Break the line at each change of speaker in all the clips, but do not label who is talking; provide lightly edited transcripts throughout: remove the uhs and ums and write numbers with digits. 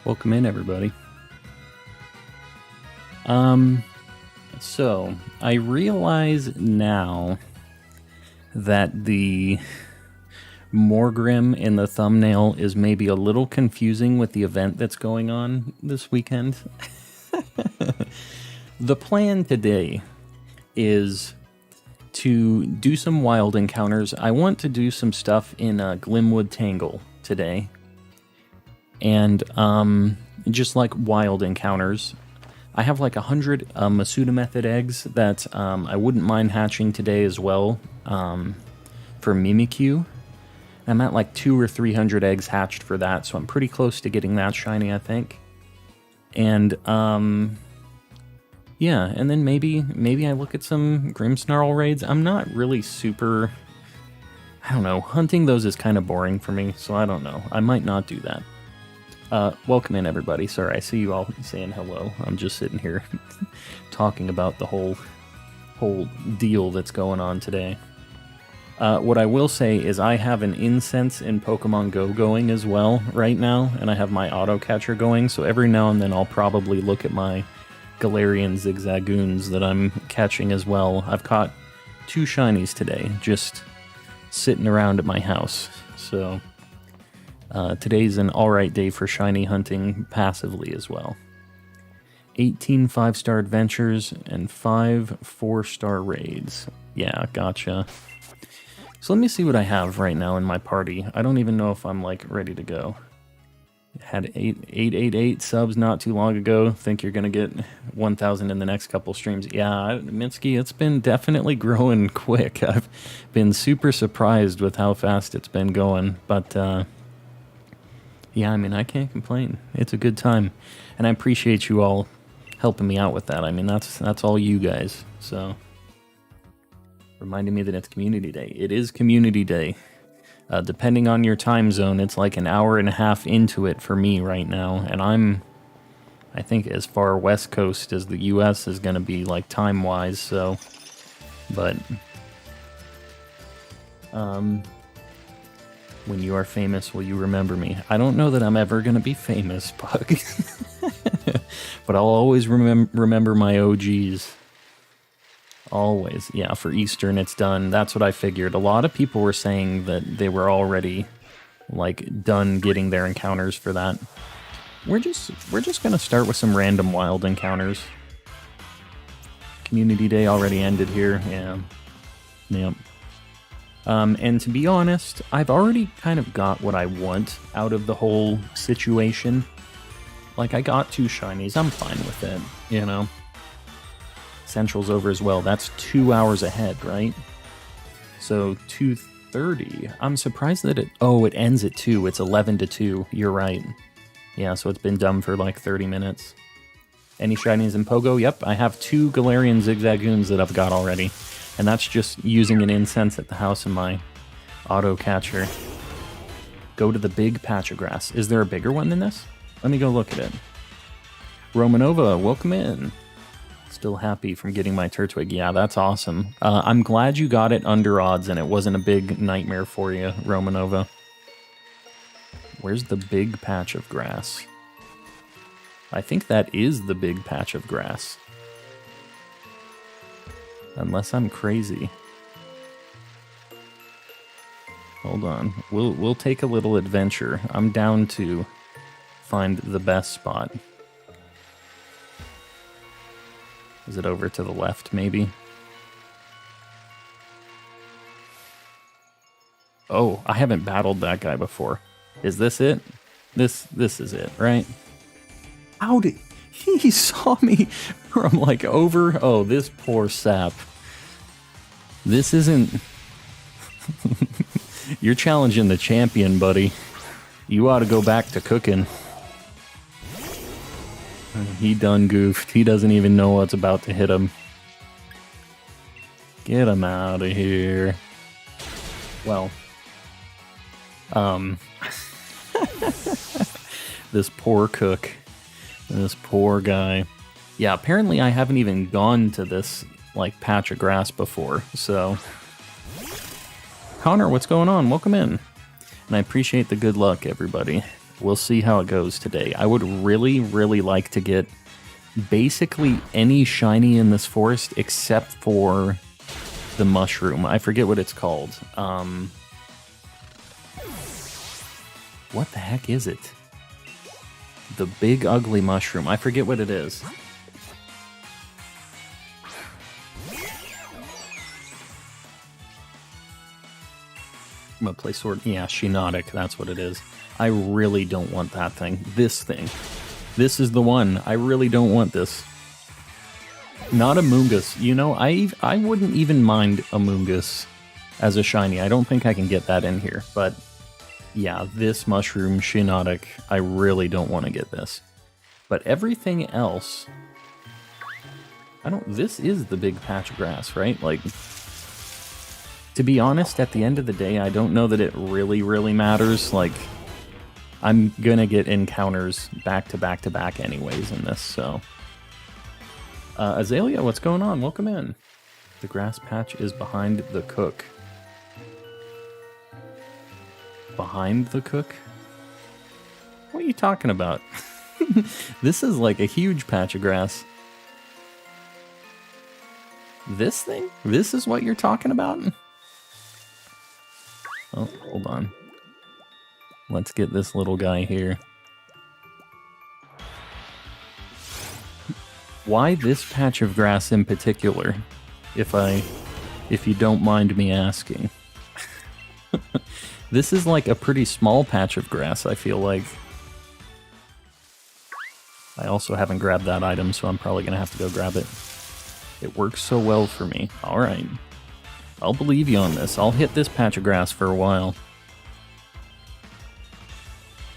Welcome in, everybody. So I realize now that the Morgrim in the thumbnail is maybe a little confusing with the event that's going on this weekend. The plan today is to do some wild encounters. I want to do some stuff in Glimwood Tangle today. And just like wild encounters. I have like 100 Masuda Method eggs that I wouldn't mind hatching today as well for Mimikyu. I'm at like 200 or 300 eggs hatched for that, so I'm pretty close to getting that shiny, I think. And yeah, and then maybe I look at some Grimmsnarl raids. I'm not really super, I don't know, hunting those is kind of boring for me, so I don't know. I might not do that. Welcome in, everybody. Sorry, I see you all saying hello. I'm just sitting here talking about the whole deal that's going on today. What I will say is I have an incense in Pokemon Go going as well right now, and I have my auto catcher going, so every now and then I'll probably look at my Galarian Zigzagoons that I'm catching as well. I've caught 2 shinies today, just sitting around at my house, so today's an alright day for shiny hunting passively as well. 18 5-star adventures and 5 4-star raids. Yeah, gotcha. So let me see what I have right now in my party. I don't even know if I'm like ready to go. Had 888 subs not too long ago. Think you're gonna get 1,000 in the next couple streams. Yeah, Minsky, it's been definitely growing quick. I've been super surprised with how fast it's been going, but yeah, I mean, I can't complain. It's a good time, and I appreciate you all helping me out with that. I mean, that's all you guys. So, reminding me that it's Community Day. It is Community Day. Depending on your time zone, it's like an hour and a half into it for me right now, and I think, as far west coast as the U.S. is going to be, like, time-wise, so, but, when you are famous, will you remember me? I don't know that I'm ever going to be famous, Pug. But I'll always remember my OGs. Always. Yeah, for Eastern it's done. That's what I figured. A lot of people were saying that they were already, like, done getting their encounters for that. We're just going to start with some random wild encounters. Community Day already ended here. Yeah. Yep. And to be honest, I've already kind of got what I want out of the whole situation. Like, I got 2 shinies, I'm fine with it, you know? Central's over as well, that's 2 hours ahead, right? So, 2:30, I'm surprised that it ends at 2, it's 11 to 2, you're right. Yeah, so it's been done for like 30 minutes. Any shinies in Pogo? Yep, I have 2 Galarian Zigzagoons that I've got already. And that's just using an incense at the house in my auto catcher. Go to the big patch of grass. Is there a bigger one than this? Let me go look at it. Romanova, welcome in. Still happy from getting my Turtwig. Yeah, that's awesome. I'm glad you got it under odds and it wasn't a big nightmare for you, Romanova. Where's the big patch of grass? I think that is the big patch of grass. Unless I'm crazy. Hold on. We'll take a little adventure. I'm down to find the best spot. Is it over to the left, maybe? Oh, I haven't battled that guy before. Is this it? This is it, right? How did... He saw me from, like, over... Oh, this poor sap. This isn't... You're challenging the champion, buddy. You ought to go back to cooking. He done goofed. He doesn't even know what's about to hit him. Get him out of here. Well. This poor cook. This poor guy. Yeah, apparently I haven't even gone to this, like, patch of grass before, so... Connor, what's going on? Welcome in. And I appreciate the good luck, everybody. We'll see how it goes today. I would really, really like to get basically any shiny in this forest except for the mushroom. I forget what it's called. What the heck is it? The big ugly mushroom. I forget what it is. I'm gonna play sword. Yeah, Shinotic, that's what it is. I really don't want that thing. This thing. This is the one. I really don't want this. Not Amoonguss. You know, I wouldn't even mind Amoonguss as a shiny. I don't think I can get that in here, but yeah, this mushroom, Shinotic, I really don't want to get this. But everything else, this is the big patch of grass, right? Like, to be honest, at the end of the day, I don't know that it really, really matters. Like, I'm gonna get encounters back to back to back anyways in this, so. Azalea, what's going on? Welcome in. The grass patch is behind the cook. Behind the cook? What are you talking about? This is like a huge patch of grass. This thing? This is what you're talking about? Oh, hold on. Let's get this little guy here. Why this patch of grass in particular, if you don't mind me asking? This is like a pretty small patch of grass, I feel like. I also haven't grabbed that item, so I'm probably gonna have to go grab it. It works so well for me. Alright. I'll believe you on this. I'll hit this patch of grass for a while.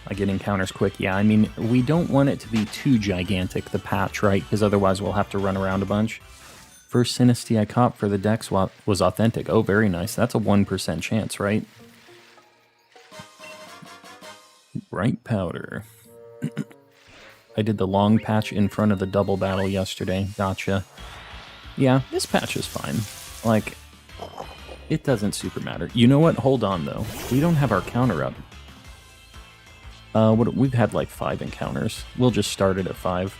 I get encounters quick. Yeah, I mean, we don't want it to be too gigantic, the patch, right? Because otherwise we'll have to run around a bunch. First Sinistea I caught for the dex was authentic. Oh, very nice. That's a 1% chance, right? Bright powder. I did the long patch in front of the double battle yesterday. Gotcha. Yeah, this patch is fine. Like, it doesn't super matter. You know what? Hold on, though. We don't have our counter up. We've had like 5 encounters. We'll just start it at 5.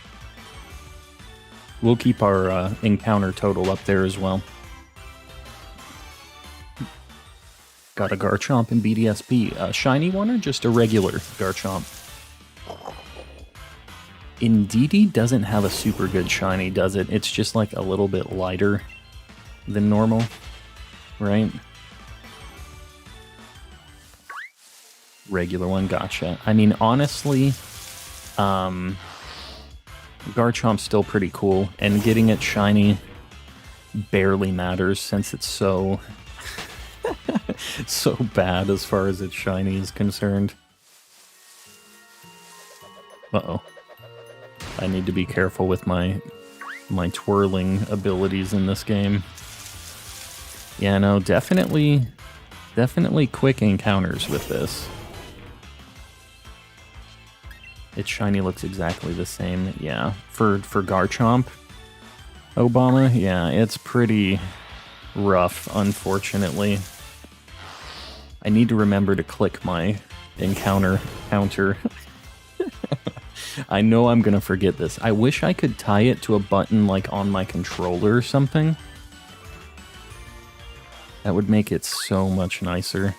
We'll keep our encounter total up there as well. Got a Garchomp in BDSP. A shiny one or just a regular Garchomp? Indeedee doesn't have a super good shiny, does it? It's just like a little bit lighter than normal, right? Regular one, gotcha. I mean, honestly, Garchomp's still pretty cool, and getting it shiny barely matters since it's so so bad as far as its shiny is concerned. Uh-oh. I need to be careful with my twirling abilities in this game. Yeah, no, definitely quick encounters with this. Its shiny looks exactly the same. Yeah, for Garchomp, Obama, yeah, it's pretty rough, unfortunately. I need to remember to click my encounter counter. I know I'm gonna forget this. I wish I could tie it to a button like on my controller or something. That would make it so much nicer.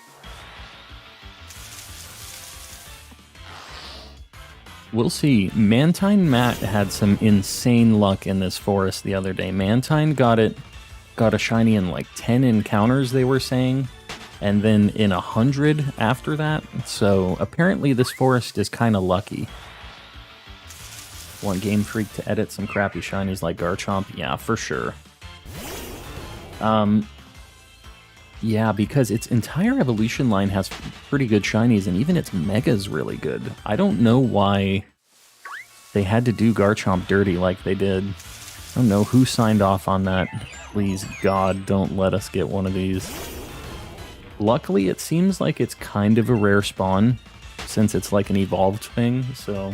We'll see. Mantine Matt had some insane luck in this forest the other day. Mantine got a shiny in like 10 encounters, they were saying, and then in 100 after that. So apparently this forest is kind of lucky. Want Game Freak to edit some crappy shinies like Garchomp? Yeah, for sure. Yeah, because its entire evolution line has pretty good shinies, and even its Mega's really good. I don't know why they had to do Garchomp dirty like they did. I don't know who signed off on that. Please, God, don't let us get one of these. Luckily, it seems like it's kind of a rare spawn, since it's like an evolved thing, so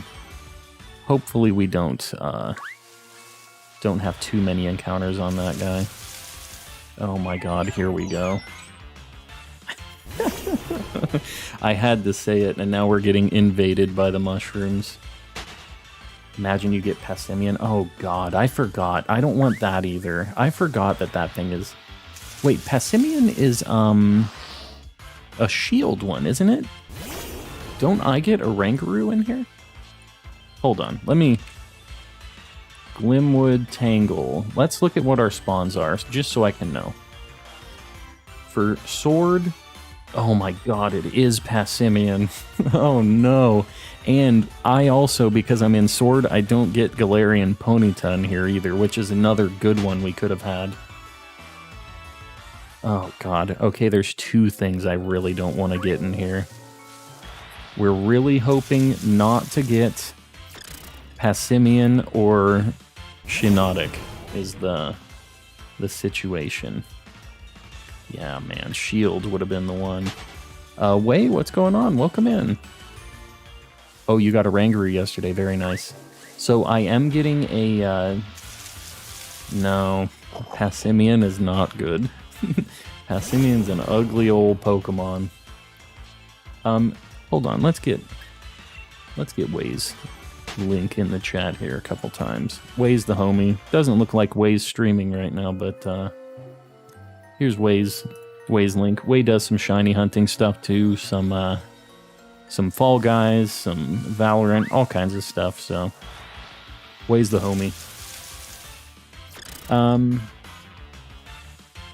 hopefully we don't have too many encounters on that guy. Oh my God, here we go. I had to say it, and now we're getting invaded by the mushrooms. Imagine you get Passimian. Oh god, I forgot. I don't want that either. I forgot that that thing is... Wait, Passimian is, a shield one, isn't it? Don't I get a Rangaroo in here? Hold on, let me... Glimwood Tangle. Let's look at what our spawns are, just so I can know. For Sword... Oh my god, it is Passimian. Oh no. And I also, because I'm in Sword, I don't get Galarian Ponyta in here either, which is another good one we could have had. Oh god. Okay, there's two things I really don't want to get in here. We're really hoping not to get Passimian or Shiinotic is the situation. Yeah, man, Shield would have been the one. Wei, what's going on? Welcome in. Oh, you got a Rangaroo yesterday. Very nice. So I am getting a... No, Passimian is not good. Passimian's an ugly old Pokemon. Hold on. Let's get Wei's link in the chat here a couple times. Wei's the homie. Doesn't look like Wei's streaming right now, but here's Wei's link. Wei does some shiny hunting stuff too, some Fall Guys, some Valorant, all kinds of stuff, so Wei's the homie.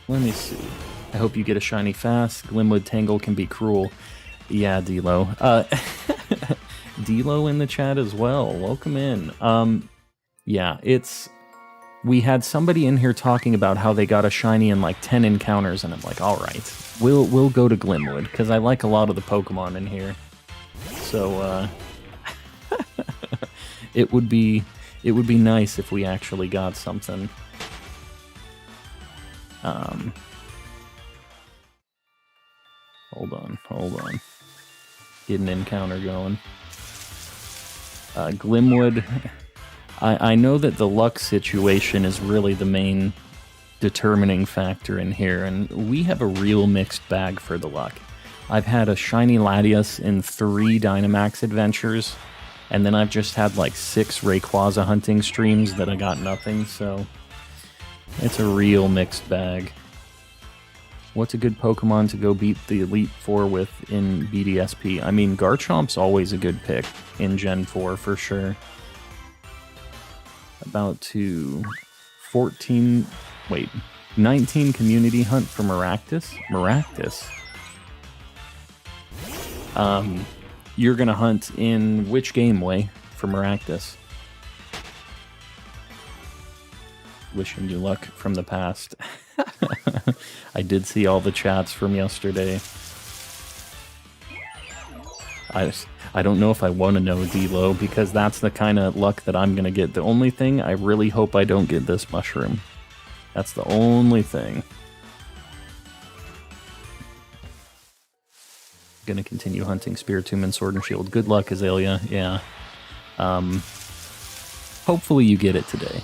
Let me see. I hope you get a shiny fast. Glimwood Tangle can be cruel. Yeah, Dilo. Dilo in the chat as well. Welcome in. Yeah, it's... We had somebody in here talking about how they got a shiny in like 10 encounters, and I'm like, all right, we'll go to Glimwood because I like a lot of the Pokemon in here. So it would be nice if we actually got something. Hold on. Get an encounter going. Glimwood. I know that the luck situation is really the main determining factor in here, and we have a real mixed bag for the luck. I've had a shiny Latias in 3 Dynamax adventures, and then I've just had like 6 Rayquaza hunting streams that I got nothing, so it's a real mixed bag. What's a good Pokemon to go beat the Elite Four with in BDSP? I mean, Garchomp's always a good pick in Gen 4 for sure. About to 19 community hunt for Maractus? Maractus? You're gonna hunt in which game, Way, for Maractus? Wishing you luck from the past. I did see all the chats from yesterday. I don't know if I want to know D-Lo, because that's the kind of luck that I'm going to get. The only thing, I really hope I don't get this mushroom. That's the only thing. Gonna continue hunting Spiritomb and Sword and Shield. Good luck, Azalea. Yeah. Hopefully you get it today.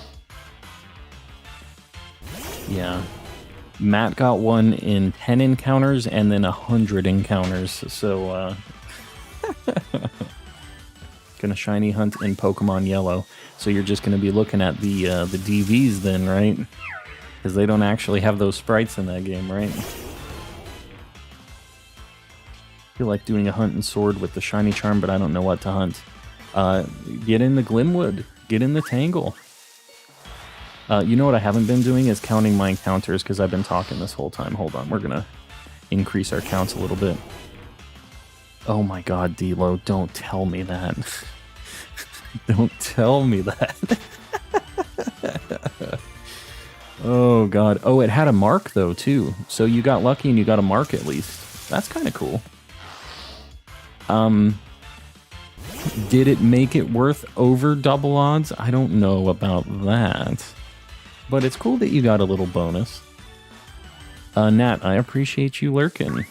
Yeah. Matt got one in 10 encounters and then 100 encounters, so gonna shiny hunt in Pokemon Yellow. So you're just gonna be looking at the DVs then, right? Because they don't actually have those sprites in that game, right? I feel like doing a hunt in Sword with the shiny charm, but I don't know what to hunt. Get in the Glimwood. Get in the Tangle. You know what I haven't been doing is counting my encounters, because I've been talking this whole time. Hold on, we're gonna increase our counts a little bit. Oh my god, D-Lo, don't tell me that. Don't tell me that. Oh god. Oh, it had a mark though, too. So you got lucky and you got a mark at least. That's kind of cool. Did it make it worth over double odds? I don't know about that. But it's cool that you got a little bonus. Nat, I appreciate you lurking.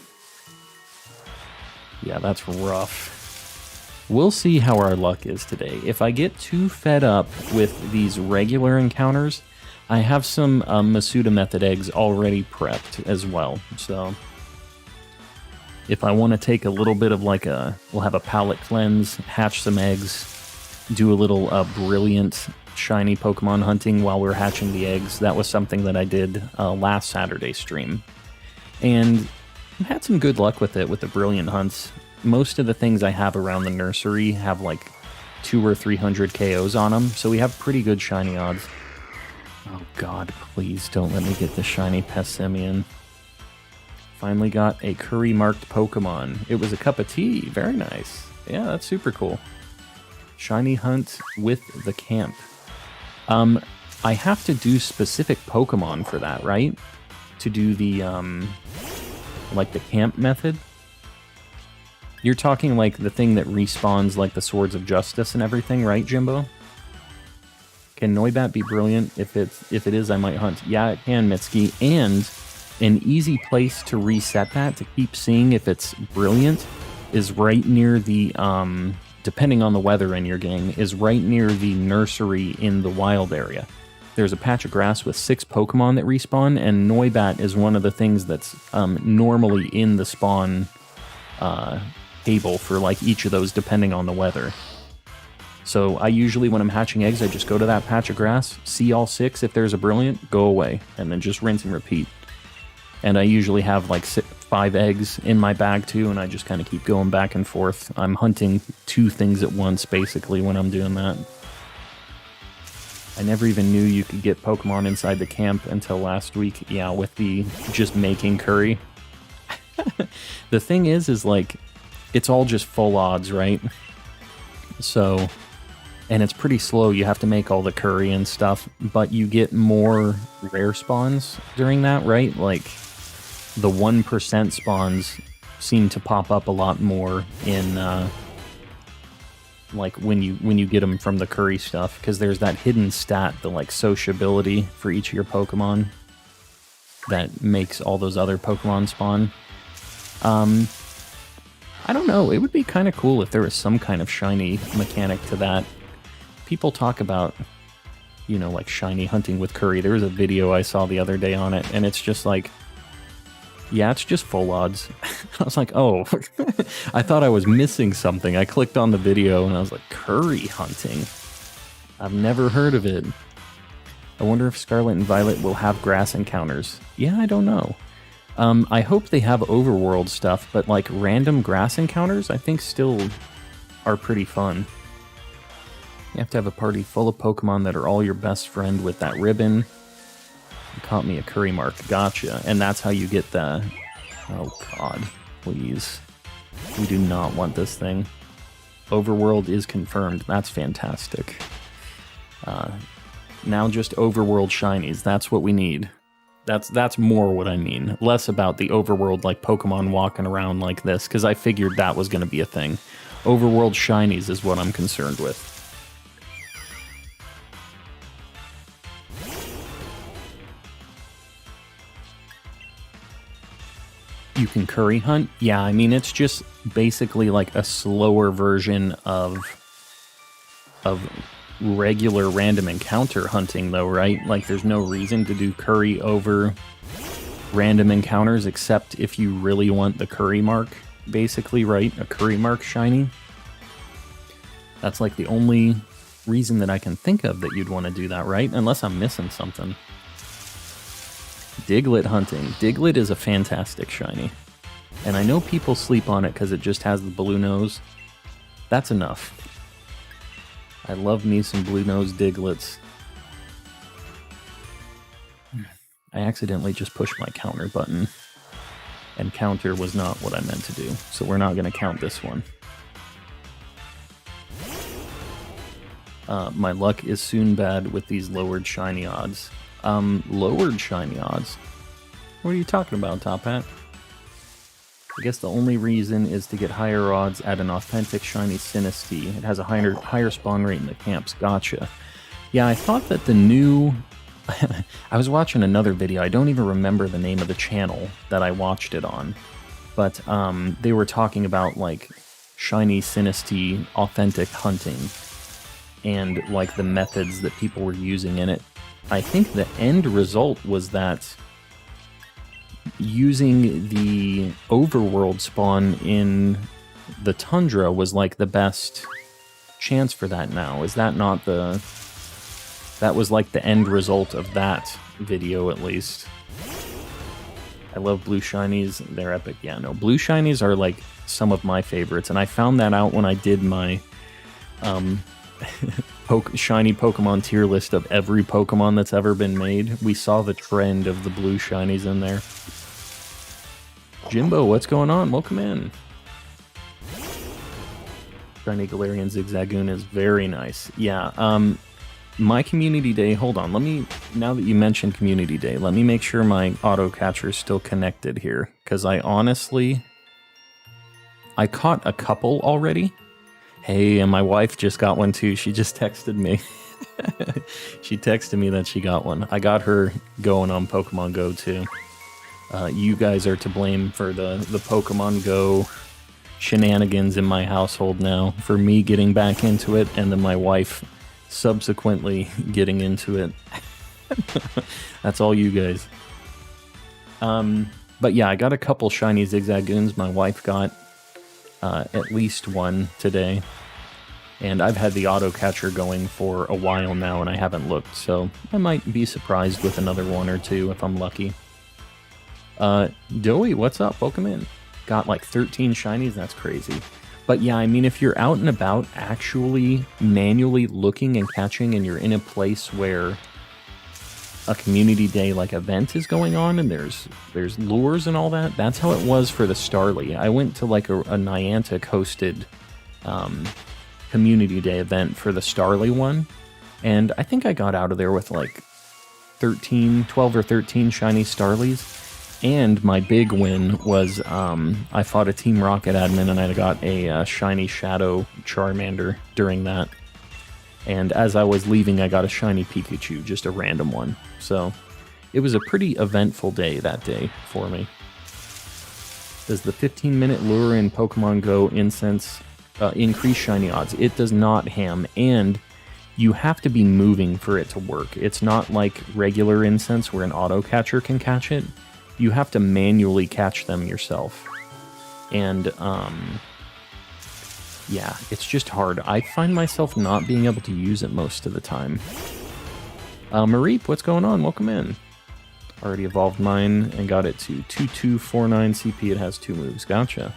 Yeah, that's rough. We'll see how our luck is today. If I get too fed up with these regular encounters, I have some Masuda Method eggs already prepped as well. So if I want to take a little bit of like we'll have a palate cleanse, hatch some eggs, do a little brilliant shiny Pokemon hunting while we're hatching the eggs. That was something that I did last Saturday stream. And I had some good luck with it, with the brilliant hunts. Most of the things I have around the nursery have like 200 or 300 KOs on them, so we have pretty good shiny odds. Oh god, please don't let me get the shiny Pessimian. Finally got a curry-marked Pokemon. It was a cup of tea. Very nice. Yeah, that's super cool. Shiny hunt with the camp. I have to do specific Pokemon for that, right? To do the, like the camp method? You're talking like the thing that respawns like the Swords of Justice and everything, right, Jimbo? Can Noibat be brilliant? If it is, I might hunt. Yeah, it can, Mitsuki. And an easy place to reset that, to keep seeing if it's brilliant, is right near the, depending on the weather in your game, is right near the nursery in the wild area. There's a patch of grass with 6 Pokemon that respawn, and Noibat is one of the things that's normally in the spawn table for like each of those depending on the weather. So I usually, when I'm hatching eggs, I just go to that patch of grass, see all 6. If there's a brilliant, go away, and then just rinse and repeat. And I usually have like 5 eggs in my bag too, and I just kind of keep going back and forth. I'm hunting 2 things at once, basically, when I'm doing that. I never even knew you could get Pokemon inside the camp until last week. Yeah, with the just making curry. The thing is like, it's all just full odds, right? So, and it's pretty slow. You have to make all the curry and stuff, but you get more rare spawns during that, right? Like, the 1% spawns seem to pop up a lot more in, like, when you get them from the curry stuff, because there's that hidden stat, the, like, sociability for each of your Pokemon that makes all those other Pokemon spawn. I don't know, it would be kind of cool if there was some kind of shiny mechanic to that. People talk about, you know, like shiny hunting with curry. There was a video I saw the other day on it, and it's just like, yeah, it's just full odds. I was like, oh, I thought I was missing something. I clicked on the video, and I was like, curry hunting? I've never heard of it. I wonder if Scarlet and Violet will have grass encounters. Yeah, I don't know. I hope they have overworld stuff, but like random grass encounters, I think still are pretty fun. You have to have a party full of Pokemon that are all your best friend with that ribbon. You caught me a curry mark. Gotcha. And that's how you get the... Oh god, please. We do not want this thing. Overworld is confirmed. That's fantastic. Now just overworld shinies. That's what we need. That's more what I mean. Less about the overworld, like Pokemon walking around like this, because I figured that was going to be a thing. Overworld shinies is what I'm concerned with. You can curry hunt? Yeah, I mean, it's just basically like a slower version of regular random encounter hunting, though, right? Like, there's no reason to do curry over random encounters except if you really want the curry mark, basically, right? A curry mark shiny. That's like the only reason that I can think of that you'd want to do that, right? Unless I'm missing something. Diglett hunting. Diglett is a fantastic shiny. And I know people sleep on it because it just has the blue nose. That's enough. I love me some blue nose Digletts. I accidentally just pushed my counter button. And counter was not what I meant to do. So we're not going to count this one. My luck is soon bad with these lowered shiny odds. Lowered shiny odds? What are you talking about, Top Hat? I guess the only reason is to get higher odds at an authentic shiny Sinistea. It has a higher spawn rate in the camps. Gotcha. Yeah, I thought that the new... I was watching another video. I don't even remember the name of the channel that I watched it on. But they were talking about, like, shiny Sinistea authentic hunting. And, like, the methods that people were using in it. I think the end result was that using the overworld spawn in the tundra was like the best chance for that now. Is that not the... That was like the end result of that video, at least. I love blue shinies. They're epic. Yeah, no, blue shinies are like some of my favorites, and I found that out when I did my shiny Pokemon tier list of every Pokemon that's ever been made. We saw the trend of the blue shinies in there. Jimbo, what's going on? Welcome in. Shiny Galarian Zigzagoon is very nice. Yeah, my community day, hold on, let me, now that you mentioned community day, let me make sure my auto catcher is still connected here, because I caught a couple already. Hey, and my wife just got one too. She just texted me. She texted me that she got one. I got her going on Pokemon Go too. You guys are to blame for the Pokemon Go shenanigans in my household now, for me getting back into it, and then my wife subsequently getting into it. That's all you guys. But yeah, I got a couple shiny Zigzagoons. My wife got at least one today, and I've had the auto catcher going for a while now and I haven't looked, so I might be surprised with another one or two if I'm lucky. Doey, what's up? Welcome in. Got like 13 shinies, that's crazy. But yeah, I mean, if you're out and about actually manually looking and catching, and you're in a place where a community day like event is going on and there's lures and all that, that's how it was for the Starly. I went to like a Niantic hosted community day event for the Starly one, and I think I got out of there with like 12 or 13 shiny Starlies. And my big win was I fought a Team Rocket admin and I got a shiny Shadow Charmander during that. And as I was leaving, I got a shiny Pikachu, just a random one. So it was a pretty eventful day that day for me. Does the 15-minute lure in Pokemon Go incense increase shiny odds? It does not, Ham, and you have to be moving for it to work. It's not like regular incense where an auto catcher can catch it. You have to manually catch them yourself. And, yeah, it's just hard. I find myself not being able to use it most of the time. Mareep, what's going on? Welcome in. Already evolved mine and got it to 2249 CP. It has 2 moves. Gotcha.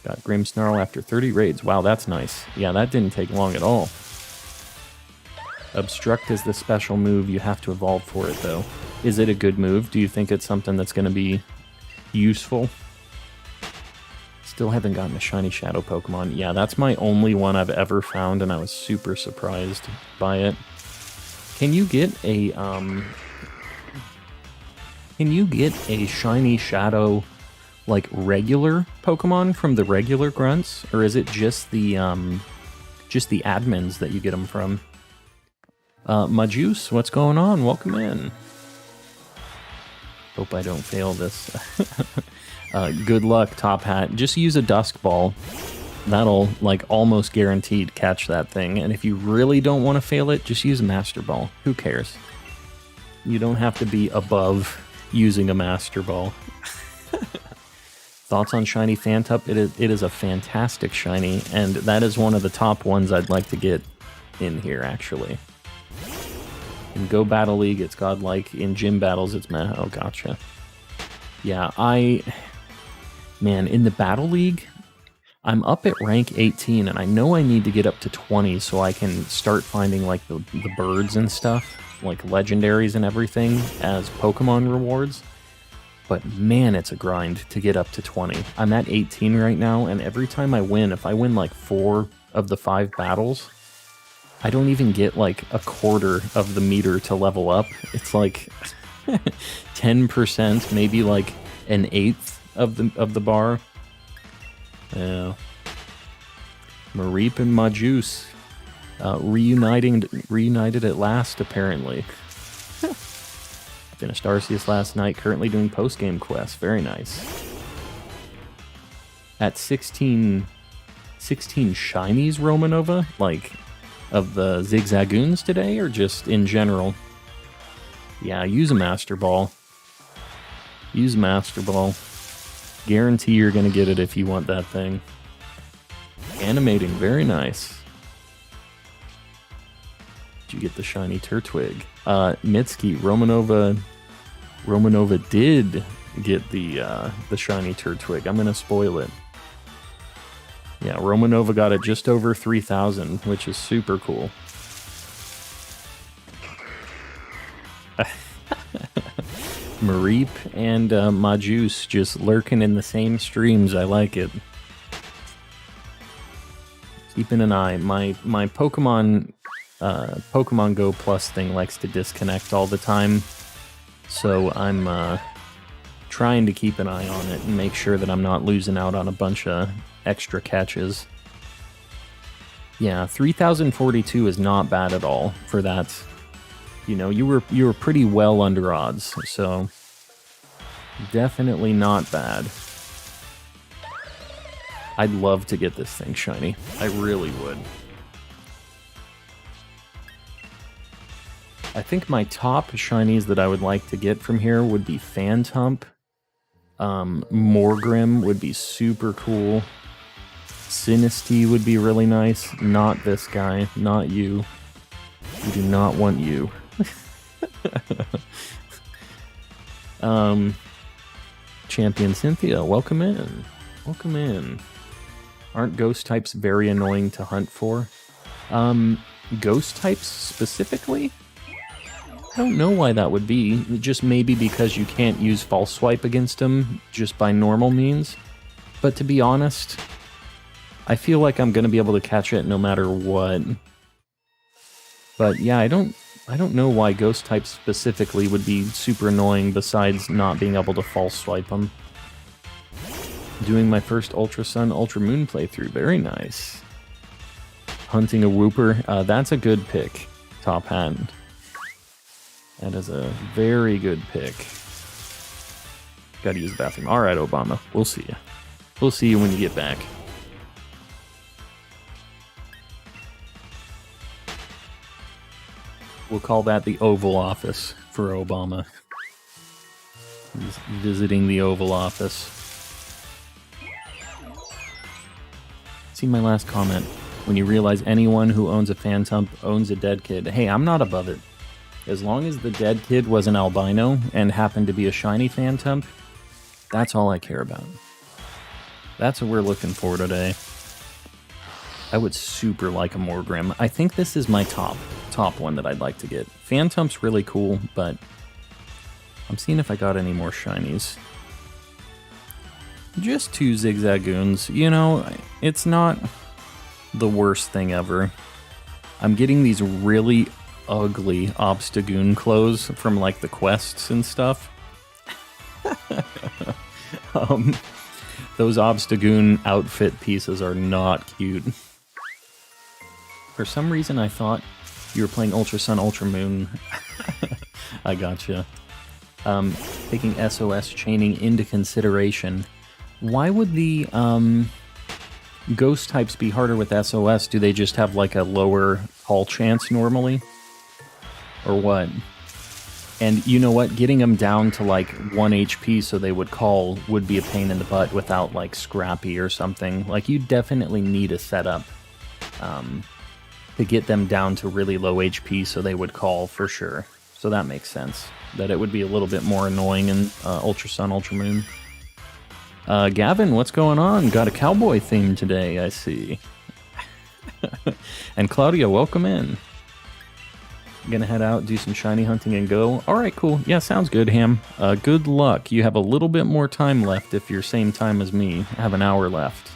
Got Grimmsnarl after 30 raids. Wow, that's nice. Yeah, that didn't take long at all. Obstruct is the special move. You have to evolve for it, though. Is it a good move? Do you think it's something that's going to be useful? Still haven't gotten a shiny Shadow Pokemon. Yeah, that's my only one I've ever found, and I was super surprised by it. Can you get a shiny Shadow, like, regular Pokemon from the regular grunts? Or is it just the admins that you get them from? Majuice, what's going on? Welcome in. Hope I don't fail this. Good luck, Top Hat. Just use a Dusk Ball. That'll, like, almost guaranteed catch that thing. And if you really don't want to fail it, just use a Master Ball. Who cares? You don't have to be above using a Master Ball. Thoughts on Shiny Phantup? It is a fantastic shiny, and that is one of the top ones I'd like to get in here, actually. In Go Battle League, it's godlike. In gym battles, it's meh. Oh, gotcha. Yeah, man, in the Battle League, I'm up at rank 18, and I know I need to get up to 20 so I can start finding, like, the birds and stuff, like legendaries and everything, as Pokemon rewards. But, man, it's a grind to get up to 20. I'm at 18 right now, and every time I win, if I win, like, 4 of the 5 battles, I don't even get, like, a quarter of the meter to level up. It's, like, 10%, maybe, like, an eighth of the bar. Yeah. Mareep and Majuice. Reunited at last, apparently. Finished Arceus last night, currently doing post-game quests. Very nice. At 16 shinies, Romanova? Like, of the Zigzagoons today, or just in general? Yeah, use a Master Ball. Use Master Ball. Guarantee you're going to get it if you want that thing. Animating, very nice. Did you get the shiny Turtwig? Mitsuki, Romanova did get the shiny Turtwig. I'm going to spoil it. Yeah, Romanova got it just over 3,000, which is super cool. Mareep and Majuice just lurking in the same streams. I like it. Keeping an eye. My Pokemon Go Plus thing likes to disconnect all the time, so I'm trying to keep an eye on it and make sure that I'm not losing out on a bunch of extra catches. Yeah, 3,042 is not bad at all for that. You know, you were pretty well under odds, so definitely not bad. I'd love to get this thing shiny. I really would. I think my top shinies that I would like to get from here would be Phantump. Morgrim would be super cool. Sinistea would be really nice. Not this guy. Not you. We do not want you. Champion Cynthia, welcome in. Welcome in. Aren't ghost types very annoying to hunt for? Ghost types specifically? I don't know why that would be. Just maybe because you can't use False Swipe against them just by normal means. But to be honest, I feel like I'm going to be able to catch it no matter what. But yeah, I don't know why ghost types specifically would be super annoying besides not being able to False Swipe them. Doing my first Ultra Sun, Ultra Moon playthrough. Very nice. Hunting a Wooper. That's a good pick, Top Hat. That is a very good pick. Gotta use the bathroom. Alright, Obama. We'll see you. We'll see you when you get back. We'll call that the Oval Office for Obama. He's visiting the Oval Office. See my last comment. When you realize anyone who owns a Phantump owns a dead kid. Hey, I'm not above it. As long as the dead kid was an albino and happened to be a shiny Phantump, that's all I care about. That's what we're looking for today. I would super like a Morgrim. I think this is my top one that I'd like to get. Phantump's really cool, but I'm seeing if I got any more shinies. Just 2 Zigzagoons. You know, it's not the worst thing ever. I'm getting these really ugly Obstagoon clothes from like the quests and stuff. Those Obstagoon outfit pieces are not cute. For some reason I thought you were playing Ultra Sun, Ultra Moon. I gotcha. Taking SOS chaining into consideration. Why would the ghost types be harder with SOS? Do they just have like a lower call chance normally? Or what? And you know what? Getting them down to like 1 HP so they would call would be a pain in the butt without like Scrappy or something. Like you definitely need a setup to get them down to really low HP so they would call for sure. So that makes sense. That it would be a little bit more annoying in Ultra Sun, Ultra Moon. Gavin, what's going on? Got a cowboy theme today, I see. And Claudia, welcome in. Gonna head out, do some shiny hunting and go. Alright, cool. Yeah, sounds good, Ham. Good luck. You have a little bit more time left if you're same time as me. I have an hour left.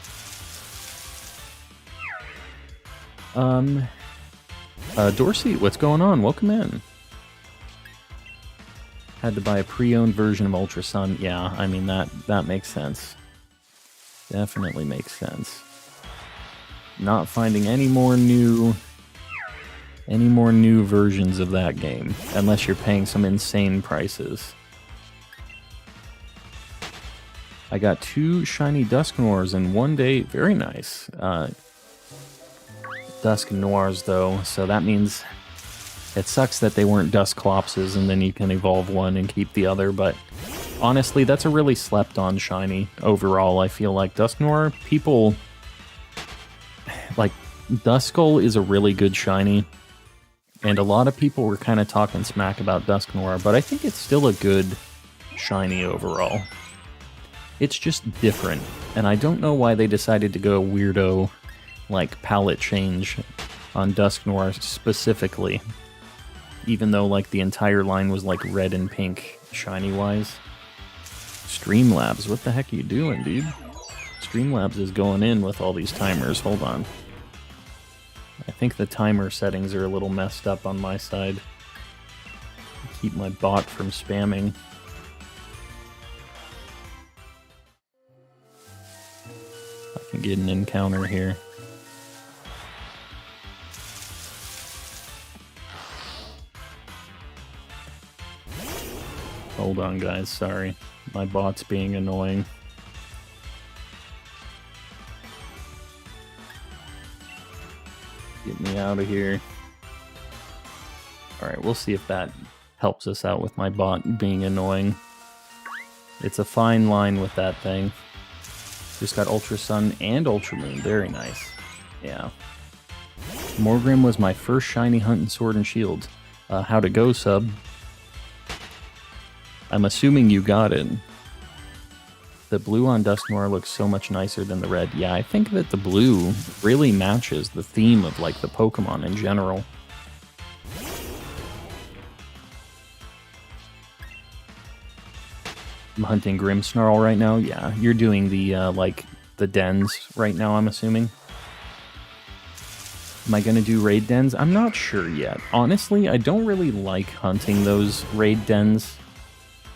Dorsey, what's going on? Welcome in. Had to buy a pre-owned version of Ultra Sun. Yeah, I mean, that makes sense. Definitely makes sense. Not finding any more new versions of that game, unless you're paying some insane prices. I got 2 shiny Dusk Noirs in one day. Very nice. Dusk Noirs, though, so that means it sucks that they weren't Dusclopses, and then you can evolve one and keep the other, but honestly, that's a really slept-on shiny overall, I feel like. Dusknoir, people... Like, Duskull is a really good shiny, and a lot of people were kind of talking smack about Dusknoir, but I think it's still a good shiny overall. It's just different, and I don't know why they decided to go weirdo, like, palette change on Dusknoir specifically, even though, like, the entire line was, like, red and pink shiny-wise. Streamlabs, what the heck are you doing, dude? Streamlabs is going in with all these timers. Hold on. I think the timer settings are a little messed up on my side. Keep my bot from spamming. I can get an encounter here. Hold on, guys. Sorry. My bot's being annoying. Get me out of here. Alright, we'll see if that helps us out with my bot being annoying. It's a fine line with that thing. Just got Ultra Sun and Ultra Moon. Very nice. Yeah. Morgrim was my first shiny hunt in Sword and Shield. How'd it go, sub? I'm assuming you got it. The blue on Dusknoir looks so much nicer than the red. Yeah, I think that the blue really matches the theme of, like, the Pokemon in general. I'm hunting Grimmsnarl right now. Yeah, you're doing the, like, the dens right now, I'm assuming. Am I gonna do raid dens? I'm not sure yet. Honestly, I don't really like hunting those raid dens.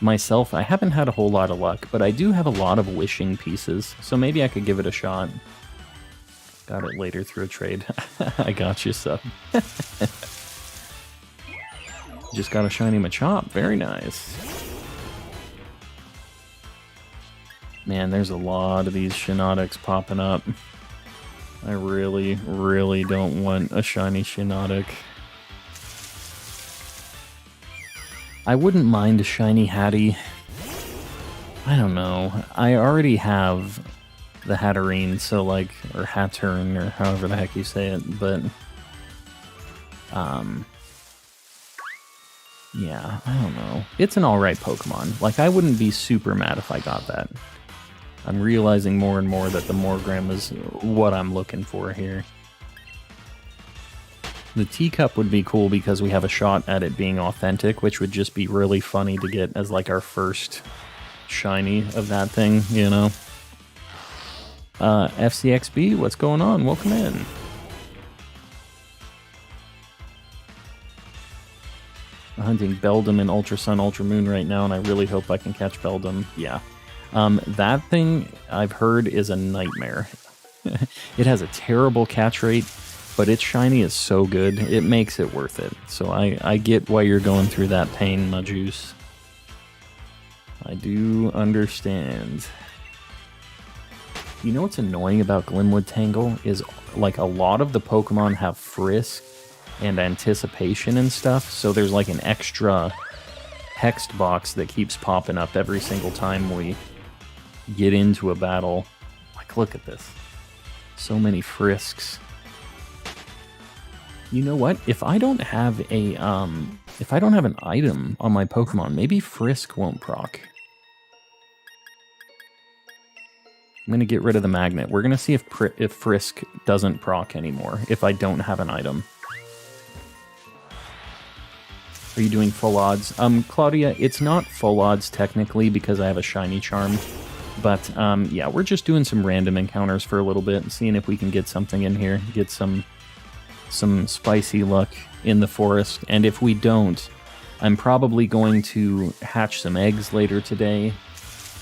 Myself, I haven't had a whole lot of luck, but I do have a lot of wishing pieces, so maybe I could give it a shot. Got it later through a trade. I got you, sub. Just got a shiny Machop. Very nice. Man, there's a lot of these Shiinotics popping up. I really, really don't want a shiny Shiinotic. I wouldn't mind a shiny Hattie. I don't know. I already have the Hatterene, so like, or Hattern, or however the heck you say it, but yeah, I don't know. It's an alright Pokemon. Like, I wouldn't be super mad if I got that. I'm realizing more and more that the Morgrim is what I'm looking for here. The teacup would be cool because we have a shot at it being authentic, which would just be really funny to get as, like, our first shiny of that thing, you know? FCXB, what's going on? Welcome in. I'm hunting Beldum in Ultra Sun, Ultra Moon right now, and I really hope I can catch Beldum. Yeah. That thing, I've heard, is a nightmare. It has a terrible catch rate, but its shiny is so good, it makes it worth it. So I get why you're going through that pain, my juice. I do understand. You know what's annoying about Glimwood Tangle is, like, a lot of the Pokemon have Frisk and Anticipation and stuff, so there's, like, an extra text box that keeps popping up every single time we get into a battle. Like, look at this. So many Frisks. You know what? If I don't have a, if I don't have an item on my Pokemon, maybe Frisk won't proc. I'm going to get rid of the magnet. We're going to see if Frisk doesn't proc anymore, if I don't have an item. Are you doing full odds? Claudia, it's not full odds technically because I have a shiny charm. But, yeah, we're just doing some random encounters for a little bit and seeing if we can get something in here. Get some spicy luck in the forest. And if we don't, I'm probably going to hatch some eggs later today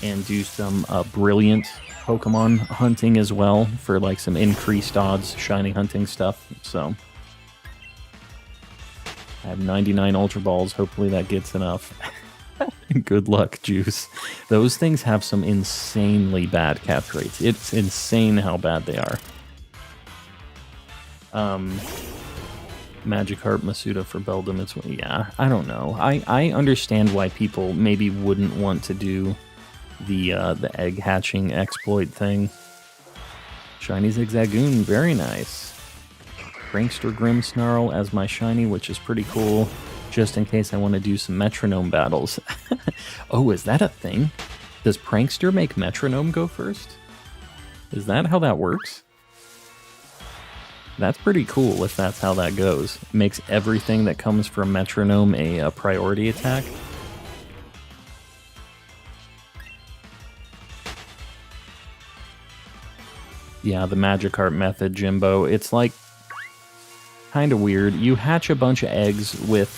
and do some brilliant Pokemon hunting as well for, like, some increased odds shiny hunting stuff. So I have 99 Ultra Balls. Hopefully that gets enough. Good luck, Juice. Those things have some insanely bad catch rates. It's insane how bad they are. Magikarp, Masuda for Beldum. It's, yeah, I don't know. I understand why people maybe wouldn't want to do the egg hatching exploit thing. Shiny Zigzagoon, very nice. Prankster Grimmsnarl as my shiny, which is pretty cool, just in case I want to do some metronome battles. Oh, is that a thing? Does Prankster make metronome go first? Is that how that works? That's pretty cool if that's how that goes. Makes everything that comes from metronome a priority attack. Yeah, the Magikarp method, Jimbo. It's like kind of weird. You hatch a bunch of eggs with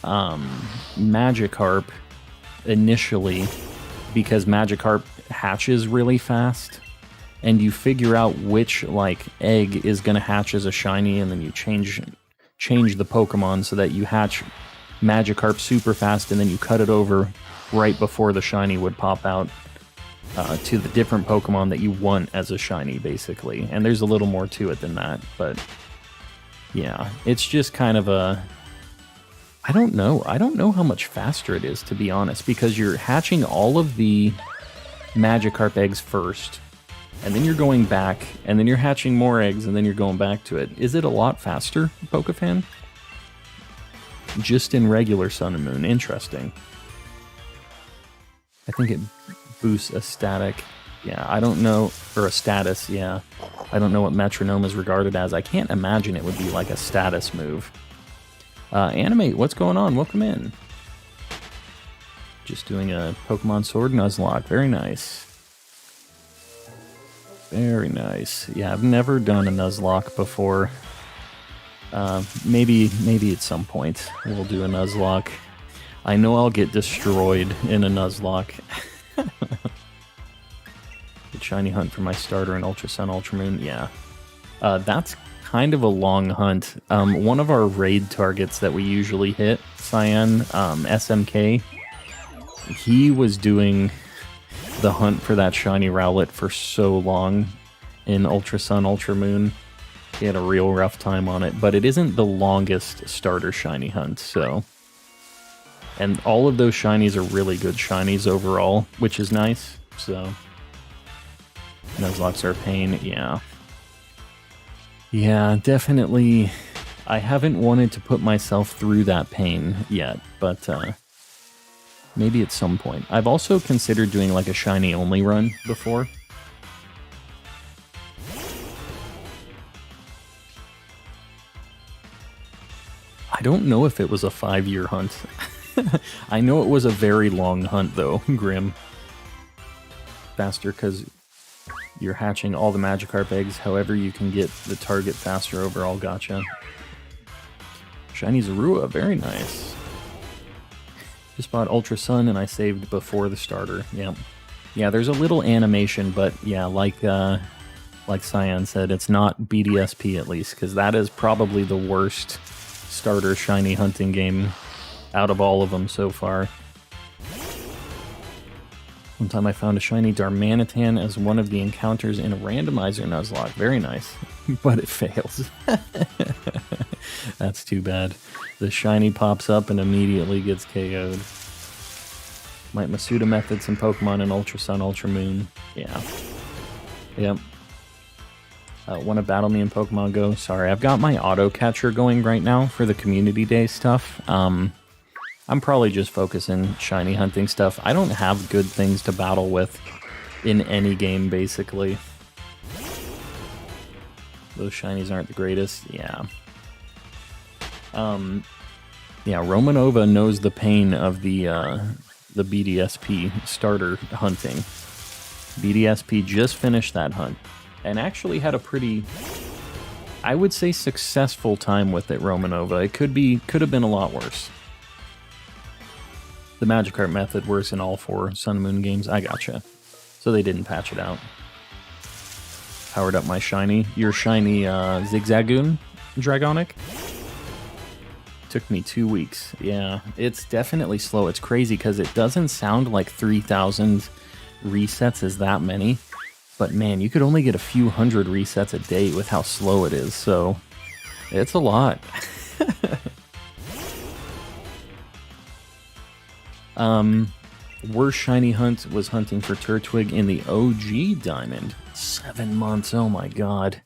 Magikarp initially because Magikarp hatches really fast, and you figure out which like egg is going to hatch as a shiny, and then you change the Pokemon so that you hatch Magikarp super fast, and then you cut it over right before the shiny would pop out to the different Pokemon that you want as a shiny, basically. And there's a little more to it than that, but yeah, it's just kind of a... I don't know how much faster it is, to be honest, because you're hatching all of the Magikarp eggs first, and then you're going back, and then you're hatching more eggs, and then you're going back to it. Is it a lot faster, Pokefan? Just in regular Sun and Moon. Interesting. I think it boosts a static. Yeah, I don't know. Or a status, yeah. I don't know what metronome is regarded as. I can't imagine it would be like a status move. Animate, what's going on? Welcome in. Just doing a Pokemon Sword Nuzlocke. Very nice. Very nice. Yeah, I've never done a Nuzlocke before. Maybe at some point we'll do a Nuzlocke. I know I'll get destroyed in a Nuzlocke. Good shiny hunt for my starter in Ultra Sun, Ultra Moon. Yeah. That's kind of a long hunt. One of our raid targets that we usually hit, Cyan, SMK, he was doing the hunt for that shiny Rowlet for so long in Ultra Sun, Ultra Moon. He had a real rough time on it, but it isn't the longest starter shiny hunt, so... And all of those shinies are really good shinies overall, which is nice, so... Nuzlocks are a pain, yeah. Yeah, definitely. I haven't wanted to put myself through that pain yet, but maybe at some point. I've also considered doing like a shiny only run before. I don't know if it was a 5-year hunt. I know it was a very long hunt though, Grim. Faster because you're hatching all the Magikarp eggs, however you can get the target faster overall. Gotcha. Shiny Zorua, very nice. Just bought Ultra Sun and I saved before the starter. Yep. Yeah, there's a little animation, but yeah, like Cyan said, it's not BDSP at least, because that is probably the worst starter shiny hunting game out of all of them so far. One time I found a shiny Darmanitan as one of the encounters in a randomizer Nuzlocke. Very nice. But it fails. That's too bad. The shiny pops up and immediately gets KO'd. Might Masuda Method some Pokemon in Ultra Sun, Ultra Moon. Yeah. Yep. Want to battle me in Pokemon Go? Sorry, I've got my auto catcher going right now for the community day stuff. I'm probably just focusing shiny hunting stuff. I don't have good things to battle with in any game, basically. Those shinies aren't the greatest. Yeah. Yeah, Romanova knows the pain of the BDSP starter hunting. BDSP just finished that hunt and actually had a pretty, I would say, successful time with it, Romanova. It could have been a lot worse. The Magikarp method works in all 4 Sun and Moon games. I gotcha. So they didn't patch it out. Powered up my shiny. Your shiny Zigzagoon Dragonic. Took me 2 weeks. Yeah, it's definitely slow. It's crazy because it doesn't sound like 3,000 resets is that many. But man, you could only get a few hundred resets a day with how slow it is. So it's a lot. Worst shiny hunt was hunting for Turtwig in the OG Diamond. 7 months, oh my god.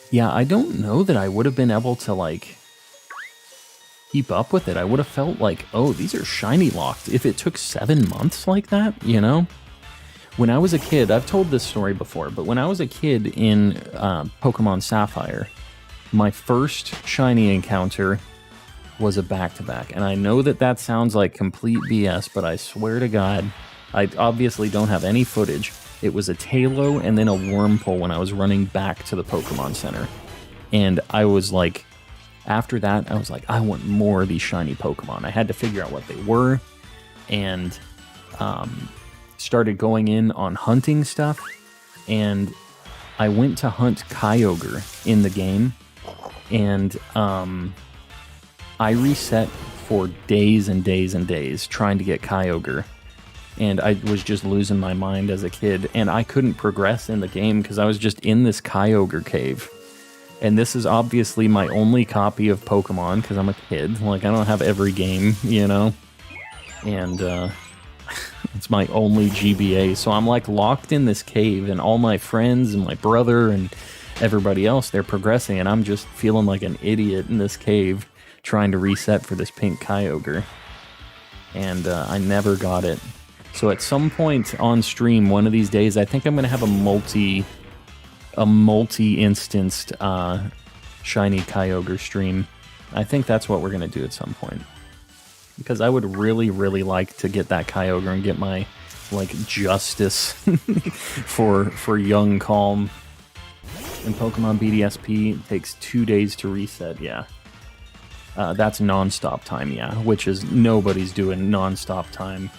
Yeah, I don't know that I would have been able to, like, keep up with it. I would have felt like, oh, these are shiny locked. If it took 7 months like that, you know? When I was a kid, I've told this story before, but when I was a kid in Pokemon Sapphire, my first shiny encounter was a back-to-back. And I know that that sounds like complete BS, but I swear to God, I obviously don't have any footage. It was a Tailo and then a Wurmple when I was running back to the Pokemon Center. And I was like, after that, I was like, I want more of these shiny Pokemon. I had to figure out what they were, and started going in on hunting stuff. And I went to hunt Kyogre in the game, and I reset for days and days and days trying to get Kyogre. And I was just losing my mind as a kid. And I couldn't progress in the game because I was just in this Kyogre cave. And this is obviously my only copy of Pokemon because I'm a kid. Like, I don't have every game, you know? And it's my only GBA. So I'm like locked in this cave, and all my friends and my brother and everybody else, they're progressing. And I'm just feeling like an idiot in this cave, trying to reset for this pink Kyogre, and I never got it. So at some point on stream, one of these days, I think I'm gonna have a multi-instanced shiny Kyogre stream. I think that's what we're gonna do at some point, because I would really, really like to get that Kyogre and get my like justice for young Calm. In Pokemon BDSP, it takes 2 days to reset. Yeah. That's non-stop time, yeah, which is nobody's doing non-stop time.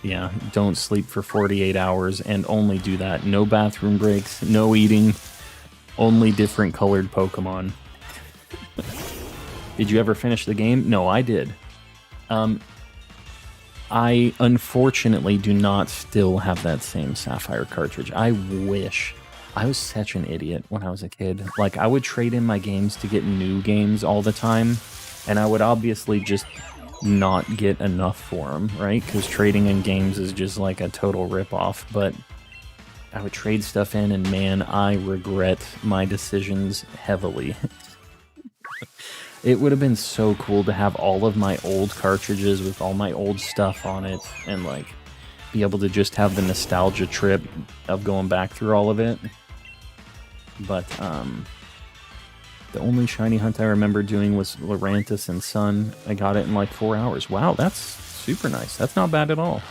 Yeah, don't sleep for 48 hours and only do that. No bathroom breaks, no eating, only different colored Pokemon. Did you ever finish the game? No, I did. I unfortunately do not still have that same Sapphire cartridge. I wish. I was such an idiot when I was a kid. Like, I would trade in my games to get new games all the time, and I would obviously just not get enough for them, right? Because trading in games is just like a total ripoff, but I would trade stuff in, and man, I regret my decisions heavily. It would have been so cool to have all of my old cartridges with all my old stuff on it, and like be able to just have the nostalgia trip of going back through all of it. But the only shiny hunt I remember doing was Lurantis and Sun. I got it in like 4 hours. Wow, that's super nice. That's not bad at all.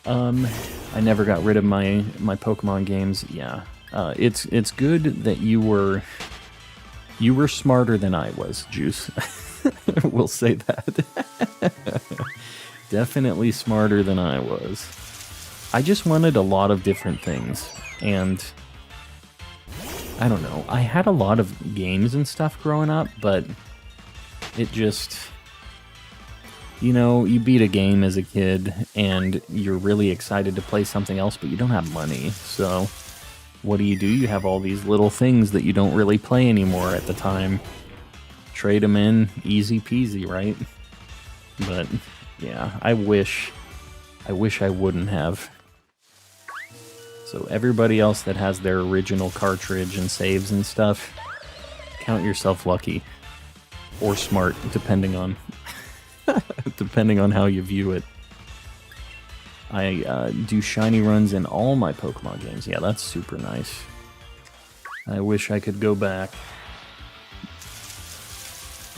I never got rid of my Pokemon games. Yeah, it's good that you were smarter than I was, Juice. We'll say that. Definitely smarter than I was. I just wanted a lot of different things, and I don't know. I had a lot of games and stuff growing up, but it just, you know, you beat a game as a kid and you're really excited to play something else, but you don't have money. So what do? You have all these little things that you don't really play anymore at the time. Trade them in, easy peasy, right? But yeah, I wish I wouldn't have. So everybody else that has their original cartridge and saves and stuff, count yourself lucky. Or smart, depending on how you view it. I do shiny runs in all my Pokemon games. Yeah, that's super nice. I wish I could go back.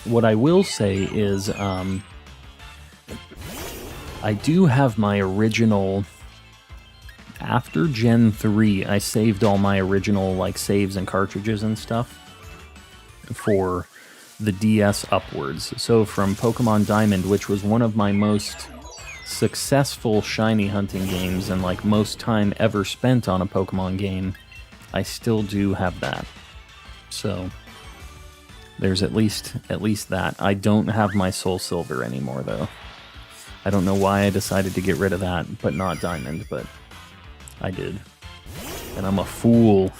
What I will say is, I do have my original... After Gen 3, I saved all my original like saves and cartridges and stuff for the DS upwards. So from Pokemon Diamond, which was one of my most successful shiny hunting games and like most time ever spent on a Pokemon game, I still do have that. So there's at least that. I don't have my Soul Silver anymore though. I don't know why I decided to get rid of that, but not Diamond, but I did. And I'm a fool.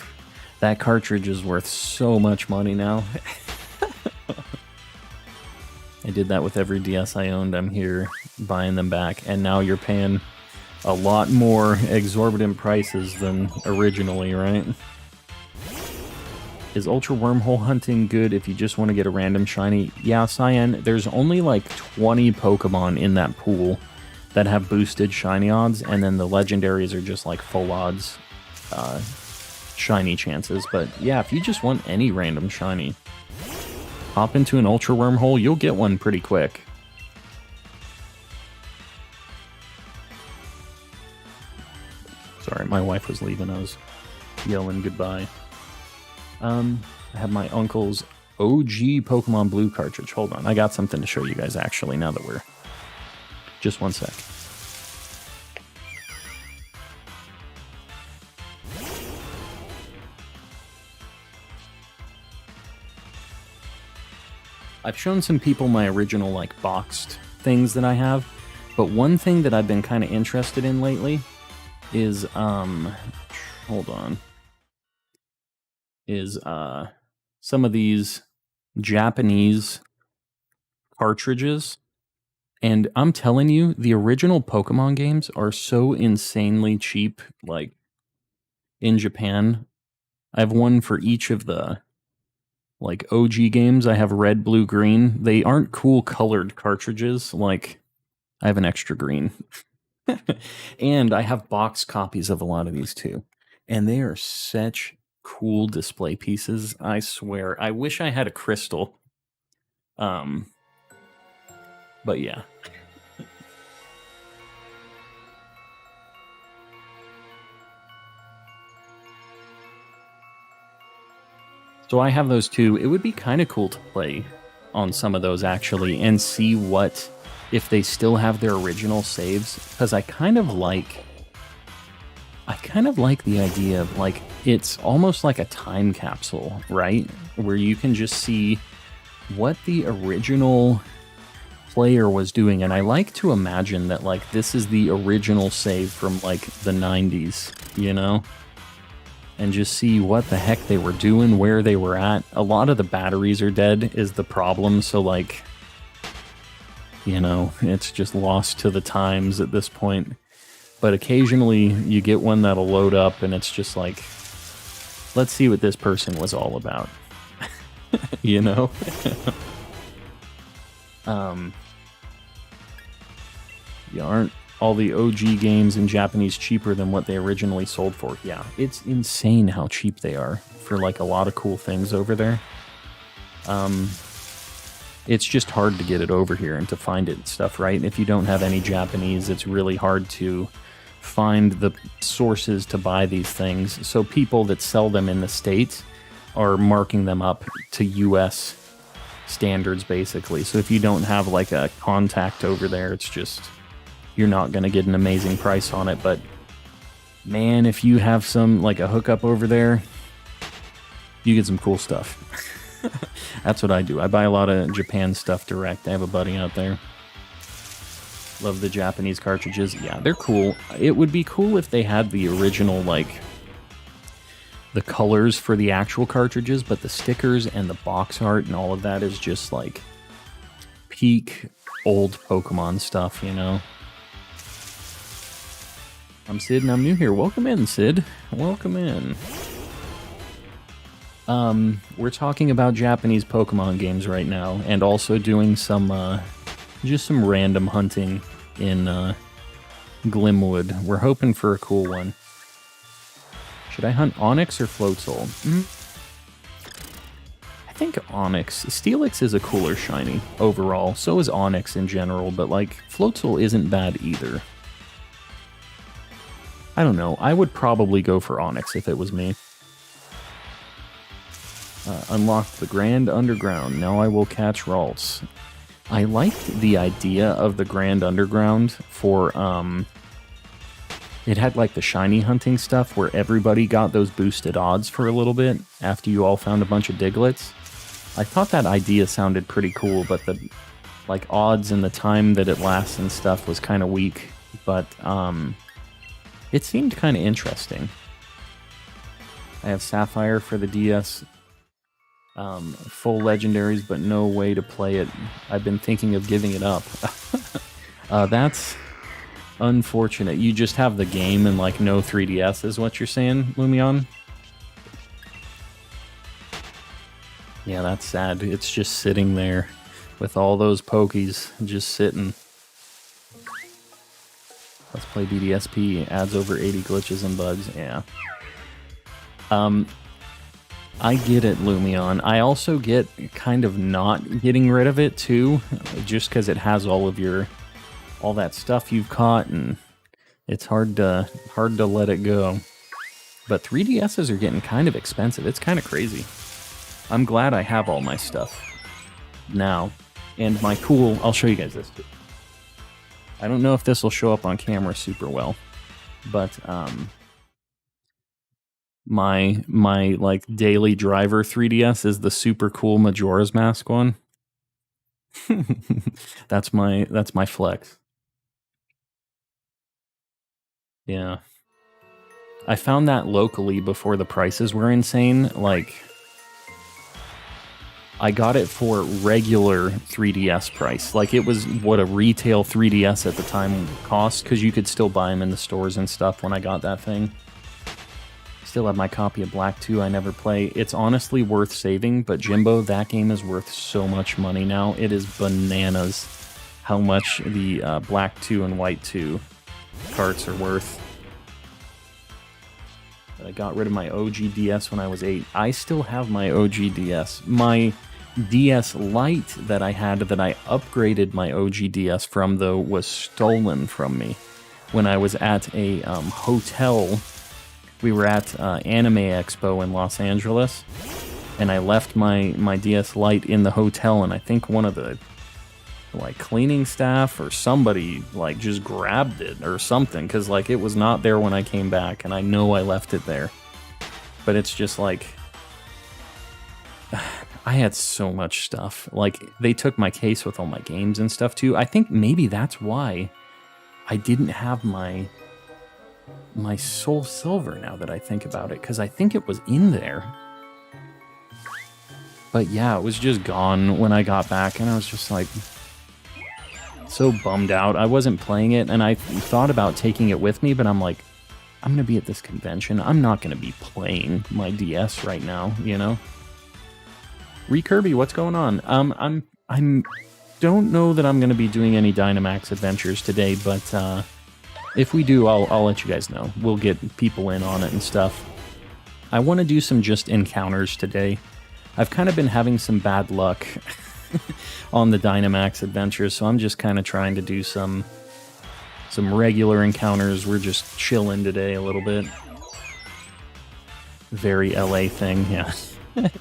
That cartridge is worth so much money now. I did that with every DS I owned. I'm here buying them back, and now you're paying a lot more exorbitant prices than originally, right? Is Ultra Wormhole hunting good if you just want to get a random shiny? Yeah, Cyan, there's only like 20 Pokemon in that pool that have boosted shiny odds, and then the legendaries are just like full odds shiny chances. But yeah, if you just want any random shiny, hop into an Ultra Wormhole, you'll get one pretty quick. Sorry, my wife was leaving. I was yelling goodbye. I have my uncle's OG Pokemon Blue cartridge. Hold on, I got something to show you guys actually now that we're... Just one sec. I've shown some people my original, like, boxed things that I have, but one thing that I've been kind of interested in lately is, hold on, is, some of these Japanese cartridges, and I'm telling you, the original Pokemon games are so insanely cheap, like, in Japan. I have one for each of the like OG games. I have red, blue, green. They aren't cool colored cartridges. Like, I have an extra green. And I have box copies of a lot of these too. And they are such cool display pieces. I swear. I wish I had a crystal. But yeah. So I have those too. It would be kind of cool to play on some of those actually and see what, if they still have their original saves, because I kind of like the idea of, like, it's almost like a time capsule, right? Where you can just see what the original player was doing. And I like to imagine that, like, this is the original save from, like, the 90s, you know? And just see what the heck they were doing, where they were at. A lot of the batteries are dead is the problem, so, like, you know, it's just lost to the times at this point. But occasionally you get one that'll load up and it's just like, let's see what this person was all about. You know? Yeah, aren't all the OG games in Japanese cheaper than what they originally sold for? Yeah, it's insane how cheap they are for, like, a lot of cool things over there. It's just hard to get it over here and to find it and stuff, right? If you don't have any Japanese, it's really hard to find the sources to buy these things. So people that sell them in the States are marking them up to US standards, basically. So if you don't have, like, a contact over there, it's just... you're not going to get an amazing price on it. But man, if you have some, like, a hookup over there, you get some cool stuff. That's what I do. I buy a lot of Japan stuff direct. I have a buddy out there. Love the Japanese cartridges. Yeah, they're cool. It would be cool if they had the original, like, the colors for the actual cartridges, but the stickers and the box art and all of that is just, like, peak old Pokemon stuff, you know? I'm Sid and I'm new here. Welcome in, Sid. Welcome in. We're talking about Japanese Pokemon games right now, and also doing some, just some random hunting in, Glimwood. We're hoping for a cool one. Should I hunt Onyx or Floatzel? I think Onyx. Steelix is a cooler shiny overall. So is Onyx in general, but, like, Floatzel isn't bad either. I don't know. I would probably go for Onyx if it was me. Unlocked the Grand Underground. Now I will catch Ralts. I liked the idea of the Grand Underground for, it had, like, the shiny hunting stuff where everybody got those boosted odds for a little bit after you all found a bunch of Diglets. I thought that idea sounded pretty cool, but the, like, odds and the time that it lasts and stuff was kind of weak. But, it seemed kind of interesting. I have Sapphire for the DS. Full legendaries, but no way to play it. I've been thinking of giving it up. That's unfortunate. You just have the game and like no 3DS is what you're saying, Lumion? Yeah, that's sad. It's just sitting there with all those pokies just sitting. Let's play BDSP. Adds over 80 glitches and bugs. Yeah. I get it, Lumion. I also get kind of not getting rid of it too, just because it has all that stuff you've caught, and it's hard to let it go. But 3DSs are getting kind of expensive. It's kind of crazy. I'm glad I have all my stuff now, and my cool. I'll show you guys this too. I don't know if this will show up on camera super well, but my like daily driver 3DS is the super cool Majora's Mask one. that's my flex. Yeah. I found that locally before the prices were insane. Like, I got it for regular 3DS price. Like, it was what a retail 3DS at the time cost, because you could still buy them in the stores and stuff when I got that thing. Still have my copy of Black 2 I never play. It's honestly worth saving, but Jimbo, that game is worth so much money now. It is bananas how much the Black 2 and White 2 carts are worth. I got rid of my OG DS when I was 8. I still have my OG DS. My DS Lite that I had that I upgraded my OG DS from, though, was stolen from me when I was at a hotel. We were at Anime Expo in Los Angeles, and I left my DS Lite in the hotel, and I think one of the like cleaning staff or somebody like just grabbed it or something, because like it was not there when I came back, and I know I left it there. But it's just like I had so much stuff. Like, they took my case with all my games and stuff too. I think maybe that's why I didn't have my Soul Silver, now that I think about it, because I think it was in there. But yeah, it was just gone when I got back, and I was just like so bummed out. I wasn't playing it, and I thought about taking it with me, but I'm like, I'm gonna be at this convention. I'm not gonna be playing my DS right now, you know? Kirby, what's going on? I'm don't know that I'm gonna be doing any Dynamax adventures today, but if we do, I'll let you guys know. We'll get people in on it and stuff. I want to do some just encounters today. I've kind of been having some bad luck on the Dynamax adventures, so I'm just kind of trying to do some regular encounters. We're just chilling today a little bit. Very LA thing, yeah.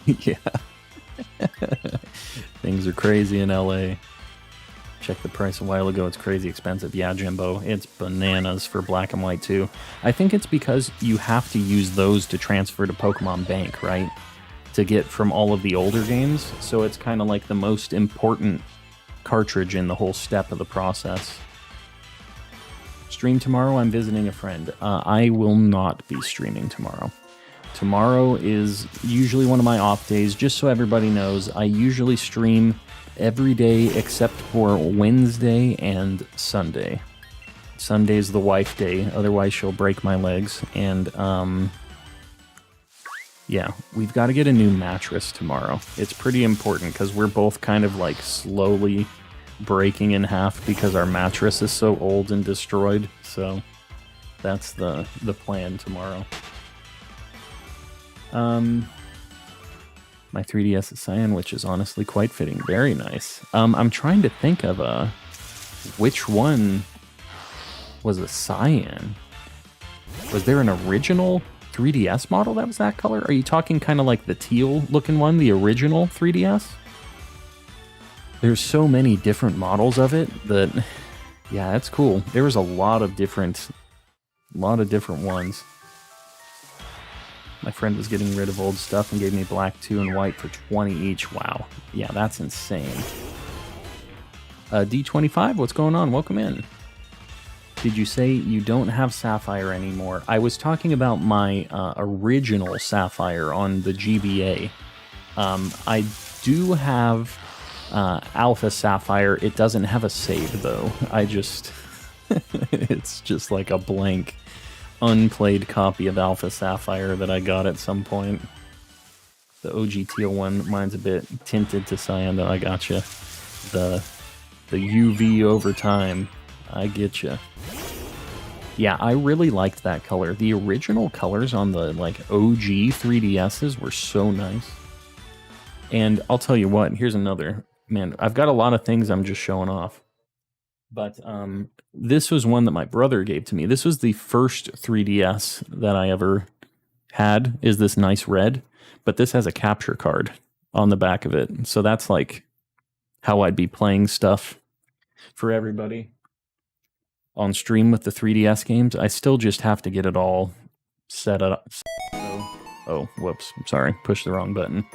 Yeah. Things are crazy in LA. Checked the price a while ago. It's crazy expensive. Yeah, Jimbo, it's bananas for Black and White too. I think it's because you have to use those to transfer to Pokemon Bank, right? To get from all of the older games. So it's kind of like the most important cartridge in the whole step of the process. Stream tomorrow. I'm visiting a friend. I will not be streaming tomorrow. Tomorrow is usually one of my off days. Just so everybody knows, I usually stream every day except for Wednesday and Sunday. Sunday's the wife day, otherwise she'll break my legs. And yeah, we've got to get a new mattress tomorrow. It's pretty important because we're both kind of like slowly breaking in half because our mattress is so old and destroyed. So that's the plan tomorrow. My 3DS is cyan, which is honestly quite fitting. Very nice. I'm trying to think of which one was a cyan. Was there an original 3DS model that was that color? Are you talking kind of like the teal looking one, the original 3DS? There's so many different models of it that, yeah, that's cool. There was a lot of different ones. My friend was getting rid of old stuff and gave me Black 2 and White for 20 each. Wow. Yeah, that's insane. D25, what's going on? Welcome in. Did you say you don't have Sapphire anymore? I was talking about my original Sapphire on the GBA. I do have Alpha Sapphire. It doesn't have a save, though. It's just like a blank, unplayed copy of Alpha Sapphire that I got at some point. The OG teal one, mine's a bit tinted to cyan, though. I gotcha. The UV over time. I getcha. Yeah, I really liked that color. The original colors on the like OG 3DSs were so nice. And I'll tell you what, here's another. Man, I've got a lot of things I'm just showing off. But this was one that my brother gave to me. This was the first 3DS that I ever had, is this nice red. But this has a capture card on the back of it. So that's like how I'd be playing stuff for everybody on stream with the 3DS games. I still just have to get it all set up. Oh, whoops. I'm sorry. Pushed the wrong button.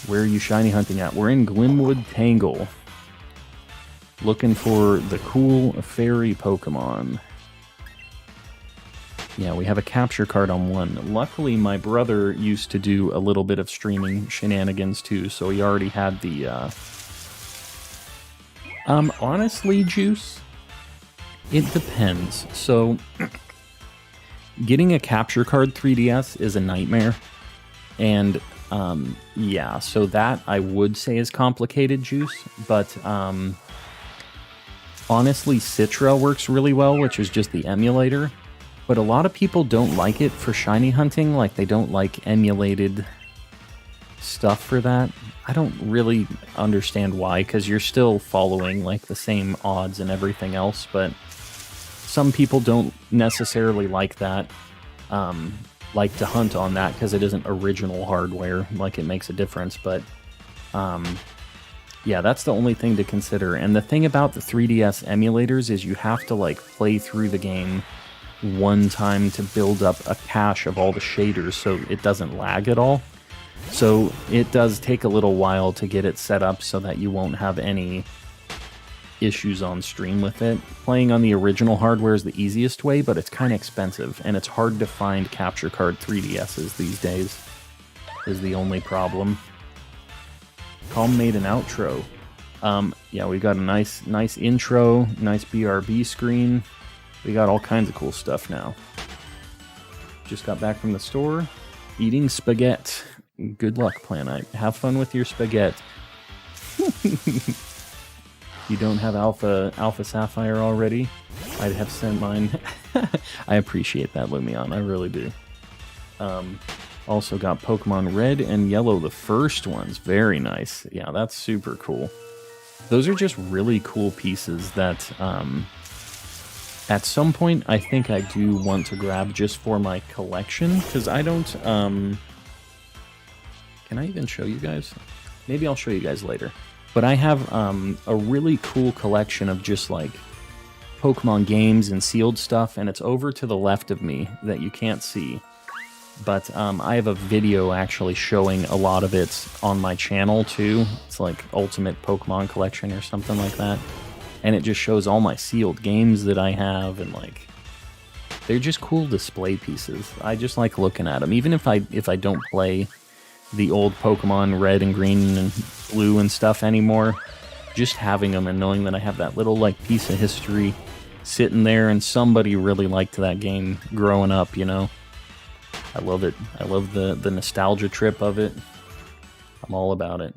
Where are you shiny hunting at? We're in Glimwood Tangle. Looking for the cool fairy Pokemon. Yeah, we have a capture card on one. Luckily, my brother used to do a little bit of streaming shenanigans too, so he already had the, honestly, Juice, it depends. So, getting a capture card 3DS is a nightmare. And, yeah, so that I would say is complicated, Juice. But, honestly, Citra works really well, which is just the emulator. But a lot of people don't like it for shiny hunting, like they don't like emulated stuff for that. I don't really understand why, because you're still following like the same odds and everything else, but some people don't necessarily like that, like to hunt on that because it isn't original hardware, like it makes a difference, but yeah, that's the only thing to consider. And the thing about the 3DS emulators is you have to like play through the game one time to build up a cache of all the shaders so it doesn't lag at all. So it does take a little while to get it set up so that you won't have any issues on stream with it. Playing on the original hardware is the easiest way, but it's kind of expensive, and it's hard to find capture card 3DSs these days, is the only problem. Calm made an outro. Yeah, we got a nice intro, nice BRB screen. We got all kinds of cool stuff now. Just got back from the store, eating spaghetti. Good luck, Planite. Have fun with your spaghetti. You don't have Alpha Sapphire already? I'd have sent mine. I appreciate that, Lumion. I really do. Also got Pokemon Red and Yellow, the first ones. Very nice. Yeah, that's super cool. Those are just really cool pieces that... at some point, I think I do want to grab just for my collection, because I don't, can I even show you guys? Maybe I'll show you guys later. But I have, a really cool collection of just, like, Pokemon games and sealed stuff, and it's over to the left of me that you can't see. But, I have a video actually showing a lot of it on my channel, too. It's like Ultimate Pokemon Collection or something like that. And it just shows all my sealed games that I have, and like, they're just cool display pieces. I just like looking at them, even if I don't play the old Pokemon Red and Green and Blue and stuff anymore. Just having them and knowing that I have that little like piece of history sitting there, and somebody really liked that game growing up, you know. I love it. I love the nostalgia trip of it. I'm all about it.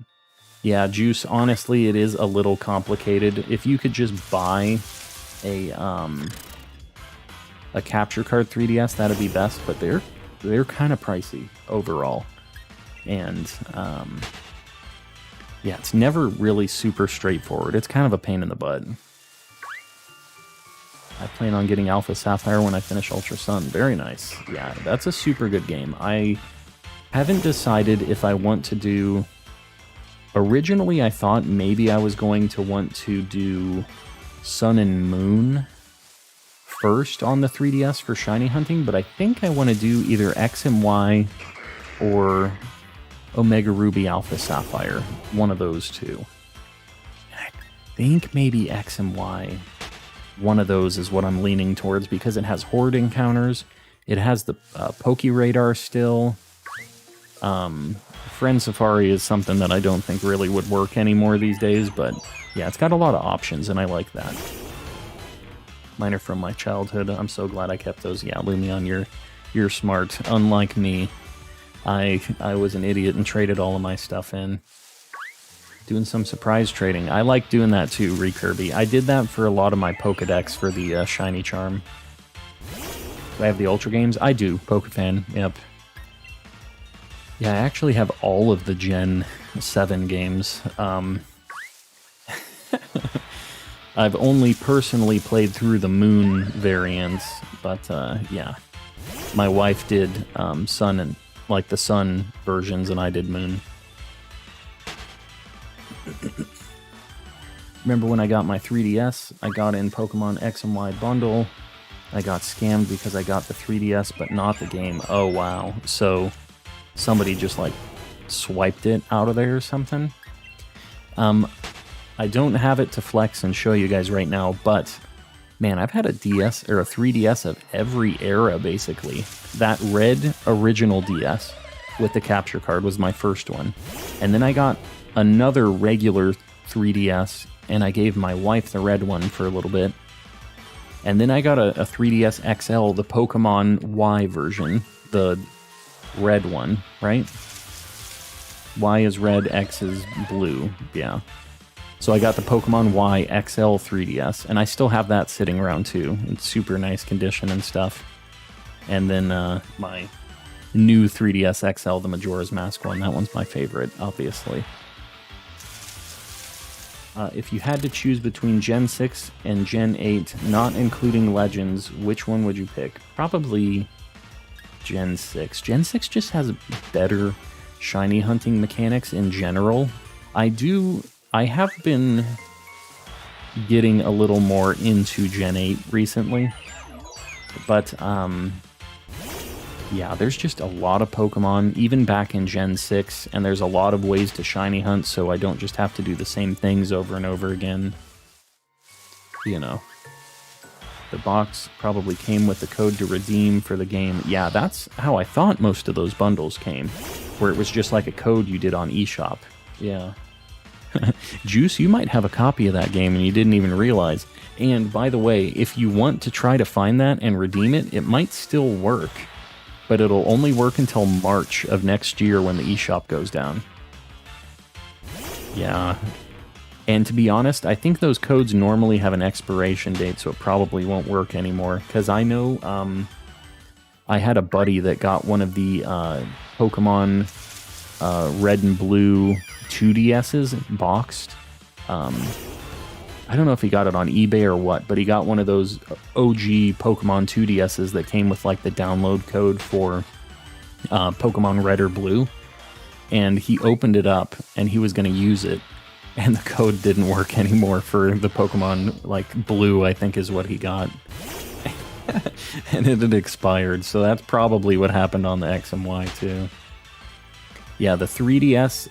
Yeah, Juice, honestly, it is a little complicated. If you could just buy a capture card 3DS, that'd be best, but they're kind of pricey overall. And, yeah, it's never really super straightforward. It's kind of a pain in the butt. I plan on getting Alpha Sapphire when I finish Ultra Sun. Very nice. Yeah, that's a super good game. I haven't decided if I want to do... Originally, I thought maybe I was going to want to do Sun and Moon first on the 3DS for shiny hunting, but I think I want to do either X and Y or Omega Ruby Alpha Sapphire. One of those two. think maybe X and Y. One of those is what I'm leaning towards because it has horde encounters. It has the Poke Radar still. Friend Safari is something that I don't think really would work anymore these days, but yeah, it's got a lot of options, and I like that. Mine are from my childhood. I'm so glad I kept those. Yeah, Lumion, you're smart. Unlike me, I was an idiot and traded all of my stuff in. Doing some surprise trading. I like doing that too, Recurby. I did that for a lot of my Pokedex for the Shiny Charm. Do I have the Ultra games? I do. Pokefan, yep. Yeah, I actually have all of the Gen 7 games. I've only personally played through the Moon variants, but yeah. My wife did Sun and like the Sun versions, and I did Moon. Remember when I got my 3DS? I got in Pokemon X and Y bundle. I got scammed because I got the 3DS, but not the game. Oh, wow. So somebody just like swiped it out of there or something. I don't have it to flex and show you guys right now, but man, I've had a DS or a 3DS of every era basically. That red original DS with the capture card was my first one. And then I got another regular 3DS, and I gave my wife the red one for a little bit. And then I got a 3DS XL, the Pokemon Y version, the red one, right? Y is red, X is blue, yeah. So I got the Pokemon Y XL 3DS, and I still have that sitting around too. In super nice condition and stuff. And then my new 3DS XL, the Majora's Mask one, that one's my favorite, obviously. If you had to choose between Gen 6 and Gen 8, not including Legends, which one would you pick? Probably Gen 6. Gen 6 just has better shiny hunting mechanics in general. I have been getting a little more into Gen 8 recently, but yeah, there's just a lot of Pokemon, even back in Gen 6, and there's a lot of ways to shiny hunt, so I don't just have to do the same things over and over again. You know. The box probably came with the code to redeem for the game. Yeah, that's how I thought most of those bundles came, where it was just like a code you did on eShop. Yeah. Juice, you might have a copy of that game and you didn't even realize. And by the way, if you want to try to find that and redeem it, it might still work. But it'll only work until March of next year when the eShop goes down. Yeah. And to be honest, I think those codes normally have an expiration date, so it probably won't work anymore. Because I know I had a buddy that got one of the Pokemon Red and Blue 2DSs boxed. I don't know if he got it on eBay or what, but he got one of those OG Pokemon 2DSs that came with like the download code for Pokemon Red or Blue. And he opened it up and he was going to use it. And the code didn't work anymore for the Pokemon, like Blue, I think is what he got. And it had expired. So that's probably what happened on the X and Y too. Yeah, the 3DS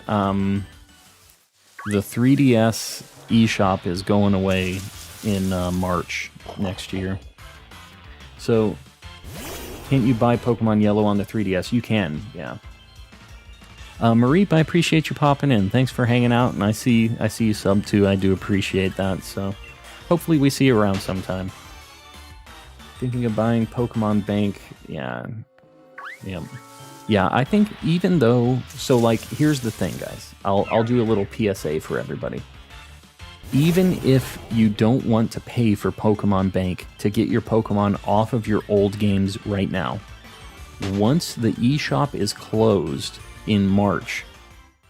eShop is going away in March next year. So, can't you buy Pokemon Yellow on the 3DS? You can, yeah. Mareep, I appreciate you popping in. Thanks for hanging out, and I see you sub too. I do appreciate that, so hopefully we see you around sometime. Thinking of buying Pokemon Bank, yeah. Yeah, I think even though, so like, here's the thing, guys. I'll do a little PSA for everybody. Even if you don't want to pay for Pokemon Bank to get your Pokemon off of your old games right now, once the eShop is closed in March,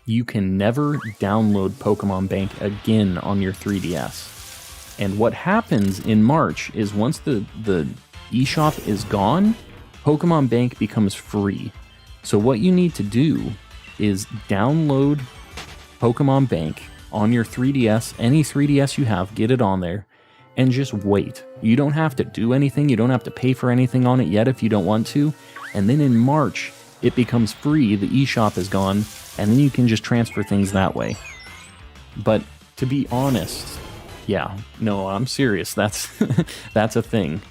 you can never download Pokemon Bank again on your 3DS. And what happens in March is once the eShop is gone, Pokemon Bank becomes free. So what you need to do is download Pokemon Bank on your 3DS, any 3DS you have, get it on there, and just wait. You don't have to do anything, you don't have to pay for anything on it yet if you don't want to, and then in March, it becomes free, the eShop is gone, and then you can just transfer things that way. But to be honest, Yeah, no, I'm serious. That's that's a thing.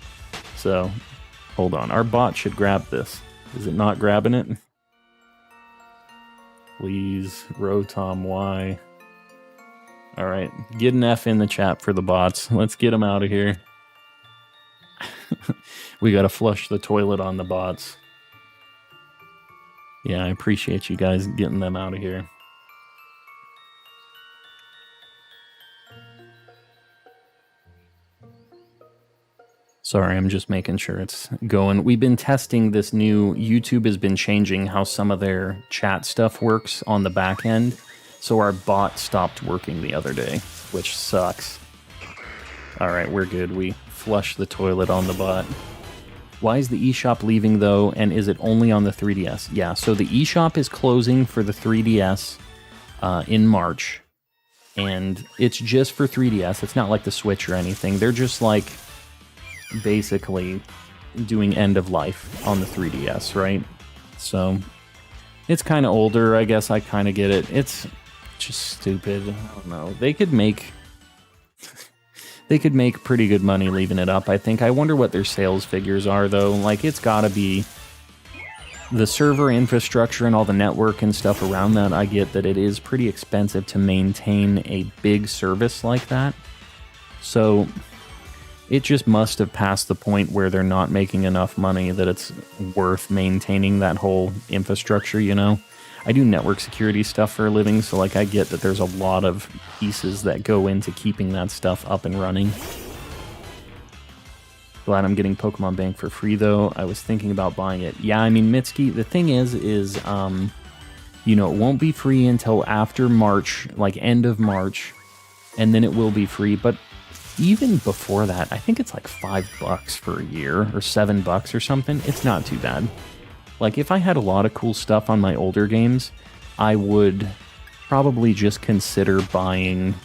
So, hold on. Our bot should grab this. Is it not grabbing it? Please, Rotom Y. All right, get an F in the chat for the bots. Let's get them out of here. We got to flush the toilet on the bots. Yeah, I appreciate you guys getting them out of here. Sorry, I'm just making sure it's going. We've been testing this new... YouTube has been changing how some of their chat stuff works on the back end. So our bot stopped working the other day, which sucks. Alright, we're good. We flushed the toilet on the bot. Why is the eShop leaving, though, and is it only on the 3DS? Yeah, so the eShop is closing for the 3DS in March. And it's just for 3DS. It's not like the Switch or anything. They're just like... basically doing end of life on the 3DS, right? So it's kind of older, I guess. I kind of get it. It's just stupid. I don't know. They could make pretty good money leaving it up, I think. I wonder what their sales figures are, though. Like, it's gotta be the server infrastructure and all the network and stuff around that. I get that it is pretty expensive to maintain a big service like that. So it just must have passed the point where they're not making enough money that it's worth maintaining that whole infrastructure, you know? I do network security stuff for a living, so like I get that there's a lot of pieces that go into keeping that stuff up and running. Glad I'm getting Pokemon Bank for free, though. I was thinking about buying it. Yeah, I mean, Mitsuki, the thing is, you know, it won't be free until after March, like end of March, and then it will be free, but even before that, I think it's like $5 for a year or $7 or something. It's not too bad. Like, if I had a lot of cool stuff on my older games, I would probably just consider buying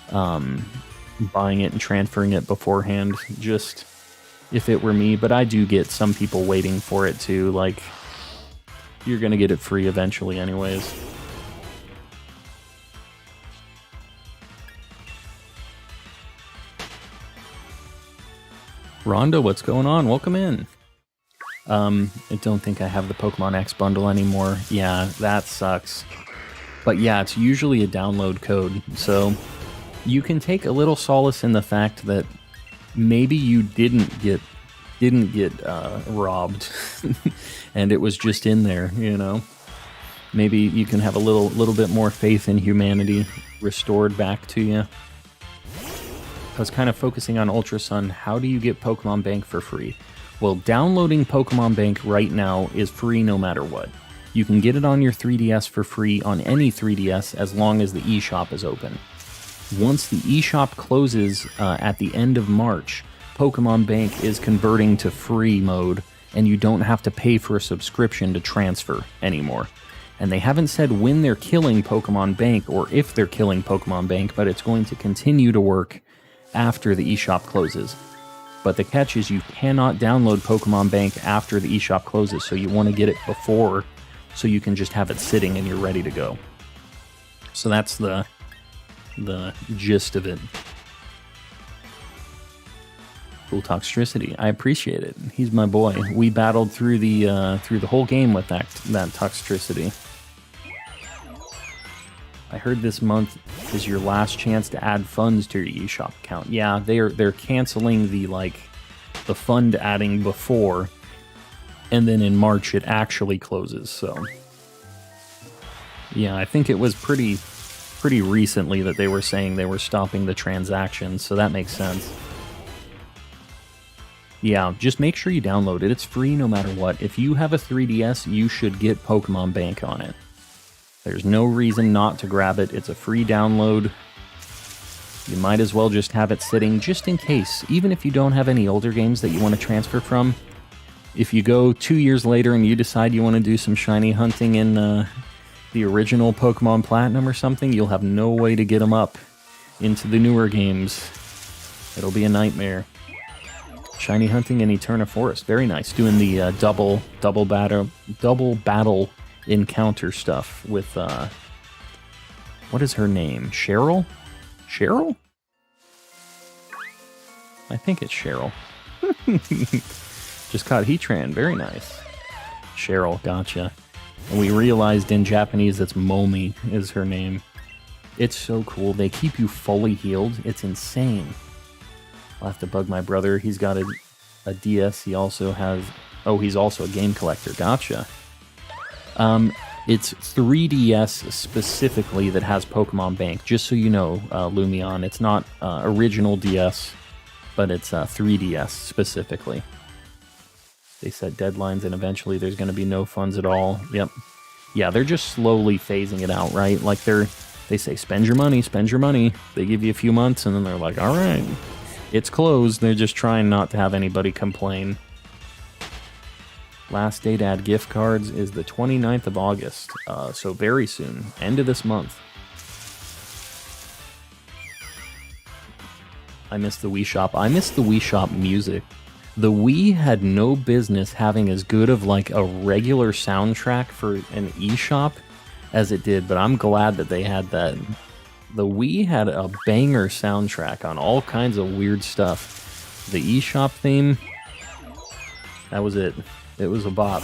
it and transferring it beforehand, just if it were me. But I do get some people waiting for it too. Like, you're gonna get it free eventually anyways. Rhonda, what's going on? Welcome in. I don't think I have the Pokemon X bundle anymore. Yeah, that sucks. But yeah, it's usually a download code, so you can take a little solace in the fact that maybe you didn't get robbed, and it was just in there, you know? Maybe you can have a little bit more faith in humanity restored back to you. I was kind of focusing on Ultra Sun. How do you get Pokemon Bank for free? Well, downloading Pokemon Bank right now is free no matter what. You can get it on your 3DS for free on any 3DS as long as the eShop is open. Once the eShop closes at the end of March, Pokemon Bank is converting to free mode, and you don't have to pay for a subscription to transfer anymore. And they haven't said when they're killing Pokemon Bank or if they're killing Pokemon Bank, but it's going to continue to work after the eShop closes. But the catch is you cannot download Pokemon Bank after the eShop closes, so you want to get it before so you can just have it sitting and you're ready to go. So that's the gist of it. Cool Toxtricity. I appreciate it. He's my boy. We battled through the whole game with that Toxtricity. I heard this month is your last chance to add funds to your eShop account. Yeah, they're canceling the fund adding before, and then in March it actually closes. So yeah, I think it was pretty recently that they were saying they were stopping the transactions, so that makes sense. Yeah, just make sure you download it. It's free no matter what. If you have a 3DS, you should get Pokemon Bank on it. There's no reason not to grab it. It's a free download. You might as well just have it sitting just in case. Even if you don't have any older games that you want to transfer from, if you go 2 years later and you decide you want to do some shiny hunting in the original Pokemon Platinum or something, you'll have no way to get them up into the newer games. It'll be a nightmare. Shiny hunting in Eterna Forest. Very nice. Doing the double battle encounter stuff with what is her name? Cheryl? I think it's Cheryl. Just caught Heatran. Very nice. Cheryl, gotcha. And we realized in Japanese it's Momi is her name. It's so cool. They keep you fully healed. It's insane. I'll have to bug my brother. He's got a DS. He also has... Oh, he's also a game collector. Gotcha. It's 3DS specifically that has Pokemon Bank. Just so you know, Lumion. It's not original DS, but it's 3DS specifically. They set deadlines, and eventually there's going to be no funds at all. Yep. Yeah, they're just slowly phasing it out, right? Like they say, spend your money, spend your money. They give you a few months, and then they're like, all right, it's closed. They're just trying not to have anybody complain. Last day to add gift cards is the 29th of August, so very soon, end of this month. I miss the Wii Shop. I miss the Wii Shop music. The Wii had no business having as good of like a regular soundtrack for an eShop as it did, but I'm glad that they had that. The Wii had a banger soundtrack on all kinds of weird stuff. The eShop theme, that was it. It was a bop.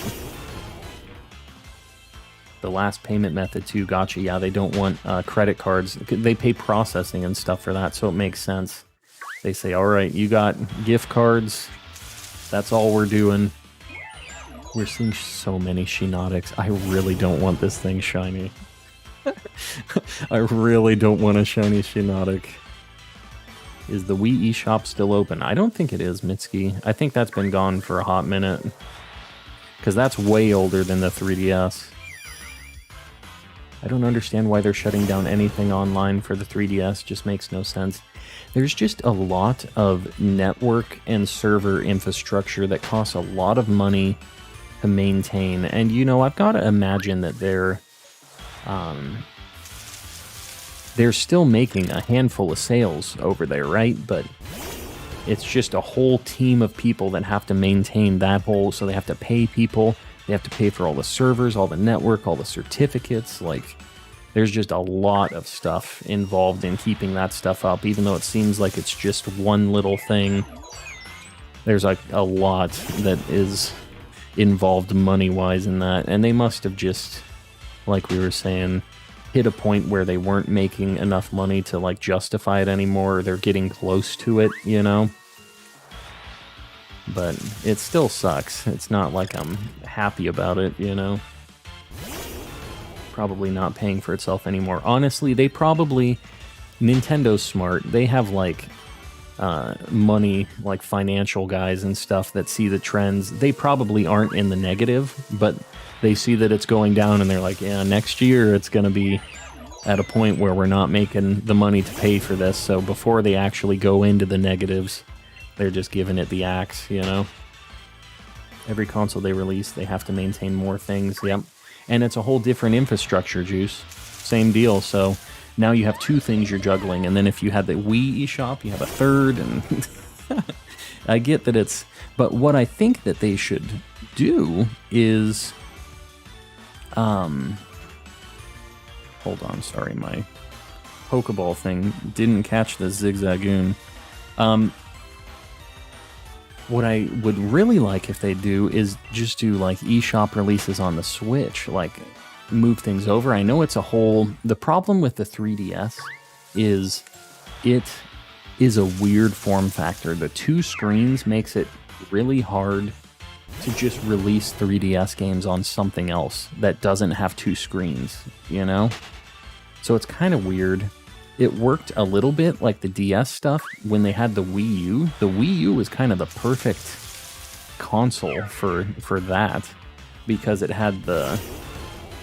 The last payment method too, gotcha. Yeah, they don't want credit cards. They pay processing and stuff for that, so it makes sense. They say, all right, you got gift cards. That's all we're doing. We're seeing so many Shinotics. I really don't want this thing shiny. I really don't want a shiny Shinotic. Is the Wii eShop still open? I don't think it is, Mitsuki. I think that's been gone for a hot minute. Because that's way older than the 3DS. I don't understand why they're shutting down anything online for the 3DS. Just makes no sense. There's just a lot of network and server infrastructure that costs a lot of money to maintain. And, you know, I've got to imagine that they're still making a handful of sales over there, right? But it's just a whole team of people that have to maintain that whole, so they have to pay people, they have to pay for all the servers, all the network, all the certificates, like, there's just a lot of stuff involved in keeping that stuff up, even though it seems like it's just one little thing. There's like a lot that is involved money-wise in that, and they must have just, like we were saying, hit a point where they weren't making enough money to like justify it anymore, or they're getting close to it, you know? But it still sucks. It's not like I'm happy about it, you know? Probably not paying for itself anymore. Honestly, they probably... Nintendo's smart. They have like money, like financial guys and stuff that see the trends. They probably aren't in the negative, but they see that it's going down and they're like, yeah, next year it's going to be at a point where we're not making the money to pay for this. So before they actually go into the negatives, they're just giving it the axe, you know? Every console they release, they have to maintain more things. Yep. And it's a whole different infrastructure, Juice. Same deal. So now you have two things you're juggling. And then if you had the Wii eShop, you have a third. And I get that it's... But what I think that they should do is... Hold on, sorry, my Pokeball thing didn't catch the Zigzagoon. What I would really like if they do is just do like eShop releases on the Switch, like move things over. I know it's a whole... The problem with the 3DS is it is a weird form factor. The two screens makes it really hard to just release 3DS games on something else that doesn't have two screens, you know? So it's kind of weird. It worked a little bit like the DS stuff when they had the Wii U. The Wii U was kind of the perfect console for that because it had the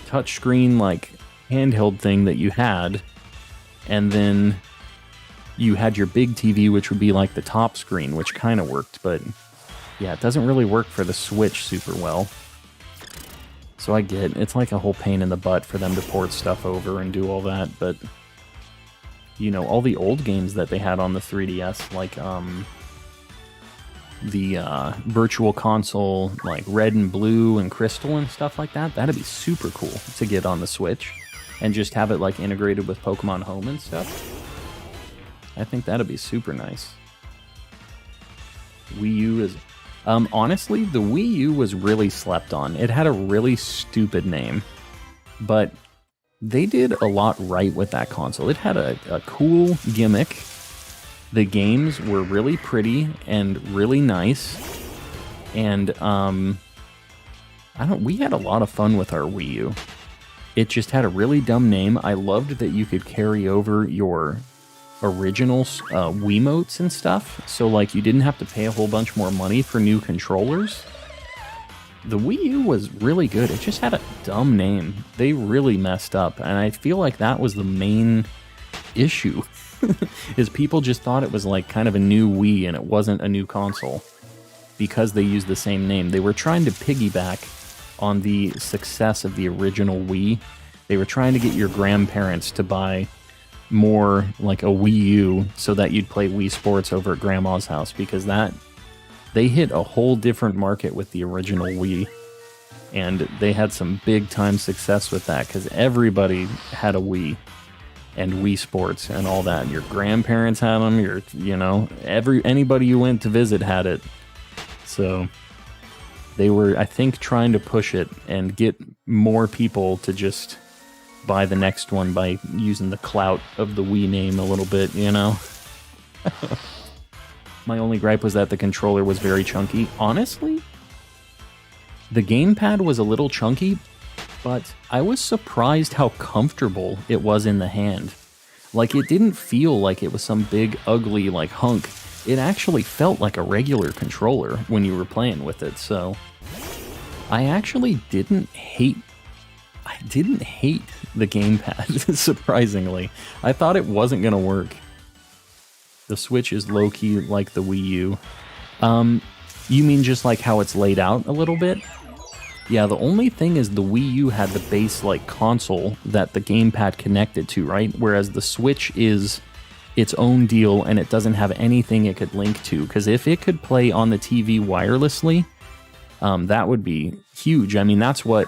touchscreen like handheld thing that you had, and then you had your big TV, which would be like the top screen, which kind of worked, but yeah, it doesn't really work for the Switch super well. So I get it's like a whole pain in the butt for them to port stuff over and do all that, but you know, all the old games that they had on the 3DS, like the Virtual Console, like Red and Blue and Crystal and stuff like that, that'd be super cool to get on the Switch and just have it like integrated with Pokemon Home and stuff. I think that'd be super nice. Wii U is... honestly, the Wii U was really slept on. It had a really stupid name, but they did a lot right with that console. It had a cool gimmick. The games were really pretty and really nice. And, we had a lot of fun with our Wii U. It just had a really dumb name. I loved that you could carry over your original Wiimotes and stuff. So, like, you didn't have to pay a whole bunch more money for new controllers. The Wii U was really good. It just had a dumb name. They really messed up. And I feel like that was the main issue. Is people just thought it was like kind of a new Wii and it wasn't a new console. Because they used the same name. They were trying to piggyback on the success of the original Wii. They were trying to get your grandparents to buy more like a Wii U so that you'd play Wii Sports over at Grandma's house, because they hit a whole different market with the original Wii, and they had some big time success with that because everybody had a Wii and Wii Sports and all that. Your grandparents had them, anybody you went to visit had it. So they were, I think, trying to push it and get more people to just buy the next one by using the clout of the Wii name a little bit, My only gripe was that the controller was very chunky. Honestly, the gamepad was a little chunky, but I was surprised how comfortable it was in the hand. Like, it didn't feel like it was some big, ugly, like, hunk. It actually felt like a regular controller when you were playing with it, so I actually didn't hate the gamepad, surprisingly. I thought it wasn't going to work. The Switch is low-key like the Wii U. You mean just like how it's laid out a little bit? Yeah, the only thing is the Wii U had the base like console that the gamepad connected to, right? Whereas the Switch is its own deal and it doesn't have anything it could link to. Because if it could play on the TV wirelessly, that would be huge. I mean, that's what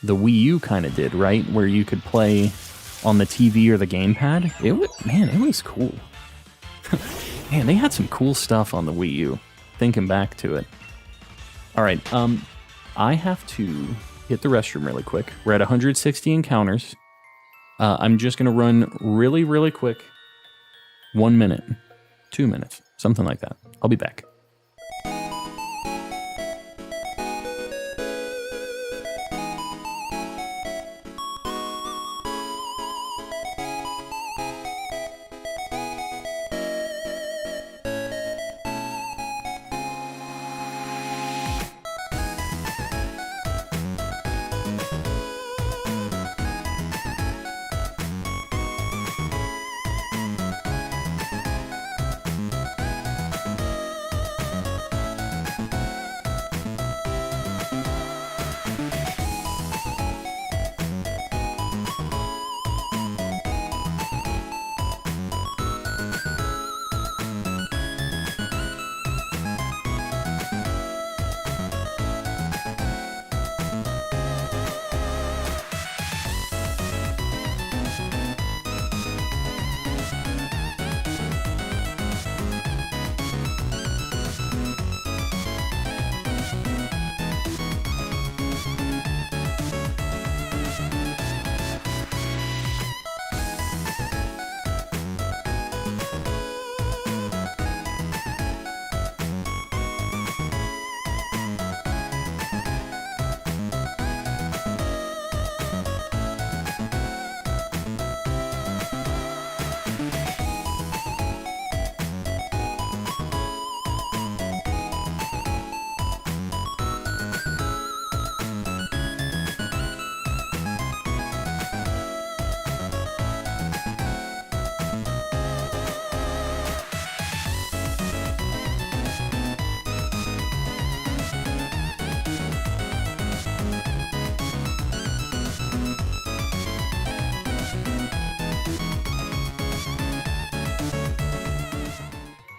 the Wii U kind of did, right? Where you could play on the TV or the gamepad. It was cool. Man, they had some cool stuff on the Wii U, thinking back to it. All right, I have to hit the restroom really quick. We're at 160 encounters. I'm just going to run really, really quick. 1 minute, 2 minutes, something like that. I'll be back.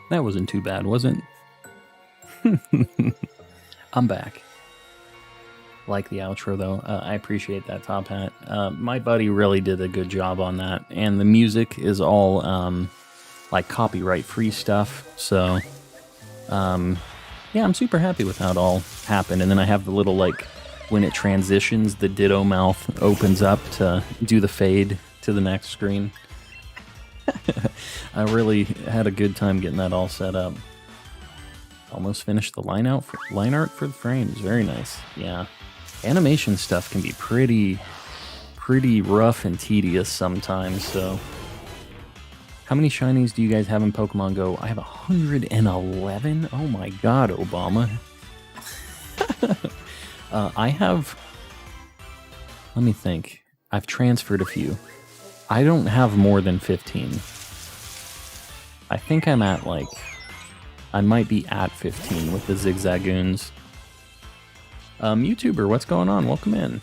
That wasn't too bad, was it? I'm back. Like the outro, though. I appreciate that, Top Hat. My buddy really did a good job on that. And the music is all, like, copyright-free stuff. So, Yeah, I'm super happy with how it all happened. And then I have the little, like, when it transitions, the Ditto mouth opens up to do the fade to the next screen. I really had a good time getting that all set up. Almost finished the line art for the frames. Very nice. Yeah. Animation stuff can be pretty rough and tedious sometimes, so... How many shinies do you guys have in Pokemon Go? I have 111? Oh my god, Obama. I have... Let me think. I've transferred a few. I don't have more than 15. I think I'm at, like... I might be at 15 with the Zigzagoons. YouTuber, what's going on? Welcome in.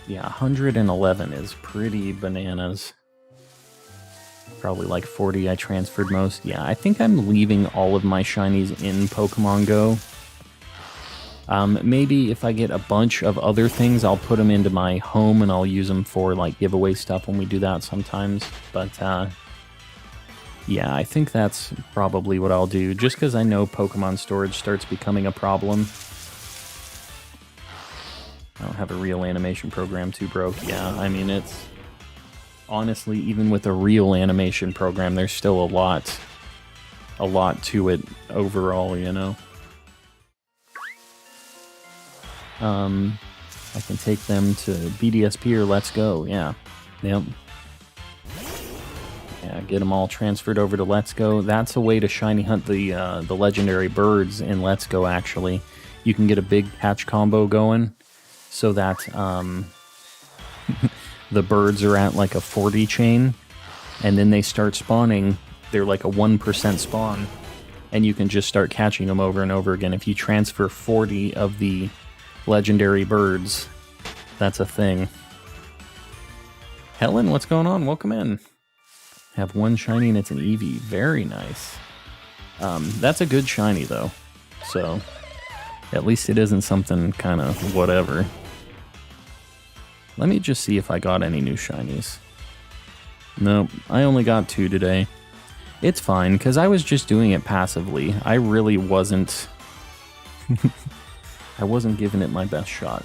Yeah, 111 is pretty bananas. Probably like 40 I transferred most. Yeah, I think I'm leaving all of my shinies in Pokemon Go. Maybe if I get a bunch of other things, I'll put them into my home and I'll use them for like giveaway stuff when we do that sometimes. But yeah, I think that's probably what I'll do, just because I know Pokemon storage starts becoming a problem. I don't have a real animation program too broke. Yeah, I mean, it's... Honestly, even with a real animation program, there's still a lot to it overall, you know? I can take them to BDSP or Let's Go, yeah. Yep. Yeah, get them all transferred over to Let's Go. That's a way to shiny hunt the legendary birds in Let's Go, actually. You can get a big catch combo going so that the birds are at like a 40 chain, and then they start spawning. They're like a 1% spawn, and you can just start catching them over and over again. If you transfer 40 of the legendary birds, that's a thing. Helen, what's going on? Welcome in. Have one shiny and it's an Eevee. Very nice. That's a good shiny though, so at least it isn't something kind of whatever. Let me just see if I got any new shinies. Nope, I only got 2 today. It's fine, because I was just doing it passively. I really wasn't... I wasn't giving it my best shot.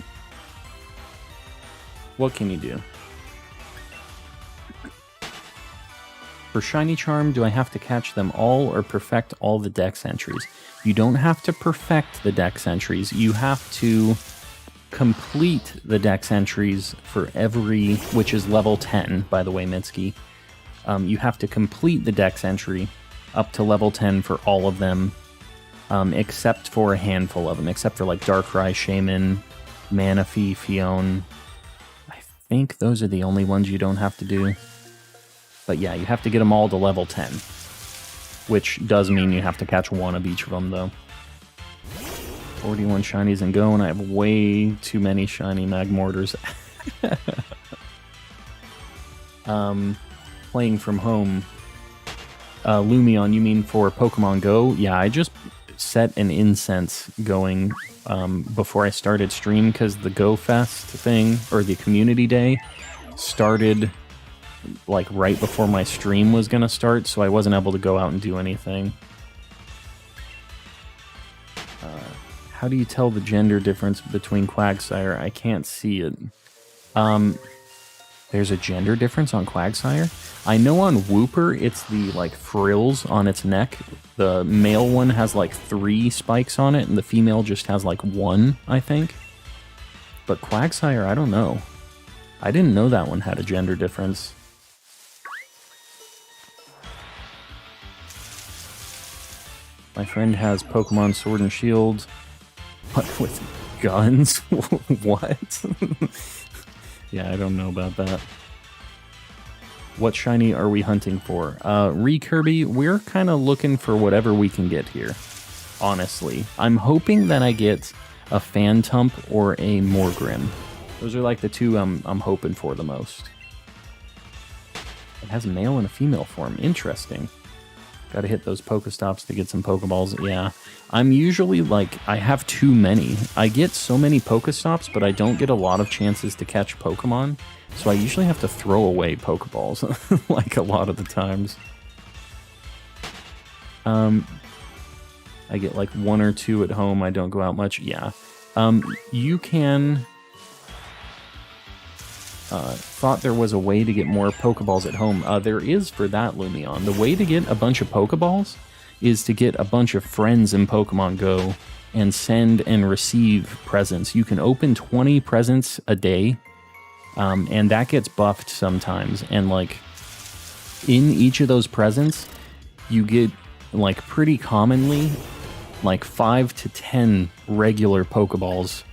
What can you do? For Shiny Charm, do I have to catch them all or perfect all the Dex entries? You don't have to perfect the Dex entries. You have to complete the Dex entries for every, which is level 10, by the way, Mitsuki. You have to complete the Dex entry up to level 10 for all of them, except for a handful of them, except for like Darkrai, Shaman, Manaphy, Fion. I think those are the only ones you don't have to do. But yeah, you have to get them all to level 10, which does mean you have to catch one of each of them, though. 41 shinies and go, and I have way too many shiny Magmortars. Playing from home. Lumion, you mean for Pokemon Go? Yeah, I just set an incense going before I started stream, because the Go Fest thing, or the Community Day, started like right before my stream was gonna start, so I wasn't able to go out and do anything. How do you tell the gender difference between Quagsire? I can't see it. There's a gender difference on Quagsire? I know on Wooper it's the like frills on its neck. The male one has like 3 spikes on it, and the female just has like 1, I think. But Quagsire, I don't know. I didn't know that one had a gender difference. My friend has Pokemon Sword and Shield. What, with guns? What? Yeah, I don't know about that. What shiny are we hunting for? Kirby, we're kind of looking for whatever we can get here, honestly. I'm hoping that I get a Phantump or a Morgrim. Those are like the 2 I'm hoping for the most. It has a male and a female form. Interesting. Gotta hit those Pokestops to get some Pokeballs. Yeah, I'm usually like, I have too many. I get so many Pokestops, but I don't get a lot of chances to catch Pokemon. So I usually have to throw away Pokeballs, like a lot of the times. I get like 1 or 2 at home. I don't go out much. Yeah. You can... thought there was a way to get more Pokeballs at home. There is for that, Lumion. The way to get a bunch of Pokeballs is to get a bunch of friends in Pokemon Go and send and receive presents. You can open 20 presents a day, and that gets buffed sometimes. And like in each of those presents, you get like pretty commonly like 5 to 10 regular Pokeballs.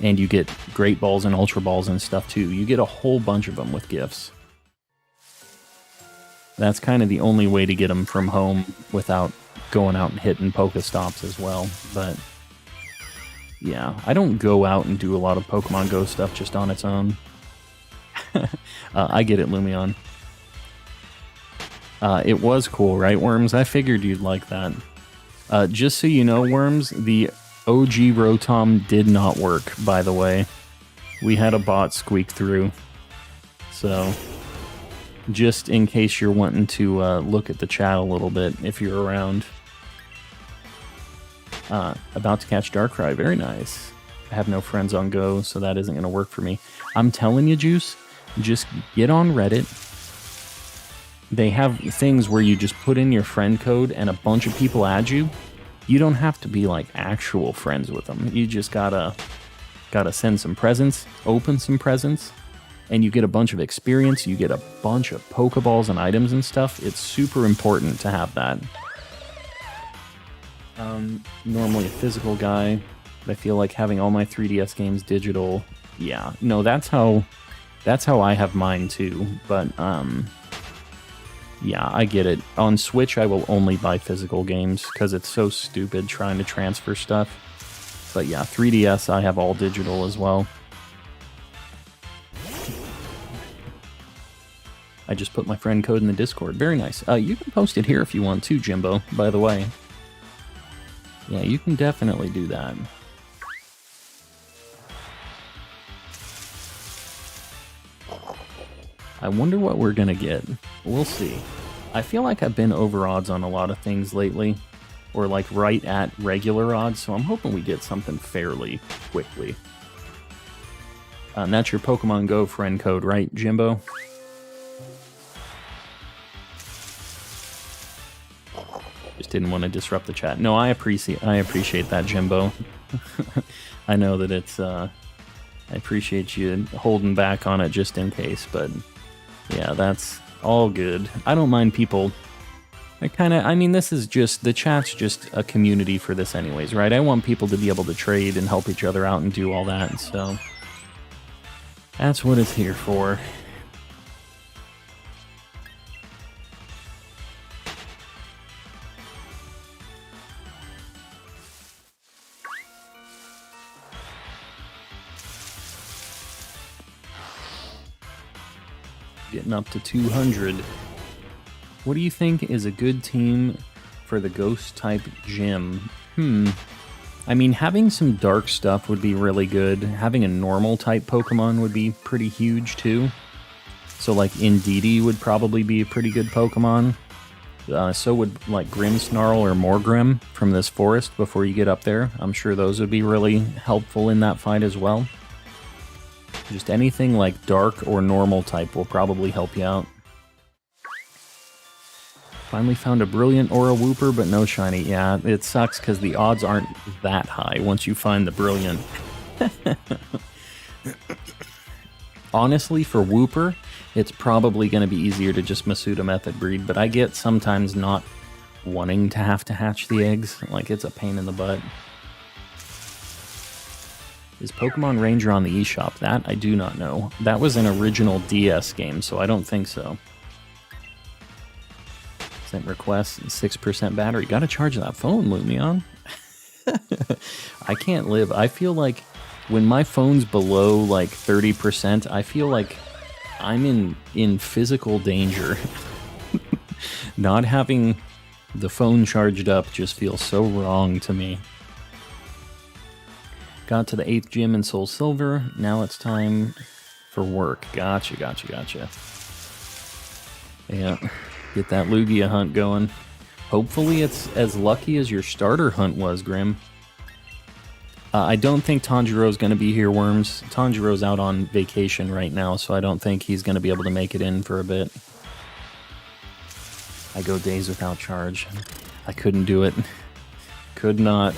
And you get Great Balls and Ultra Balls and stuff too. You get a whole bunch of them with gifts. That's kind of the only way to get them from home without going out and hitting Pokestops as well. But yeah, I don't go out and do a lot of Pokemon Go stuff just on its own. I get it, Lumion. It was cool, right, Worms? I figured you'd like that. Just so you know, Worms, the OG Rotom did not work, by the way. We had a bot squeak through. So, just in case you're wanting to look at the chat a little bit, if you're around. About to catch Darkrai, very nice. I have no friends on Go, so that isn't going to work for me. I'm telling you, Juice, just get on Reddit. They have things where you just put in your friend code and a bunch of people add you. You don't have to be like actual friends with them. You just gotta send some presents, open some presents, and you get a bunch of experience. You get a bunch of Pokeballs and items and stuff. It's super important to have that. Normally a physical guy, but I feel like having all my 3DS games digital. Yeah, no, that's how I have mine too. But yeah, I get it. On Switch, I will only buy physical games because it's so stupid trying to transfer stuff. But yeah, 3DS, I have all digital as well. I just put my friend code in the Discord. Very nice. You can post it here if you want to, Jimbo, by the way. Yeah, you can definitely do that. I wonder what we're gonna get. We'll see. I feel like I've been over odds on a lot of things lately, or like right at regular odds, so I'm hoping we get something fairly quickly. And that's your Pokemon Go friend code, right, Jimbo? Just didn't want to disrupt the chat. No, I appreciate that, Jimbo. I know that it's I appreciate you holding back on it just in case, but yeah, that's all good. I don't mind people. I mean, this is just, the chat's just a community for this anyways, right? I want people to be able to trade and help each other out and do all that, so that's what it's here for. Getting up to 200. What do you think is a good team for the Ghost-type gym? I mean, having some dark stuff would be really good. Having a normal-type Pokemon would be pretty huge, too. So, like, Indeedee would probably be a pretty good Pokemon. So would, like, Grimmsnarl or Morgrim from this forest before you get up there. I'm sure those would be really helpful in that fight as well. Just anything like dark or normal type will probably help you out. Finally found a Brilliant or a Wooper, but no shiny. Yeah, it sucks because the odds aren't that high once you find the Brilliant. Honestly, for Wooper, it's probably going to be easier to just Masuda Method breed, but I get sometimes not wanting to have to hatch the eggs. Like, it's a pain in the butt. Is Pokemon Ranger on the eShop? That I do not know. That was an original DS game, so I don't think so. Sent request, 6% battery. Gotta charge that phone, Lumion. I can't live. I feel like when my phone's below like 30%, I feel like I'm in physical danger. Not having the phone charged up just feels so wrong to me. Got to the 8th gym in Soul Silver. Now it's time for work. Gotcha. Yeah. Get that Lugia hunt going. Hopefully it's as lucky as your starter hunt was, Grim. I don't think Tanjiro's going to be here, Worms. Tanjiro's out on vacation right now, so I don't think he's going to be able to make it in for a bit. I go days without charge. I couldn't do it. Could not.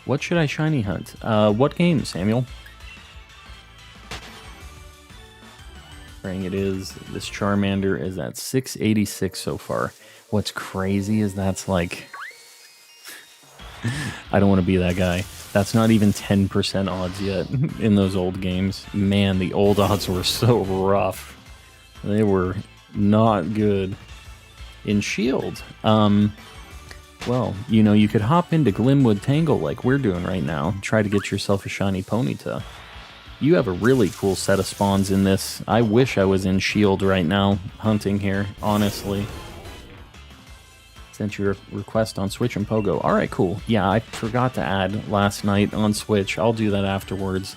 What should I shiny hunt? What game, Samuel? It is. This Charmander is at 686 so far. What's crazy is that's like... I don't want to be that guy. That's not even 10% odds yet in those old games. Man, the old odds were so rough. They were not good. In Shield, well, you know, you could hop into Glimwood Tangle like we're doing right now. Try to get yourself a shiny Ponyta. You have a really cool set of spawns in this. I wish I was in Shield right now, hunting here, honestly. Sent your request on Switch and Pogo. Alright, cool. Yeah, I forgot to add last night on Switch. I'll do that afterwards.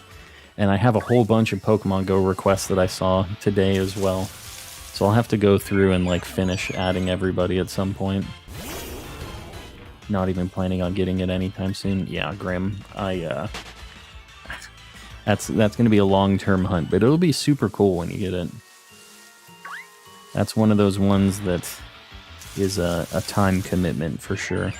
And I have a whole bunch of Pokemon Go requests that I saw today as well. So I'll have to go through and like finish adding everybody at some point. Not even planning on getting it anytime soon. Yeah, Grim. That's going to be a long-term hunt, but it'll be super cool when you get it. That's one of those ones that is a time commitment for sure.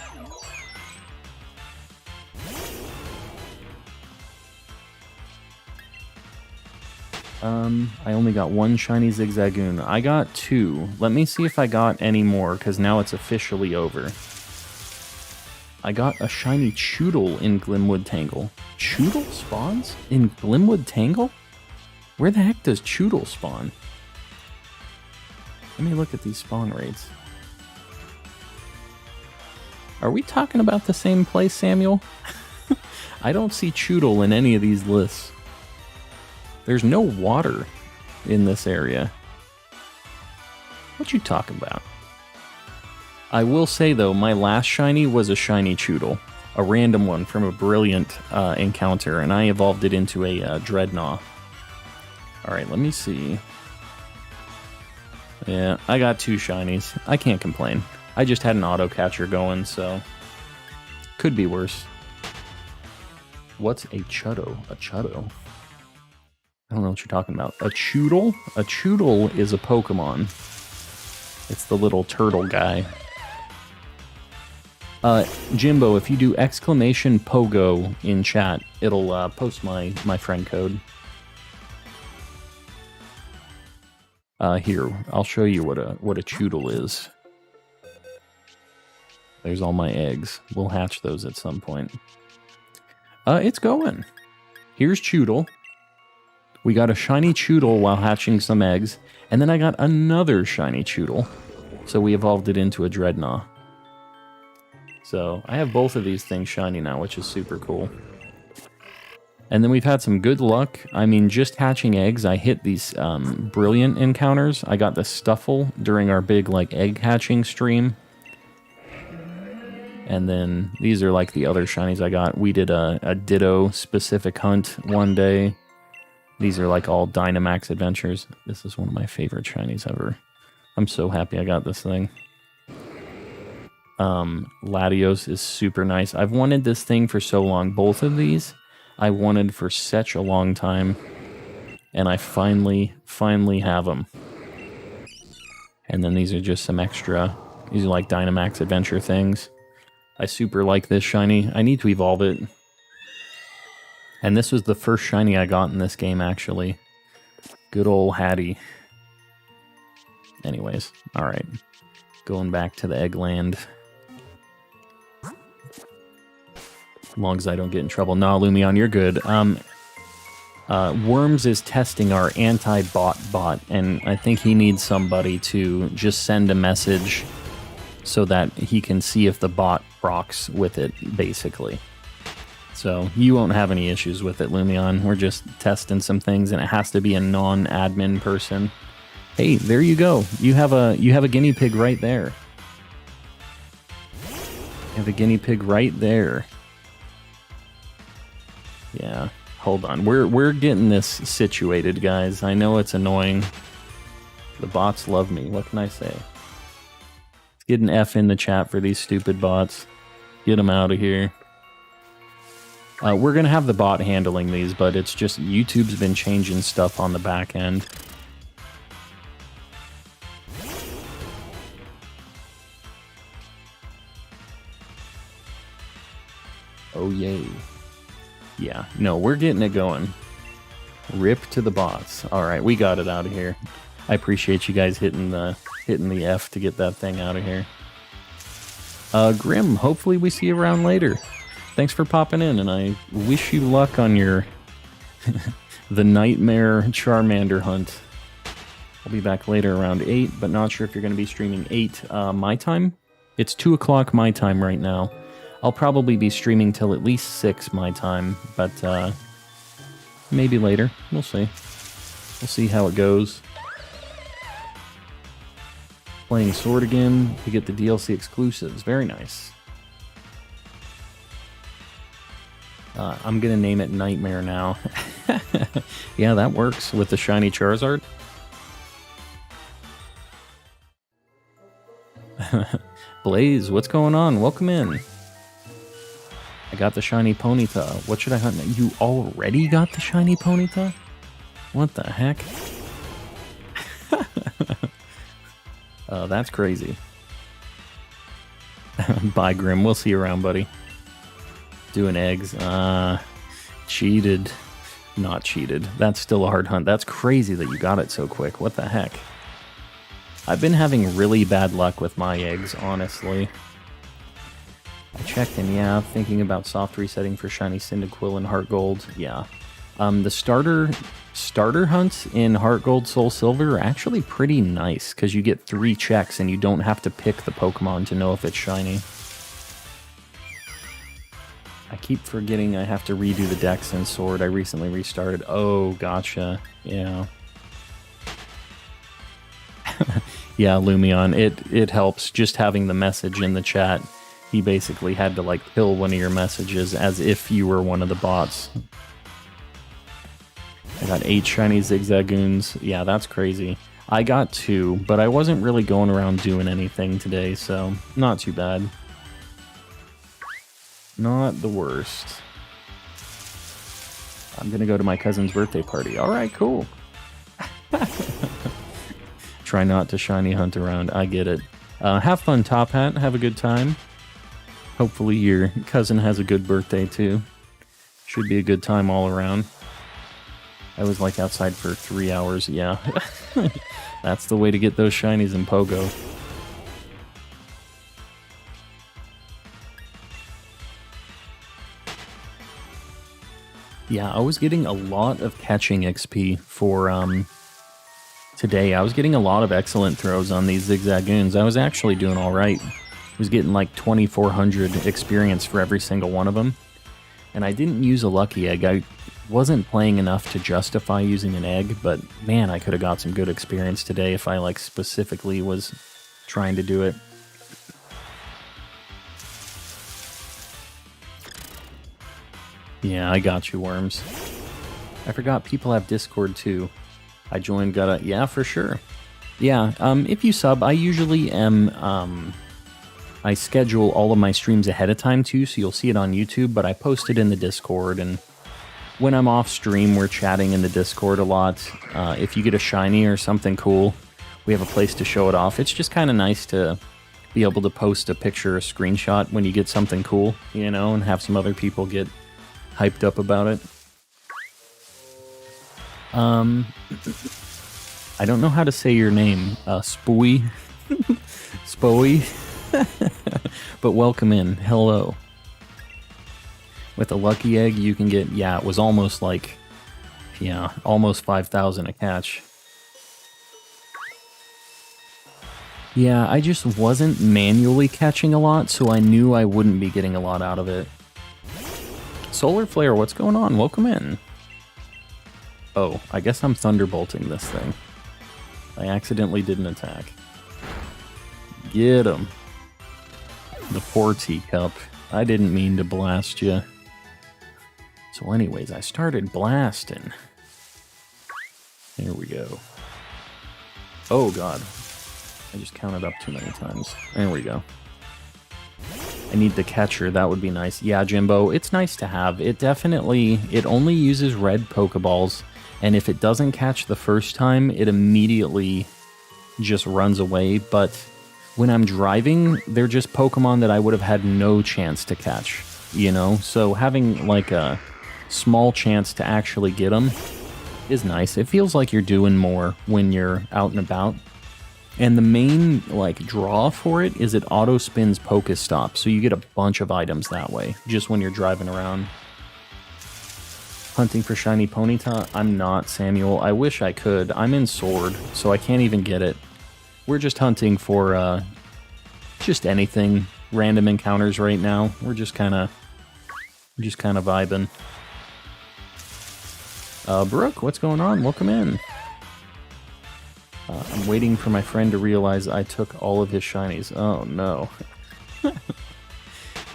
I only got one shiny Zigzagoon. I got two. Let me see if I got any more, because now it's officially over. I got a shiny Choodle in Glimwood Tangle. Choodle spawns in Glimwood Tangle? Where the heck does Choodle spawn? Let me look at these spawn rates. Are we talking about the same place, Samuel? I don't see Choodle in any of these lists. There's no water in this area. What you talking about? I will say, though, my last shiny was a shiny Choodle. A random one from a brilliant encounter, and I evolved it into a Dreadnought. Alright, let me see. Yeah, I got two shinies. I can't complain. I just had an auto catcher going, so... could be worse. What's a Chuddo? A Chuddo? I don't know what you're talking about. A Choodle? A Choodle is a Pokemon. It's the little turtle guy. Jimbo, if you do exclamation Pogo in chat, it'll post my friend code. Here, I'll show you what a Choodle is. There's all my eggs. We'll hatch those at some point. It's going. Here's Choodle. We got a shiny Choodle while hatching some eggs, and then I got another shiny Choodle. So we evolved it into a Dreadnought. So I have both of these things shiny now, which is super cool. And then we've had some good luck. I mean, just hatching eggs, I hit these brilliant encounters. I got the Stuffle during our big like egg hatching stream. And then these are like the other shinies I got. We did a Ditto specific hunt one day. These are like all Dynamax adventures. This is one of my favorite shinies ever. I'm so happy I got this thing. Latios is super nice. I've wanted this thing for so long. Both of these I wanted for such a long time. And I finally have them. And then these are just some extra. These are like Dynamax adventure things. I super like this shiny. I need to evolve it. And this was the first shiny I got in this game, actually. Good old Hattie. Anyways, alright. Going back to the Eggland. As long as I don't get in trouble. Nah, Lumion, you're good. Worms is testing our anti-bot bot, and I think he needs somebody to just send a message so that he can see if the bot procs with it, basically. So you won't have any issues with it, Lumion. We're just testing some things, and it has to be a non-admin person. Hey, there you go. You have a guinea pig right there. You have a guinea pig right there. Yeah, hold on. We're getting this situated, guys. I know it's annoying. The bots love me. What can I say? Get an F in the chat for these stupid bots. Get them out of here. We're going to have the bot handling these, but it's just YouTube's been changing stuff on the back end. Oh, yay. Yeah, no, we're getting it going. Rip to the bots. All right, we got it out of here. I appreciate you guys hitting the F to get that thing out of here. Grim, hopefully we see you around later. Thanks for popping in, and I wish you luck on your the Nightmare Charmander hunt. I'll be back later around 8, but not sure if you're going to be streaming 8 my time. It's 2 o'clock my time right now. I'll probably be streaming till at least 6 my time, but maybe later. We'll see. We'll see how it goes. Playing Sword again to get the DLC exclusives. Very nice. I'm going to name it Nightmare now. Yeah, that works with the shiny Charizard. Blaze, what's going on? Welcome in. I got the shiny Ponyta. What should I hunt? You already got the shiny Ponyta? What the heck? That's crazy. Bye, Grim. We'll see you around, buddy. Doing eggs. Cheated. Not cheated. That's still a hard hunt. That's crazy that you got it so quick. What the heck? I've been having really bad luck with my eggs, honestly. I checked in, yeah, thinking about soft resetting for Shiny Cyndaquil and Heart Gold, yeah. The starter hunts in Heart Gold, Soul Silver are actually pretty nice, because you get 3 checks and you don't have to pick the Pokemon to know if it's shiny. I keep forgetting I have to redo the Dex and Sword. I recently restarted. Oh, gotcha. Yeah. Yeah, Lumion, it helps just having the message in the chat. He basically had to, like, kill one of your messages as if you were one of the bots. I got 8 shiny Zigzagoons. Yeah, that's crazy. I got 2, but I wasn't really going around doing anything today, so not too bad. Not the worst. I'm gonna go to my cousin's birthday party. Alright, cool. Try not to shiny hunt around. I get it. Have fun, Top Hat. Have a good time. Hopefully your cousin has a good birthday, too. Should be a good time all around. I was, like, outside for 3 hours. Yeah. That's the way to get those shinies in Pogo. Yeah, I was getting a lot of catching XP for, today. I was getting a lot of excellent throws on these Zigzagoons. I was actually doing alright. I was getting like 2,400 experience for every single one of them. And I didn't use a lucky egg. I wasn't playing enough to justify using an egg, but man, I could have got some good experience today if I like specifically was trying to do it. Yeah, I got you, Worms. I forgot people have Discord too. I joined, got a... Yeah, for sure. Yeah, if you sub, I usually am... I schedule all of my streams ahead of time too, so you'll see it on YouTube, but I post it in the Discord, and when I'm off stream, we're chatting in the Discord a lot. If you get a shiny or something cool, we have a place to show it off. It's just kind of nice to be able to post a picture or screenshot when you get something cool, you know, and have some other people get hyped up about it. I don't know how to say your name, Spooey, Spoey, but welcome in, hello. With a lucky egg, you can get, yeah, it was almost like, yeah, almost 5,000 a catch. Yeah, I just wasn't manually catching a lot, so I knew I wouldn't be getting a lot out of it. Solar Flare, what's going on? Welcome in. Oh, I guess I'm thunderbolting this thing. I accidentally didn't attack. Get him. The poor teacup. I didn't mean to blast you. So anyways, I started blasting. Here we go. Oh god. I just counted up too many times. There we go. I need the catcher. That would be nice. Yeah, Jimbo, it's nice to have. It only uses red Pokeballs, and if it doesn't catch the first time, it immediately just runs away. But when I'm driving, they're just Pokemon that I would have had no chance to catch, you know? So having like a small chance to actually get them is nice. It feels like you're doing more when you're out and about. And the main like draw for it is it auto spins Pokestop, so you get a bunch of items that way, just when you're driving around. Hunting for shiny Ponyta? I'm not, Samuel. I wish I could. I'm in Sword, so I can't even get it. We're just hunting for just anything, random encounters right now. We're just kind of vibing. Brooke, what's going on? Welcome in. I'm waiting for my friend to realize I took all of his shinies. Oh no.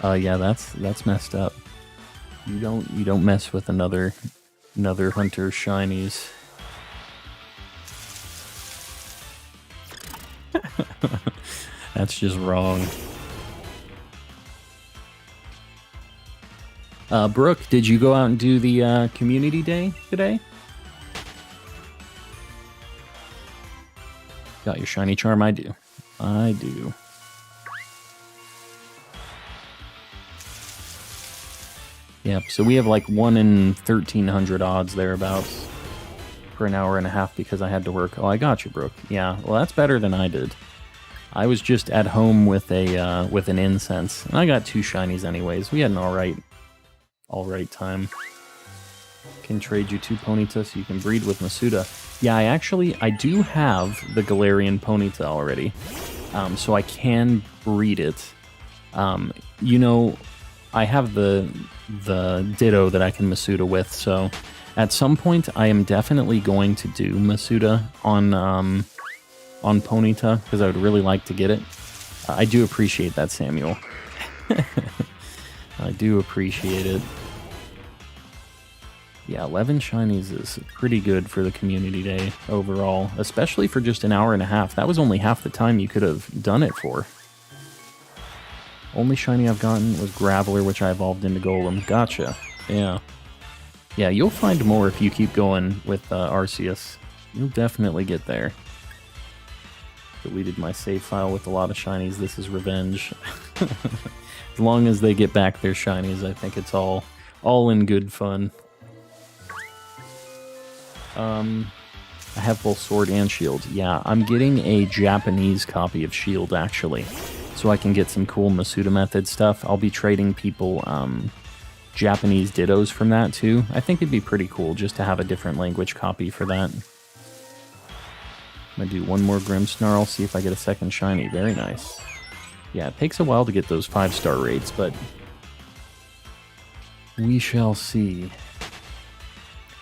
Yeah, that's messed up. You don't mess with another hunter's shinies. That's just wrong. Brooke, did you go out and do the community day today? Got your shiny charm? I do. I do. Yep, so we have like 1 in 1,300 odds thereabouts for an hour and a half because I had to work. Oh, I got you, Brooke. Yeah, well, that's better than I did. I was just at home with an incense, and I got 2 shinies anyways. We had an all right time. Can trade you 2 Ponyta so you can breed with Masuda. Yeah, I do have the Galarian Ponyta already, so I can breed it. You know, I have the Ditto that I can Masuda with, so at some point I am definitely going to do Masuda on Ponyta because I would really like to get it. I do appreciate that, Samuel. I do appreciate it. Yeah, 11 shinies is pretty good for the community day overall, especially for just an hour and a half. That was only half the time you could have done it for. Only shiny I've gotten was Graveler, which I evolved into Golem. Gotcha. Yeah. Yeah, you'll find more if you keep going with Arceus. You'll definitely get there. Deleted my save file with a lot of shinies. This is revenge. As long as they get back their shinies, I think it's all in good fun. I have both Sword and Shield. Yeah, I'm getting a Japanese copy of Shield, actually, so I can get some cool Masuda Method stuff. I'll be trading people Japanese Dittos from that, too. I think it'd be pretty cool just to have a different language copy for that. I'm going to do one more Grimmsnarl, see if I get a second shiny. Very nice. Yeah, it takes a while to get those 5-star rates, but we shall see.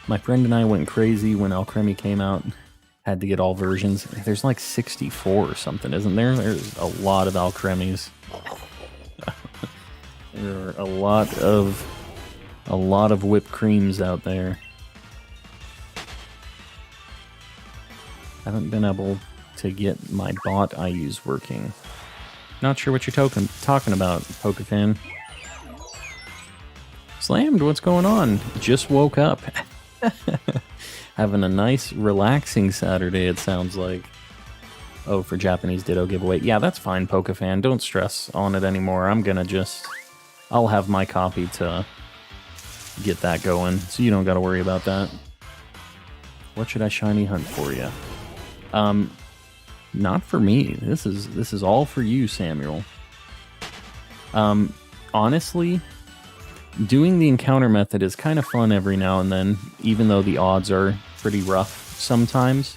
My friend and I went crazy when Alcremie came out. Had to get all versions. There's like 64 or something, isn't there? There's a lot of Alcremies. There are a lot of whipped creams out there. Haven't been able to get my bot I use working. Not sure what you're talking about, Pokefan. Slammed, what's going on? Just woke up. Having a nice, relaxing Saturday, it sounds like. Oh, for Japanese Ditto giveaway. Yeah, that's fine, Pokefan. Don't stress on it anymore. I'll have my copy to get that going, so you don't gotta worry about that. What should I shiny hunt for you? Not for me. This is all for you, Samuel. Honestly, doing the encounter method is kind of fun every now and then, even though the odds are pretty rough sometimes.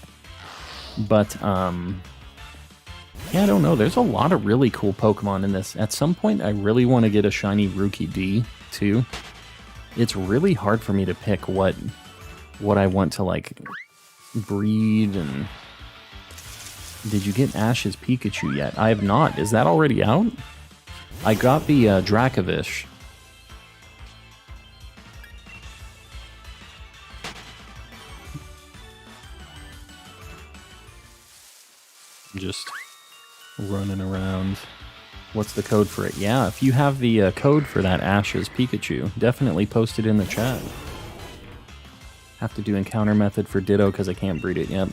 But, yeah, I don't know. There's a lot of really cool Pokemon in this. At some point, I really want to get a shiny Rookie D, too. It's really hard for me to pick what I want to, like, breed and... Did you get Ash's Pikachu yet? I have not. Is that already out? I got the Dracovish. Just running around. What's the code for it? Yeah, if you have the code for that Ash's Pikachu, definitely post it in the chat. Have to do encounter method for Ditto because I can't breed it yet.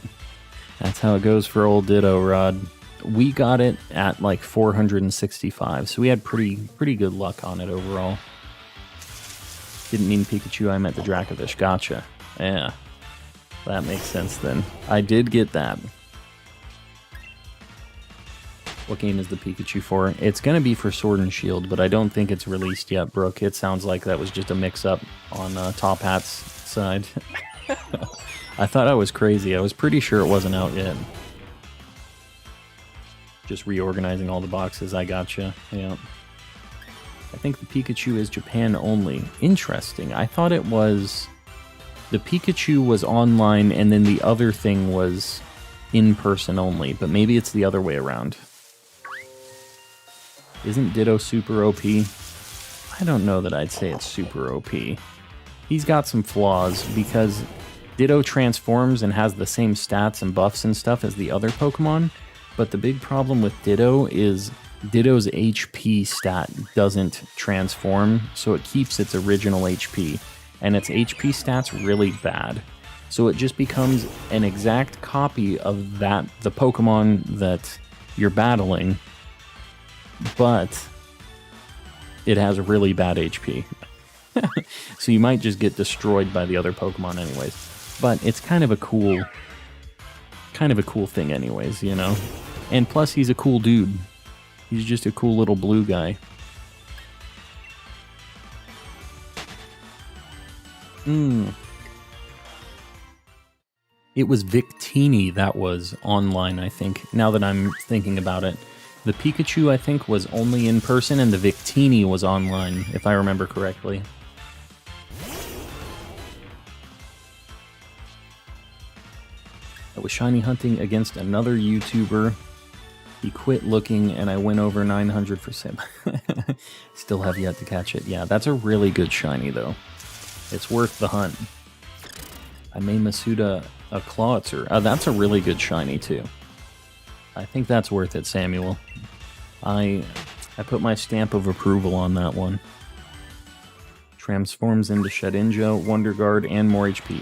That's how it goes for old Ditto, Rod. We got it at like 465, so we had pretty good luck on it overall. Didn't mean Pikachu, I meant the Dracovish. Gotcha. Yeah, that makes sense then. I did get that. What game is the Pikachu for? It's going to be for Sword and Shield, but I don't think it's released yet, Brooke. It sounds like that was just a mix-up on Top Hat's side. I thought I was crazy. I was pretty sure it wasn't out yet. Just reorganizing all the boxes. I gotcha. Yeah. I think the Pikachu is Japan only. Interesting. I thought it was... The Pikachu was online, and then the other thing was in-person only, but maybe it's the other way around. Isn't Ditto super OP? I don't know that I'd say it's super OP. He's got some flaws because Ditto transforms and has the same stats and buffs and stuff as the other Pokemon, but the big problem with Ditto is Ditto's HP stat doesn't transform, so it keeps its original HP, and its HP stat's really bad. So it just becomes an exact copy of the Pokemon that you're battling, but it has really bad HP. So you might just get destroyed by the other Pokemon anyways. But it's kind of a cool thing anyways, you know? And plus he's a cool dude. He's just a cool little blue guy. It was Victini that was online, I think, now that I'm thinking about it. The Pikachu, I think, was only in person, and the Victini was online, if I remember correctly. I was shiny hunting against another YouTuber. He quit looking, and I went over 900 for Sim. Still have yet to catch it. Yeah, that's a really good shiny, though. It's worth the hunt. I made Masuda a Clawitzer. That's a really good shiny, too. I think that's worth it, Samuel. I put my stamp of approval on that one. Transforms into Shedinja, Wonder Guard, and more HP.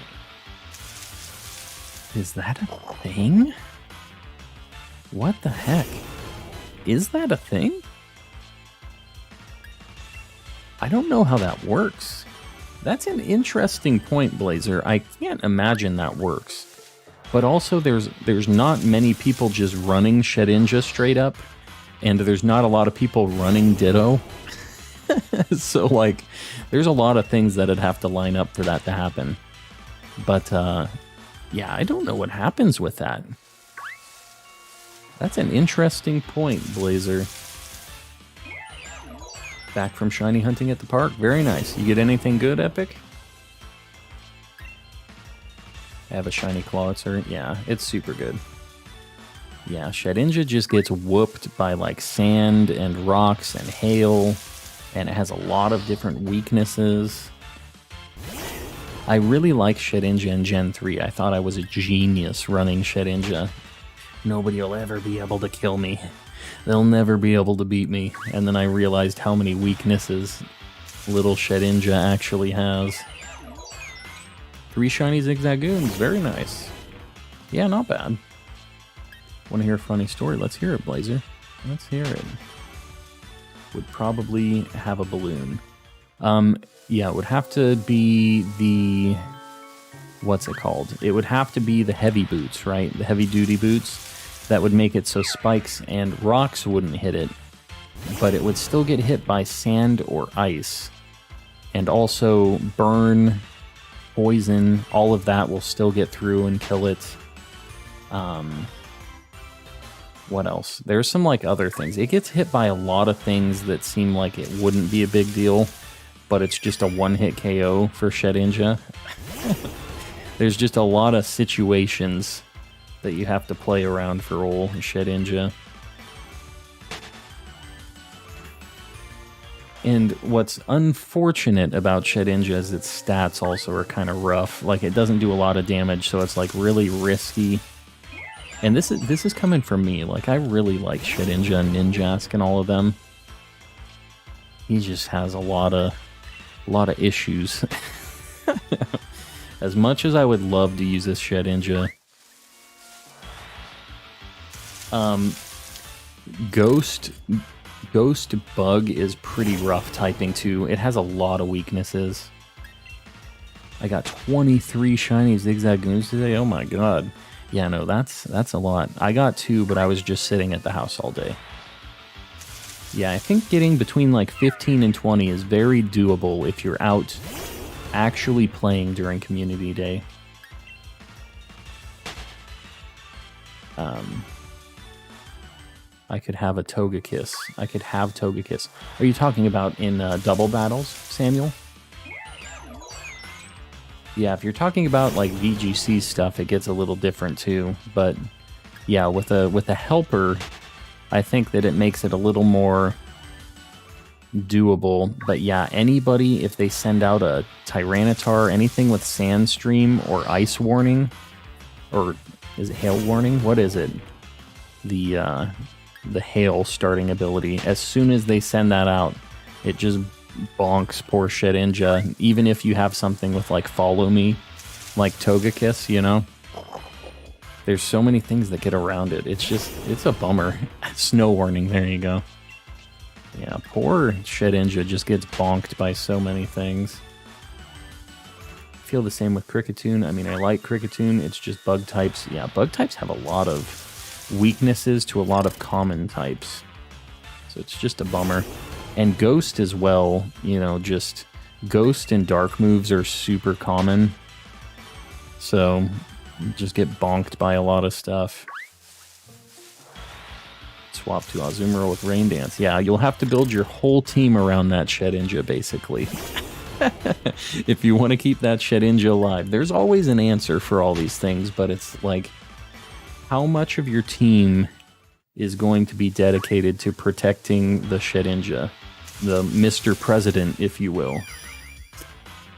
Is that a thing? What the heck? Is that a thing? I don't know how that works. That's an interesting point, Blazer. I can't imagine that works. But also, there's not many people just running Shedinja straight up, and there's not a lot of people running Ditto. So, like, there's a lot of things that'd have to line up for that to happen. But, yeah, I don't know what happens with that. That's an interesting point, Blazer. Back from shiny hunting at the park. Very nice. You get anything good, Epic? I have a shiny Clawitzer. Yeah, it's super good. Yeah, Shedinja just gets whooped by like sand and rocks and hail, and it has a lot of different weaknesses. I really like Shedinja in Gen 3. I thought I was a genius running Shedinja. Nobody will ever be able to kill me. They'll never be able to beat me. And then I realized how many weaknesses little Shedinja actually has. 3 shiny Zigzagoons, very nice. Yeah, not bad. Want to hear a funny story? Let's hear it, Blazer. Let's hear it. Would probably have a balloon. Yeah, it would have to be the... What's it called? It would have to be the heavy boots, right? The heavy-duty boots. That would make it so spikes and rocks wouldn't hit it. But it would still get hit by sand or ice. And also burn... poison, all of that will still get through and kill it. What else? There's some like other things. It gets hit by a lot of things that seem like it wouldn't be a big deal, but it's just a one-hit KO for Shedinja. There's just a lot of situations that you have to play around for old Shedinja. And what's unfortunate about Shedinja is its stats also are kind of rough. Like, it doesn't do a lot of damage, so it's, like, really risky And this is coming from me. Like, I really like Shedinja and Ninjask and all of them. He just has a lot of issues. As much as I would love to use this Shedinja, Ghost Bug is pretty rough typing too. It has a lot of weaknesses. I got 23 shiny Zigzagoons today. Oh my god. Yeah, no, that's a lot. I got 2, but I was just sitting at the house all day. Yeah, I think getting between like 15 and 20 is very doable if you're out actually playing during community day. I could have a Togekiss. I could have Togekiss. Are you talking about in double battles, Samuel? Yeah, if you're talking about like VGC stuff, it gets a little different too. But yeah, with a helper, I think that it makes it a little more doable. But yeah, anybody, if they send out a Tyranitar, anything with Sandstream or Ice Warning, or is it Hail Warning? What is it? The Hail starting ability. As soon as they send that out, it just bonks poor Shedinja. Even if you have something with like Follow Me, like Togekiss, you know? There's so many things that get around it. It's a bummer. Snow Warning, there you go. Yeah, poor Shedinja just gets bonked by so many things. I feel the same with Kricketune. I mean, I like Kricketune, it's just bug types. Yeah, bug types have a lot of weaknesses to a lot of common types. So it's just a bummer. And Ghost as well, you know, just Ghost and Dark moves are super common. So just get bonked by a lot of stuff. Swap to Azumarill with Rain Dance. Yeah, you'll have to build your whole team around that Shedinja, basically. If you want to keep that Shedinja alive. There's always an answer for all these things, but it's like, how much of your team is going to be dedicated to protecting the Shedinja? The Mr. President, if you will.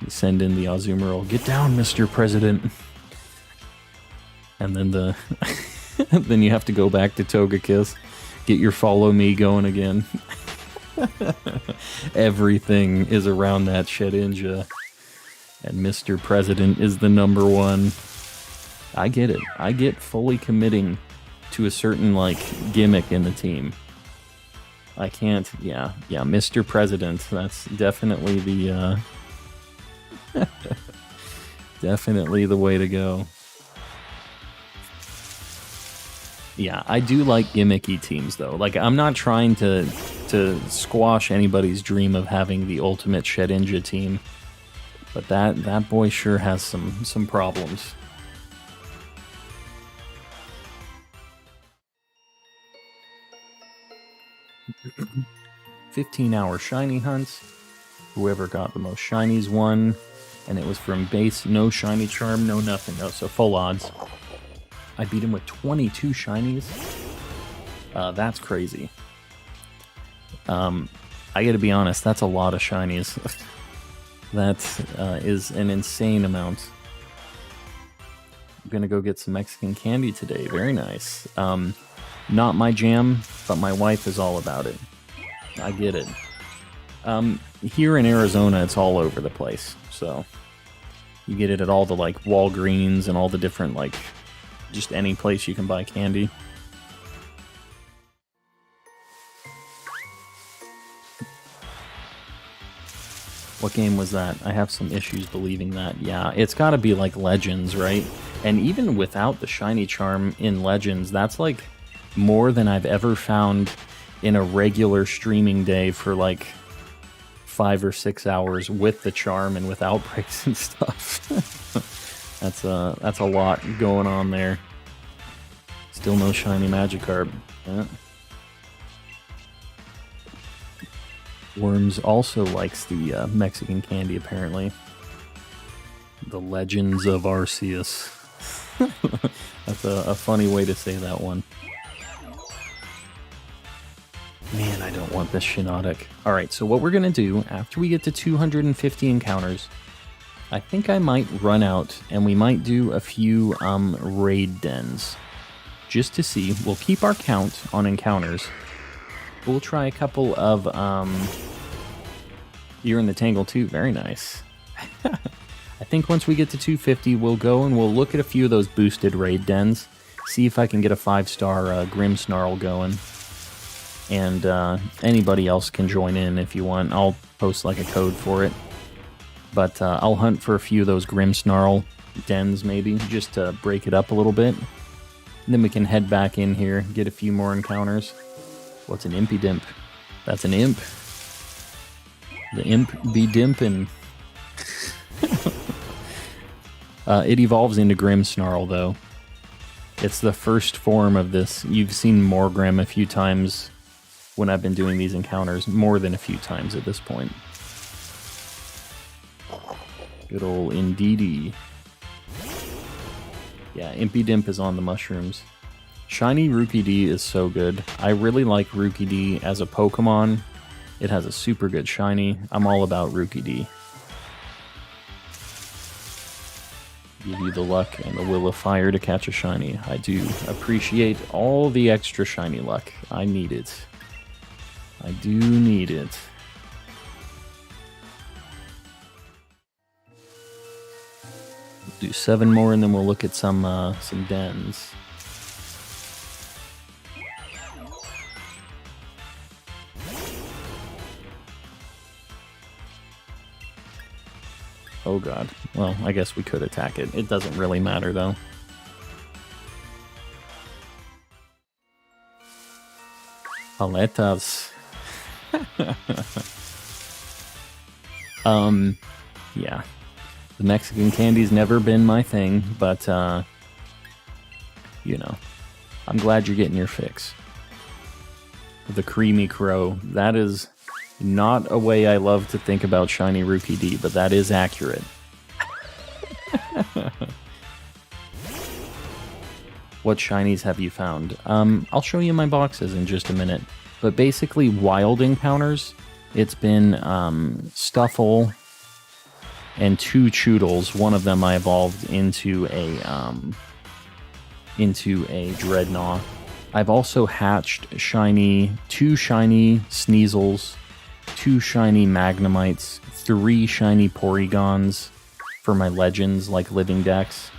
You send in the Azumarill. Get down, Mr. President. And then then you have to go back to Togekiss. Get your Follow Me going again. Everything is around that Shedinja. And Mr. President is the #1. I get it. I get fully committing to a certain, like, gimmick in the team. I can't, yeah, Mr. President, that's definitely the, definitely the way to go. Yeah, I do like gimmicky teams, though. Like, I'm not trying to squash anybody's dream of having the ultimate Shedinja team, but that boy sure has some problems. 15-hour shiny hunts. Whoever got the most shinies won, and it was from base, no shiny charm, no nothing, no, so full odds. I beat him with 22 shinies. That's crazy. I gotta be honest, that's a lot of shinies. That is an insane amount. I'm gonna go get some Mexican candy today. Very nice. Not my jam, but my wife is all about it. I get it. Here in Arizona, it's all over the place. So you get it at all the like Walgreens and all the different like just any place you can buy candy. What game was that? I have some issues believing that. Yeah, it's got to be like Legends, right? And even without the shiny charm in Legends, that's like more than I've ever found in a regular streaming day for like 5 or 6 hours with the charm and with outbreaks and stuff. That's a lot going on there. Still no shiny Magikarp. Yeah. Worms also likes the Mexican candy, apparently. The Legends of Arceus. That's a funny way to say that one. Man, I don't want this Shiinotic. Alright, so what we're going to do, after we get to 250 encounters, I think I might run out, and we might do a few raid dens. just to see. We'll keep our count on encounters. We'll try a couple of, you're in the Tangle too, very nice. I think once we get to 250, we'll go and we'll look at a few of those boosted raid dens, see if I can get a 5-star Grimmsnarl going. And anybody else can join in if you want. I'll post like a code for it. But I'll hunt for a few of those Grimmsnarl dens maybe, just to break it up a little bit. And then we can head back in here, get a few more encounters. What's an Impy Dimp? That's an imp. The imp be dimpin'. It evolves into Grimmsnarl, though. It's the first form of this. You've seen Morgrim a few times when I've been doing these encounters. More than a few times at this point. Good old Indeedee. Yeah, Impy Dimp is on the mushrooms. Shiny Rookidee is so good. I really like Rookidee as a Pokemon. It has a super good shiny. I'm all about Rookidee. Give you the luck and the will of fire to catch a shiny. I do appreciate all the extra shiny luck. I need it. I do need it. Do 7 more and then we'll look at some dens. Oh god. Well, I guess we could attack it. It doesn't really matter, though. Paletas. Yeah. The Mexican candy's never been my thing, but, you know. I'm glad you're getting your fix. The Creamy Crow. That is not a way I love to think about shiny Rookidee, but that is accurate. What shinies have you found? I'll show you my boxes in just a minute. But basically, wild encounters, it's been Stuffle and 2 Choodles. One of them I evolved into a Dreadnought. I've also hatched 2 shiny Sneasels, 2 shiny Magnemites, 3 shiny Porygons for my legends like Living Dex.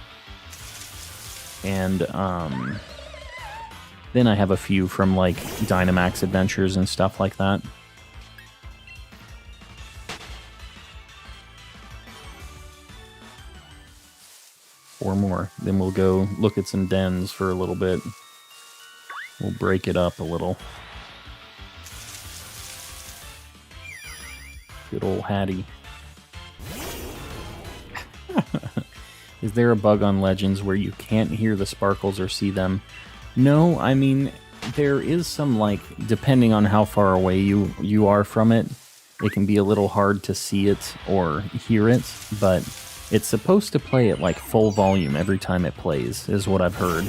And then I have a few from like Dynamax Adventures and stuff like that. Four more. Then we'll go look at some dens for a little bit. We'll break it up a little. Good old Hattie. Is there a bug on Legends where you can't hear the sparkles or see them? No, I mean, there is some, like, depending on how far away you are from it, it can be a little hard to see it or hear it, but it's supposed to play at, like, full volume every time it plays, is what I've heard.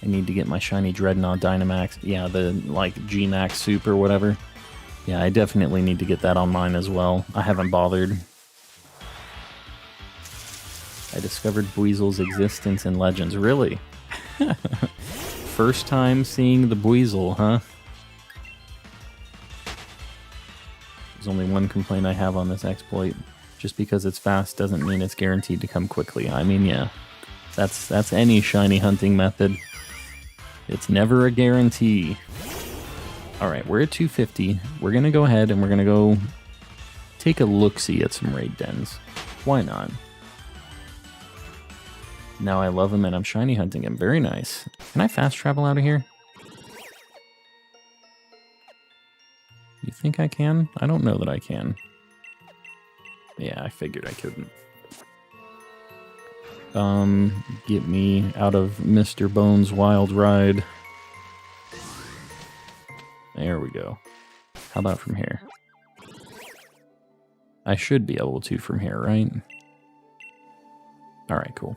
I need to get my shiny Dreadnought Dynamax. Yeah, the, like, G-Max Soup or whatever. Yeah, I definitely need to get that on mine as well. I haven't bothered. I discovered Buizel's existence in Legends. Really? First time seeing the Buizel, huh? There's only one complaint I have on this exploit. Just because it's fast doesn't mean it's guaranteed to come quickly. I mean, yeah. That's any shiny hunting method. It's never a guarantee. Alright, we're at 250. We're gonna go ahead and we're gonna go take a look-see at some raid dens. Why not? Now I love him and I'm shiny hunting him. Very nice. Can I fast travel out of here? You think I can? I don't know that I can. Yeah, I figured I couldn't. Get me out of Mr. Bones' wild ride. There we go. How about from here? I should be able to from here, right? Alright, cool.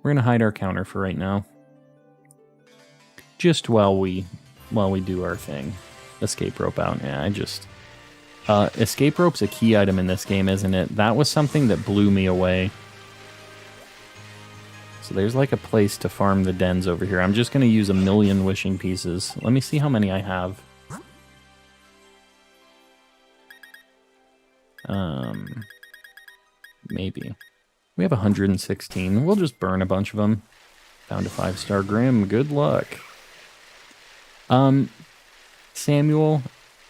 We're gonna hide our counter for right now. Just while we do our thing. Escape rope out. Yeah, escape rope's a key item in this game, isn't it? That was something that blew me away. So there's like a place to farm the dens over here. I'm just going to use 1,000,000 wishing pieces. Let me see how many I have. Maybe. We have 116. We'll just burn a bunch of them. Found a 5-star Grim. Good luck. Samuel,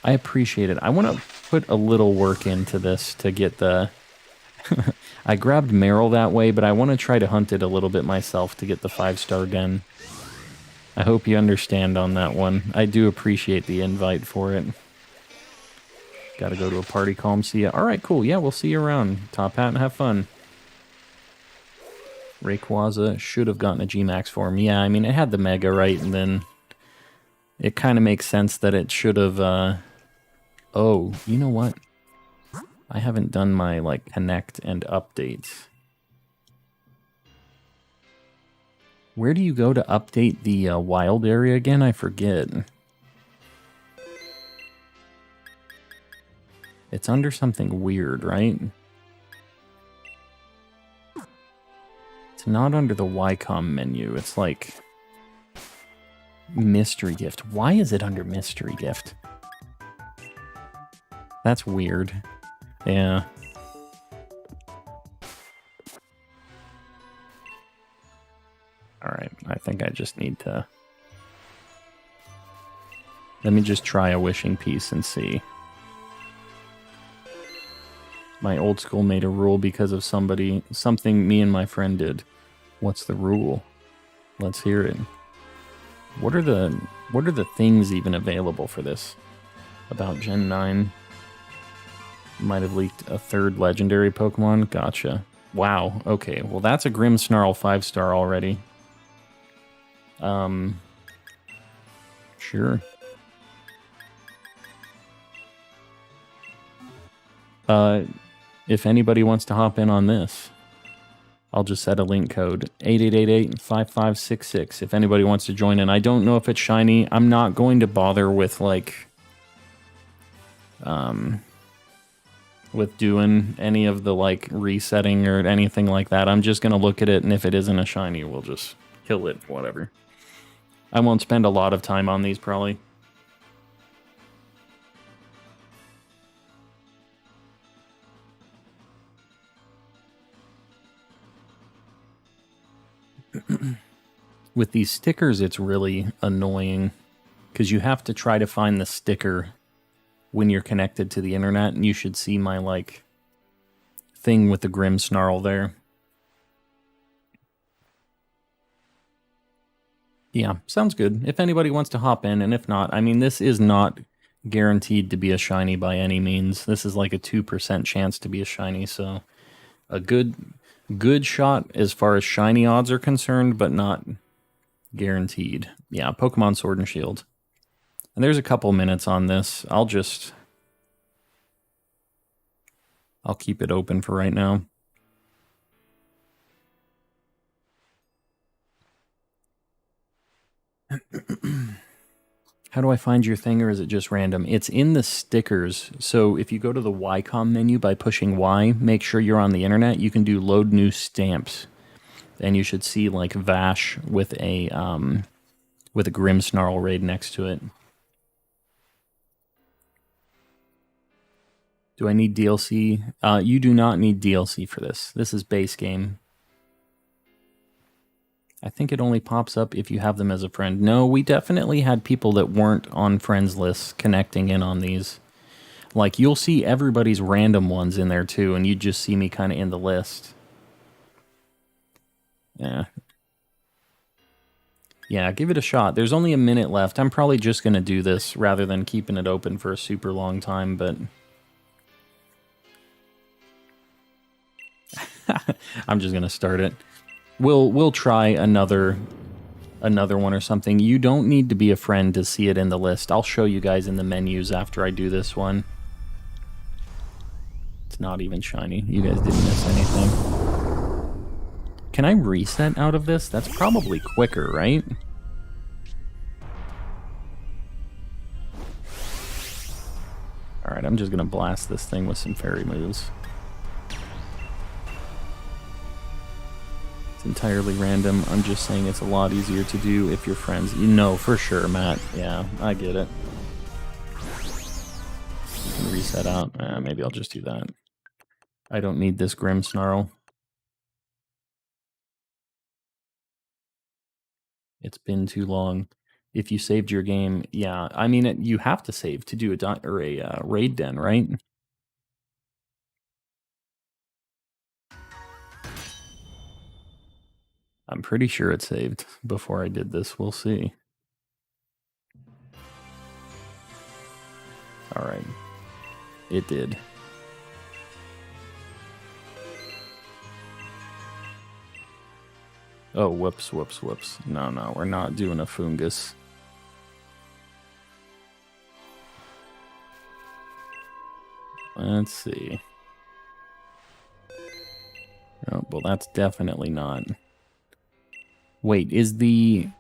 I appreciate it. I want to put a little work into this to get the... I grabbed Meryl that way, but I want to try to hunt it a little bit myself to get the 5-star den. I hope you understand on that one. I do appreciate the invite for it. Gotta go to a party call. See ya. Alright, cool. Yeah, we'll see you around. Top Hat and have fun. Rayquaza should have gotten a Gmax form. Yeah, I mean, it had the Mega, right? And then it kind of makes sense that it should have... Oh, you know what? I haven't done my, like, connect and update. Where do you go to update the wild area again? I forget. It's under something weird, right? It's not under the Wycom menu. It's like... Mystery gift. Why is it under mystery gift? That's weird. Yeah. Alright, I think I just need to... Let me just try a wishing piece and see. My old school made a rule because of something me and my friend did. What's the rule? Let's hear it. What are the things even available for this? About Gen 9. Might have leaked a 3rd legendary Pokemon. Gotcha. Wow. Okay. Well, that's a Grimmsnarl 5-star already. Sure. If anybody wants to hop in on this, I'll just set a link code 8888-5566 if anybody wants to join in. I don't know if it's shiny. I'm not going to bother with like with doing any of the like resetting or anything like that. I'm just going to look at it, and if it isn't a shiny, we'll just kill it, whatever. I won't spend a lot of time on these probably. With these stickers, it's really annoying because you have to try to find the sticker when you're connected to the internet, and you should see my like thing with the Grimmsnarl there. Yeah, sounds good. If anybody wants to hop in, and if not, I mean, this is not guaranteed to be a shiny by any means. This is like a 2% chance to be a shiny, so a good shot as far as shiny odds are concerned, but not guaranteed. Yeah, Pokemon Sword and Shield. And there's a couple minutes on this. I'll keep it open for right now. How do I find your thing, or is it just random? It's in the stickers. So if you go to the Wycom menu by pushing Y, make sure you're on the internet. You can do load new stamps, and you should see like Vash with a Grimmsnarl raid next to it. Do I need DLC? You do not need DLC for this. This is base game. I think it only pops up if you have them as a friend. No, we definitely had people that weren't on friends lists connecting in on these. Like, you'll see everybody's random ones in there too, and you just see me kind of in the list. Yeah. Yeah, give it a shot. There's only a minute left. I'm probably just going to do this rather than keeping it open for a super long time, but... I'm just going to start it. We'll try another one or something. You don't need to be a friend to see it in the list. I'll show you guys in the menus after I do this one. It's not even shiny. You guys didn't miss anything. Can I reset out of this? That's probably quicker, right? Alright, I'm just gonna blast this thing with some fairy moves. It's entirely random. I'm just saying it's a lot easier to do if you're friends. You know for sure, Matt. Yeah, I get it. You can reset out. Maybe I'll just do that. I don't need this Grim Snarl. It's been too long. If you saved your game, yeah. I mean, you have to save to do a raid den, right? I'm pretty sure it saved before I did this. We'll see. All right. It did. Oh, whoops, whoops, whoops. No, we're not doing a fungus. Let's see. Oh, well, that's definitely not. Wait, is the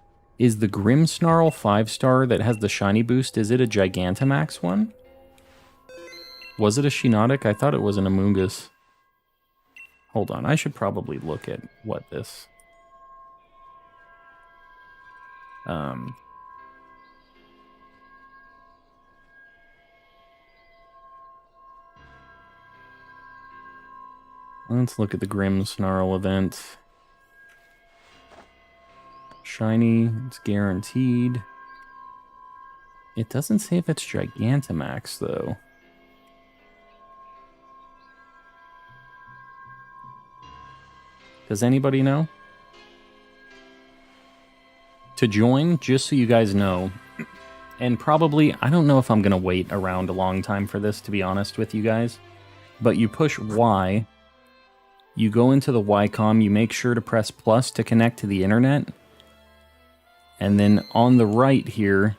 Grim Snarl 5-star that has the shiny boost, is it a Gigantamax one? Was it a Shinotic? I thought it was an Amoonguss. Hold on, I should probably look at what this... Let's look at the Grim Snarl event. Shiny, it's guaranteed. It doesn't say if it's Gigantamax, though. Does anybody know? To join, just so you guys know, and probably, I don't know if I'm going to wait around a long time for this, to be honest with you guys, but you push Y, you go into the YCOM, you make sure to press plus to connect to the internet, and then on the right here,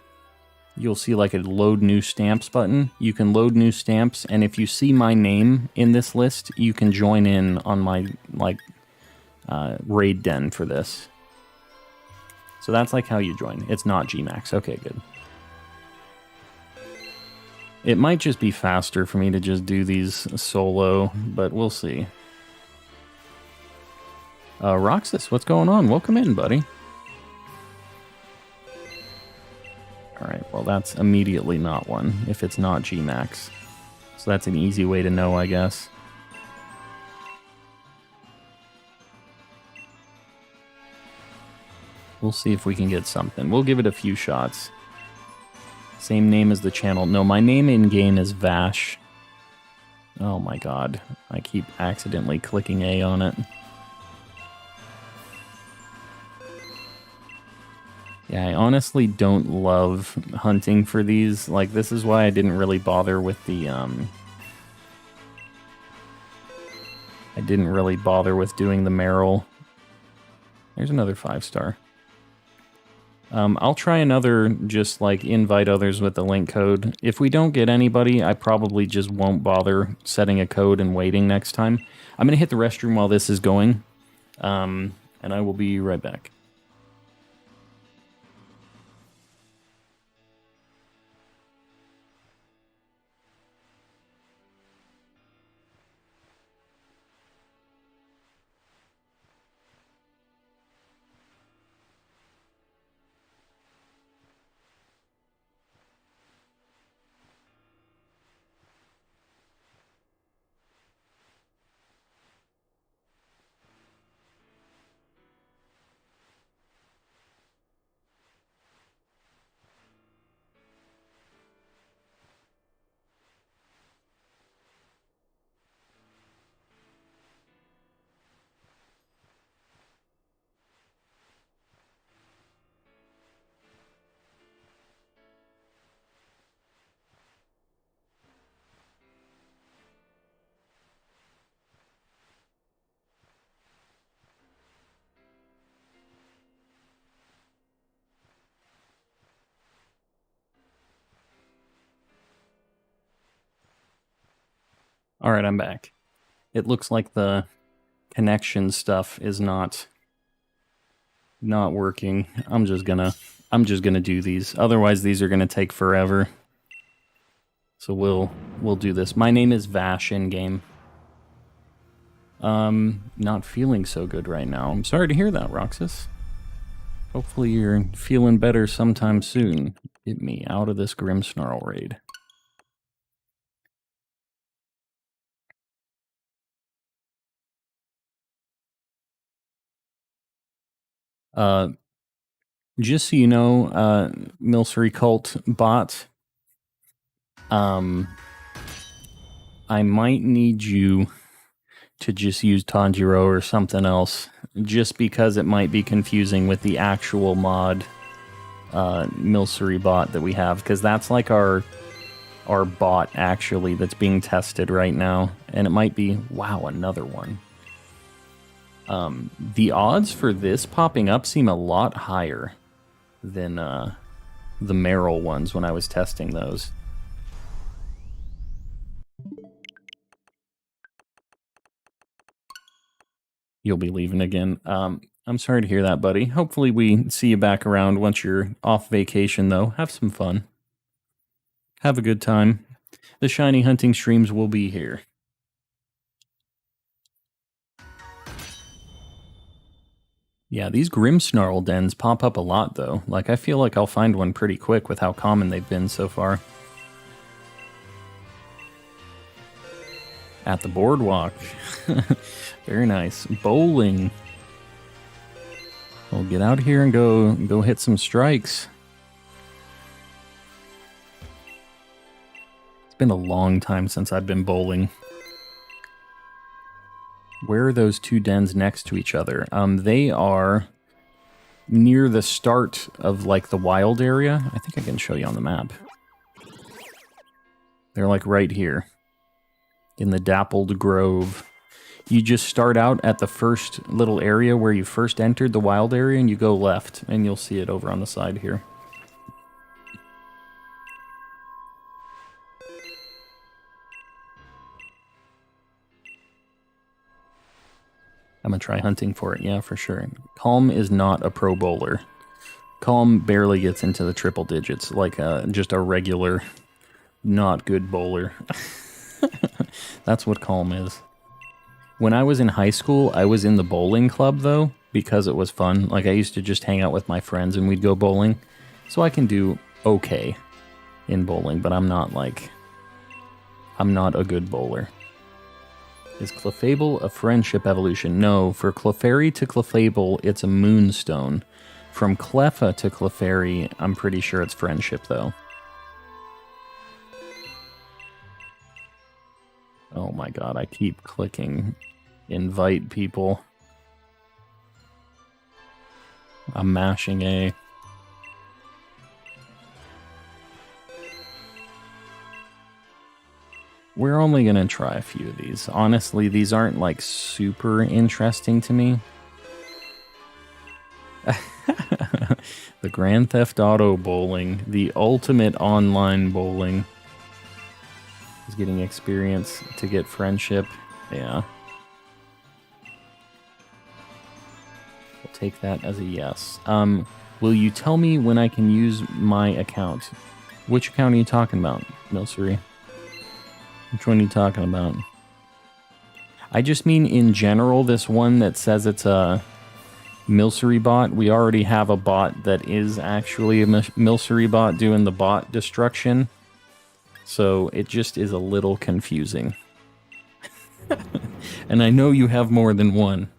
you'll see like a load new stamps button. You can load new stamps, and if you see my name in this list, you can join in on my raid den for this. So that's like how you join. It's not Gmax. Okay, good. It might just be faster for me to just do these solo, but we'll see. Roxas, what's going on? Welcome in, buddy. Alright, well that's immediately not one, if it's not Gmax. So that's an easy way to know, I guess. We'll see if we can get something. We'll give it a few shots. Same name as the channel. No, my name in-game is Vash. Oh my god. I keep accidentally clicking A on it. Yeah, I honestly don't love hunting for these. Like, this is why I didn't really bother with the, I didn't really bother with doing the Meryl. There's another 5-star. I'll try another, just like invite others with the link code. If we don't get anybody, I probably just won't bother setting a code and waiting next time. I'm going to hit the restroom while this is going, and I will be right back. All right, I'm back. It looks like the connection stuff is not working. I'm just gonna do these. Otherwise, these are gonna take forever. So we'll do this. My name is Vash in game. Not feeling so good right now. I'm sorry to hear that, Roxas. Hopefully you're feeling better sometime soon. Get me out of this Grimmsnarl raid. Just so you know, Milcery Cult bot, I might need you to just use Tanjiro or something else, just because it might be confusing with the actual mod Milcery bot that we have, because that's like our bot actually that's being tested right now, and it might be, wow, another one. The odds for this popping up seem a lot higher than the Meryl ones when I was testing those. You'll be leaving again. I'm sorry to hear that, buddy. Hopefully we see you back around once you're off vacation, though. Have some fun. Have a good time. The shiny hunting streams will be here. Yeah, these Grimmsnarl dens pop up a lot, though. Like, I feel like I'll find one pretty quick with how common they've been so far. At the boardwalk. Very nice. Bowling. We'll get out here and go hit some strikes. It's been a long time since I've been bowling. Where are those two dens next to each other? They are near the start of, like, the wild area. I think I can show you on the map. They're, like, right here. In the Dappled Grove. You just start out at the first little area where you first entered the wild area, and you go left, and you'll see it over on the side here. I'm going to try hunting for it, yeah, for sure. Calm is not a pro bowler. Calm barely gets into the triple digits, like just a regular, not good bowler. That's what Calm is. When I was in high school, I was in the bowling club, though, because it was fun. Like, I used to just hang out with my friends and we'd go bowling. So I can do okay in bowling, but I'm not a good bowler. Is Clefable a friendship evolution? No, for Clefairy to Clefable, it's a moonstone. From Cleffa to Clefairy, I'm pretty sure it's friendship, though. Oh my god, I keep clicking invite people. I'm mashing A. We're only gonna try a few of these. Honestly, these aren't, like, super interesting to me. The Grand Theft Auto bowling. The ultimate online bowling. Is getting experience to get friendship. Yeah. We'll take that as a yes. Will you tell me when I can use my account? Which account are you talking about, Milcery? Which one are you talking about? I just mean in general, this one that says it's a Milcery bot. We already have a bot that is actually a Milcery bot doing the bot destruction. So it just is a little confusing. And I know you have more than one.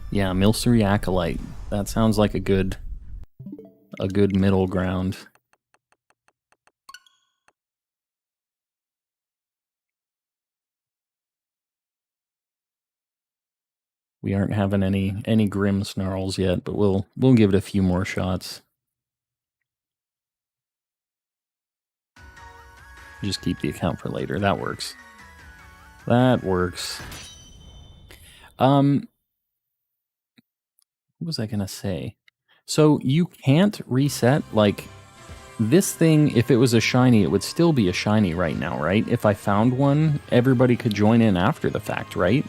Yeah, Milcery Acolyte. That sounds like a good middle ground. We aren't having any Grimmsnarls yet, but we'll give it a few more shots. Just keep the account for later. That works. That works. What was I gonna say? So you can't reset, like, this thing, if it was a shiny, it would still be a shiny right now, right? If I found one, everybody could join in after the fact, right?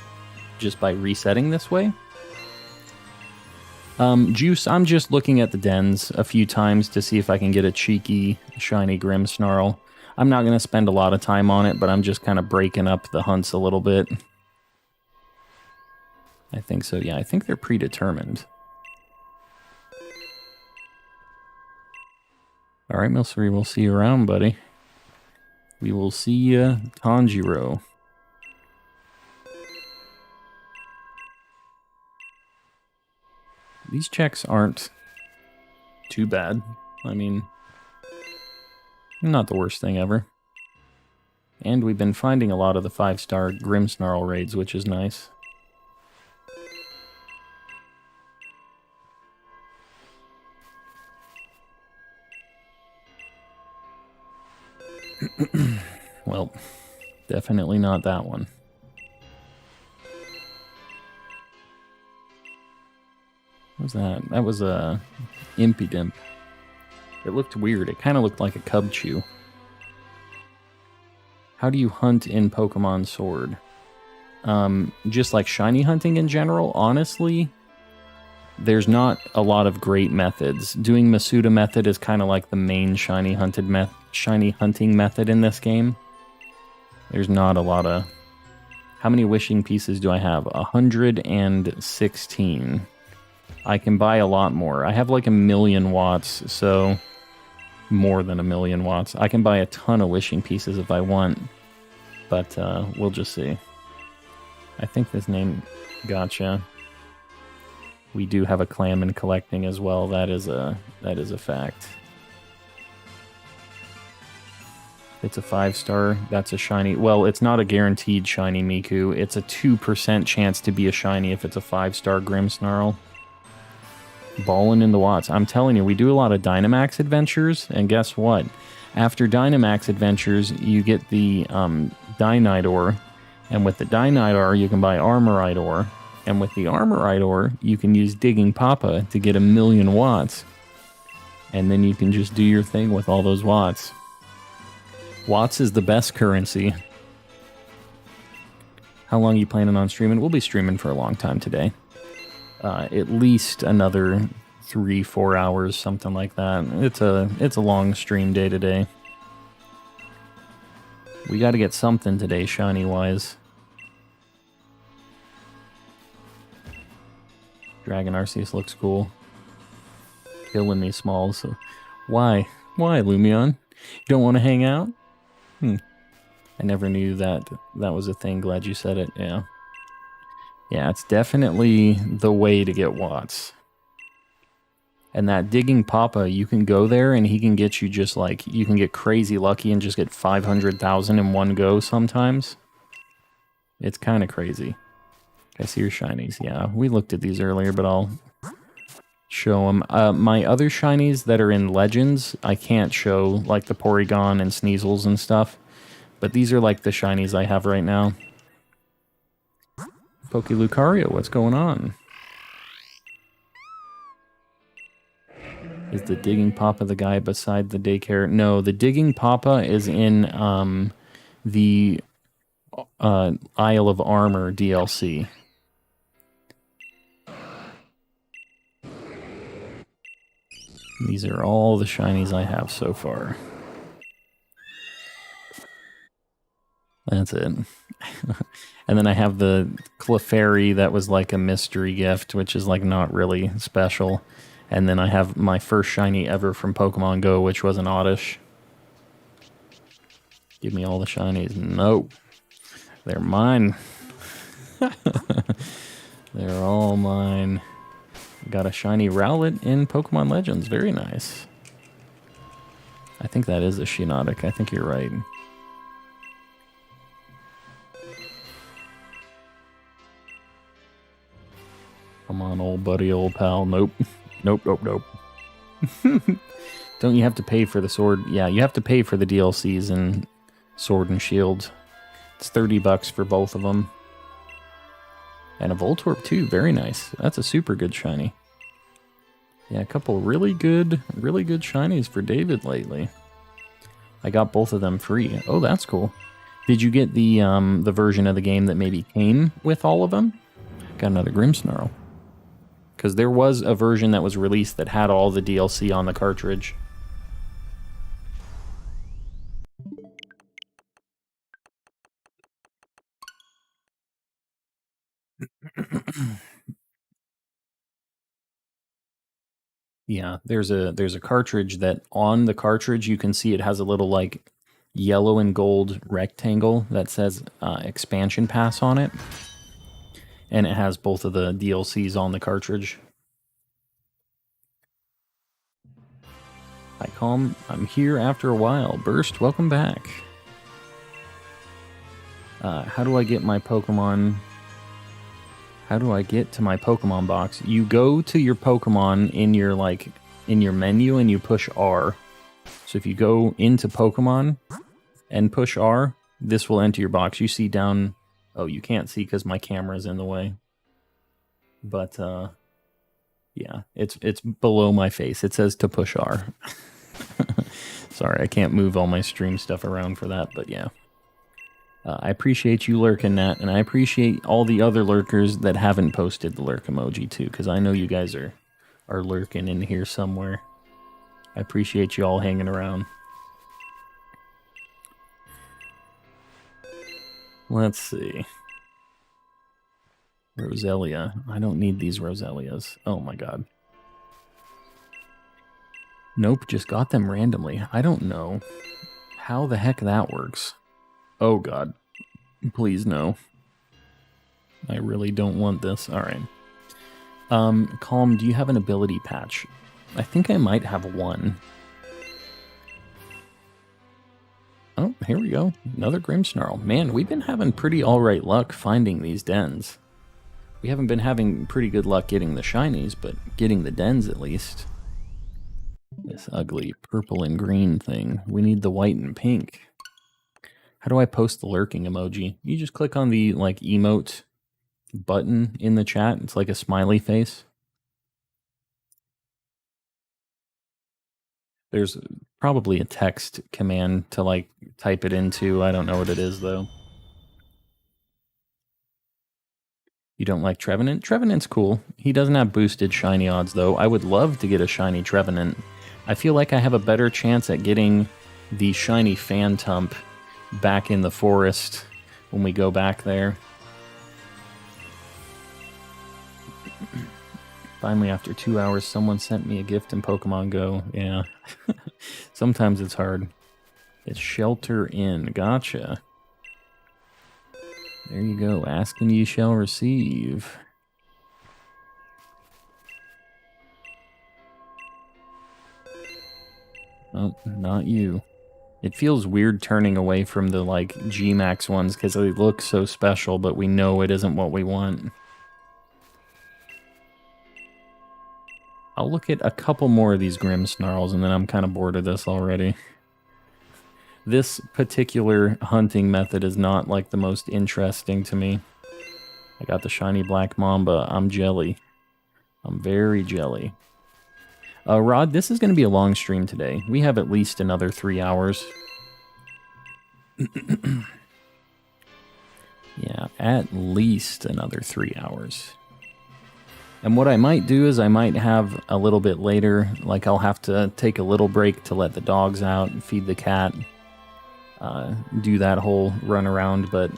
Just by resetting this way? Juice, I'm just looking at the dens a few times to see if I can get a cheeky, shiny Grimmsnarl. I'm not going to spend a lot of time on it, but I'm just kind of breaking up the hunts a little bit. I think so, yeah. I think they're predetermined. Alright, Milcery, we'll see you around, buddy. We will see you, Tanjiro. These checks aren't too bad. I mean, not the worst thing ever. And we've been finding a lot of the 5-star Grimmsnarl raids, which is nice. Well, definitely not that one. What was that? That was a Impidimp. It looked weird. It kind of looked like a Cubchoo. How do you hunt in Pokemon Sword? Just like shiny hunting in general, honestly, there's not a lot of great methods. Doing Masuda Method is kind of like the main shiny hunting method in this game. There's not a lot of... How many wishing pieces do I have? 116. I can buy a lot more. I have like 1,000,000 watts, so more than 1,000,000 watts. I can buy a ton of wishing pieces if I want, but we'll just see. I think this name... Gotcha. We do have a clam in collecting as well. That is a fact. It's a 5-star. That's a shiny. Well, it's not a guaranteed shiny Miku. It's a 2% chance to be a shiny if it's a 5-star Grimmsnarl. Ballin' in the watts. I'm telling you, we do a lot of Dynamax adventures, and guess what? After Dynamax adventures, you get the Dynidor, and with the Dynidor, you can buy Armoridor, and with the Armoridor, you can use Digging Papa to get 1,000,000 watts, and then you can just do your thing with all those watts. Watts is the best currency. How long are you planning on streaming? We'll be streaming for a long time today. At least another 3-4 hours, something like that. It's a long stream day today. We got to get something today, shiny wise. Dragon Arceus looks cool. Killing me, Smalls. So why? Why, Lumion? You don't want to hang out? I never knew that was a thing. Glad you said it. Yeah. Yeah, it's definitely the way to get watts. And that Digging Papa, you can go there and he can get you just like, you can get crazy lucky and just get 500,000 in one go sometimes. It's kind of crazy. I see your shinies. Yeah, we looked at these earlier, but I'll show them. My other shinies that are in Legends, I can't show, like the Porygon and Sneasels and stuff. But these are like the shinies I have right now. Poke Lucario, what's going on? Is the Digging Papa the guy beside the daycare? No, the Digging Papa is in the Isle of Armor DLC. These are all the shinies I have so far. That's it. And then I have the Clefairy that was like a mystery gift, which is like not really special. And then I have my first shiny ever from Pokemon Go, which was an Oddish. Give me all the shinies. Nope. They're mine. They're all mine. Got a shiny Rowlet in Pokemon Legends. Very nice. I think that is a Shiinotic. I think you're right. Come on, old buddy, old pal. Nope. Nope, nope, nope. Don't you have to pay for the sword? Yeah, you have to pay for the DLCs in Sword and Shield. It's $30 for both of them. And a Voltorb too, very nice. That's a super good shiny. Yeah, a couple really good shinies for David lately. I got both of them free. Oh, that's cool. Did you get the version of the game that maybe came with all of them? Got another Grimmsnarl. Because there was a version that was released that had all the DLC on the cartridge. Yeah, there's a cartridge that on the cartridge you can see it has a little like yellow and gold rectangle that says expansion pass on it, and it has both of the DLCs on the cartridge. Hi, Calm. I'm here after a while. Burst, welcome back. How do I get my Pokemon? How do I get to my Pokemon box? You go to your Pokemon in your menu and you push R. So if you go into Pokemon and push R, this will enter your box. You see down... Oh, you can't see because my camera's in the way. But, yeah, it's below my face. It says to push R. Sorry, I can't move all my stream stuff around for that, but yeah. I appreciate you lurking, Nat, and I appreciate all the other lurkers that haven't posted the lurk emoji too, because I know you guys are lurking in here somewhere. I appreciate you all hanging around. Let's see. Roselia. I don't need these Roselias. Oh my god. Nope, just got them randomly. I don't know how the heck that works. Oh god. Please no. I really don't want this. Alright. Calm, do you have an ability patch? I think I might have one. Oh, here we go. Another Grimmsnarl. Man, we've been having pretty alright luck finding these dens. We haven't been having pretty good luck getting the shinies, but getting the dens at least. This ugly purple and green thing. We need the white and pink. How do I post the lurking emoji? You just click on the like emote button in the chat. It's like a smiley face. There's probably a text command to like type it into. I don't know what it is though. You don't like Trevenant? Trevenant's cool. He doesn't have boosted shiny odds though. I would love to get a shiny Trevenant. I feel like I have a better chance at getting the shiny Phantump back in the forest when we go back there. Finally, after 2 hours, someone sent me a gift in Pokemon Go. Yeah. Sometimes it's hard. It's Shelter Inn. Gotcha. There you go. Ask and ye shall receive. Oh, not you. It feels weird turning away from the, like, G-Max ones because they look so special, but we know it isn't what we want. I'll look at a couple more of these Grimmsnarls, and then I'm kind of bored of this already. This particular hunting method is not, like, the most interesting to me. I got the shiny Black Mamba. I'm jelly. I'm very jelly. Rod, this is going to be a long stream today. We have at least another 3 hours. Yeah, at least another 3 hours. And what I might do is I might have a little bit later, like I'll have to take a little break to let the dogs out and feed the cat. Do that whole run around, but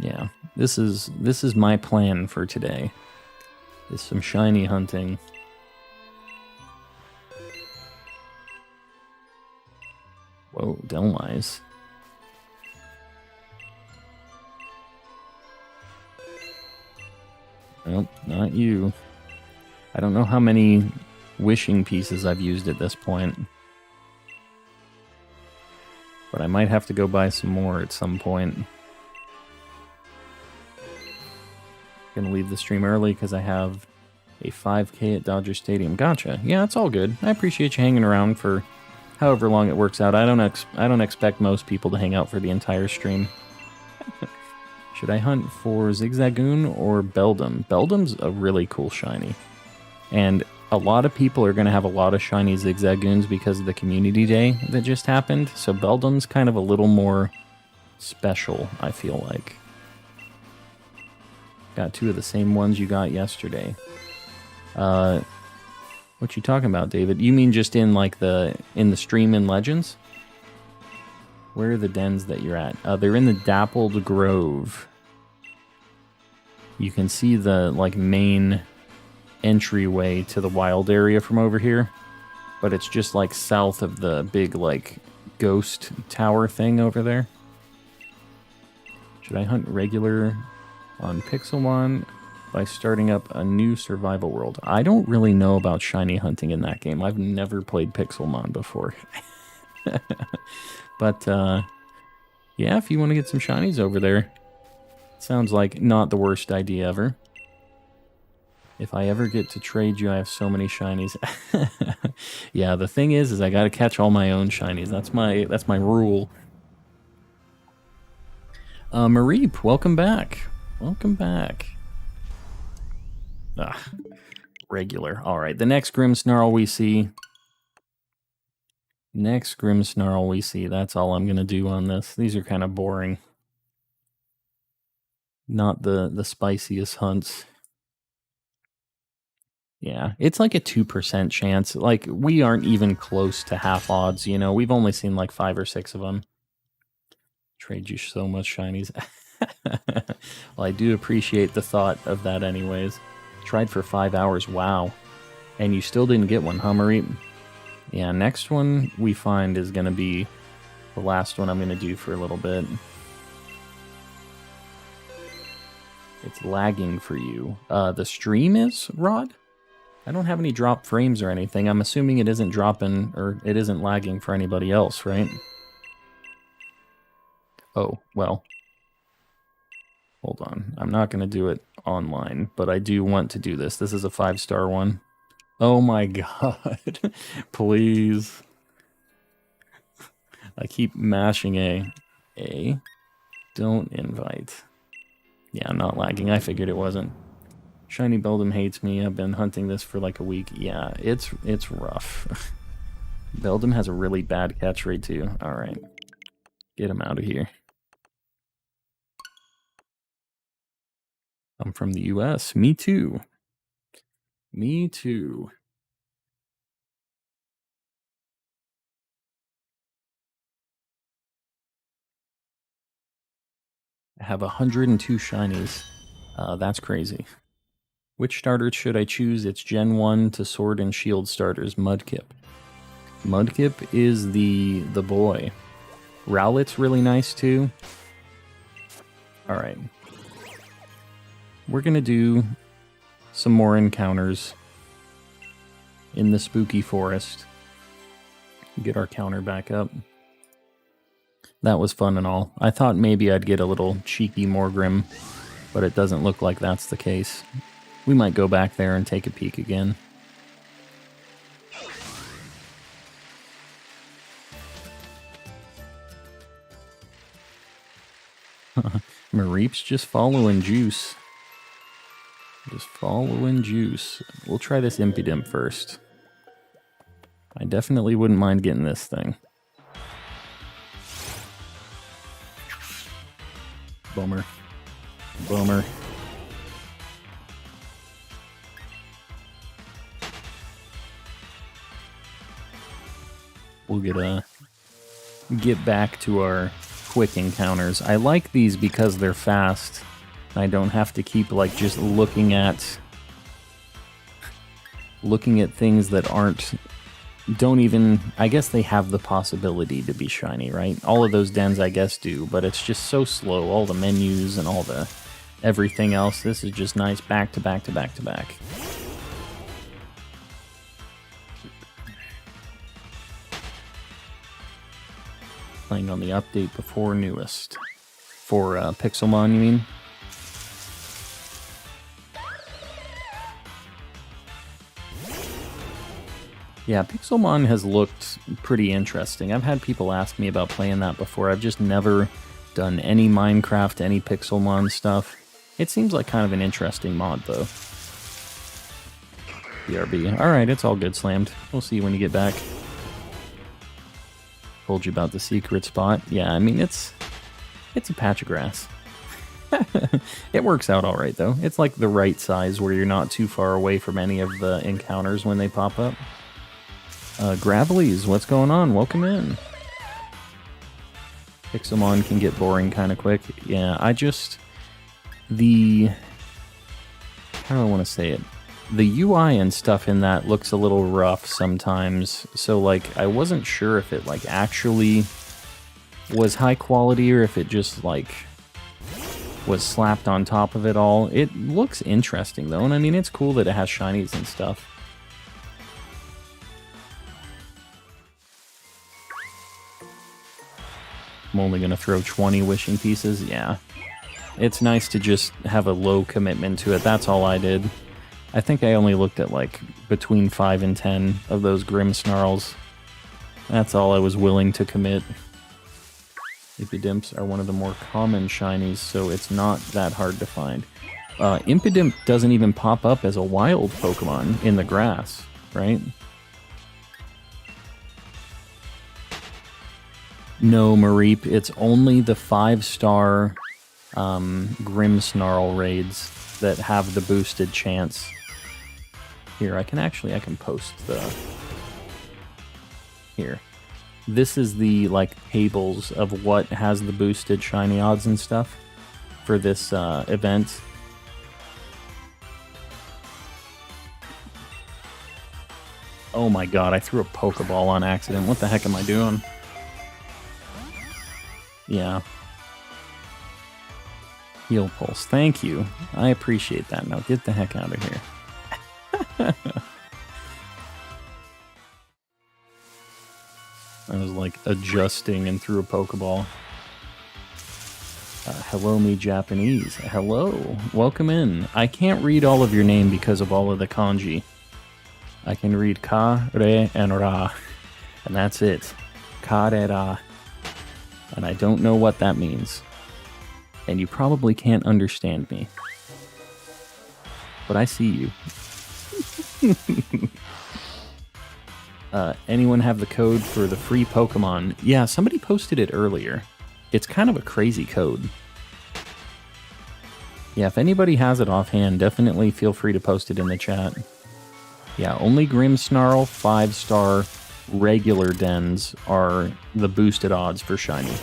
yeah, this is my plan for today. Is some shiny hunting. Whoa, Delmise. Nope, not you. I don't know how many wishing pieces I've used at this point. But I might have to go buy some more at some point. Gonna leave the stream early because I have a 5K at Dodger Stadium. Gotcha. Yeah, it's all good. I appreciate you hanging around for however long it works out. I don't expect most people to hang out for the entire stream. Should I hunt for Zigzagoon or Beldum? Beldum's a really cool shiny. And a lot of people are going to have a lot of shiny Zigzagoons because of the community day that just happened. So Beldum's kind of a little more special, I feel like. Got two of the same ones you got yesterday. What you talking about, David? You mean just in like in the stream in Legends? Where are the dens that you're at? They're in the Dappled Grove. You can see the like main entryway to the wild area from over here, but it's just like south of the big like ghost tower thing over there. Should I hunt regular on Pixelmon by starting up a new survival world? I don't really know about shiny hunting in that game. I've never played Pixelmon before. But yeah, if you want to get some shinies over there, sounds like not the worst idea ever. If I ever get to trade you, I have so many shinies. Yeah, the thing is I gotta catch all my own shinies. That's my rule. Mareep, welcome back. Welcome back. Ah, regular. Alright, the next Grimmsnarl we see. Next Grimmsnarl we see. That's all I'm gonna do on this. These are kind of boring. Not the spiciest hunts. Yeah, it's like a 2% chance. Like, we aren't even close to half odds, you know? We've only seen like 5 or 6 of them. Trade you so much shinies. Well, I do appreciate the thought of that anyways. Tried for 5 hours, wow. And you still didn't get one, huh, Marie? Yeah, next one we find is going to be the last one I'm going to do for a little bit. It's lagging for you. The stream is, Rod? I don't have any drop frames or anything. I'm assuming it isn't dropping, or it isn't lagging for anybody else, right? Oh, well. Hold on. I'm not going to do it online, but I do want to do this. This is a 5-star one. Oh my god. Please. I keep mashing A. A. Don't invite. Yeah, I'm not lagging. I figured it wasn't. Shiny Beldum hates me. I've been hunting this for like a week. Yeah, it's rough. Beldum has a really bad catch rate too. Alright. Get him out of here. I'm from the US. Me too. Me too. I have 102 shinies. That's crazy. Which starters should I choose? It's Gen 1 to Sword and Shield starters. Mudkip. Mudkip is the boy. Rowlet's really nice too. Alright. We're gonna do some more encounters in the spooky forest. Get our counter back up. That was fun and all. I thought maybe I'd get a little cheeky Morgrim, but it doesn't look like that's the case. We might go back there and take a peek again. Mareep's just following Juice. Just following Juice. We'll try this Impidimp first. I definitely wouldn't mind getting this thing. Bummer. Bummer. We'll get back to our quick encounters. I like these because they're fast. I don't have to keep like just looking at things that don't even, I guess they have the possibility to be shiny, right? All of those dens I guess do, but it's just so slow. All the menus and all the everything else. This is just nice back to back to back to back. Playing on the update before newest. For Pixelmon, you mean? Yeah, Pixelmon has looked pretty interesting. I've had people ask me about playing that before. I've just never done any Minecraft, any Pixelmon stuff. It seems like kind of an interesting mod, though. BRB. Alright, it's all good, Slammed. We'll see you when you get back. Told you about the secret spot. Yeah, I mean, it's a patch of grass. It works out alright, though. It's like the right size where you're not too far away from any of the encounters when they pop up. Gravelies, what's going on? Welcome in. Pixelmon can get boring kind of quick. Yeah, how do I want to say it? the UI and stuff in that looks a little rough sometimes. So like I wasn't sure if it like actually was high quality or if it just like was slapped on top of it all. It looks interesting though, and I mean it's cool that it has shinies and stuff. I'm only gonna throw 20 wishing pieces. Yeah. It's nice to just have a low commitment to it. That's all I did. I think I only looked at like between 5 and 10 of those Grim Snarls. That's all I was willing to commit. Impidimps are one of the more common shinies, so it's not that hard to find. Impidimp doesn't even pop up as a wild Pokemon in the grass, right? No, Mareep, it's only the 5-star Grimmsnarl raids that have the boosted chance. Here, I can post the... Here. This is the, like, tables of what has the boosted shiny odds and stuff for this event. Oh my god, I threw a Pokeball on accident. What the heck am I doing? Yeah. Heal Pulse. Thank you. I appreciate that. Now get the heck out of here. I was like adjusting and threw a Pokeball. Hello me Japanese. Hello. Welcome in. I can't read all of your name because of all of the kanji. I can read ka, re, and ra. And that's it. Ka, re, ra. And I don't know what that means. And you probably can't understand me. But I see you. Anyone have the code for the free Pokemon? Yeah, somebody posted it earlier. It's kind of a crazy code. Yeah, if anybody has it offhand, definitely feel free to post it in the chat. Yeah, only Grimmsnarl 5-star regular dens are the boosted odds for shiny.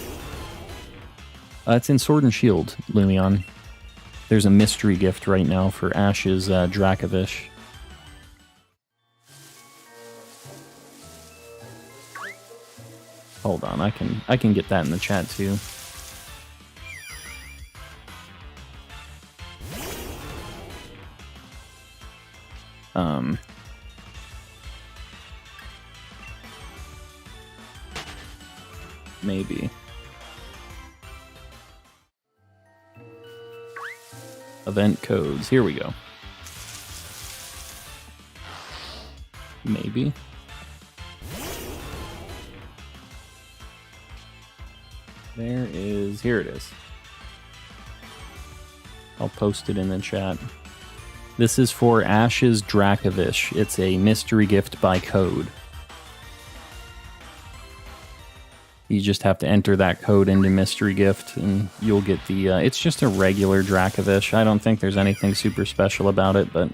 It's in Sword and Shield, Lumion. There's a mystery gift right now for Ash's Dracovish. Hold on, I can get that in the chat too. Maybe. Event codes. Here we go. Maybe. There is... Here it is. I'll post it in the chat. This is for Ash's Dracovish. It's a mystery gift by code. You just have to enter that code into mystery gift, and you'll get the... it's just a regular Dracovish. I don't think there's anything super special about it, but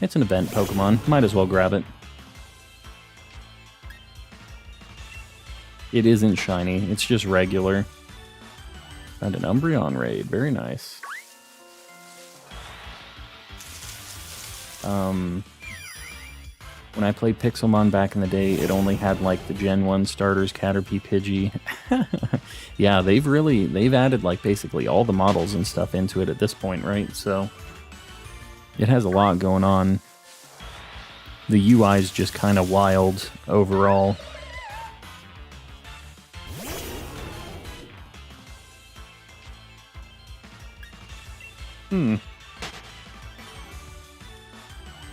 it's an event Pokemon. Might as well grab it. It isn't shiny. It's just regular. Found an Umbreon raid. Very nice. When I played Pixelmon back in the day, it only had like the Gen 1 starters, Caterpie, Pidgey. Yeah, they've added like basically all the models and stuff into it at this point, right? So it has a lot going on. The UI is just kind of wild overall.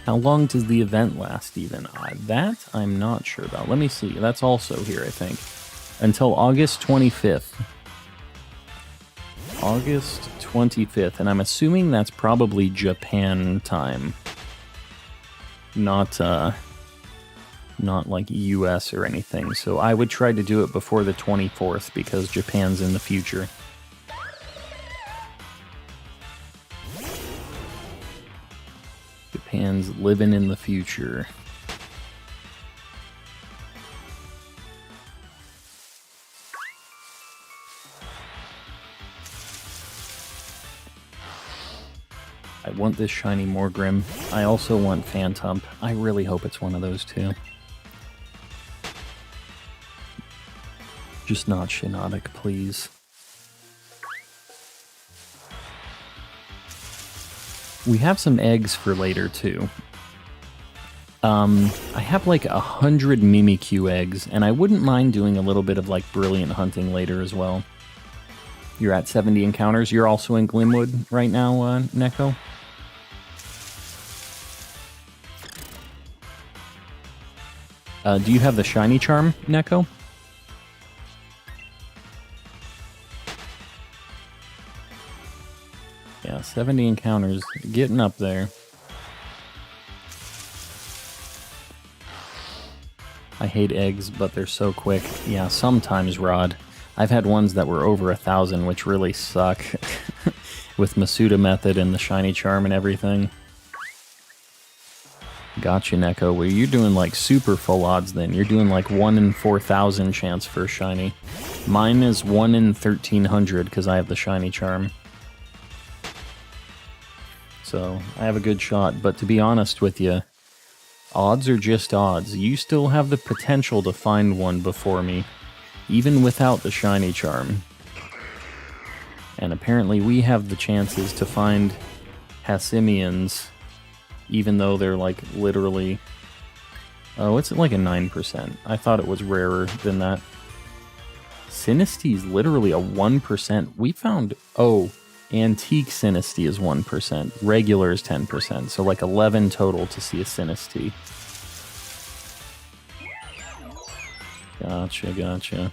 How long does the event last even? That I'm not sure about. Let me see. That's also here, I think. Until August 25th. August 25th. And I'm assuming that's probably Japan time. Not like US or anything. So I would try to do it before the 24th because Japan's in the future. Japan's living in the future. I want this shiny Morgrim. I also want Phantump. I really hope it's one of those two. Just not Shiinotic, please. We have some eggs for later, too. I have like 100 Mimikyu eggs, and I wouldn't mind doing a little bit of like Brilliant Hunting later as well. You're at 70 encounters. You're also in Glimwood right now, Neko? Do you have the Shiny Charm, Neko? Yeah, 70 encounters. Getting up there. I hate eggs, but they're so quick. Yeah, sometimes, Rod. I've had ones that were over 1,000, which really suck. With Masuda Method and the Shiny Charm and everything. Gotcha, Neko. Well, you're doing like super full odds then. You're doing like 1 in 4,000 chance for a Shiny. Mine is 1 in 1,300 because I have the Shiny Charm. So, I have a good shot, but to be honest with you, odds are just odds. You still have the potential to find one before me, even without the Shiny Charm. And apparently we have the chances to find Hassimians, even though they're like literally... Oh, it's like a 9%. I thought it was rarer than that. Sinistea is literally a 1%. We found... Oh, Antique Sinistea is 1%. Regular is 10%. So like 11 total to see a Sinistea. Gotcha, gotcha.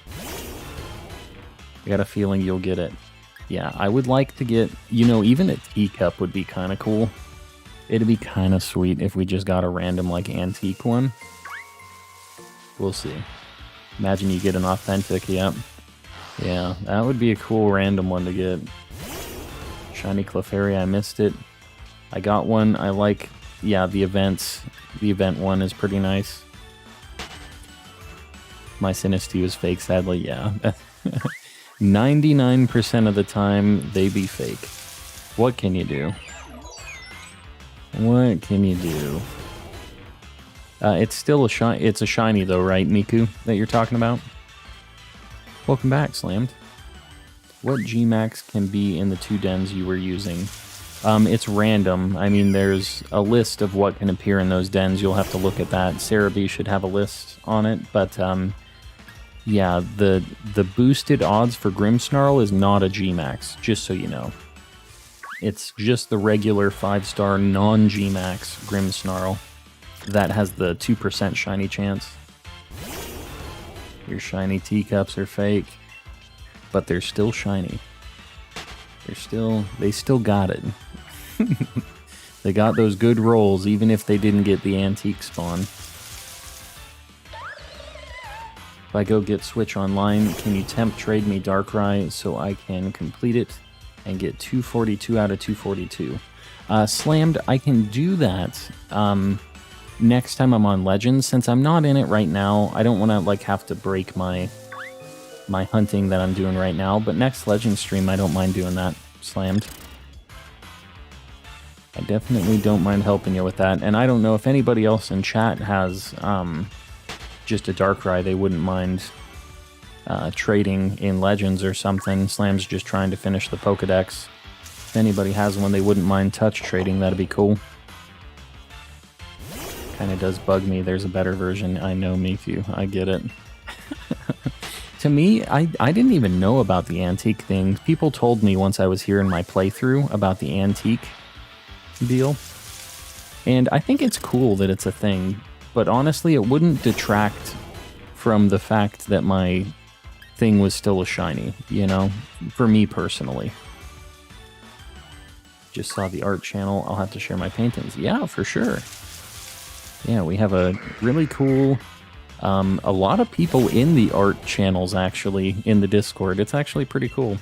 I got a feeling you'll get it. Yeah, I would like to get... You know, even a teacup would be kind of cool. It'd be kind of sweet if we just got a random, like, antique one. We'll see. Imagine you get an authentic, yep. Yeah, that would be a cool random one to get. Shiny Clefairy, I missed it. I got one. I like, yeah, the events. The event one is pretty nice. My Sinistea is fake, sadly, yeah. 99% of the time, they be fake. What can you do? What can you do? It's still a shiny. It's a shiny though, right, Miku, that you're talking about? Welcome back, Slammed. What Gmax can be in the 2 dens you were using? It's random. I mean, there's a list of what can appear in those dens. You'll have to look at that. Cerebi should have a list on it, but yeah, the boosted odds for Grimmsnarl is not a Gmax, just so you know. It's just the regular 5-star non-Gmax Grimmsnarl that has the 2% shiny chance. Your shiny teacups are fake, but they're still shiny. They still got it. They got those good rolls, even if they didn't get the antique spawn. If I go get Switch Online, can you temp trade me Darkrai so I can complete it and get 242 out of 242? Slammed, I can do that next time I'm on Legends. Since I'm not in it right now, I don't want to like have to break my hunting that I'm doing right now, but next Legends stream I don't mind doing that, Slammed. I definitely don't mind helping you with that, and I don't know if anybody else in chat has just a Darkrai they wouldn't mind trading in Legends or something. Slam's just trying to finish the Pokedex. If anybody has one they wouldn't mind touch trading, that'd be cool. Kinda does bug me there's a better version. I know, Miku, I get it. To me, I didn't even know about the antique thing. People told me once I was here in my playthrough about the antique deal. And I think it's cool that it's a thing, but honestly, it wouldn't detract from the fact that my thing was still a shiny, you know, for me personally. Just saw the art channel. I'll have to share my paintings. Yeah, for sure. Yeah, we have a really cool... a lot of people in the art channels, actually, in the Discord. It's actually pretty cool.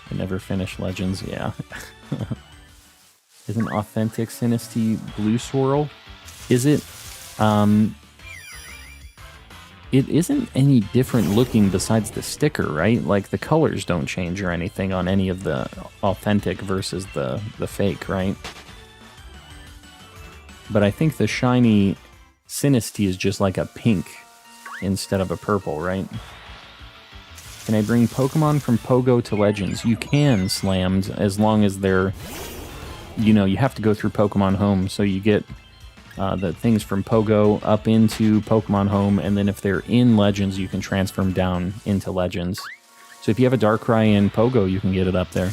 I never finished Legends, yeah. Is an authentic Sinistea Blue Swirl? Is it, it isn't any different looking besides the sticker, right? Like, the colors don't change or anything on any of the authentic versus the fake, right? But I think the shiny Sinistea is just like a pink instead of a purple, right? Can I bring Pokemon from Pogo to Legends? You can, Slammed, as long as they're... You know, you have to go through Pokemon Home, so you get the things from Pogo up into Pokemon Home, and then if they're in Legends, you can transfer them down into Legends. So if you have a Darkrai in Pogo, you can get it up there.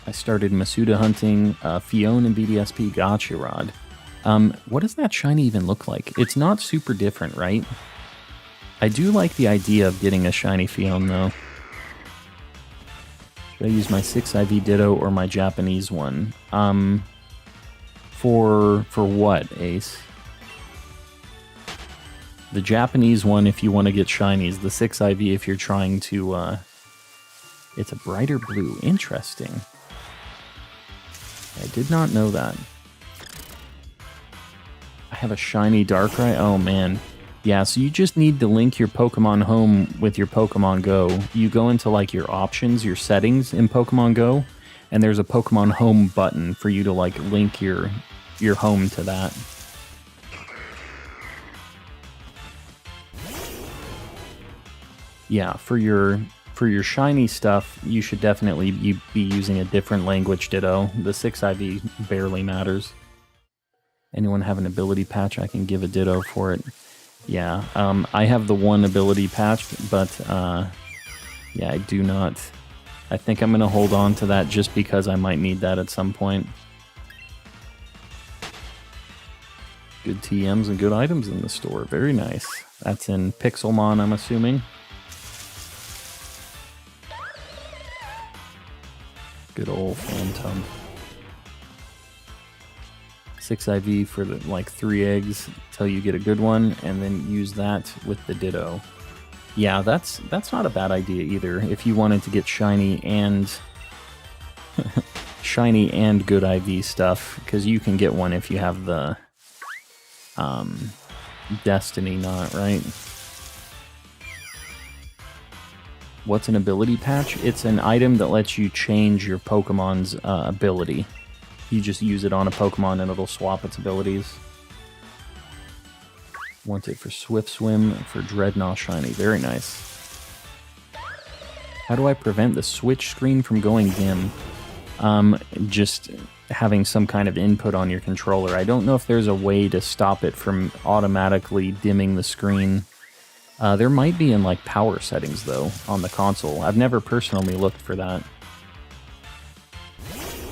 I started Masuda hunting Fion and BDSP Gotcha Rod. What does that shiny even look like? It's not super different, right? I do like the idea of getting a shiny Fion, though. Should I use my 6IV Ditto or my Japanese one? For what, Ace? The Japanese one if you want to get shinies. The 6IV if you're trying to... It's a brighter blue. Interesting. I did not know that. I have a shiny Darkrai? Oh, man. Yeah, so you just need to link your Pokemon Home with your Pokemon Go. You go into, like, your options, your settings in Pokemon Go, and there's a Pokemon Home button for you to, like, link your home to that. Yeah, for your shiny stuff, you should definitely be using a different language Ditto. The 6IV barely matters. Anyone have an ability patch? I can give a Ditto for it. Yeah, I have the one ability patch, but yeah, I do not. I think I'm going to hold on to that just because I might need that at some point. Good TMs and good items in the store. Very nice. That's in Pixelmon, I'm assuming. Good old Phantom. 6IV for the, like 3 eggs till you get a good one, and then use that with the Ditto. Yeah, that's not a bad idea either. If you wanted to get shiny and shiny and good IV stuff, because you can get one if you have the Destiny knot, right? What's an ability patch? It's an item that lets you change your Pokemon's ability. You just use it on a Pokemon and it'll swap its abilities. Want it for Swift Swim, for Dreadnought Shiny. Very nice. How do I prevent the switch screen from going dim? Just having some kind of input on your controller. I don't know if there's a way to stop it from automatically dimming the screen. There might be in like power settings though on the console. I've never personally looked for that.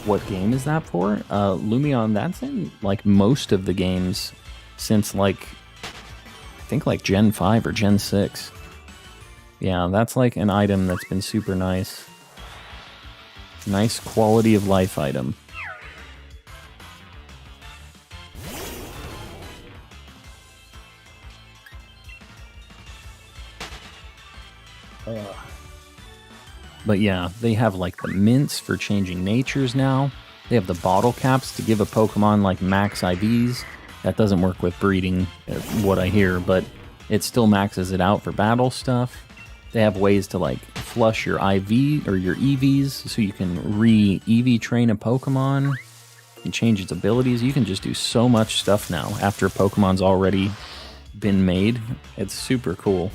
What game is that for? Lumion, that's in like most of the games since like, I think like Gen 5 or Gen 6. Yeah, that's like an item that's been super nice. Nice quality of life item. But yeah, they have like the mints for changing natures now. They have the bottle caps to give a Pokemon like max IVs. That doesn't work with breeding, what I hear, but it still maxes it out for battle stuff. They have ways to like flush your IV or your EVs so you can re-EV train a Pokemon. You can change its abilities. You can just do so much stuff now after a Pokemon's already been made. It's super cool.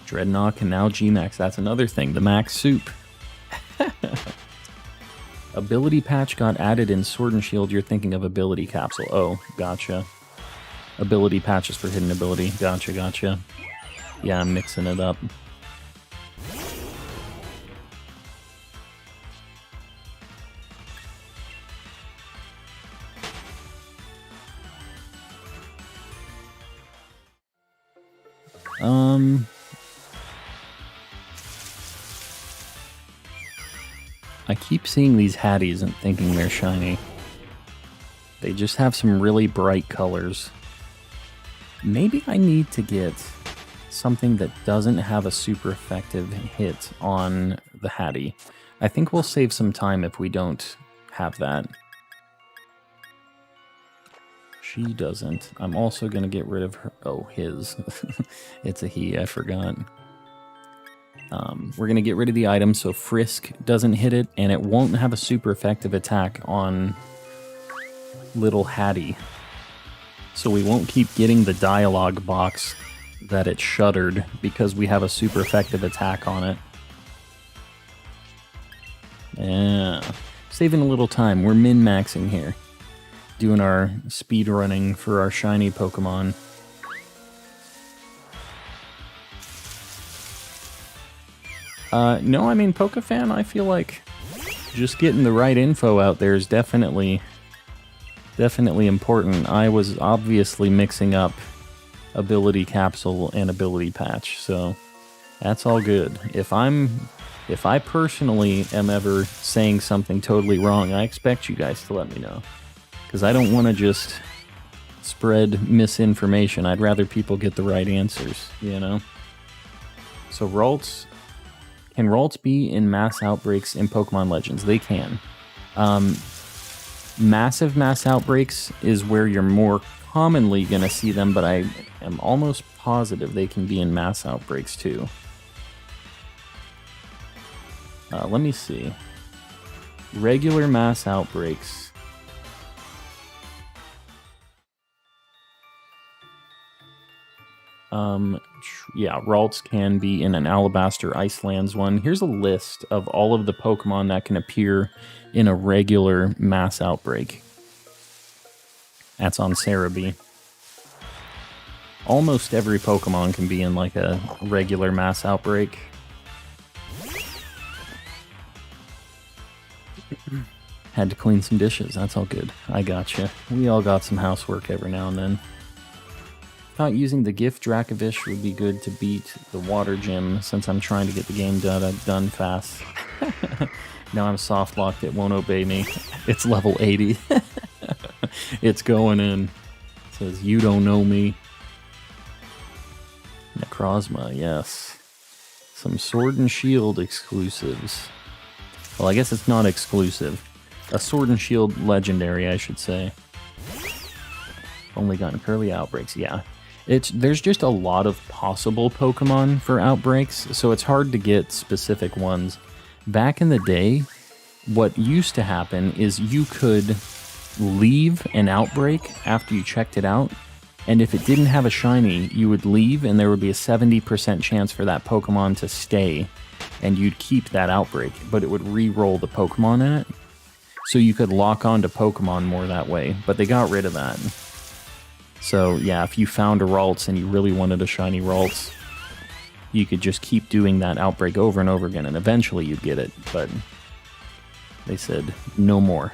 Dreadnought can now G-Max. That's another thing. The Max Soup. Ability patch got added in Sword and Shield. You're thinking of Ability Capsule. Oh, gotcha. Ability patches for hidden ability. Gotcha, gotcha. Yeah, I'm mixing it up. I keep seeing these Hatties and thinking they're shiny. They just have some really bright colors. Maybe I need to get something that doesn't have a super effective hit on the Hattie. I think we'll save some time if we don't have that. She doesn't. I'm also going to get rid of her. Oh, his. It's a he, I forgot. We're going to get rid of the item so Frisk doesn't hit it, and it won't have a super effective attack on Little Hattie. So we won't keep getting the dialogue box that it shuttered because we have a super effective attack on it. Yeah. Saving a little time. We're min-maxing here. Doing our speed running for our shiny Pokemon. No, I mean, PokeFan, I feel like just getting the right info out there is definitely important. I was obviously mixing up Ability Capsule and Ability Patch, so that's all good. If I personally am ever saying something totally wrong, I expect you guys to let me know. Because I don't want to just spread misinformation. I'd rather people get the right answers, you know? So Ralts... Can Ralts be in mass outbreaks in Pokemon Legends? They can. Massive mass outbreaks is where you're more commonly going to see them, but I am almost positive they can be in mass outbreaks too. Let me see. Regular mass outbreaks. Yeah, Ralts can be in an Alabaster Icelands one. Here's a list of all of the Pokemon that can appear in a regular mass outbreak. That's on Cerebi. Almost every Pokemon can be in like a regular mass outbreak. Had to clean some dishes, that's all good. I gotcha. We all got some housework every now and then. Thought using the Gift Dracovish would be good to beat the Water Gym since I'm trying to get the game done fast. Now I'm soft locked, it won't obey me. It's level 80. It's going in. It says, you don't know me. Necrozma, yes. Some Sword and Shield exclusives. Well, I guess it's not exclusive. A Sword and Shield legendary, I should say. Only gotten Curly Outbreaks, yeah. There's just a lot of possible Pokemon for outbreaks, so it's hard to get specific ones. Back in the day, what used to happen is you could leave an outbreak after you checked it out, and if it didn't have a shiny, you would leave and there would be a 70% chance for that Pokemon to stay, and you'd keep that outbreak, but it would re-roll the Pokemon in it. So you could lock onto Pokemon more that way, but they got rid of that. So yeah, if you found a Ralts and you really wanted a shiny Ralts, you could just keep doing that outbreak over and over again, and eventually you'd get it, but they said no more.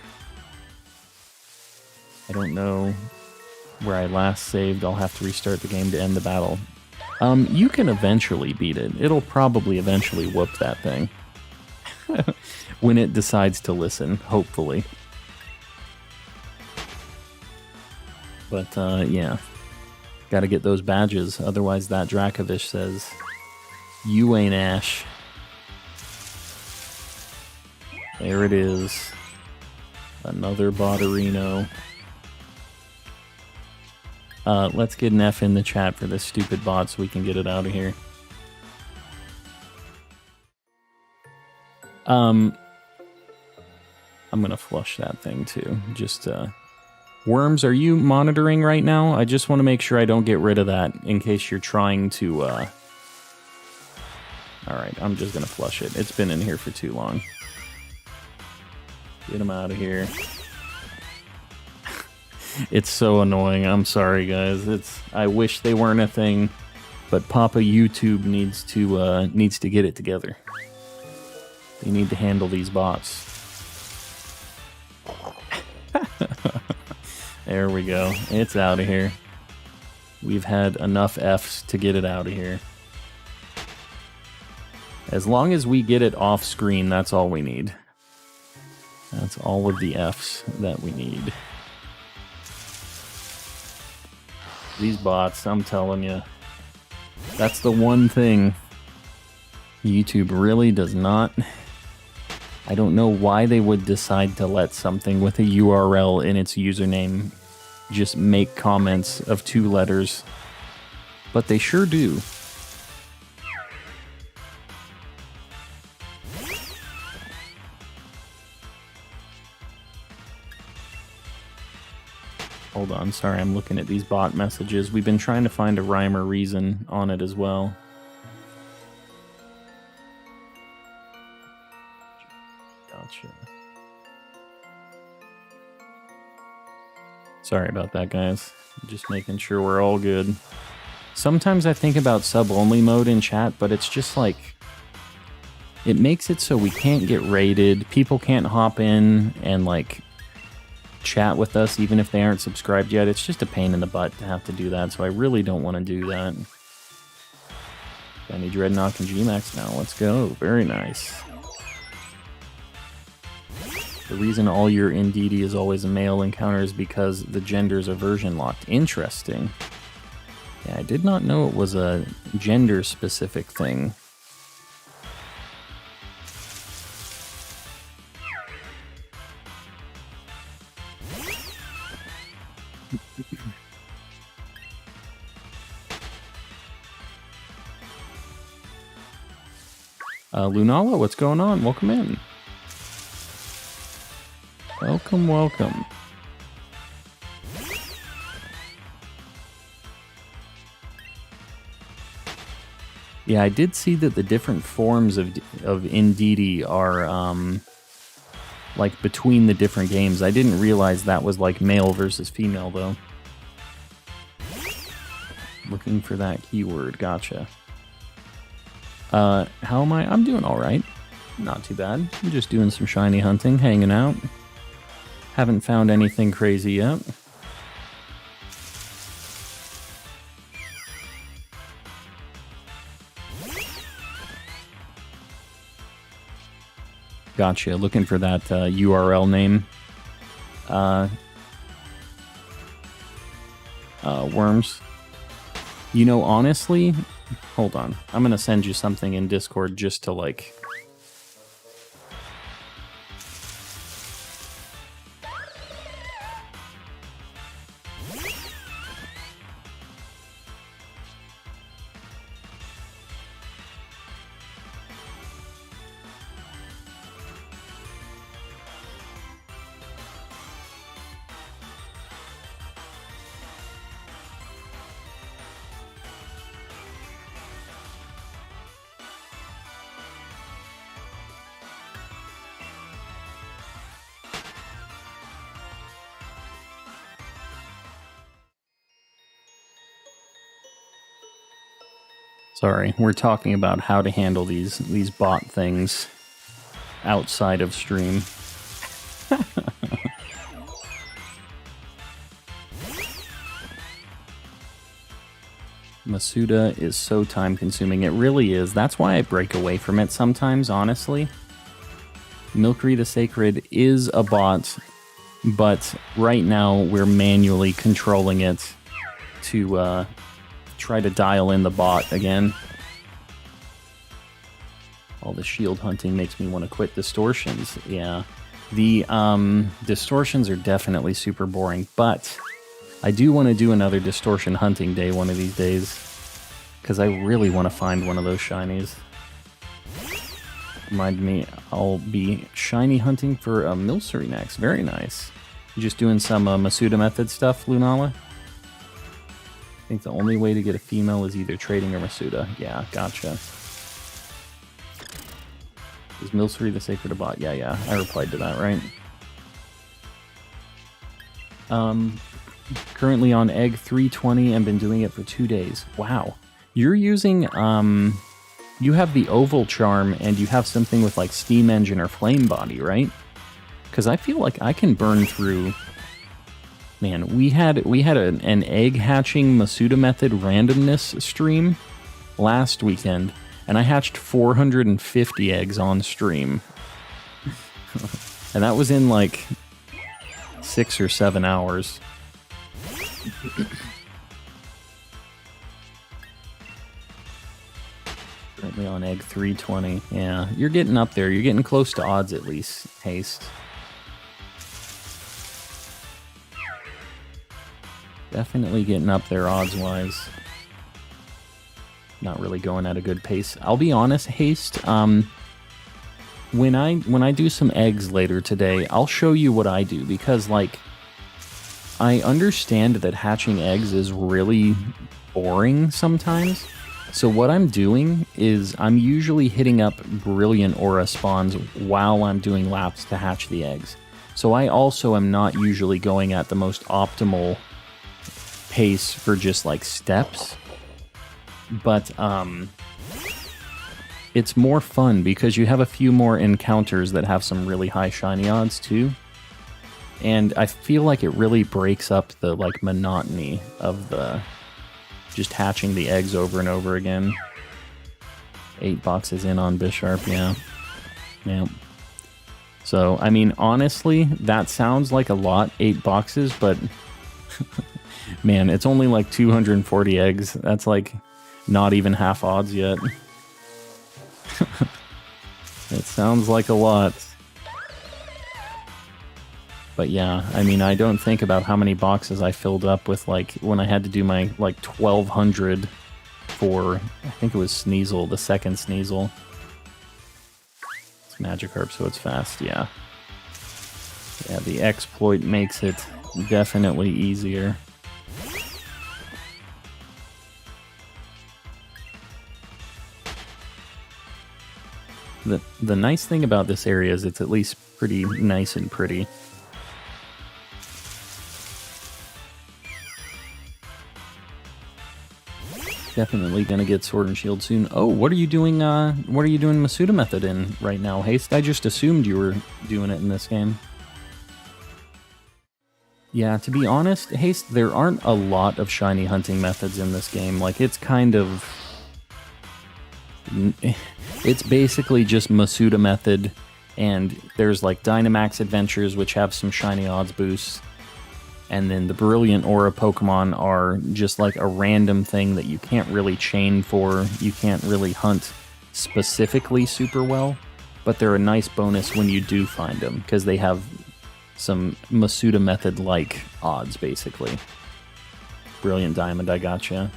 I don't know where I last saved. I'll have to restart the game to end the battle. You can eventually beat it. It'll probably eventually whoop that thing. When it decides to listen, hopefully. But, yeah. Gotta get those badges, otherwise that Dracovish says, you ain't Ash. There it is. Another Botterino. Let's get an F in the chat for this stupid bot so we can get it out of here. I'm gonna flush that thing too. Just, Worms, are you monitoring right now? I just want to make sure I don't get rid of that in case you're trying to, Alright, I'm just gonna flush it. It's been in here for too long. Get him out of here. It's so annoying. I'm sorry, guys. I wish they weren't a thing, but Papa YouTube needs to get it together. They need to handle these bots. There we go. It's out of here. We've had enough Fs to get it out of here. As long as we get it off screen, that's all we need. That's all of the Fs that we need. These bots, I'm telling you. That's the one thing YouTube really does not I don't know why they would decide to let something with a URL in its username just make comments of 2 letters, but they sure do. Hold on, sorry, I'm looking at these bot messages. We've been trying to find a rhyme or reason on it as well. Gotcha. Sorry about that, guys. Just making sure we're all good. Sometimes I think about sub-only mode in chat, but it's just like... it makes it so we can't get raided, people can't hop in and, like, chat with us even if they aren't subscribed yet. It's just a pain in the butt to have to do that, so I really don't want to do that. Benny Dreadnought and Gmax now. Let's go. Very nice. The reason all your Indeedee is always a male encounter is because the genders are version locked. Interesting. Yeah, I did not know it was a gender-specific thing. Lunala, what's going on? Welcome in. Welcome, welcome. Yeah, I did see that the different forms of Indeedee are, like, between the different games. I didn't realize that was, like, male versus female, though. Looking for that keyword. Gotcha. How am I? I'm doing all right. Not too bad. I'm just doing some shiny hunting, hanging out. Haven't found anything crazy yet. Gotcha. Looking for that URL name. Worms. You know, honestly, hold on. I'm going to send you something in Discord just to, like... Sorry, we're talking about how to handle these bot things outside of stream. Masuda is so time-consuming. It really is. That's why I break away from it sometimes, honestly. Milcery the Sacred is a bot, but right now we're manually controlling it to try to dial in the bot again. All the shield hunting makes me want to quit distortions. Yeah, the distortions are definitely super boring, but I do want to do another distortion hunting day one of these days, because I really want to find one of those shinies. Remind me, I'll be shiny hunting for a Milcery next. Very nice. You just doing some Masuda Method stuff, Lunala? I think the only way to get a female is either trading or Masuda. Yeah, gotcha. Is Milcery the Sacred a bot? Yeah, I replied to that, right? Currently on egg 320 and been doing it for 2 days. Wow. You're using, you have the oval charm and you have something with like steam engine or flame body, right? Because I feel like I can burn through... Man, we had an egg hatching Masuda Method randomness stream last weekend, and I hatched 450 eggs on stream. And that was in like 6 or 7 hours. Currently on egg egg 320. Yeah, you're getting up there. You're getting close to odds at least, Haste. Definitely getting up there odds-wise. Not really going at a good pace. I'll be honest, Haste, when I do some eggs later today, I'll show you what I do, because, like, I understand that hatching eggs is really boring sometimes. So what I'm doing is I'm usually hitting up Brilliant Aura spawns while I'm doing laps to hatch the eggs. So I also am not usually going at the most optimal pace for just like steps. But it's more fun because you have a few more encounters that have some really high shiny odds too. And I feel like it really breaks up the like monotony of the just hatching the eggs over and over again. 8 boxes in on Bisharp, yeah. Yeah. So, I mean, honestly, that sounds like a lot, 8 boxes, but man, it's only like 240 eggs. That's like not even half odds yet. It sounds like a lot. But yeah, I mean, I don't think about how many boxes I filled up with, like, when I had to do my, like, 1200 for, I think it was Sneasel, the second Sneasel. It's Magikarp, so it's fast, yeah. Yeah, the exploit makes it definitely easier. The nice thing about this area is it's at least pretty nice and pretty. Definitely gonna get Sword and Shield soon. Oh, what are you doing? What are you doing Masuda Method in right now, Haste? I just assumed you were doing it in this game. Yeah, to be honest, Haste, there aren't a lot of shiny hunting methods in this game. Like, it's kind of... It's basically just Masuda Method, and there's like Dynamax Adventures, which have some shiny odds boosts. And then the Brilliant Aura Pokemon are just like a random thing that you can't really chain for. You can't really hunt specifically super well, but they're a nice bonus when you do find them, because they have some Masuda Method-like odds, basically. Brilliant Diamond, I gotcha.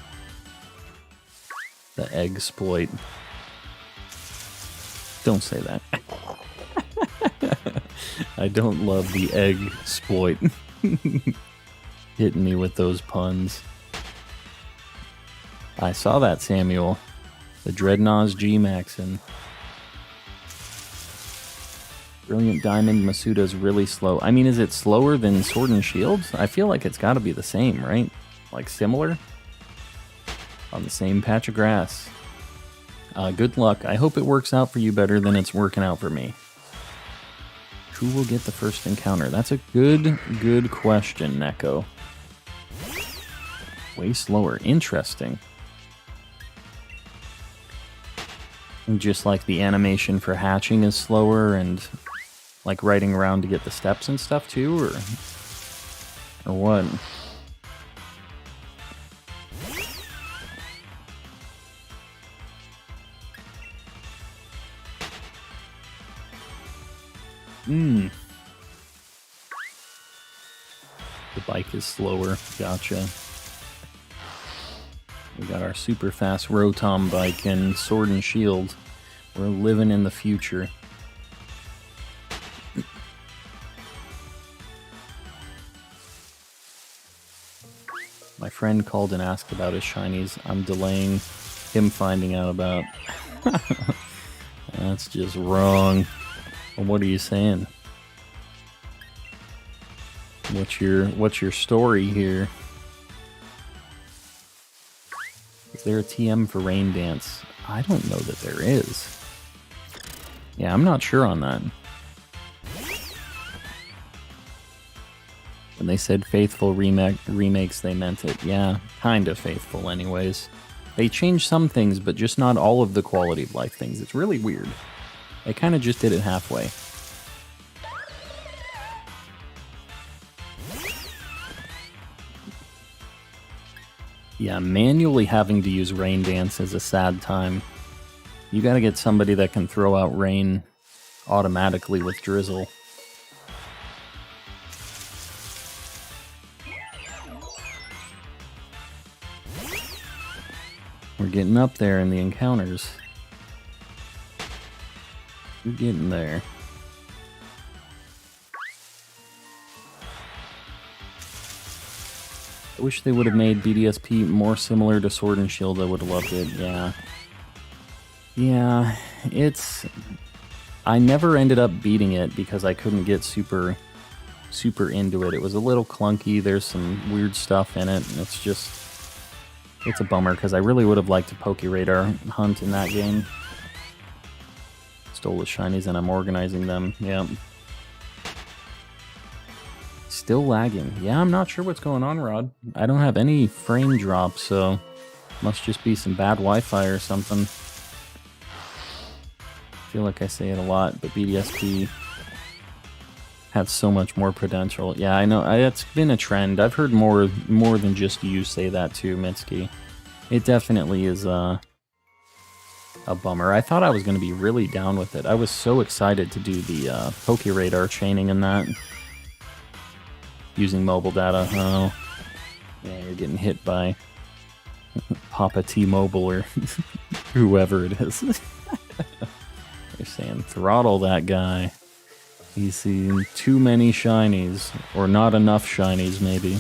The egg exploit. Don't say that. I don't love the egg exploit. Hitting me with those puns. I saw that, Samuel. The Dreadnaught's G-Maxin. Brilliant Diamond Masuda's really slow. I mean, is it slower than Sword and Shield? I feel like it's got to be the same, right? Like similar? On the same patch of grass. Good luck. I hope it works out for you better than it's working out for me. Who will get the first encounter? That's a good question, Neko. Way slower. Interesting. And just like the animation for hatching is slower, and like riding around to get the steps and stuff too, or what? The bike is slower. Gotcha. We got our super fast Rotom bike and Sword and Shield. We're living in the future. My friend called and asked about his shinies. I'm delaying him finding out about. That's just wrong. Well, what are you saying? What's your story here? Is there a TM for Rain Dance? I don't know that there is. Yeah, I'm not sure on that. When they said faithful remakes, they meant it. Yeah, kind of faithful anyways. They changed some things, but just not all of the quality of life things. It's really weird. They kind of just did it halfway. Yeah, manually having to use Rain Dance is a sad time. You gotta get somebody that can throw out rain automatically with drizzle. We're getting up there in the encounters. We're getting there. I wish they would have made BDSP more similar to Sword and Shield. I would have loved it, yeah. Yeah, I never ended up beating it because I couldn't get super into it. It was a little clunky. There's some weird stuff in it. And it's a bummer because I really would have liked to Poke Radar hunt in that game. Stole the shinies and I'm organizing them. Yep. Still lagging. Yeah, I'm not sure what's going on, Rod. I don't have any frame drop, so must just be some bad Wi-Fi or something. I feel like I say it a lot, but BDSP has so much more potential. Yeah, I know. It's been a trend. I've heard more than just you say that too, Mitsuki. It definitely is a bummer. I thought I was going to be really down with it. I was so excited to do the Poke Radar chaining in that. Using mobile data. Oh, yeah, you're getting hit by Papa T-Mobile or whoever it is. They're saying, throttle that guy. He's seen too many shinies, or not enough shinies, maybe.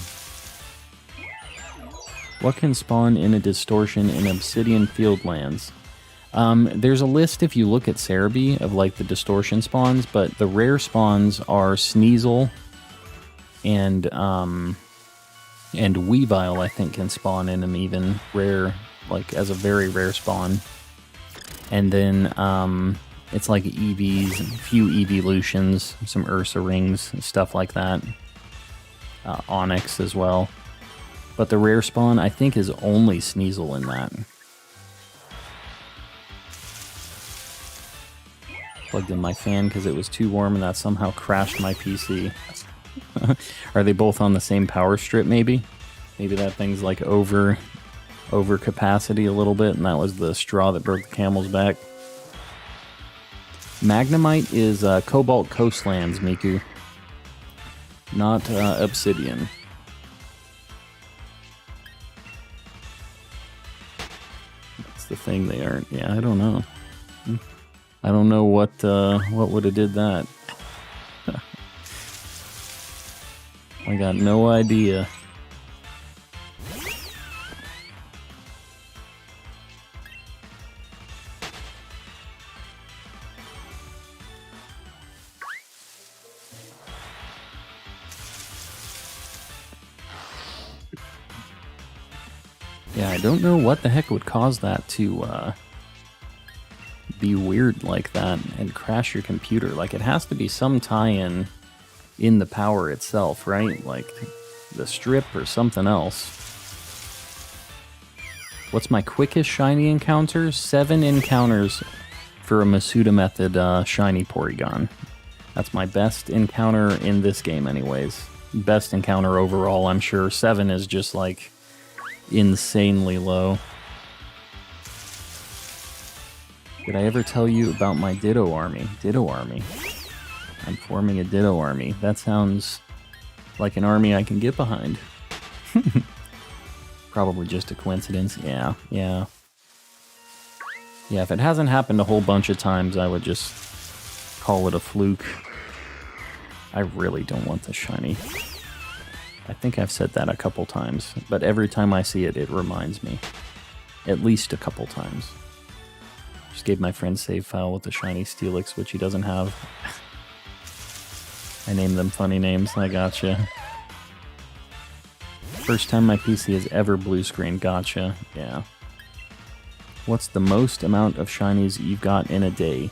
What can spawn in a distortion in Obsidian Fieldlands? There's a list if you look at Cerebi of like the distortion spawns, but the rare spawns are Sneasel and Weavile, I think, can spawn in them even rare, like as a very rare spawn. And then it's like EVs, a few evolutions, some Ursa rings, stuff like that. Onyx as well. But the rare spawn, I think, is only Sneasel in that. Plugged in my fan because it was too warm and that somehow crashed my PC. Are they both on the same power strip, maybe? Maybe that thing's like over capacity a little bit, and that was the straw that broke the camel's back. Magnemite is Cobalt Coastlands, Miku. Not Obsidian. That's the thing they aren't. Yeah, I don't know. I don't know what would have did that. I got no idea. Yeah, I don't know what the heck would cause that to be weird like that and crash your computer. Like, it has to be some tie-in in the power itself, right? Like the strip or something else. What's my quickest shiny encounter? 7 encounters for a Masuda Method shiny Porygon. That's my best encounter in this game anyways. Best encounter overall, I'm sure. 7 is just like insanely low. Did I ever tell you about my Ditto army? Ditto army. I'm forming a Ditto army. That sounds like an army I can get behind. Probably just a coincidence. Yeah. Yeah, if it hasn't happened a whole bunch of times, I would just call it a fluke. I really don't want the shiny. I think I've said that a couple times, but every time I see it, it reminds me. At least a couple times. Just gave my friend save file with the shiny Steelix, which he doesn't have. I named them funny names, I gotcha. First time my PC has ever blue screen, gotcha, yeah. What's the most amount of shinies you've got in a day?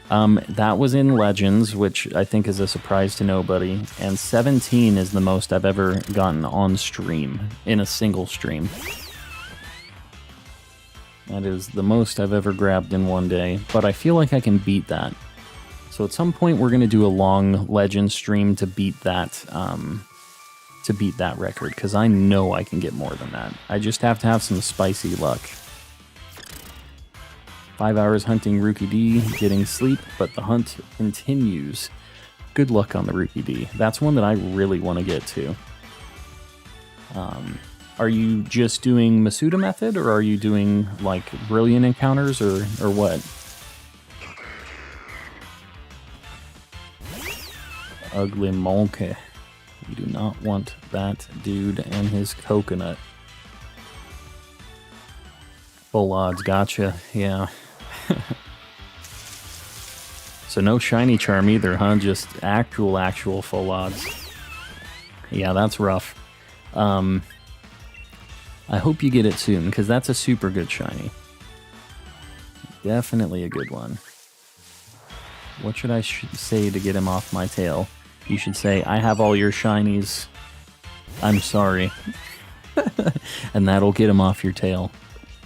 That was in Legends, which I think is a surprise to nobody, and 17 is the most I've ever gotten on stream, in a single stream. That is the most I've ever grabbed in one day, but I feel like I can beat that. So at some point we're going to do a long Legends stream to beat that record, because I know I can get more than that. I just have to have some spicy luck. 5 hours hunting Rookie D, getting sleep, but the hunt continues. Good luck on the Rookie D. That's one that I really want to get to. Are you just doing Masuda Method, or are you doing, like, Brilliant Encounters, or what? Ugly monkey. You do not want that dude and his coconut. Full odds, gotcha, yeah. So no shiny charm either, huh? Just actual full odds. Yeah, that's rough. I hope you get it soon, because that's a super good shiny. Definitely a good one. What should I say to get him off my tail? You should say, I have all your shinies. I'm sorry. And that'll get him off your tail.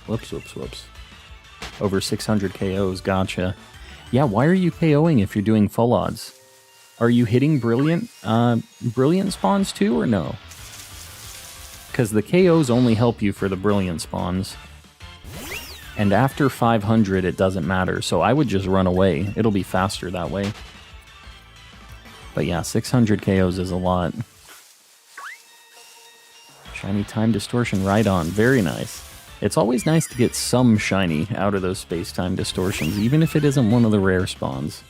Whoops, whoops, whoops. Over 600 KOs, gotcha. Yeah, why are you KOing if you're doing full odds? Are you hitting Brilliant spawns too, or no? Because the KOs only help you for the Brilliant spawns. And after 500, it doesn't matter, so I would just run away. It'll be faster that way. But yeah, 600 KOs is a lot. Shiny Time Distortion, right on. Very nice. It's always nice to get some shiny out of those space-time distortions, even if it isn't one of the rare spawns.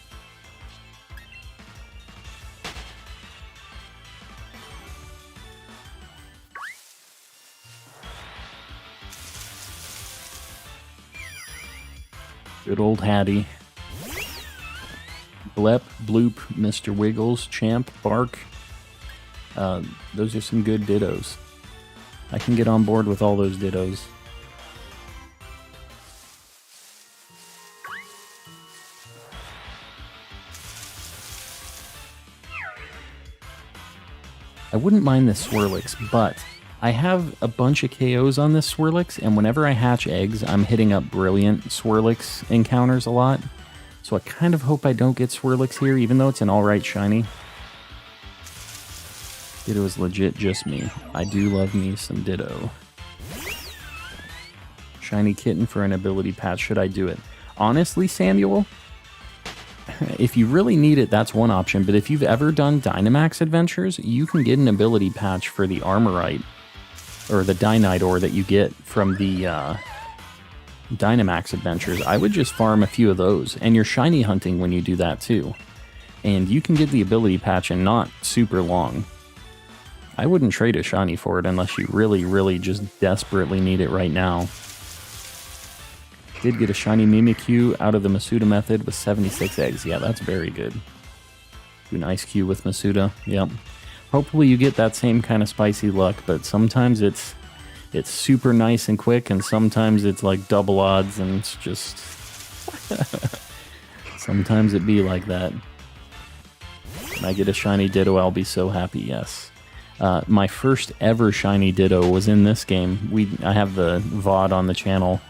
Good old Hattie. Blep, Bloop, Mr. Wiggles, Champ, Bark. Those are some good dittos. I can get on board with all those dittos. I wouldn't mind this Swirlix, but I have a bunch of KOs on this Swirlix, and whenever I hatch eggs, I'm hitting up Brilliant Swirlix encounters a lot. So I kind of hope I don't get Swirlix here, even though it's an alright shiny. Ditto is legit just me. I do love me some Ditto. Shiny Kitten for an ability patch. Should I do it? Honestly, Samuel, if you really need it, that's one option. But if you've ever done Dynamax adventures, you can get an ability patch for the Armorite, or the Dynite ore that you get from the Dynamax adventures. I would just farm a few of those, and you're shiny hunting when you do that too. And you can get the ability patch in not super long. I wouldn't trade a shiny for it unless you really just desperately need it right now. Did get a shiny Mimikyu out of the Masuda Method with 76 eggs. Yeah, that's very good. Do an Ice Cube with Masuda. Yep. Hopefully you get that same kind of spicy luck, but sometimes it's super nice and quick, and sometimes it's like double odds, and it's just... sometimes it be like that. When I get a shiny Ditto, I'll be so happy, yes. My first ever shiny Ditto was in this game. I have the VOD on the channel.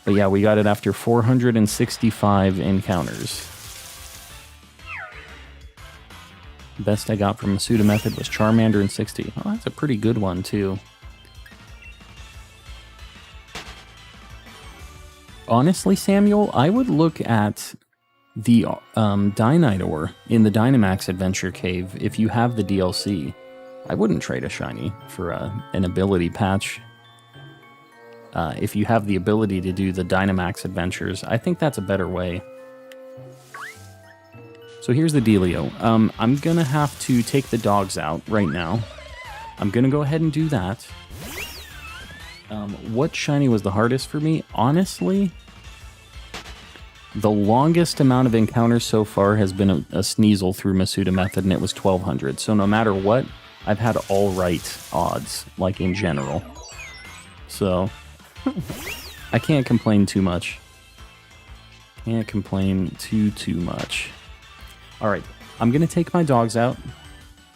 But yeah, we got it after 465 encounters. Best I got from Masuda Method was Charmander in 60. Oh, that's a pretty good one, too. Honestly, Samuel, I would look at the Dynite ore in the Dynamax Adventure Cave if you have the DLC. I wouldn't trade a shiny for an ability patch. If you have the ability to do the Dynamax adventures, I think that's a better way. So here's the dealio. I'm going to have to take the dogs out right now. I'm going to go ahead and do that. What shiny was the hardest for me? Honestly, the longest amount of encounters so far has been a Sneasel through Masuda Method, and it was 1200. So no matter what, I've had all right odds, like in general. So... I can't complain too much. Can't complain too much. Alright, I'm going to take my dogs out.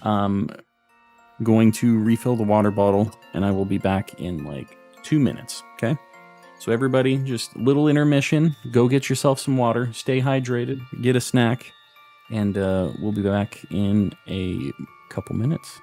Going to refill the water bottle, and I will be back in like 2 minutes, okay? So everybody, just a little intermission. Go get yourself some water. Stay hydrated. Get a snack. And we'll be back in a couple minutes.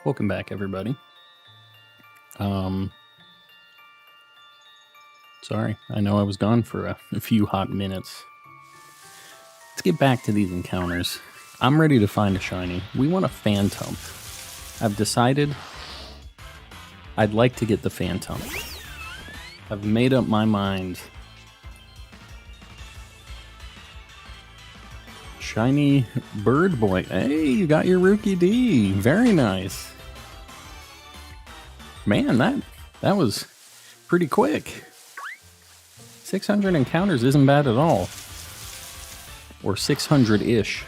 Welcome back, everybody. Sorry, I know I was gone for a few hot minutes. Let's get back to these encounters. I'm ready to find a shiny. We want a Phantom. I've decided I'd like to get the Phantom. I've made up my mind. Shiny Bird Boy. Hey, you got your Rookie D. Very nice. Man, that was pretty quick. 600 encounters isn't bad at all. Or 600-ish.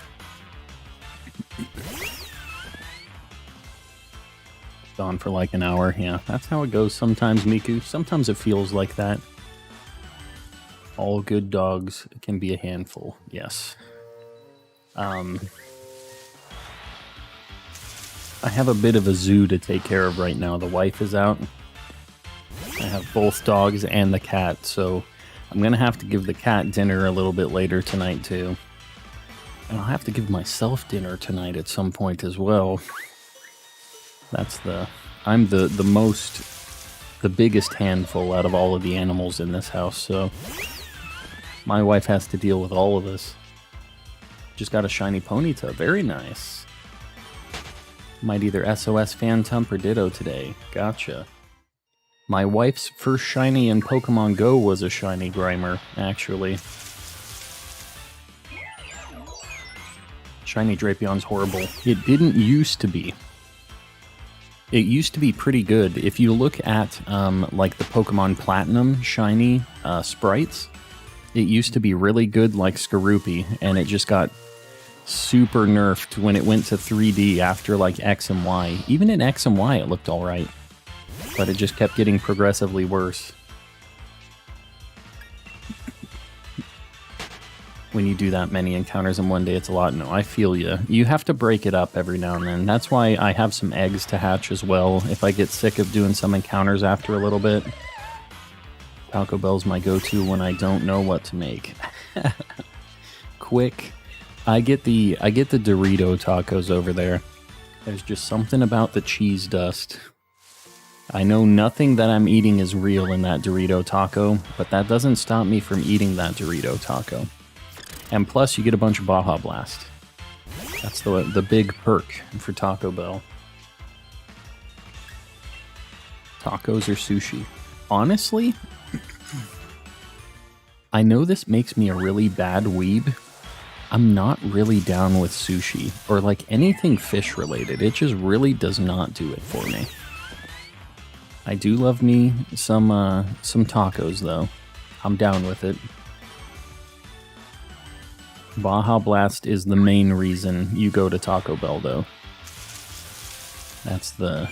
Gone for like an hour. Yeah, that's how it goes sometimes, Miku. Sometimes it feels like that. All good dogs can be a handful. Yes. I have a bit of a zoo to take care of right now. The wife is out. I have both dogs and the cat, so I'm going to have to give the cat dinner a little bit later tonight, too. And I'll have to give myself dinner tonight at some point as well. I'm the biggest handful out of all of the animals in this house, so my wife has to deal with all of this. Just got a shiny Ponyta. Very nice. Might either SOS Phantom or Ditto today. Gotcha. My wife's first shiny in Pokemon Go was a shiny Grimer, actually. Shiny Drapion's horrible. It didn't used to be. It used to be pretty good. If you look at like the Pokemon Platinum shiny sprites, it used to be really good like Skorupi, and it just got super nerfed when it went to 3D after like X and Y. Even in X and Y it looked alright, but it just kept getting progressively worse. When you do that many encounters in one day, it's a lot. No, I feel you. You have to break it up every now and then. That's why I have some eggs to hatch as well, if I get sick of doing some encounters after a little bit. Taco Bell's my go-to when I don't know what to make. Quick. I get the Dorito tacos over there. There's just something about the cheese dust. I know nothing that I'm eating is real in that Dorito taco, but that doesn't stop me from eating that Dorito taco. And plus, you get a bunch of Baja Blast. That's the big perk for Taco Bell. Tacos or sushi? Honestly, I know this makes me a really bad weeb. I'm not really down with sushi or like anything fish related. It just really does not do it for me. I do love me some tacos though. I'm down with it. Baja Blast is the main reason you go to Taco Bell, though. That's the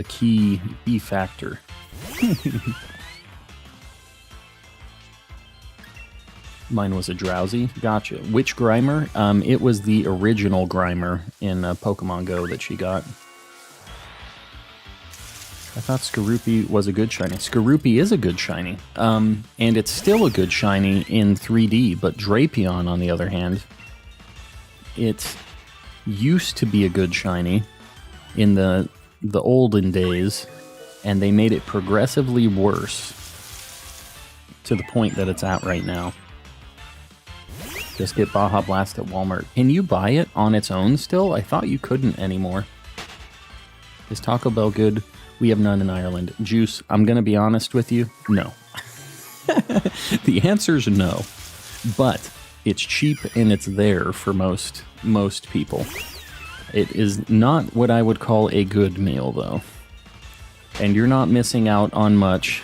key factor. Mine was a Drowsy. Gotcha. Which Grimer? It was the original Grimer in Pokemon Go that she got. I thought Skorupi was a good shiny. Skorupi is a good shiny. And it's still a good shiny in 3D, but Drapion, on the other hand, it used to be a good shiny in the olden days, and they made it progressively worse to the point that it's at right now. Just get Baja Blast at Walmart. Can you buy it on its own still? I thought you couldn't anymore. Is Taco Bell good? We have none in Ireland. Juice, I'm going to be honest with you, no. The answer's no. But it's cheap and it's there for most people. It is not what I would call a good meal, though. And you're not missing out on much.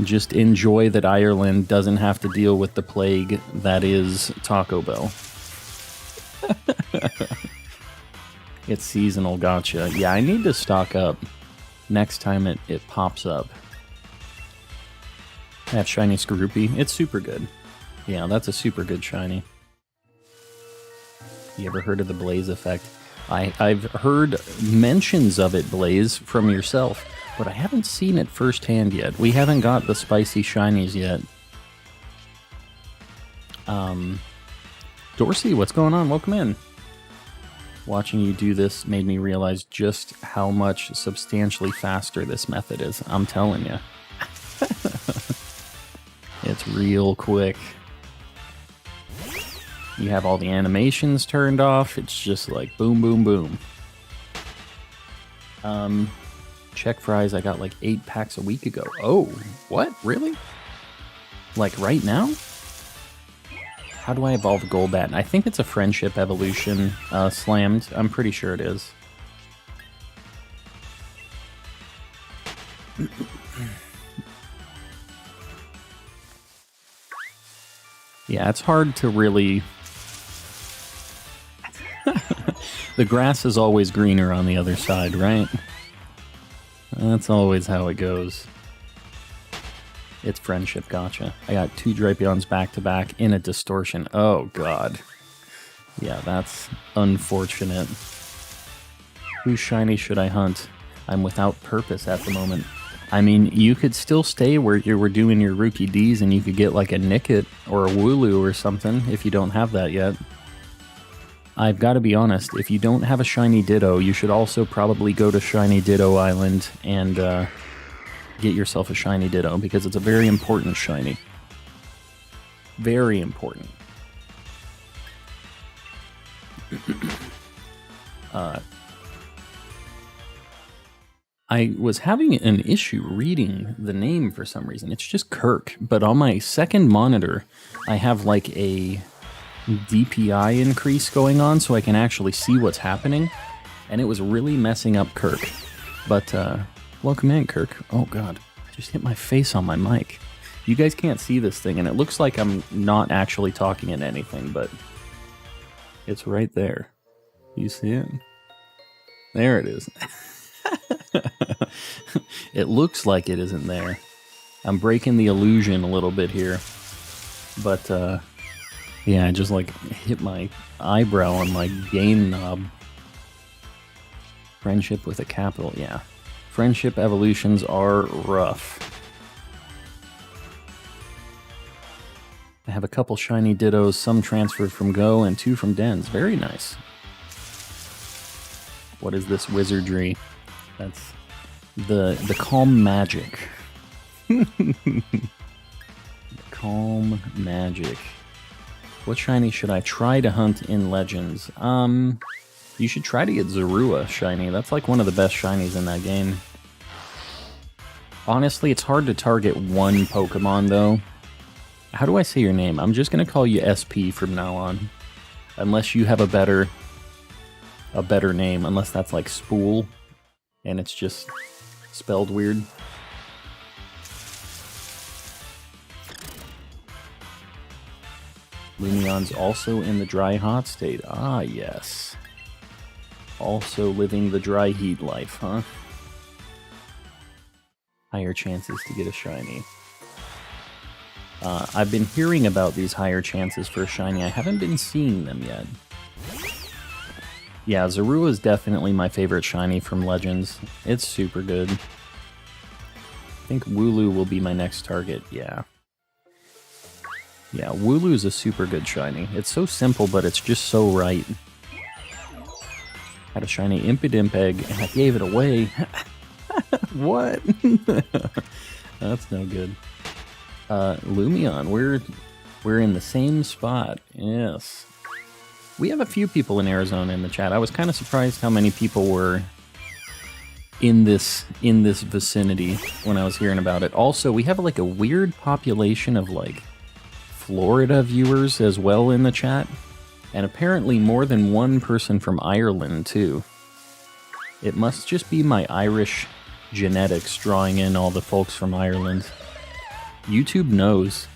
Just enjoy that Ireland doesn't have to deal with the plague that is Taco Bell. It's seasonal, gotcha. Yeah, I need to stock up. Next time it pops up. That shiny Skorupi, it's super good. Yeah, that's a super good shiny. You ever heard of the Blaze effect? I've heard mentions of it, Blaze, from yourself, but I haven't seen it firsthand yet. We haven't got the spicy shinies yet. Dorsey, what's going on? Welcome in. Watching you do this made me realize just how much substantially faster this method is. I'm telling you. It's real quick. You have all the animations turned off. It's just like boom, boom, boom. Check fries, I got like 8 packs a week ago. Oh, what? Really? Like right now? How do I evolve Golbat? I think it's a friendship evolution slammed. I'm pretty sure it is. Yeah, it's hard to really... The grass is always greener on the other side, right? That's always how it goes. It's friendship, gotcha. I got 2 Drapions back to back in a distortion. Oh, God. Yeah, that's unfortunate. Whose shiny should I hunt? I'm without purpose at the moment. I mean, you could still stay where you were doing your rookie Ds and you could get like a Nickit or a Wooloo or something if you don't have that yet. I've got to be honest, if you don't have a shiny Ditto, you should also probably go to Shiny Ditto Island and get yourself a shiny Ditto, because it's a very important shiny. Very important. I was having an issue reading the name for some reason. It's just Kirk, but on my second monitor, I have like a DPI increase going on so I can actually see what's happening, and it was really messing up Kirk. But, welcome in, Kirk. Oh, God. Just hit my face on my mic. You guys can't see this thing, and it looks like I'm not actually talking in anything, but it's right there. You see it? There it is. It looks like it isn't there. I'm breaking the illusion a little bit here. But, yeah, I just, like, hit my eyebrow on my gain knob. Friendship with a capital, yeah. Friendship evolutions are rough. I have a couple shiny Dittos, some transferred from Go, and 2 from Dens. Very nice. What is this wizardry? That's the calm magic. The calm magic. What shiny should I try to hunt in Legends? You should try to get Zorua shiny. That's like one of the best shinies in that game. Honestly, it's hard to target one Pokemon, though. How do I say your name? I'm just going to call you SP from now on. Unless you have a better name. Unless that's like Spool, and it's just spelled weird. Lumineon's also in the dry hot state. Ah, yes. Also living the dry heat life, huh? Higher chances to get a shiny. I've been hearing about these higher chances for a shiny. I haven't been seeing them yet. Yeah, Zorua is definitely my favorite shiny from Legends. It's super good. I think Wooloo will be my next target, yeah. Yeah, Wooloo is a super good shiny. It's so simple, but it's just so right. Had a shiny Impidimp egg, and I gave it away. What? That's no good. Lumion, we're in the same spot. Yes. We have a few people in Arizona in the chat. I was kind of surprised how many people were in this vicinity when I was hearing about it. Also, we have like a weird population of like Florida viewers as well in the chat. And apparently more than one person from Ireland, too. It must just be my Irish genetics drawing in all the folks from Ireland. YouTube knows.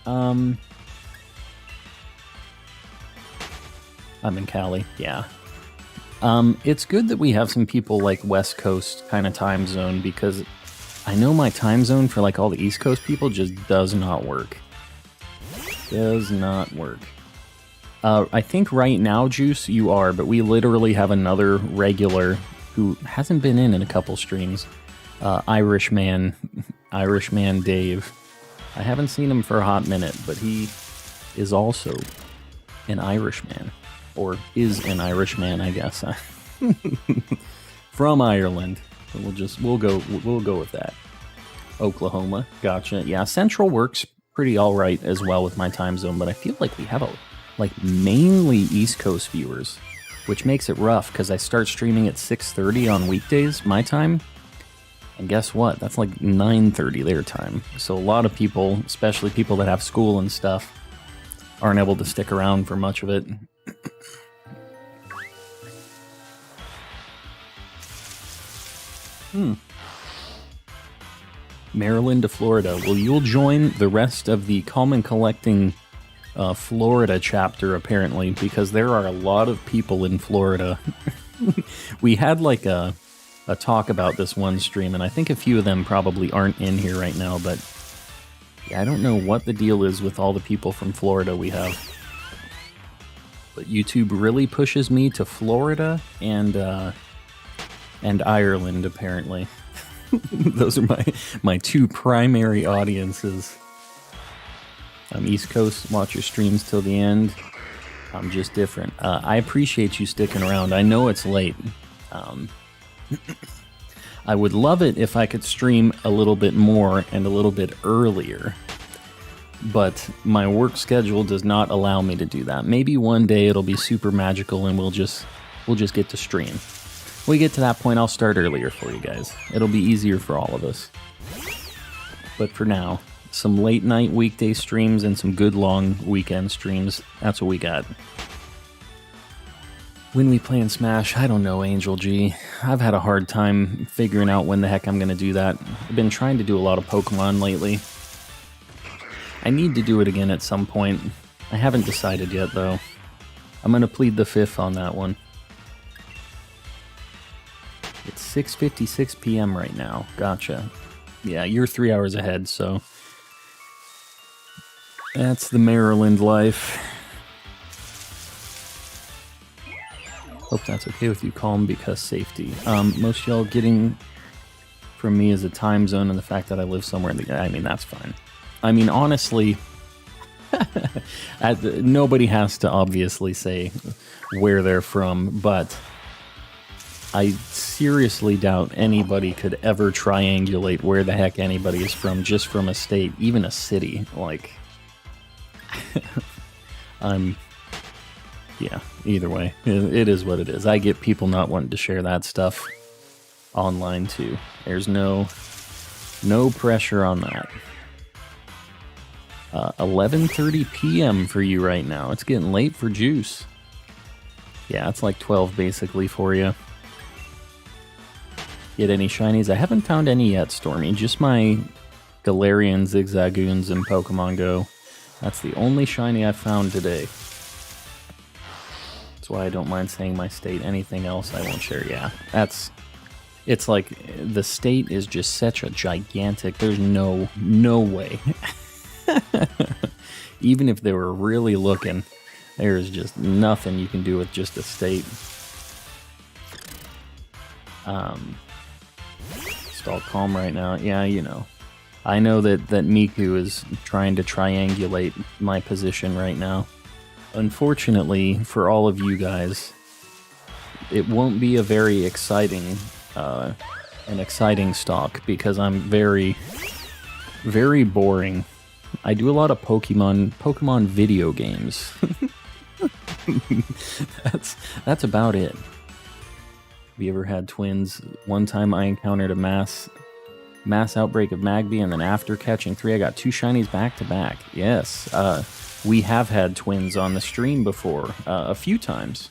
I'm in Cali, yeah. It's good that we have some people like West Coast kind of time zone, because I know my time zone for like all the East Coast people just does not work. Does not work. I think right now, Juice, you are, but we literally have another regular who hasn't been in a couple streams. Irishman Dave. I haven't seen him for a hot minute, but he is also an Irishman, or is an Irishman, I guess, from Ireland. We'll go with that. Oklahoma, gotcha. Yeah, Central works pretty all right as well with my time zone, but I feel like we have mainly East Coast viewers, which makes it rough because I start streaming at 6:30 on weekdays, my time. And guess what? That's like 9:30 their time. So a lot of people, especially people that have school and stuff, aren't able to stick around for much of it. Maryland to Florida. Well, you'll join the rest of the Calm and Collecting Florida chapter, apparently, because there are a lot of people in Florida. We had like a talk about this one stream, and I think a few of them probably aren't in here right now, but yeah, I don't know what the deal is with all the people from Florida we have. But YouTube really pushes me to Florida and Ireland, apparently. Those are my two primary audiences. I'm East Coast, watch your streams till the end. I'm just different. I appreciate you sticking around. I know it's late. I would love it if I could stream a little bit more and a little bit earlier, but my work schedule does not allow me to do that. Maybe one day it'll be super magical and we'll just get to stream. When we get to that point, I'll start earlier for you guys. It'll be easier for all of us. But for now, some late night weekday streams and some good long weekend streams. That's what we got. When we play in Smash, I don't know, Angel G. I've had a hard time figuring out when the heck I'm going to do that. I've been trying to do a lot of Pokemon lately. I need to do it again at some point. I haven't decided yet, though. I'm going to plead the fifth on that one. It's 6:56 p.m. right now. Gotcha. Yeah, you're 3 hours ahead, so... That's the Maryland life. Hope that's okay with you, Calm, because safety. Most y'all getting from me is a time zone and the fact that I live somewhere in the... I mean, that's fine. I mean, honestly, nobody has to obviously say where they're from, but I seriously doubt anybody could ever triangulate where the heck anybody is from just from a state, even a city. Like, yeah, either way, it is what it is. I get people not wanting to share that stuff online too. There's no pressure on that. 11:30 p.m. for you right now. It's getting late for Juice. Yeah, it's like 12 basically for you. Get any shinies? I haven't found any yet, Stormy. Just my Galarian, Zigzagoons, and Pokemon Go. That's the only shiny I've found today. That's why I don't mind saying my state. Anything else I won't share. Yeah, it's like the state is just such a gigantic, there's no way. Even if they were really looking, there's just nothing you can do with just a state. Just all calm right now. Yeah, you know. I know that Miku is trying to triangulate my position right now. Unfortunately, for all of you guys, it won't be a very exciting, an exciting stalk because I'm very, very boring. I do a lot of Pokemon video games. That's about it. Have you ever had twins? One time I encountered a mass outbreak of Magby, and then after catching 3, I got 2 shinies back to back. Yes, we have had twins on the stream before, a few times.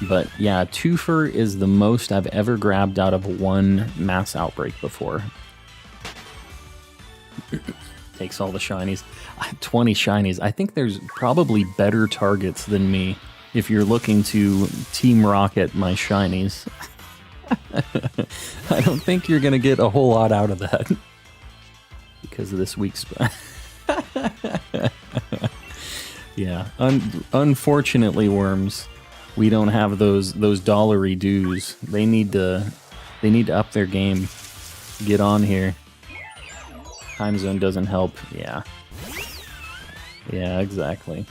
But yeah, 2 is the most I've ever grabbed out of one mass outbreak before. Takes all the shinies. 20 shinies. I think there's probably better targets than me if you're looking to Team Rocket my shinies. I don't think you're going to get a whole lot out of that. Because of this week's... Yeah. Unfortunately, Worms, we don't have those dollary dues. They need to up their game. Get on here. Time zone doesn't help. Yeah. Yeah, exactly.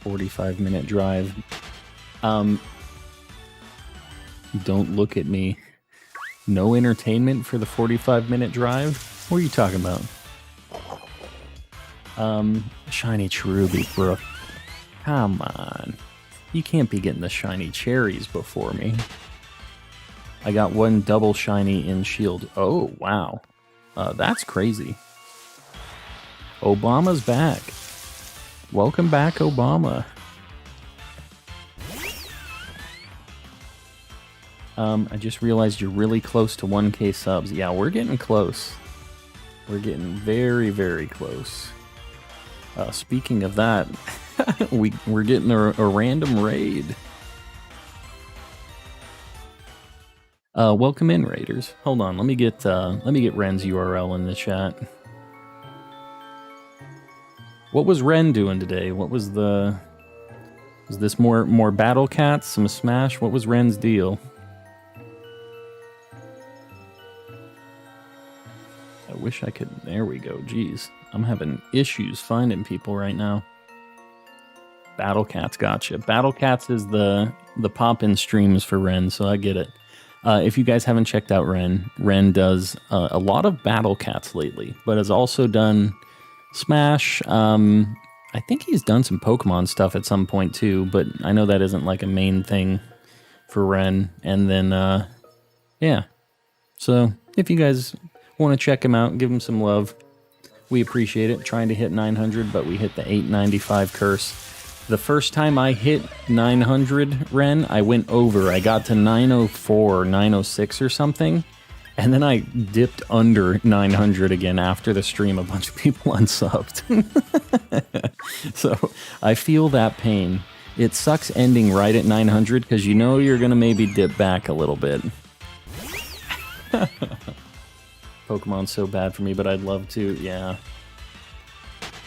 45-minute drive. Don't look at me. No entertainment for the 45-minute drive? What are you talking about? Shiny Cherubi, bro. Come on. You can't be getting the shiny cherries before me. I got one double shiny in Shield. Oh, wow. That's crazy. Obama's back. Welcome back, Obama. I just realized you're really close to 1K subs. Yeah, we're getting close. We're getting very, very close. Speaking of that, we're getting a random raid. Welcome in, raiders. Hold on, let me get Ren's URL in the chat. What was Ren doing today? What was the... Was this more Battle Cats, some Smash? What was Ren's deal? I wish I could... There we go. Jeez. I'm having issues finding people right now. Battle Cats, gotcha. Battle Cats is the pop-in streams for Ren, so I get it. If you guys haven't checked out Ren does a lot of Battle Cats lately, but has also done Smash. I think he's done some Pokemon stuff at some point too, but I know that isn't like a main thing for Ren. And then, yeah. So if you guys want to check him out, give him some love. We appreciate it. Trying to hit 900, but we hit the 895 curse. The first time I hit 900 Ren, I went over. I got to 904 or 906 or something. And then I dipped under 900 again after the stream. A bunch of people unsubbed. So I feel that pain. It sucks ending right at 900 because you know you're going to maybe dip back a little bit. Pokemon's so bad for me, but I'd love to, yeah.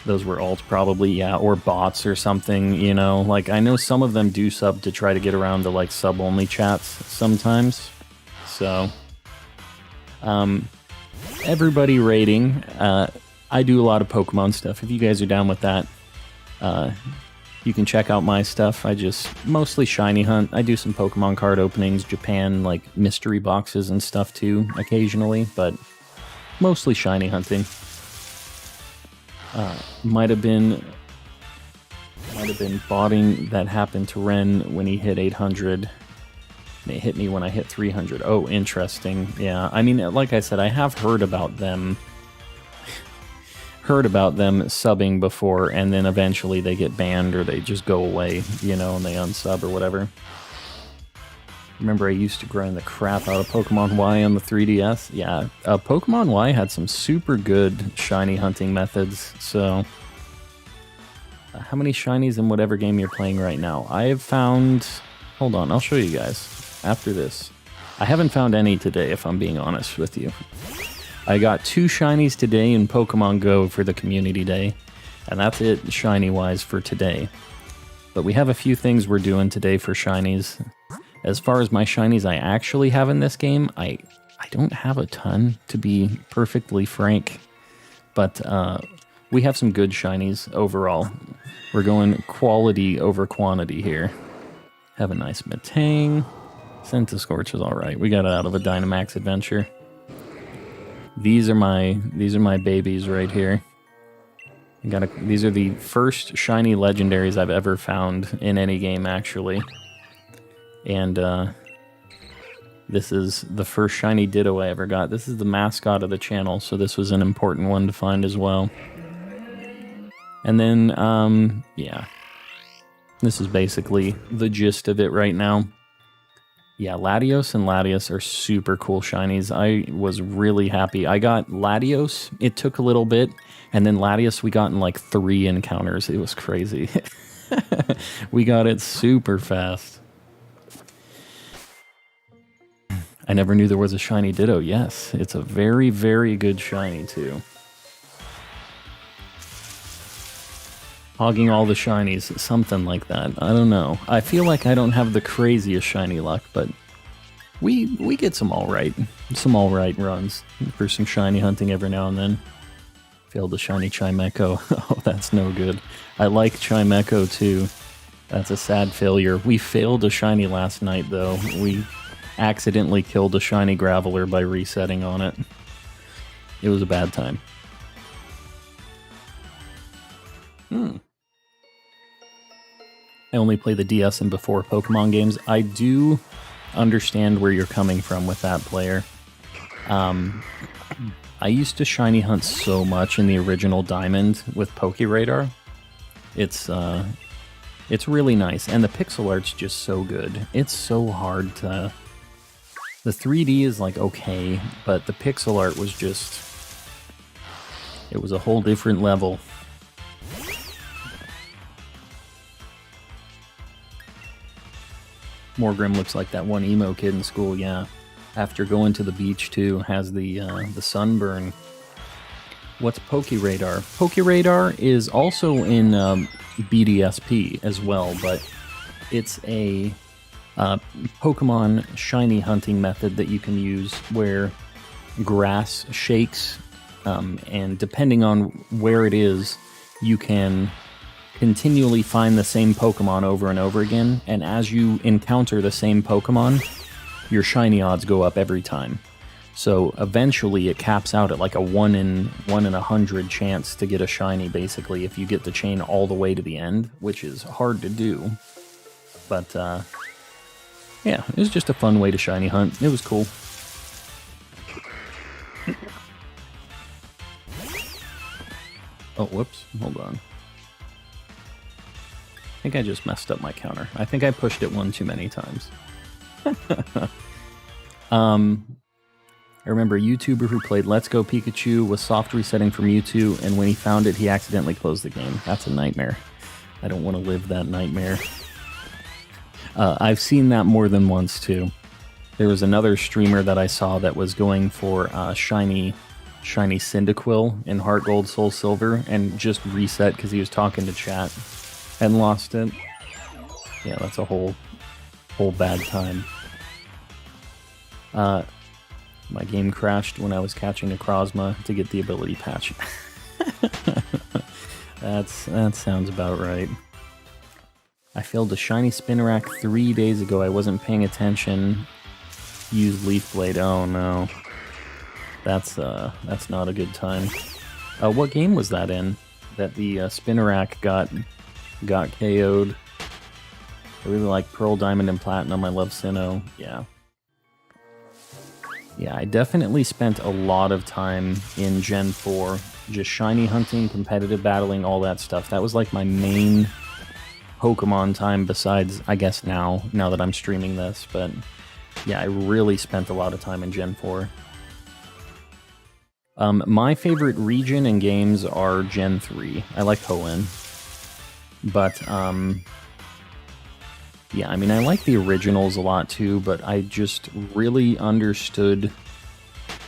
Those were alts probably, yeah, or bots or something, you know. Like, I know some of them do sub to try to get around to, like, sub-only chats sometimes. So, everybody rating. I do a lot of Pokemon stuff. If you guys are down with that, you can check out my stuff. I just mostly shiny hunt. I do some Pokemon card openings, Japan, like, mystery boxes and stuff, too, occasionally, but mostly shiny hunting. Might have been botting that happened to Ren when he hit 800. It hit me when I hit 300. Oh, interesting. Yeah, I mean, like I said, I have heard about them subbing before, and then eventually they get banned or they just go away, you know, and they unsub or whatever. Remember, I used to grind the crap out of Pokemon Y on the 3DS. Yeah, Pokemon Y had some super good shiny hunting methods. So, how many shinies in whatever game you're playing right now? I have found... Hold on, I'll show you guys after this. I haven't found any today, if I'm being honest with you. I got 2 shinies today in Pokemon Go for the Community Day, and that's it shiny-wise for today. But we have a few things we're doing today for shinies. As far as my shinies I actually have in this game, I don't have a ton, to be perfectly frank. But we have some good shinies overall. We're going quality over quantity here. Have a nice Metang. Centiskorch is alright. We got it out of a Dynamax adventure. These are my babies right here. These are the first shiny legendaries I've ever found in any game, actually. And this is the first shiny Ditto I ever got. This is the mascot of the channel, so this was an important one to find as well. And then, yeah. This is basically the gist of it right now. Yeah, Latios and Latias are super cool shinies. I was really happy. I got Latios. It took a little bit. And then Latias we got in like 3 encounters. It was crazy. We got it super fast. I never knew there was a shiny Ditto. Yes, it's a very, very good shiny, too. Hogging all the shinies, something like that. I don't know. I feel like I don't have the craziest shiny luck, but we get some alright runs for some shiny hunting every now and then. Failed the shiny Chimecho. Oh, that's no good. I like Chimecho, too. That's a sad failure. We failed a shiny last night, though. We accidentally killed a shiny Graveler by resetting on it. It was a bad time. I only play the DS and before Pokemon games. I do understand where you're coming from with that player. I used to shiny hunt so much in the original Diamond with PokeRadar. It's really nice, and the pixel art's just so good. It's so hard to... The 3D is like okay, but the pixel art was just... It was a whole different level. Morgrim looks like that one emo kid in school, yeah. After going to the beach, too, has the sunburn. What's PokeRadar? PokeRadar is also in BDSP as well, but it's a Pokemon shiny hunting method that you can use where grass shakes, and depending on where it is, you can continually find the same Pokemon over and over again, and as you encounter the same Pokemon, your shiny odds go up every time. So eventually it caps out at like a 1 in 100 chance to get a shiny, basically, if you get the chain all the way to the end, which is hard to do. But yeah, it was just a fun way to shiny hunt. It was cool. Oh, whoops, hold on. I think I just messed up my counter. I think I pushed it one too many times. I remember a YouTuber who played Let's Go Pikachu was soft resetting from Mewtwo, and when he found it, he accidentally closed the game. That's a nightmare. I don't want to live that nightmare. I've seen that more than once, too. There was another streamer that I saw that was going for shiny Cyndaquil in Heart Gold, Soul Silver, and just reset because he was talking to chat and lost it. Yeah, that's a whole bad time. My game crashed when I was catching a Necrozma to get the ability patch. That sounds about right. I failed a shiny Spinarak 3 days ago. I wasn't paying attention. Used Leaf Blade. Oh no. That's not a good time. What game was that in? That the Spinarak got KO'd. I really like Pearl, Diamond, and Platinum. I love Sinnoh. Yeah. Yeah, I definitely spent a lot of time in Gen 4 just shiny hunting, competitive battling, all that stuff. That was like my main Pokemon time besides, I guess, now that I'm streaming this. But yeah, I really spent a lot of time in Gen 4. My favorite region and games are Gen 3. I like Hoenn. But, yeah, I mean, I like the originals a lot too, but I just really understood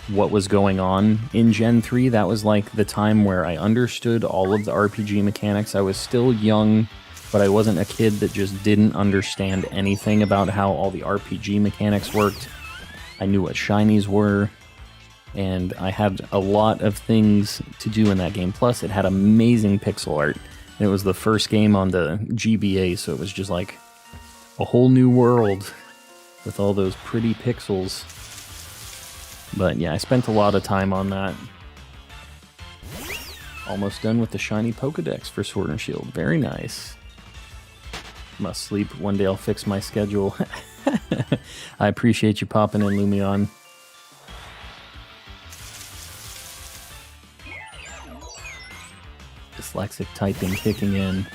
what was going on in Gen 3. That was like the time where I understood all of the RPG mechanics. I was still young, but I wasn't a kid that just didn't understand anything about how all the RPG mechanics worked. I knew what shinies were, and I had a lot of things to do in that game. Plus, it had amazing pixel art. It was the first game on the GBA, so it was just like a whole new world with all those pretty pixels. But yeah, I spent a lot of time on that. Almost done with the shiny Pokedex for Sword and Shield. Very nice. Must sleep. One day I'll fix my schedule. I appreciate you popping in, Lumion. Dyslexic typing kicking in.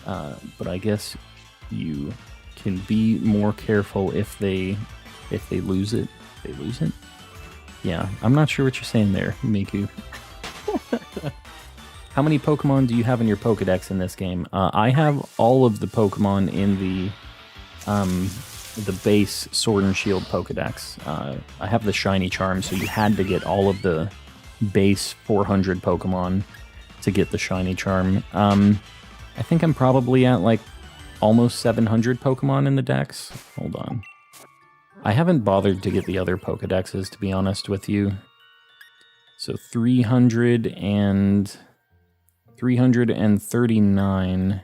But I guess you can be more careful if they lose it. They lose it? Yeah, I'm not sure what you're saying there, Miku. How many Pokemon do you have in your Pokedex in this game? I have all of the Pokemon in the base Sword and Shield Pokedex. I have the Shiny Charm, so you had to get all of the base 400 Pokemon to get the Shiny Charm. I think I'm probably at like almost 700 Pokemon in the dex. Hold on. I haven't bothered to get the other Pokedexes, to be honest with you. So 339.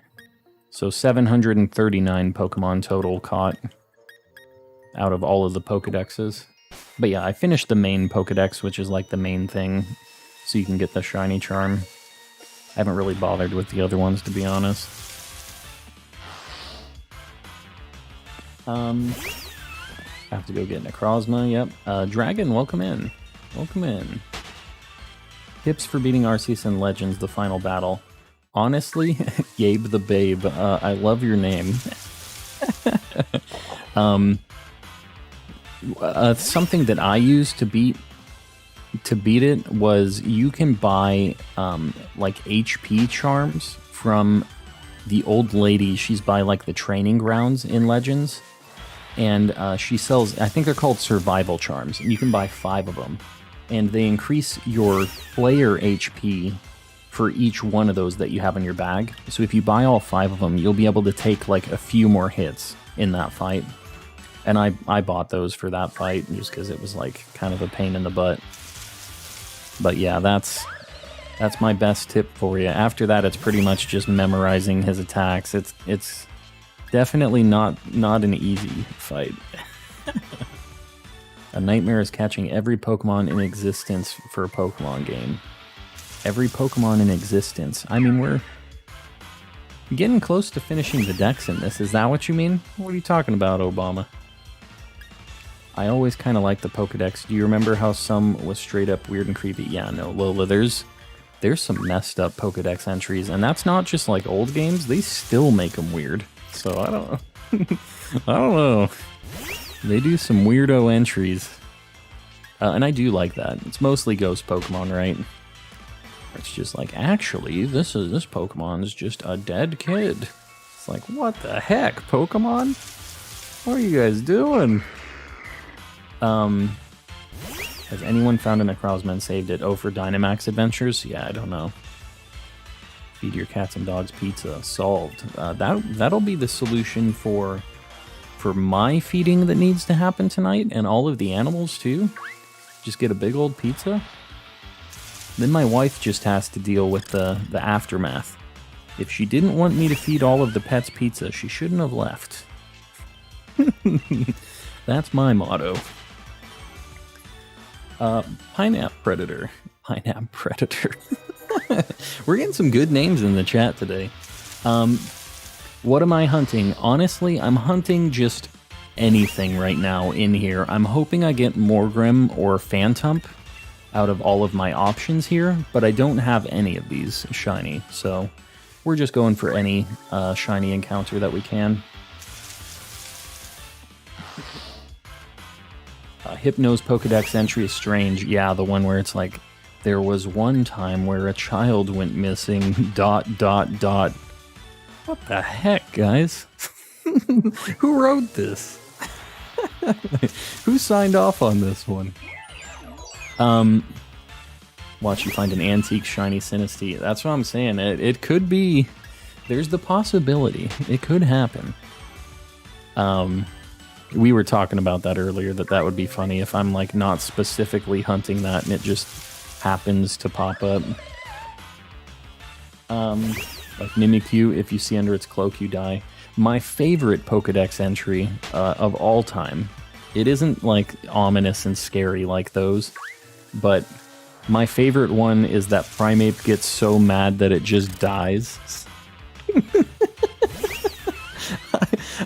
So 739 Pokemon total caught out of all of the Pokedexes. But yeah, I finished the main Pokedex, which is like the main thing, so you can get the shiny charm. I haven't really bothered with the other ones, to be honest. Have to go get Necrozma, yep. Dragon, welcome in. Welcome in. Tips for beating Arceus in Legends, the final battle. Honestly, Gabe the Babe, I love your name. Something that I used to beat it was you can buy like HP charms from the old lady. She's by like the training grounds in Legends, and she sells, I think they're called survival charms, and you can buy 5 of them, and they increase your player HP for each one of those that you have in your bag. So if you buy all 5 of them, you'll be able to take like a few more hits in that fight. And I bought those for that fight just because it was like kind of a pain in the butt. But yeah, that's my best tip for you. After that, it's pretty much just memorizing his attacks. It's definitely not an easy fight. A nightmare is catching every Pokemon in existence for a Pokemon game. Every Pokemon in existence. I mean, we're getting close to finishing the decks in this. Is that what you mean? What are you talking about, Obama? I always kind of like the Pokedex. Do you remember how some was straight up weird and creepy? Yeah, no, Lola, there's some messed up Pokedex entries, and that's not just like old games. They still make them weird. So I don't know. I don't know. They do some weirdo entries. And I do like that. It's mostly ghost Pokemon, right? It's just like, actually, this Pokemon is just a dead kid. It's like, what the heck, Pokemon? What are you guys doing? Has anyone found a Necrozma and saved it? Oh, for Dynamax Adventures? Yeah, I don't know. Feed your cats and dogs pizza. Solved. That'll be the solution for my feeding that needs to happen tonight, and all of the animals too. Just get a big old pizza. Then my wife just has to deal with the aftermath. If she didn't want me to feed all of the pets pizza, she shouldn't have left. That's my motto. Pineapple Predator. Pineapple Predator. We're getting some good names in the chat today. What am I hunting? Honestly, I'm hunting just anything right now in here. I'm hoping I get Morgrim or Phantump out of all of my options here, but I don't have any of these shiny, so we're just going for any shiny encounter that we can. Hypno's Pokedex entry is strange. Yeah, the one where it's like, there was one time where a child went missing, ... What the heck, guys? Who wrote this? Who signed off on this one? Watch you find an antique shiny Sinistea. That's what I'm saying. It could be. There's the possibility. It could happen. We were talking about that earlier, that would be funny if I'm like not specifically hunting that and it just happens to pop up. Like Mimikyu, if you see under its cloak, you die. My favorite Pokedex entry of all time. It isn't like ominous and scary like those, but my favorite one is that Primeape gets so mad that it just dies.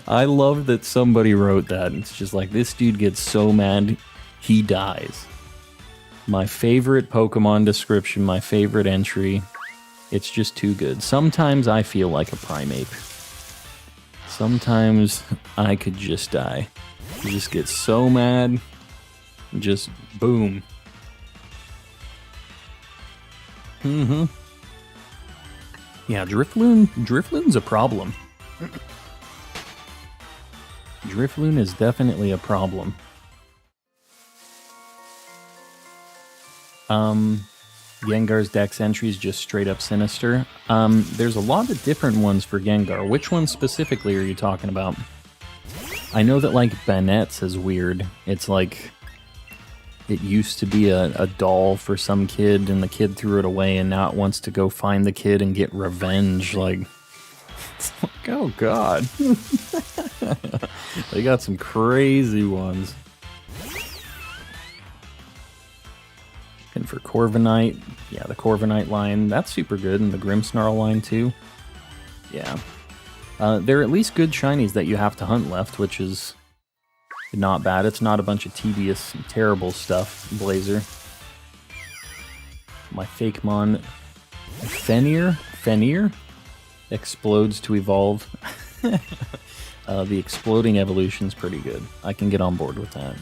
I love that somebody wrote that. It's just like, this dude gets so mad, he dies. My favorite Pokemon description, my favorite entry. It's just too good. Sometimes I feel like a Primeape. Sometimes I could just die. You just get so mad, just boom. Yeah, Drifloon's a problem. Drifloon is definitely a problem. Gengar's Dex entry is just straight up sinister. There's a lot of different ones for Gengar. Which one specifically are you talking about? I know that like Banette's is weird. It's like it used to be a doll for some kid and the kid threw it away and now it wants to go find the kid and get revenge. Like, it's like, oh god. They got some crazy ones. And for Corviknight, yeah, the Corviknight line, that's super good, and the Grimmsnarl line too. Yeah. There are at least good shinies that you have to hunt left, which is not bad. It's not a bunch of tedious, terrible stuff, Blazer. My Fakemon Fenrir explodes to evolve. The exploding evolution's pretty good. I can get on board with that.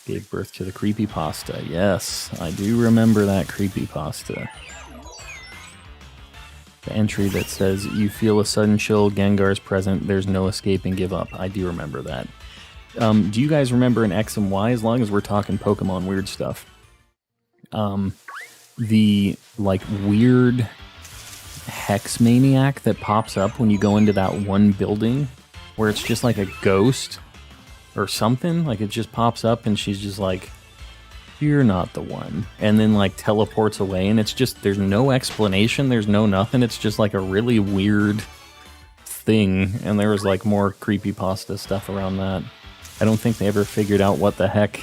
Gave birth to the creepypasta. Yes, I do remember that creepypasta. The entry that says, you feel a sudden chill, Gengar's present, there's no escaping, give up. I do remember that. Do you guys remember in X and Y, as long as we're talking Pokemon weird stuff? The, like, weird Hex Maniac that pops up when you go into that one building, where it's just like a ghost or something, like it just pops up and she's just like, you're not the one, and then like teleports away, and it's just, there's no explanation, there's no nothing, it's just like a really weird thing, and there was like more creepypasta stuff around that. I don't think they ever figured out what the heck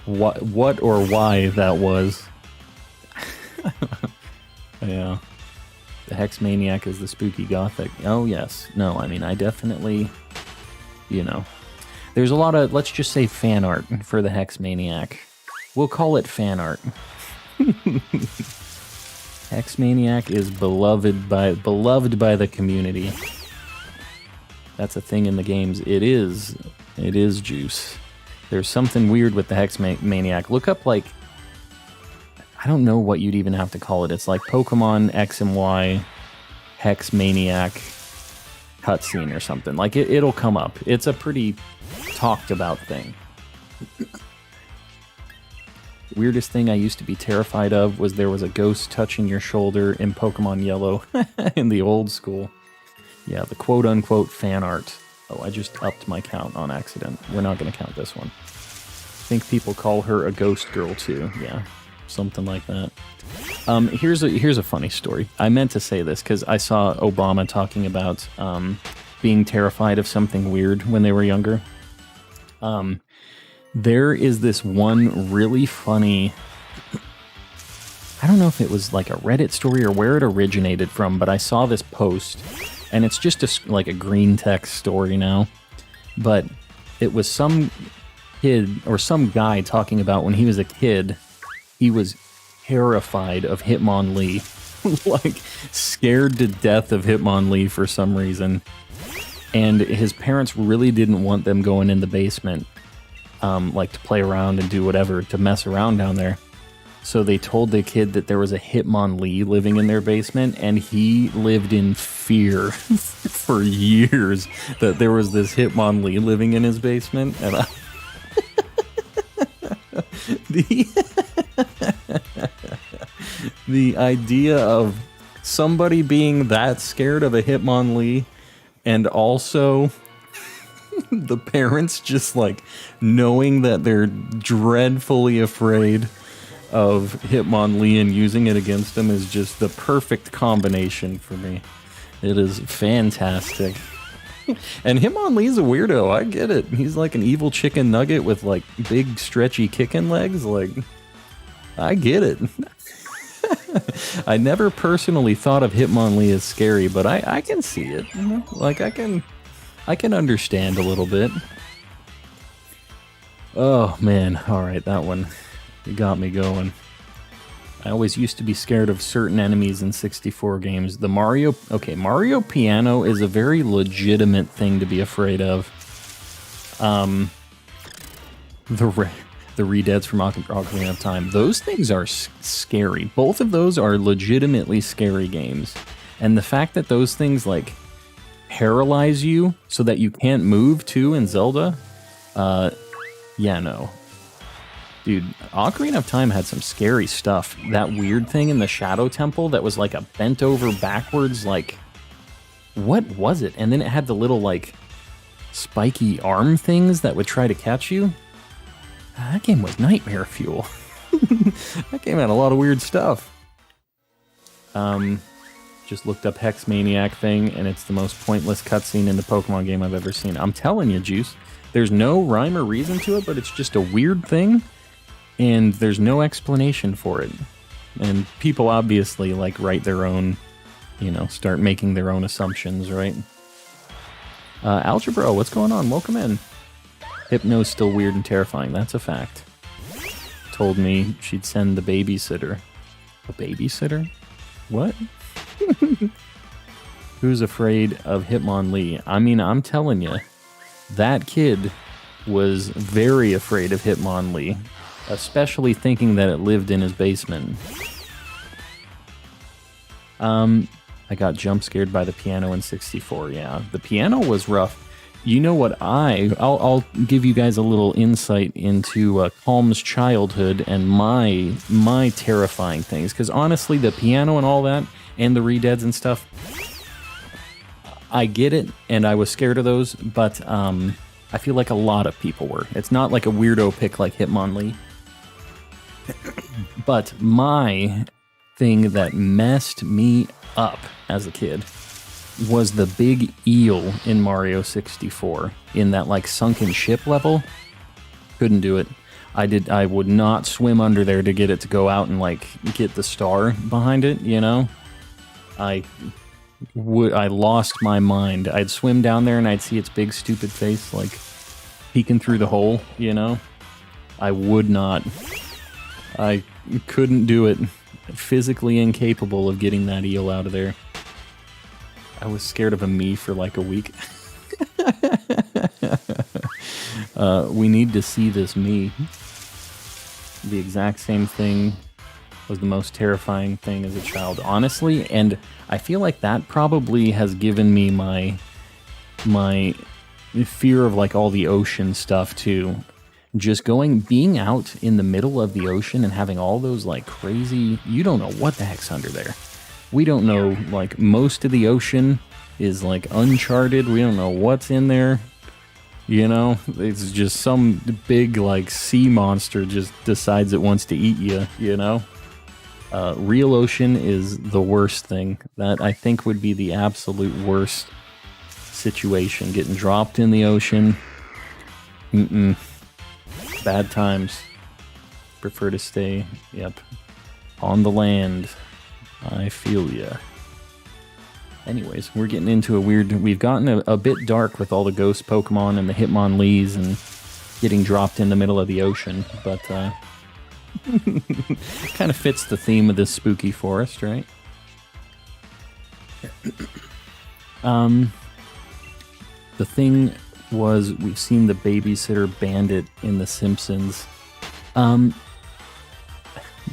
what or why that was. Yeah. The Hex Maniac is the spooky gothic. Oh yes. No, I mean, I definitely, you know, there's a lot of, let's just say, fan art for the Hex Maniac. We'll call it fan art. Hex Maniac is beloved by the community. That's a thing in the games. It is juice. There's something weird with the Hex Maniac. Look up, like, I don't know what you'd even have to call it. It's like Pokemon X and Y Hex Maniac cutscene or something. Like, it'll come up. It's a pretty talked about thing. Weirdest thing I used to be terrified of was there was a ghost touching your shoulder in Pokemon Yellow in the old school. Yeah, the quote-unquote fan art. Oh, I just upped my count on accident. We're not going to count this one. I think people call her a ghost girl too. Yeah, something like that. Here's a funny story. I meant to say this because I saw Obama talking about being terrified of something weird when they were younger. There is this one really funny, I don't know if it was like a Reddit story or where it originated from, but I saw this post, and it's just like a green text story now, but it was some kid or some guy talking about when he was a kid, he was terrified of Hitmonlee, like scared to death of Hitmonlee for some reason, and his parents really didn't want them going in the basement, like to play around and do whatever, to mess around down there. So they told the kid that there was a Hitmonlee living in their basement, and he lived in fear for years that there was this Hitmonlee living in his basement. And the idea of somebody being that scared of a Hitmonlee, and also the parents just like knowing that they're dreadfully afraid of Hitmonlee and using it against them is just the perfect combination for me. It is fantastic. And Hitmonlee's a weirdo, I get it. He's like an evil chicken nugget with like big stretchy kicking legs. Like, I get it. I never personally thought of Hitmonlee as scary, but I can see it. Like, I can understand a little bit. Oh man, alright, that one. It got me going. I always used to be scared of certain enemies in 64 games. The Mario Piano is a very legitimate thing to be afraid of. The Redeads from Ocarina of Time. Those things are scary. Both of those are legitimately scary games. And the fact that those things, like, paralyze you so that you can't move, too, in Zelda, yeah, no. Dude, Ocarina of Time had some scary stuff. That weird thing in the Shadow Temple that was like a bent over backwards, like, what was it? And then it had the little, like, spiky arm things that would try to catch you. That game was nightmare fuel. That game had a lot of weird stuff. Just looked up Hex Maniac thing, and it's the most pointless cutscene in the Pokemon game I've ever seen. I'm telling you, Juice. There's no rhyme or reason to it, but it's just a weird thing, and there's no explanation for it. And people obviously, like, write their own, you know, start making their own assumptions, right? Algebra, what's going on? Welcome in. Hypno's still weird and terrifying. That's a fact. Told me she'd send the babysitter. A babysitter? What? Who's afraid of Hitmonlee? I mean, I'm telling you, that kid was very afraid of Hitmonlee, especially thinking that it lived in his basement. I got jump scared by the piano in 64. Yeah, the piano was rough. You know what? I'll give you guys a little insight into Calm's childhood and my terrifying things. Because honestly, the piano and all that, and the redeads and stuff, I get it, and I was scared of those. But I feel like a lot of people were. It's not like a weirdo pick like Hitmonlee. But my thing that messed me up as a kid was the big eel in Mario 64 in that like sunken ship level. Couldn't do it. I would not swim under there to get it to go out and like get the star behind it, you know? I lost my mind. I'd swim down there and I'd see its big stupid face like peeking through the hole, you know? I would not. I couldn't do it. Physically incapable of getting that eel out of there. I was scared of a me for like a week. We need to see this me. The exact same thing was the most terrifying thing as a child, honestly, and I feel like that probably has given me my fear of like all the ocean stuff too. Just being out in the middle of the ocean and having all those like crazy, you don't know what the heck's under there. We don't know, like, most of the ocean is, like, uncharted. We don't know what's in there, you know? It's just some big, like, sea monster just decides it wants to eat you, you know? Real ocean is the worst thing. That, I think, would be the absolute worst situation. Getting dropped in the ocean. Bad times. Prefer to stay, yep, on the land. I feel ya. Anyways, we're getting into a weird... We've gotten a bit dark with all the ghost Pokemon and the Hitmonlees and getting dropped in the middle of the ocean, but kind of fits the theme of this spooky forest, right? The thing was, we've seen the babysitter bandit in The Simpsons. The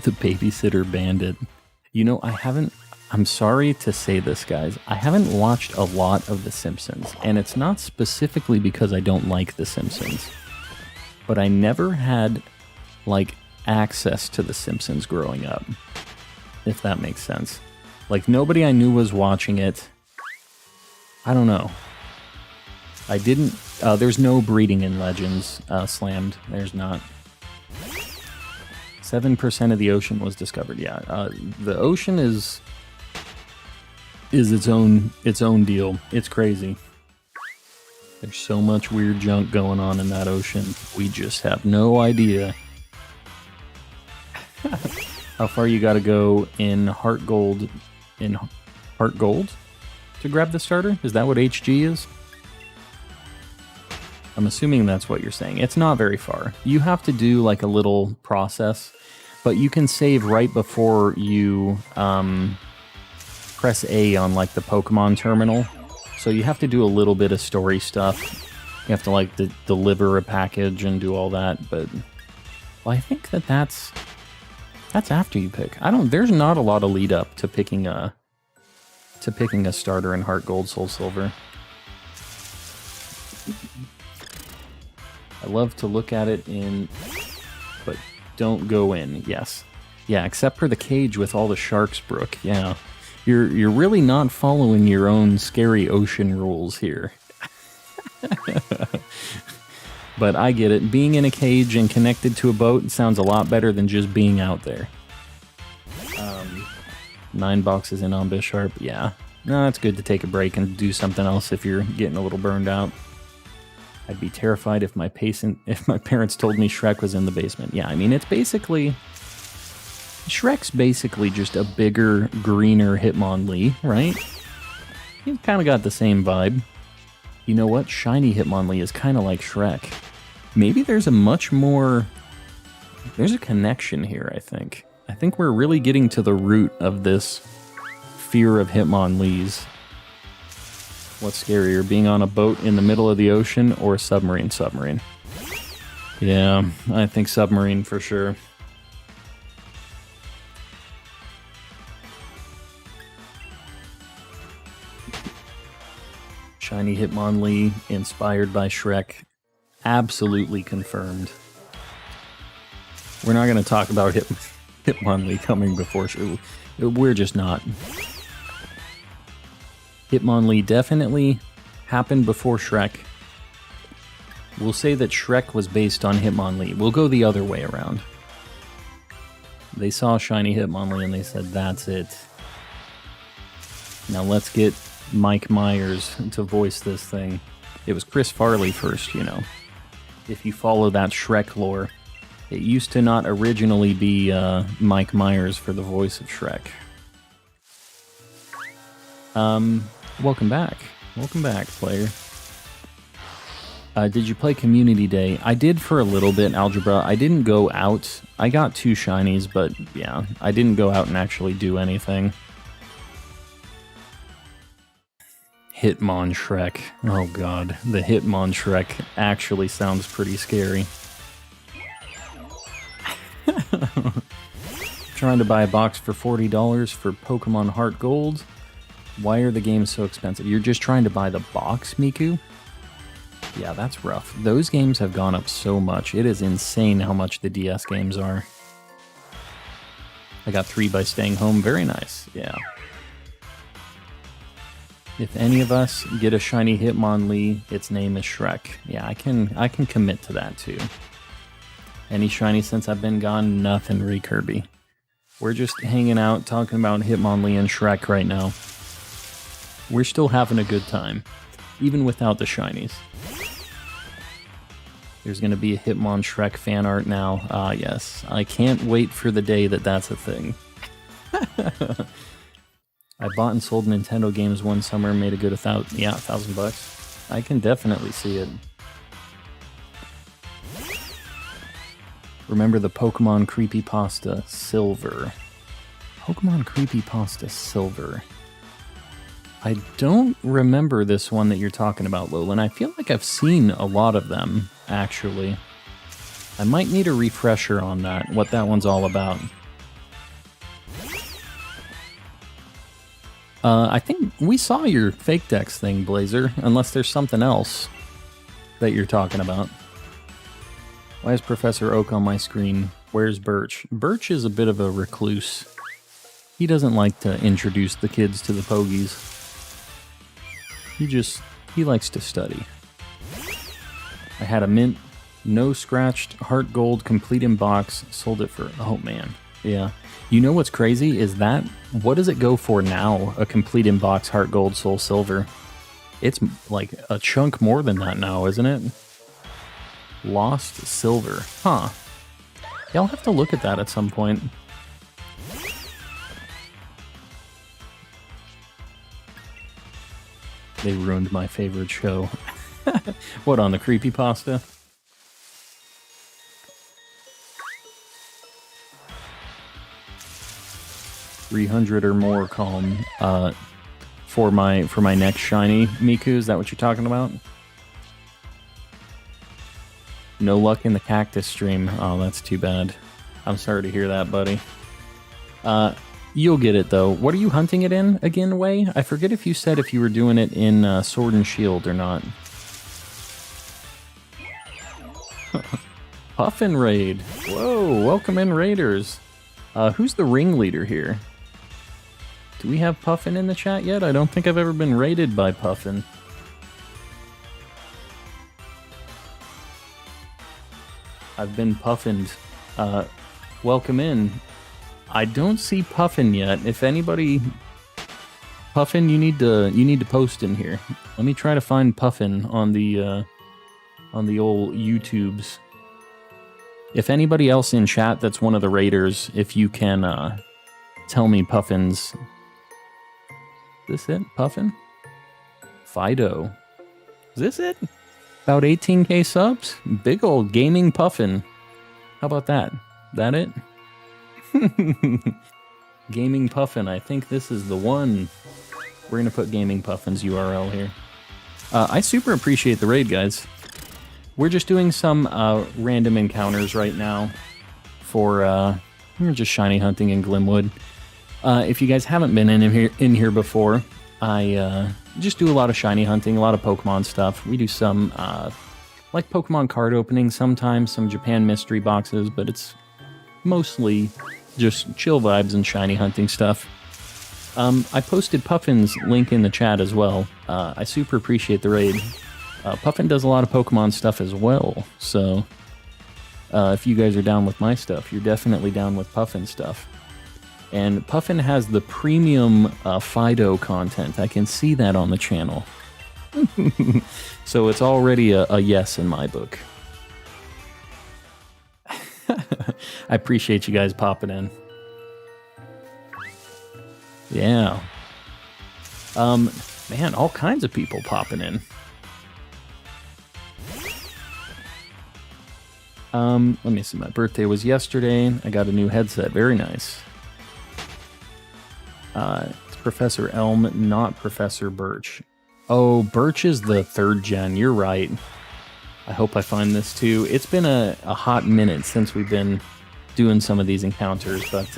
babysitter bandit... You know, I'm sorry to say this, guys. I haven't watched a lot of The Simpsons, and it's not specifically because I don't like The Simpsons, but I never had, like, access to The Simpsons growing up, if that makes sense. Like, nobody I knew was watching it. I don't know. I didn't... there's no breeding in Legends slammed. There's not. 7% of the ocean was discovered. Yeah, the ocean is its own deal. It's crazy. There's so much weird junk going on in that ocean. We just have no idea. How far you gotta go in Heart Gold to grab the starter? Is that what HG is? I'm assuming that's what you're saying. It's not very far. You have to do like a little process, but you can save right before you press A on like the Pokemon terminal. So you have to do a little bit of story stuff. You have to like deliver a package and do all that. But well, I think that's after you pick. There's not a lot of lead up to picking a starter in Heart Gold, Soul Silver. I love to look at it but don't go in. Yes. Yeah, except for the cage with all the sharks, Brooke. Yeah. You're really not following your own scary ocean rules here. But I get it. Being in a cage and connected to a boat sounds a lot better than just being out there. 9 boxes in on Bisharp. Yeah. No, it's good to take a break and do something else if you're getting a little burned out. I'd be terrified if my parents told me Shrek was in the basement. Yeah, I mean, it's basically... Shrek's basically just a bigger, greener Hitmonlee, right? He's kind of got the same vibe. You know what? Shiny Hitmonlee is kind of like Shrek. Maybe there's a much more... There's a connection here, I think. I think we're really getting to the root of this fear of Hitmonlees. What's scarier, being on a boat in the middle of the ocean or a submarine? Submarine. Yeah, I think submarine for sure. Shiny Hitmonlee, inspired by Shrek. Absolutely confirmed. We're not going to talk about Hitmonlee coming before Shrek. We're just not. Hitmonlee definitely happened before Shrek. We'll say that Shrek was based on Hitmonlee. We'll go the other way around. They saw shiny Hitmonlee and they said, that's it. Now let's get Mike Myers to voice this thing. It was Chris Farley first, you know. If you follow that Shrek lore, it used to not originally be Mike Myers for the voice of Shrek. Welcome back. Welcome back, player. Did you play Community Day? I did for a little bit, Algebra. I didn't go out. I got 2 shinies, but yeah, I didn't go out and actually do anything. Hitmon Shrek. Oh god, the Hitmon Shrek actually sounds pretty scary. Trying to buy a box for $40 for Pokemon Heart Gold? Why are the games so expensive? You're just trying to buy the box, Miku? Yeah, that's rough. Those games have gone up so much. It is insane how much the DS games are. I got 3 by staying home. Very nice. Yeah. If any of us get a shiny Hitmonlee, its name is Shrek. Yeah, I can commit to that too. Any shiny since I've been gone? Nothing, Kirby. We're just hanging out, talking about Hitmonlee and Shrek right now. We're still having a good time, even without the shinies. There's going to be a Hitmon Shrek fan art now. Ah, yes. I can't wait for the day that that's a thing. I bought and sold Nintendo games one summer, made a good $1,000. I can definitely see it. Remember the Pokemon Creepypasta Silver. Pokemon Creepypasta Silver. I don't remember this one that you're talking about, Lolan. I feel like I've seen a lot of them, actually. I might need a refresher on that, what that one's all about. I think we saw your fake Dex thing, Blazer, unless there's something else that you're talking about. Why is Professor Oak on my screen? Where's Birch? Birch is a bit of a recluse. He doesn't like to introduce the kids to the Pogies. He likes to study. I had a mint, no scratched, heart gold, complete in box, sold it for, oh man, yeah. You know what's crazy is that, what does it go for now, a complete in box, heart gold, soul silver? It's like a chunk more than that now, isn't it? Lost silver, huh. Yeah, I'll have to look at that at some point. They ruined my favorite show. What, on the creepypasta? $300 or more calm for my next shiny Miku. Is that what you're talking about? No luck in the cactus stream. Oh, that's too bad. I'm sorry to hear that, buddy. You'll get it, though. What are you hunting it in again, Way? I forget if you said if you were doing it in Sword and Shield or not. Puffin Raid. Whoa, welcome in, Raiders. Who's the ringleader here? Do we have Puffin in the chat yet? I don't think I've ever been raided by Puffin. I've been puffined. Welcome in. I don't see Puffin yet. If anybody... Puffin, you need to post in here. Let me try to find Puffin on the old YouTubes. If anybody else in chat that's one of the raiders, if you can tell me Puffin's... Is this it? Puffin? Fido. Is this it? About 18k subs? Big old gaming Puffin. How about that? That it? Gaming Puffin. I think this is the one. We're going to put Gaming Puffin's URL here. I super appreciate the raid, guys. We're just doing some random encounters right now for just shiny hunting in Glimwood. If you guys haven't been in here before, I just do a lot of shiny hunting, a lot of Pokemon stuff. We do some like Pokemon card opening sometimes, some Japan mystery boxes, but it's mostly just chill vibes and shiny hunting stuff. I posted Puffin's link in the chat as well. I super appreciate the raid. Puffin does a lot of Pokemon stuff as well, so if you guys are down with my stuff, you're definitely down with Puffin stuff. And Puffin has the premium Fido content. I can see that on the channel. So it's already a yes in my book. I appreciate you guys popping in. Yeah. Man, all kinds of people popping in. Let me see. My birthday was yesterday. I got a new headset. Very nice. It's Professor Elm, not Professor Birch. Oh, Birch is the 3rd gen. You're right. I hope I find this too. It's been a hot minute since we've been doing some of these encounters, but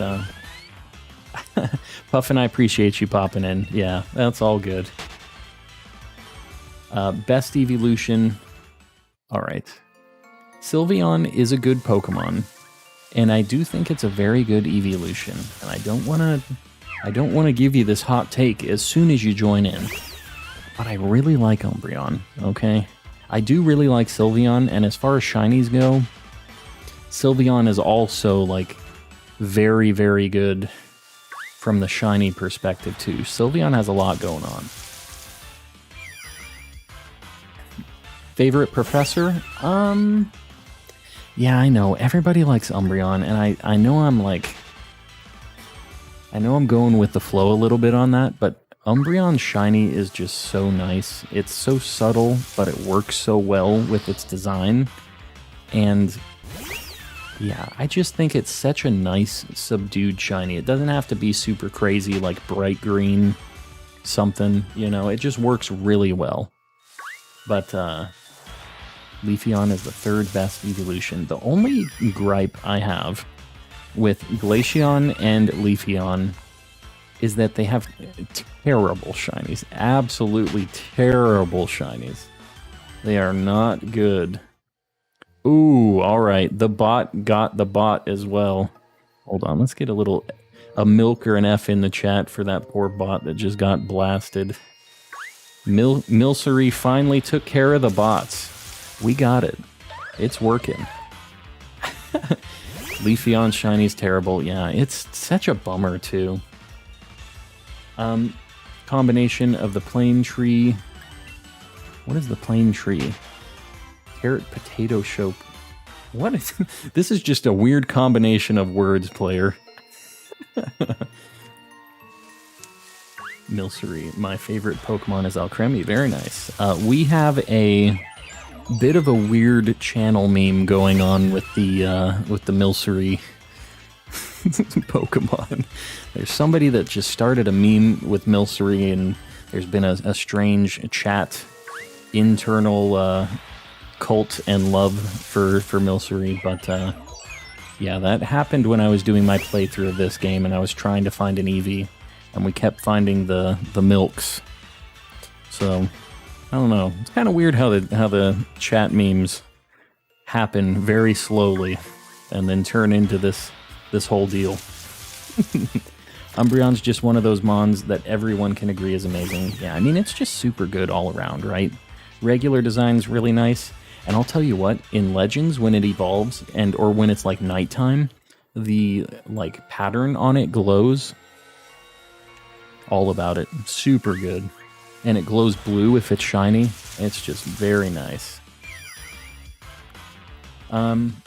Puffin, I appreciate you popping in. Yeah, that's all good. Best evolution. All right. Sylveon is a good Pokemon, and I do think it's a very good evolution. And I don't want to give you this hot take as soon as you join in, but I really like Umbreon. Okay, I do really like Sylveon, and as far as shinies go, Sylveon is also like very, very good from the shiny perspective too. Sylveon has a lot going on. Favorite professor? Yeah, I know. Everybody likes Umbreon, and I know I'm going with the flow a little bit on that, but Umbreon shiny is just so nice. It's so subtle, but it works so well with its design. And yeah, I just think it's such a nice, subdued shiny. It doesn't have to be super crazy, like bright green something, you know? It just works really well. But, Leafeon is the 3rd best evolution. The only gripe I have with Glaceon and Leafeon is that they have terrible shinies. Absolutely terrible shinies. They are not good. Ooh, alright. The bot got the bot as well. Hold on, let's get a milk or an F in the chat for that poor bot that just got blasted. Milcery finally took care of the bots. We got it. It's working. Leafeon shiny's terrible. Yeah, it's such a bummer too. Combination of the plain tree. What is the plain tree? Carrot potato show. What is this? Is just a weird combination of words, player. Milcery. My favorite Pokemon is Alcremie. Very nice. We have a bit of a weird channel meme going on with the Milcery Pokemon. There's somebody that just started a meme with Milcery, and there's been a strange chat, internal cult and love for Milcery. But yeah, that happened when I was doing my playthrough of this game, and I was trying to find an Eevee, and we kept finding the milks. So I don't know. It's kind of weird how the chat memes happen very slowly and then turn into this whole deal. Umbreon's just one of those mons that everyone can agree is amazing. Yeah, I mean, it's just super good all around, right? Regular design's really nice. And I'll tell you what, in Legends, when it evolves, or when it's like nighttime, the like pattern on it glows. All about it. Super good. And it glows blue if it's shiny. It's just very nice. What am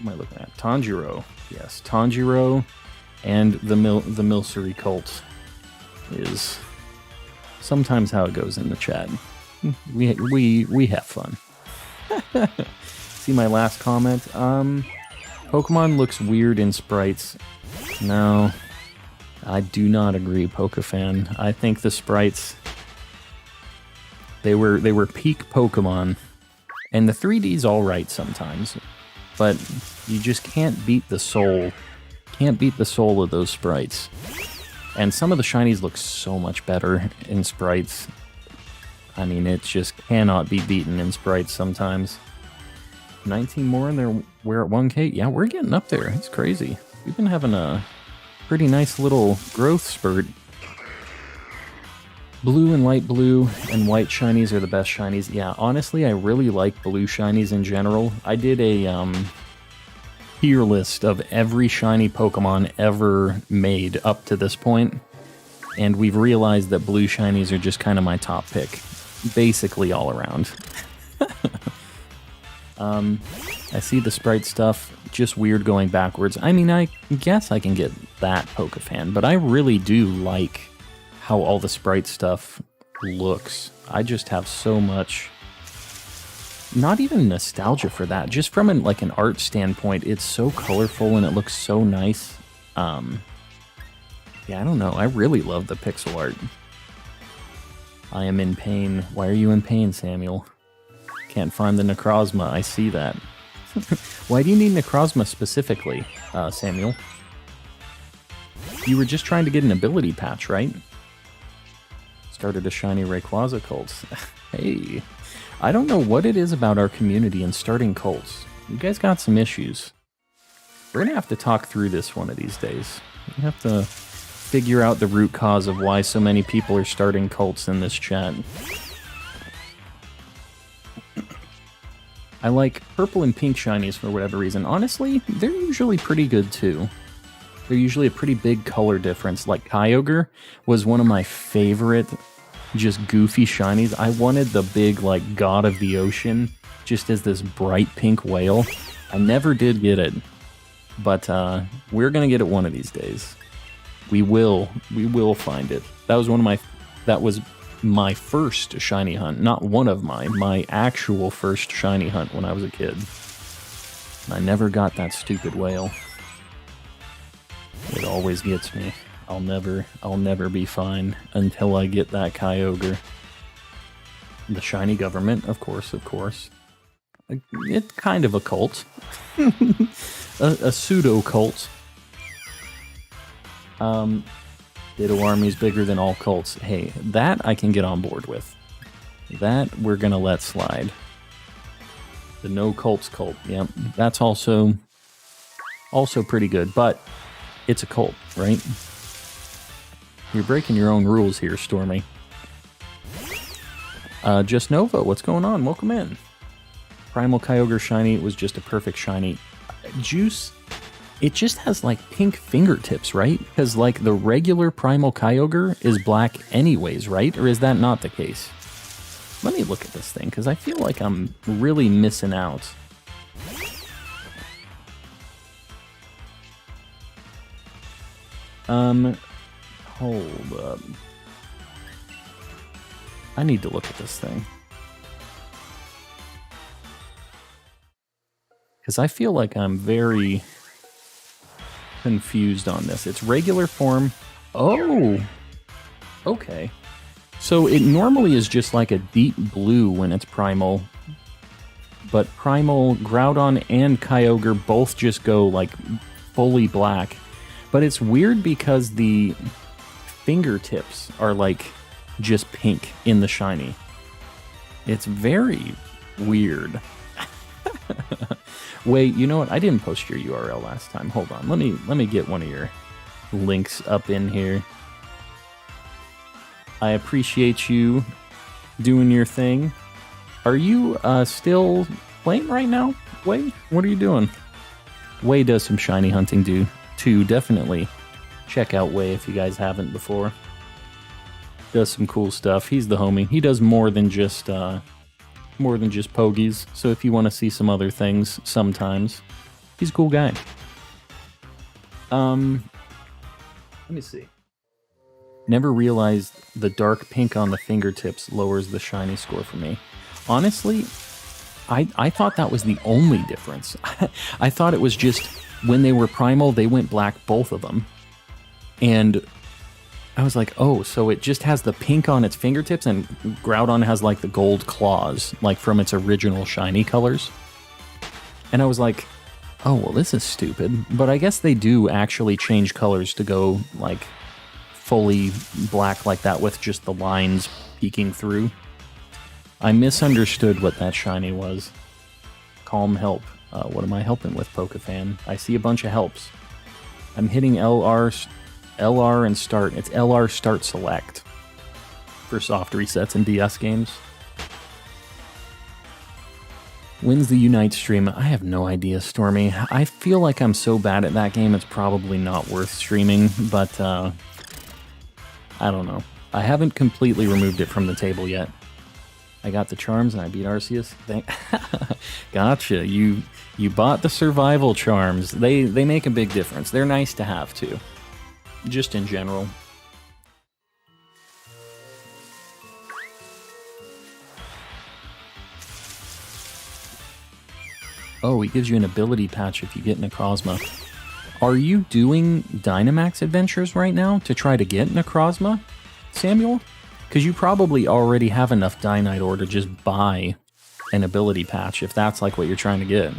I looking at? Tanjiro. Yes, Tanjiro and the Milcery cult is sometimes how it goes in the chat. We have fun. See my last comment? Pokemon looks weird in sprites. No, I do not agree, Pokefan. I think the sprites, they were peak Pokemon, and the 3D's all right sometimes, but you just can't beat the soul. Can't beat the soul of those sprites. And some of the shinies look so much better in sprites. I mean, it just cannot be beaten in sprites sometimes. 19 more and we're at 1K. Yeah, we're getting up there. It's crazy. We've been having a pretty nice little growth spurt. Blue and light blue and white shinies are the best shinies. Yeah, honestly, I really like blue shinies in general. I did a tier list of every shiny Pokemon ever made up to this point, and we've realized that blue shinies are just kind of my top pick, basically all around. I see the sprite stuff, just weird going backwards. I mean, I guess I can get that Pokefan, but I really do like how all the sprite stuff looks. I just have so much, not even nostalgia for that, just from an art standpoint, it's so colorful and it looks so nice. Yeah, I don't know, I really love the pixel art. I am in pain. Why are you in pain, Samuel? Can't find the Necrozma, I see that. Why do you need Necrozma specifically, Samuel? You were just trying to get an ability patch, right? Started a shiny Rayquaza cult. Hey, I don't know what it is about our community and starting cults. You guys got some issues. We're gonna have to talk through this one of these days. We have to figure out the root cause of why so many people are starting cults in this chat. I like purple and pink shinies for whatever reason. Honestly, they're usually pretty good too. They're usually a pretty big color difference. Like Kyogre was one of my favorite just goofy shinies. I wanted the big like god of the ocean just as this bright pink whale. I never did get it, but we're gonna get it one of these days. We will find it. That was my first shiny hunt, not one of my actual first shiny hunt when I was a kid. I never got that stupid whale. It always gets me. I'll never be fine until I get that Kyogre. The shiny government, of course. It's kind of a cult. a pseudo cult. Ditto Army's bigger than all cults. Hey, that I can get on board with. That we're gonna let slide. The no cults cult. Yep, that's also pretty good, but it's a cult, right? You're breaking your own rules here, Stormy. Just Nova, what's going on? Welcome in. Primal Kyogre shiny was just a perfect shiny. Juice, it just has like pink fingertips, right? Because like the regular Primal Kyogre is black anyways, right? Or is that not the case? Let me look at this thing, because I feel like I'm really missing out. Hold up. I need to look at this thing. Because I feel like I'm very confused on this. It's regular form. Oh! Okay. So it normally is just like a deep blue when it's primal. But Primal, Groudon, and Kyogre both just go like fully black. But it's weird because the fingertips are like just pink in the shiny. It's very weird. Wait, you know what? I didn't post your URL last time. Hold on. Let me get one of your links up in here. I appreciate you doing your thing. Are you still playing right now? Way, what are you doing? Way does some shiny hunting too. Definitely check out Way if you guys haven't before. Does some cool stuff. He's the homie. He does more than just pogies. So if you want to see some other things, sometimes he's a cool guy. Let me see. Never realized the dark pink on the fingertips lowers the shiny score for me. Honestly, I thought that was the only difference. I thought it was just when they were primal, they went black, both of them. And I was like, oh, so it just has the pink on its fingertips and Groudon has like the gold claws, like from its original shiny colors. And I was like, oh, well, this is stupid. But I guess they do actually change colors to go like fully black like that with just the lines peeking through. I misunderstood what that shiny was. Calm help. What am I helping with, Pokefan? I see a bunch of helps. I'm hitting LR and start. It's LR start select for soft resets in DS games. When's the Unite stream? I have no idea, Stormy. I feel like I'm so bad at that game, it's probably not worth streaming, but I don't know. I haven't completely removed it from the table yet. I got the charms and I beat Arceus. Gotcha. You bought the survival charms. They make a big difference. They're nice to have too. Just in general. Oh, he gives you an ability patch if you get Necrozma. Are you doing Dynamax adventures right now to try to get Necrozma, Samuel? Because you probably already have enough Dynite to just buy an ability patch if that's like what you're trying to get.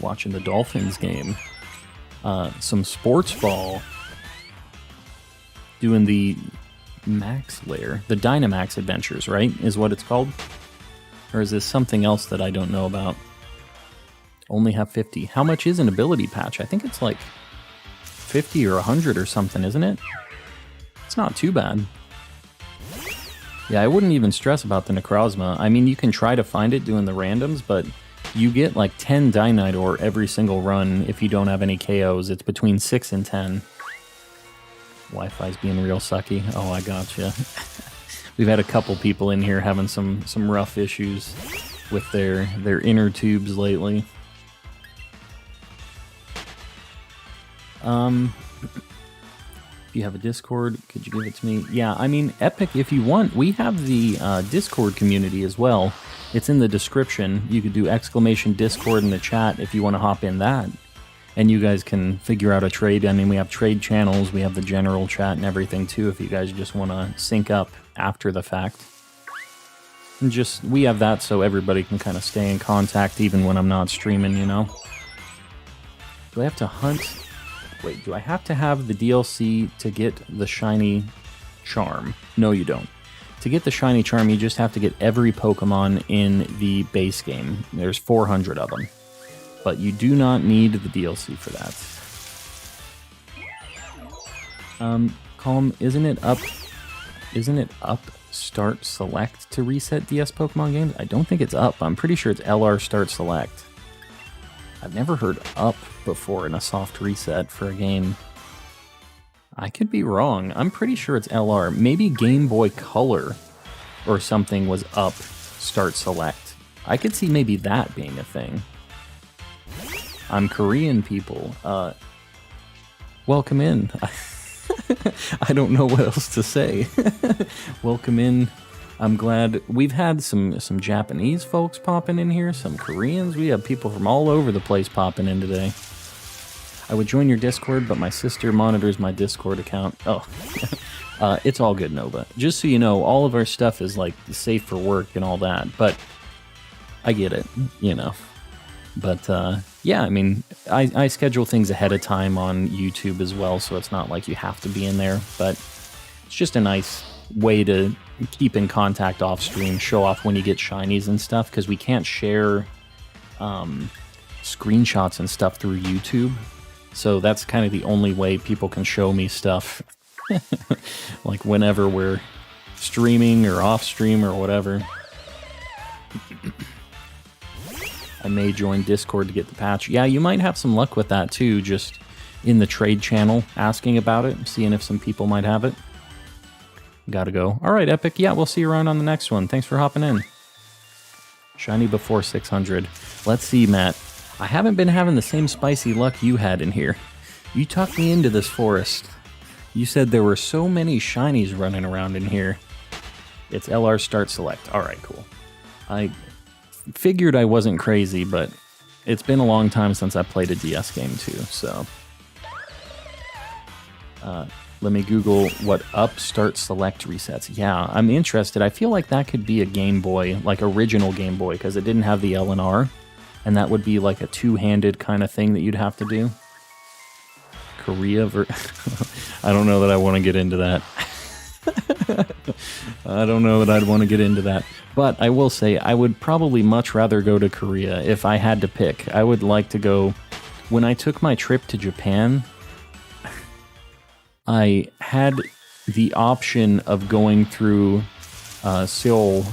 Watching the Dolphins game. Some sports ball. Doing the Max Lair. The Dynamax adventures, right? Is what it's called? Or is this something else that I don't know about? Only have 50. How much is an ability patch? I think it's like 50 or 100 or something, isn't it? It's not too bad. Yeah, I wouldn't even stress about the Necrozma. I mean, you can try to find it doing the randoms, but you get like 10 Dynite every single run if you don't have any KOs. It's between 6 and 10. Wi-Fi's being real sucky. Oh, I gotcha. We've had a couple people in here having some rough issues with their inner tubes lately. If you have a Discord, could you give it to me? Yeah, I mean, Epic, if you want, we have the Discord community as well. It's in the description. You could do !Discord in the chat if you want to hop in that. And you guys can figure out a trade. I mean, we have trade channels, we have the general chat and everything too, if you guys just want to sync up after the fact. And just, we have that so everybody can kind of stay in contact even when I'm not streaming, you know? Do I have to hunt? Wait, do I have to have the DLC to get the shiny charm? No, you don't. To get the shiny charm, you just have to get every Pokemon in the base game. There's 400 of them. But you do not need the DLC for that. Calm, isn't it up start select to reset DS Pokemon games? I don't think it's up. I'm pretty sure it's LR start select. I've never heard up before in a soft reset for a game. I could be wrong. I'm pretty sure it's LR. Maybe Game Boy Color or something was up start select. I could see maybe that being a thing. I'm Korean, people. Welcome in. I don't know what else to say. Welcome in. I'm glad we've had some Japanese folks popping in here, some Koreans. We have people from all over the place popping in today. I would join your Discord, but my sister monitors my Discord account. Oh, it's all good, Nova. Just so you know, all of our stuff is like safe for work and all that, but I get it, you know. But yeah, I mean, I schedule things ahead of time on YouTube as well, so it's not like you have to be in there, but it's just a nice way to keep in contact off stream, show off when you get shinies and stuff, because we can't share screenshots and stuff through YouTube, so that's kind of the only way people can show me stuff. Like whenever we're streaming or off stream or whatever. I may join Discord to get the patch. Yeah, you might have some luck with that too, just in the trade channel, asking about it, seeing if some people might have it. Gotta go. All right, Epic. Yeah, we'll see you around on the next one. Thanks for hopping in. Shiny before 600. Let's see, Matt. I haven't been having the same spicy luck you had in here. You talked me into this forest. You said there were so many shinies running around in here. It's LR start select. All right, cool. I figured I wasn't crazy, but it's been a long time since I played a DS game too, so... let me Google what up start select resets. Yeah, I'm interested. I feel like that could be a Game Boy, like original Game Boy, because it didn't have the L and R, and that would be like a two-handed kind of thing that you'd have to do. Korea I don't know that I want to get into that. I don't know that I'd want to get into that. But I will say, I would probably much rather go to Korea if I had to pick. I would like to go... When I took my trip to Japan, I had the option of going through Seoul,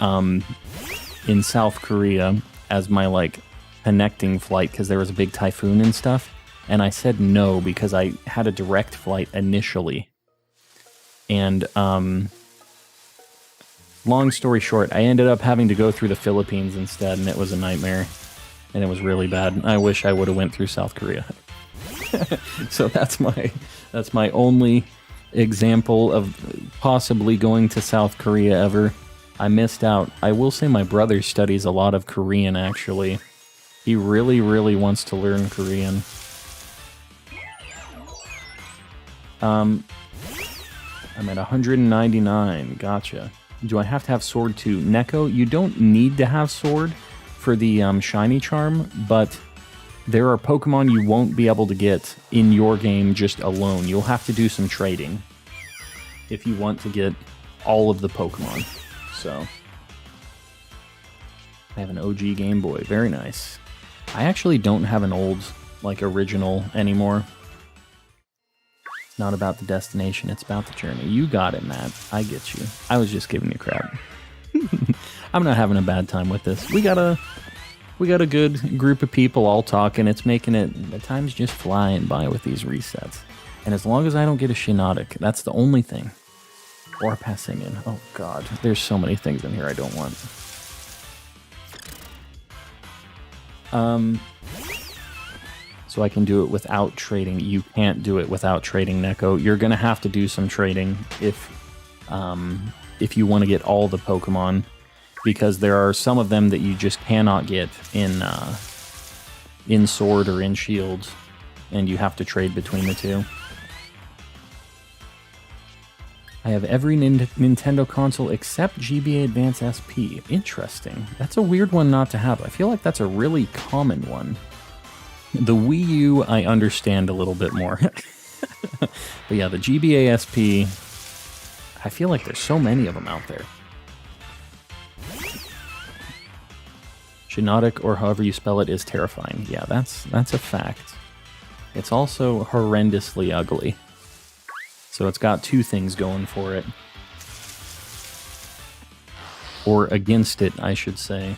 in South Korea as my, like, connecting flight because there was a big typhoon and stuff. And I said no because I had a direct flight initially. And, long story short, I ended up having to go through the Philippines instead, and it was a nightmare. And it was really bad. I wish I would have went through South Korea. So that's my only example of possibly going to South Korea ever. I missed out. I will say my brother studies a lot of Korean, actually. He really, really wants to learn Korean. I'm at 199. Gotcha. Do I have to have Sword too? Neko, you don't need to have Sword for the Shiny Charm, but there are Pokemon you won't be able to get in your game just alone. You'll have to do some trading if you want to get all of the Pokemon. So, I have an OG Game Boy. Very nice. I actually don't have an old, like, original anymore. It's not about the destination, it's about the journey. You got it, Matt. I get you. I was just giving you crap. I'm not having a bad time with this. We got a good group of people all talking. It's making it, the time's just flying by with these resets. And as long as I don't get a Shiinotic, that's the only thing. Or passing in. Oh god, there's so many things in here I don't want. So I can do it without trading. You can't do it without trading, Neko. You're gonna have to do some trading if you want to get all the Pokemon, because there are some of them that you just cannot get in Sword or in Shield, and you have to trade between the two. I have every Nintendo console except GBA Advance SP. Interesting. That's a weird one not to have. I feel like that's a really common one. The Wii U, I understand a little bit more. But yeah, the GBA SP, I feel like there's so many of them out there. Shiinotic, or however you spell it, is terrifying. Yeah, that's a fact. It's also horrendously ugly. So it's got two things going for it. Or against it, I should say.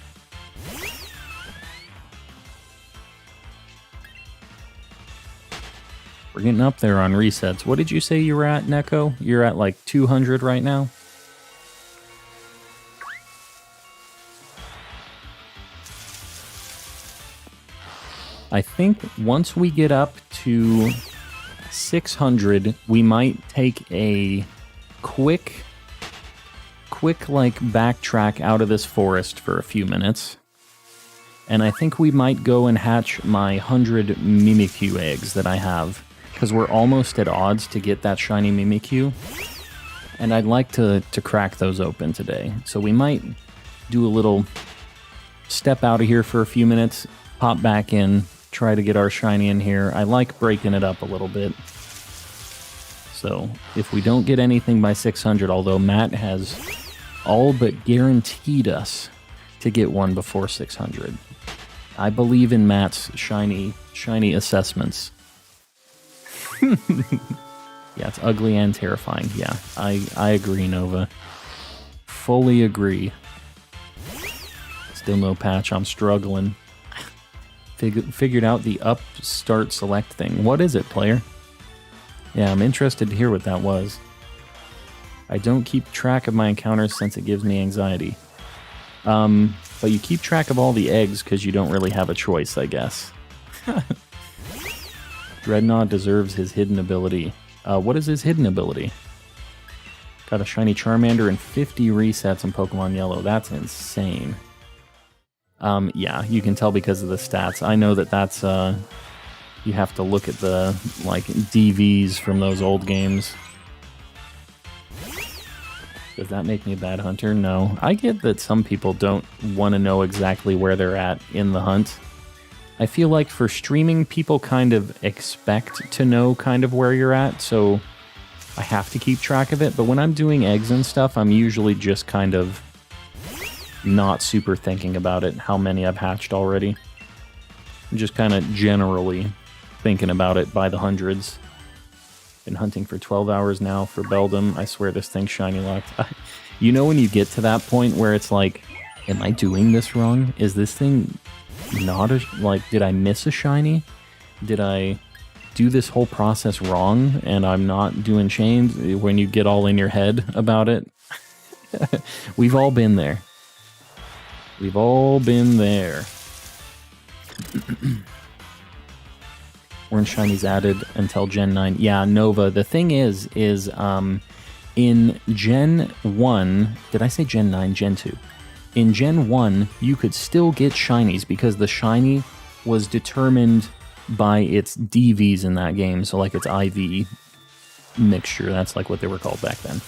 We're getting up there on resets. What did you say you were at, Neko? You're at like 200 right now? I think once we get up to 600, we might take a quick like backtrack out of this forest for a few minutes. And I think we might go and hatch my 100 Mimikyu eggs that I have, because we're almost at odds to get that shiny Mimikyu. And I'd like to crack those open today. So we might do a little step out of here for a few minutes, pop back in, try to get our shiny in here. I like breaking it up a little bit. So if we don't get anything by 600, although Matt has all but guaranteed us to get one before 600. I believe in Matt's shiny assessments. Yeah, it's ugly and terrifying. Yeah, I agree, Nova. Fully agree. Still no patch. I'm struggling. Figured out the up start select thing. What is it, player? Yeah, I'm interested to hear what that was. I don't keep track of my encounters since it gives me anxiety. But you keep track of all the eggs because you don't really have a choice, I guess. Dreadnought deserves his hidden ability. What is his hidden ability? Got a shiny Charmander and 50 resets in Pokemon Yellow. That's insane. Yeah, you can tell because of the stats. I know that that's, you have to look at the, like, DVs from those old games. Does that make me a bad hunter? No. I get that some people don't want to know exactly where they're at in the hunt. I feel like for streaming, people kind of expect to know kind of where you're at, so I have to keep track of it. But when I'm doing eggs and stuff, I'm usually just kind of not super thinking about it, how many I've hatched already. I'm just kind of generally thinking about it by the hundreds. Been hunting for 12 hours now for Beldum. I swear this thing's shiny locked. You know when you get to that point where it's like, am I doing this wrong? Is this thing not a... like, did I miss a shiny? Did I do this whole process wrong and I'm not doing chains? When you get all in your head about it. We've all been there. We've all been there. Weren't shinies added until Gen 9. Yeah, Nova. The thing is in Gen 1... Did I say Gen 9? Gen 2. In Gen 1, you could still get shinies because the shiny was determined by its DVs in that game. So, like, its IV mixture. That's, like, what they were called back then.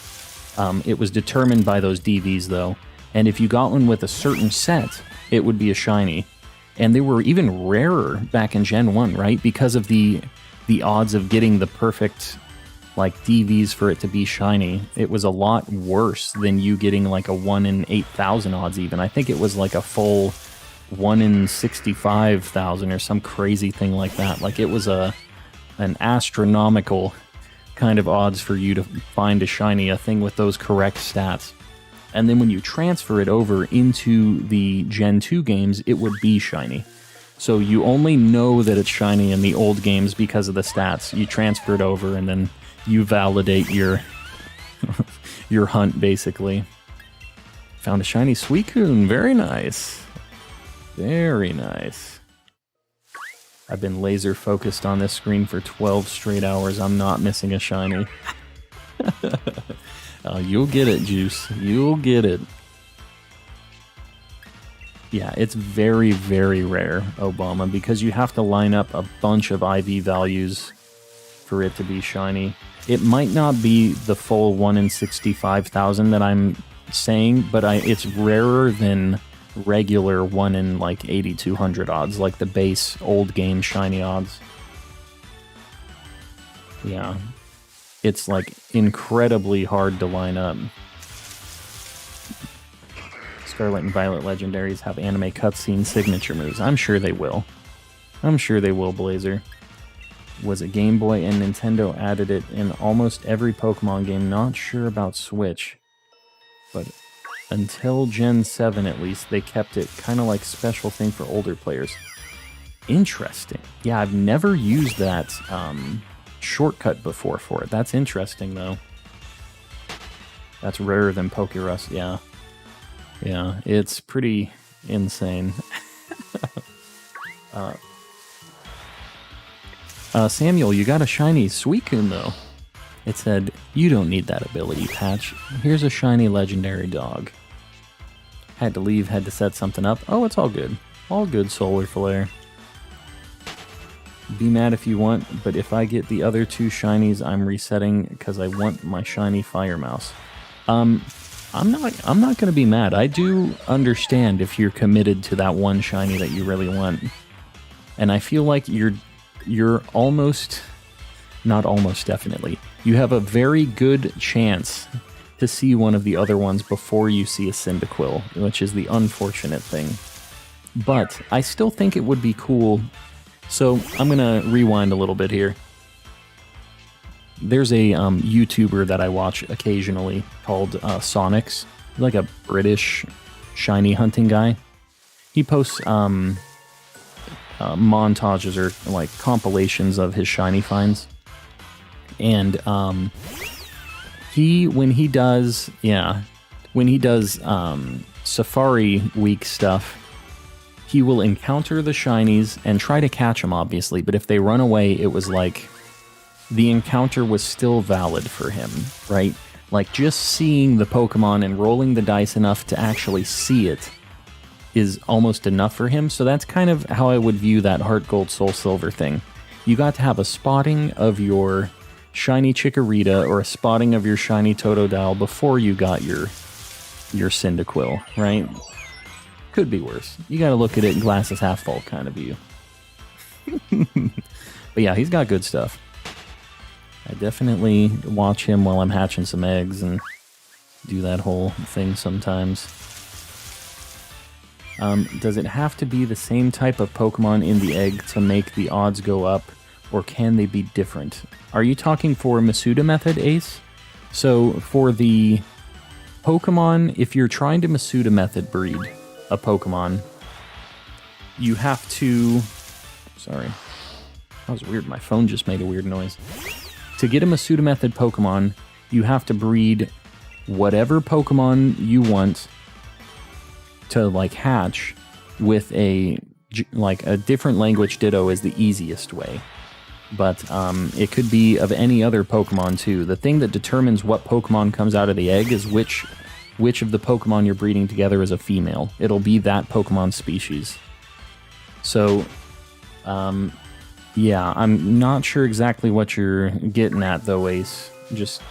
It was determined by those DVs, though. And if you got one with a certain set, it would be a shiny. And they were even rarer back in Gen 1, right? Because of the odds of getting the perfect, like, DVs for it to be shiny. It was a lot worse than you getting, like, a 1 in 8,000 odds even. I think it was, like, a full 1 in 65,000 or some crazy thing like that. Like, it was an astronomical kind of odds for you to find a shiny, a thing with those correct stats. And then when you transfer it over into the Gen 2 games, it would be shiny. So you only know that it's shiny in the old games because of the stats. You transfer it over and then you validate your your hunt, basically. Found a shiny Suicune. Very nice. Very nice. I've been laser focused on this screen for 12 straight hours. I'm not missing a shiny. You'll get it, Juice. You'll get it. Yeah, it's very, very rare, Obama, because you have to line up a bunch of IV values for it to be shiny. It might not be the full 1 in 65,000 that I'm saying, but it's rarer than regular 1 in, like, 8,200 odds, like the base old game shiny odds. Yeah. It's, like, incredibly hard to line up. Scarlet and Violet legendaries have anime cutscene signature moves. I'm sure they will. I'm sure they will, Blazer. Was it Game Boy and Nintendo added it in almost every Pokemon game? Not sure about Switch. But until Gen 7, at least, they kept it kind of like special thing for older players. Interesting. Yeah, I've never used that, shortcut before for it. That's interesting, though. That's rarer than Pokerus, yeah. Yeah, it's pretty insane. Samuel, you got a shiny Suicune, though. It said, you don't need that ability patch. Here's a shiny legendary dog. Had to leave, had to set something up. Oh, it's all good. All good, Solar Flare. Be mad if you want, but if I get the other 2 shinies, I'm resetting because I want my shiny Fire Mouse. I'm not going to be mad. I do understand if you're committed to that one shiny that you really want. And I feel like you're almost, not almost definitely, you have a very good chance to see one of the other ones before you see a Cyndaquil, which is the unfortunate thing. But I still think it would be cool. So I'm going to rewind a little bit here. There's a YouTuber that I watch occasionally called Sonics, like a British shiny hunting guy. he posts montages or like compilations of his shiny finds, and when he does Safari Week stuff, he will encounter the shinies and try to catch them, obviously, but if they run away, it was like the encounter was still valid for him, right? Like, just seeing the Pokemon and rolling the dice enough to actually see it is almost enough for him. So that's kind of how I would view that Heart Gold Soul Silver thing. You got to have a spotting of your shiny Chikorita or a spotting of your shiny Totodile before you got your Cyndaquil, right? Could be worse. You got to look at it in glasses half full kind of view. But yeah, he's got good stuff. I definitely watch him while I'm hatching some eggs and do that whole thing sometimes. Does it have to be the same type of Pokemon in the egg to make the odds go up, or can they be different? Are you talking for Masuda Method, Ace? So for the Pokemon, if you're trying to Masuda Method breed a Pokemon, you have to... Sorry. That was weird. My phone just made a weird noise. To get a Masuda Method Pokemon, you have to breed whatever Pokemon you want to like hatch with a different language Ditto is the easiest way. But it could be of any other Pokemon too. The thing that determines what Pokemon comes out of the egg is which of the Pokemon you're breeding together is a female. It'll be that Pokemon species. So, yeah, I'm not sure exactly what you're getting at though, Ace. Just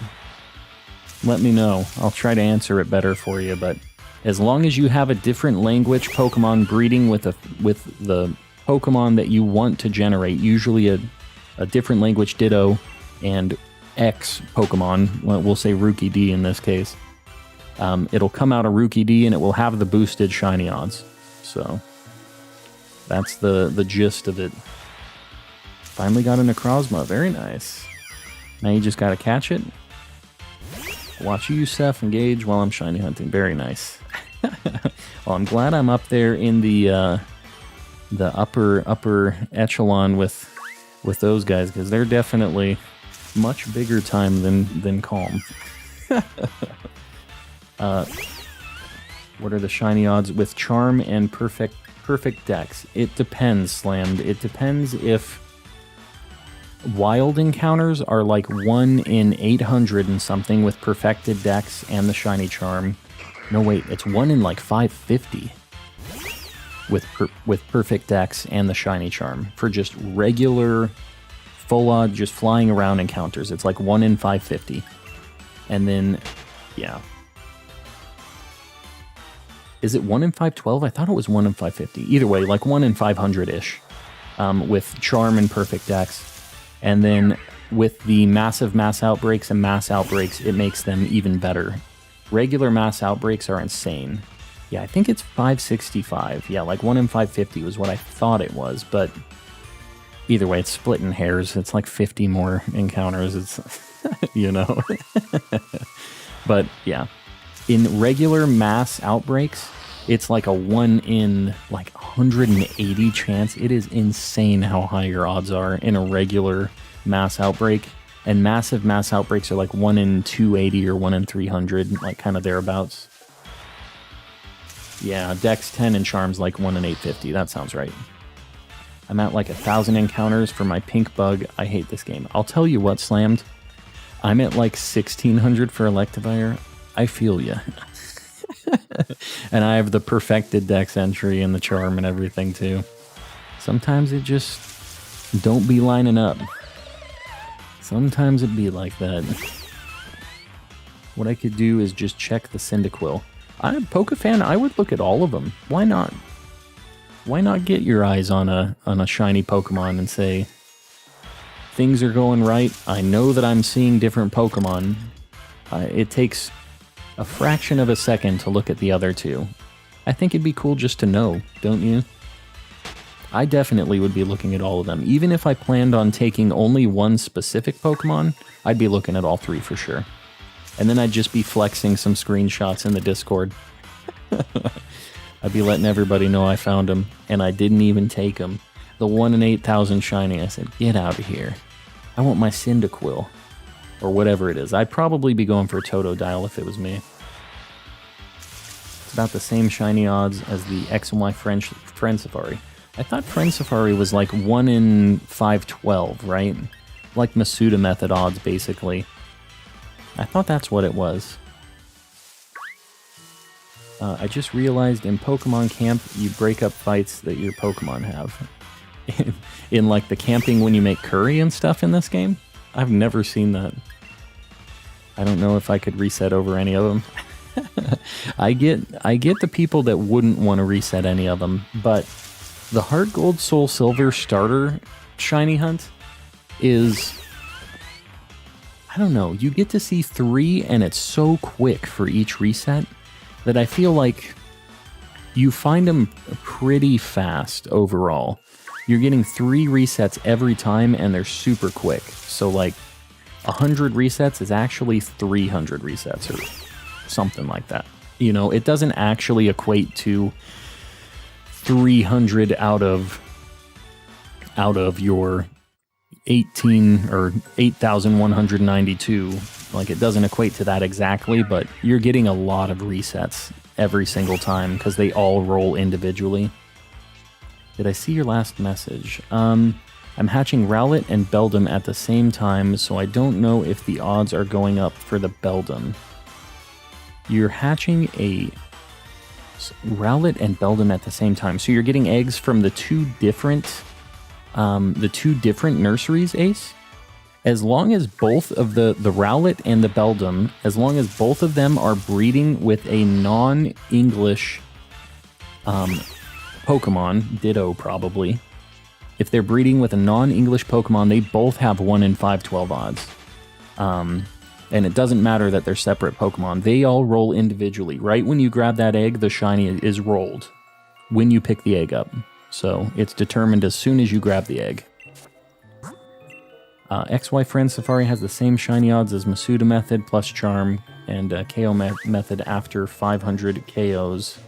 let me know. I'll try to answer it better for you, but as long as you have a different language Pokemon breeding with the Pokemon that you want to generate, usually a different language Ditto and X Pokemon, we'll say Rookie D in this case, it'll come out of Rookie D and it will have the boosted shiny odds. So that's the gist of it. Finally got a Necrozma. Very nice. Now you just gotta catch it. Watch you, Seth, engage while I'm shiny hunting. Very nice. Well, I'm glad I'm up there in the upper echelon with those guys, because they're definitely much bigger time than Calm. What are the shiny odds with Charm and Perfect Dex? It depends, Slammed. It depends if wild encounters are like 1 in 800 and something with Perfected Dex and the shiny Charm. No, wait, it's 1 in like 550 with Perfect Dex and the shiny Charm for just regular full just flying around encounters. It's like 1 in 550. And then, yeah. Is it 1 in 512? I thought it was 1 in 550. Either way, like 1 in 500-ish with Charm and Perfect Dex. And then with the massive mass outbreaks and mass outbreaks, it makes them even better. Regular mass outbreaks are insane. Yeah, I think it's 565. Yeah, like 1 in 550 was what I thought it was, but either way, it's splitting hairs. It's like 50 more encounters. It's, you know. But yeah, in regular mass outbreaks, it's like a 1 in like 180 chance. It is insane how high your odds are in a regular mass outbreak. And massive mass outbreaks are like 1 in 280 or 1 in 300, like kind of thereabouts. Yeah, Dex 10 and Charm's like 1 in 850. That sounds right. I'm at like 1,000 encounters for my pink bug. I hate this game. I'll tell you what, Slammed. I'm at like 1,600 for Electivire. I feel ya. And I have the perfected Dex entry and the Charm and everything too. Sometimes it just don't be lining up. Sometimes it be like that. What I could do is just check the Cyndaquil. Pokefan, I would look at all of them. Why not? Why not get your eyes on a shiny Pokemon and say, things are going right. I know that I'm seeing different Pokemon. It takes a fraction of a second to look at the other two. I think it'd be cool just to know, don't you? I definitely would be looking at all of them. Even if I planned on taking only one specific Pokemon, I'd be looking at all 3 for sure. And then I'd just be flexing some screenshots in the Discord. I'd be letting everybody know I found him, and I didn't even take him. The 1 in 8,000 shiny. I said, get out of here. I want my Cyndaquil. Or whatever it is. I'd probably be going for a Totodile if it was me. It's about the same shiny odds as the X and Y Friend Safari. I thought Friend Safari was like 1 in 512, right? Like Masuda Method odds, basically. I thought that's what it was. I just realized in Pokemon Camp, you break up fights that your Pokemon have. In like the camping when you make curry and stuff in this game. I've never seen that. I don't know if I could reset over any of them. I get the people that wouldn't want to reset any of them, but the Heart Gold Soul Silver starter shiny hunt is, I don't know, you get to see 3 and it's so quick for each reset that I feel like you find them pretty fast overall. You're getting 3 resets every time and they're super quick. So like 100 resets is actually 300 resets or something like that. You know, it doesn't actually equate to 300 out of your 18 or 8,192. Like, it doesn't equate to that exactly, but you're getting a lot of resets every single time because they all roll individually. Did I see your last message? I'm hatching Rowlet and Beldum at the same time, so I don't know if the odds are going up for the Beldum. You're hatching a Rowlet and Beldum at the same time, so you're getting eggs from the two different nurseries, Ace. As long as both of the Rowlet and the Beldum, as long as both of them are breeding with a non-English Pokemon, Ditto probably. If they're breeding with a non-English Pokemon, they both have 1 in 512 odds. And it doesn't matter that they're separate Pokemon. They all roll individually. Right when you grab that egg, the shiny is rolled when you pick the egg up. So it's determined as soon as you grab the egg. XY Friend Safari has the same shiny odds as Masuda Method plus Charm and KO Method after 500 KOs,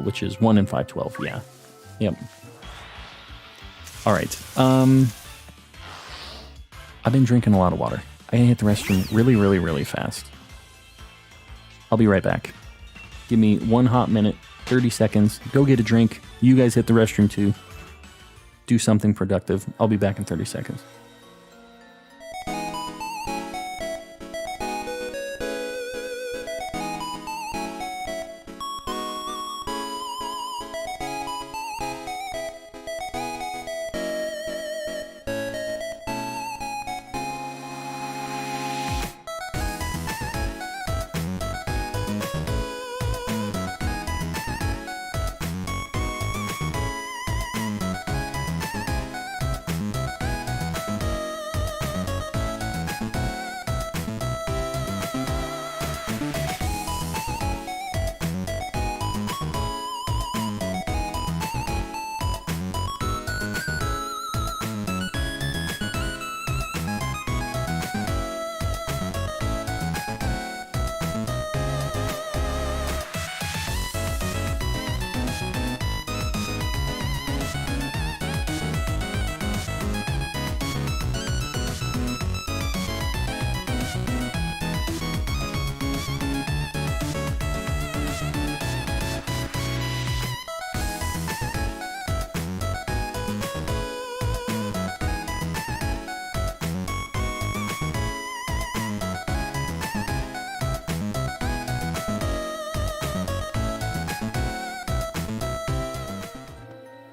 which is 1 in 512. Yeah. Yep. All right. I've been drinking a lot of water. I gotta hit the restroom really, really, really fast. I'll be right back. Give me 1 hot minute, 30 seconds. Go get a drink. You guys hit the restroom too. Do something productive. I'll be back in 30 seconds.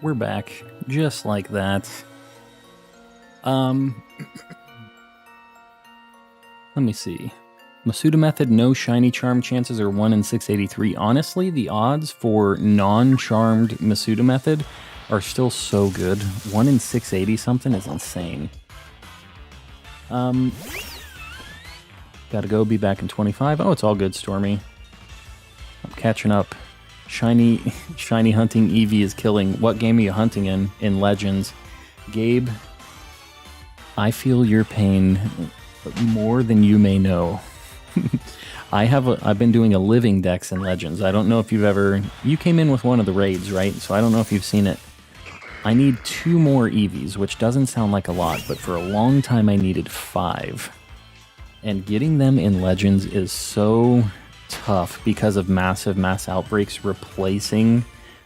We're back, just like that. Let me see. Masuda Method, no shiny charm chances are 1 in 683. Honestly, the odds for non-charmed Masuda Method are still so good. 1 in 680 something is insane. Gotta go, be back in 25. Oh, it's all good, Stormy. I'm catching up. Shiny hunting Eevee is killing. What game are you hunting in Legends? Gabe, I feel your pain more than you may know. I've been doing a living dex in Legends. I don't know if you've ever... You came in with one of the raids, right? So I don't know if you've seen it. I need 2 more EVs, which doesn't sound like a lot, but for a long time I needed 5. And getting them in Legends is so tough because of massive mass outbreaks replacing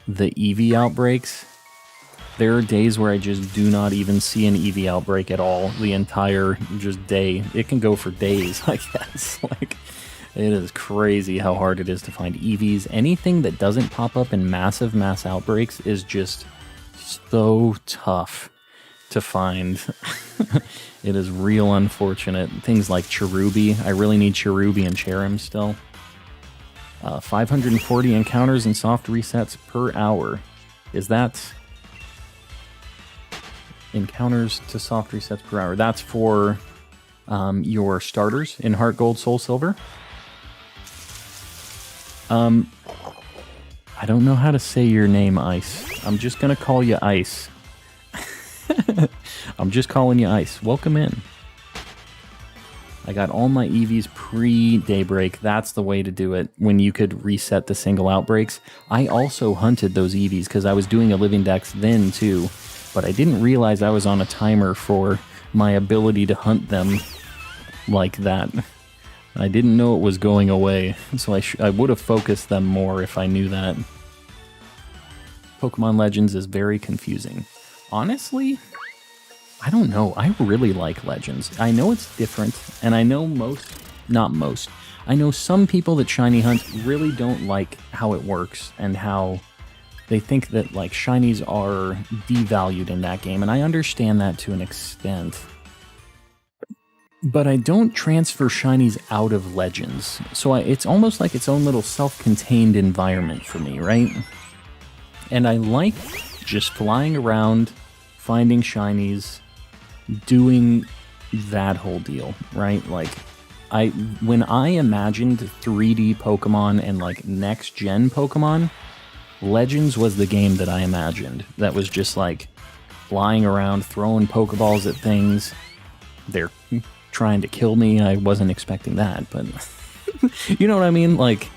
the EV outbreaks. There are days where I just do not even see an EV outbreak at all the entire just day. It can go for days, I guess. Like, it is crazy how hard it is to find EVs. Anything that doesn't pop up in massive mass outbreaks is just so tough to find. It is real unfortunate. Things like Cherubi. I really need Cherubi and Cherim still. 540 encounters and soft resets per hour. Is that... encounters to soft resets per hour? That's for your starters in Heart Gold, Soul Silver. I don't know how to say your name, Ice. I'm just gonna call you Ice. I'm just calling you Ice. Welcome in. I got all my EVs pre-Daybreak. That's the way to do it, when you could reset the single outbreaks. I also hunted those EVs because I was doing a living dex then too, but I didn't realize I was on a timer for my ability to hunt them like that. I didn't know it was going away, so I would have focused them more if I knew that. Pokemon Legends is very confusing. Honestly, I don't know. I really like Legends. I know it's different, and I know I know some people that shiny hunt really don't like how it works and how they think that like shinies are devalued in that game, and I understand that to an extent. But I don't transfer shinies out of Legends, so it's almost like its own little self-contained environment for me, right? And I like just flying around, finding shinies, doing that whole deal, right? Like, when I imagined 3D Pokemon and like next-gen Pokemon, Legends was the game that I imagined. That was just like flying around, throwing Pokeballs at things. They're trying to kill me. I wasn't expecting that, but you know what I mean? Like,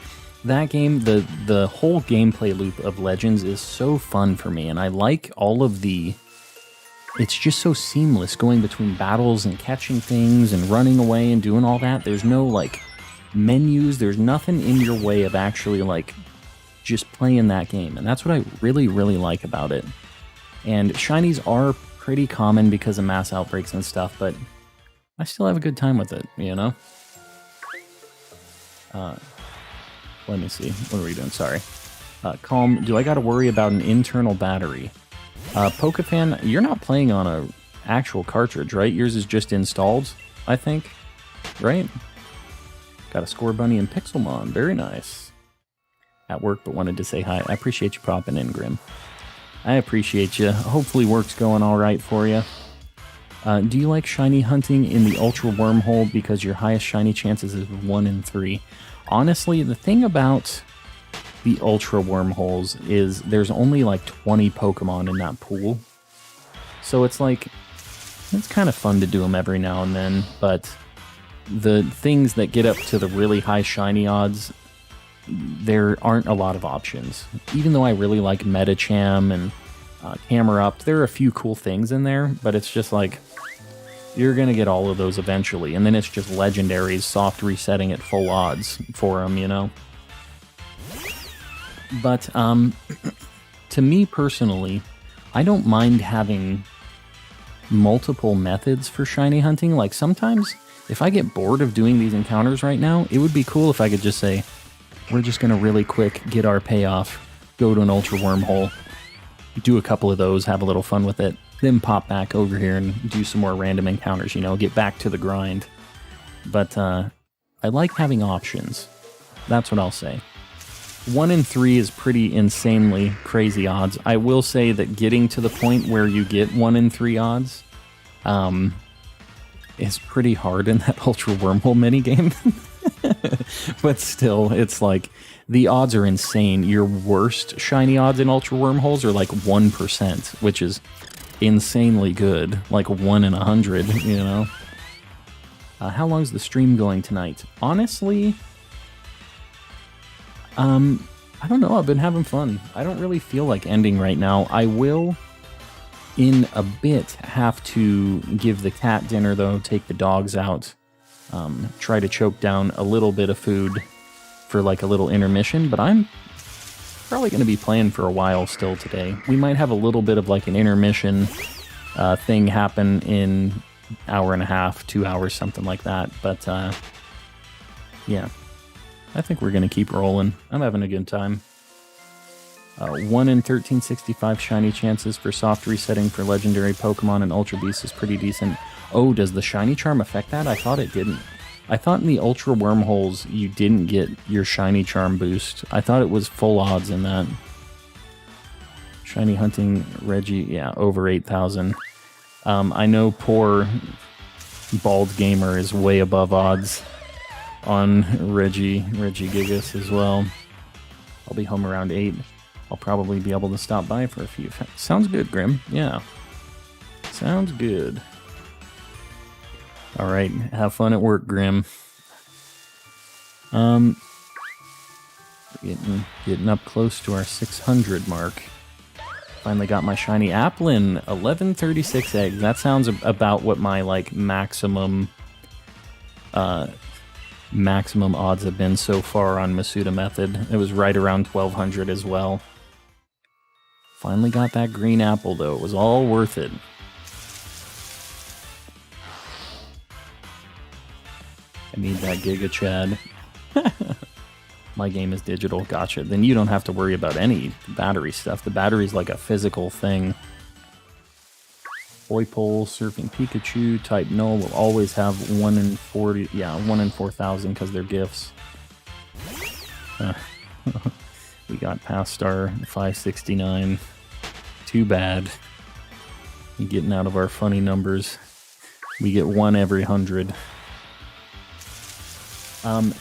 that game, the whole gameplay loop of Legends is so fun for me, and I like all of the... It's just so seamless going between battles and catching things and running away and doing all that. There's no, like, menus. There's nothing in your way of actually, like, just playing that game, and that's what I really, really like about it. And shinies are pretty common because of mass outbreaks and stuff, but I still have a good time with it, you know? Let me see. What are we doing? Sorry. Calm. Do I got to worry about an internal battery? Pokefan, you're not playing on a actual cartridge, right? Yours is just installed, I think. Right? Got a Score Bunny and Pixelmon. Very nice. At work, but wanted to say hi. I appreciate you popping in, Grim. I appreciate you. Hopefully work's going all right for you. Do you like shiny hunting in the Ultra Wormhole because your highest shiny chances is 1 in 3? Honestly, the thing about the Ultra Wormholes is there's only like 20 Pokemon in that pool. So it's like, it's kind of fun to do them every now and then, but the things that get up to the really high shiny odds, there aren't a lot of options. Even though I really like Metacham and Camerupt, there are a few cool things in there, but it's just like, you're going to get all of those eventually, and then it's just legendaries soft resetting at full odds for them, you know? But, to me personally, I don't mind having multiple methods for shiny hunting. Like, sometimes, if I get bored of doing these encounters right now, it would be cool if I could just say, we're just going to really quick get our payoff, go to an Ultra Wormhole, do a couple of those, have a little fun with it, then pop back over here and do some more random encounters, you know, get back to the grind. But I like having options. That's what I'll say. 1 in 3 is pretty insanely crazy odds. I will say that getting to the point where you get 1 in 3 odds is pretty hard in that Ultra Wormhole minigame. But still, it's like, the odds are insane. Your worst shiny odds in Ultra Wormholes are like 1%, which is insanely good. Like 1 in 100, you know? How long's the stream going tonight? Honestly, I don't know. I've been having fun. I don't really feel like ending right now. I will, in a bit, have to give the cat dinner, though, take the dogs out, try to choke down a little bit of food for like a little intermission, but I'm probably going to be playing for a while still today. We might have a little bit of like an intermission thing happen in hour and a half, 2 hours, something like that, but yeah. I think we're going to keep rolling. I'm having a good time. 1 in 1365 shiny chances for soft resetting for legendary Pokemon and Ultra Beast is pretty decent. Oh, does the shiny charm affect that? I thought it didn't. I thought in the Ultra Wormholes you didn't get your shiny charm boost. I thought it was full odds in that. Shiny hunting Reggie, yeah, over 8,000. I know poor Bald Gamer is way above odds on Reggie Gigas as well. I'll be home around 8. I'll probably be able to stop by for a few. Sounds good, Grim. Yeah. Sounds good. Alright, have fun at work, Grim. Getting up close to our 600 mark. Finally got my shiny Applin. 1136 eggs. That sounds about what my, like, maximum odds have been so far on Masuda Method. It was right around 1200 as well. Finally got that green apple, though. It was all worth it. I need that Giga Chad. My game is digital. Gotcha. Then you don't have to worry about any battery stuff. The battery's like a physical thing. Boypole, Surfing Pikachu, Type Null will always have 1 in 40, yeah, 1 in 4,000 because they're gifts. We got past star 569. Too bad. Getting out of our funny numbers. We get 1 every 100.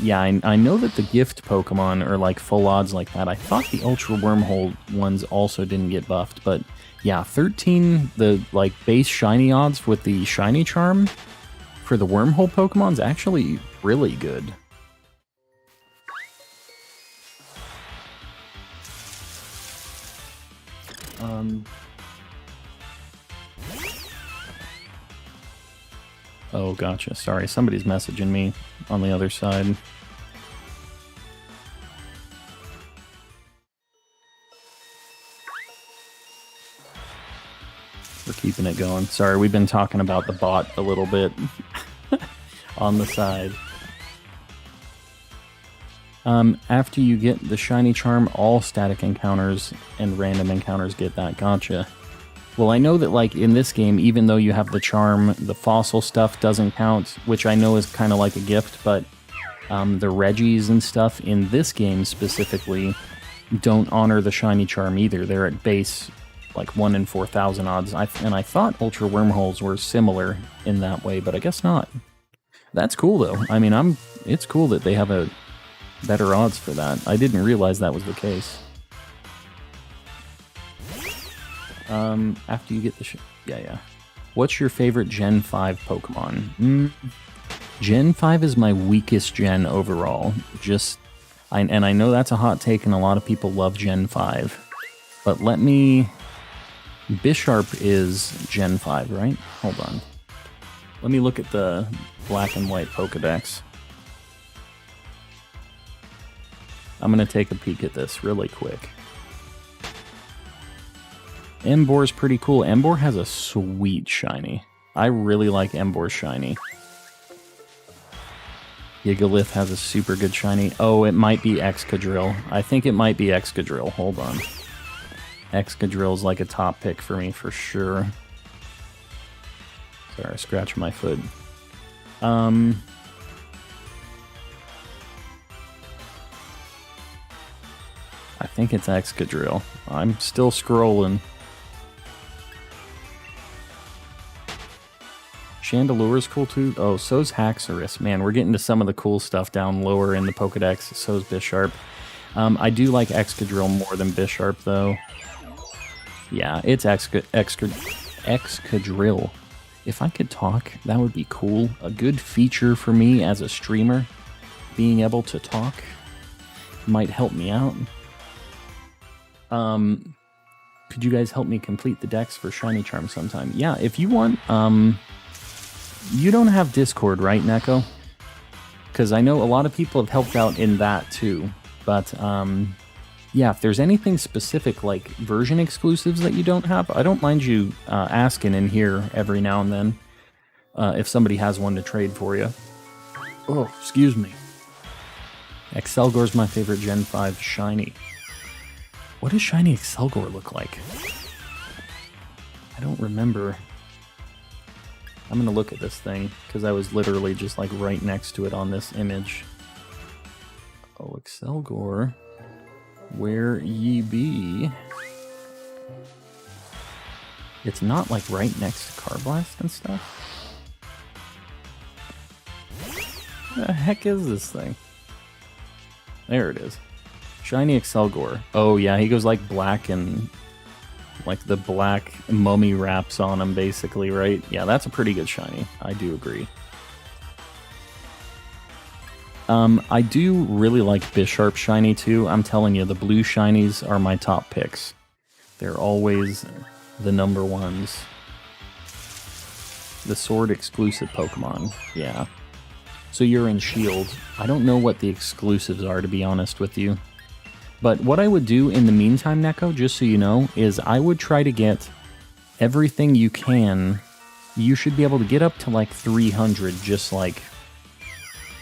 Yeah, I know that the gift Pokemon are like full odds like that. I thought the Ultra Wormhole ones also didn't get buffed, but yeah, 13, the like base shiny odds with the shiny charm for the Wormhole Pokemon's actually really good. Oh, gotcha. Sorry, somebody's messaging me on the other side. We're keeping it going. Sorry, we've been talking about the bot a little bit on the side. After you get the shiny charm, all static encounters and random encounters get that. Gotcha. Well, I know that, like, in this game, even though you have the charm, the fossil stuff doesn't count, which I know is kind of like a gift, but the Reggies and stuff in this game specifically don't honor the shiny charm either. They're at base, like, 1 in 4,000 odds. And I thought Ultra Wormholes were similar in that way, but I guess not. That's cool, though. I mean, it's cool that they have a better odds for that. I didn't realize that was the case. After you get the yeah. What's your favorite Gen 5 Pokemon? Gen 5 is my weakest gen overall. And I know that's a hot take and a lot of people love Gen 5. But Bisharp is Gen 5, right? Hold on. Let me look at the black and white Pokedex. I'm going to take a peek at this really quick. Emboar's pretty cool. Emboar has a sweet shiny. I really like Emboar's shiny. Gigalith has a super good shiny. Oh, it might be Excadrill. I think it might be Excadrill. Hold on. Excadrill's like a top pick for me for sure. Sorry, I scratched my foot. I think it's Excadrill. I'm still scrolling. Chandelure's cool too. Oh, so's Haxorus. Man, we're getting to some of the cool stuff down lower in the Pokedex. So's Bisharp. I do like Excadrill more than Bisharp, though. Yeah, it's Excadrill. If I could talk, that would be cool. A good feature for me as a streamer, being able to talk. might help me out. Could you guys help me complete the decks for Shiny Charm sometime? Yeah, if you want. You don't have Discord, right, Neko? Because I know a lot of people have helped out in that too. But yeah, if there's anything specific like version exclusives that you don't have, I don't mind you asking in here every now and then if somebody has one to trade for you. Oh, excuse me. Excelgor's my favorite Gen 5 Shiny. What does Shiny Excelgor look like? I don't remember. I'm going to look at this thing, because I was literally just like right next to it on this image. Oh, Excelgor, where ye be? It's not like right next to Carblast and stuff? What the heck is this thing? There it is. Shiny Excelgor. Oh yeah, he goes like black and like the black mummy wraps on him basically, right? Yeah, that's a pretty good shiny. I do agree. I do really like Bisharp shiny too. I'm telling you, the blue shinies are my top picks. They're always the number ones. The sword exclusive Pokemon, yeah. So you're in Shield. I don't know what the exclusives are, to be honest with you. But what I would do in the meantime, Neko, just so you know, is I would try to get everything you can. You should be able to get up to like 300 just like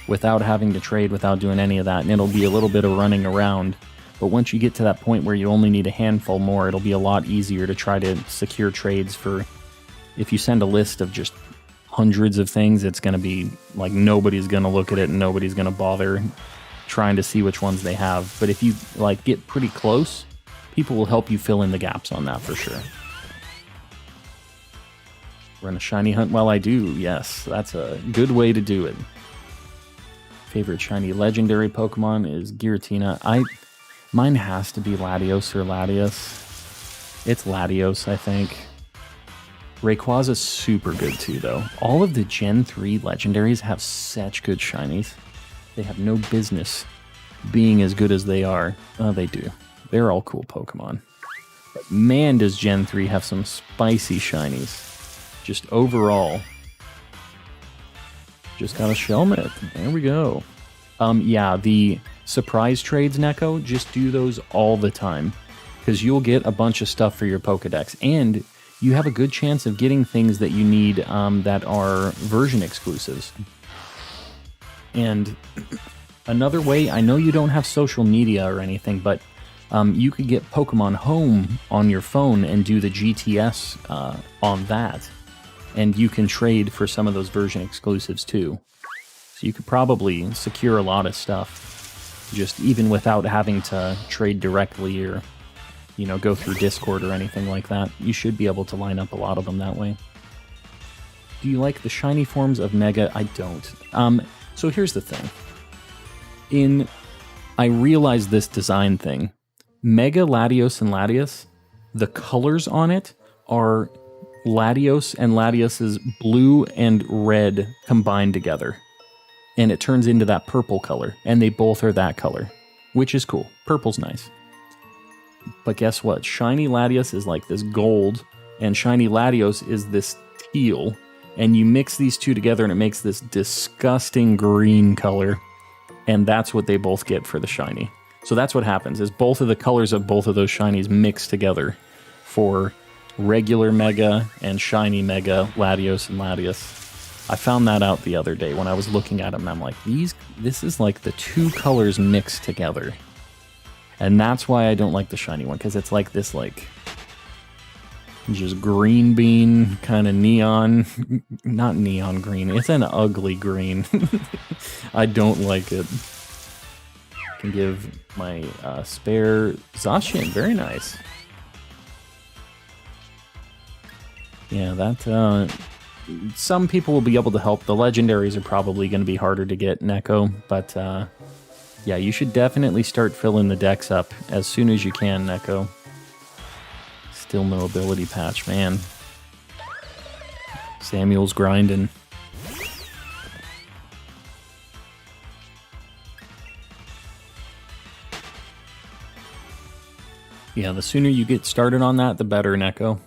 without having to trade, without doing any of that. And it'll be a little bit of running around. But once you get to that point where you only need a handful more, it'll be a lot easier to try to secure trades for... If you send a list of just hundreds of things, it's going to be like nobody's going to look at it and nobody's going to bother trying to see which ones they have. But if you like get pretty close, people will help you fill in the gaps on that for sure. Run a shiny hunt while I do. Yes, that's a good way to do it. Favorite shiny legendary Pokemon is Giratina. Mine has to be Latios or Latias. It's Latios, I think. Rayquaza's super good too, though. All of the Gen 3 legendaries have such good shinies. They have no business being as good as they are. Oh, they do. They're all cool Pokemon. But man, does Gen 3 have some spicy shinies. Just overall. Just got a Shelmet. There we go. Yeah, the surprise trades, Neko, just do those all the time. Because you'll get a bunch of stuff for your Pokedex. And you have a good chance of getting things that you need that are version exclusives. And another way, I know you don't have social media or anything, but you could get Pokemon Home on your phone and do the GTS on that. And you can trade for some of those version exclusives too. So you could probably secure a lot of stuff, just even without having to trade directly or, you know, go through Discord or anything like that. You should be able to line up a lot of them that way. Do you like the shiny forms of Mega? I don't. So here's the thing. I realized this design thing. Mega Latios and Latias, the colors on it are Latios and Latias's blue and red combined together. And it turns into that purple color. And they both are that color, which is cool. Purple's nice. But guess what? Shiny Latias is like this gold, and Shiny Latios is this teal. And you mix these two together and it makes this disgusting green color. And that's what they both get for the shiny. So that's what happens, is both of the colors of both of those shinies mix together for regular Mega and shiny Mega Latios and Latias. I found that out the other day when I was looking at them, and I'm like, this is like the two colors mixed together. And that's why I don't like the shiny one, because it's like this, like, just green bean, kind of neon, not neon green, it's an ugly green. I don't like it. Can give my spare Zacian, very nice. Yeah, that, some people will be able to help. The legendaries are probably going to be harder to get, Neko, but yeah, you should definitely start filling the decks up as soon as you can, Neko. Still no ability patch, man. Samuel's grinding. Yeah, the sooner you get started on that, the better, Neko.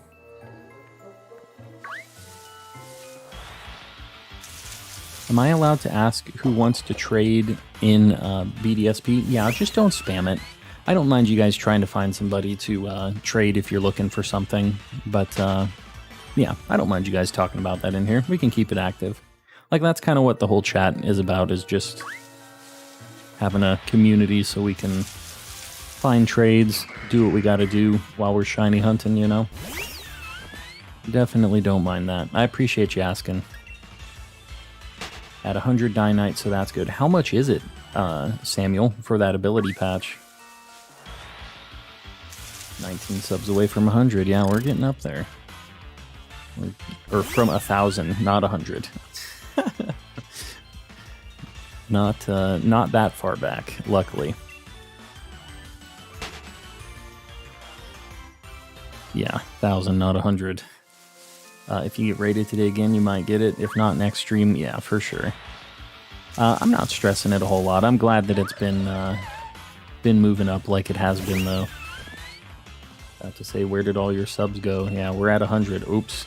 Am I allowed to ask who wants to trade in BDSP? Yeah, just don't spam it. I don't mind you guys trying to find somebody to trade if you're looking for something, but yeah, I don't mind you guys talking about that in here. We can keep it active. Like, that's kind of what the whole chat is about, is just having a community so we can find trades, do what we gotta do while we're shiny hunting, you know? Definitely don't mind that. I appreciate you asking. At 100 Dynite, so that's good. How much is it, Samuel, for that ability patch? 19 subs away from 100. Yeah, we're getting up there. Or from 1,000, not 100. Not that far back, luckily. Yeah, 1,000, not 100. If you get rated today again, you might get it. If not, next stream, yeah, for sure. I'm not stressing it a whole lot. I'm glad that it's been moving up like it has been, though. About to say, where did all your subs go? Yeah, we're at 100. Oops.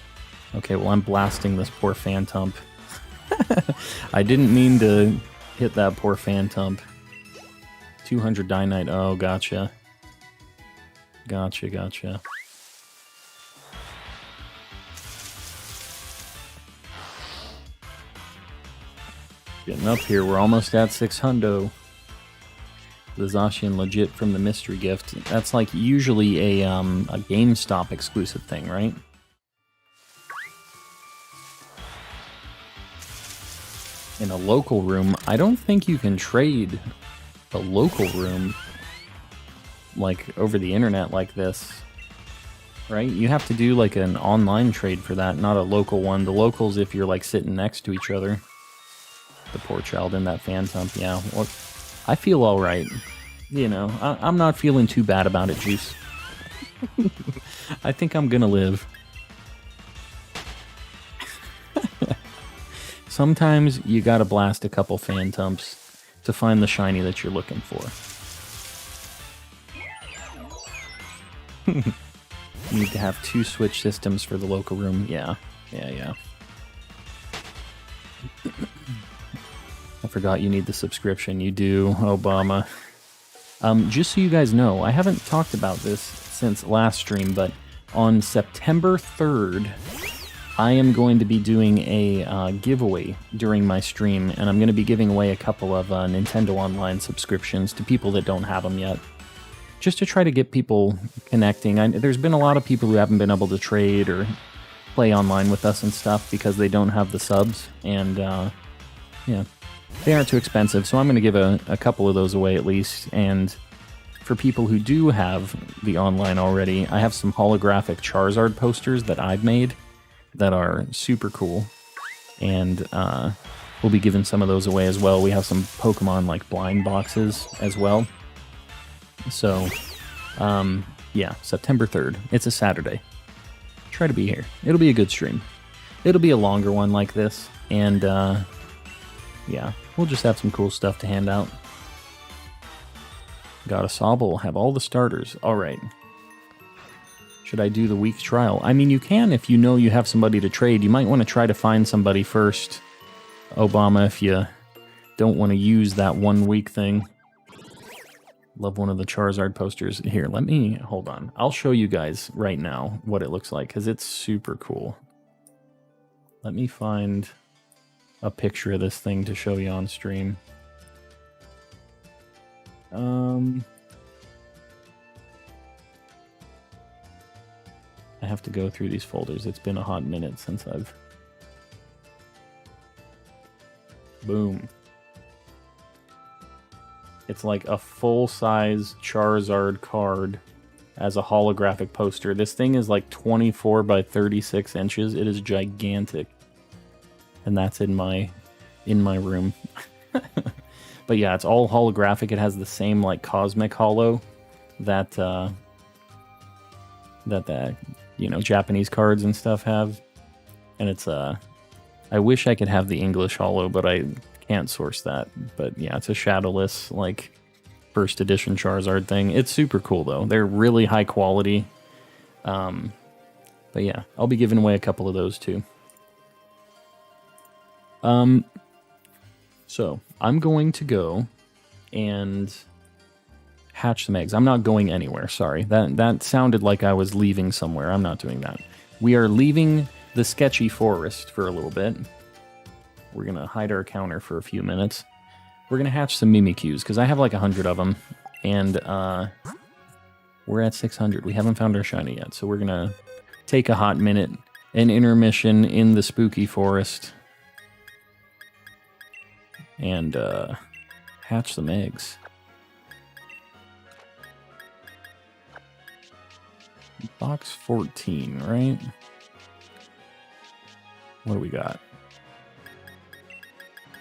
Okay, well, I'm blasting this poor Phantump. I didn't mean to hit that poor Phantump. 200 Dynite. Oh, gotcha. Gotcha. Getting up here, we're almost at 600. The Zacian legit from the mystery gift. That's like usually a GameStop exclusive thing, right? In a local room, I don't think you can trade a local room like over the internet like this, right? You have to do like an online trade for that, not a local one. The locals, if you're like sitting next to each other. The poor child in that Phantump, yeah. Well, I feel all right. You know, I'm not feeling too bad about it, Juice. I think I'm gonna live. Sometimes you gotta blast a couple Phantumps to find the shiny that you're looking for. You need to have 2 switch systems for the local room. Yeah. I forgot you need the subscription. You do, Obama. Just so you guys know, I haven't talked about this since last stream, but on September 3rd, I am going to be doing a giveaway during my stream, and I'm going to be giving away a couple of Nintendo Online subscriptions to people that don't have them yet. Just to try to get people connecting. There's been a lot of people who haven't been able to trade or play online with us and stuff because they don't have the subs, and yeah. They aren't too expensive, so I'm going to give a couple of those away at least. And for people who do have the online already, I have some holographic Charizard posters that I've made that are super cool. And we'll be giving some of those away as well. We have some Pokemon like blind boxes as well. So, yeah, September 3rd. It's a Saturday. Try to be here. It'll be a good stream. It'll be a longer one like this. And, yeah, we'll just have some cool stuff to hand out. Got a Sobble, have all the starters. Alright. Should I do the week trial? I mean, you can if you know you have somebody to trade. You might want to try to find somebody first, Obama, if you don't want to use that 1 week thing. Love one of the Charizard posters. Here, let me... Hold on. I'll show you guys right now what it looks like, because it's super cool. Let me find a picture of this thing to show you on stream. I have to go through these folders. It's been a hot minute since I've... Boom. It's like a full-size Charizard card as a holographic poster. This thing is like 24 by 36 inches. It is gigantic. And that's in my room. But yeah, it's all holographic. It has the same like cosmic holo that that you know, Japanese cards and stuff have. And it's I wish I could have the English holo, but I can't source that. But yeah, it's a shadowless like first edition Charizard thing. It's super cool, though. They're really high quality. But yeah, I'll be giving away a couple of those, too. So, I'm going to go and hatch some eggs. I'm not going anywhere, sorry. That sounded like I was leaving somewhere. I'm not doing that. We are leaving the sketchy forest for a little bit. We're going to hide our counter for a few minutes. We're going to hatch some Mimikyus, because I have like 100 of them. And we're at 600. We haven't found our shiny yet, so we're going to take a hot minute, an intermission in the spooky forest, and hatch some eggs. Box 14, right? What do we got?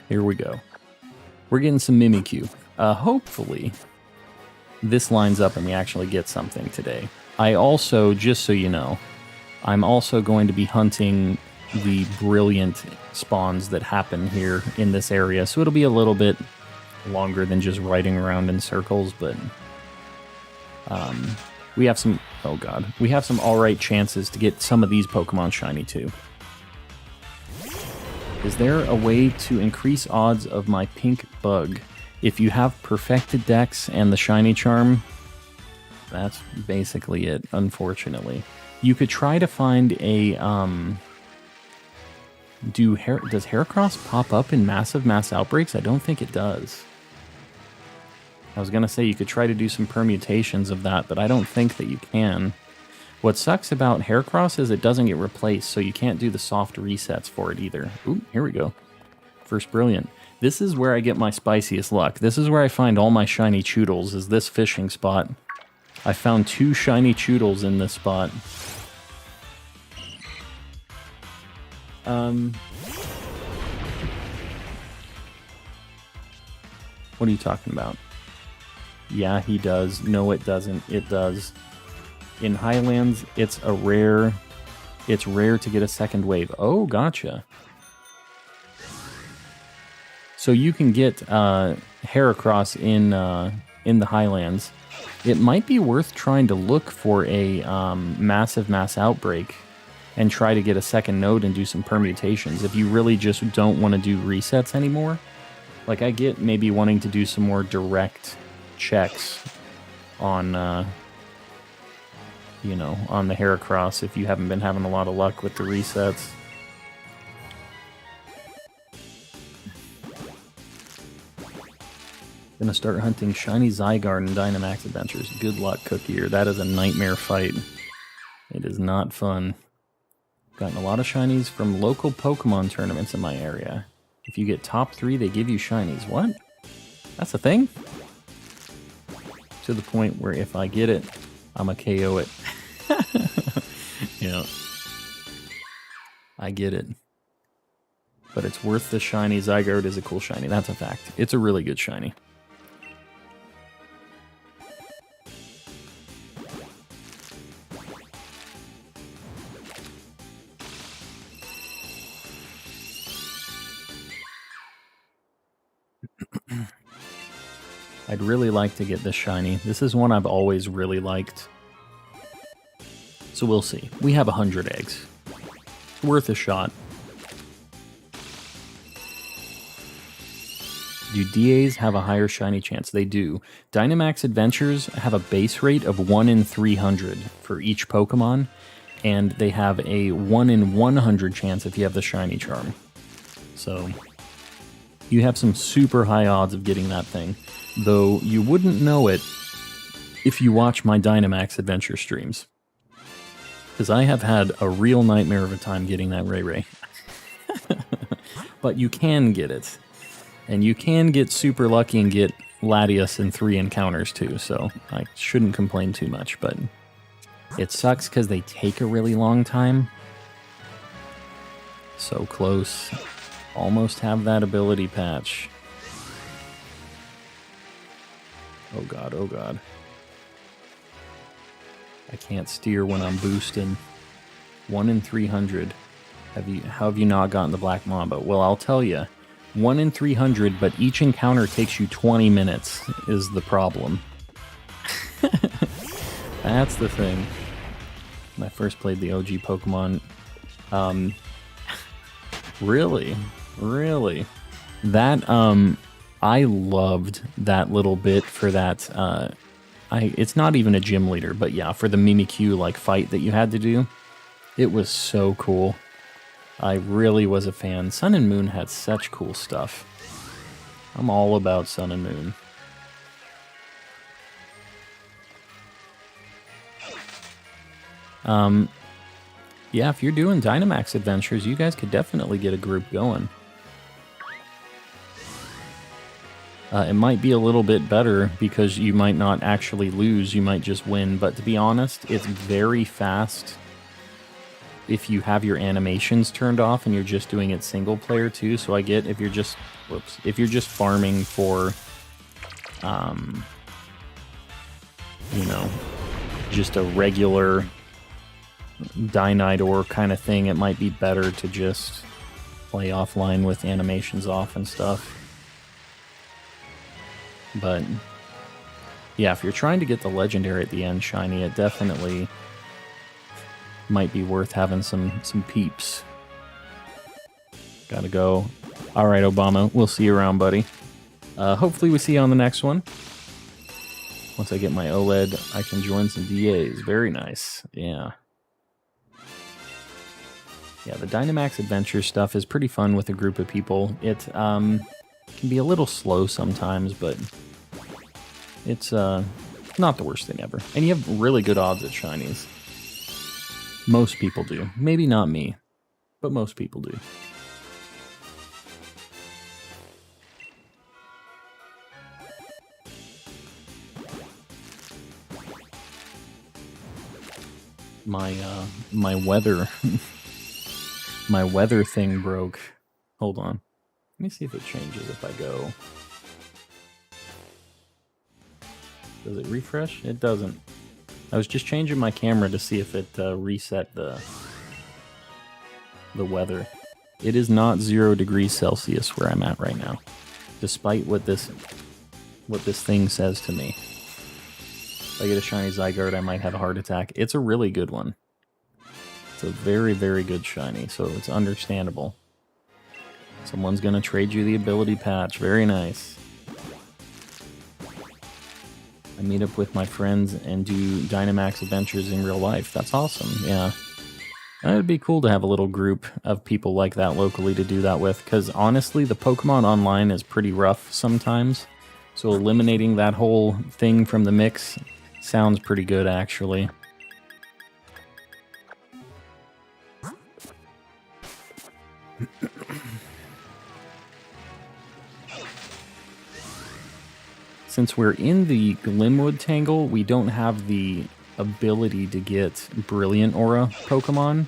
Here we go. We're getting some Mimikyu. Hopefully, this lines up and we actually get something today. I also, just so you know, I'm also going to be hunting the brilliant spawns that happen here in this area, so it'll be a little bit longer than just riding around in circles, but we have some, oh god, we have some alright chances to get some of these Pokemon shiny too. Is there a way to increase odds of my pink bug? If you have perfected Dex and the shiny charm, that's basically it, unfortunately. You could try to find a, does Heracross pop up in mass outbreaks? I don't think it does. I was going to say you could try to do some permutations of that, but I don't think that you can. What sucks about Heracross is it doesn't get replaced, so you can't do the soft resets for it either. Ooh, here we go. First Brilliant. This is where I get my spiciest luck. This is where I find all my shiny Choodles, is this fishing spot. I found 2 shiny Choodles in this spot. What are you talking about? Yeah, he does. No, it doesn't. It does. In Highlands, it's rare to get a second wave. Oh, gotcha. So you can get Heracross in the Highlands. It might be worth trying to look for a mass outbreak and try to get a second node and do some permutations if you really just don't want to do resets anymore. Like, I get maybe wanting to do some more direct checks on, you know, on the Heracross if you haven't been having a lot of luck with the resets. Gonna start hunting shiny Zygarde and Dynamax Adventures. Good luck, Cookier. That is a nightmare fight. It is not fun. Gotten a lot of shinies from local Pokemon tournaments in my area. If you get top 3, they give you shinies. What? That's a thing? To the point where if I get it, I'ma KO it. Yeah. I get it. But it's worth the shiny. Zygarde is a cool shiny. That's a fact. It's a really good shiny. I'd really like to get this shiny. This is one I've always really liked. So we'll see. We have 100 eggs. It's worth a shot. Do DAs have a higher shiny chance? They do. Dynamax Adventures have a base rate of 1 in 300 for each Pokemon, and they have a 1 in 100 chance if you have the shiny charm. So you have some super high odds of getting that thing, though you wouldn't know it if you watch my Dynamax Adventure streams. Because I have had a real nightmare of a time getting that Ray. But you can get it. And you can get super lucky and get Latios in 3 encounters too, so I shouldn't complain too much, but it sucks because they take a really long time. So close. Almost have that ability patch. Oh god, oh god. I can't steer when I'm boosted. 1 in 300. How have you not gotten the Black Mamba? Well, I'll tell you. 1 in 300, but each encounter takes you 20 minutes is the problem. That's the thing. When I first played the OG Pokemon, really, that I loved that little bit for that. It's not even a gym leader, but yeah, for the Mimikyu like fight that you had to do, it was so cool. I really was a fan. Sun and Moon had such cool stuff. I'm all about Sun and Moon. Yeah, if you're doing Dynamax adventures, you guys could definitely get a group going. It might be a little bit better because you might not actually lose, you might just win. But to be honest, it's very fast if you have your animations turned off and you're just doing it single player too. So I get if you're just, if you're just farming for, you know, just a regular Dynidor kind of thing, it might be better to just play offline with animations off and stuff. But yeah, if you're trying to get the legendary at the end shiny, it definitely might be worth having some peeps. Gotta go. All right, Obama, we'll see you around, buddy. Hopefully we see you on the next one. Once I get my OLED, I can join some DAs. Very nice. Yeah. Yeah, the Dynamax Adventure stuff is pretty fun with a group of people. It can be a little slow sometimes, but it's not the worst thing ever. And you have really good odds at shinies. Most people do. Maybe not me, but most people do. My weather my weather thing broke. Hold on. Let me see if it changes if I go. Does it refresh? It doesn't. I was just changing my camera to see if it reset the weather. It is not 0 degrees Celsius where I'm at right now, despite what this thing says to me. If I get a shiny Zygarde, I might have a heart attack. It's a really good one. It's a very, very good shiny, so it's understandable. Someone's gonna trade you the ability patch. Very nice. I meet up with my friends and do Dynamax adventures in real life. That's awesome, yeah. It would be cool to have a little group of people like that locally to do that with, because honestly, the Pokemon Online is pretty rough sometimes. So eliminating that whole thing from the mix sounds pretty good, actually. Since we're in the Glimwood Tangle, we don't have the ability to get Brilliant Aura Pokemon,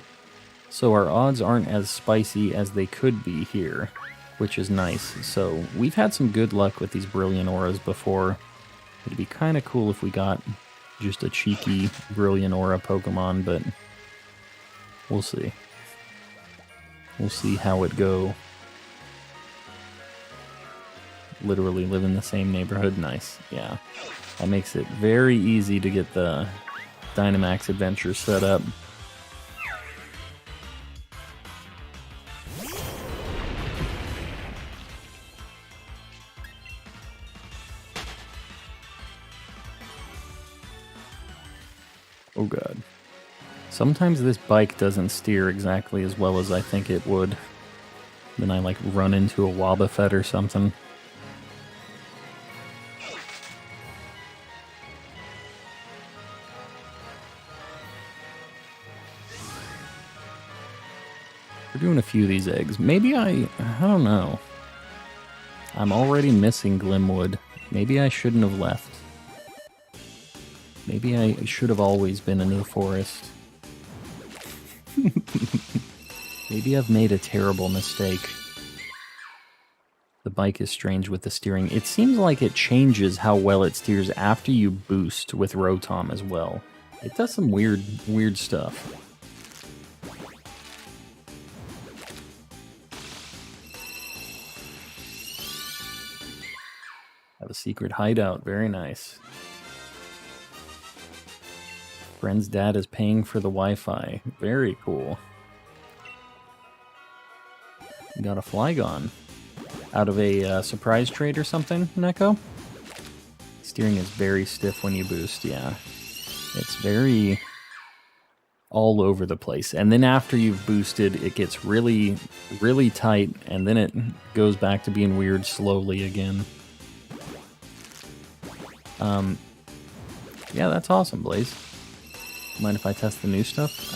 so our odds aren't as spicy as they could be here, which is nice. So we've had some good luck with these Brilliant Auras before. It'd be kind of cool if we got just a cheeky Brilliant Aura Pokemon, but we'll see. We'll see how it go. Literally live in the same neighborhood. Nice. Yeah. That makes it very easy to get the Dynamax adventure set up. Oh god. Sometimes this bike doesn't steer exactly as well as I think it would. Then I like run into a Wobbuffet or something. We're doing a few of these eggs. Maybe I don't know. I'm already missing Glimwood. Maybe I shouldn't have left. Maybe I should have always been in the forest. Maybe I've made a terrible mistake. The bike is strange with the steering. It seems like it changes how well it steers after you boost with Rotom as well. It does some weird stuff. Have a secret hideout. Very nice. Friend's dad is paying for the Wi-Fi. Very cool. Got a Flygon. Out of a surprise trade or something, Neko? Steering is very stiff when you boost, yeah. It's very all over the place. And then after you've boosted, it gets really, really tight, and then it goes back to being weird slowly again. Yeah, that's awesome, Blaze. Mind if I test the new stuff?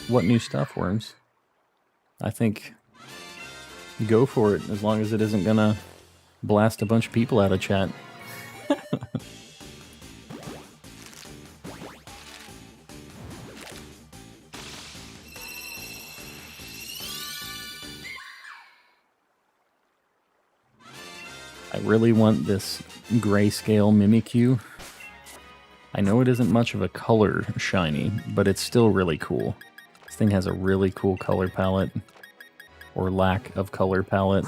What new stuff, Worms? I think go for it, as long as it isn't gonna blast a bunch of people out of chat. I really want this grayscale Mimikyu. I know it isn't much of a color shiny, but it's still really cool. This thing has a really cool color palette, or lack of color palette.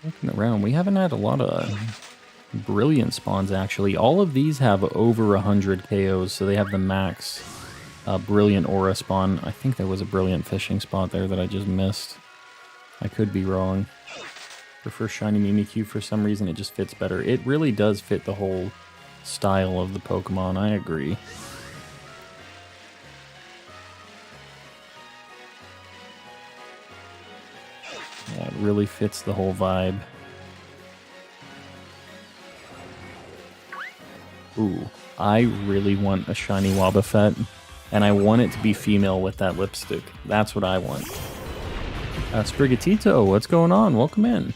Looking around, we haven't had a lot of brilliant spawns, actually. All of these have over 100 KOs, so they have the max brilliant aura spawn. I think there was a brilliant fishing spot there that I just missed. I could be wrong. Prefer shiny Mimikyu for some reason. It just fits better. It really does fit the whole style of the Pokemon. I agree. Yeah, it really fits the whole vibe. Ooh, I really want a shiny Wobbuffet, and I want it to be female with that lipstick. That's what I want. Sprigatito, what's going on? Welcome in.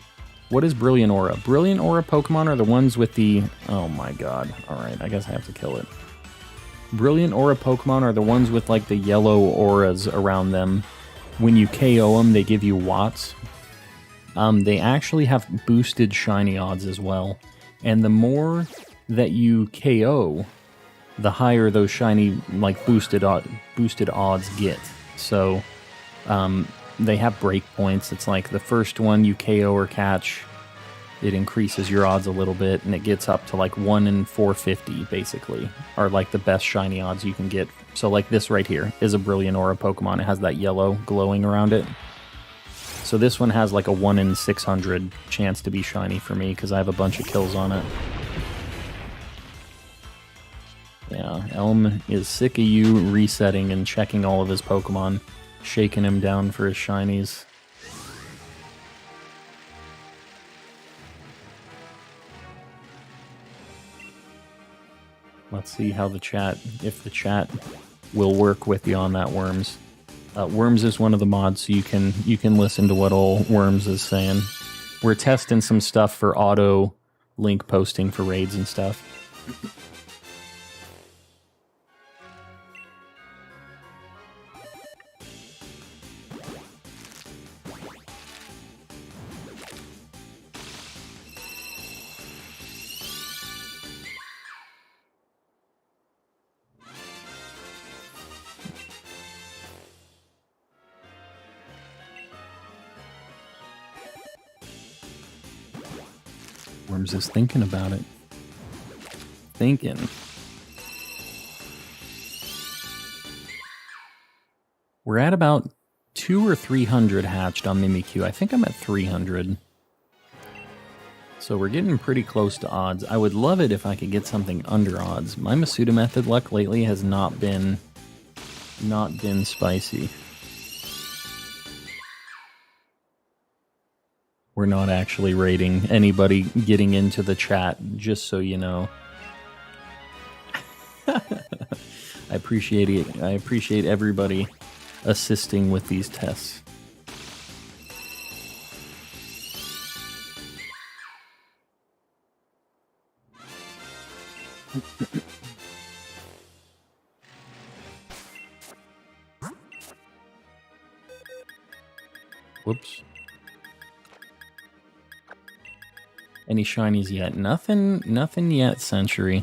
What is Brilliant Aura? Brilliant Aura Pokemon are the ones with the... Oh my god. Alright, I guess I have to kill it. Brilliant Aura Pokemon are the ones with like the yellow auras around them. When you KO them, they give you watts. They actually have boosted shiny odds as well. And the more that you KO, the higher those shiny, like, boosted odds get. So, they have breakpoints. It's like the first one you KO or catch, it increases your odds a little bit, and it gets up to like 1 in 450, basically, are like the best shiny odds you can get. So like this right here is a Brilliant Aura Pokemon. It has that yellow glowing around it. So this one has like a 1 in 600 chance to be shiny for me, because I have a bunch of kills on it. Yeah, Elm is sick of you resetting and checking all of his Pokemon, shaking him down for his shinies. Let's see how the chat, if the chat will work with you on that, Worms. Worms is one of the mods, so you can listen to what old Worms is saying. We're testing some stuff for auto link posting for raids and stuff. Worms is thinking about it. Thinking. We're at about 200 or 300 hatched on Mimikyu. I think I'm at 300. So we're getting pretty close to odds. I would love it if I could get something under odds. My Masuda Method luck lately has not been spicy. We're not actually rating anybody getting into the chat, just so you know. I appreciate it. I appreciate everybody assisting with these tests. Whoops. Any shinies yet? Nothing yet, Century.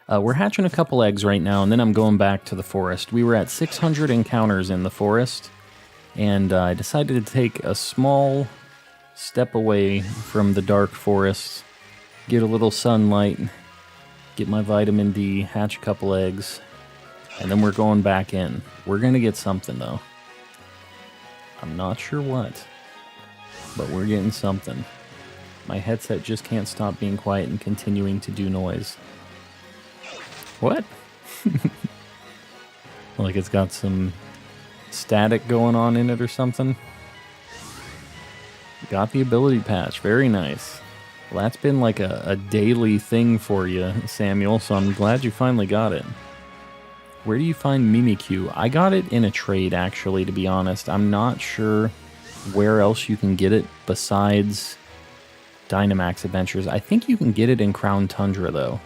We're hatching a couple eggs right now, and then I'm going back to the forest. We were at 600 encounters in the forest, and I decided to take a small step away from the dark forest, get a little sunlight, get my vitamin D, hatch a couple eggs, and then we're going back in. We're going to get something, though. I'm not sure what, but we're getting something. My headset just can't stop being quiet and continuing to do noise. What? Like it's got some static going on in it or something? Got the ability patch. Very nice. Well, that's been like a daily thing for you, Samuel, so I'm glad you finally got it. Where do you find Mimikyu? I got it in a trade, actually, to be honest. I'm not sure where else you can get it besides Dynamax Adventures. I think you can get it in Crown Tundra, though.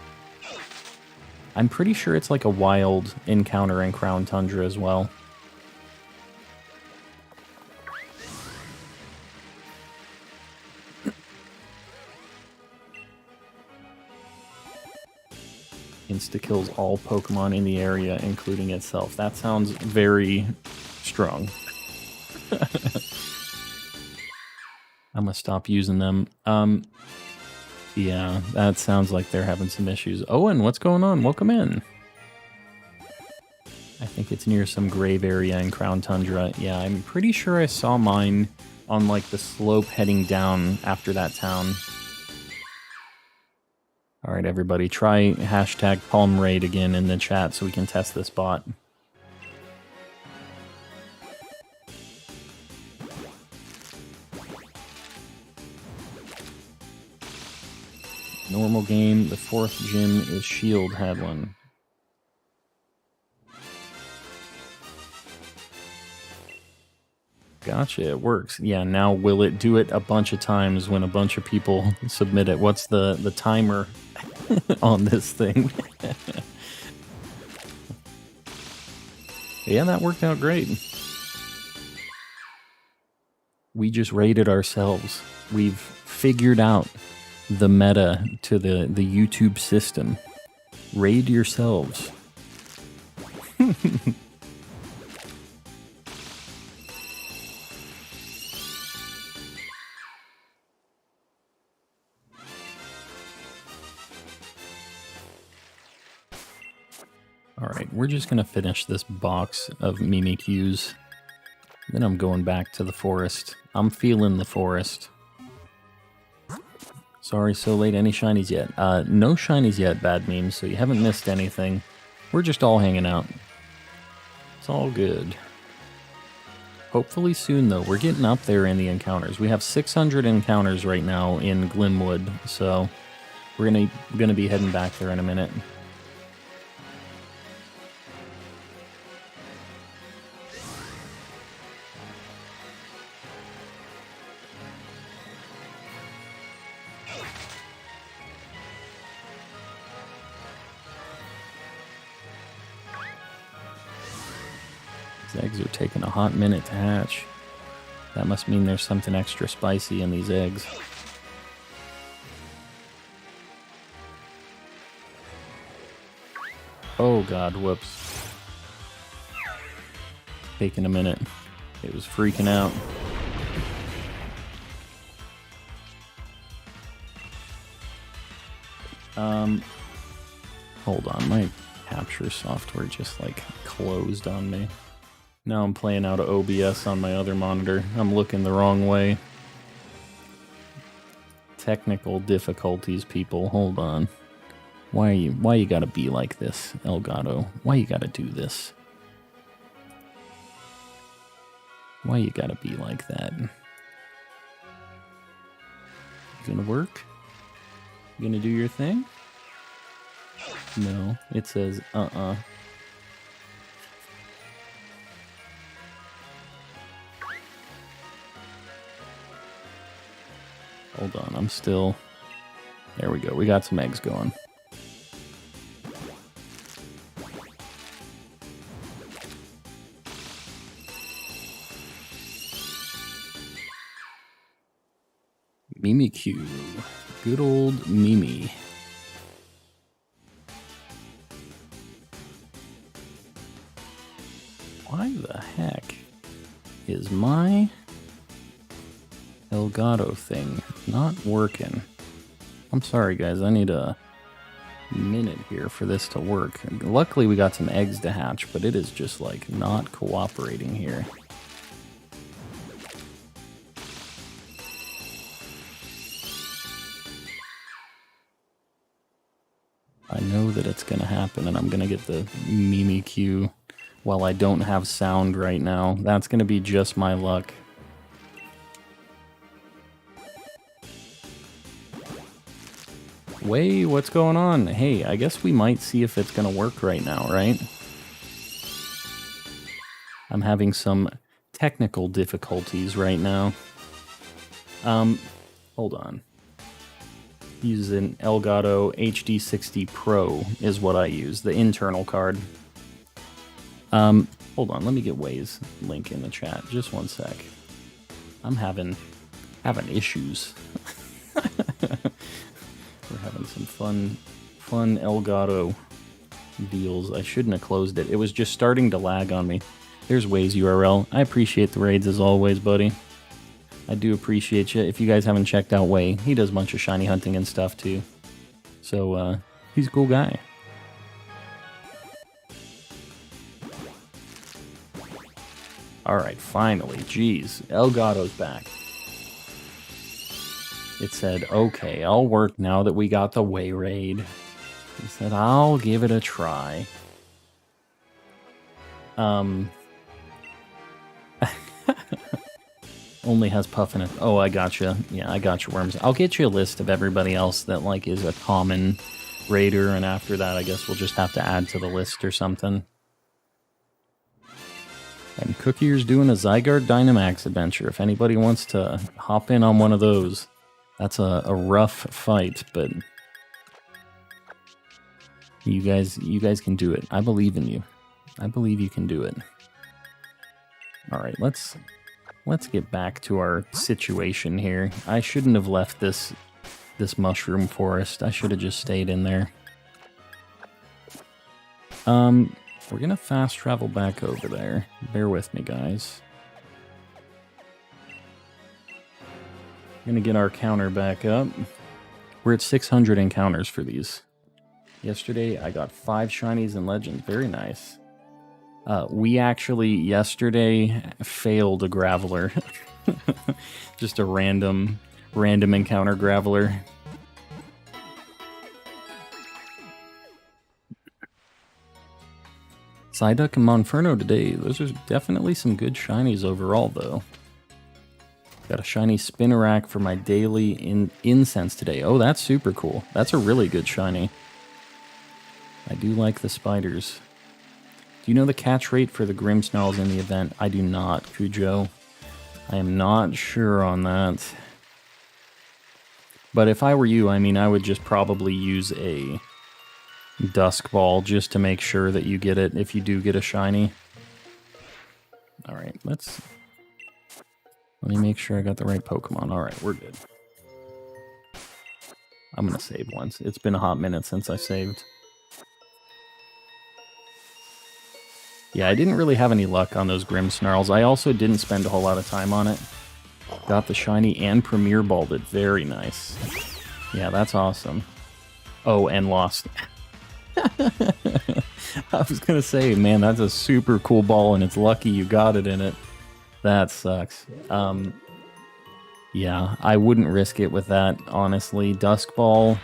I'm pretty sure it's like a wild encounter in Crown Tundra as well. Insta-kills all Pokemon in the area, including itself. That sounds very strong. I'm gonna stop using them. Yeah, that sounds like they're having some issues. Owen, what's going on? Welcome in. I think it's near some grave area in Crown Tundra. Yeah, I'm pretty sure I saw mine on like the slope heading down after that town. All right, everybody, try hashtag Palm Raid again in the chat so we can test this bot. Normal game, the fourth gym is Shield had one. Gotcha, it works. Yeah, now will it do it a bunch of times when a bunch of people submit it? What's the timer on this thing? Yeah, that worked out great. We just raided ourselves. We've figured out the meta to the YouTube system. Raid yourselves. Alright, we're just gonna finish this box of Mimikyus. Then I'm going back to the forest. I'm feeling the forest. Sorry, so late. Any shinies yet? No shinies yet, Bad Memes, so you haven't missed anything. We're just all hanging out. It's all good. Hopefully soon, though. We're getting up there in the encounters. We have 600 encounters right now in Glimwood, so we're gonna be heading back there in a minute. These eggs are taking a hot minute to hatch. That must mean there's something extra spicy in these eggs. Oh god, whoops. Taking a minute. It was freaking out. Hold on, my capture software just like closed on me. Now I'm playing out of OBS on my other monitor. I'm looking the wrong way. Technical difficulties, people. Hold on. Why you gotta be like this, Elgato? Why you gotta do this? Why you gotta be like that? You gonna work? You gonna do your thing? No, it says uh-uh. Hold on, I'm still... There we go, we got some eggs going. Mimikyu. Good old Mimi. Why the heck is my Elgato thing not working? I'm sorry, guys. I need a minute here for this to work. Luckily, we got some eggs to hatch, but it is just, like, not cooperating here. I know that it's going to happen, and I'm going to get the Mimikyu while I don't have sound right now. That's going to be just my luck. Way, what's going on? Hey, I guess we might see if it's going to work right now, right? I'm having some technical difficulties right now. Hold on. Use an Elgato HD60 Pro is what I use, the internal card. Hold on, let me get Way's link in the chat. Just one sec. I'm having issues. We're having some fun Elgato deals. I shouldn't have closed it. It was just starting to lag on me. There's Way's URL. I appreciate the raids as always, buddy. I do appreciate you. If you guys haven't checked out Way, he does a bunch of shiny hunting and stuff too. So, he's a cool guy. Alright, finally. Jeez. Elgato's back. It said, okay, I'll work now that we got the Way raid. He said, I'll give it a try. Only has Puff in it. Oh, I gotcha. Yeah, I gotcha, Worms. I'll get you a list of everybody else that, like, is a common raider, and after that, I guess we'll just have to add to the list or something. And Cookier's doing a Zygarde Dynamax adventure. If anybody wants to hop in on one of those, that's a rough fight, but you guys can do it. I believe in you. I believe you can do it. All right, let's get back to our situation here. I shouldn't have left this mushroom forest. I should have just stayed in there. We're gonna fast travel back over there. Bear with me, guys. We're gonna get our counter back up. We're at 600 encounters for these. Yesterday, I got 5 shinies and legends. Very nice. We actually, yesterday, failed a Graveler. Just a random encounter Graveler. Psyduck and Monferno today. Those are definitely some good shinies overall, though. Got a shiny Spinarak for my daily incense today. Oh, that's super cool. That's a really good shiny. I do like the spiders. Do you know the catch rate for the Grimmsnarls in the event? I do not, Cujo. I am not sure on that. But if I were you, I mean, I would just probably use a Dusk Ball just to make sure that you get it if you do get a shiny. Alright, let me make sure I got the right Pokemon. Alright, we're good. I'm gonna save once. It's been a hot minute since I saved. Yeah, I didn't really have any luck on those Grimmsnarls. I also didn't spend a whole lot of time on it. Got the shiny and Premier Balled it. Very nice. Yeah, that's awesome. Oh, and lost. I was gonna say, man, that's a super cool ball, and it's lucky you got it in it. That sucks. Yeah, I wouldn't risk it with that, honestly. Dusk Ball,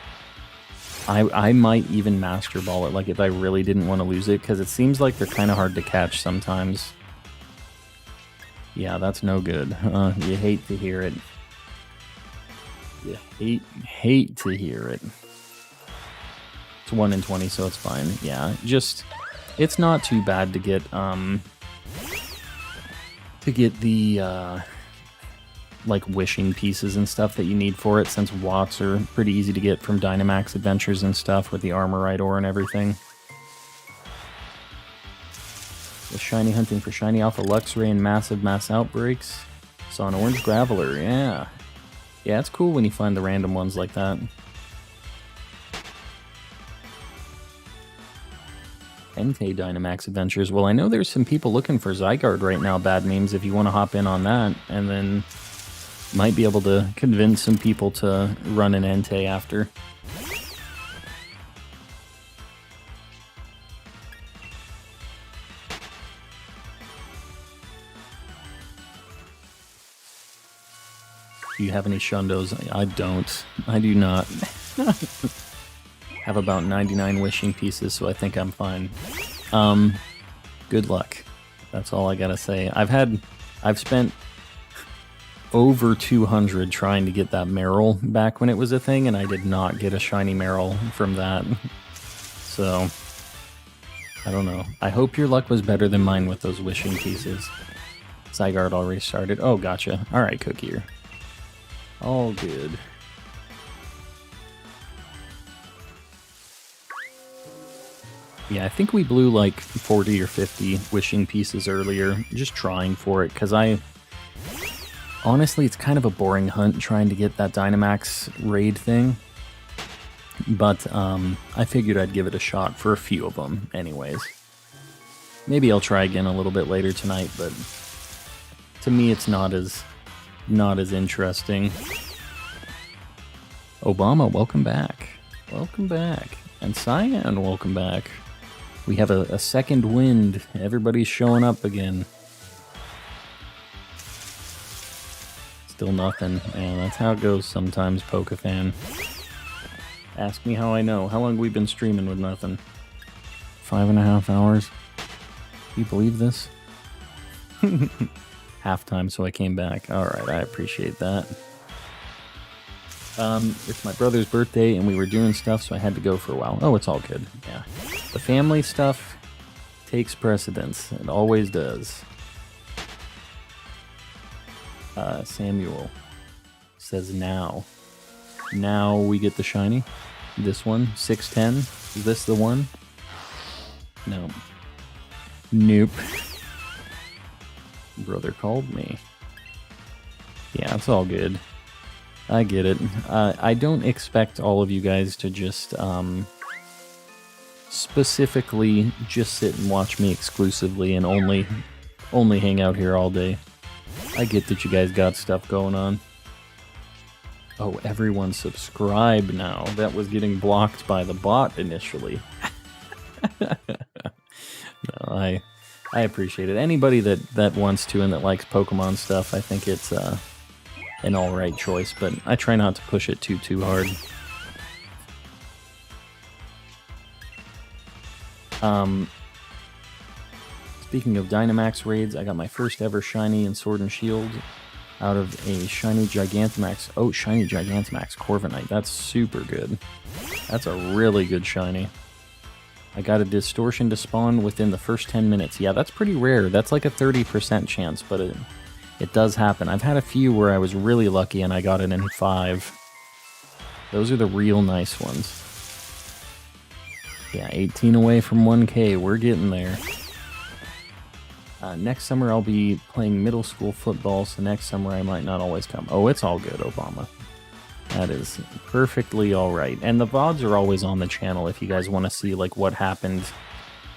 I might even Master Ball it, like, if I really didn't want to lose it, because it seems like they're kind of hard to catch sometimes. Yeah, that's no good. You hate to hear it. You hate to hear it. It's 1 in 20, so it's fine. Yeah, just, it's not too bad to get the like wishing pieces and stuff that you need for it, since Watts are pretty easy to get from Dynamax adventures and stuff with the Armorite ore and everything. The shiny hunting for shiny Alpha Luxray and massive mass outbreaks. Saw an orange Graveler, yeah. Yeah, it's cool when you find the random ones like that. Entei Dynamax Adventures. Well, I know there's some people looking for Zygarde right now, Bad Memes, if you want to hop in on that, and then might be able to convince some people to run an Entei after. Do you have any Shundos? I don't. I do not. Have about 99 wishing pieces, so I think I'm fine. Good luck. That's all I gotta say. I've spent over 200 trying to get that Meryl back when it was a thing, and I did not get a shiny Meryl from that. So, I don't know. I hope your luck was better than mine with those wishing pieces. Zygarde already started. Oh, gotcha. Alright, Cookier. All good. Yeah, I think we blew like 40 or 50 wishing pieces earlier, just trying for it, because honestly, it's kind of a boring hunt trying to get that Dynamax raid thing, but I figured I'd give it a shot for a few of them anyways. Maybe I'll try again a little bit later tonight, but to me it's not as interesting. Obama, welcome back. Welcome back. And Cyan, welcome back. We have a second wind. Everybody's showing up again. Still nothing. Man, that's how it goes sometimes, Pokefan. Ask me how I know. How long have we been streaming with nothing? 5.5 hours? Do you believe this? Halftime, so I came back. Alright, I appreciate that. It's my brother's birthday, and we were doing stuff, so I had to go for a while. Oh, it's all good. Yeah. The family stuff takes precedence. It always does. Samuel says now. Now we get the shiny. This one, 610. Is this the one? No. Nope. Brother called me. Yeah, it's all good. I get it. I don't expect all of you guys to just specifically just sit and watch me exclusively and only hang out here all day. I get that you guys got stuff going on. Oh, everyone subscribe now. That was getting blocked by the bot initially. No, I appreciate it. Anybody that wants to and that likes Pokemon stuff, I think it's an alright choice, but I try not to push it too hard. Speaking of Dynamax raids, I got my first ever shiny in Sword and Shield out of a shiny Gigantamax. Oh, shiny Gigantamax Corviknight. That's super good. That's a really good shiny. I got a Distortion to spawn within the first 10 minutes. Yeah, that's pretty rare. That's like a 30% chance, but it does happen. I've had a few where I was really lucky and I got it in 5. Those are the real nice ones. Yeah, 18 away from 1K. We're getting there. Next summer I'll be playing middle school football, so next summer I might not always come. Oh, it's all good, Obama. That is perfectly alright. And the VODs are always on the channel if you guys want to see like what happened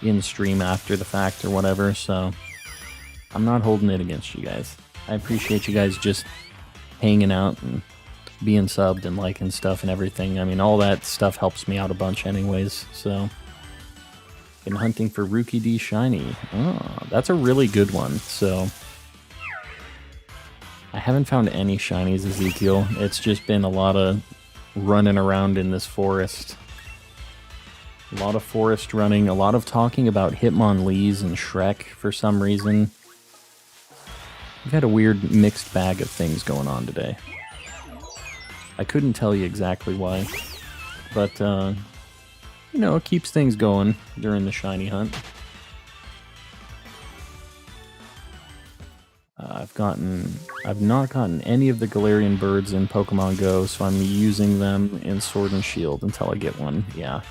in stream after the fact or whatever, so I'm not holding it against you guys. I appreciate you guys just hanging out and being subbed and liking stuff and everything. I mean, all that stuff helps me out a bunch anyways, so... Been hunting for Rookie D Shiny. Oh, that's a really good one, so... I haven't found any shinies, Ezekiel. It's just been a lot of running around in this forest. A lot of forest running, a lot of talking about Hitmonlees and Shrek for some reason. We've had a weird mixed bag of things going on today. I couldn't tell you exactly why, but, you know, it keeps things going during the shiny hunt. I've not gotten any of the Galarian birds in Pokemon Go, so I'm using them in Sword and Shield until I get one. Yeah.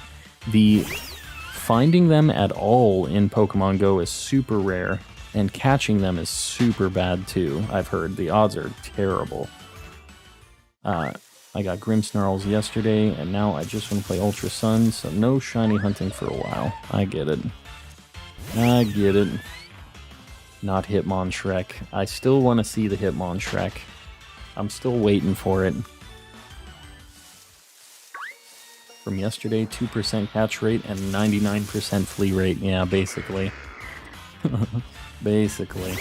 Finding them at all in Pokemon Go is super rare, and catching them is super bad too, I've heard. The odds are terrible. I I got Grimmsnarls yesterday, and now I just want to play Ultra Sun, so no shiny hunting for a while. I get it. I get it. Not Hitmonchrek. I still want to see the Hitmonchrek. I'm still waiting for it. From yesterday, 2% catch rate and 99% flea rate. Yeah, basically. Basically.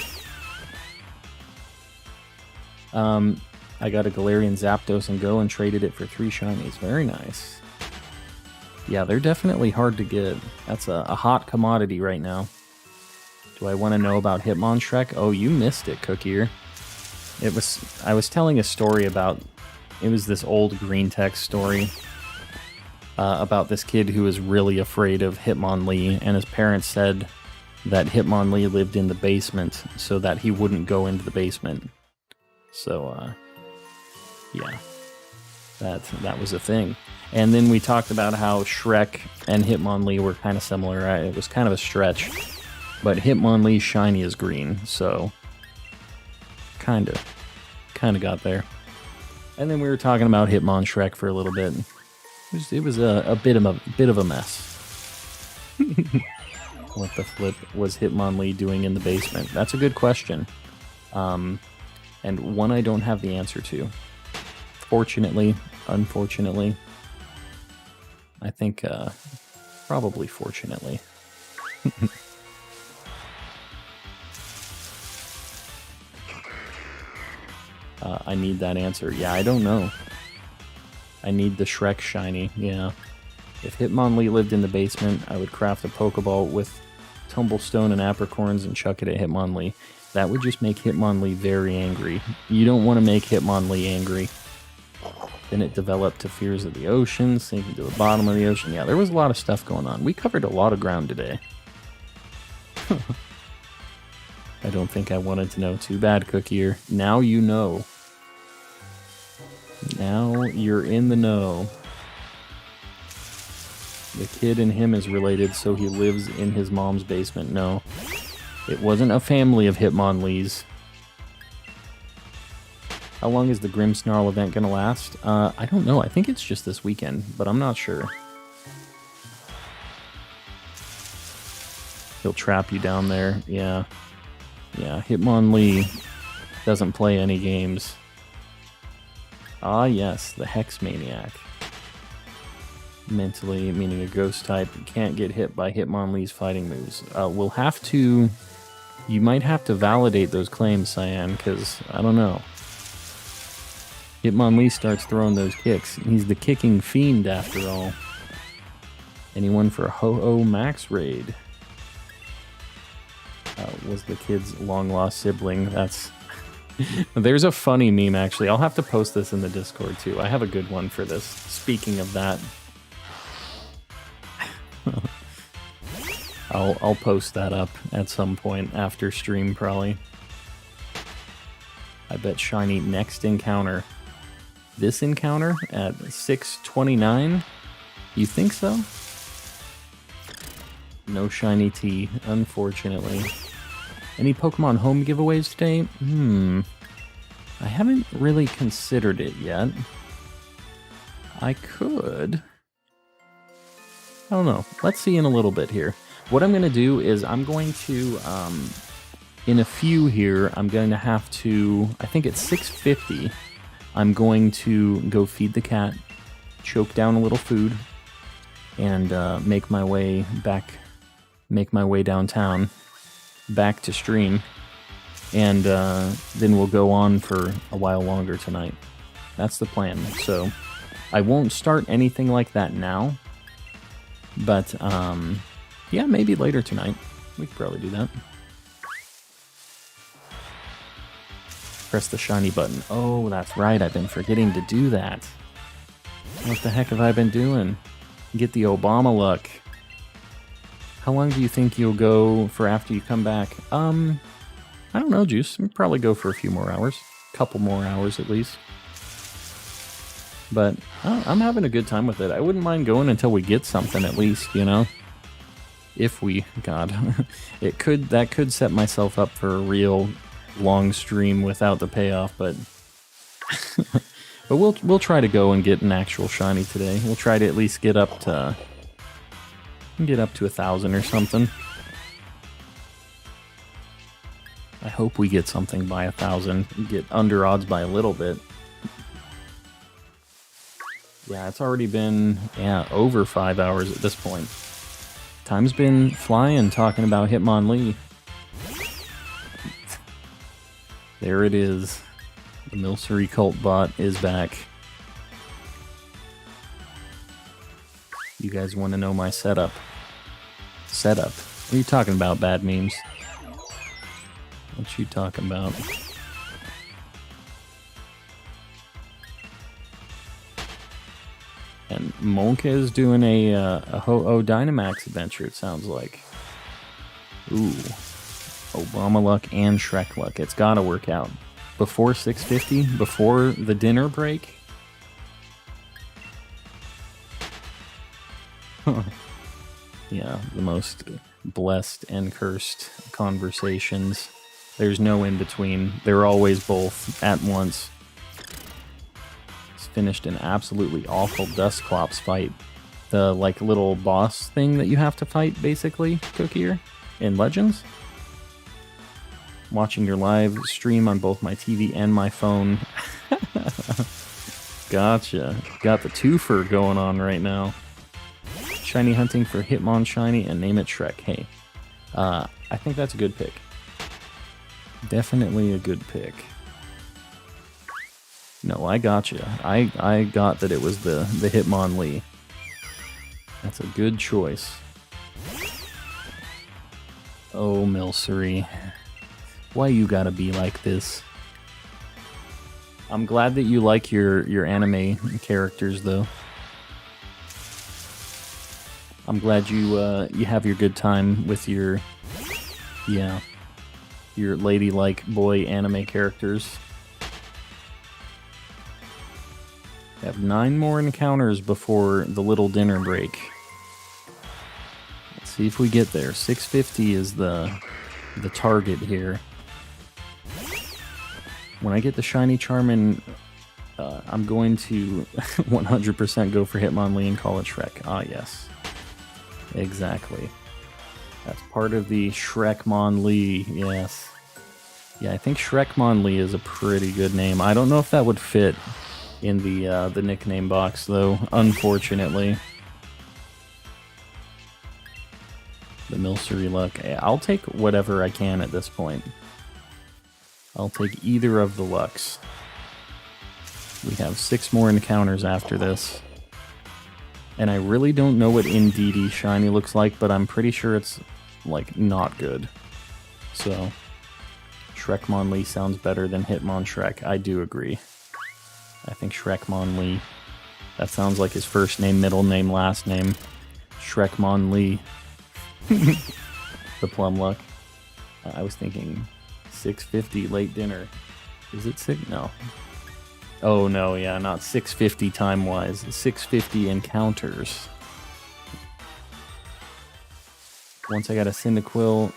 I got a Galarian Zapdos and Go and traded it for 3 shinies. Very nice. Yeah, they're definitely hard to get. That's a hot commodity right now. Do I want to know about Hitmonchrek? Oh, you missed it, Cookier. I was telling a story about... It was this old green text story. About this kid who was really afraid of Hitmonlee, and his parents said that Hitmonlee lived in the basement so that he wouldn't go into the basement. So, yeah, that was a thing. And then we talked about how Shrek and Hitmonlee were kind of similar. Right? It was kind of a stretch, but Hitmonlee's shiny is green, so kind of got there. And then we were talking about Hitmonchrek for a little bit. It was a bit of a mess. What the flip was Hitmonlee doing in the basement? That's a good question, and one I don't have the answer to. Fortunately, unfortunately, I think probably fortunately. I need that answer. Yeah, I don't know. I need the Shrek shiny, yeah. If Hitmonlee lived in the basement, I would craft a Pokeball with Tumblestone and Apricorns and chuck it at Hitmonlee. That would just make Hitmonlee very angry. You don't want to make Hitmonlee angry. Then it developed to fears of the ocean, sinking to the bottom of the ocean. Yeah, there was a lot of stuff going on. We covered a lot of ground today. I don't think I wanted to know. Too bad, Cookier. Now you know. Now you're in the know. The kid and him is related, so he lives in his mom's basement. No. It wasn't a family of Hitmonlees. How long is the Grimmsnarl event going to last? I don't know. I think it's just this weekend, but I'm not sure. He'll trap you down there. Yeah. Yeah, Hitmonlee doesn't play any games. Ah, yes, the Hex Maniac. Mentally, meaning a ghost type, can't get hit by Hitmonlee's fighting moves. We'll have to... You might have to validate those claims, Cyan, because, I don't know. Hitmonlee starts throwing those kicks. He's the kicking fiend, after all. Anyone for a Ho-Oh Max raid? Was the kid's long-lost sibling. That's... There's a funny meme, actually. I'll have to post this in the Discord, too. I have a good one for this. Speaking of that... I'll post that up at some point after stream, probably. I bet shiny next encounter. This encounter at 629? You think so? No shiny T, unfortunately. Any Pokemon home giveaways today? I haven't really considered it yet. I could. I don't know. Let's see in a little bit here. What I'm going to do is I'm going to, in a few here, I'm going to have to, I think it's 6:50, I'm going to go feed the cat, choke down a little food, and make my way downtown, back to stream, and then we'll go on for a while longer tonight. That's the plan. So I won't start anything like that now, but yeah, maybe later tonight. We could probably do that. Press the shiny button. Oh, that's right. I've been forgetting to do that. What the heck have I been doing? Get the Obama luck. How long do you think you'll go for after you come back? I don't know, Juice. We'll probably go for a few more hours. A couple more hours at least. But I'm having a good time with it. I wouldn't mind going until we get something at least, you know? If we... God. That could set myself up for a real long stream without the payoff, but... But we'll try to go and get an actual shiny today. We'll try to at least get up to 1,000 or something. I hope we get something by 1,000. Get under odds by a little bit. Yeah, it's already been over 5 hours at this point. Time's been flying talking about Hitmonlee. There it is. The Milcery Cult bot is back. You guys want to know my setup? Setup? What are you talking about, bad memes? What you talking about? And Monka is doing a Ho-Oh Dynamax adventure, it sounds like. Ooh. Obama luck and Shrek luck. It's gotta work out. Before 650? Before the dinner break? Yeah, the most blessed and cursed conversations. There's no in between. They're always both at once. It's finished an absolutely awful Dusclops fight. The like little boss thing that you have to fight, basically, Cookier, in Legends. Watching your live stream on both my TV and my phone. Gotcha. Got the twofer going on right now. Shiny hunting for Hitmon Shiny and name it Shrek. Hey, I think that's a good pick. Definitely a good pick. No, I gotcha. I got that it was the Hitmonlee. That's a good choice. Oh, Milcery. Why you gotta be like this? I'm glad that you like your anime characters, though. I'm glad you have your good time with your ladylike boy anime characters. We have 9 more encounters before the little dinner break. Let's see if we get there. 650 is the target here. When I get the shiny Charmin, I'm going to 100% go for Hitmonlee and call it Shrek. Ah, yes. Exactly. That's part of the Shrekmonlee, yes. Yeah, I think Shrekmonlee is a pretty good name. I don't know if that would fit in the nickname box, though, unfortunately. The Milcery luck. I'll take whatever I can at this point. I'll take either of the lucks. We have 6 more encounters after this. And I really don't know what Indeedee Shiny looks like, but I'm pretty sure it's, like, not good. So, Shrekmonlee sounds better than Hitmon Shrek. I do agree. I think Shrekmonlee. That sounds like his first name, middle name, last name. Shrekmonlee. The plum luck. I was thinking 650 late dinner. Is it 6? No. Oh no, yeah, not 650 time-wise. 650 encounters. Once I got a Cyndaquil,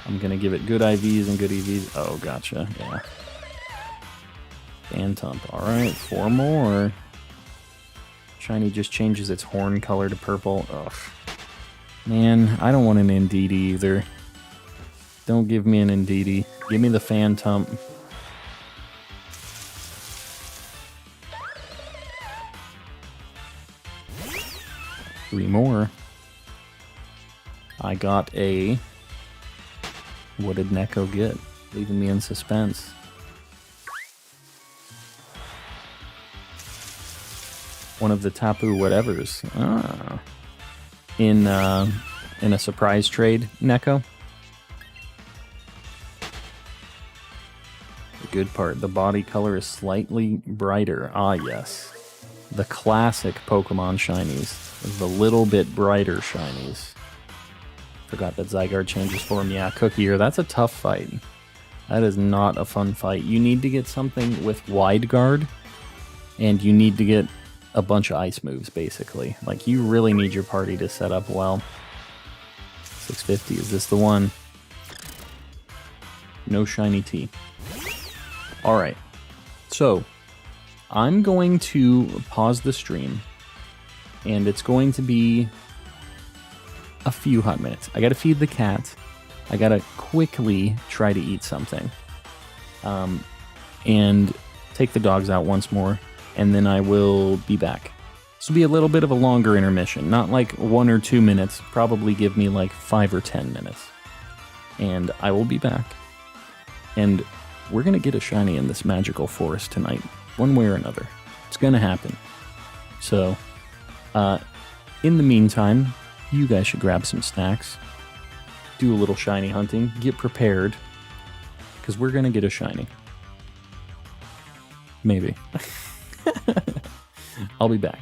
I'm gonna give it good IVs and good EVs. Oh, gotcha, yeah. Phantump, alright, 4 more. Shiny just changes its horn color to purple. Ugh. Man, I don't want an Indeedee either. Don't give me an Indeedee. Give me the Phantump. Three more. I got a... What did Neko get? Leaving me in suspense. One of the Tapu whatevers. Ah. In a surprise trade, Neko. The good part, the body color is slightly brighter. Ah, yes. The classic Pokemon shinies. The little bit brighter shinies. Forgot that Zygarde changes form. Yeah, Cookier, that's a tough fight. That is not a fun fight. You need to get something with wide guard, and you need to get a bunch of ice moves, basically. Like, you really need your party to set up well. 650, is this the one? No shiny T. Alright, so, I'm going to pause the stream, and it's going to be a few hot minutes. I gotta feed the cat. I gotta quickly try to eat something. And take the dogs out once more, and then I will be back. This will be a little bit of a longer intermission, not like 1 or 2 minutes, probably give me like 5 or 10 minutes. And I will be back. And we're gonna get a shiny in this magical forest tonight, one way or another. It's gonna happen. So, in the meantime, you guys should grab some snacks, do a little shiny hunting, get prepared, because we're gonna get a shiny. Maybe. I'll be back.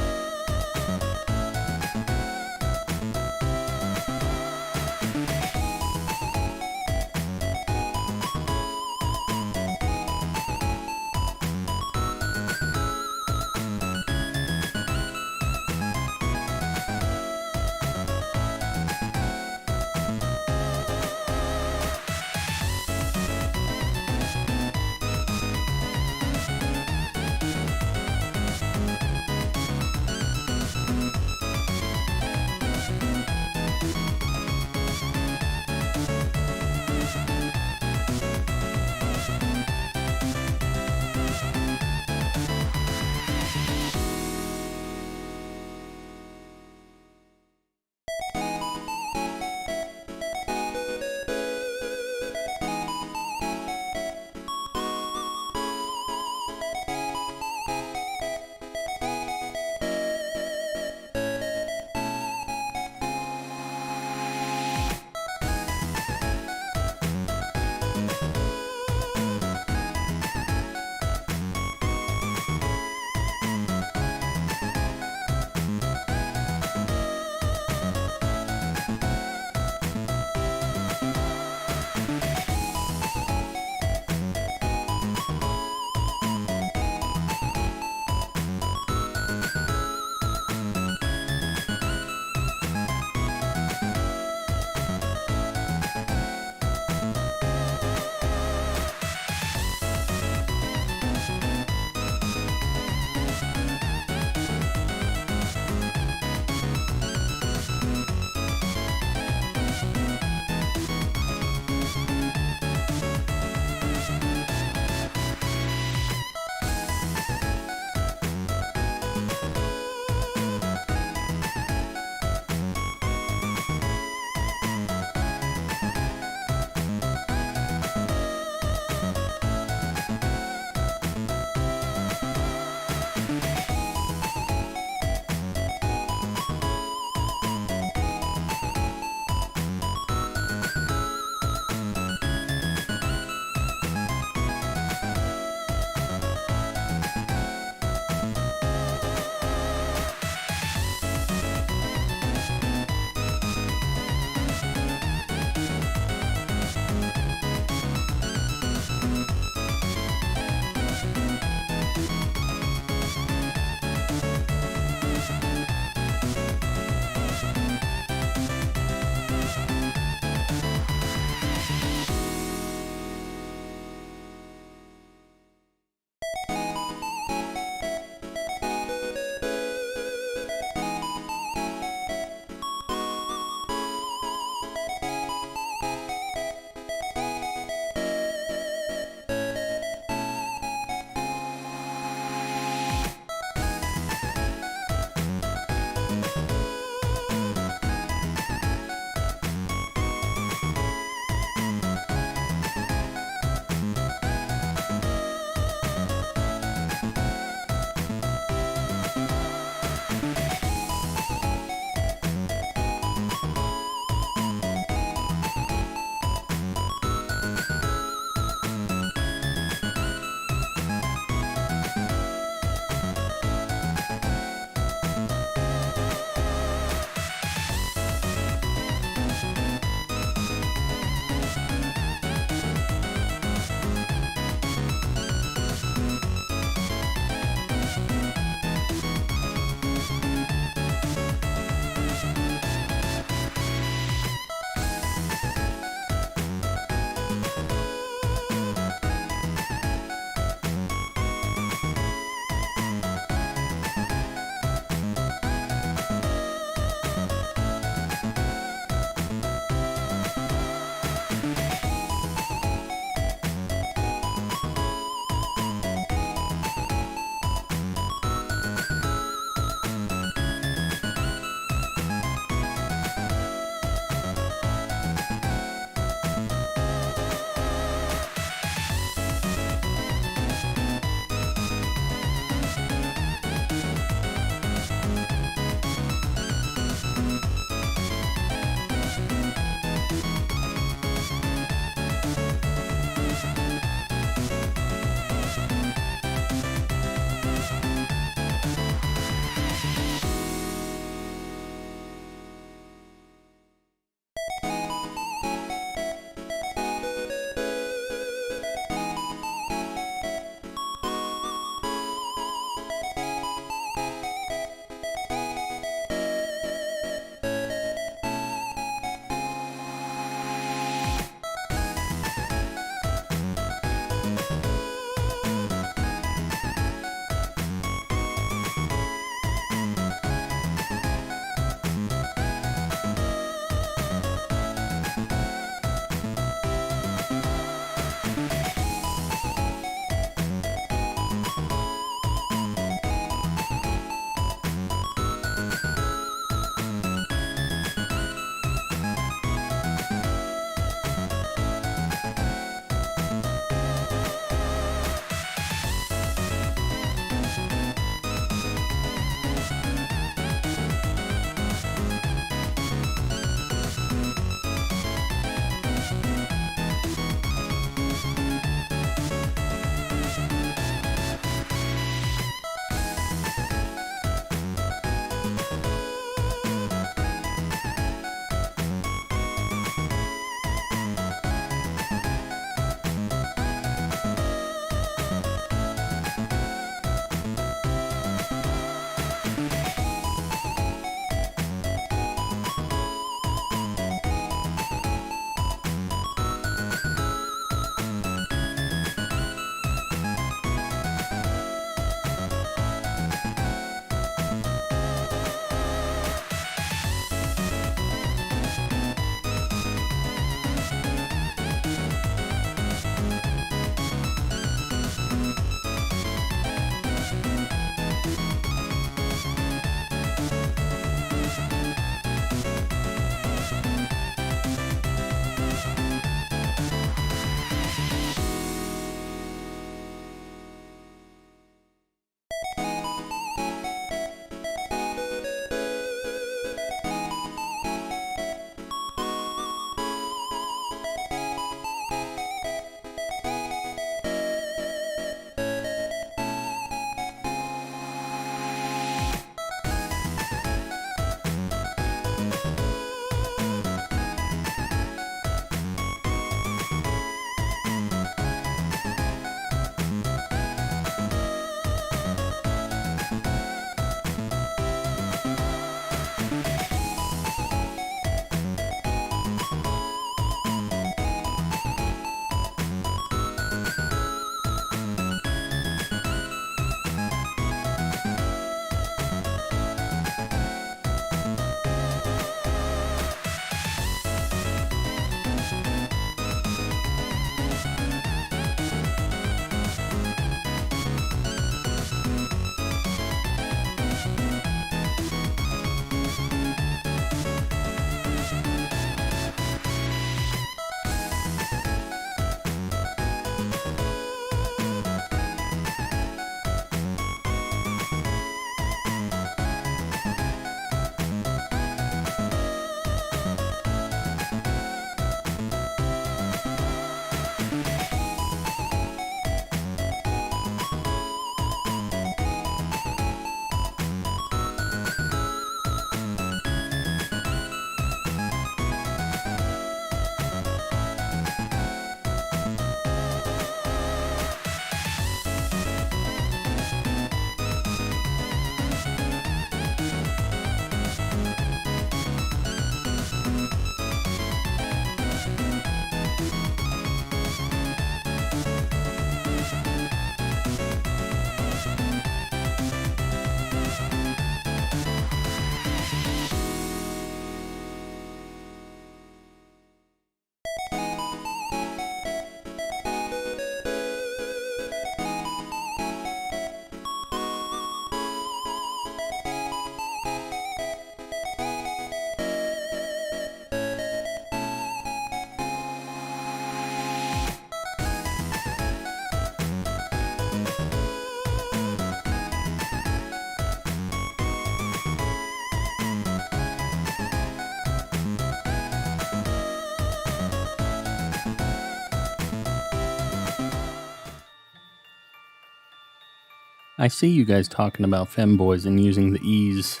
I see you guys talking about femboys and using the E's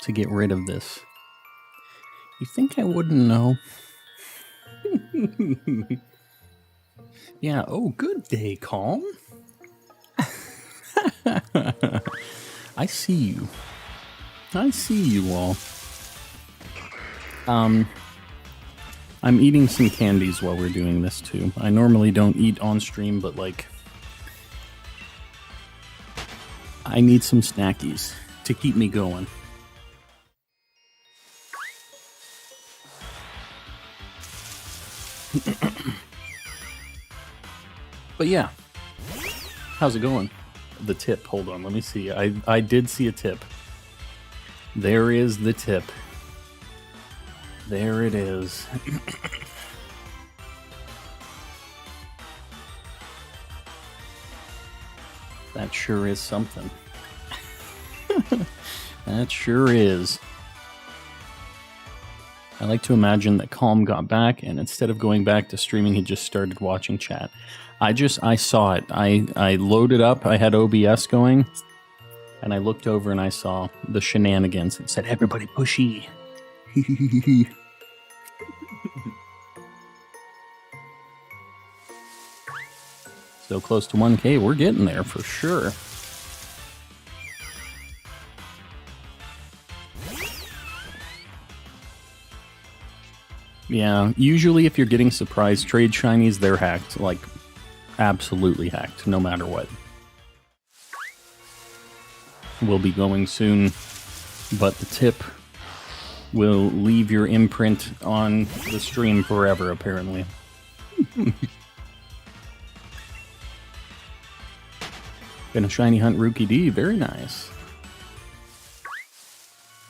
to get rid of this. You think I wouldn't know? Yeah, oh, good day, Calm. I see you. I see you all. I'm eating some candies while we're doing this too. I normally don't eat on stream, but like, I need some snackies to keep me going. But yeah, how's it going? The tip, hold on, let me see. I did see a tip. There is the tip. There it is. That sure is something. That sure is. I like to imagine that Calm got back, and instead of going back to streaming, he just started watching chat. I saw it. I loaded up, I had OBS going, and I looked over and I saw the shenanigans. It said, everybody pushy. So close to 1K, we're getting there for sure. Yeah, usually if you're getting surprise trade shinies, they're hacked. Like, absolutely hacked, no matter what. We'll be going soon, but the tip will leave your imprint on the stream forever, apparently. Gonna shiny hunt Rookie D, very nice.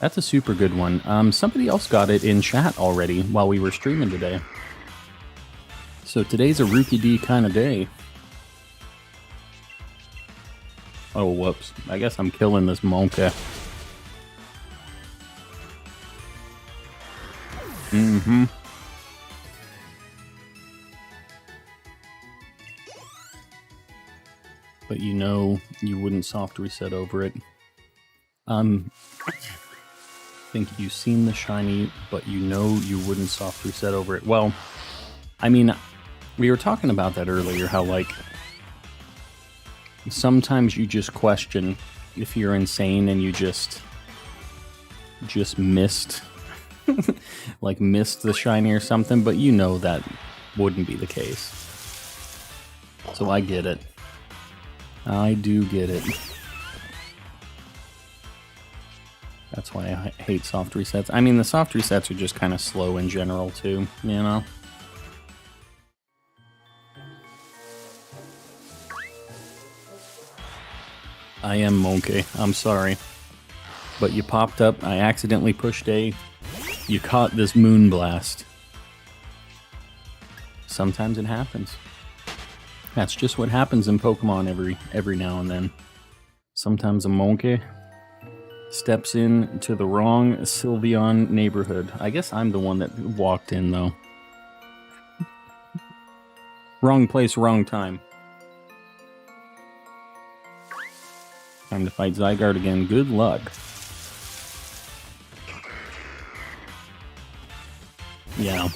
That's a super good one. Somebody else got it in chat already while we were streaming today. So today's a Rookie D kind of day. Oh, whoops. I guess I'm killing this Monka. Mm-hmm. But you know you wouldn't soft reset over it. Think you've seen the shiny, but you know you wouldn't soft reset over it. Well, I mean, we were talking about that earlier, how like sometimes you just question if you're insane and you just missed like missed the shiny or something, but you know that wouldn't be the case. So I get it. I do get it. That's why I hate soft resets. I mean, the soft resets are just kind of slow in general, too, you know? I am Monkey. I'm sorry. But you popped up, I accidentally pushed A. You caught this Moonblast. Sometimes it happens. That's just what happens in Pokemon every now and then. Sometimes a Monkey steps in to the wrong Sylveon neighborhood. I guess I'm the one that walked in, though. Wrong place, wrong time. Time to fight Zygarde again. Good luck. Yeah.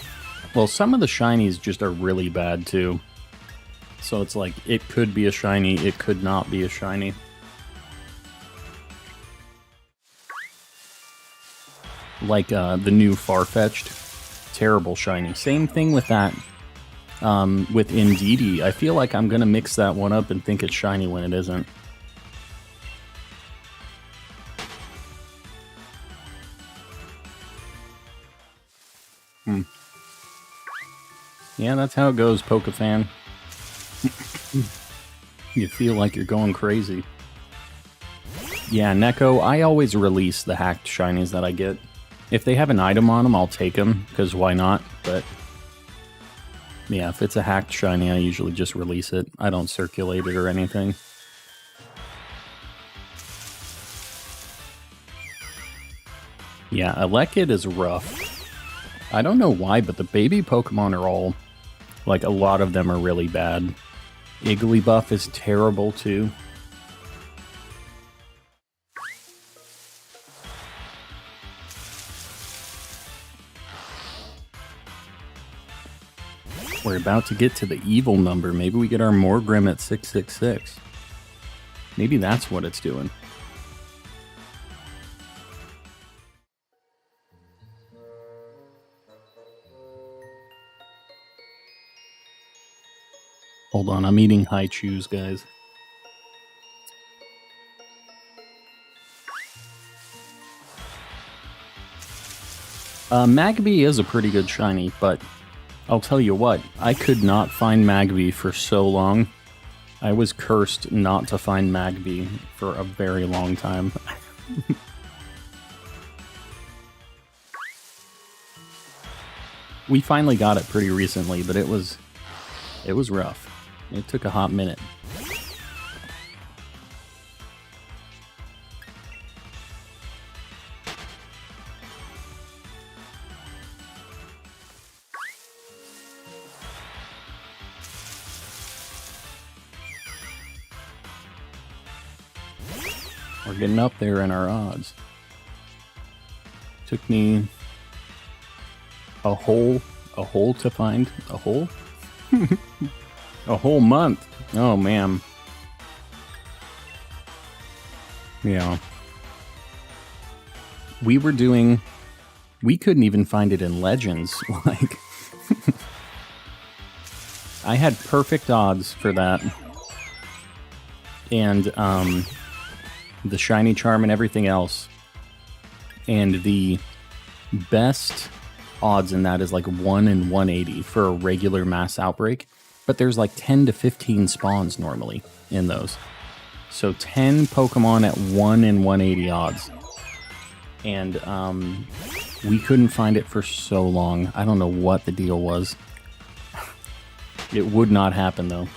Well, some of the shinies just are really bad, too. So it's like, it could be a shiny, it could not be a shiny. Like the new Farfetch'd, terrible shiny. Same thing with that, with Indeedee. I feel like I'm gonna mix that one up and think it's shiny when it isn't. Yeah, that's how it goes, Pokefan. You feel like you're going crazy. Yeah, Neko, I always release the hacked shinies that I get. If they have an item on them, I'll take them, because why not? But yeah, if it's a hacked shiny, I usually just release it. I don't circulate it or anything. Yeah, Elekid is rough. I don't know why, but the baby Pokemon are all, like, a lot of them are really bad. Igglybuff is terrible, too. we're about to get to the evil number. Maybe we get our Morgrim at 666. Maybe that's what it's doing. Hold on, I'm eating high chews, guys. Magby is a pretty good shiny, but I'll tell you what, I could not find Magby for so long. I was cursed not to find Magby for a very long time. We finally got it pretty recently, but it was rough. It took a hot minute. We're getting up there in our odds. Took me a whole to find a hole. A whole month. Oh man. Yeah. We couldn't even find it in Legends. Like, I had perfect odds for that. And the shiny charm and everything else. And the best odds in that is like 1 in 180 for a regular mass outbreak. But there's like 10 to 15 spawns normally in those. So 10 Pokemon at 1 in 180 odds. And we couldn't find it for so long. I don't know what the deal was. It would not happen though.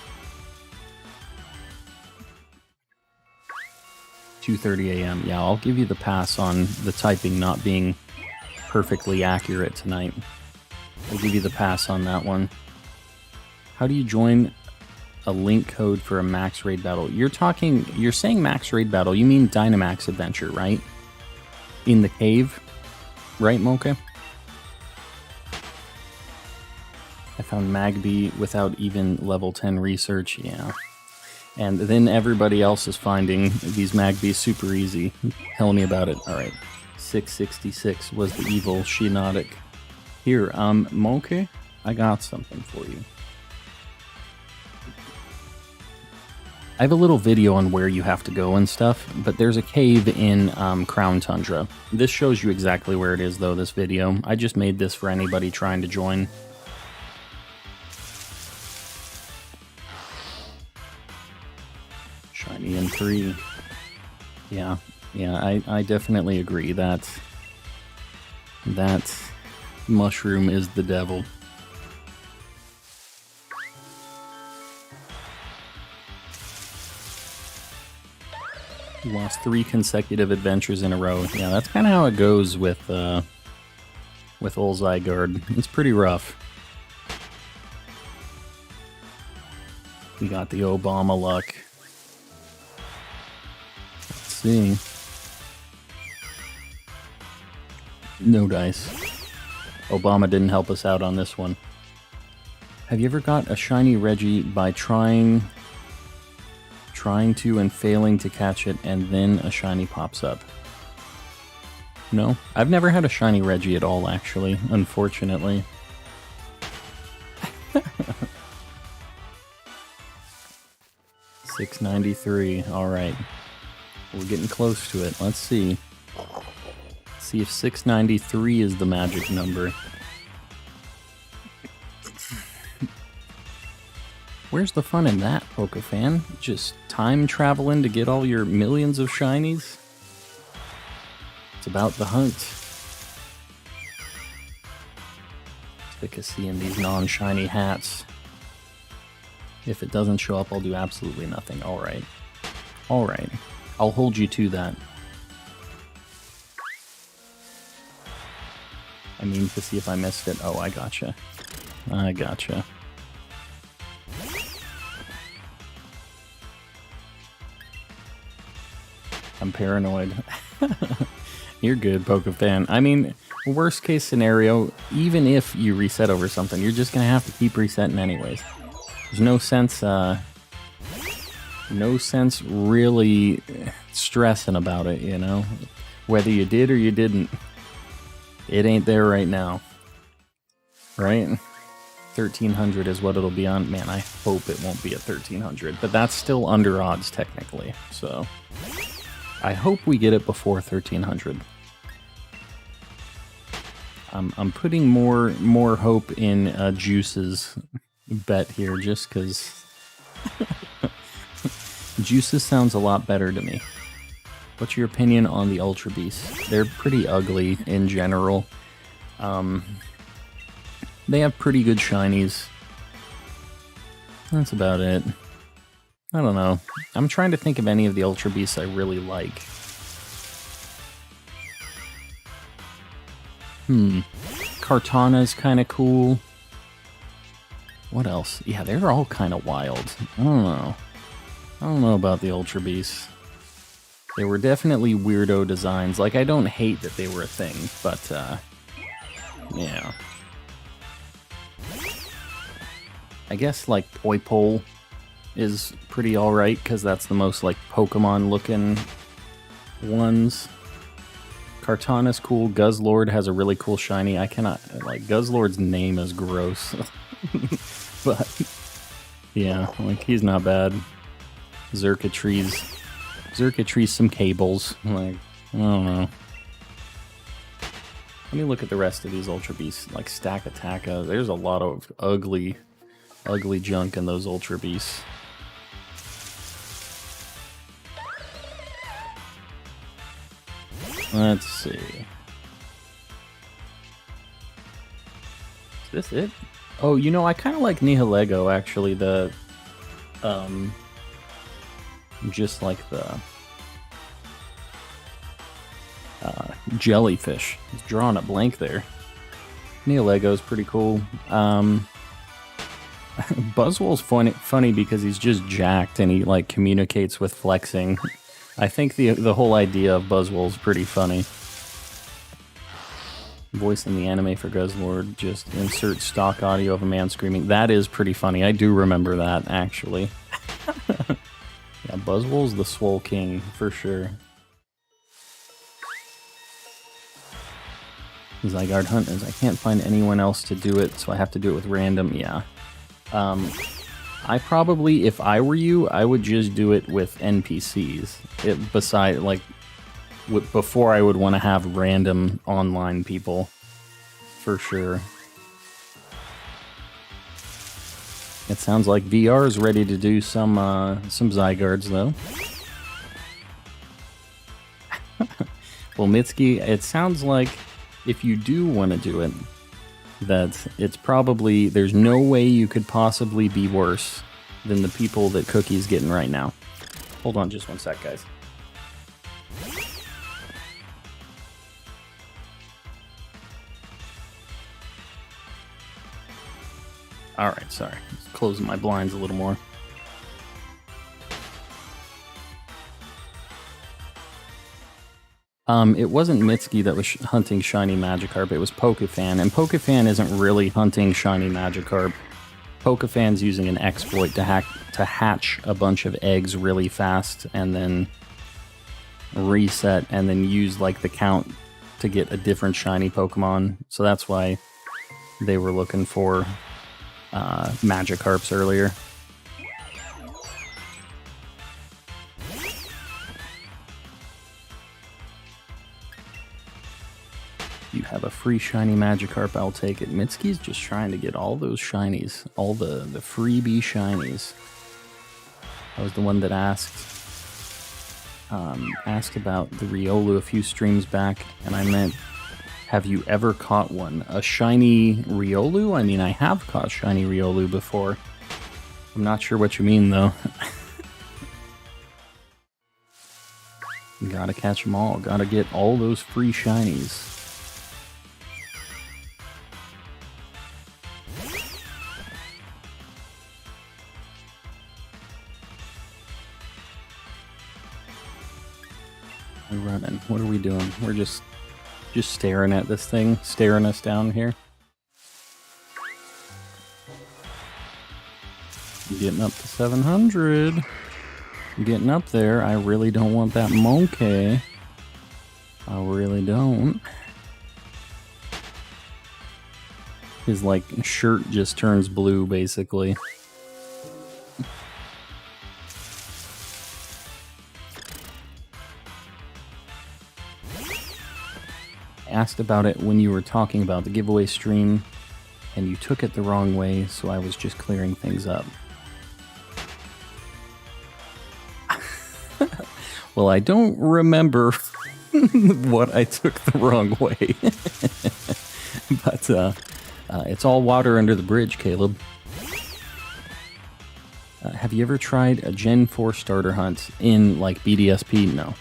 2:30 a.m. Yeah, I'll give you the pass on the typing not being perfectly accurate tonight. I'll give you the pass on that one. How do you join a link code for a max raid battle? You're saying max raid battle, you mean Dynamax Adventure, right? In the cave, right, Mocha? I found Magby without even level 10 research, yeah. And then everybody else is finding these Magbys super easy. Tell me about it. Alright. 666 was the evil Shiinotic. Here, Mocha, I got something for you. I have a little video on where you have to go and stuff, but there's a cave in Crown Tundra. This shows you exactly where it is, though, this video. I just made this for anybody trying to join. Shiny in 3. Yeah, I definitely agree that mushroom is the devil. Lost 3 consecutive adventures in a row. Yeah, that's kind of how it goes with Ol Zygarde. It's pretty rough. We got the Obama luck. Let's see. No dice. Obama didn't help us out on this one. Have you ever got a shiny Reggie by trying to and failing to catch it, and then a shiny pops up? No, I've never had a shiny Reggie at all, actually, unfortunately. $6.93, alright. We're getting close to it, let's see. See if 693 is the magic number. Where's the fun in that, Pokefan? Just time traveling to get all your millions of shinies? It's about the hunt. Efficacy in these non-shiny hats. If it doesn't show up, I'll do absolutely nothing. Alright. Alright. I'll hold you to that. I mean, to see if I missed it. Oh, I gotcha. I gotcha. I'm paranoid. You're good, Pokefan. I mean, worst case scenario, even if you reset over something, you're just gonna have to keep resetting anyways. There's no sense really stressing about it, you know? Whether you did or you didn't, it ain't there right now. Right? 1300 is what it'll be on. Man, I hope it won't be at 1300, but that's still under odds technically. So I hope we get it before 1300. I'm putting more hope in Juice's bet here just because Juice's sounds a lot better to me. What's your opinion on the Ultra Beasts? They're pretty ugly in general. They have pretty good shinies. That's about it. I don't know. I'm trying to think of any of the Ultra Beasts I really like. Kartana's kind of cool. What else? Yeah, they're all kind of wild. I don't know. I don't know about the Ultra Beasts. They were definitely weirdo designs. Like, I don't hate that they were a thing, but, yeah. I guess, like, Poipole is pretty alright, because that's the most, like, Pokemon-looking ones. Kartana's cool. Guzzlord has a really cool shiny. I cannot, like, Guzzlord's name is gross. But, yeah, like, he's not bad. Xurkitree's some cables. Like, I don't know. Let me look at the rest of these Ultra Beasts. Like, Stakataka. There's a lot of ugly junk in those Ultra Beasts. Let's see. Is this it? Oh, you know, I kind of like Nihilego, actually. The, just like the jellyfish. He's drawing a blank there. Nihilego's pretty cool. Buzzwole's funny because he's just jacked and he like communicates with flexing. I think the whole idea of Buzzwole's pretty funny. Voicing the anime for Guzzlord, just insert stock audio of a man screaming. That is pretty funny. I do remember that, actually. Yeah, Buzzwole's the Swole King, for sure. Zygarde Hunt is, I can't find anyone else to do it, so I have to do it with random, yeah. I probably, if I were you, I would just do it with NPCs. Before I would want to have random online people, for sure. It sounds like VR is ready to do some Zygardes, though. Well, Mitsuki, it sounds like if you do want to do it, that it's probably, there's no way you could possibly be worse than the people that Cookie's getting right now. Hold on just one sec, guys. Alright, sorry. Just closing my blinds a little more. It wasn't Mitsuki that was hunting shiny Magikarp, it was Pokefan, and Pokefan isn't really hunting shiny Magikarp. Pokefan's using an exploit to hatch a bunch of eggs really fast, and then reset, and then use like the count to get a different shiny Pokemon. So that's why they were looking for Magikarps earlier. You have a free shiny Magikarp, I'll take it. Mitsuki's just trying to get all those shinies, all the freebie shinies. I was the one that asked about the Riolu a few streams back, and I meant, have you ever caught one? A shiny Riolu? I mean, I have caught shiny Riolu before. I'm not sure what you mean, though. Gotta catch them all. Gotta get all those free shinies. We're running. What are we doing? We're just Just staring at this thing, staring us down here. Getting up to 700. Getting up there. I really don't want that monkey. I really don't. His, like, shirt just turns blue, basically. I asked about it when you were talking about the giveaway stream, and you took it the wrong way, so I was just clearing things up. Well, I don't remember what I took the wrong way. But it's all water under the bridge, Caleb. Have you ever tried a Gen 4 starter hunt in, like, BDSP? No.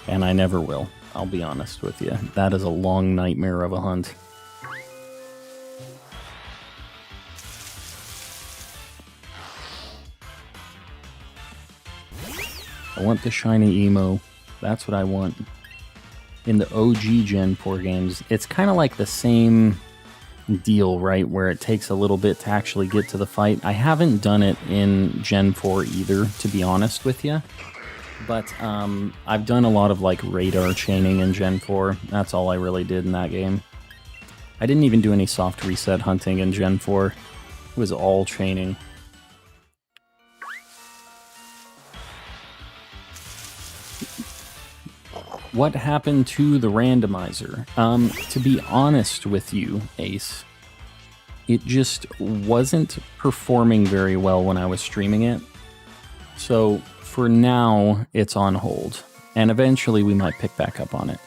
And I never will. I'll be honest with you. That is a long nightmare of a hunt. I want the shiny emo. That's what I want. In the OG Gen 4 games, it's kind of like the same deal, right? Where it takes a little bit to actually get to the fight. I haven't done it in Gen 4 either, to be honest with you. But I've done a lot of like radar chaining in Gen 4. That's all I really did in that game. I didn't even do any soft reset hunting in Gen 4. It was all chaining. What happened to the randomizer? To be honest with you, Ace, it just wasn't performing very well when I was streaming it. So for now, it's on hold. And eventually we might pick back up on it.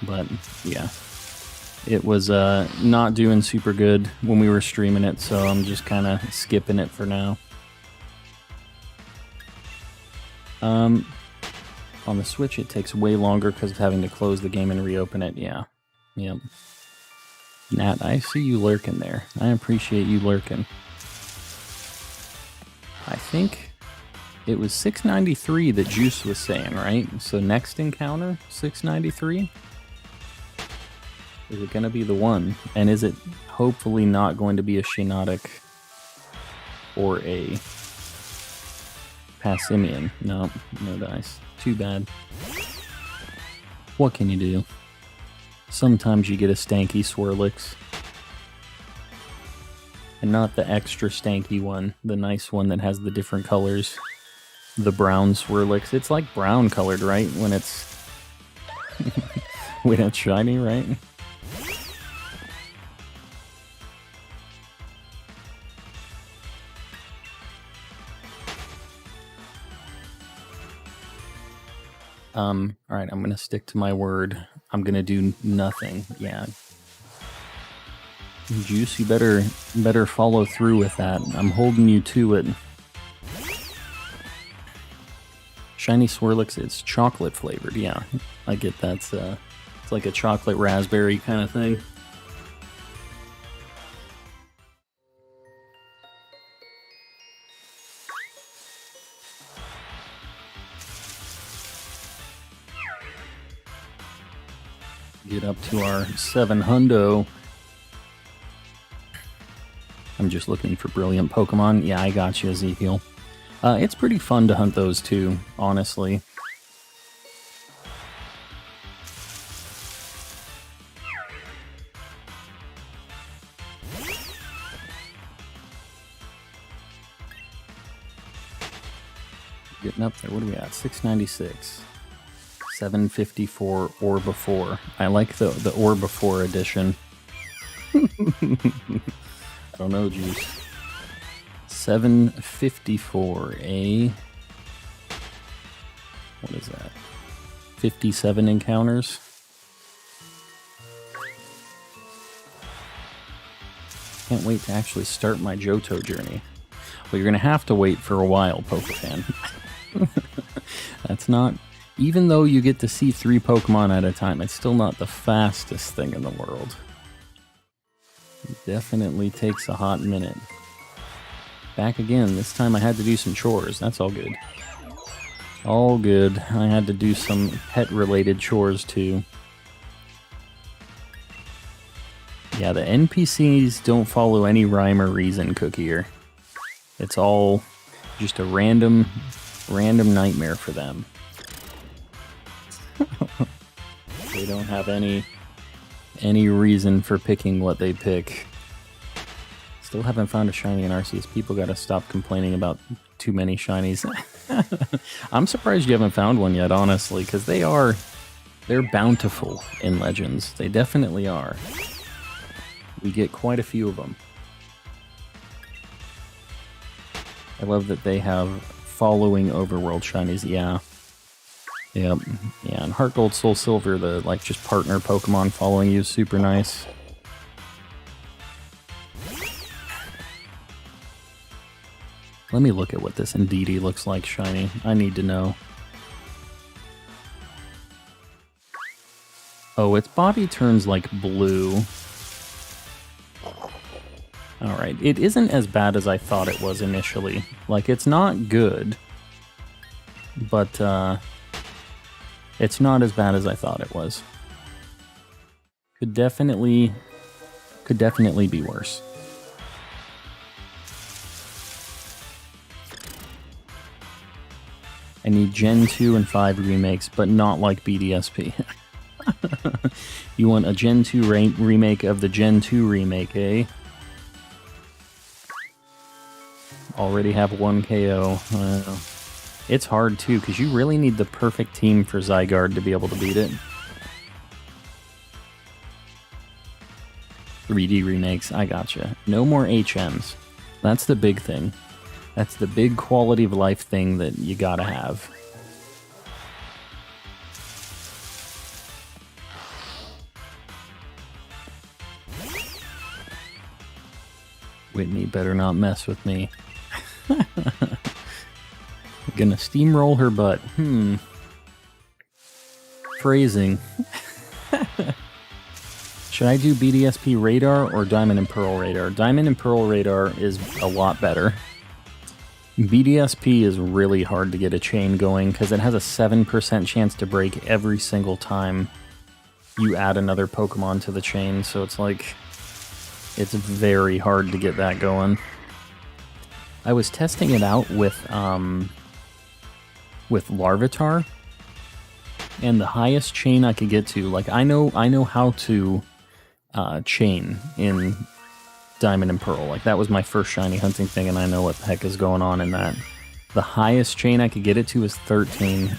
But yeah, it was not doing super good when we were streaming it, so I'm just kind of skipping it for now. On the Switch, it takes way longer because of having to close the game and reopen it. Yeah. Yep. Nat, I see you lurking there. I appreciate you lurking. I think it was 693 that Juice was saying, right? So next encounter, 693? Is it going to be the one? And is it hopefully not going to be a Shinotic or a Passimian? No, no dice. Too bad. What can you do? Sometimes you get a stanky Swirlix. And not the extra stanky one, the nice one that has the different colors. The brown Swirlix. It's like brown colored, right? When it's when it's shiny, right? Alright, I'm gonna stick to my word. I'm gonna do nothing. Yeah. Juice, you better follow through with that. I'm holding you to it. Shiny Swirlix, it's chocolate flavored. Yeah, I get that. It's like a chocolate raspberry kind of thing. Get up to our 700. I'm just looking for brilliant Pokemon. Yeah, I got you, Ezekiel. It's pretty fun to hunt those too, honestly. Getting up there. What are we at? 696. 754 or before. I like the or before edition. I don't know, Juice. 754, what is that? 57 encounters? Can't wait to actually start my Johto journey. Well, you're gonna have to wait for a while, Pokefan. That's not... Even though you get to see 3 Pokemon at a time, it's still not the fastest thing in the world. It definitely takes a hot minute. Back again. This time I had to do some chores. That's all good. All good. I had to do some pet-related chores too. Yeah, the NPCs don't follow any rhyme or reason, Cookie here. It's all just a random nightmare for them. They don't have any reason for picking what they pick. Still haven't found a shiny in Arceus. People gotta stop complaining about too many shinies. I'm surprised you haven't found one yet, honestly, because they're bountiful in Legends. They definitely are. We get quite a few of them. I love that they have following overworld shinies. Yeah. Yep. Yeah, and Heart Gold, Soul Silver, the like just partner Pokemon following you is super nice. Let me look at what this Indeedee looks like shiny. I need to know. Oh, its body turns like blue. Alright, it isn't as bad as I thought it was initially. Like, it's not good, but it's not as bad as I thought it was. Could definitely be worse. I need Gen 2 and 5 remakes, but not like BDSP. You want a Gen 2 remake of the Gen 2 remake, eh? Already have 1 KO. It's hard too, because you really need the perfect team for Zygarde to be able to beat it. 3D remakes, I gotcha. No more HMs. That's the big thing. That's the big quality of life thing that you gotta have. Whitney better not mess with me. Gonna steamroll her butt. Phrasing. Should I do BDSP Radar or Diamond and Pearl Radar? Diamond and Pearl Radar is a lot better. BDSP is really hard to get a chain going because it has a 7% chance to break every single time you add another Pokemon to the chain, so it's like, it's very hard to get that going. I was testing it out with Larvitar, and the highest chain I could get to, like I know how to chain in Diamond and Pearl. Like that was my first shiny hunting thing, and I know what the heck is going on in that. The highest chain I could get it to is 13,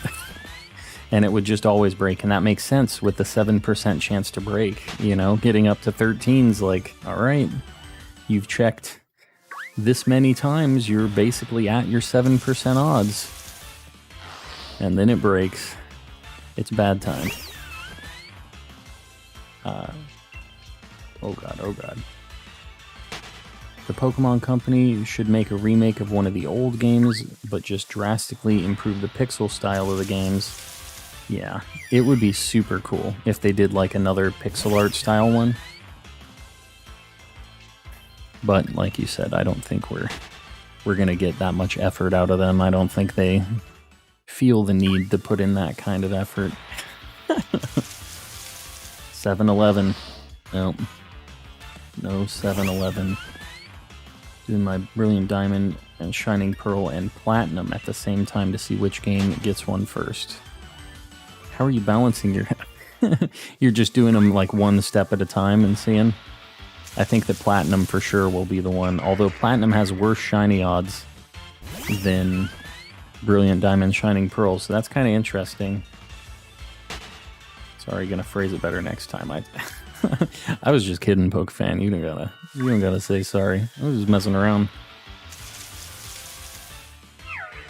and it would just always break, and that makes sense with the 7% chance to break. You know, getting up to 13's like, all right, you've checked this many times, you're basically at your 7% odds. And then it breaks. It's bad time. Oh god, oh god. The Pokemon Company should make a remake of one of the old games, but just drastically improve the pixel style of the games. Yeah, it would be super cool if they did like another pixel art style one. But like you said, I don't think we're gonna get that much effort out of them. I don't think they feel the need to put in that kind of effort. 7-Eleven. Nope. No 7-Eleven. Doing my Brilliant Diamond and Shining Pearl and Platinum at the same time to see which game gets one first. How are you balancing your... You're just doing them like one step at a time and seeing? I think that Platinum for sure will be the one, although Platinum has worse shiny odds than Brilliant Diamond Shining Pearl, so that's kind of interesting. Sorry, gonna phrase it better next time. I was just kidding, Pokefan. You don't gotta say sorry. I was just messing around.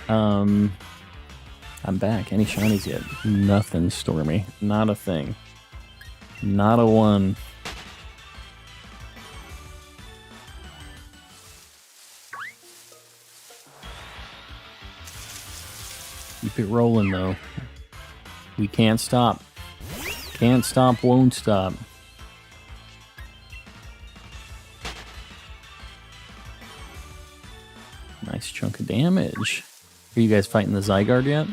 I'm back. Any shinies yet? Nothing, Stormy. Not a thing. Not a one. Keep it rolling, though. We can't stop. Can't stop, won't stop. Nice chunk of damage. Are you guys fighting the Zygarde yet?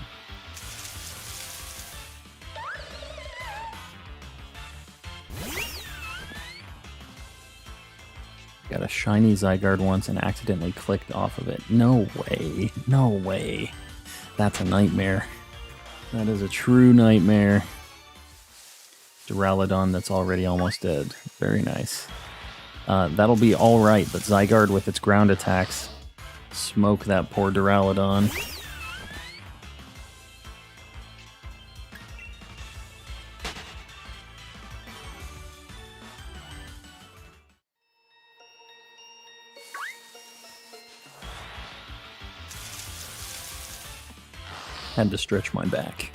shiny Zygarde once and accidentally clicked off of it. No way. No way. That's a nightmare. That is a true nightmare. Duraludon that's already almost dead. Very nice. That'll be alright, but Zygarde with its ground attacks. Smoke that poor Duraludon. Had to stretch my back.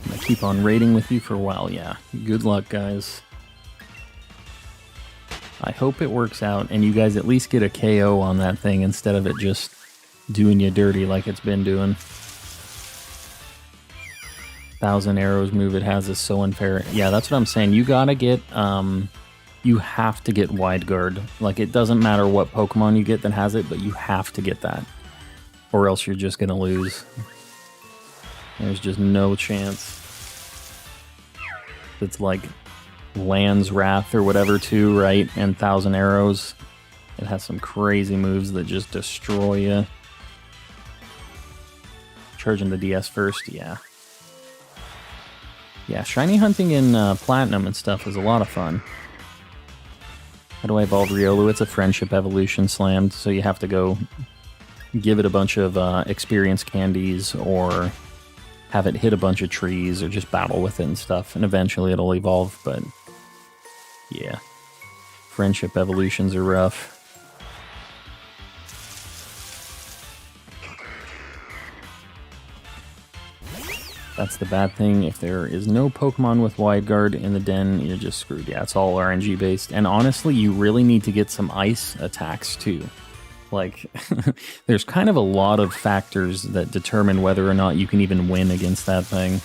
I'm gonna keep on raiding with you for a while, yeah. Good luck, guys. I hope it works out, and you guys at least get a KO on that thing instead of it just doing you dirty like it's been doing. 1,000 arrows move it has is so unfair. Yeah, that's what I'm saying. You gotta get, you have to get Wide Guard. Like, it doesn't matter what Pokemon you get that has it, but you have to get that. Or else you're just gonna lose. There's just no chance. It's like Land's Wrath or whatever too, right? And 1,000 arrows. It has some crazy moves that just destroy you. Charging the DS first, yeah. Yeah, shiny hunting in Platinum and stuff is a lot of fun. How do I evolve Riolu? It's a friendship evolution slammed, so you have to go give it a bunch of experience candies or have it hit a bunch of trees or just battle with it and stuff, and eventually it'll evolve, but yeah. Friendship evolutions are rough. That's the bad thing. If there is no Pokemon with Wide Guard in the den, you're just screwed. Yeah, it's all RNG based. And honestly, you really need to get some ice attacks too. Like, there's kind of a lot of factors that determine whether or not you can even win against that thing.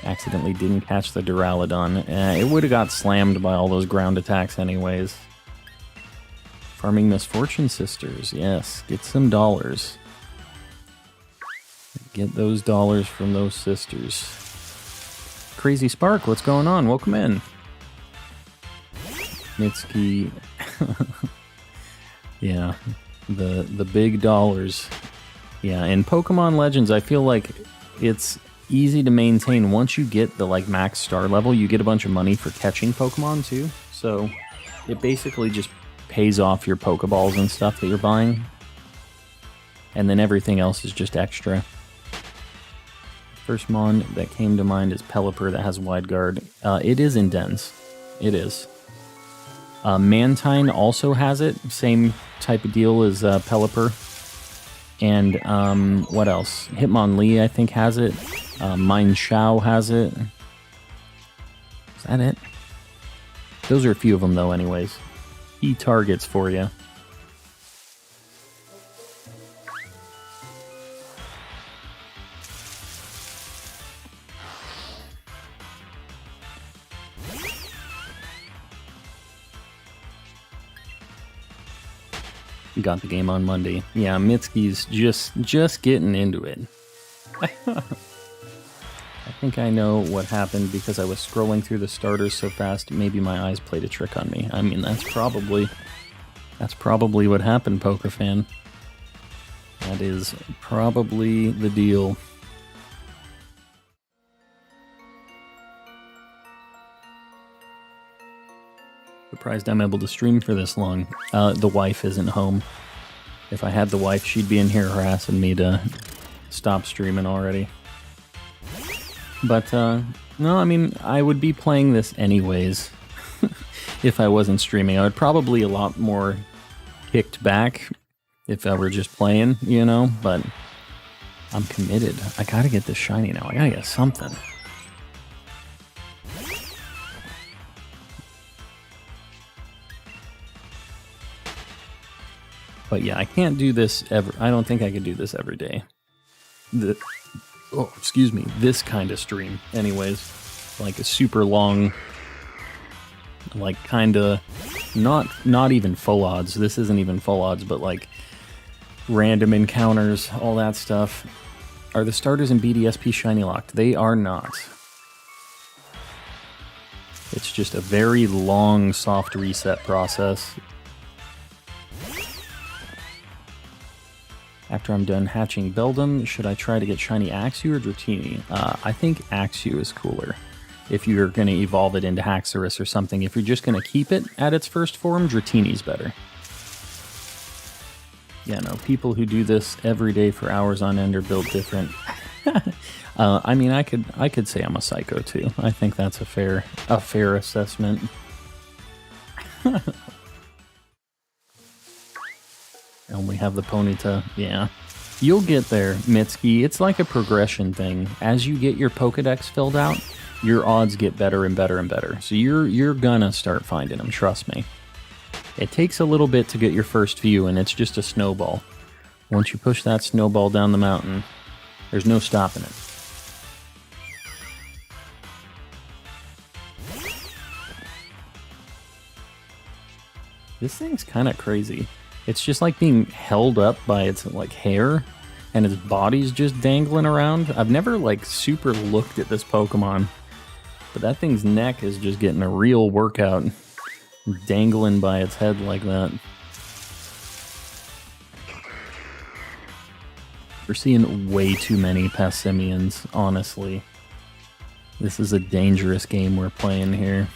Accidentally didn't catch the Duraludon. It would have got slammed by all those ground attacks anyways. Farming Misfortune Sisters, yes. Get some dollars. Get those dollars from those sisters. Crazy Spark, what's going on? Welcome in. Mitsuki. Yeah, the big dollars. Yeah, in Pokemon Legends, I feel like it's easy to maintain. Once you get the like max star level, you get a bunch of money for catching Pokemon too. So it basically just pays off your Pokeballs and stuff that you're buying. And then everything else is just extra. First mon that came to mind is Pelipper that has Wide Guard. It is in dens. It is. Mantine also has it. Same type of deal as Pelipper. And what else? Hitmonlee, I think, has it. Mienshao has it. Is that it? Those are a few of them, though, anyways. Key targets for you. Got the game on Monday. Yeah, Mitsuki's just getting into it. I think I know what happened because I was scrolling through the starters so fast, maybe my eyes played a trick on me. I mean, that's probably what happened, Pokefan. That is probably the deal. Surprised I'm able to stream for this long. The wife isn't home. If I had the wife, she'd be in here harassing me to stop streaming already. But, no, I mean, I would be playing this anyways if I wasn't streaming. I would probably a lot more kicked back if I were just playing, you know? But I'm committed. I gotta get this shiny now. I gotta get something. But yeah, I can't do this ever. I don't think I could do this every day. Excuse me. This kind of stream, anyways. Like a super long, like kind of not even full odds. This isn't even full odds, but like random encounters, all that stuff. Are the starters in BDSP shiny locked? They are not. It's just a very long soft reset process. After I'm done hatching Beldum, should I try to get shiny Axew or Dratini? I think Axew is cooler. If you're going to evolve it into Haxorus or something, if you're just going to keep it at its first form, Dratini's better. Yeah, no, people who do this every day for hours on end are built different. I mean, I could say I'm a psycho too. I think that's a fair assessment. I only have the Ponyta. Yeah. You'll get there, Mitsuki. It's like a progression thing. As you get your Pokedex filled out, your odds get better and better and better. So you're gonna start finding them, trust me. It takes a little bit to get your first few, and it's just a snowball. Once you push that snowball down the mountain, there's no stopping it. This thing's kind of crazy. It's just like being held up by its like hair, and its body's just dangling around. I've never like super looked at this Pokemon, but that thing's neck is just getting a real workout, dangling by its head like that. We're seeing way too many Passimians, honestly. This is a dangerous game we're playing here.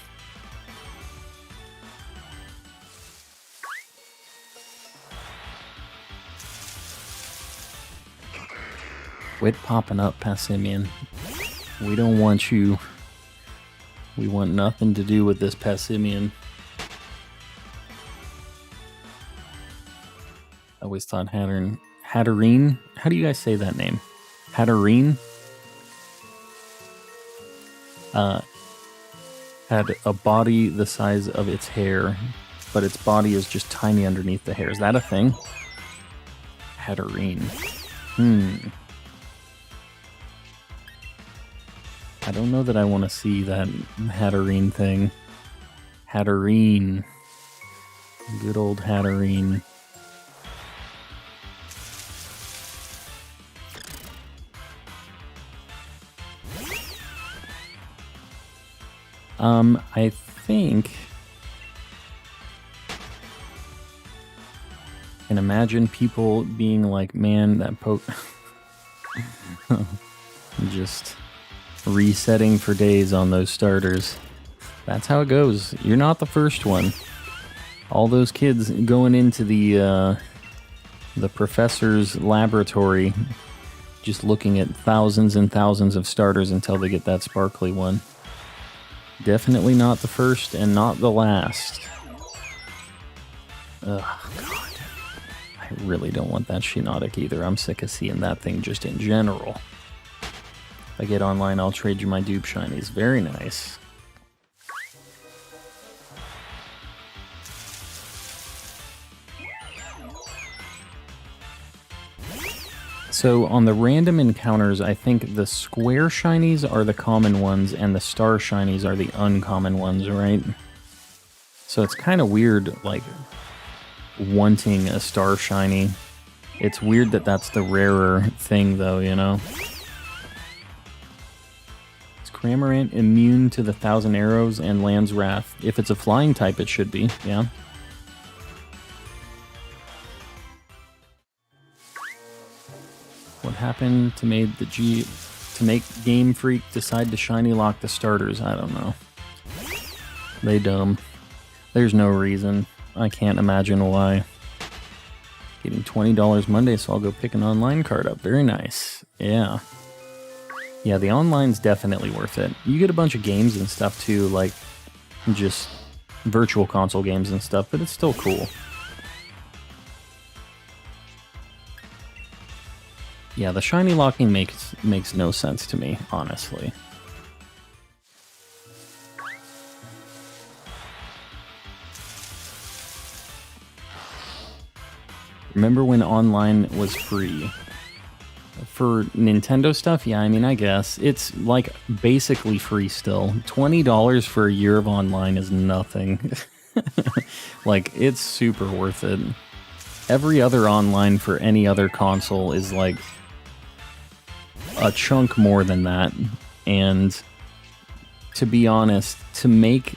Quit popping up, Passimian. We don't want you. We want nothing to do with this Passimian. I always thought Hatterene? How do you guys say that name? Hatterene? Had a body the size of its hair, but its body is just tiny underneath the hair. Is that a thing? Hatterene. I don't know that I want to see that Hatterene thing. Hatterene. Good old Hatterene. I think... I can imagine people being like, man, that just resetting for days on those starters. That's how it goes. You're not the first one. All those kids going into the professor's laboratory, just looking at thousands and thousands of starters until they get that sparkly one. Definitely not the first and not the last. Ugh, God. I really don't want that Shiinotic either. I'm sick of seeing that thing just in general. If I get online, I'll trade you my dupe shinies. Very nice. So on the random encounters, I think the square shinies are the common ones and the star shinies are the uncommon ones, right? So it's kind of weird, like, wanting a star shiny. It's weird that that's the rarer thing, though, you know? Is Cramorant immune to the 1,000 arrows and Land's Wrath? If it's a flying type, it should be, yeah. What happened to make Game Freak decide to shiny lock the starters? I don't know. They dumb. There's no reason. I can't imagine why. Getting $20 Monday, so I'll go pick an online card up. Very nice. Yeah. Yeah, the online's definitely worth it. You get a bunch of games and stuff too, like just virtual console games and stuff, but it's still cool. Yeah, the shiny locking makes no sense to me, honestly. Remember when online was free? For Nintendo stuff? Yeah, I mean, I guess. It's, like, basically free still. $20 for a year of online is nothing. Like, it's super worth it. Every other online for any other console is, like, a chunk more than that. And to be honest, to make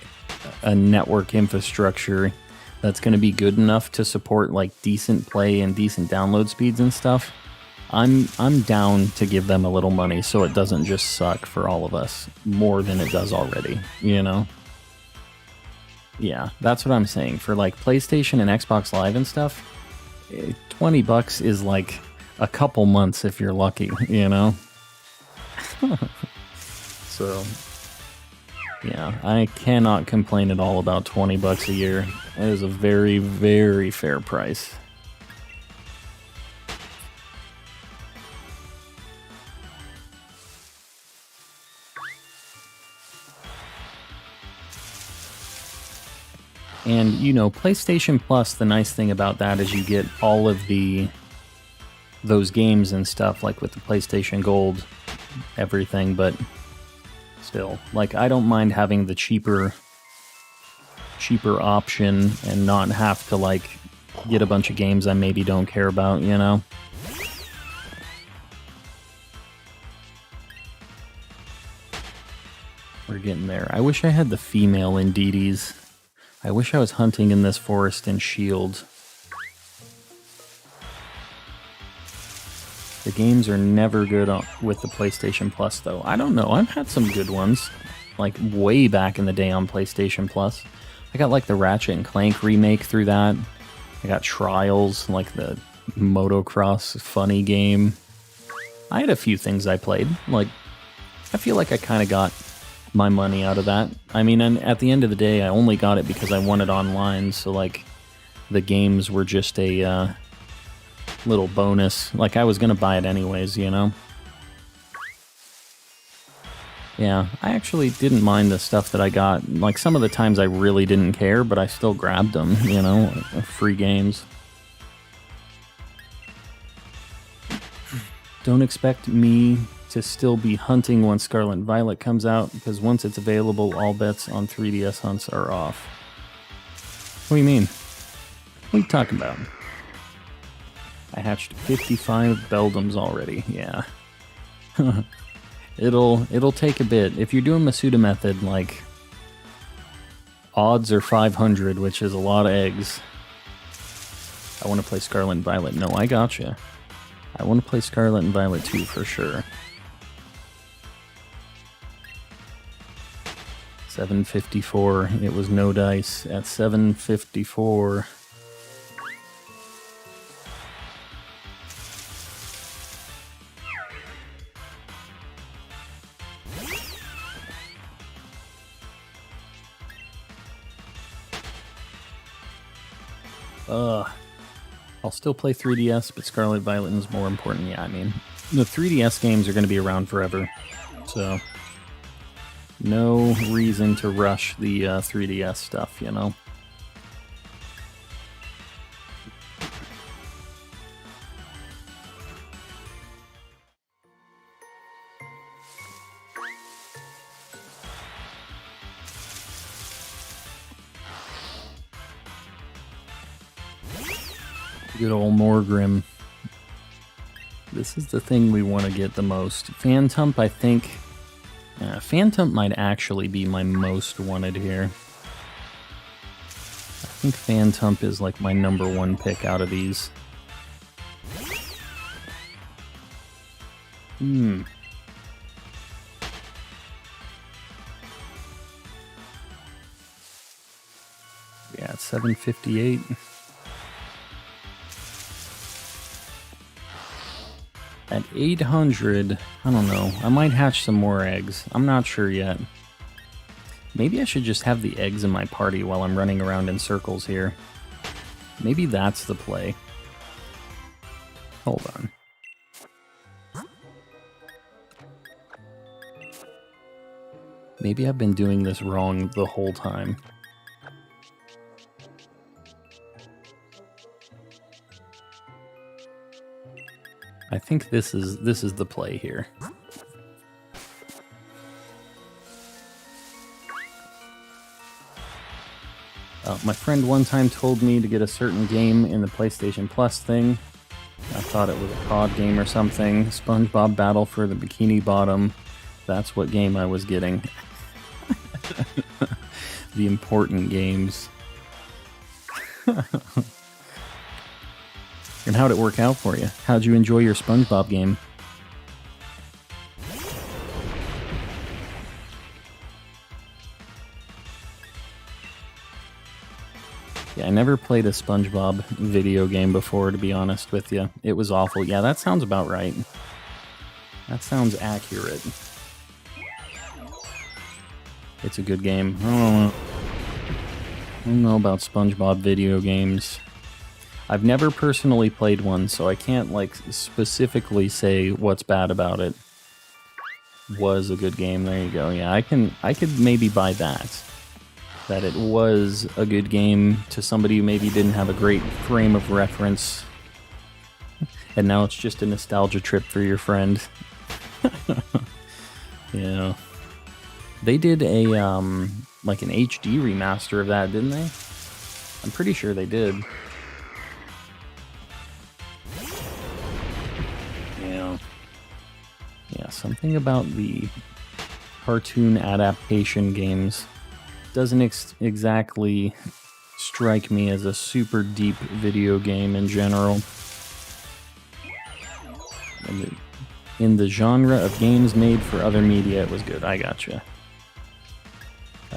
a network infrastructure that's going to be good enough to support like decent play and decent download speeds and stuff, I'm down to give them a little money so it doesn't just suck for all of us more than it does already, you know? Yeah, that's what I'm saying. For like PlayStation and Xbox Live and stuff, $20 is like a couple months if you're lucky, you know? So, yeah, I cannot complain at all about $20 a year. It is a very, very fair price. And, you know, PlayStation Plus, the nice thing about that is you get all of those games and stuff, like with the PlayStation Gold, everything, but still, like, I don't mind having the cheaper option and not have to, like, get a bunch of games I maybe don't care about, you know? We're getting there. I wish I had the female Indeedis. I wish I was hunting in this forest in Shield. The games are never good with the PlayStation Plus, though. I don't know. I've had some good ones, like way back in the day on PlayStation Plus. I got like the Ratchet and Clank remake through that. I got Trials, like the motocross funny game. I had a few things I played. Like, I feel like I kind of got my money out of that. I mean, and at the end of the day, I only got it because I won it online, so like the games were just a little bonus. Like, I was gonna buy it anyways, you know? Yeah, I actually didn't mind the stuff that I got. Like, some of the times I really didn't care, but I still grabbed them, you know? Free games. Don't expect me to still be hunting when Scarlet and Violet comes out, because once it's available, all bets on 3DS hunts are off. What do you mean? What are you talking about? I hatched 55 Beldums already, yeah. It'll take a bit. If you're doing Masuda Method, like, odds are 500, which is a lot of eggs. I want to play Scarlet and Violet. No, I gotcha. I want to play Scarlet and Violet 2 for sure. 754. It was no dice at 754. I'll still play 3DS, but Scarlet Violet is more important. Yeah, I mean, the 3DS games are going to be around forever, so no reason to rush the 3DS stuff, you know? Good old Morgrim. This is the thing we want to get the most. Phantump, I think... Phantump might actually be my most wanted here. I think Phantump is like my #1 pick out of these. Yeah, it's 758. At 800, I don't know. I might hatch some more eggs. I'm not sure yet. Maybe I should just have the eggs in my party while I'm running around in circles here. Maybe that's the play. Hold on. Maybe I've been doing this wrong the whole time. I think this is the play here. My friend one time told me to get a certain game in the PlayStation Plus thing. I thought it was a COD game or something. SpongeBob Battle for the Bikini Bottom. That's what game I was getting. The important games. And how'd it work out for you? How'd you enjoy your SpongeBob game? Yeah, I never played a SpongeBob video game before, to be honest with you. It was awful. Yeah, that sounds about right. That sounds accurate. It's a good game. I don't know about SpongeBob video games. I've never personally played one, so I can't, like, specifically say what's bad about it. Was a good game. There you go. Yeah, I could maybe buy that. That it was a good game to somebody who maybe didn't have a great frame of reference. And now it's just a nostalgia trip for your friend. Yeah. They did a, like an HD remaster of that, didn't they? I'm pretty sure they did. Yeah. Yeah, something about the cartoon adaptation games doesn't exactly strike me as a super deep video game in general. In the genre of games made for other media, it was good. I gotcha.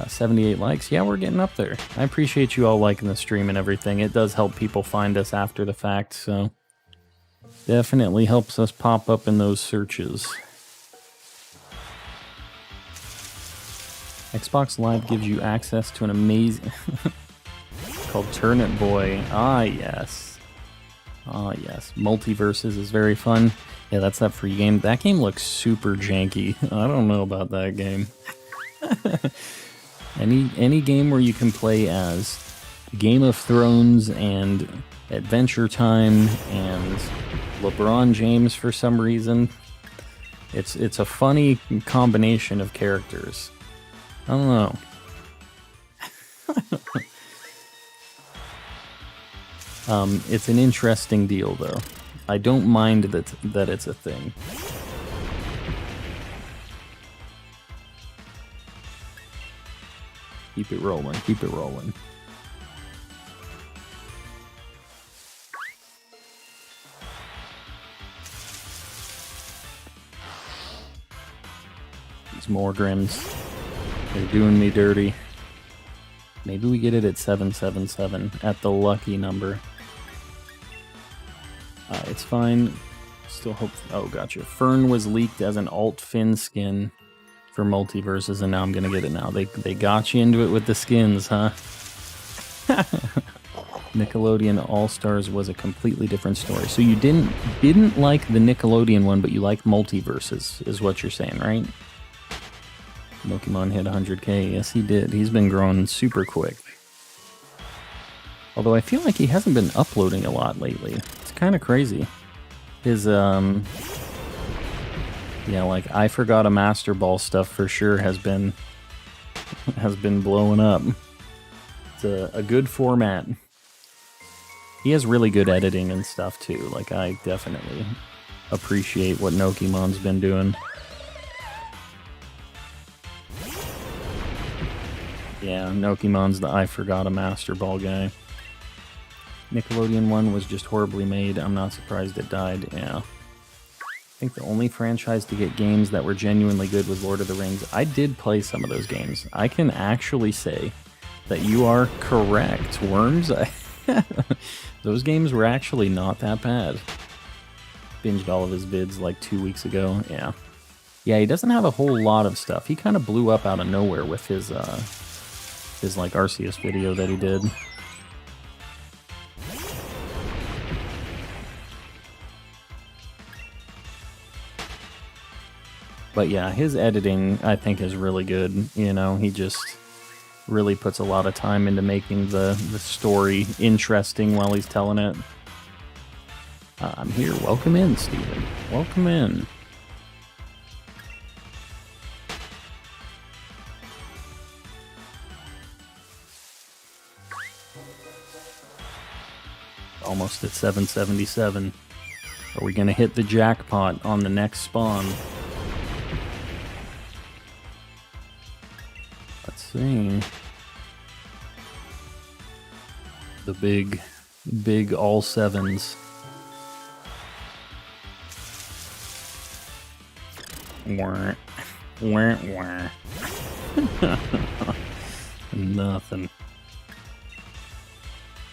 78 likes. Yeah, we're getting up there. I appreciate you all liking the stream and everything. It does help people find us after the fact, so definitely helps us pop up in those searches. Xbox Live gives you access to an amazing... called Turnip Boy. Ah, yes. Ah, yes. Multiverses is very fun. Yeah, that's that free game. That game looks super janky. I don't know about that game. Any game where you can play as Game of Thrones and Adventure Time and LeBron James for some reason. It's a funny combination of characters. I don't know. It's an interesting deal, though. I don't mind that it's a thing. Keep it rolling. Keep it rolling. These Morgrims. They're doing me dirty. Maybe we get it at 777 at the lucky number. It's fine. Still hope... Oh, gotcha. Fern was leaked as an alt Finn skin for Multiverses, and now I'm gonna get it now. They got you into it with the skins, huh? Nickelodeon All-Stars was a completely different story. So you didn't like the Nickelodeon one, but you liked Multiverses, is what you're saying, right? Pokemon hit 100k. Yes, he did. He's been growing super quick. Although I feel like he hasn't been uploading a lot lately. It's kind of crazy. His, yeah, like, I Forgot a Master Ball stuff for sure has been blowing up. It's a good format. He has really good editing and stuff, too. Like, I definitely appreciate what Nokimon's been doing. Yeah, Nokimon's the I Forgot a Master Ball guy. Nickelodeon one was just horribly made. I'm not surprised it died. Yeah. I think the only franchise to get games that were genuinely good was Lord of the Rings. I did play some of those games. I can actually say that you are correct, Worms. Those games were actually not that bad. Binged all of his vids like 2 weeks ago. Yeah. Yeah, he doesn't have a whole lot of stuff. He kind of blew up out of nowhere with his like Arceus video that he did. But yeah, his editing, I think, is really good. You know, he just really puts a lot of time into making the story interesting while he's telling it. I'm here. Welcome in, Steven. Welcome in. Almost at 777. Are we going to hit the jackpot on the next spawn? Let's see. The big all sevens. Wah, wah, wah. Nothing.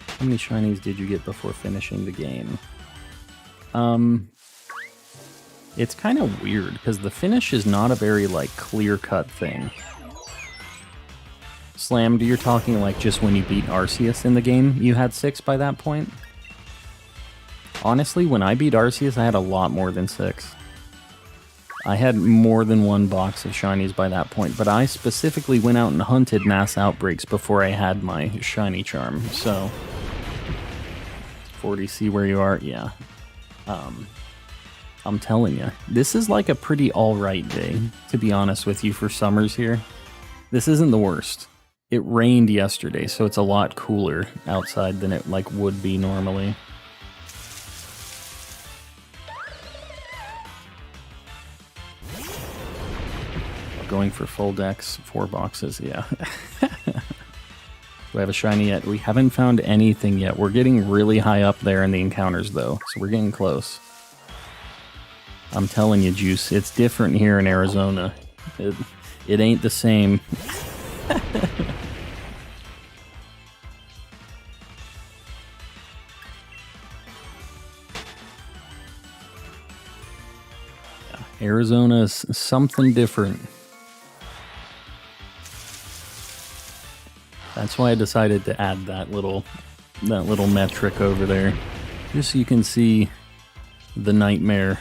How many shinies did you get before finishing the game? It's kind of weird, because the finish is not a very, like, clear-cut thing. Slammed, you're talking, like, just when you beat Arceus in the game, you had 6 by that point? Honestly, when I beat Arceus, I had a lot more than 6. I had more than 1 box of shinies by that point, but I specifically went out and hunted mass outbreaks before I had my shiny charm, so... 40, see where you are? Yeah. I'm telling you, this is like a pretty alright day, to be honest with you, for summers here. This isn't the worst. It rained yesterday, so it's a lot cooler outside than it like would be normally. Going for full decks, 4 boxes, yeah. Do I have a shiny yet? We haven't found anything yet. We're getting really high up there in the encounters, though, so we're getting close. I'm telling you, Juice, it's different here in Arizona. It ain't the same. Arizona is something different. That's why I decided to add that little metric over there, just so you can see the nightmare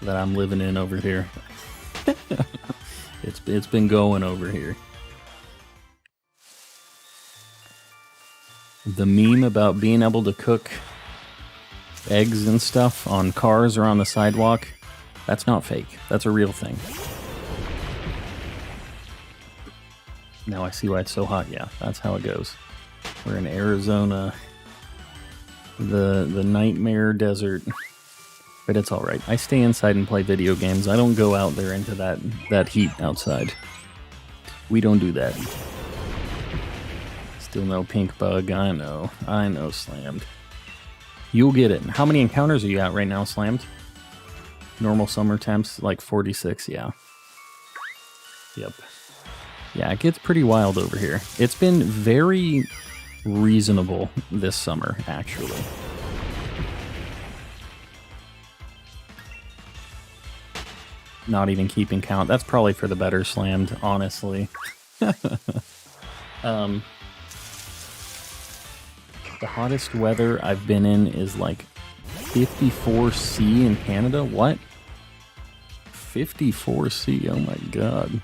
that I'm living in over here. It's been going over here. The meme about being able to cook eggs and stuff on cars or on the sidewalk, that's not fake. That's a real thing. Now I see why it's so hot. Yeah, that's how it goes. We're in Arizona, the nightmare desert. But it's alright. I stay inside and play video games. I don't go out there into that heat outside. We don't do that. Still no pink bug. I know, Slammed. You'll get it. How many encounters are you at right now, Slammed? Normal summer temps, like 46, yeah. Yep. Yeah, it gets pretty wild over here. It's been very reasonable this summer, actually. Not even keeping count. That's probably for the better, Slammed, honestly. The hottest weather I've been in is like 54°C in Canada. What? 54°C, oh my god.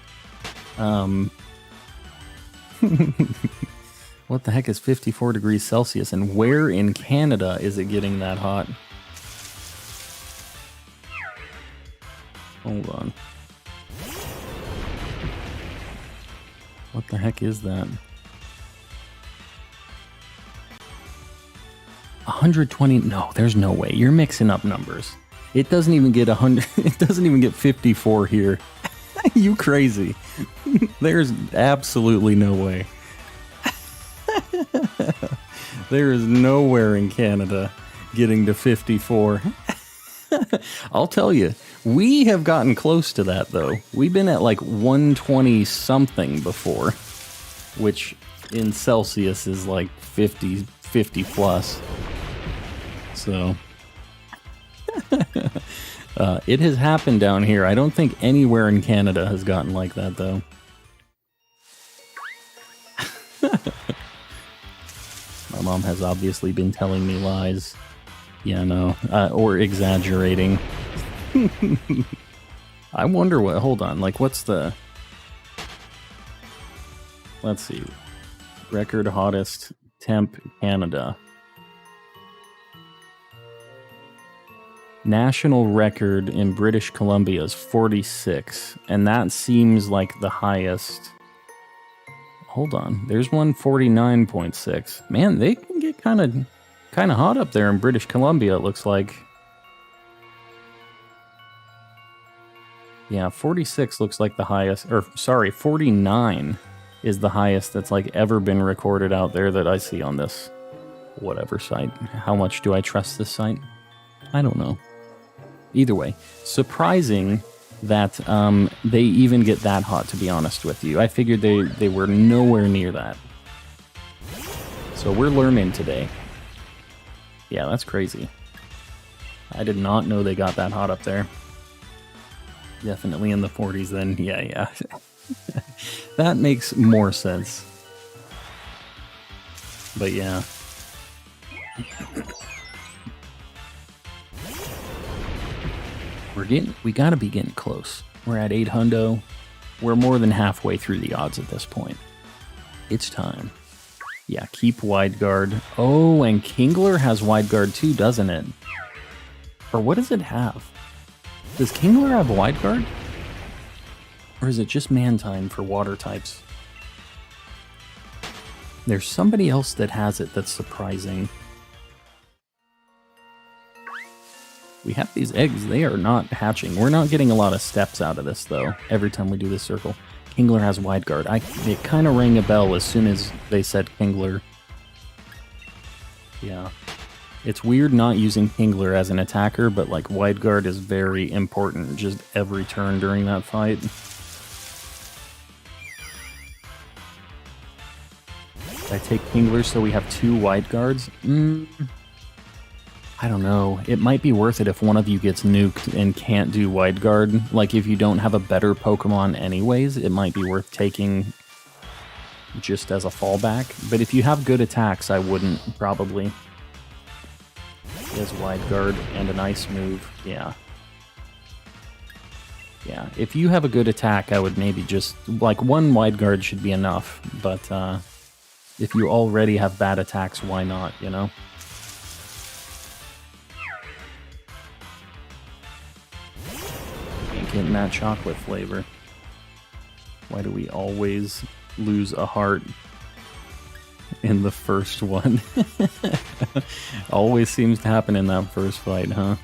What the heck is 54 degrees Celsius, and where in Canada is it getting that hot? Hold on. What the heck is that? 120? No, there's no way. You're mixing up numbers. It doesn't even get 100. It doesn't even get 54 here. You crazy. There's absolutely no way. There is nowhere in Canada getting to 54. I'll tell you, we have gotten close to that, though. We've been at like 120 something before, which in Celsius is like 50 plus. So it has happened down here. I don't think anywhere in Canada has gotten like that, though. My mom has obviously been telling me lies. Yeah, no. Or exaggerating. I wonder what... Hold on. Like, what's the... Let's see. Record hottest temp Canada. National record in British Columbia is 46. And that seems like the highest... Hold on. There's one 49.6. Man, they can get kind of hot up there in British Columbia, it looks like. Yeah, 46 looks like the highest, or sorry, 49 is the highest that's like ever been recorded out there that I see on this Whatever site. How much do I trust this site? I don't know. Either way, surprising that they even get that hot, to be honest with you. I figured they were nowhere near that. So we're learning today. Yeah, that's crazy. I did not know they got that hot up there. Definitely in the 40s then. Yeah. That makes more sense. But yeah. We gotta be getting close. We're at 8 hundo. We're more than halfway through the odds at this point. It's time. Yeah, keep wide guard. Oh, and Kingler has wide guard too, doesn't it? Or what does it have? Does Kingler have wide guard? Or is it just Mantine for water types? There's somebody else that has it that's surprising. We have these eggs. They are not hatching. We're not getting a lot of steps out of this, though, every time we do this circle. Kingler has wide guard. It kind of rang a bell as soon as they said Kingler. Yeah. It's weird not using Kingler as an attacker, but like wide guard is very important just every turn during that fight. I take Kingler so we have 2 wide guards? I don't know. It might be worth it if one of you gets nuked and can't do wide guard. Like if you don't have a better Pokemon anyways, it might be worth taking just as a fallback. But if you have good attacks, I wouldn't, probably. He has wide guard and an ice move. Yeah. Yeah, if you have a good attack, I would maybe just... Like, 1 wide guard should be enough. But if you already have bad attacks, why not, you know? Getting that chocolate flavor. Why do we always lose a heart in the first one? Always seems to happen in that first fight, huh?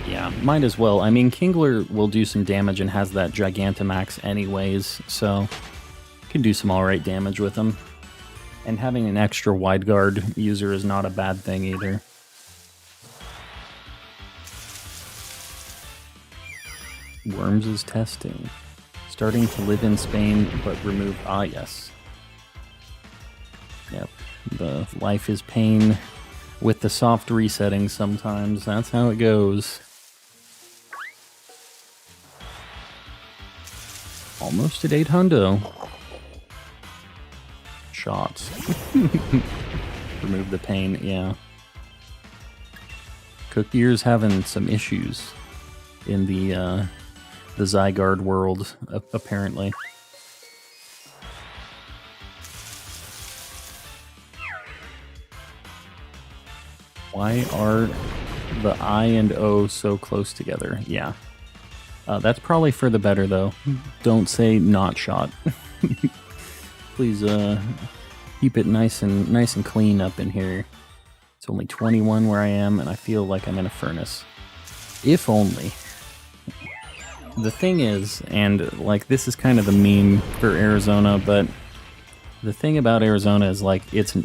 Yeah, might as well. I mean, Kingler will do some damage and has that Gigantamax anyways, so... Can do some alright damage with them. And having an extra wide guard user is not a bad thing either. Worms is testing. Starting to live in Spain, but remove... Ah, yes. Yep. The life is pain with the soft resetting sometimes. That's how it goes. Almost at 8 hundo. Shots. Remove the pain, yeah. Cookier's having some issues in the Zygarde world, apparently. Why are the I and O so close together? Yeah. That's probably for the better, though. Don't say not shot. Please keep it nice and clean up in here. It's only 21 where I am, and I feel like I'm in a furnace. If only. The thing is, and like this is kind of the meme for Arizona, but the thing about Arizona is like it's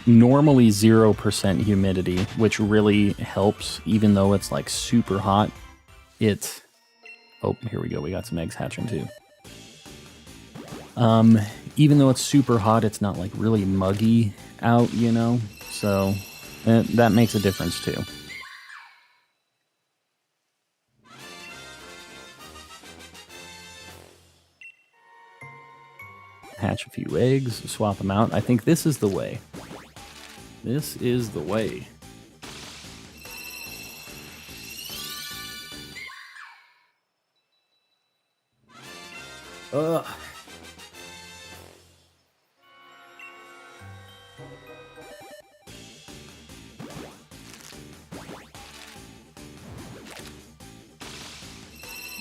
normally 0% humidity, which really helps, even though it's like super hot. Oh, here we go. We got some eggs hatching too. Even though it's super hot, it's not like really muggy out, you know? So that makes a difference too. Hatch a few eggs, swap them out. I think this is the way. This is the way. Ugh.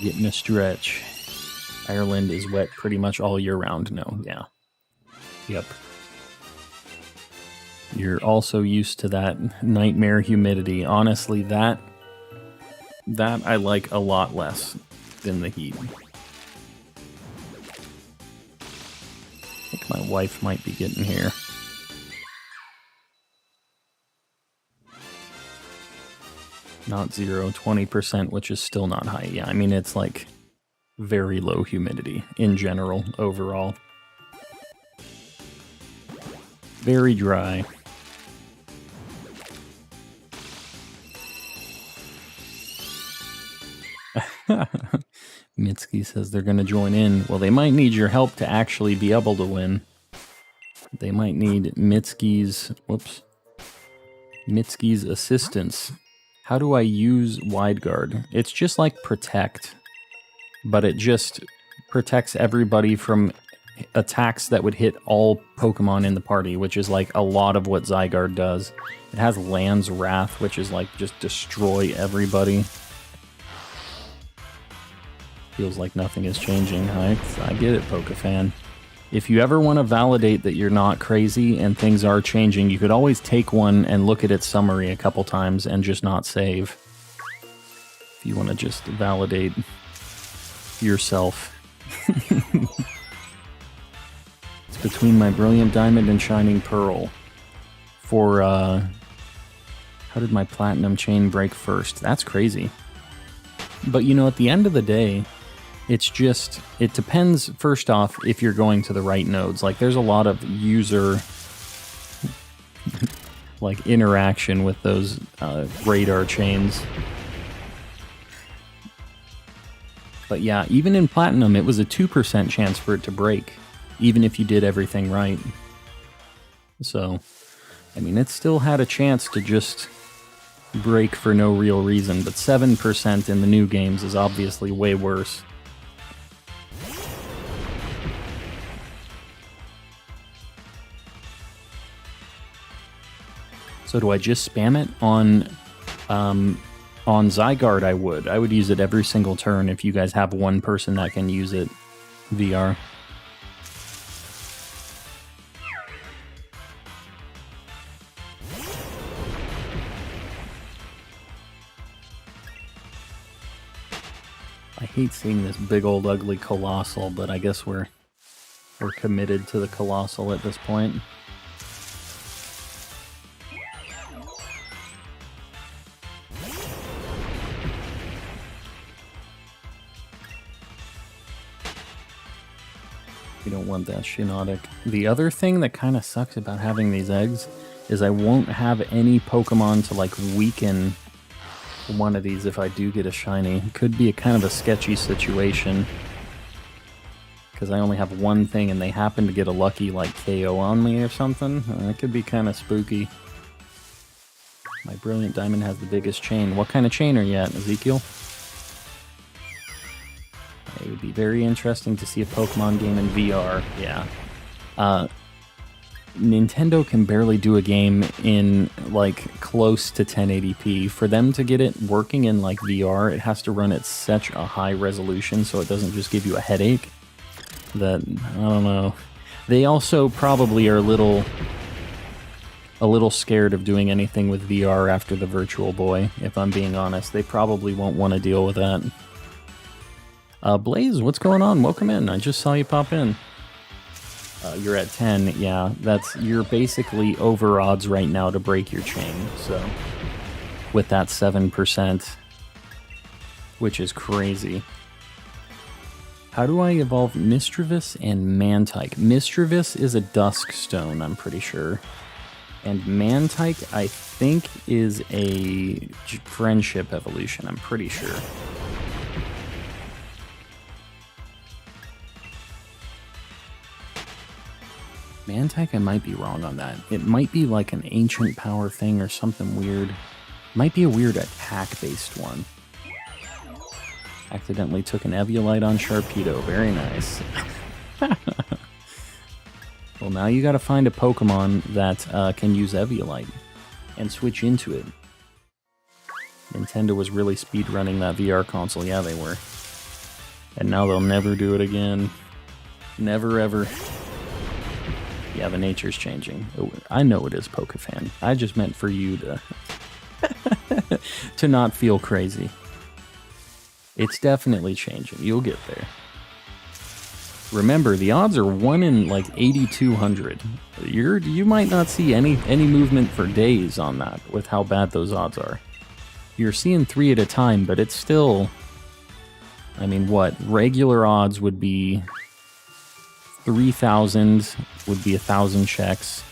Getting a stretch. Ireland is wet pretty much all year round. No, yeah. Yep. You're also used to that nightmare humidity. Honestly, that That I like a lot less than the heat. I think my wife might be getting here. Not 0, 20%, which is still not high. Yeah, I mean, it's like very low humidity in general, overall. Very dry. Mitsuki says they're going to join in. Well, they might need your help to actually be able to win. They might need Mitsuki's assistance. How do I use Wide Guard? It's just like Protect, but it just protects everybody from attacks that would hit all Pokemon in the party, which is like a lot of what Zygarde does. It has Land's Wrath, which is like just destroy everybody. Feels like nothing is changing. I get it, Pokefan. If you ever want to validate that you're not crazy and things are changing, you could always take one and look at its summary a couple times and just not save. If you want to just validate yourself. It's between my Brilliant Diamond and Shining Pearl. For, how did my Platinum chain break first? That's crazy. But, you know, at the end of the day, it's just, it depends, first off, if you're going to the right nodes. Like, there's a lot of user, like, interaction with those radar chains. But yeah, even in Platinum, it was a 2% chance for it to break, even if you did everything right. So, I mean, it still had a chance to just break for no real reason, but 7% in the new games is obviously way worse. So do I just spam it on Zygarde? I would use it every single turn if you guys have one person that can use it VR. I hate seeing this big old ugly Colossal, but I guess we're committed to the Colossal at this point. You don't want that Shiinotic. The other thing that kind of sucks about having these eggs is I won't have any Pokemon to like weaken one of these if I do get a shiny. It could be a kind of a sketchy situation because I only have one thing and they happen to get a lucky like KO on me or something. That could be kind of spooky. My Brilliant Diamond has the biggest chain. What kind of chain are you at, Ezekiel? It would be very interesting to see a Pokemon game in VR. Yeah. Nintendo can barely do a game in like close to 1080p. For them to get it working in like VR, it has to run at such a high resolution so it doesn't just give you a headache. That, I don't know. They also probably are a little scared of doing anything with VR after the Virtual Boy, if I'm being honest. They probably won't want to deal with that. Blaze, what's going on? Welcome in. I just saw you pop in. You're at 10. Yeah, you're basically over odds right now to break your chain. So, with that 7%, which is crazy. How do I evolve Misdreavus and Mantike? Misdreavus is a Dusk Stone, I'm pretty sure. And Mantike, I think, is a Friendship evolution, I'm pretty sure. Mantike, I might be wrong on that. It might be like an ancient power thing or something weird. Might be a weird attack-based one. Accidentally took an Eviolite on Sharpedo. Very nice. Well, now you gotta find a Pokemon that can use Eviolite and switch into it. Nintendo was really speedrunning that VR console. Yeah, they were. And now they'll never do it again. Never, ever. Yeah, the nature's changing. I know it is, Pokefan. I just meant for you to to not feel crazy. It's definitely changing. You'll get there. Remember, the odds are 1 in like 8,200. You might not see any movement for days on that with how bad those odds are. You're seeing 3 at a time, but it's still... I mean, what? Regular odds would be 3,000 would be 1,000 checks.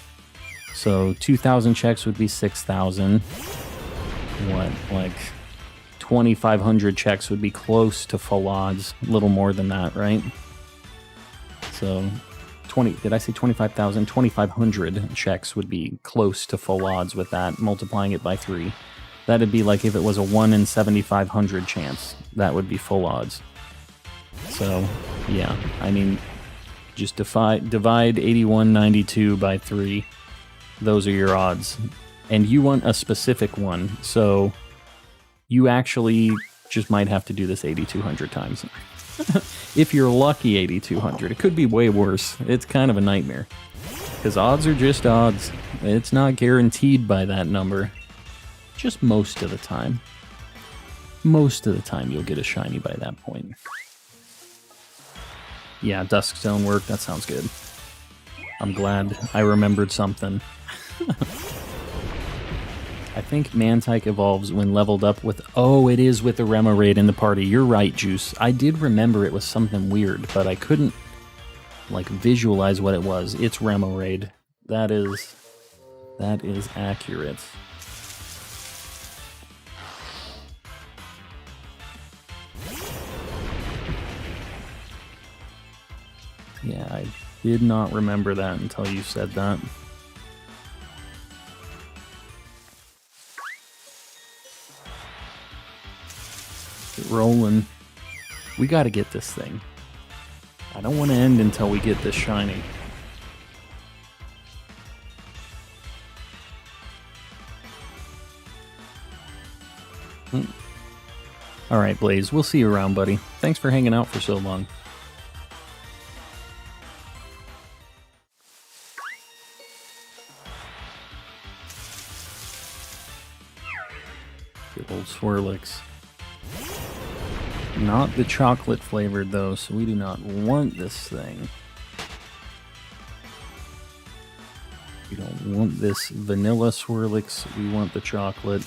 So 2,000 checks would be 6,000. What? Like 2,500 checks would be close to full odds. A little more than that, right? So, did I say 25,000? 2,500 checks would be close to full odds with that, multiplying it by 3. That'd be like if it was a 1 in 7,500 chance. That would be full odds. So, yeah, I mean, just divide 8192 by 3. Those are your odds. And you want a specific one, so you actually just might have to do this 8,200 times. If you're lucky, 8,200. It could be way worse. It's kind of a nightmare. Because odds are just odds. It's not guaranteed by that number. Just most of the time. Most of the time you'll get a shiny by that point. Yeah, Duskstone work. That sounds good. I'm glad I remembered something. I think Mantike evolves when leveled up with... Oh, it is with the Remoraid in the party. You're right, Juice. I did remember it was something weird, but I couldn't, like, visualize what it was. It's Remoraid. That is accurate. Yeah, I did not remember that until you said that. Get rolling. We gotta get this thing. I don't want to end until we get this shiny. Alright, Blaze, we'll see you around, buddy. Thanks for hanging out for so long. Good old Swirlix. Not the chocolate flavored though, so we do not want this thing. We don't want this vanilla Swirlix, we want the chocolate.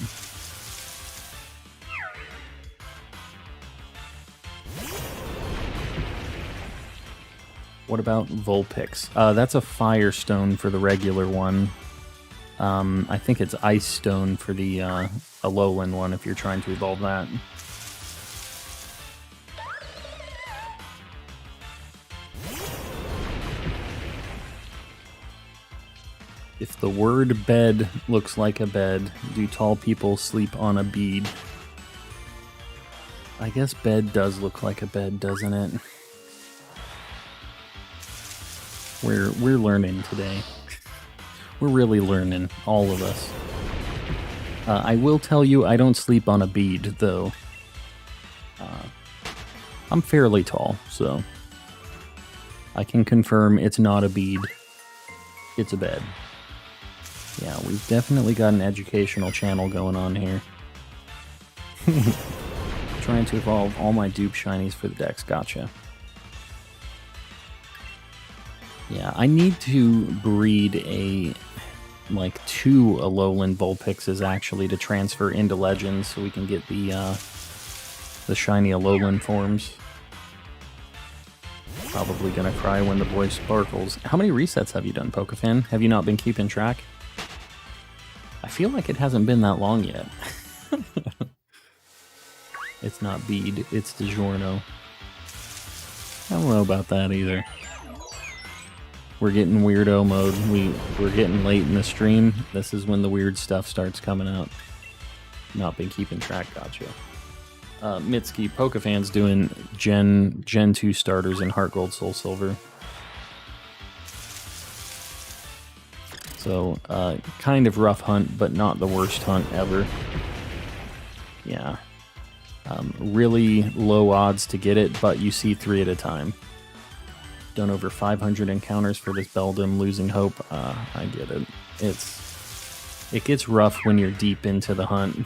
What about Vulpix? That's a Firestone for the regular one. I think it's Ice Stone for the Alolan one if you're trying to evolve that. If the word bed looks like a bed, do tall people sleep on a bead? I guess bed does look like a bed, doesn't it? We're learning today. We're really learning, all of us. I will tell you, I don't sleep on a bead, though. I'm fairly tall, so I can confirm it's not a bead. It's a bed. Yeah, we've definitely got an educational channel going on here. Trying to evolve all my dupe shinies for the Dex. Gotcha. Yeah, I need to breed like 2 Alolan Vulpixes actually to transfer into Legends so we can get the shiny Alolan forms. Probably gonna cry when the boy sparkles. How many resets have you done, Pokefan? Have you not been keeping track? I feel like it hasn't been that long yet. It's not Bead, it's DiGiorno. I don't know about that either. We're getting weirdo mode. We're getting late in the stream. This is when the weird stuff starts coming out. Not been keeping track, gotcha. Mitsuki, Pokefan's doing Gen 2 starters in Heart Gold, Soul Silver. So, kind of rough hunt, but not the worst hunt ever. Yeah. Really low odds to get it, but you see 3 at a time. Done over 500 encounters for this Beldum, losing hope. I get it. It gets rough when you're deep into the hunt.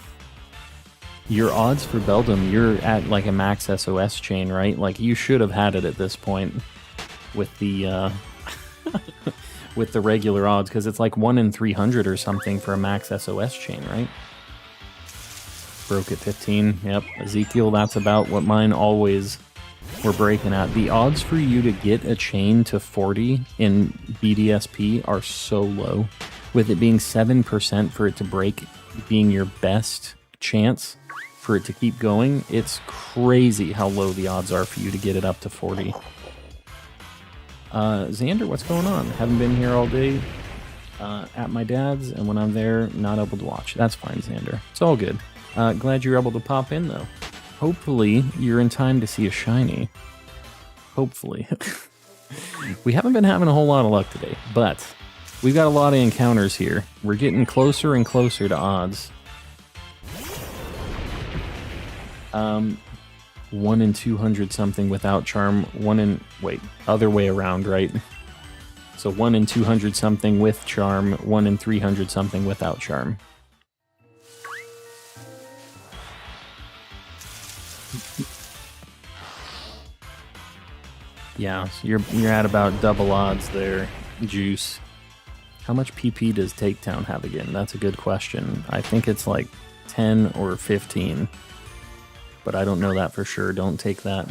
Your odds for Beldum, you're at like a max SOS chain, right? Like you should have had it at this point with the with the regular odds, because it's like 1 in 300 or something for a max SOS chain, right? Broke at 15. Yep, Ezekiel, that's about what mine always were breaking at. The odds for you to get a chain to 40 in BDSP are so low, with it being 7% for it to break being your best chance for it to keep going. It's crazy how low the odds are for you to get it up to 40. Xander, what's going on? Haven't been here all day at my dad's, and when I'm there, not able to watch. That's fine, Xander. It's all good. Glad you're able to pop in, though. Hopefully, you're in time to see a shiny. Hopefully. We haven't been having a whole lot of luck today, but we've got a lot of encounters here. We're getting closer and closer to odds. 1 in 200 something without charm. Other way around, right? So 1 in 200 something with charm, 1 in 300 something without charm. Yeah, so you're at about double odds there, Juice. How much PP does Takedown have again? That's a good question. I think it's like 10 or 15. But I don't know that for sure. Don't take that.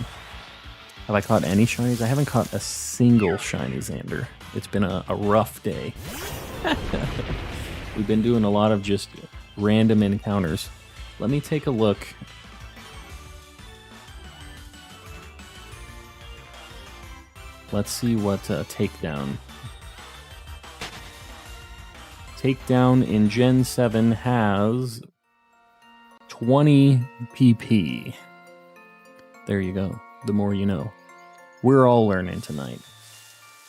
Have I caught any shinies? I haven't caught a single shiny, Xander. It's been a rough day. We've been doing a lot of just random encounters. Let me take a look. Let's see what Takedown. Takedown in Gen 7 has 20 PP. There you go. The more you know. We're all learning tonight.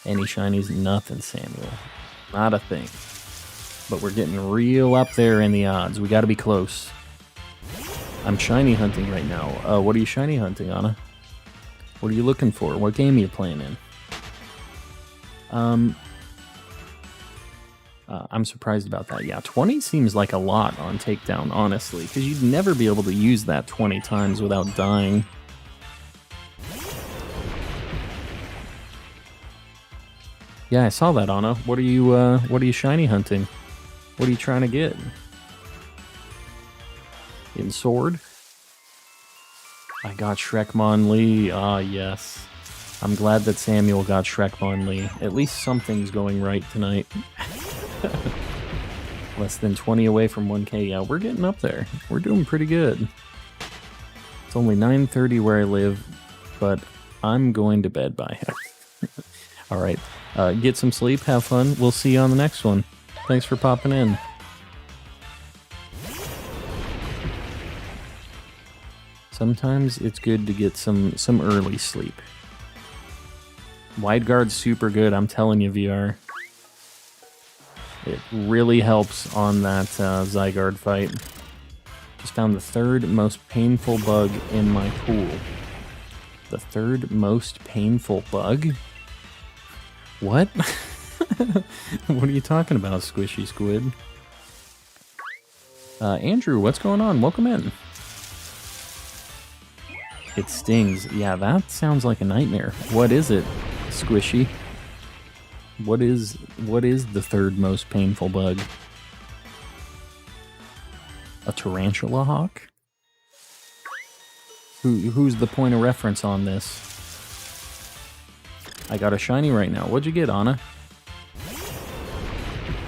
Any shinies? Nothing, Samuel. Not a thing. But we're getting real up there in the odds. We gotta be close. I'm shiny hunting right now. What are you shiny hunting, Anna? What are you looking for? What game are you playing in? I'm surprised about that. Yeah, 20 seems like a lot on Takedown, honestly, because you'd never be able to use that 20 times without dying. Yeah, I saw that, Anna. What are you shiny hunting? What are you trying to get? In Sword? I got Shrekmon Lee. Ah, yes. I'm glad that Samuel got Shrekmon Lee. At least something's going right tonight. Less than 20 away from 1K. Yeah, we're getting up there. We're doing pretty good. It's only 9:30 where I live, but I'm going to bed by. All right. Get some sleep. Have fun. We'll see you on the next one. Thanks for popping in. Sometimes it's good to get some early sleep. Wide guard's super good. I'm telling you, VR. It really helps on that Zygarde fight. Just found the 3rd most painful bug in my pool. The 3rd most painful bug? What? What are you talking about, Squishy Squid? Andrew, what's going on? Welcome in. It stings. Yeah, that sounds like a nightmare. What is it, Squishy? What is the 3rd most painful bug? A tarantula hawk? Who's the point of reference on this? I got a shiny right now. What'd you get, Anna?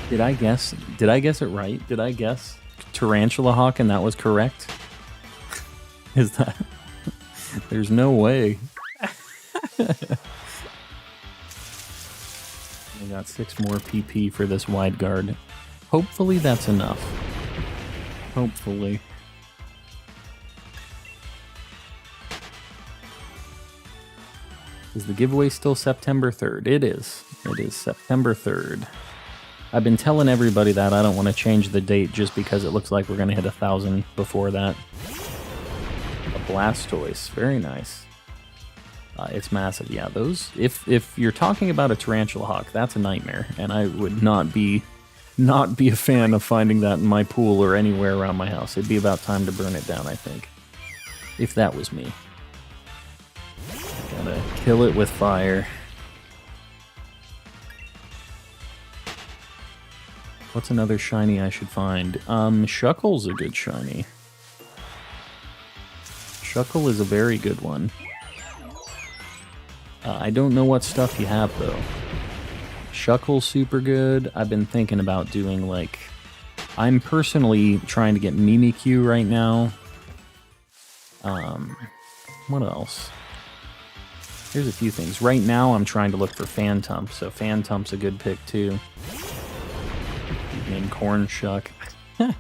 Did I guess it right? Did I guess tarantula hawk and that was correct? Is that... There's no way. I got 6 more PP for this wide guard. Hopefully that's enough. Hopefully. Is the giveaway still September 3rd? It is. It is September 3rd. I've been telling everybody that I don't want to change the date just because it looks like we're going to hit 1,000 before that. A Blastoise. Very nice. It's massive. Yeah, those... If you're talking about a Tarantula Hawk, that's a nightmare. And I would not be not be a fan of finding that in my pool or anywhere around my house. It'd be about time to burn it down, I think. If that was me. Gotta kill it with fire. What's another shiny I should find? Shuckle's a good shiny. Shuckle is a very good one. I don't know what stuff you have, though. Shuckle's super good. I've been thinking about doing, like... I'm personally trying to get Mimikyu right now. What else? Here's a few things. Right now, I'm trying to look for Phantump, so Phantump's a good pick, too. Named Corn Shuck. I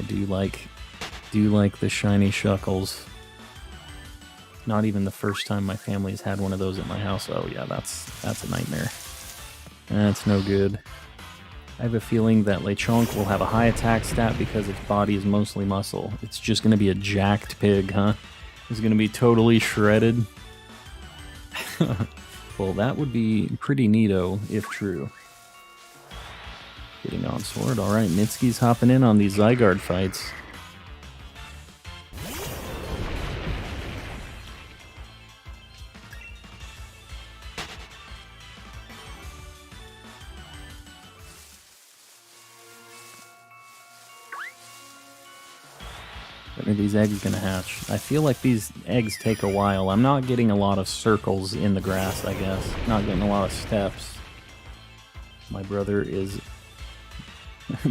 do like the shiny Shuckles. Not even the first time my family's had one of those at my house. Oh yeah, that's a nightmare. That's no good. I have a feeling that Lechonk will have a high attack stat because its body is mostly muscle. It's just going to be a jacked pig, huh? It's going to be totally shredded. Well, that would be pretty neato if true. Getting on sword. Alright, Mitsuki's hopping in on these Zygarde fights. When are these eggs gonna hatch? I feel like these eggs take a while. I'm not getting a lot of circles in the grass, I guess. Not getting a lot of steps. My brother is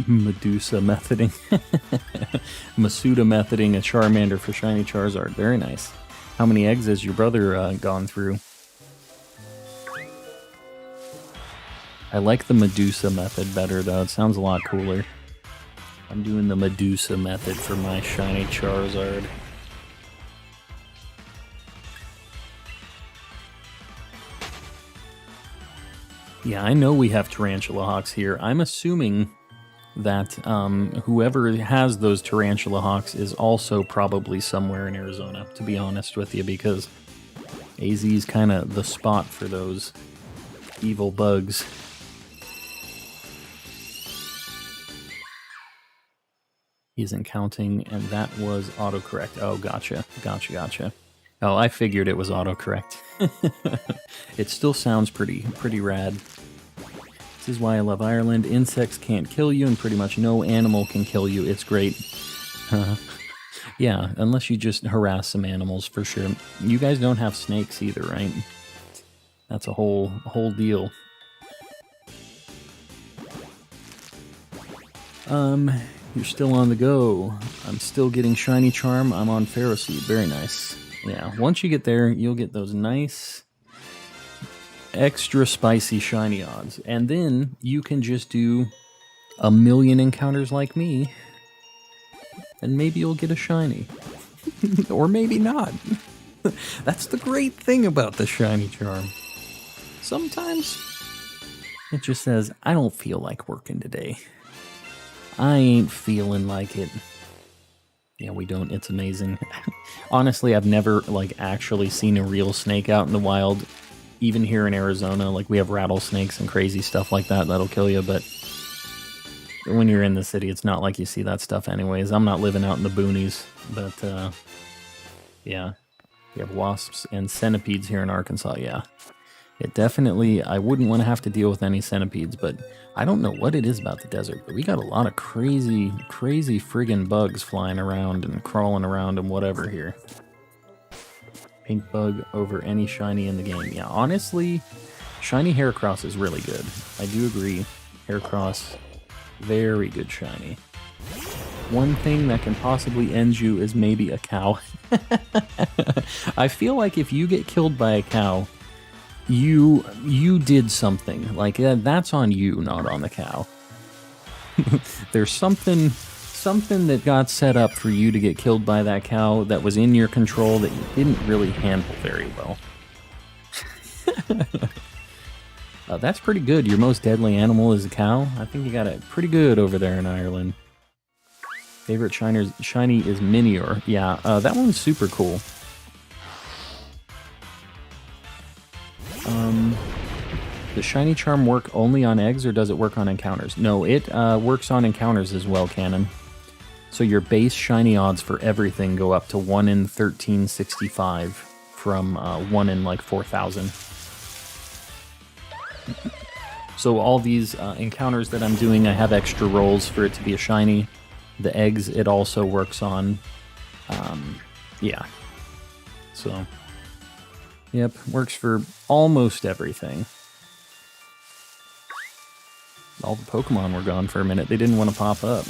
Medusa methoding. Masuda methoding a Charmander for shiny Charizard. Very nice. How many eggs has your brother gone through? I like the Medusa method better, though. It sounds a lot cooler. I'm doing the Medusa method for my shiny Charizard. Yeah, I know we have Tarantula Hawks here. I'm assuming that whoever has those Tarantula Hawks is also probably somewhere in Arizona, to be honest with you, because AZ is kind of the spot for those evil bugs. He isn't counting, and that was autocorrect. Oh, gotcha. Oh, I figured it was autocorrect. It still sounds pretty rad. This is why I love Ireland. Insects can't kill you, and pretty much no animal can kill you. It's great. Yeah, unless you just harass some animals, for sure. You guys don't have snakes either, right? That's a whole deal. You're still on the go. I'm still getting Shiny Charm. I'm on Ferroseed. Very nice. Yeah, once you get there, you'll get those nice, extra spicy shiny odds. And then you can just do a million encounters like me, and maybe you'll get a shiny. Or maybe not. That's the great thing about the Shiny Charm. Sometimes it just says, I don't feel like working today. I ain't feeling like it. Yeah, we don't. It's amazing. Honestly, I've never, actually seen a real snake out in the wild. Even here in Arizona, we have rattlesnakes and crazy stuff like that that'll kill you, but when you're in the city, it's not like you see that stuff anyways. I'm not living out in the boonies, but, yeah. We have wasps and centipedes here in Arkansas, yeah. It definitely, I wouldn't want to have to deal with any centipedes, but I don't know what it is about the desert, but we got a lot of crazy friggin' bugs flying around and crawling around and whatever here. Pink bug over any shiny in the game. Yeah, honestly, shiny Heracross is really good. I do agree. Heracross, very good shiny. One thing that can possibly end you is maybe a cow. I feel like if you get killed by a cow, you did something. That's on you, not on the cow. There's something that got set up for you to get killed by that cow that was in your control that you didn't really handle very well. That's pretty good. Your most deadly animal is a cow. I think you got it pretty good over there in Ireland. Favorite shiny is Minior. Yeah, that one's super cool. the shiny charm work only on eggs, or does it work on encounters? No, it works on encounters as well, Canon. So your base shiny odds for everything go up to 1 in 1365 from 1 in like 4,000. So all these encounters that I'm doing, I have extra rolls for it to be a shiny. The eggs, it also works on. Yeah. So, yep, works for almost everything. All the Pokemon were gone for a minute. They didn't want to pop up.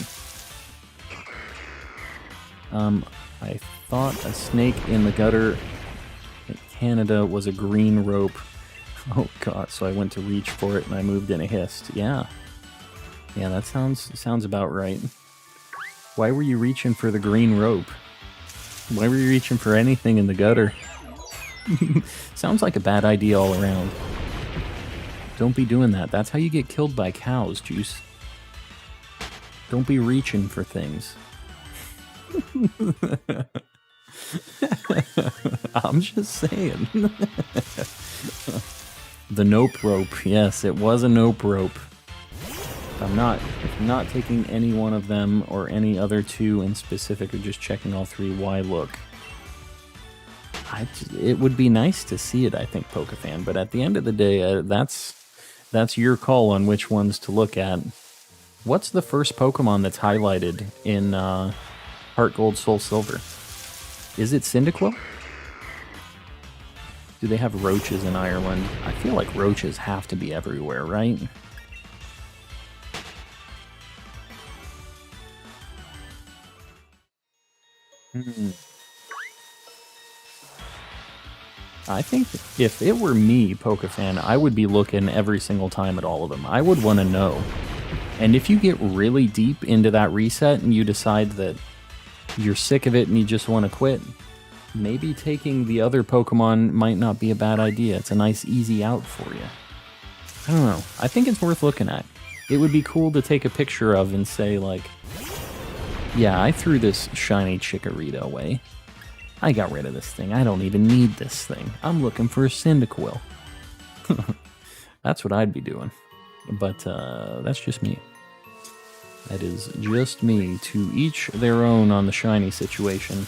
I thought a snake in the gutter in Canada was a green rope. Oh god, so I went to reach for it and I moved in a hist. Yeah. Yeah, that sounds about right. Why were you reaching for the green rope? Why were you reaching for anything in the gutter? Sounds like a bad idea all around. Don't be doing that. That's how you get killed by cows, Juice. Don't be reaching for things. I'm just saying. The nope rope. Yes, it was a nope rope. If I'm not taking any one of them or any other two in specific or just checking all three, why look? It would be nice to see it, I think, Pokefan, but at the end of the day, that's your call on which ones to look at. What's the first Pokemon that's highlighted in Heart Gold, Soul Silver? Is it Cyndaquil? Do they have roaches in Ireland? I feel like roaches have to be everywhere, right? I think if it were me, Pokefan, I would be looking every single time at all of them. I would want to know. And if you get really deep into that reset and you decide that you're sick of it and you just want to quit, maybe taking the other Pokemon might not be a bad idea. It's a nice, easy out for you. I don't know. I think it's worth looking at. It would be cool to take a picture of and say, like, yeah, I threw this shiny Chikorita away. I got rid of this thing. I don't even need this thing. I'm looking for a Cyndaquil. That's what I'd be doing. But that's just me. That is just me. To each their own on the shiny situation.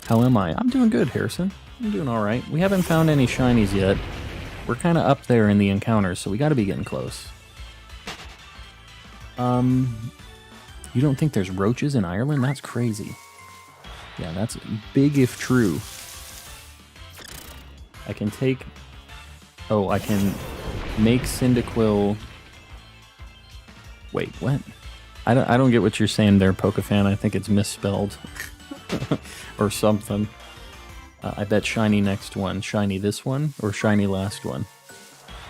How am I? I'm doing good, Harrison. I'm doing alright. We haven't found any shinies yet. We're kind of up there in the encounters, so we got to be getting close. You don't think there's roaches in Ireland? That's crazy. Yeah, that's big if true. I can take... Oh, I can make Cyndaquil... Wait, what? I don't get what you're saying there, Pokefan. I think it's misspelled. Or something. I bet shiny next one. Shiny this one? Or shiny last one?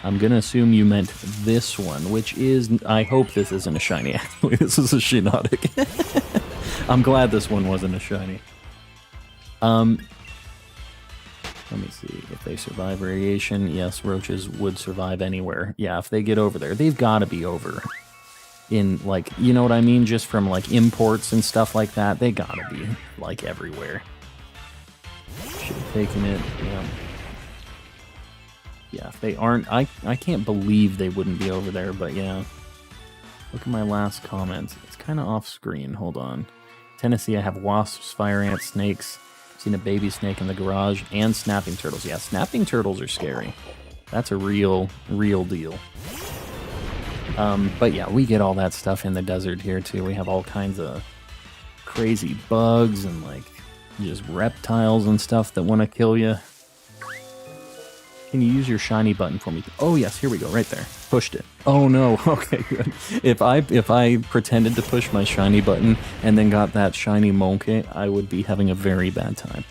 I'm gonna assume you meant this one, which is... I hope this isn't a shiny, actually. This is a Shinotic. I'm glad this one wasn't a shiny. Let me see. If they survive radiation, yes, roaches would survive anywhere. Yeah, if they get over there. They've got to be over. In, like, you know what I mean? Just from, like, imports and stuff like that. They got to be, like, everywhere. Should have taken it, yeah. Yeah, if they aren't... I can't believe they wouldn't be over there, but yeah. Look at my last comment. It's kind of off-screen. Hold on. Tennessee, I have wasps, fire ants, snakes. Seen a baby snake in the garage, and snapping turtles. Yeah, snapping turtles are scary. That's a real deal. But yeah, we get all that stuff in the desert here, too. We have all kinds of crazy bugs and, like, just reptiles and stuff that want to kill you. Can you use your shiny button for me? Oh yes, here we go, right there. Pushed it. Oh no, okay, good. If I pretended to push my shiny button and then got that shiny monkey, I would be having a very bad time.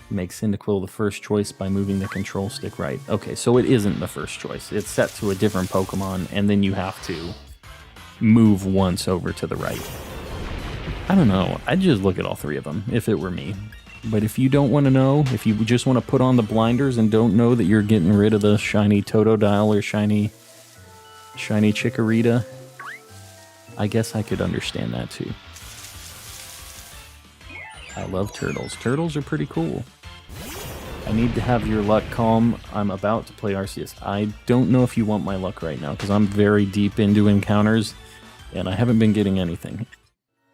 Make Cyndaquil the first choice by moving the control stick right. Okay, so it isn't the first choice. It's set to a different Pokemon, and then you have to move once over to the right. I don't know. I'd just look at all three of them, if it were me. But if you don't want to know, if you just want to put on the blinders and don't know that you're getting rid of the shiny Totodile or shiny Chikorita, I guess I could understand that too. I love turtles. Turtles are pretty cool. I need to have your luck calm. I'm about to play Arceus. I don't know if you want my luck right now, because I'm very deep into encounters, and I haven't been getting anything.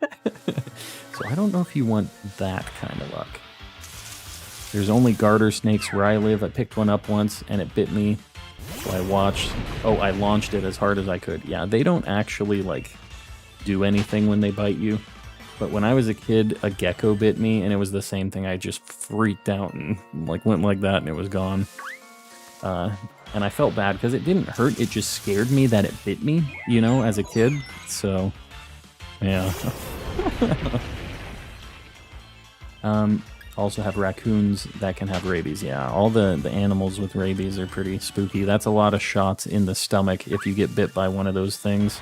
So I don't know if you want that kind of luck. There's only garter snakes where I live. I picked one up once, and it bit me. So I watched... Oh, I launched it as hard as I could. Yeah, they don't actually, like, do anything when they bite you. But when I was a kid, a gecko bit me, and it was the same thing. I just freaked out and like went like that, and it was gone. And I felt bad because it didn't hurt. It just scared me that it bit me, you know, as a kid. So, yeah. Also have raccoons that can have rabies. Yeah, all the animals with rabies are pretty spooky. That's a lot of shots in the stomach if you get bit by one of those things.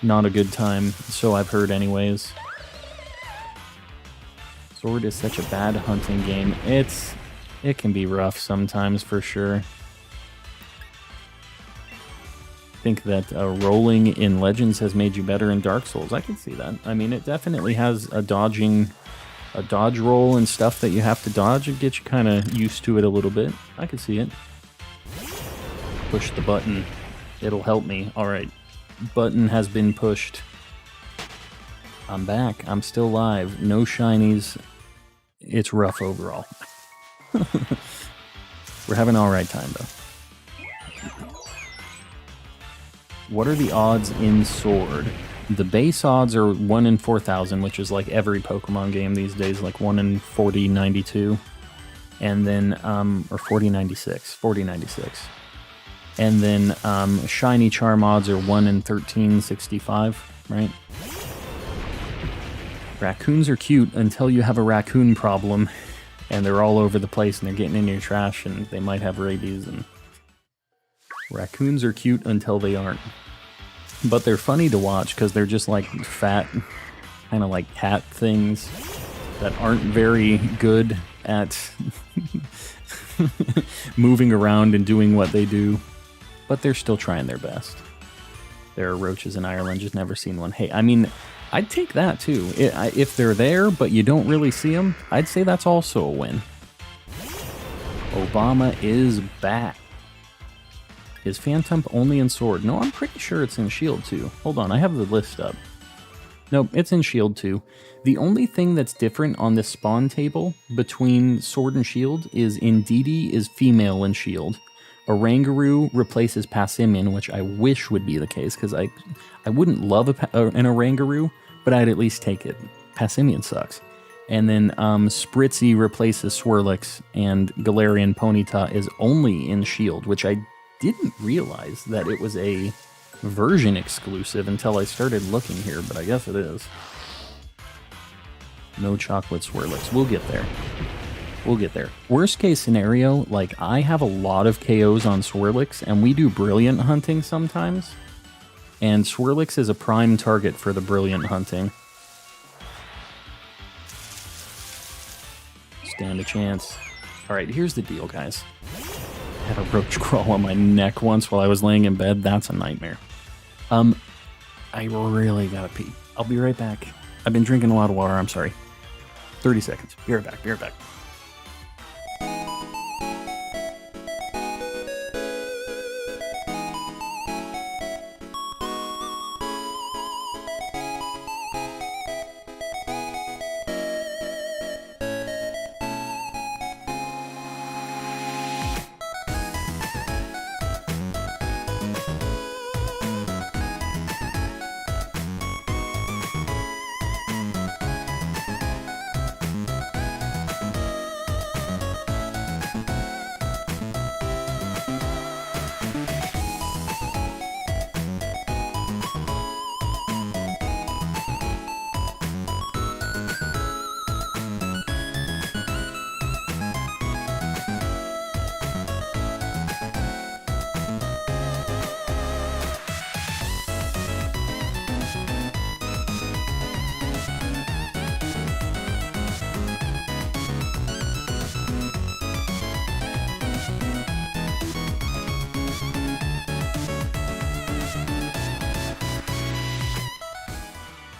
Not a good time, so I've heard anyways. Sword is such a bad hunting game. It can be rough sometimes for sure. I think that rolling in Legends has made you better in Dark Souls. I can see that. I mean, it definitely has a dodge roll and stuff that you have to dodge and get you kind of used to it a little bit. I can see it. Push the button. It'll help me. All right. Button has been pushed. I'm back. I'm still live. No shinies. It's rough overall. We're having an alright time, though. What are the odds in Sword? The base odds are 1 in 4,000, which is like every Pokemon game these days, like 1 in 4092. And then, or 4096. 4096. And then, shiny charm odds are 1 in 1365, right? Raccoons are cute until you have a raccoon problem, and they're all over the place, and they're getting in your trash, and they might have rabies, and... Raccoons are cute until they aren't. But they're funny to watch, because they're just like fat, kind of like cat things that aren't very good at moving around and doing what they do. But they're still trying their best. There are roaches in Ireland, just never seen one. Hey, I mean... I'd take that, too. If they're there, but you don't really see them, I'd say that's also a win. Obama is back. Is Phantump only in Sword? No, I'm pretty sure it's in Shield, too. Hold on, I have the list up. Nope, it's in Shield, too. The only thing that's different on this spawn table between Sword and Shield is Indeedee is female in Shield. Oranguru replaces Passimian, which I wish would be the case, because I wouldn't love an Oranguru, but I'd at least take it. Passimian sucks. And then Spritzy replaces Swirlix, and Galarian Ponyta is only in Shield, which I didn't realize that it was a version exclusive until I started looking here, but I guess it is. No chocolate Swirlix. We'll get there. We'll get there. Worst case scenario, like, I have a lot of KOs on Swirlix, and we do Brilliant hunting sometimes. And Swirlix is a prime target for the Brilliant hunting. Stand a chance. Alright, here's the deal, guys. I had a roach crawl on my neck once while I was laying in bed. That's a nightmare. I really gotta pee. I'll be right back. I've been drinking a lot of water, I'm sorry. 30 seconds. Be right back, be right back.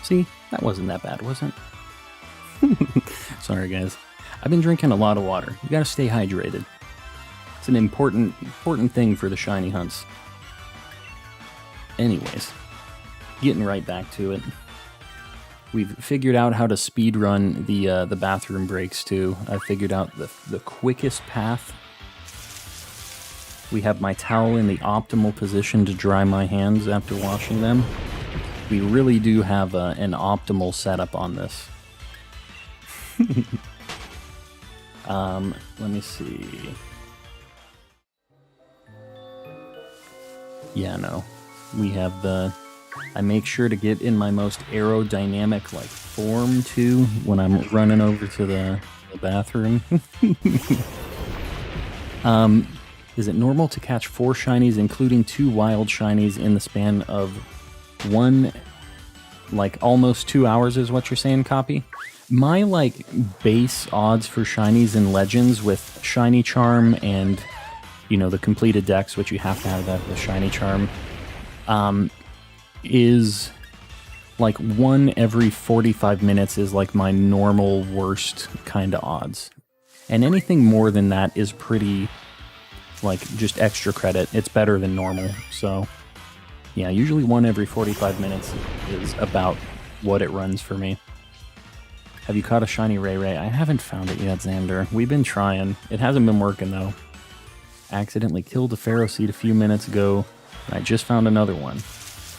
See, that wasn't that bad, was it? Sorry, guys. I've been drinking a lot of water. You gotta stay hydrated. It's an important thing for the shiny hunts. Anyways, getting right back to it. We've figured out how to speedrun the bathroom breaks too. I figured out the quickest path. We have my towel in the optimal position to dry my hands after washing them. We really do have an optimal setup on this. Let me see. Yeah, no. We have the... I make sure to get in my most aerodynamic, like, form, too, when I'm running over to the bathroom. Is it normal to catch 4 shinies, including 2 wild shinies, in the span of one, like, almost 2 hours, is what you're saying, Copy? My, like, base odds for shinies in Legends with Shiny Charm and, you know, the completed decks, which you have to have that, the Shiny Charm, is like 1 every 45 minutes is like my normal worst kind of odds. And anything more than that is pretty, like, just extra credit. It's better than normal. So, yeah, usually 1 every 45 minutes is about what it runs for me. Have you caught a shiny Ray Ray? I haven't found it yet, Xander. We've been trying. It hasn't been working, though. Accidentally killed a Pharaoh Seed a few minutes ago, and I just found another one.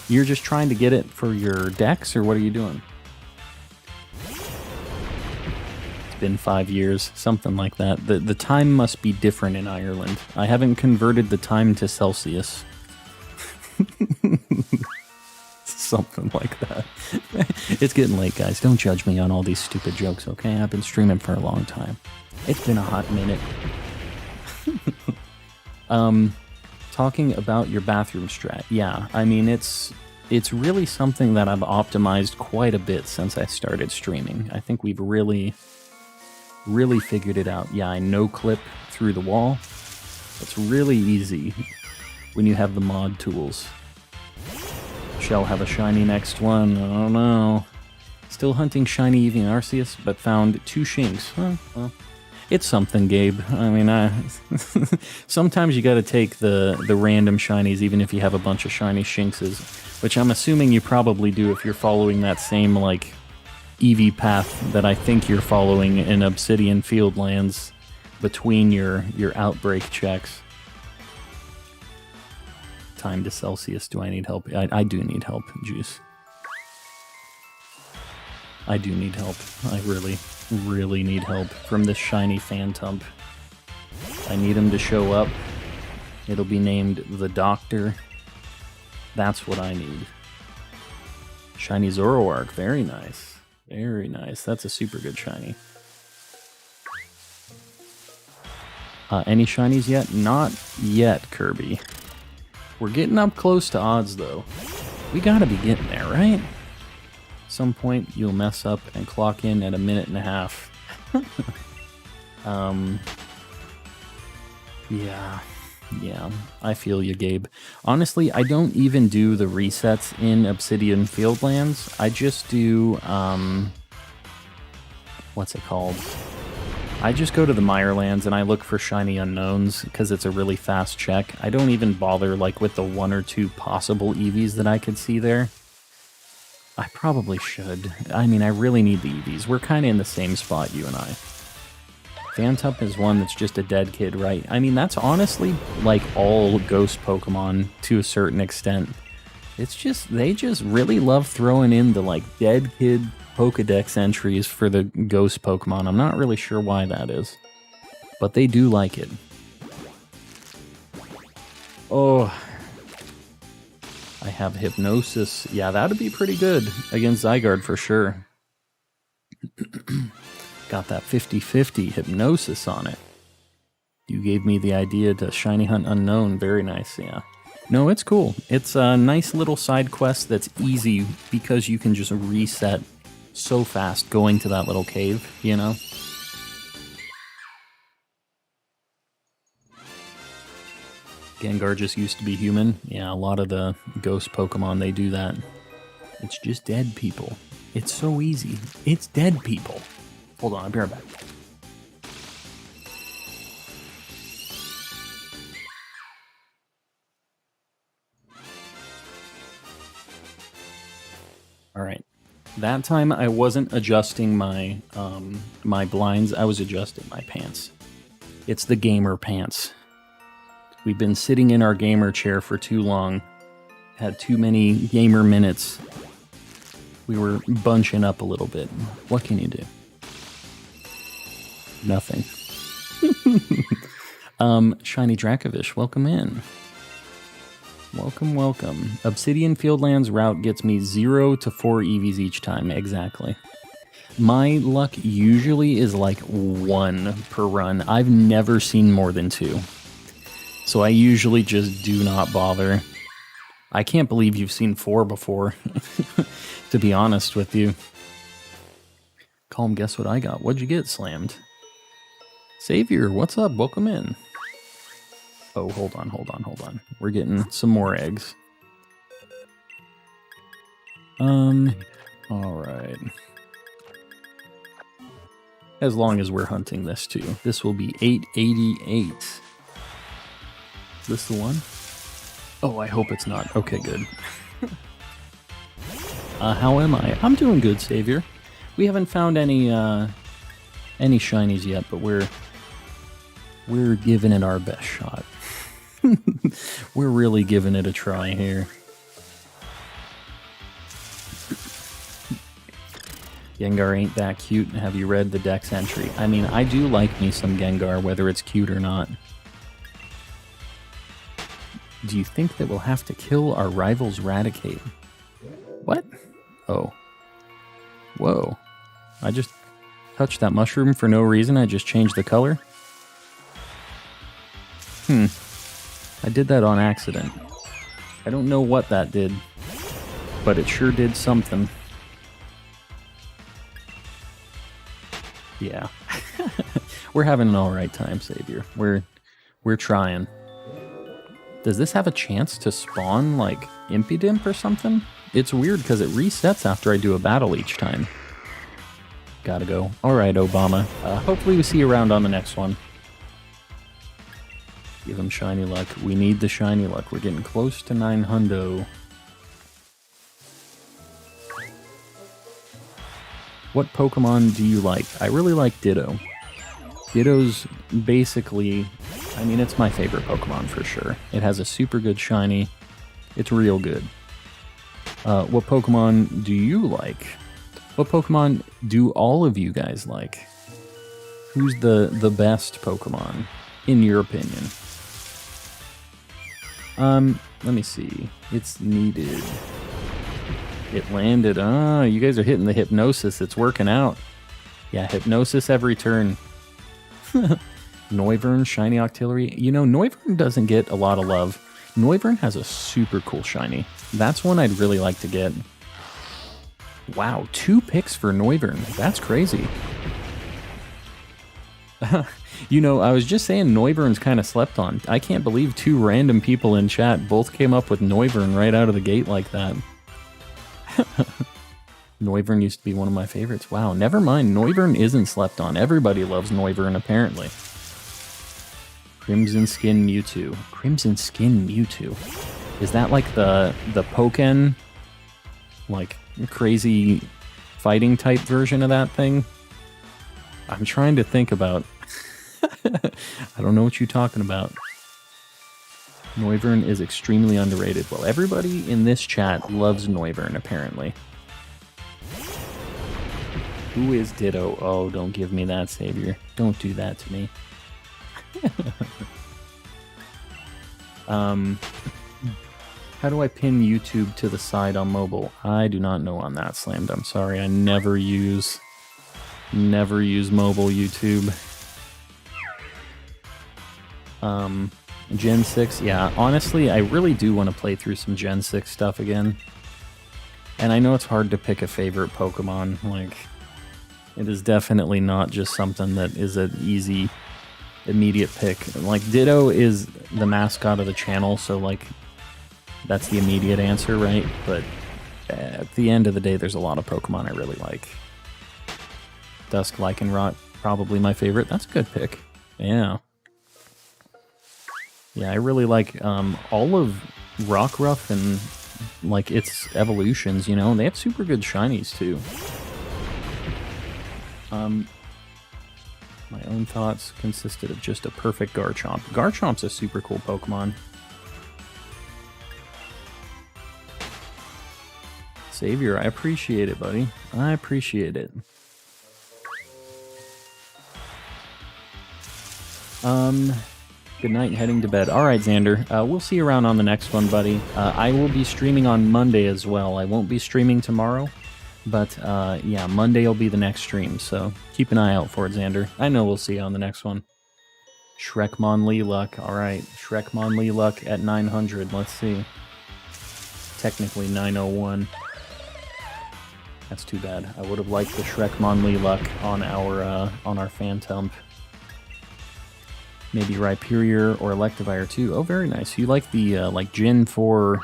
You're just trying to get it for your decks, or what are you doing? It's been 5 years, something like that. The time must be different in Ireland. I haven't converted the time to Celsius. Something like that. It's getting late, guys. Don't judge me on all these stupid jokes, okay? I've been streaming for a long time. It's been a hot minute. Talking about your bathroom strat. Yeah, I mean, it's really something that I've optimized quite a bit since I started streaming. I think we've really figured it out. Yeah, I no-clip through the wall. It's really easy when you have the mod tools. Shall have a shiny next one. I don't know. Still hunting shiny Eevee and Arceus, but found 2 Shinx. Huh, well. It's something, Gabe. I mean, sometimes you gotta take the random shinies, even if you have a bunch of shiny Shinxes, which I'm assuming you probably do if you're following that same, like, Eevee path that I think you're following in Obsidian Fieldlands between your outbreak checks. Time to Celsius. Do I need help? I do need help, Juice. I do need help. I really need help from this shiny Phantump. I need him to show up. It'll be named the Doctor. That's what I need. Shiny Zoroark. Very nice. Very nice. That's a super good shiny. Any shinies yet? Not yet, Kirby. We're getting up close to odds, though. We gotta be getting there, right? Some point you'll mess up and clock in at 1.5 minutes. Yeah, I feel you, Gabe. Honestly, I don't even do the resets in Obsidian Fieldlands. I just do, what's it called? I just go to the Mirelands and I look for shiny unknowns because it's a really fast check. I don't even bother, like, with the 1 or 2 possible Eevees that I could see there. I probably should. I mean, I really need the Eevees. We're kind of in the same spot, you and I. Phantump is one that's just a dead kid, right? I mean, that's honestly like all ghost Pokemon to a certain extent. It's just, they just really love throwing in the, like, dead kid Pokedex entries for the ghost Pokemon. I'm not really sure why that is, but they do like it. Oh, I have Hypnosis. Yeah, that'd be pretty good against Zygarde for sure. Got that 50-50 Hypnosis on it. You gave me the idea to Shiny Hunt Unknown. Very nice, yeah. No, it's cool. It's a nice little side quest that's easy because you can just reset so fast going to that little cave, you know? Gengar just used to be human. Yeah, a lot of the ghost Pokemon, they do that. It's just dead people. It's so easy. It's dead people. Hold on, I'll be right back. All right. That time I wasn't adjusting my my blinds. I was adjusting my pants. It's the gamer pants. We've been sitting in our gamer chair for too long. Had too many gamer minutes. We were bunching up a little bit. What can you do? Nothing. Shiny Dracovish, welcome in. Welcome, welcome. Obsidian Fieldlands route gets me 0 to 4 EVs each time, exactly. My luck usually is like 1 per run. I've never seen more than 2. So I usually just do not bother. I can't believe you've seen 4 before, to be honest with you. Calm, guess what I got? What'd you get, Slammed? Savior, what's up? Welcome in. Oh, hold on. We're getting some more eggs. Alright. As long as we're hunting this too. This will be 888. Is this the one? Oh, I hope it's not. Okay, good. How am I? I'm doing good, Savior. We haven't found any shinies yet, but we're giving it our best shot. We're really giving it a try here. Gengar ain't that cute. Have you read the Dex entry? I mean, I do like me some Gengar, whether it's cute or not. Do you think that we'll have to kill our rival's Raticate? What? Oh. Whoa. I just touched that mushroom for no reason. I just changed the color. I did that on accident. I don't know what that did, but it sure did something. Yeah. We're having an alright time, Savior. We're trying. Does this have a chance to spawn, like, Impidimp or something? It's weird because it resets after I do a battle each time. Gotta go. Alright, Obama. Hopefully we see you around on the next one. Give him shiny luck. We need the shiny luck. We're getting close to 900. What Pokemon do you like? I really like Ditto. Ditto's basically... I mean, it's my favorite Pokemon for sure. It has a super good shiny. It's real good. What Pokemon do you like? What Pokemon do all of you guys like? Who's the best Pokemon, in your opinion? Let me see. It's needed. It landed. Ah, you guys are hitting the Hypnosis. It's working out. Yeah, Hypnosis every turn. Noivern, Shiny Octillery. You know, Noivern doesn't get a lot of love. Noivern has a super cool shiny. That's one I'd really like to get. Wow, 2 picks for Noivern. That's crazy. You know, I was just saying Noivern's kind of slept on. I can't believe 2 random people in chat both came up with Noivern right out of the gate like that. Noivern used to be one of my favorites. Wow, never mind. Noivern isn't slept on. Everybody loves Noivern, apparently. Crimson Skin Mewtwo. Crimson Skin Mewtwo. Is that like the Pokken, like, crazy fighting type version of that thing? I'm trying to think about... I don't know what you're talking about. Noivern is extremely underrated. Well, everybody in this chat loves Noivern, apparently. Who is Ditto? Oh, don't give me that, Savior. Don't do that to me. How do I pin YouTube to the side on mobile? I do not know on that, Slammed. I'm sorry. I never use mobile YouTube. Gen 6, yeah, honestly, I really do want to play through some Gen 6 stuff again. And I know it's hard to pick a favorite Pokemon, like, it is definitely not just something that is an easy, immediate pick. Like, Ditto is the mascot of the channel, so, like, that's the immediate answer, right? But at the end of the day, there's a lot of Pokemon I really like. Dusk Lycanroc, probably my favorite. That's a good pick. Yeah. Yeah, I really like all of Rockruff and like its evolutions, you know, and they have super good shinies too. My own thoughts consisted of just a perfect Garchomp. Garchomp's a super cool Pokemon. Savior, I appreciate it, buddy. I appreciate it. Good night, heading to bed. All right, Xander. We'll see you around on the next one, buddy. I will be streaming on Monday as well. I won't be streaming tomorrow, but yeah, Monday will be the next stream, so keep an eye out for it, Xander. I know we'll see you on the next one. Shrekmon Lilac. All right, Shrekmon Lilac at 900. Let's see. Technically 901. That's too bad. I would have liked the Shrekmon Lilac on our Phantump. Maybe Rhyperior or Electivire too. Oh, very nice. You like the like Gen 4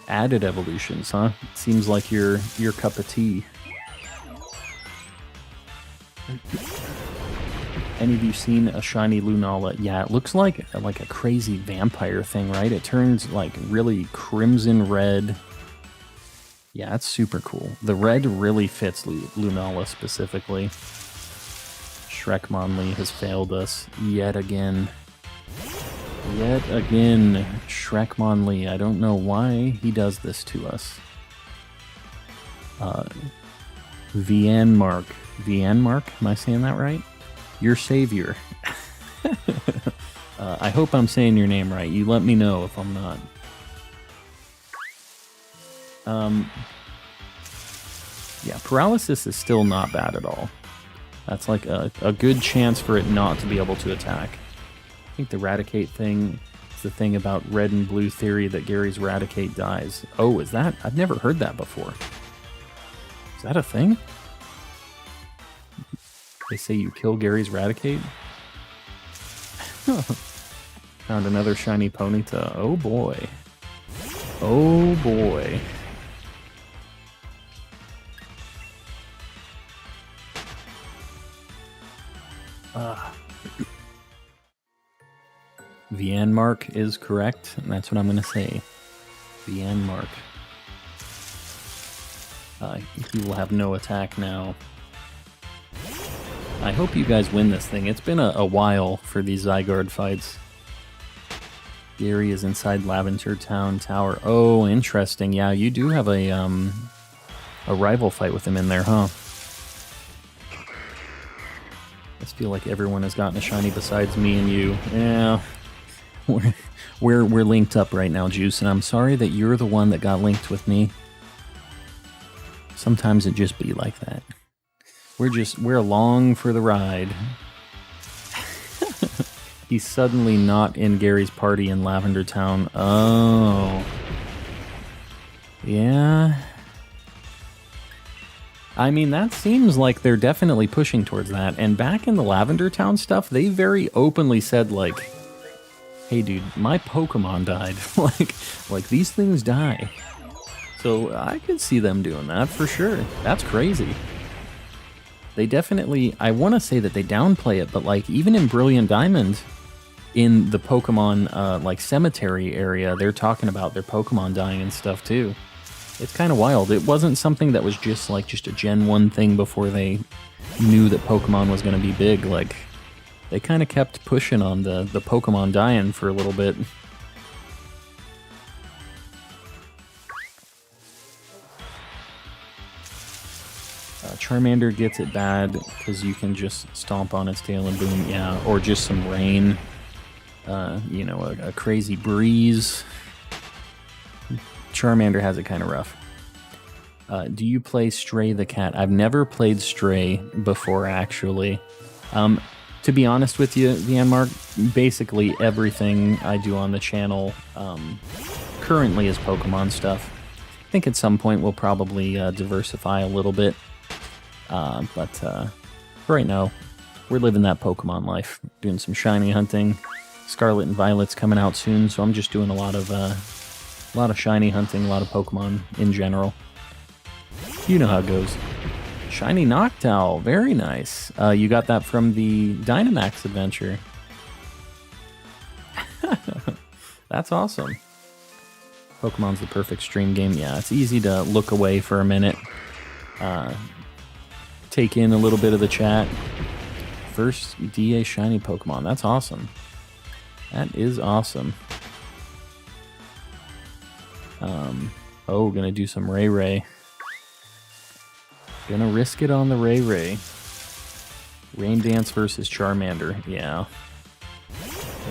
added evolutions, huh? It seems like your cup of tea. Any of you seen a shiny Lunala? Yeah, it looks like a crazy vampire thing, right? It turns like really crimson red. Yeah, it's super cool. The red really fits Lunala specifically. Shrekmonly has failed us yet again. Yet again, Shrekmonly. I don't know why he does this to us. Vienmark. Vienmark? Am I saying that right? Your savior. I hope I'm saying your name right. You let me know if I'm not. Yeah, paralysis is still not bad at all. That's like a good chance for it not to be able to attack. I think the Raticate thing is the thing about red and blue theory that Gary's Raticate dies. Oh, is that? I've never heard that before. Is that a thing? They say you kill Gary's Raticate? Found another shiny Ponyta. Oh boy. Oh boy. Vienmark is correct, and that's what I'm going to say. Vienmark. He will have no attack now. I hope you guys win this thing. It's been a while for these Zygarde fights. Gary is inside Lavender Town Tower. Oh, interesting. Yeah, you do have a rival fight with him in there, huh? I just feel like everyone has gotten a shiny besides me and you. Yeah, we're linked up right now, Juice, and I'm sorry that you're the one that got linked with me. Sometimes it just be like that. We're along for the ride. He's suddenly not in Gary's party in Lavender Town. Oh. Yeah. I mean, that seems like they're definitely pushing towards that. And back in the Lavender Town stuff, they very openly said, like, hey, dude, my Pokemon died. like these things die. So I could see them doing that for sure. That's crazy. They definitely, I want to say that they downplay it, but like even in Brilliant Diamond, in the Pokemon like cemetery area, they're talking about their Pokemon dying and stuff too. It's kind of wild. It wasn't something that was just a Gen 1 thing before they knew that Pokemon was going to be big. Like, they kind of kept pushing on the Pokemon dying for a little bit. Charmander gets it bad because you can just stomp on its tail and boom, yeah. Or just some rain. You know, a crazy breeze. Charmander has it kind of rough. Do you play Stray the Cat? I've never played Stray before, actually. To be honest with you, Vienmark, basically everything I do on the channel currently is Pokemon stuff. I think at some point we'll probably diversify a little bit. But right now, we're living that Pokemon life. Doing some shiny hunting. Scarlet and Violet's coming out soon, so I'm just doing a lot of shiny hunting, a lot of Pokemon in general. You know how it goes. Shiny Noctowl, very nice. You got that from the Dynamax adventure. That's awesome. Pokemon's the perfect stream game. Yeah, it's easy to look away for a minute. Take in a little bit of the chat. First DA shiny Pokemon. That's awesome. That is awesome. Oh, gonna do some Ray Ray. Gonna risk it on the Ray Ray. Rain Dance versus Charmander. Yeah.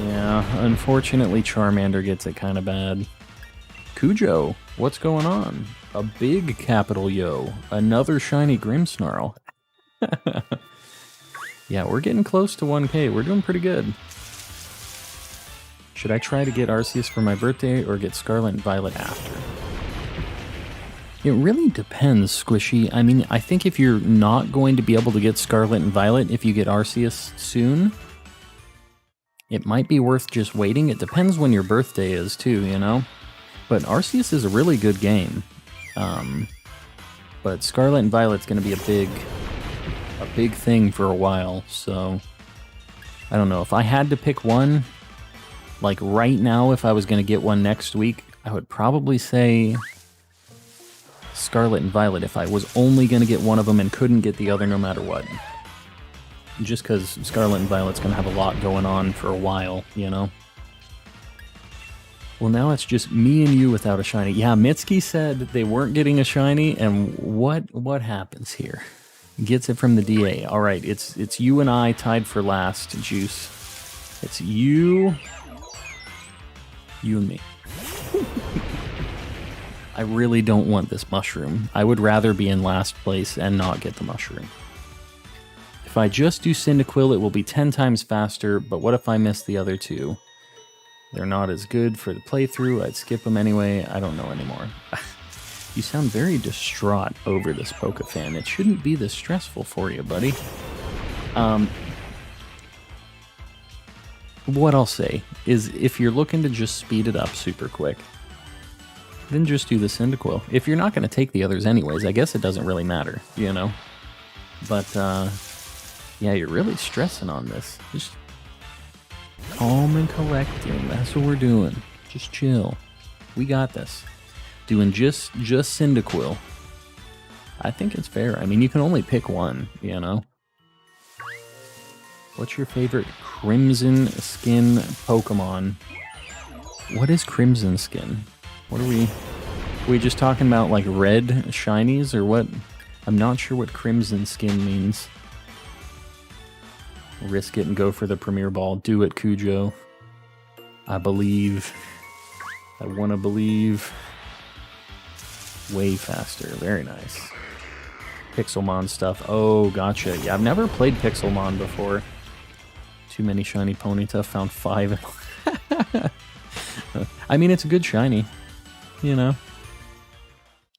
Yeah, unfortunately Charmander gets it kind of bad. Cujo, what's going on? A big capital yo. Another shiny Grimmsnarl. Yeah, we're getting close to 1K. We're doing pretty good. Should I try to get Arceus for my birthday or get Scarlet and Violet after? It really depends, Squishy. I mean, I think if you're not going to be able to get Scarlet and Violet if you get Arceus soon, it might be worth just waiting. It depends when your birthday is, too, you know? But Arceus is a really good game. But Scarlet and Violet's going to be a big thing for a while, so I don't know. If I had to pick one, like right now, if I was going to get one next week, I would probably say Scarlet and Violet if I was only going to get one of them and couldn't get the other no matter what. Just because Scarlet and Violet's going to have a lot going on for a while, you know? Well, now it's just me and you without a shiny. Yeah, Mitsuki said they weren't getting a shiny, and what happens here? Gets it from the DA. All right, it's you and I tied for last, Juice. It's you and me. I really don't want this mushroom. I would rather be in last place and not get the mushroom. If I just do Cyndaquil, it will be 10 times faster, but what if I miss the other two? They're not as good for the playthrough. I'd skip them anyway. I don't know anymore. You sound very distraught over this Pokefan. It shouldn't be this stressful for you, buddy. What I'll say is if you're looking to just speed it up super quick, then just do the Cyndaquil. If you're not going to take the others anyways, I guess it doesn't really matter, you know? But, yeah, you're really stressing on this. Just calm and collecting. That's what we're doing. Just chill. We got this. Doing just Cyndaquil. I think it's fair. I mean, you can only pick one, you know? What's your favorite Crimson Skin Pokemon? What is Crimson Skin? What are we just talking about, like, red shinies, or what? I'm not sure what Crimson Skin means. Risk it and go for the Premier Ball. Do it, Cujo. I believe. I want to believe. Way faster. Very nice. Pixelmon stuff. Oh, gotcha. Yeah, I've never played Pixelmon before. Too many shiny Ponyta. Found 5. I mean, it's a good shiny. You know.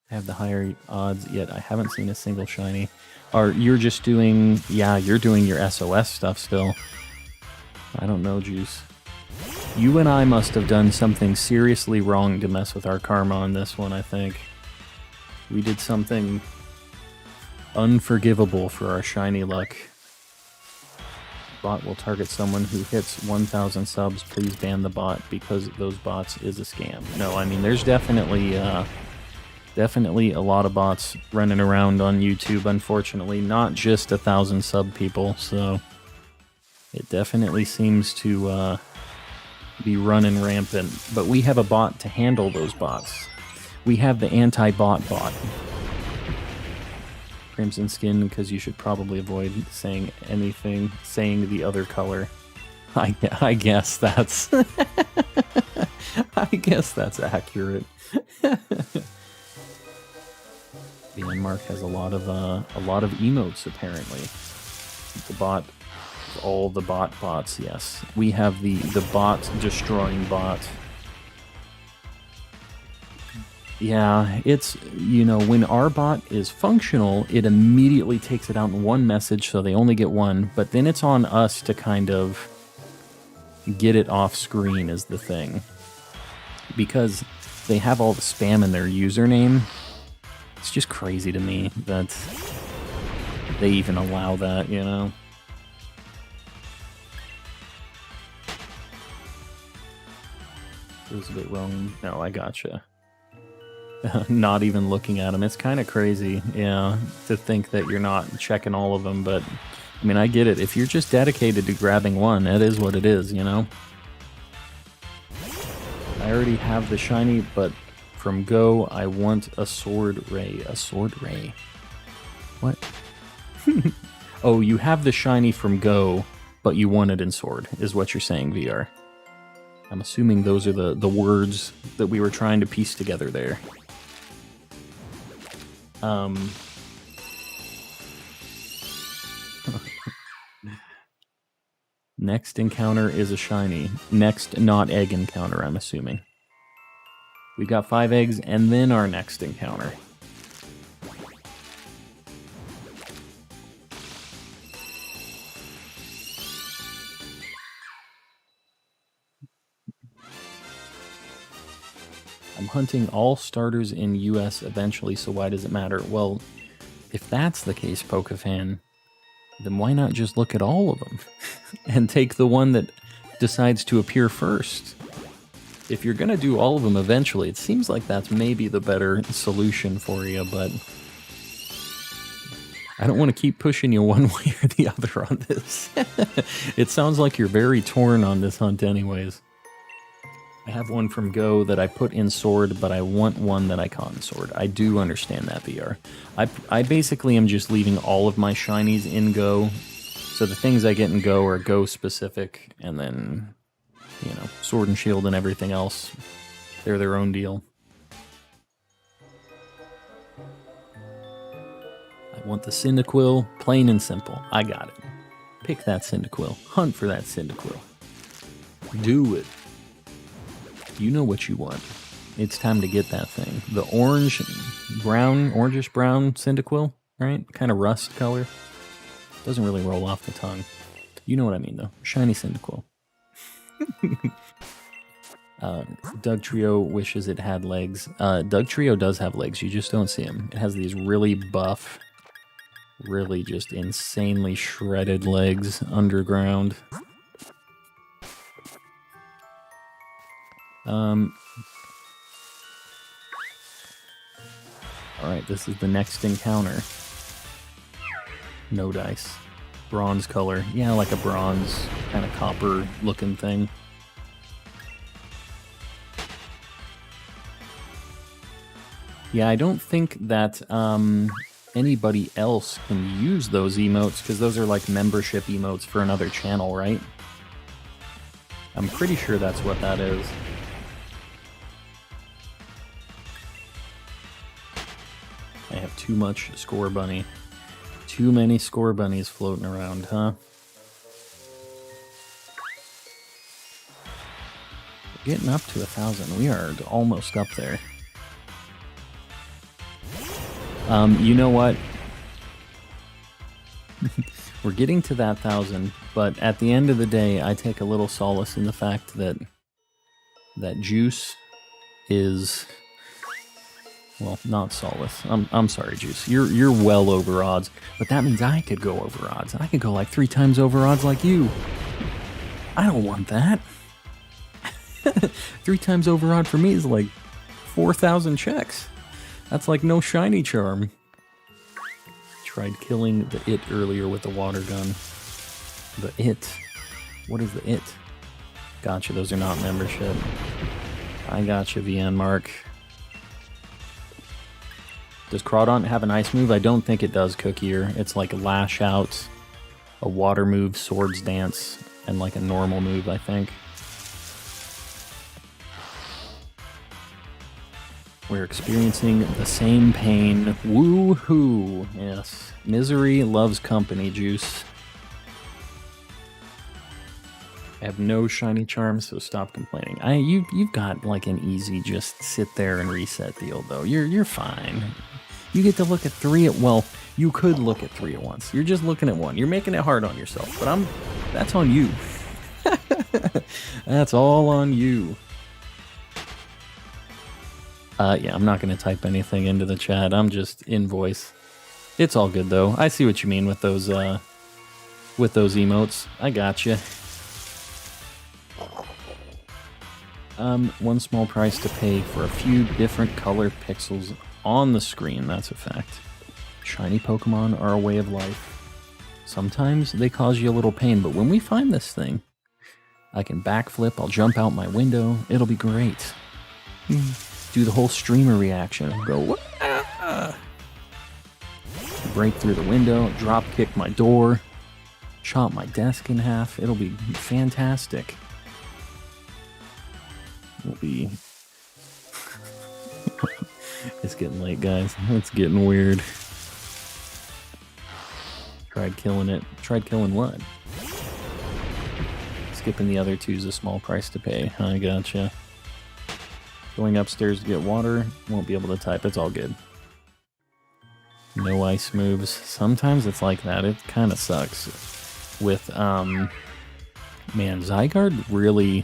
I have the higher odds, yet I haven't seen a single shiny. Or you're just doing... Yeah, you're doing your SOS stuff still. I don't know, Juice. You and I must have done something seriously wrong to mess with our karma on this one, I think. We did something unforgivable for our shiny luck. Bot will target someone who hits 1,000 subs. Please ban the bot because those bots is a scam. No, I mean, there's definitely a lot of bots running around on YouTube, unfortunately. Not just 1,000 sub people, so it definitely seems to be running rampant. But we have a bot to handle those bots. We have the anti-bot bot. Crimson Skin, because you should probably avoid saying anything, saying the other color. I guess that's... I guess that's accurate. Mark has a lot of emotes apparently. The bot, all the bots. Yes, we have the bot destroying bot. Yeah, it's, you know, when our bot is functional, it immediately takes it out in one message, so they only get one. But then it's on us to kind of get it off screen is the thing, because they have all the spam in their username. It's just crazy to me that they even allow that, you know? It was a bit wrong. No, I gotcha. not even looking at them. It's kind of crazy, yeah, to think that you're not checking all of them, but I mean, I get it. If you're just dedicated to grabbing one, it is what it is, you know? I already have the shiny, but from Go, I want a Sword Ray. A Sword Ray? What? Oh, you have the shiny from Go, but you want it in Sword, is what you're saying, VR. I'm assuming those are the words that we were trying to piece together there. Next encounter is a shiny. Next not egg encounter, I'm assuming. We got 5 eggs, and then our next encounter. I'm hunting all starters in US eventually, so why does it matter? Well, if that's the case, Pokefan, then why not just look at all of them and take the one that decides to appear first? If you're going to do all of them eventually, it seems like that's maybe the better solution for you, but I don't want to keep pushing you one way or the other on this. It sounds like you're very torn on this hunt anyways. I have one from Go that I put in Sword, but I want one that I caught in Sword. I do understand that, VR. I basically am just leaving all of my shinies in Go, so the things I get in Go are Go specific, and then, you know, Sword and Shield and everything else, they're their own deal. I want the Cyndaquil, plain and simple. I got it. Pick that Cyndaquil. Hunt for that Cyndaquil. Do it. You know what you want. It's time to get that thing. The orangish brown Cyndaquil, right? Kind of rust color. Doesn't really roll off the tongue. You know what I mean, though. Shiny Cyndaquil. Doug Trio wishes it had legs. Doug Trio does have legs. You just don't see them. It has these really buff, really just insanely shredded legs underground. Alright, this is the next encounter. No dice. Bronze color. Yeah, like a bronze, kind of copper looking thing. Yeah, I don't think that anybody else can use those emotes, because those are like membership emotes for another channel, right? I'm pretty sure that's what that is. I have too much Score Bunny. Too many Score Bunnies floating around, huh? We're getting up to 1,000. We are almost up there. You know what? We're getting to that 1,000, but at the end of the day, I take a little solace in the fact that Juice is... Well, not solace. I'm sorry, Juice. You're well over odds, but that means I could go over odds. I could go like 3 times over odds like you. I don't want that. 3 times over odd for me is like 4,000 checks. That's like no shiny charm. Tried killing the It earlier with the water gun. The It. What is the It? Gotcha, those are not membership. I gotcha, VN Mark. Does Crawdaunt have an ice move? I don't think it does, Cookier. It's like a Lash Out, a water move, Swords Dance, and like a normal move, I think. We're experiencing the same pain. Woo-hoo! Yes. Misery loves company, Juice. I have no shiny charms, so stop complaining. You've got like an easy just sit there and reset deal, though. You're fine. You get to look at 3 at... Well, you could look at 3 at once. You're just looking at 1. You're making it hard on yourself, but that's on you. That's all on you. Yeah, I'm not going to type anything into the chat. I'm just in voice. It's all good, though. I see what you mean with those emotes. I gotcha. One small price to pay for a few different color pixels on the screen, that's a fact. Shiny Pokemon are a way of life. Sometimes they cause you a little pain, but when we find this thing, I can backflip, I'll jump out my window, it'll be great. Do the whole streamer reaction, go, ah! Break through the window, drop kick my door, chop my desk in half, it'll be fantastic. It'll be... It's getting late, guys. It's getting weird. Tried killing it. Tried killing what? Skipping the other two's a small price to pay. I gotcha. Going upstairs to get water. Won't be able to type. It's all good. No ice moves. Sometimes it's like that. It kind of sucks. With, man, Zygarde really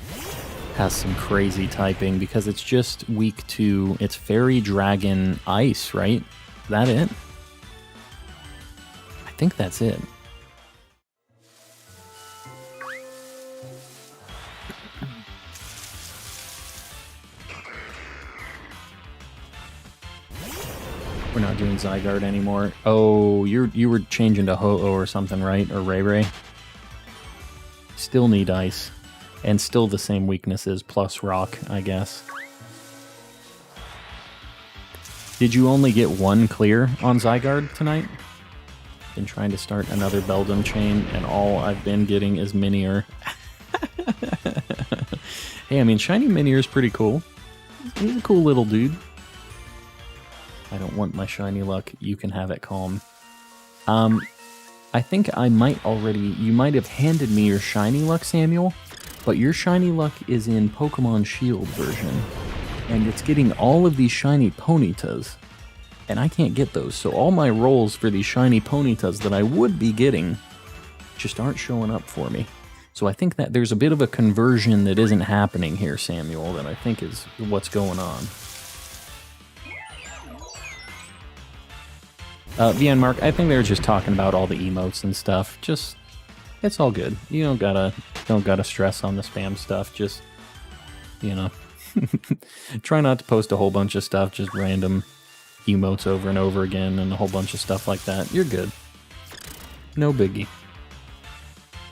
has some crazy typing because it's just weak to... It's Fairy, Dragon, Ice, right? Is that it? I think that's it. We're not doing Zygarde anymore. Oh, you were changing to Ho-Oh or something, right? Or Ray-Ray? Still need Ice. And still the same weaknesses, plus Rock, I guess. Did you only get one clear on Zygarde tonight? Been trying to start another Beldum chain, and all I've been getting is Minior. Hey, I mean, Shiny Minior's pretty cool. He's a cool little dude. I don't want my shiny luck. You can have it, Calm. I think I might already... You might have handed me your shiny luck, Samuel, but your shiny luck is in Pokemon Shield version, and it's getting all of these shiny Ponytas, and I can't get those, so all my rolls for these shiny Ponytas that I would be getting just aren't showing up for me. So I think that there's a bit of a conversion that isn't happening here, Samuel, that I think is what's going on. VN Mark, I think they were just talking about all the emotes and stuff. Just, it's all good. You don't gotta stress on the spam stuff. Just, you know, try not to post a whole bunch of stuff, just random emotes over and over again and a whole bunch of stuff like that. You're good. No biggie.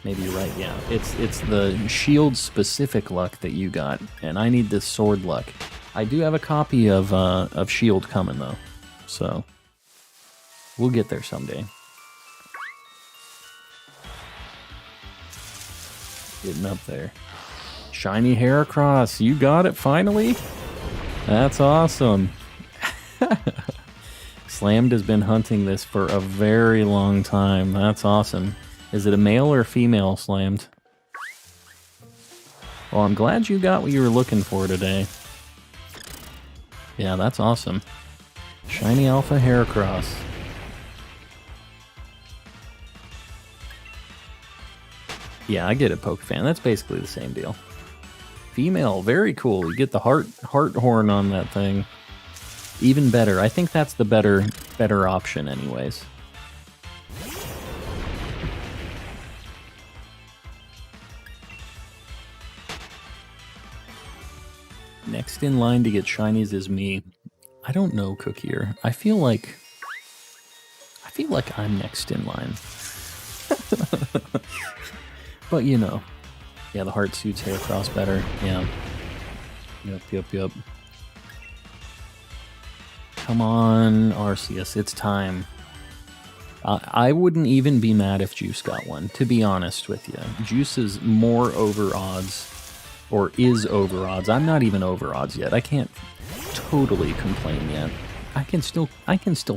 Maybe you're right, yeah. It's the shield specific luck that you got, and I need this sword luck. I do have a copy of shield coming though, so we'll get there someday. Getting up there. Shiny Heracross, you got it finally? That's awesome. Slammed has been hunting this for a very long time. That's awesome. Is it a male or female, Slammed? Well, I'm glad you got what you were looking for today. Yeah, that's awesome. Shiny Alpha Heracross. Yeah, I get it, Pokefan. That's basically the same deal. Female, very cool. You get the heart horn on that thing. Even better. I think that's the better option anyways. Next in line to get shinies is me. I don't know, Cookier. I feel like I'm next in line. But you know. Yeah, the heart suits Heracross better. Yeah. Yep. Come on, Arceus, it's time. I wouldn't even be mad if Juice got one, to be honest with you. Juice is more over odds, or is over odds. I'm not even over odds yet. I can't totally complain yet. I can still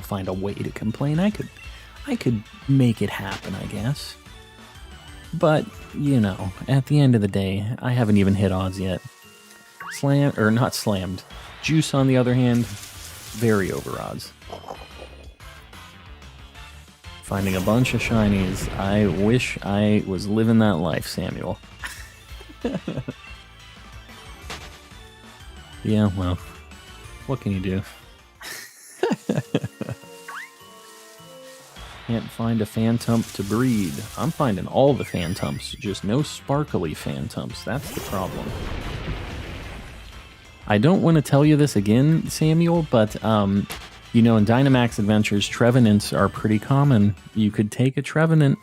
find a way to complain. I could make it happen, I guess. But, you know, at the end of the day, I haven't even hit odds yet. Not slammed. Juice, on the other hand, very over odds. Finding a bunch of shinies. I wish I was living that life, Samuel. Yeah, well, what can you do? Can't find a Phantump to breed. I'm finding all the Phantumps, just no sparkly Phantumps. That's the problem. I don't want to tell you this again, Samuel, but you know, in Dynamax Adventures, Trevenants are pretty common. You could take a Trevenant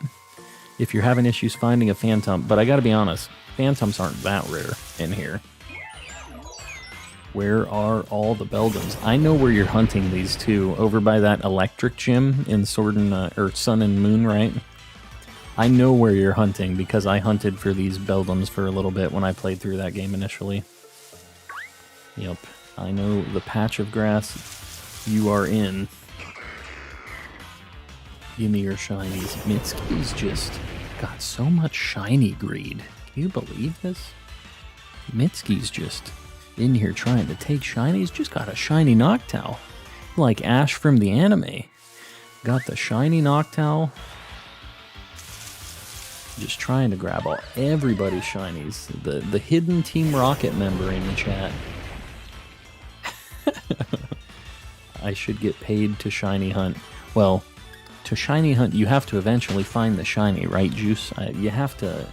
if you're having issues finding a Phantom, but I gotta be honest, Phantoms aren't that rare in here. Where are all the Beldums? I know where you're hunting these too, over by that electric gym in Sword and or Sun and Moon, right? I know where you're hunting because I hunted for these Beldums for a little bit when I played through that game initially. Yep, I know the patch of grass you are in. Give me your shinies. Mitsuki's just got so much shiny greed. Can you believe this? Mitsuki's just in here trying to take shinies. Just got a shiny Noctowl. Like Ash from the anime. Got the shiny Noctowl. Just trying to grab everybody's shinies. The hidden Team Rocket member in the chat. I should get paid to shiny hunt. Well, to shiny hunt, you have to eventually find the shiny, right, Juice? You have to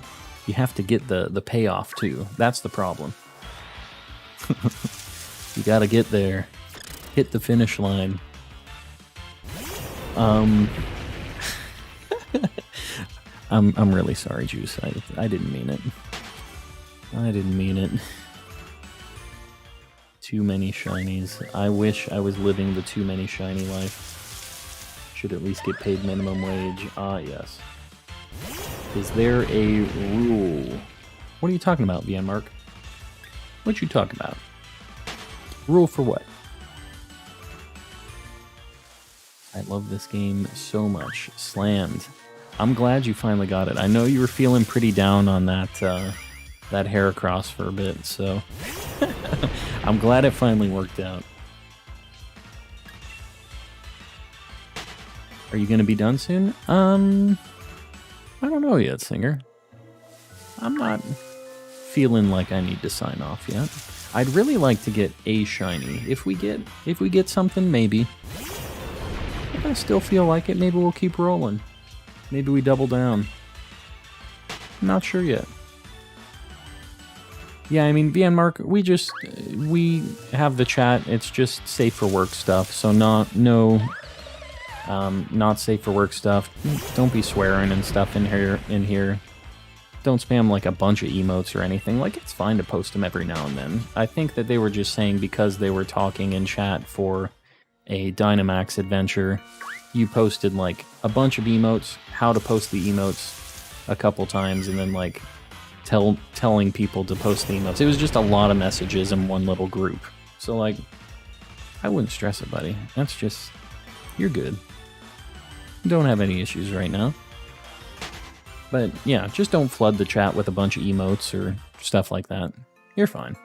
get the payoff too. That's the problem. You gotta get there, hit the finish line. I'm really sorry, Juice. I didn't mean it. I didn't mean it. Too many shinies. I wish I was living the too many shiny life. Should at least get paid minimum wage. Ah, yes. Is there a rule? What are you talking about, VN Mark? What you talking about? Rule for what? I love this game so much. Slammed. I'm glad you finally got it. I know you were feeling pretty down on that Heracross for a bit, so I'm glad it finally worked out. Are you going to be done soon? I don't know yet, Singer. I'm not feeling like I need to sign off yet. I'd really like to get a shiny. If we get something, maybe. If I still feel like it, maybe we'll keep rolling. Maybe we double down. I'm not sure yet. Yeah, I mean, VN Mark, we have the chat. It's just safe for work stuff. So not safe for work stuff. Don't be swearing and stuff in here. Don't spam like a bunch of emotes or anything. Like, it's fine to post them every now and then. I think that they were just saying because they were talking in chat for a Dynamax adventure, you posted like a bunch of emotes, how to post the emotes a couple times, and then like telling people to post the emotes. It was just a lot of messages in one little group. So like, I wouldn't stress it, buddy. That's just, you're good. Don't have any issues right now. But yeah, just don't flood the chat with a bunch of emotes or stuff like that. You're fine.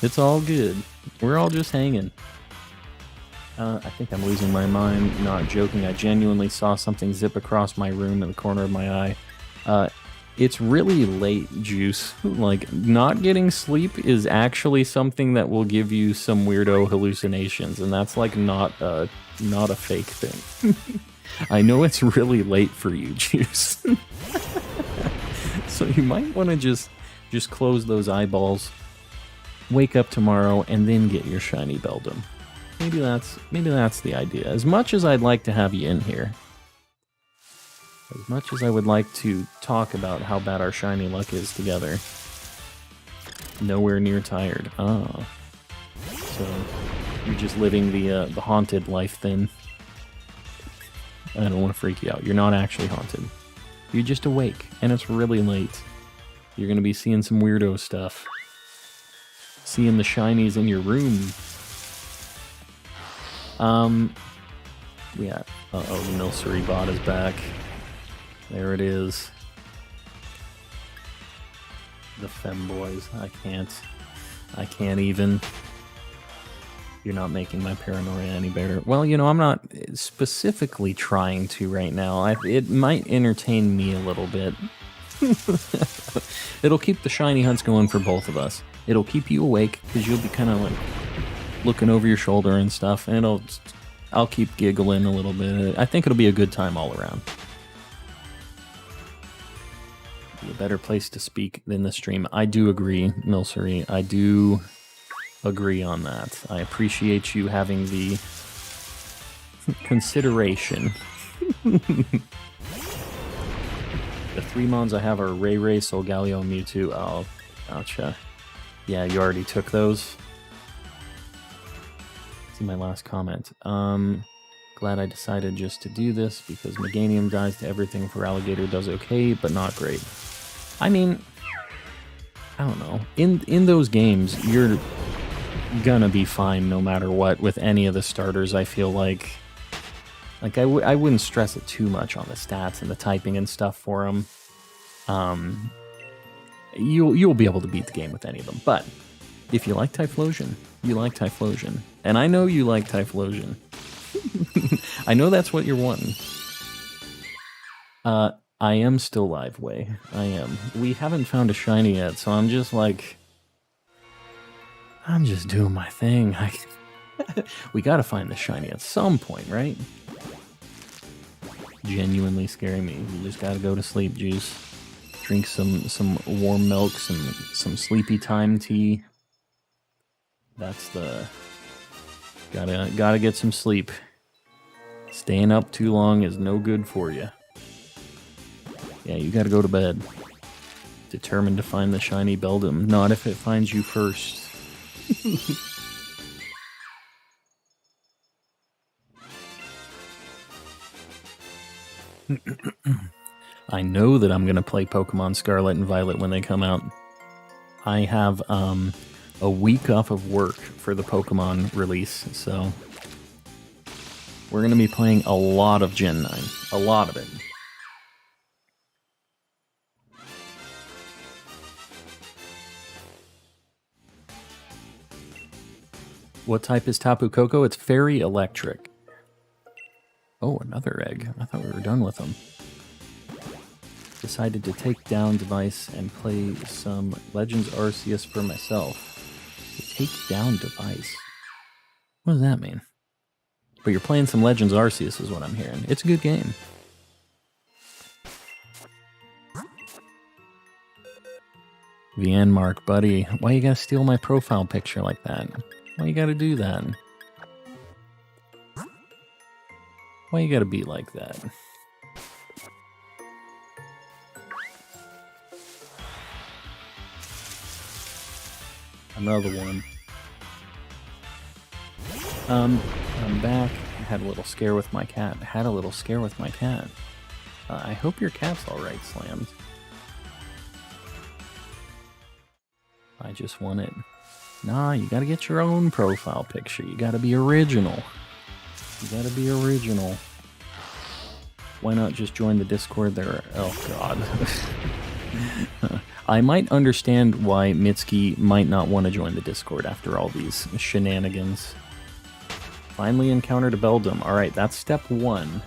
It's all good. We're all just hanging. I think I'm losing my mind. Not joking. I genuinely saw something zip across my room in the corner of my eye. It's really late, Juice. Like, not getting sleep is actually something that will give you some weirdo hallucinations, and that's like not a fake thing. I know it's really late for you, Juice. So you might want to just close those eyeballs, wake up tomorrow, and then get your shiny Beldum. Maybe that's the idea. As much as I'd like to have you in here, as much as I would like to talk about how bad our shiny luck is together, nowhere near tired. Ah, so you're just living the haunted life then. I don't want to freak you out. You're not actually haunted. You're just awake, and it's really late. You're going to be seeing some weirdo stuff. Seeing the shinies in your room. Yeah. Uh-oh, the Milcery bot is back. There it is. The femboys. I can't even. You're not making my paranoia any better. Well, you know, I'm not specifically trying to right now. It might entertain me a little bit. It'll keep the shiny hunts going for both of us. It'll keep you awake, because you'll be kind of like looking over your shoulder and stuff, and I'll keep giggling a little bit. I think it'll be a good time all around. be a better place to speak than the stream. I do agree, Milsery. I do agree on that. I appreciate you having the consideration. The 3 mons I have are Ray, Solgaleo, Mewtwo. Oh, gotcha. Yeah, you already took those. See my last comment. Glad I decided just to do this because Meganium dies to everything for Alligator does okay, but not great. I mean, I don't know. In those games, you're gonna be fine no matter what with any of the starters, I feel like. Like, I wouldn't stress it too much on the stats and the typing and stuff for them. You'll be able to beat the game with any of them. But if you like Typhlosion, you like Typhlosion. And I know you like Typhlosion. I know that's what you're wanting. I am still live, Way. I am. We haven't found a shiny yet, so I'm just like... I'm just doing my thing. We gotta find the shiny at some point, right? Genuinely scaring me. You just gotta go to sleep, Juice. Drink some warm milk, some sleepy time tea. That's the... Gotta get some sleep. Staying up too long is no good for you. Yeah, you gotta go to bed. Determined to find the shiny Beldum. Not if it finds you first. I know that I'm gonna play Pokemon Scarlet and Violet when they come out. I have a week off of work for the Pokemon release, so we're gonna be playing a lot of Gen 9. A lot of it. What type is Tapu Koko? It's Fairy Electric. Oh, another egg. I thought we were done with them. Decided to take down device and play some Legends Arceus for myself. To take down device? What does that mean? But you're playing some Legends Arceus is what I'm hearing. It's a good game. VN Mark, buddy. Why you gotta steal my profile picture like that? Why you gotta do that? Why you gotta be like that? Another one. I'm back. I had a little scare with my cat. I hope your cat's alright, Slammed. I just want it. Nah, you gotta get your own profile picture. You gotta be original. Why not just join the Discord there? Oh, God. I might understand why Mitsuki might not want to join the Discord after all these shenanigans. Finally encountered a Beldum. Alright, that's step 1.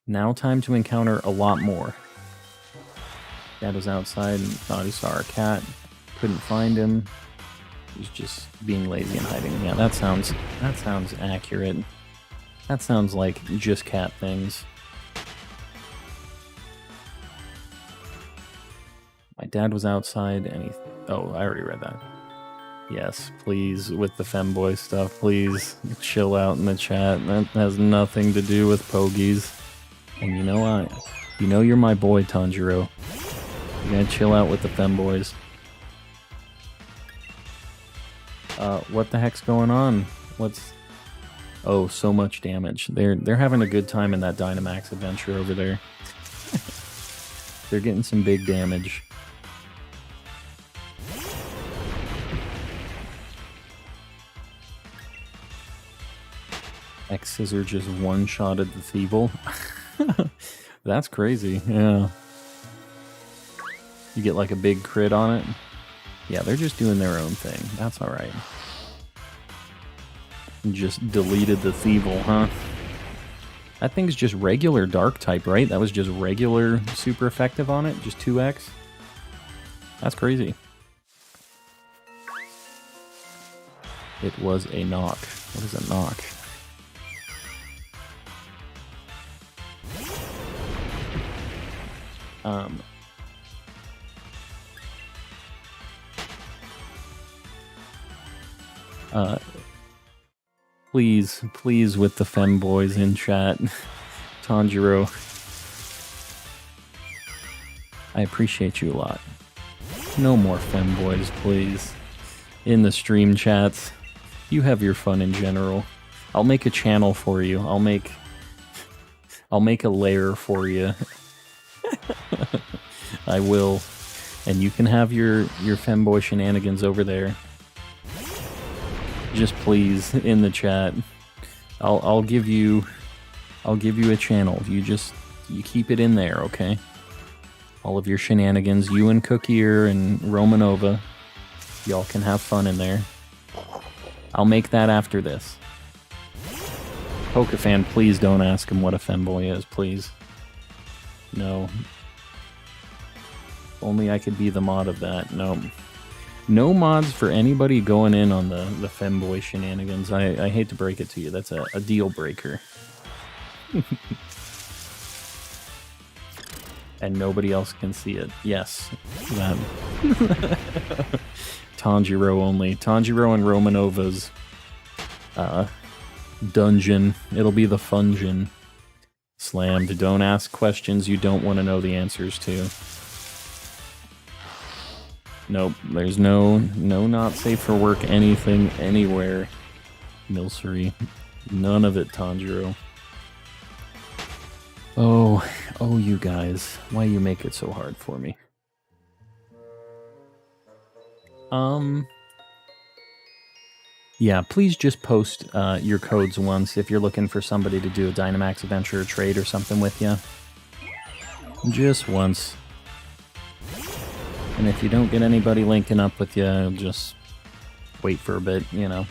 Now time to encounter a lot more. Dad was outside and thought he saw our cat. Couldn't find him. He was just being lazy and hiding. Yeah, that sounds accurate. That sounds like just cat things. My dad was outside and he... Oh, I already read that. Yes, please, with the femboy stuff, please chill out in the chat. That has nothing to do with pogies. And you know you're my boy, Tanjiro. You gotta chill out with the femboys. What the heck's going on? Oh, so much damage. They're having a good time in that Dynamax adventure over there. They're getting some big damage. X-Scissor just one-shotted the Thievul. That's crazy, yeah. You get like a big crit on it. Yeah, they're just doing their own thing. That's alright. Just deleted the Thievul, huh? That thing's just regular dark type, right? That was just regular super effective on it? Just 2x? That's crazy. It was a knock. What is a knock? Please, please, with the femboys in chat. Tanjiro, I appreciate you a lot. No more femboys, please. In the stream chats. You have your fun in general. I'll make a channel for you. I'll make a lair for you. I will. And you can have your femboy shenanigans over there. Just please, in the chat. I'll give you a channel. You keep it in there, okay? All of your shenanigans, you and Cookier and Romanova, y'all can have fun in there. I'll make that after this. Pokefan, please don't ask him what a femboy is, please. No. Only I could be the mod of that. No. No mods for anybody going in on the femboy shenanigans. I hate to break it to you. That's a deal breaker. And nobody else can see it. Yes. That. Tanjiro only. Tanjiro and Romanova's dungeon. It'll be the fungeon. Slammed. Don't ask questions you don't want to know the answers to. Nope. There's no not safe for work anything anywhere. Milcery. None of it, Tanjiro. Oh, you guys. Why you make it so hard for me? Yeah, please just post your codes once if you're looking for somebody to do a Dynamax adventure or trade or something with you. Just once. And if you don't get anybody linking up with you, just wait for a bit, you know.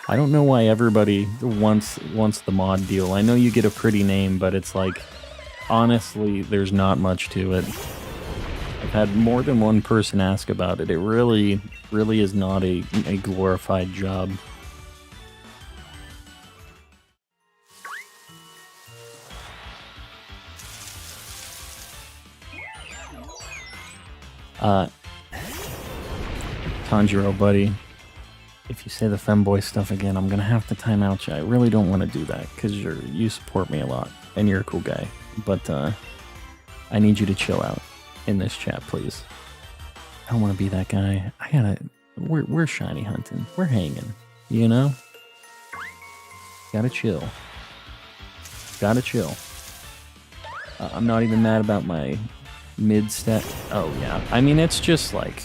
I don't know why everybody wants the mod deal. I know you get a pretty name, but it's like, honestly, there's not much to it. I've had more than one person ask about it. It really is not a glorified job. Tanjiro, buddy. If you say the femboy stuff again, I'm gonna have to time out you. I really don't want to do that, because you support me a lot, and you're a cool guy. But, I need you to chill out in this chat, please. I don't want to be that guy. We're shiny hunting. We're hanging, you know? Gotta chill. Gotta chill. I'm not even mad about my mid-step. Oh, yeah. I mean, it's just like...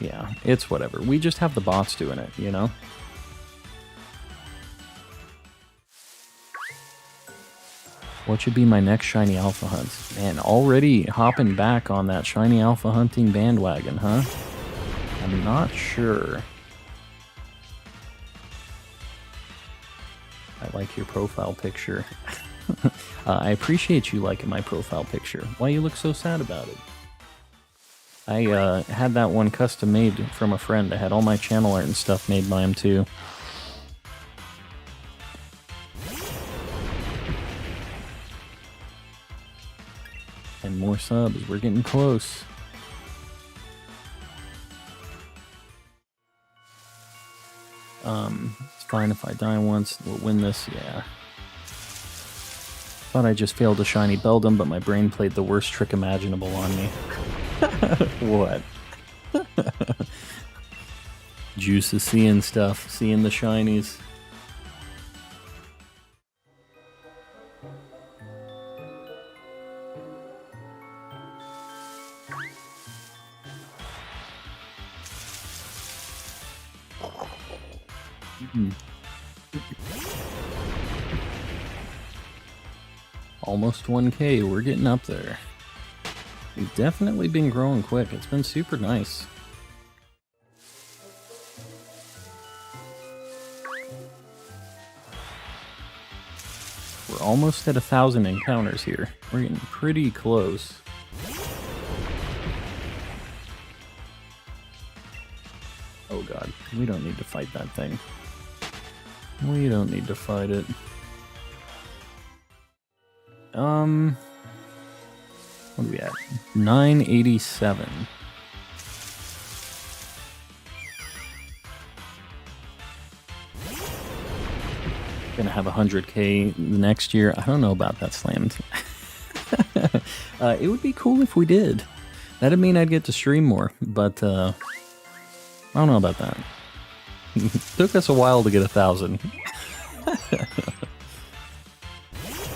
Yeah, it's whatever. We just have the bots doing it, you know? What should be my next shiny alpha hunt? Man, already hopping back on that shiny alpha hunting bandwagon, huh? I'm not sure. I like your profile picture. I appreciate you liking my profile picture. Why you look so sad about it? I had that one custom made from a friend. I had all my channel art and stuff made by him too. And more subs. We're getting close. It's fine if I die once. We'll win this. Yeah. Thought I just failed a shiny Beldum, but my brain played the worst trick imaginable on me. What? Juice is seeing stuff, seeing the shinies. Almost 1K, we're getting up there. We've definitely been growing quick. It's been super nice. We're almost at 1,000 encounters here. We're getting pretty close. Oh god, we don't need to fight that thing. We don't need to fight it. What are we at? 987. Gonna have 100K next year. I don't know about that, Slammed. It would be cool if we did. That'd mean I'd get to stream more, but I don't know about that. Took us a while to get 1,000.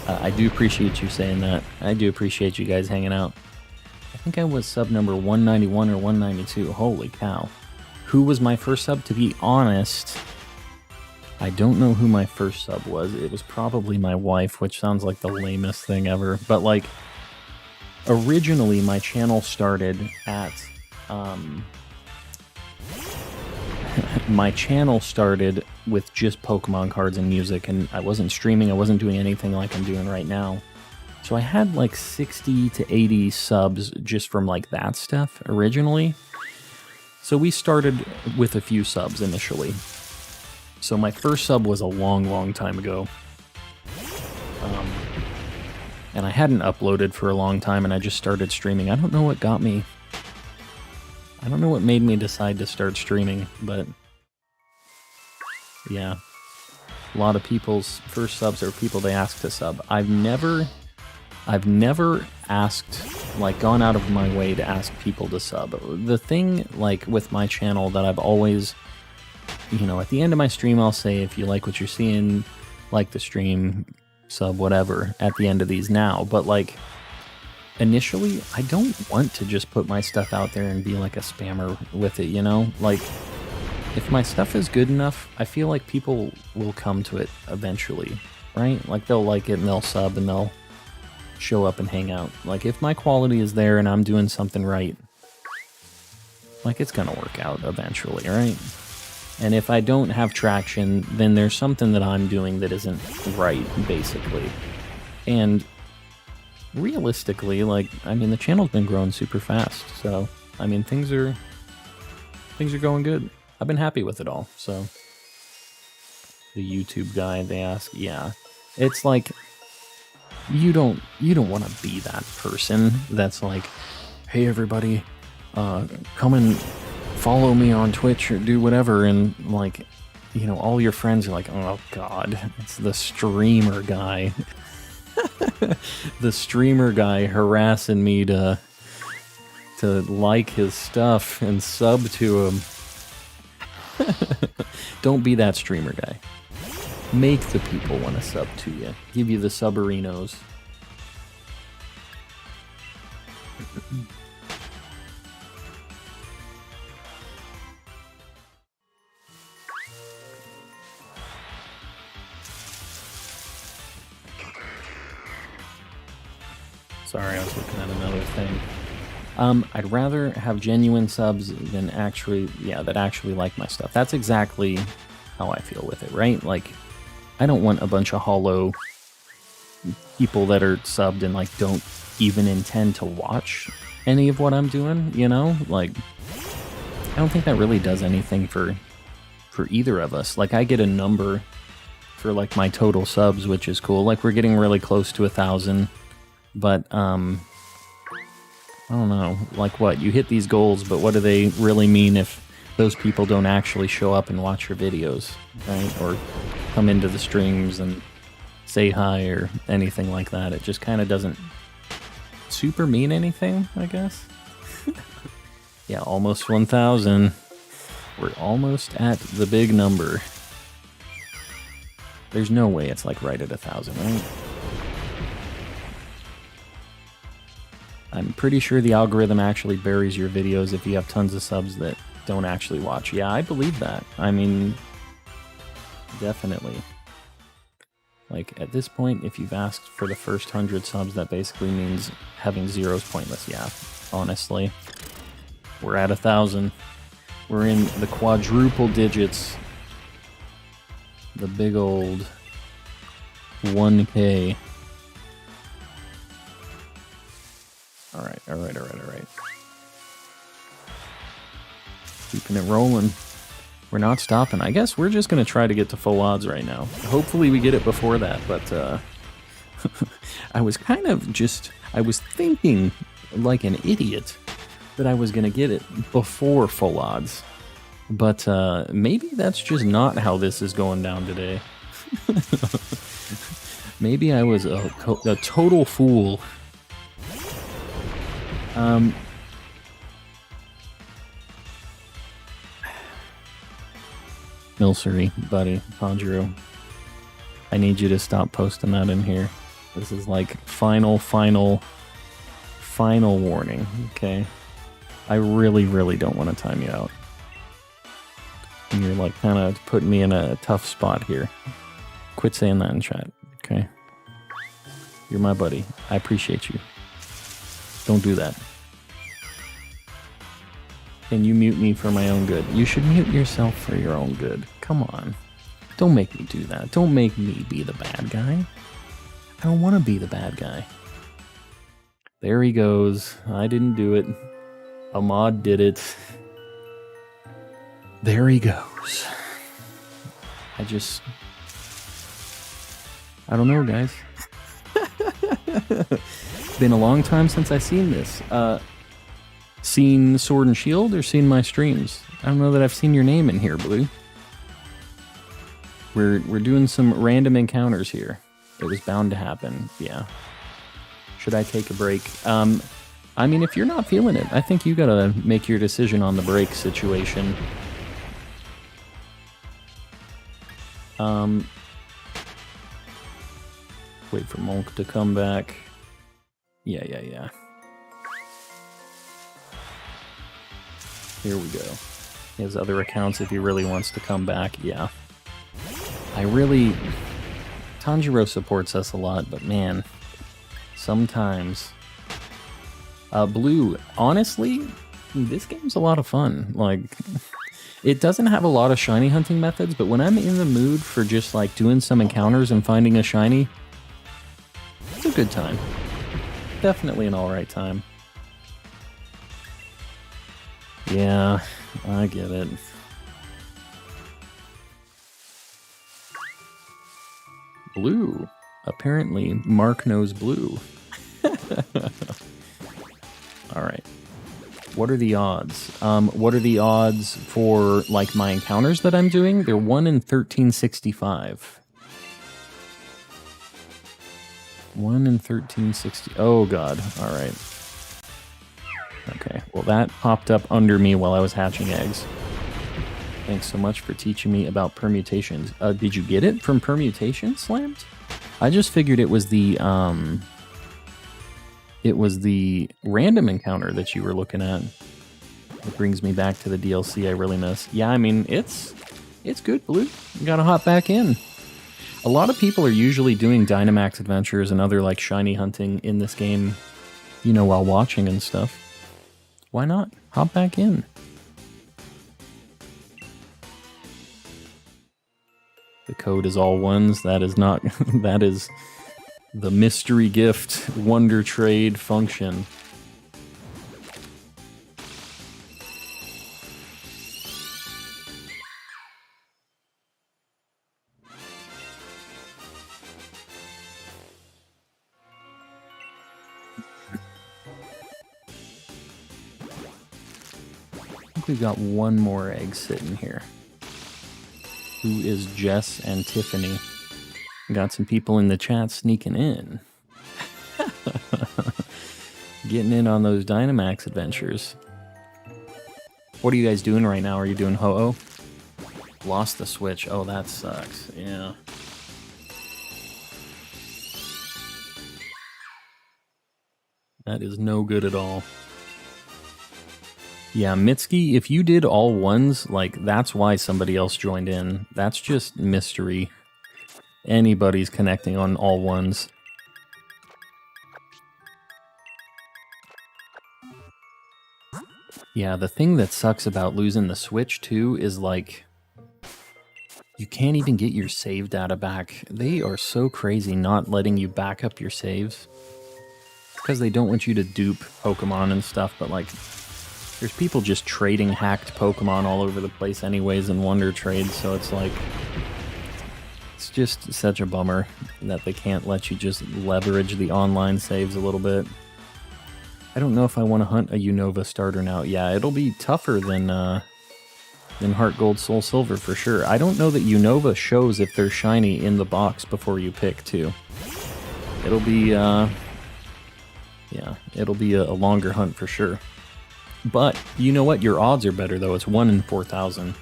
I do appreciate you saying that. I do appreciate you guys hanging out. I think I was sub number 191 or 192. Holy cow. Who was my first sub? To be honest, I don't know who my first sub was. It was probably my wife, which sounds like the lamest thing ever. But like, originally my channel started at, my channel started with just Pokemon cards and music, and I wasn't streaming, I wasn't doing anything like I'm doing right now. So I had like 60 to 80 subs just from like that stuff originally. So we started with a few subs initially. So my first sub was a long time ago. And I hadn't uploaded for a long time, and I just started streaming. I don't know what got me. I don't know what made me decide to start streaming, but yeah. A lot of people's first subs are people they ask to sub. I've never asked, like, gone out of my way to ask people to sub. The thing, like, with my channel that I've always, you know, at the end of my stream, I'll say, if you like what you're seeing, like the stream, sub, whatever, at the end of these now. But, like, initially, I don't want to just put my stuff out there and be like a spammer with it, you know? Like, if my stuff is good enough, I feel like people will come to it eventually, right? Like, they'll like it and they'll sub and they'll show up and hang out. Like, if my quality is there and I'm doing something right, like, it's gonna work out eventually, right? And if I don't have traction, then there's something that I'm doing that isn't right, basically. And realistically, like, I mean, the channel's been growing super fast, so, I mean, things are going good. I've been happy with it all, so. The YouTube guy, they ask, yeah. It's like, you don't want to be that person that's like, hey everybody, come and follow me on Twitch or do whatever, and like, you know, all your friends are like, oh god, it's the streamer guy. The streamer guy harassing me to like his stuff and sub to him. Don't be that streamer guy. Make the people want to sub to you. Give you the subberinos. Sorry, I was looking at another thing. I'd rather have genuine subs than actually, that actually like my stuff. That's exactly how I feel with it, right? Like, I don't want a bunch of hollow people that are subbed and, like, don't even intend to watch any of what I'm doing, you know? Like, I don't think that really does anything for either of us. Like, I get a number for, like, my total subs, which is cool. Like, we're getting really close to 1,000, but, I don't know, like what, you hit these goals, but what do they really mean if those people don't actually show up and watch your videos, right? Or come into the streams and say hi or anything like that. It just kind of doesn't super mean anything, I guess. Yeah, almost 1,000. We're almost at the big number. There's no way it's like right at 1,000, right? I'm pretty sure the algorithm actually buries your videos if you have tons of subs that don't actually watch. Yeah, I believe that. I mean, definitely. Like, at this point, if you've asked for the first 100 subs, that basically means having zero is pointless. Yeah, honestly. We're at 1,000. We're in the quadruple digits. The big old 1K. Alright. Keeping it rolling. We're not stopping. I guess we're just going to try to get to full odds right now. Hopefully we get it before that, but I was kind of just, I was thinking like an idiot that I was going to get it before full odds. But maybe that's just not how this is going down today. Maybe I was a total fool. Milcery, buddy, Tanjiro, I need you to stop posting that in here. This is like final warning, okay? I really, really don't want to time you out. And you're like kind of putting me in a tough spot here. Quit saying that in chat, okay? You're my buddy. I appreciate you. Don't do that. Can you mute me for my own good? You should mute yourself for your own good. Come on. Don't make me do that. Don't make me be the bad guy. I don't want to be the bad guy. There he goes. I didn't do it. Ahmad did it. There he goes. I don't know, guys. It's been a long time since I've seen this. Seen Sword and Shield or seen my streams? I don't know that I've seen your name in here, Blue. We're doing some random encounters here. It was bound to happen, yeah. Should I take a break? I mean, if you're not feeling it, I think you gotta make your decision on the break situation. Wait for Monk to come back. Yeah. Here we go. His other accounts if he really wants to come back, yeah. Tanjiro supports us a lot, but man, sometimes. Blue, honestly, this game's a lot of fun. Like, it doesn't have a lot of shiny hunting methods, but when I'm in the mood for just like doing some encounters and finding a shiny, it's a good time. Definitely an alright time. Yeah, I get it. Blue. Apparently, Mark knows blue. Alright. What are the odds? What are the odds for, like, my encounters that I'm doing? They're 1 in 1365. 1 in 1360. Oh, God. Alright. Okay, well, that popped up under me while I was hatching eggs. Thanks so much for teaching me about permutations. Did you get it from permutation, Slammed? I just figured it was the random encounter that you were looking at. It brings me back to the DLC I really miss. Yeah, I mean, it's good, Blue. You gotta hop back in. A lot of people are usually doing Dynamax adventures and other, like, shiny hunting in this game, you know, while watching and stuff. Why not? Hop back in. The code is all ones. That is not... that is the mystery gift wonder trade function. I think we've got one more egg sitting here. Who is Jess and Tiffany? Got some people in the chat sneaking in. Getting in on those Dynamax adventures. What are you guys doing right now? Are you doing Ho-Oh? Lost the Switch. Oh, that sucks. Yeah. That is no good at all. Yeah, Mitsuki, if you did all ones, like, that's why somebody else joined in. That's just mystery. Anybody's connecting on all ones. Yeah, the thing that sucks about losing the Switch, too, is, like, you can't even get your save data back. They are so crazy not letting you back up your saves. Because they don't want you to dupe Pokemon and stuff, but, like... There's people just trading hacked Pokemon all over the place anyways in Wonder Trade, so it's like... It's just such a bummer that they can't let you just leverage the online saves a little bit. I don't know if I want to hunt a Unova starter now. Yeah, it'll be tougher than Heart Gold Soul Silver for sure. I don't know that Unova shows if they're shiny in the box before you pick too. It'll be yeah, it'll be a longer hunt for sure. But you know what? Your odds are better though. It's 1 in 4,000.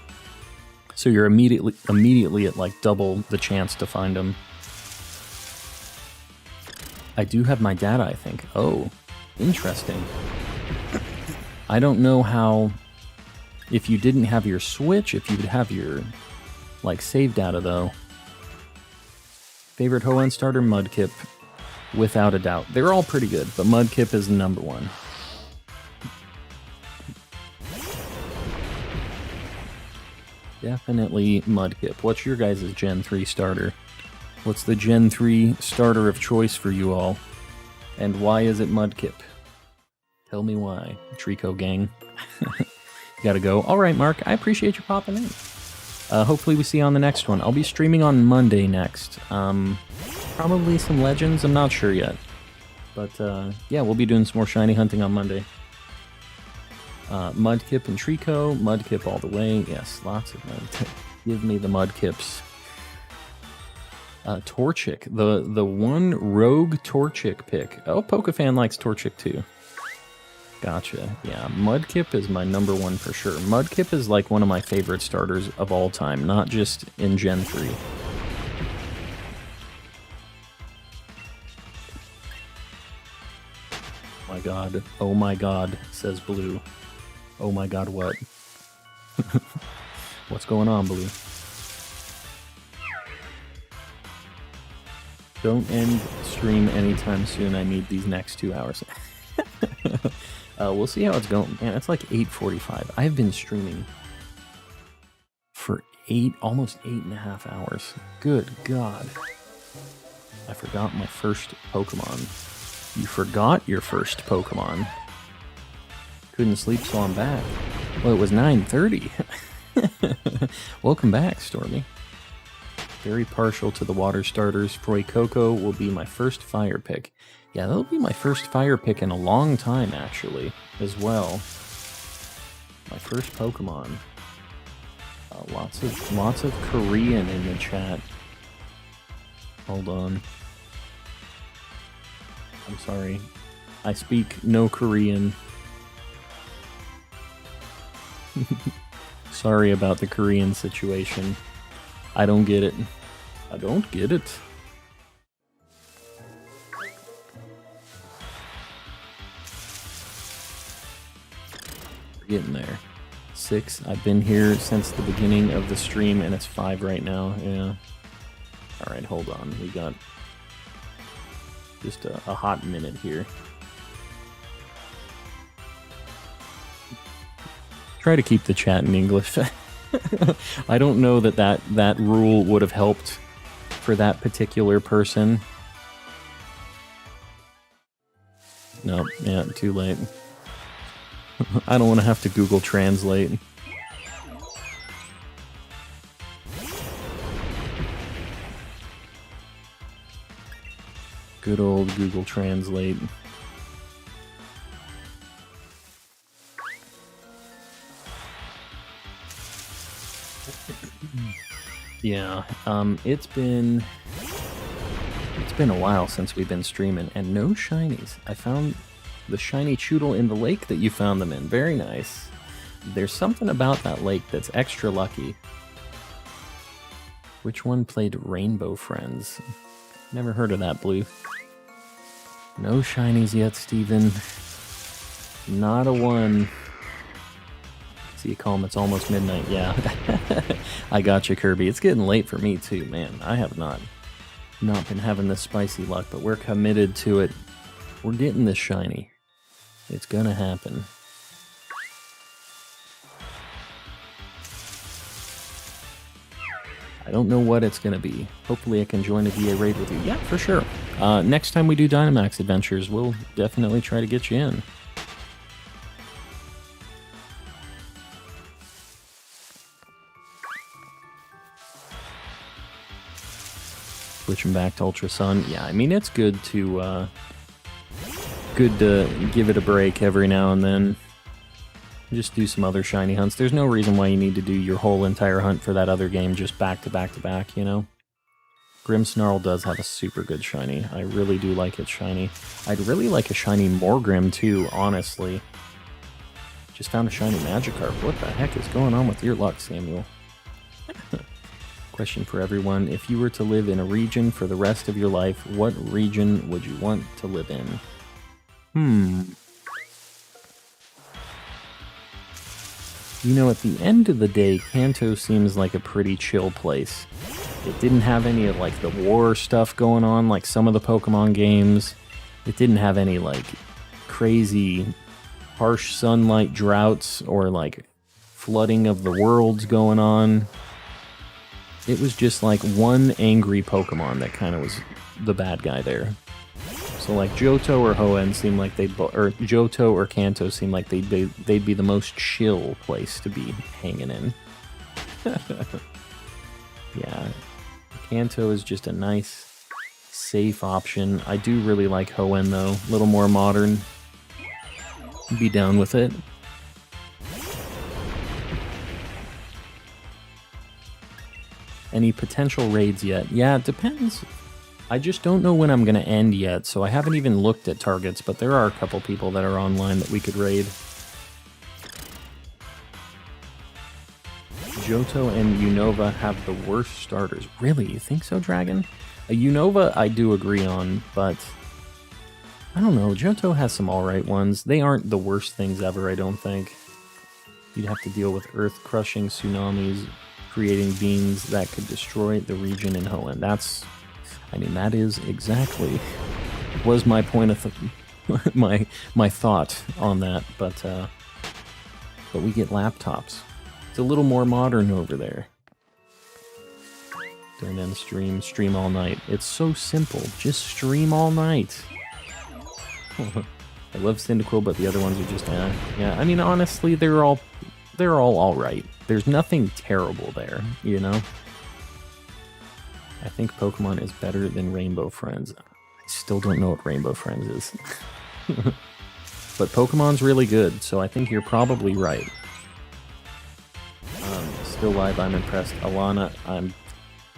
So you're immediately at like double the chance to find them. I do have my data, I think. Oh, interesting. I don't know how, if you didn't have your Switch, if you'd have your like save data though. Favorite Hoenn starter, Mudkip, without a doubt. They're all pretty good, but Mudkip is number one. Definitely Mudkip. What's your guys' Gen 3 starter? What's the Gen 3 starter of choice for you all? And why is it Mudkip? Tell me why. Trico gang. Gotta go. Alright, Mark. I appreciate you popping in. Hopefully we see you on the next one. I'll be streaming on Monday next. Probably some Legends. I'm not sure yet. But, yeah, we'll be doing some more shiny hunting on Monday. Mudkip and Trico. Mudkip all the way. Yes, lots of Mudkip. Give me the Mudkips. Torchic. The one rogue Torchic pick. Oh, Pokefan likes Torchic too. Gotcha. Yeah, Mudkip is my number one for sure. Mudkip is like one of my favorite starters of all time, not just in Gen 3. My god. Oh my god, says Blue. Oh my god, what? What's going on, Blue? Don't end stream anytime soon. I need these next 2 hours. We'll see how it's going. Man, it's like 8:45. I've been streaming for almost 8.5 hours. Good God. I forgot my first Pokemon. You forgot your first Pokemon. Couldn't sleep, so I'm back. Well, it was 9:30. Welcome back, Stormy. Very partial to the water starters. Froycoco will be my first fire pick. Yeah, that'll be my first fire pick in a long time, actually, as well. My first Pokemon. Lots of Korean in the chat. Hold on. I'm sorry. I speak no Korean. Sorry about the Korean situation. I don't get it. I don't get it. We're getting there. 6. I've been here since the beginning of the stream, and it's 5 right now. Yeah. Alright, hold on. We got just a hot minute here. Try to keep the chat in English. I don't know that rule would have helped for that particular person. No, yeah, too late. I don't want to have to Google Translate. Good old Google Translate. Yeah, it's been a while since we've been streaming, and no shinies. I found the shiny Choodle in the lake that you found them in. Very nice. There's something about that lake that's extra lucky. Which one played Rainbow Friends? Never heard of that, Blue. No shinies yet, Steven. Not a one. See you calm, it's almost midnight. Yeah. I got you, Kirby. It's getting late for me too, man. I have not been having this spicy luck, but we're committed to it. We're getting this shiny. It's gonna happen. I don't know what it's gonna be. Hopefully I can join a DA raid with you. Yeah, for sure. Next time we do Dynamax Adventures, we'll definitely try to get you in. Switching back to Ultra Sun. Yeah, I mean, it's good to give it a break every now and then. Just do some other shiny hunts. There's no reason why you need to do your whole entire hunt for that other game just back to back to back, you know? Grimmsnarl does have a super good shiny. I really do like its shiny. I'd really like a shiny Morgrim too, honestly. Just found a shiny Magikarp. What the heck is going on with your luck, Samuel? Question for everyone. If you were to live in a region for the rest of your life, what region would you want to live in? You know, at the end of the day, Kanto seems like a pretty chill place. It didn't have any of, like, the war stuff going on like some of the Pokemon games. It didn't have any, like, crazy harsh sunlight droughts or, like, flooding of the worlds going on. It was just, like, one angry Pokemon that kind of was the bad guy there. So, like, Johto or Hoenn seem like or Johto or Kanto seem like they'd be the most chill place to be hanging in. Yeah, Kanto is just a nice, safe option. I do really like Hoenn though, a little more modern. Be down with it. Any potential raids yet? Yeah, it depends. I just don't know when I'm going to end yet, so I haven't even looked at targets, but there are a couple people that are online that we could raid. Johto and Unova have the worst starters. Really? You think so, Dragon? A Unova I do agree on, but I don't know. Johto has some alright ones. They aren't the worst things ever, I don't think. You'd have to deal with earth-crushing tsunamis, creating beams that could destroy the region in Hoenn. That is exactly was my point of my thought on that, but we get laptops. It's a little more modern over there. Turn in stream all night. It's so simple. Just stream all night. I love Cyndaquil, but the other ones are just yeah. I mean, honestly, they're all right. There's nothing terrible there, you know. I think Pokemon is better than Rainbow Friends. I still don't know what Rainbow Friends is. But Pokemon's really good, so I think you're probably right. Still live, I'm impressed. Alana,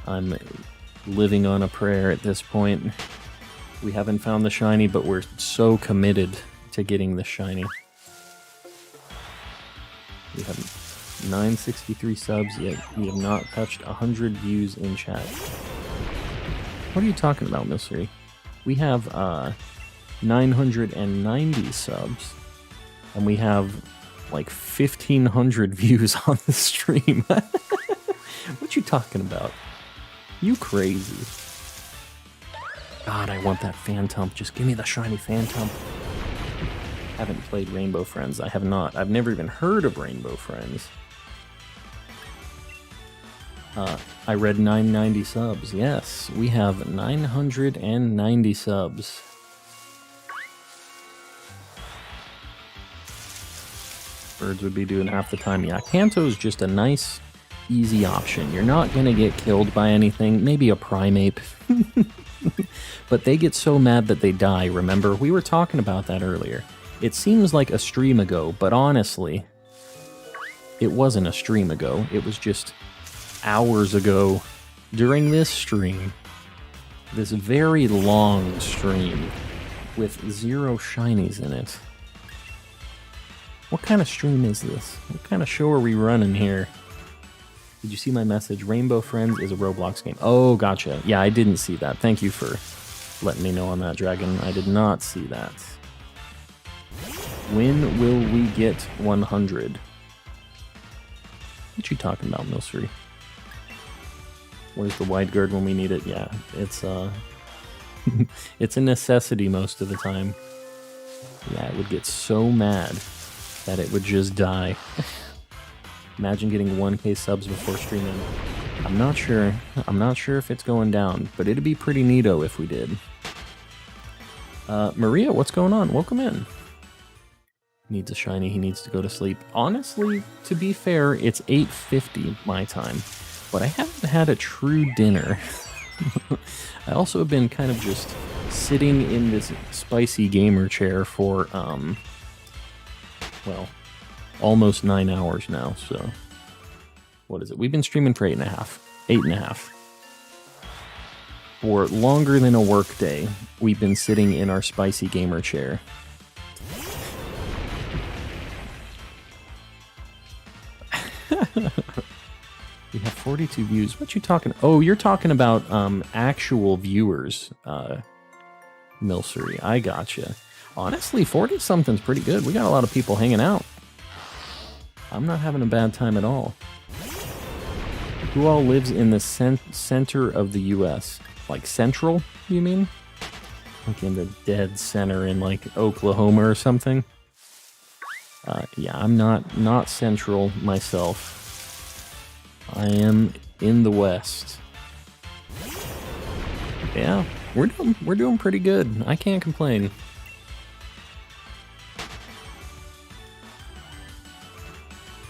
I'm living on a prayer at this point. We haven't found the shiny, but we're so committed to getting the shiny. We have 963 subs, yet we have not touched 100 views in chat. What are you talking about, Mystery? We have 990 subs, and we have like 1,500 views on the stream. What you talking about? You crazy. God, I want that Phantump. Just give me the shiny Phantump. Haven't played Rainbow Friends. I have not. I've never even heard of Rainbow Friends. I read 990 subs. Yes, we have 990 subs. Birds would be doing half the time. Yeah, Kanto is just a nice, easy option. You're not going to get killed by anything. Maybe a Primeape. But they get so mad that they die, remember? We were talking about that earlier. It seems like a stream ago, but honestly, it wasn't a stream ago. It was just hours ago during this stream. This very long stream with 0 shinies in it. What kind of stream is this? What kind of show are we running here? Did you see my message? Rainbow Friends is a Roblox game. Oh, gotcha. Yeah, I didn't see that. Thank you for letting me know on that, Dragon. I did not see that. When will we get 100? What you talking about, Milcery? Where's the wide guard when we need it? Yeah, it's it's a necessity most of the time. Yeah, it would get so mad that it would just die. Imagine getting 1K subs before streaming. I'm not sure. I'm not sure if it's going down, but it'd be pretty neato if we did. Maria, what's going on? Welcome in. Needs a shiny. He needs to go to sleep. Honestly, to be fair, it's 8:50 my time, but I haven't had a true dinner. I also have been kind of just sitting in this spicy gamer chair for, well, almost 9 hours now, so... What is it? We've been streaming for 8.5. 8.5. For longer than a work day, we've been sitting in our spicy gamer chair. We have 42 views. What you talking? Oh, you're talking about actual viewers, Milsery. I gotcha. Honestly, 40-something's pretty good. We got a lot of people hanging out. I'm not having a bad time at all. Who all lives in the center of the U.S.? Like central, you mean? Like in the dead center in like Oklahoma or something? Yeah, I'm not central myself. I am in the West. Yeah, we're doing pretty good. I can't complain.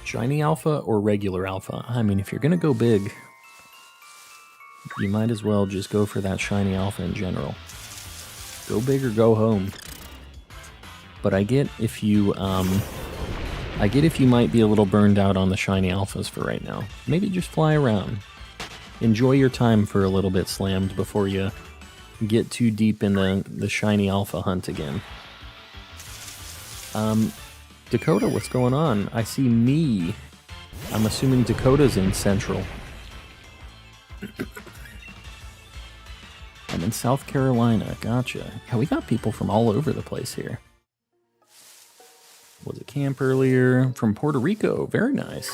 Shiny alpha or regular alpha? I mean, if you're gonna go big, you might as well just go for that shiny alpha in general. Go big or go home. But I get if you might be a little burned out on the shiny alphas for right now. Maybe just fly around. Enjoy your time for a little bit, Slammed, before you get too deep in the shiny alpha hunt again. Dakota, what's going on? I see me. I'm assuming Dakota's in Central. I'm in South Carolina. Gotcha. Yeah, we got people from all over the place here. Was it camp earlier? From Puerto Rico. Very nice.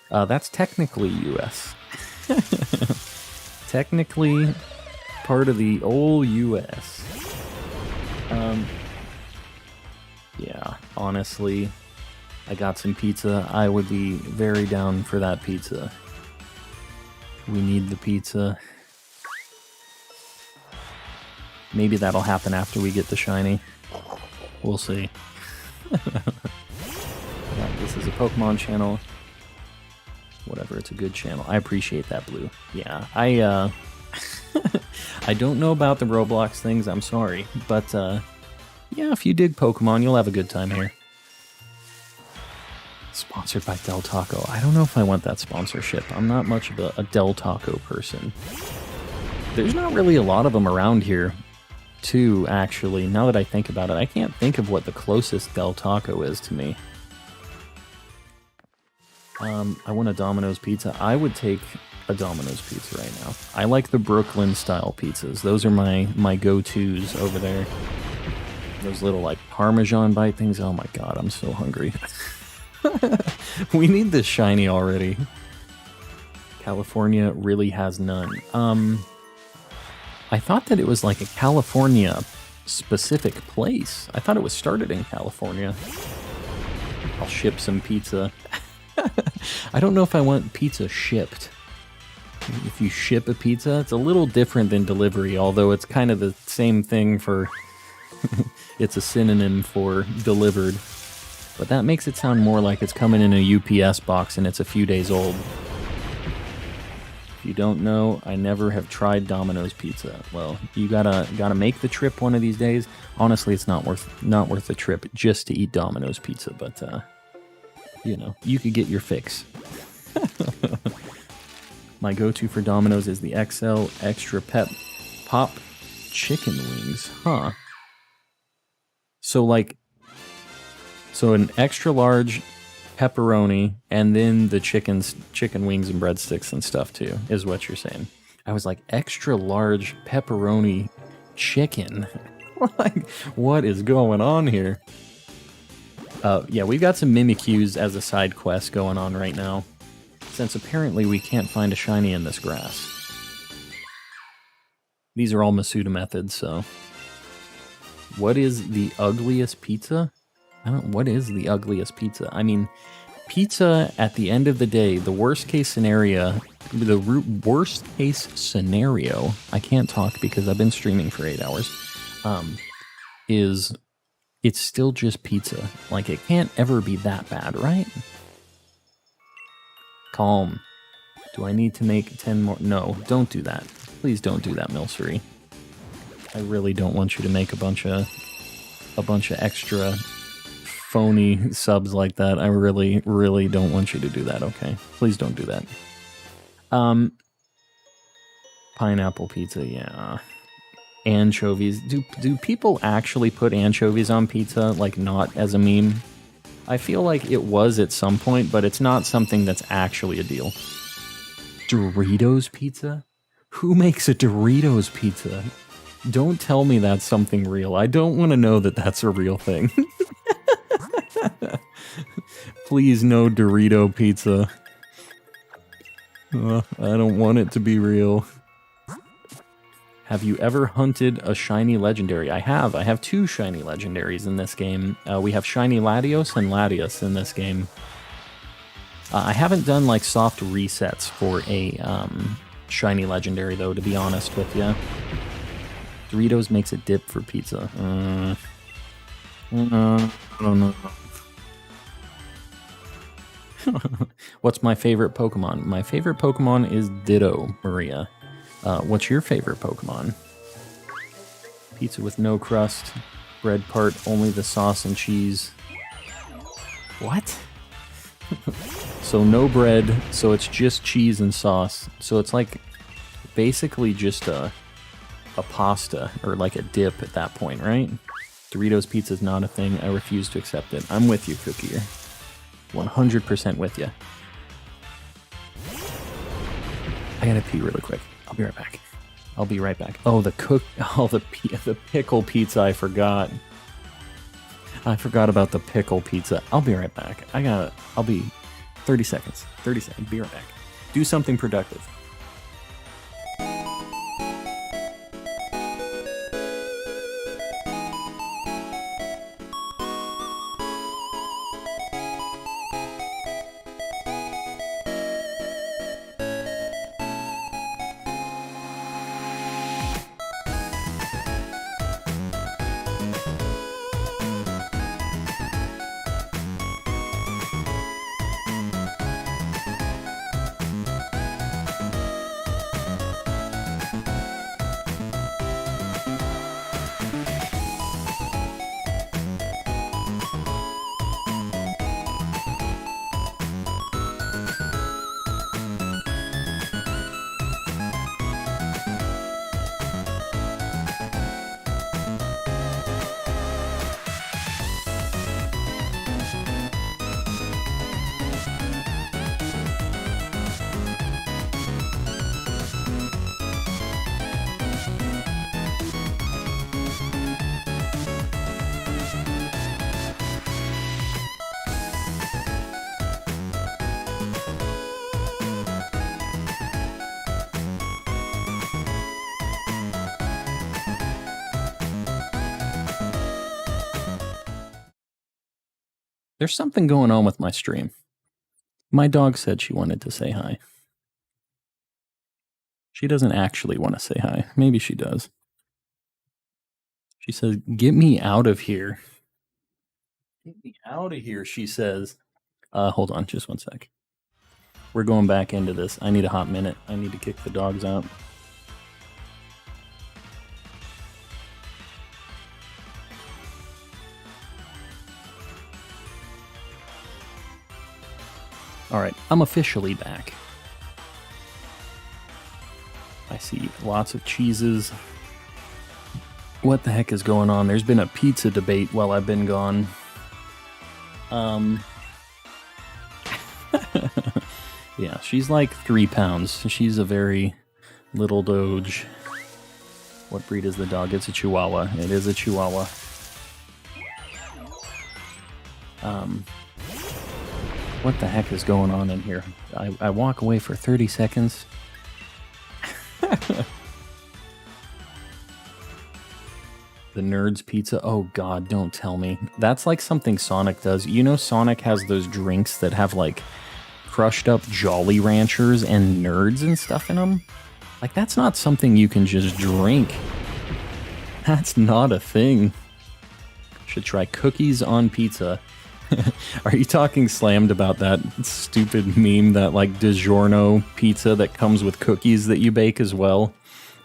That's technically U.S. Technically part of the old U.S. Yeah, honestly, I got some pizza. I would be very down for that pizza. We need the pizza. Maybe that'll happen after we get the shiny. We'll see. Yeah, this is a Pokemon channel. Whatever, it's a good channel. I appreciate that, Blue. Yeah, I don't know about the Roblox things, I'm sorry. But, yeah, if you dig Pokemon, you'll have a good time here. Sponsored by Del Taco. I don't know if I want that sponsorship. I'm not much of a Del Taco person. There's not really a lot of them around here, too, actually. Now that I think about it, I can't think of what the closest Del Taco is to me. I want a Domino's pizza. I would take a Domino's pizza right now. I like the Brooklyn-style pizzas. Those are my go-tos over there. Those little, like, Parmesan bite things. Oh my god, I'm so hungry. We need this shiny already. California really has none. I thought that it was like a California-specific place. I thought it was started in California. I'll ship some pizza. I don't know if I want pizza shipped. If you ship a pizza, it's a little different than delivery, although it's kind of the same thing for... It's a synonym for delivered. But that makes it sound more like it's coming in a UPS box and it's a few days old. If you don't know, I never have tried Domino's pizza. Well, you gotta make the trip one of these days. Honestly, it's not worth the trip just to eat Domino's pizza, but you know, you could get your fix. My go-to for Domino's is the XL Extra Pop Chicken Wings. Huh. So an extra large pepperoni and then the chicken wings and breadsticks and stuff too, is what you're saying. I was like, extra large pepperoni chicken? Like, what is going on here? Yeah, we've got some Mimikyus as a side quest going on right now, since apparently we can't find a shiny in this grass. These are all Masuda methods, so... What is the ugliest pizza? What is the ugliest pizza? I mean, pizza at the end of the day, the worst case scenario, I can't talk because I've been streaming for 8 hours, is it's still just pizza. Like, it can't ever be that bad, right? Calm. Do I need to make 10 more? No, don't do that. Please don't do that, Milcery. I really don't want you to make a bunch of extra phony subs like that. I really, really don't want you to do that, okay? Please don't do that. Pineapple pizza, yeah. Anchovies. Do people actually put anchovies on pizza, like not as a meme? I feel like it was at some point, but it's not something that's actually a deal. Doritos pizza? Who makes a Doritos pizza? Don't tell me that's something real. I don't want to know that that's a real thing. Please, no Dorito pizza. I don't want it to be real. Have you ever hunted a shiny legendary? I have. I have 2 shiny legendaries in this game. We have shiny Latios and Latias in this game. I haven't done like soft resets for a shiny legendary though, to be honest with you. Doritos makes a dip for pizza. I don't know. What's my favorite Pokemon? My favorite Pokemon is Ditto, Maria. What's your favorite Pokemon? Pizza with no crust. Bread part, only the sauce and cheese. What? So no bread, so it's just cheese and sauce. So it's like basically just a pasta or like a dip at that point, right? Doritos pizza is not a thing. I refuse to accept it. I'm with you, Cookie. 100% with you. I gotta pee really quick. I'll be right back. I'll be right back. Oh, the pickle pizza. I forgot. I forgot about the pickle pizza. I'll be right back. I'll be 30 seconds. 30 seconds. Be right back. Do something productive. There's something going on with my stream. My dog said she wanted to say hi. She doesn't actually want to say hi. Maybe she does. She says, "Get me out of here. Get me out of here," she says. Hold on, just one sec. We're going back into this. I need a hot minute. I need to kick the dogs out. Alright, I'm officially back. I see lots of cheeses. What the heck is going on? There's been a pizza debate while I've been gone. Yeah, she's like 3 pounds. She's a very little doge. What breed is the dog? It's a Chihuahua. It is a Chihuahua. What the heck is going on in here? I walk away for 30 seconds. The Nerds Pizza. Oh god, don't tell me. That's like something Sonic does. You know Sonic has those drinks that have like crushed up Jolly Ranchers and Nerds and stuff in them? Like that's not something you can just drink. That's not a thing. Should try cookies on pizza. Are you talking slammed about that stupid meme, that like DiGiorno pizza that comes with cookies that you bake as well?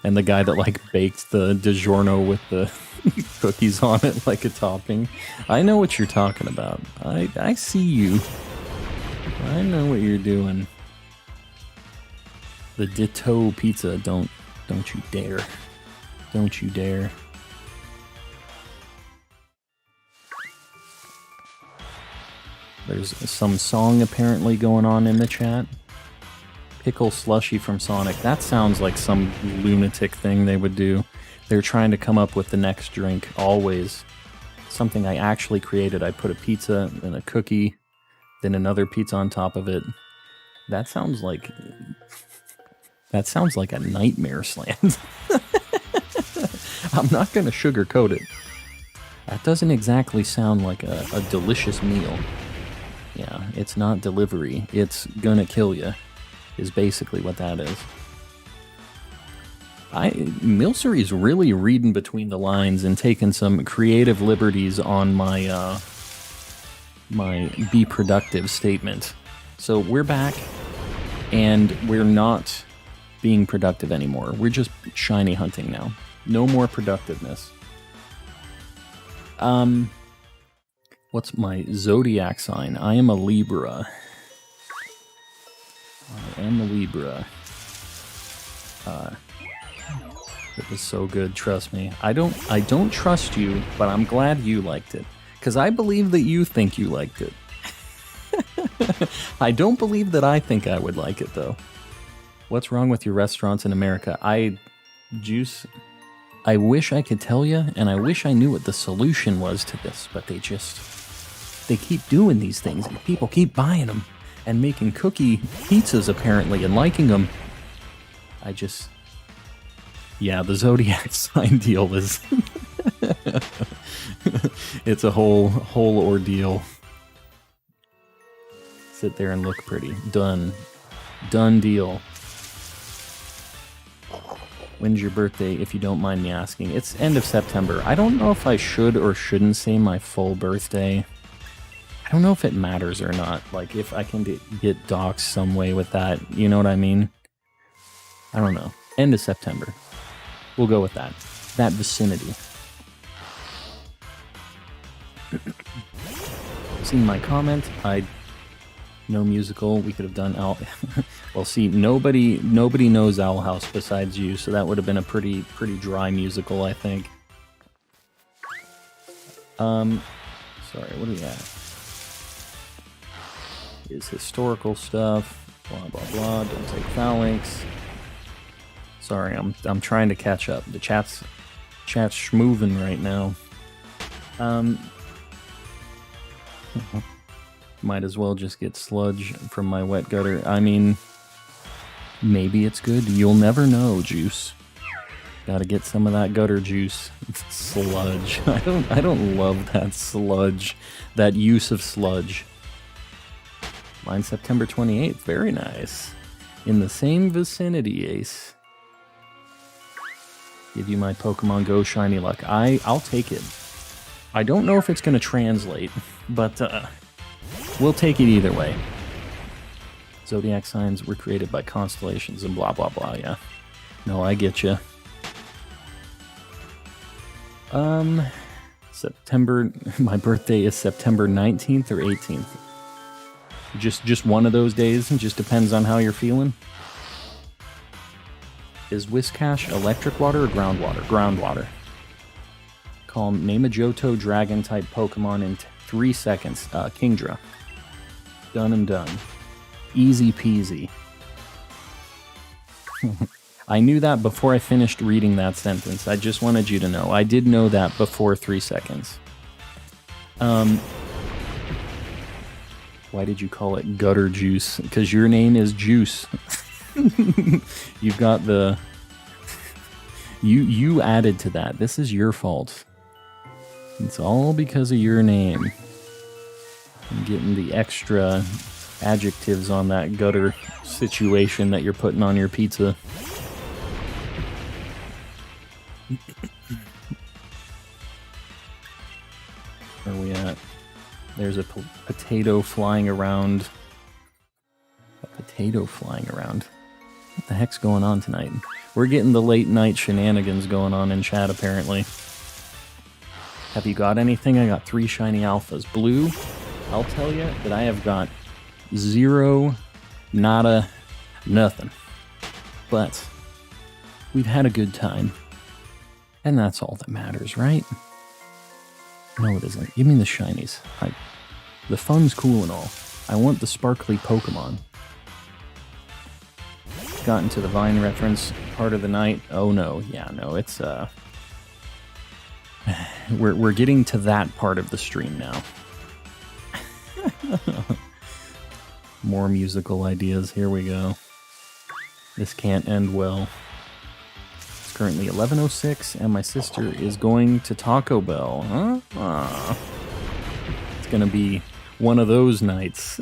And the guy that like baked the DiGiorno with the cookies on it like a topping. I know what you're talking about. I see you. I know what you're doing. The Ditto pizza, don't you dare. Don't you dare. There's some song apparently going on in the chat. Pickle slushy from Sonic. That sounds like some lunatic thing they would do. They're trying to come up with the next drink, always. Something I actually created. I put a pizza and a cookie, then another pizza on top of it. That sounds like a nightmare slam. I'm not going to sugarcoat it. That doesn't exactly sound like a delicious meal. Yeah, it's not delivery. It's gonna kill you, is basically what that is. Milcery's really reading between the lines and taking some creative liberties on my my be productive statement. So we're back, and we're not being productive anymore. We're just shiny hunting now. No more productiveness. What's my zodiac sign? I am a Libra. I am a Libra. It was so good, trust me. I don't trust you, but I'm glad you liked it. Because I believe that you think you liked it. I don't believe that I think I would like it, though. What's wrong with your restaurants in America? I wish I could tell you, and I wish I knew what the solution was to this, but they keep doing these things, and people keep buying them, and making cookie pizzas, apparently, and liking them. Yeah, the zodiac sign deal is... it's a whole ordeal. Sit there and look pretty. Done deal. When's your birthday, if you don't mind me asking? It's end of September. I don't know if I should or shouldn't say my full birthday. I don't know if it matters or not. Like, if I can get doxxed some way with that. You know what I mean? I don't know. End of September. We'll go with that. That vicinity. Seen my comment? No musical. We could have done Owl. Well, see, nobody knows Owl House besides you, so that would have been a pretty dry musical, I think. Sorry, what do we have? Is historical stuff. Blah blah blah. Don't take phalanx. Sorry, I'm trying to catch up. The chat's schmoovin' right now. Might as well just get sludge from my wet gutter. I mean, maybe it's good. You'll never know, Juice. Gotta get some of that gutter juice. Sludge. I don't love that sludge. That use of sludge. Mine's September 28th. Very nice. In the same vicinity, Ace. Give you my Pokemon Go shiny luck. I'll take it. I don't know if it's going to translate, but we'll take it either way. Zodiac signs were created by constellations and blah blah blah, yeah. No, I get you. September, my birthday is September 19th or 18th. Just one of those days, it just depends on how you're feeling. Is Whiscash electric water or groundwater? Groundwater. Name a Johto dragon type Pokemon in 3 seconds. Kingdra. Done and done. Easy peasy. I knew that before I finished reading that sentence. I just wanted you to know. I did know that before 3 seconds. Why did you call it gutter juice? Because your name is Juice. You've got the... You added to that. This is your fault. It's all because of your name. I'm getting the extra adjectives on that gutter situation that you're putting on your pizza. Where are we at? There's a potato flying around. A potato flying around. What the heck's going on tonight? We're getting the late night shenanigans going on in chat, apparently. Have you got anything? I got 3 shiny alphas. Blue, I'll tell you that I have got 0, nada, nothing. But we've had a good time. And that's all that matters, right? No, it isn't. Give me the shinies. The fun's cool and all. I want the sparkly Pokemon. Got into the Vine reference part of the night. Oh no, yeah, no, it's we're getting to that part of the stream now. More musical ideas. Here we go. This can't end well. It's currently 11:06, and my sister is going to Taco Bell. Huh? It's gonna be one of those nights.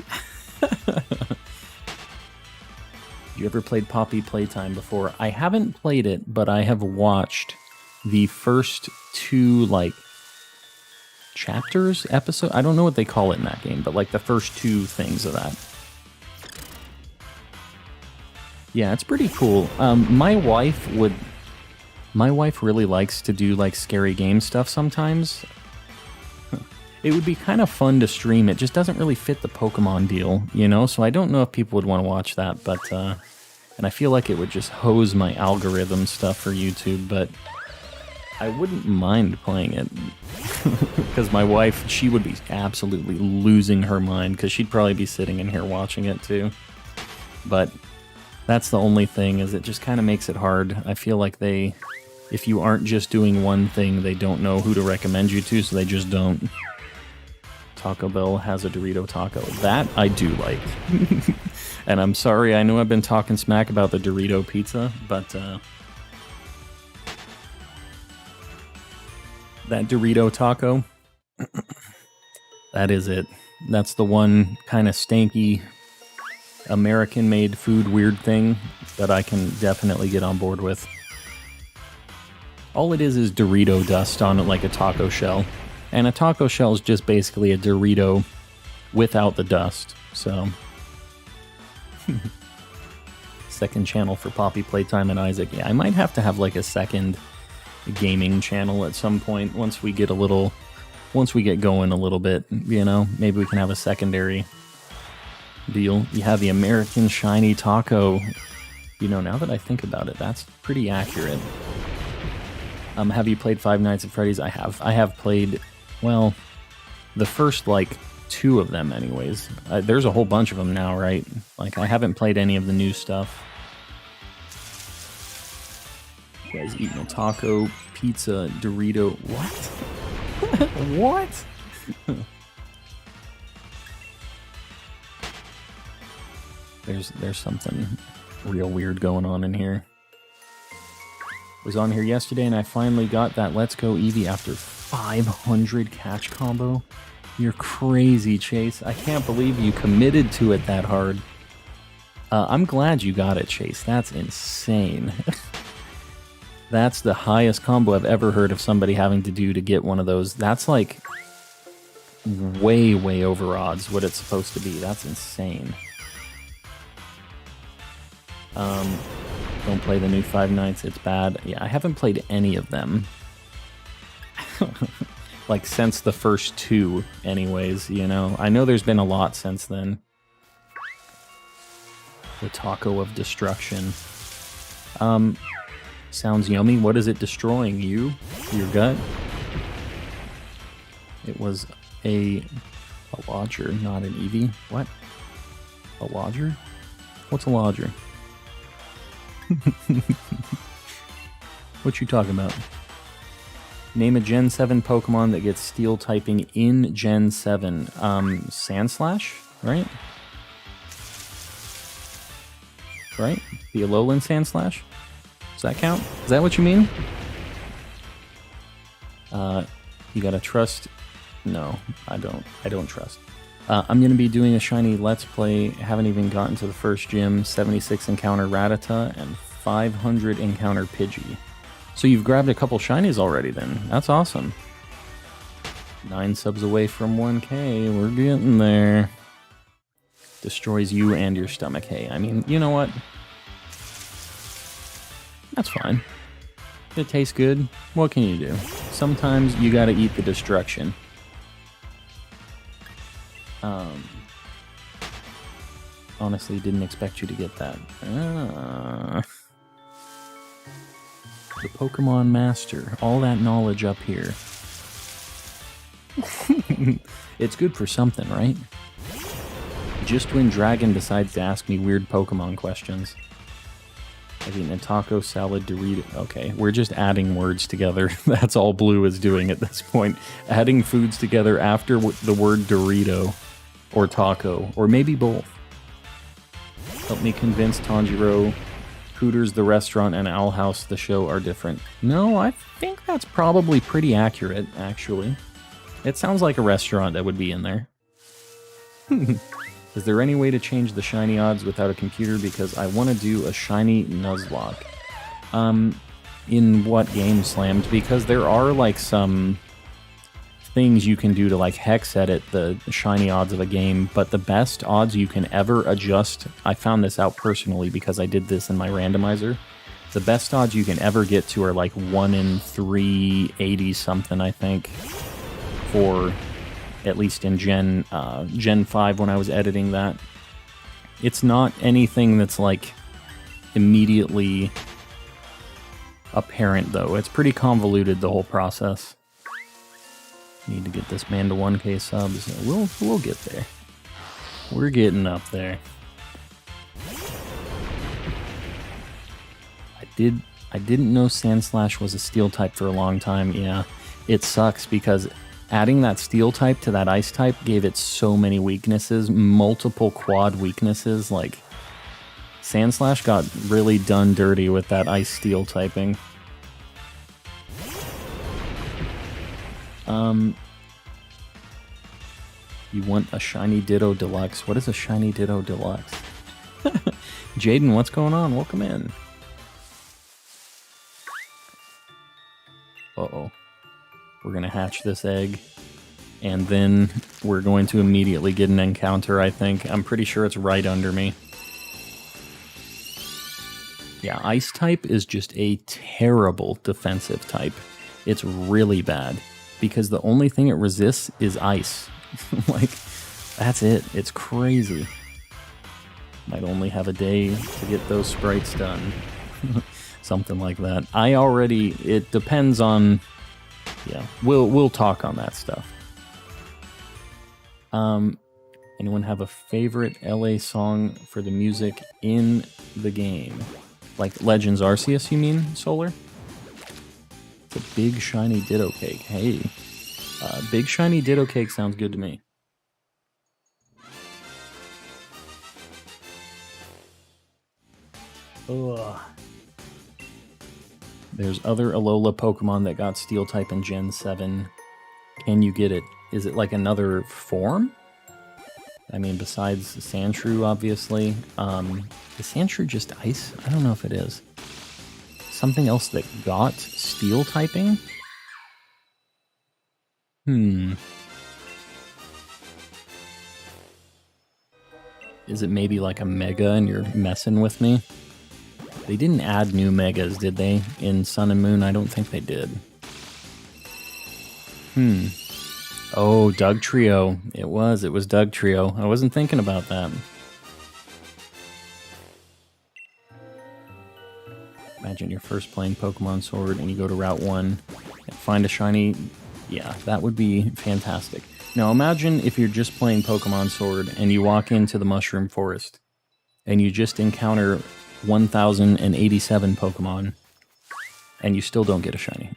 You ever played Poppy Playtime before? I haven't played it, but I have watched the first 2, like, chapters, episode. I don't know what they call it in that game, but like the first 2 things of that. Yeah, it's pretty cool. My wife really likes to do like scary game stuff sometimes. It would be kind of fun to stream. It just doesn't really fit the Pokemon deal, you know? So I don't know if people would want to watch that, but, and I feel like it would just hose my algorithm stuff for YouTube, but I wouldn't mind playing it. Because my wife, she would be absolutely losing her mind, because she'd probably be sitting in here watching it too. But that's the only thing, is it just kind of makes it hard. I feel like if you aren't just doing one thing, they don't know who to recommend you to, so they just don't. Taco Bell has a Dorito taco. That I do like. And I'm sorry, I know I've been talking smack about the Dorito pizza, but that Dorito taco, that is it. That's the one kind of stanky American-made food weird thing that I can definitely get on board with. All it is Dorito dust on like a taco shell. And a taco shell is just basically a Dorito without the dust, so. Second channel for Poppy Playtime and Isaac. Yeah, I might have to have like a second gaming channel at some point once we get going a little bit, you know? Maybe we can have a secondary deal. You have the American Shiny Taco. You know, now that I think about it, that's pretty accurate. Have you played Five Nights at Freddy's? I have. I have played, well, the first, like, 2 of them anyways. There's a whole bunch of them now, right? Like, I haven't played any of the new stuff. You guys eating a taco, pizza, Dorito. What? What? There's something real weird going on in here. Was on here yesterday and I finally got that Let's Go Eevee after 500 catch combo. You're crazy, Chase. I can't believe you committed to it that hard. I'm glad you got it, Chase. That's insane. That's the highest combo I've ever heard of somebody having to do to get one of those. That's like way, way over odds what it's supposed to be. That's insane. Don't play the new Five Nights, it's bad. Yeah, I haven't played any of them. Like, since the first 2, anyways, you know? I know there's been a lot since then. The Taco of Destruction. Sounds yummy. What is it destroying? You? Your gut? It was a lodger, not an Eevee. What? A lodger? What's a lodger? What you talking about? Name a Gen 7 Pokemon that gets Steel typing in Gen 7. Sandslash, right? Right? The Alolan Sandslash? Does that count? Is that what you mean? You gotta trust... No, I don't trust. I'm going to be doing a shiny Let's Play. Haven't even gotten to the first gym. 76 encounter Rattata and 500 encounter Pidgey. So you've grabbed a couple shinies already then. That's awesome. 9 subs away from 1K. We're getting there. Destroys you and your stomach. Hey, I mean, you know what? That's fine. It tastes good. What can you do? Sometimes you gotta eat the destruction. Honestly, didn't expect you to get that. The Pokemon Master. All that knowledge up here. It's good for something, right? Just when Dragon decides to ask me weird Pokemon questions. I've eaten a taco, salad, Dorito. Okay, we're just adding words together. That's all Blue is doing at this point. Adding foods together after the word Dorito or taco, or maybe both. Help me convince Tanjiro Hooters the restaurant and Owl House the show are different. No, I think that's probably pretty accurate, actually. It sounds like a restaurant that would be in there. Is there any way to change the shiny odds without a computer? Because I want to do a shiny Nuzlocke. In what game, Slammed? Because there are, like, some things you can do to, like, hex edit the shiny odds of a game, but the best odds you can ever adjust, I found this out personally because I did this in my randomizer, the best odds you can ever get to are, like, 1 in 380 something, I think, for... at least in Gen 5 when I was editing that. It's not anything that's, like, immediately apparent, though. It's pretty convoluted, the whole process. Need to get this man to 1K subs. We'll get there. We're getting up there. I didn't know Sandslash was a steel type for a long time. Yeah, it sucks because adding that steel type to that ice type gave it so many weaknesses, multiple quad weaknesses. Like, Sandslash got really done dirty with that ice steel typing. You want a shiny Ditto Deluxe? What is a shiny Ditto Deluxe? Jaden, what's going on? Welcome in. Uh-oh. We're going to hatch this egg, and then we're going to immediately get an encounter, I think. I'm pretty sure it's right under me. Yeah, Ice type is just a terrible defensive type. It's really bad, because the only thing it resists is ice. Like, that's it. It's crazy. Might only have a day to get those sprites done. Something like that. It depends on... Yeah, we'll talk on that stuff. Anyone have a favorite LA song for the music in the game? Like Legends Arceus, you mean, Solar? It's a big shiny Ditto Cake. Hey, big shiny Ditto Cake sounds good to me. Ugh. There's other Alola Pokemon that got Steel type in Gen 7. Can you get it? Is it like another form? I mean, besides Sandshrew, obviously. Is Sandshrew just ice? I don't know if it is. Something else that got Steel typing? Is it maybe like a Mega and you're messing with me? They didn't add new Megas, did they? In Sun and Moon? I don't think they did. Oh, Doug Trio. It was Doug Trio. I wasn't thinking about that. Imagine you're first playing Pokemon Sword and you go to Route 1 and find a shiny... Yeah, that would be fantastic. Now imagine if you're just playing Pokemon Sword and you walk into the Mushroom Forest and you just encounter 1,087 Pokemon and you still don't get a shiny.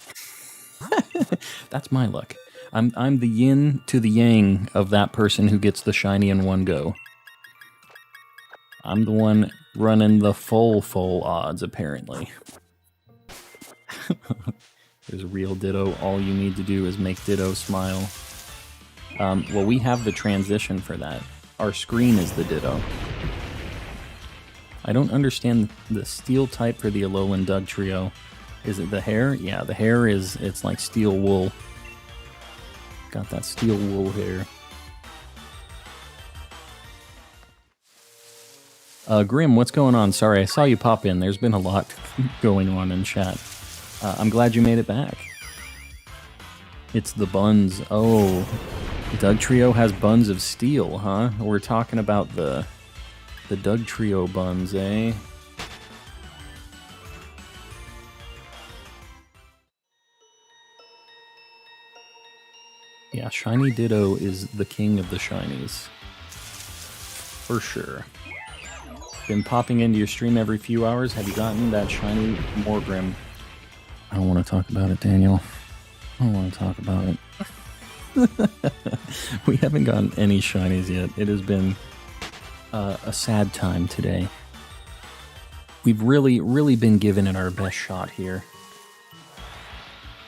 That's my luck. I'm the yin to the yang of that person who gets the shiny in one go. I'm the one running the full odds, apparently. There's a real Ditto. All you need to do is make Ditto smile. Well, we have the transition for that. Our screen is the Ditto. I don't understand the Steel type for the Alolan Doug Trio. Is it the hair? Yeah, the hair it's like steel wool. Got that steel wool hair. Grim, what's going on? Sorry, I saw you pop in. There's been a lot going on in chat. I'm glad you made it back. It's the buns. Oh, Doug Trio has buns of steel, huh? We're talking about the Doug Trio buns, eh? Yeah, Shiny Ditto is the king of the shinies. For sure. Been popping into your stream every few hours. Have you gotten that shiny Morgrim? I don't want to talk about it, Daniel. I don't want to talk about it. We haven't gotten any shinies yet. It has been a sad time today. We've really been giving it our best shot here.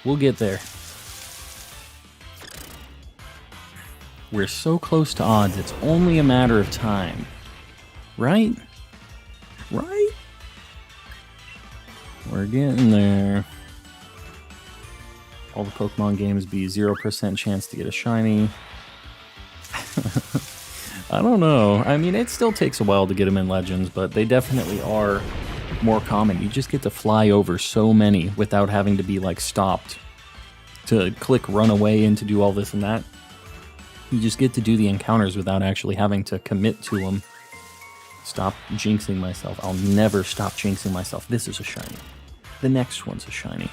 We'll get there. We're so close to odds, it's only a matter of time. Right? Right? We're getting there. All the Pokemon games be 0% chance to get a shiny. I don't know. I mean, it still takes a while to get them in Legends, but they definitely are more common. You just get to fly over so many without having to be, like, stopped to click run away and to do all this and that. You just get to do the encounters without actually having to commit to them. Stop jinxing myself. I'll never stop jinxing myself. This is a shiny. The next one's a shiny.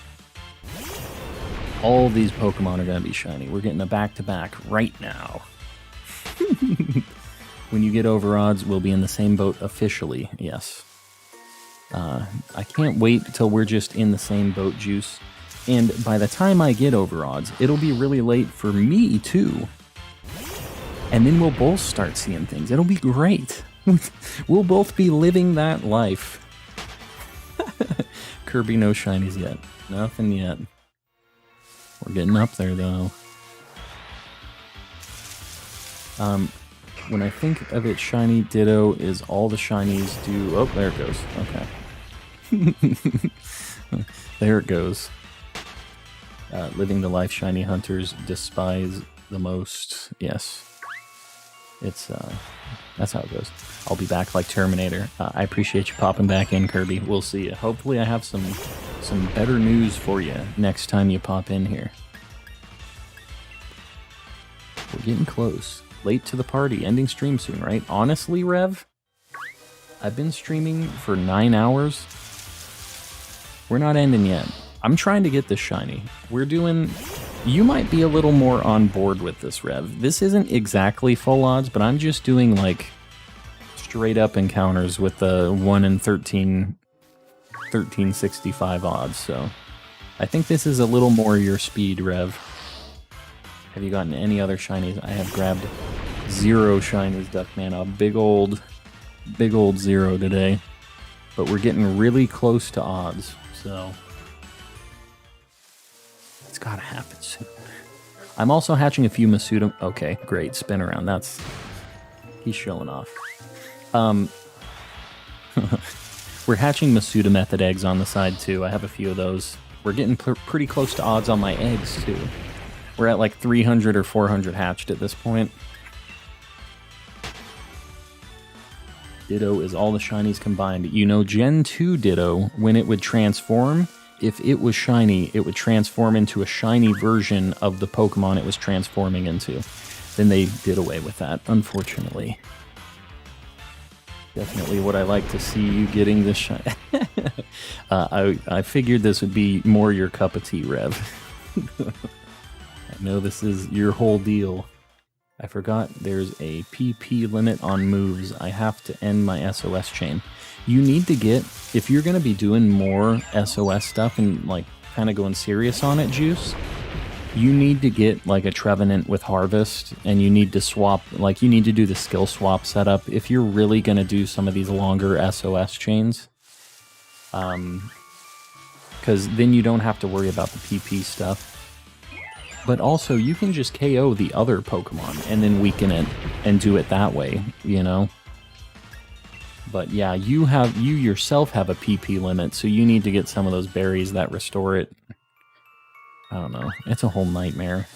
All these Pokemon are going to be shiny. We're getting a back-to-back right now. When you get over odds, we'll be in the same boat officially, yes. I can't wait till we're just in the same boat, Juice. And by the time I get over odds, it'll be really late for me, too. And then we'll both start seeing things. It'll be great. We'll both be living that life. Kirby, no shinies yet. Nothing yet. We're getting up there, though. When I think of it, shiny Ditto is all the shinies do... Oh, there it goes. Okay. There it goes. Living the life shiny hunters despise the most. Yes. It's, that's how it goes. I'll be back like Terminator. I appreciate you popping back in, Kirby. We'll see you. Hopefully I have some better news for you next time you pop in here. We're getting close. Late to the party. Ending stream soon, right? Honestly, Rev, I've been streaming for 9 hours. We're not ending yet. I'm trying to get this shiny. We're doing... You might be a little more on board with this, Rev. This isn't exactly full odds, but I'm just doing, like, straight-up encounters with the 1 in 1365 odds, so... I think this is a little more your speed, Rev. Have you gotten any other shinies? I have grabbed 0 shinies, Duckman. A big old 0 today. But we're getting really close to odds, so... It's gotta happen soon. I'm also hatching a few Masuda... Okay, great. Spin around. That's... He's showing off. We're hatching Masuda Method eggs on the side, too. I have a few of those. We're getting pretty close to odds on my eggs, too. We're at like 300 or 400 hatched at this point. Ditto is all the shinies combined. You know, Gen 2 Ditto, when it would transform... If it was shiny, it would transform into a shiny version of the Pokemon it was transforming into. Then they did away with that, unfortunately. Definitely what I like to see you getting this shiny. I figured this would be more your cup of tea, Rev. I know this is your whole deal. I forgot there's a PP limit on moves. I have to end my SOS chain. You need to get, if you're going to be doing more SOS stuff and like kind of going serious on it, Juice, you need to get like a Trevenant with Harvest, and you need to swap, like you need to do the skill swap setup if you're really going to do some of these longer SOS chains. Because then you don't have to worry about the PP stuff. But also, you can just KO the other Pokemon and then weaken it and do it that way, you know? But yeah, you yourself have a PP limit, so you need to get some of those berries that restore it. I don't know. It's a whole nightmare.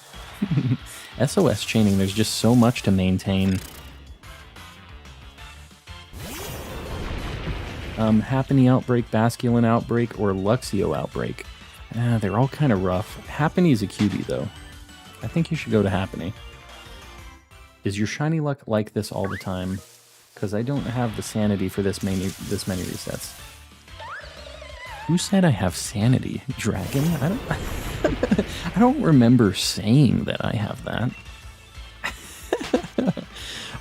SOS chaining, there's just so much to maintain. Happiny Outbreak, Basculin Outbreak, or Luxio Outbreak. They're all kind of rough. Happany's a cutie, though. I think you should go to Happiny. Is your shiny luck like this all the time? Because I don't have the sanity for this many resets. Who said I have sanity? Dragon? I don't remember saying that I have that.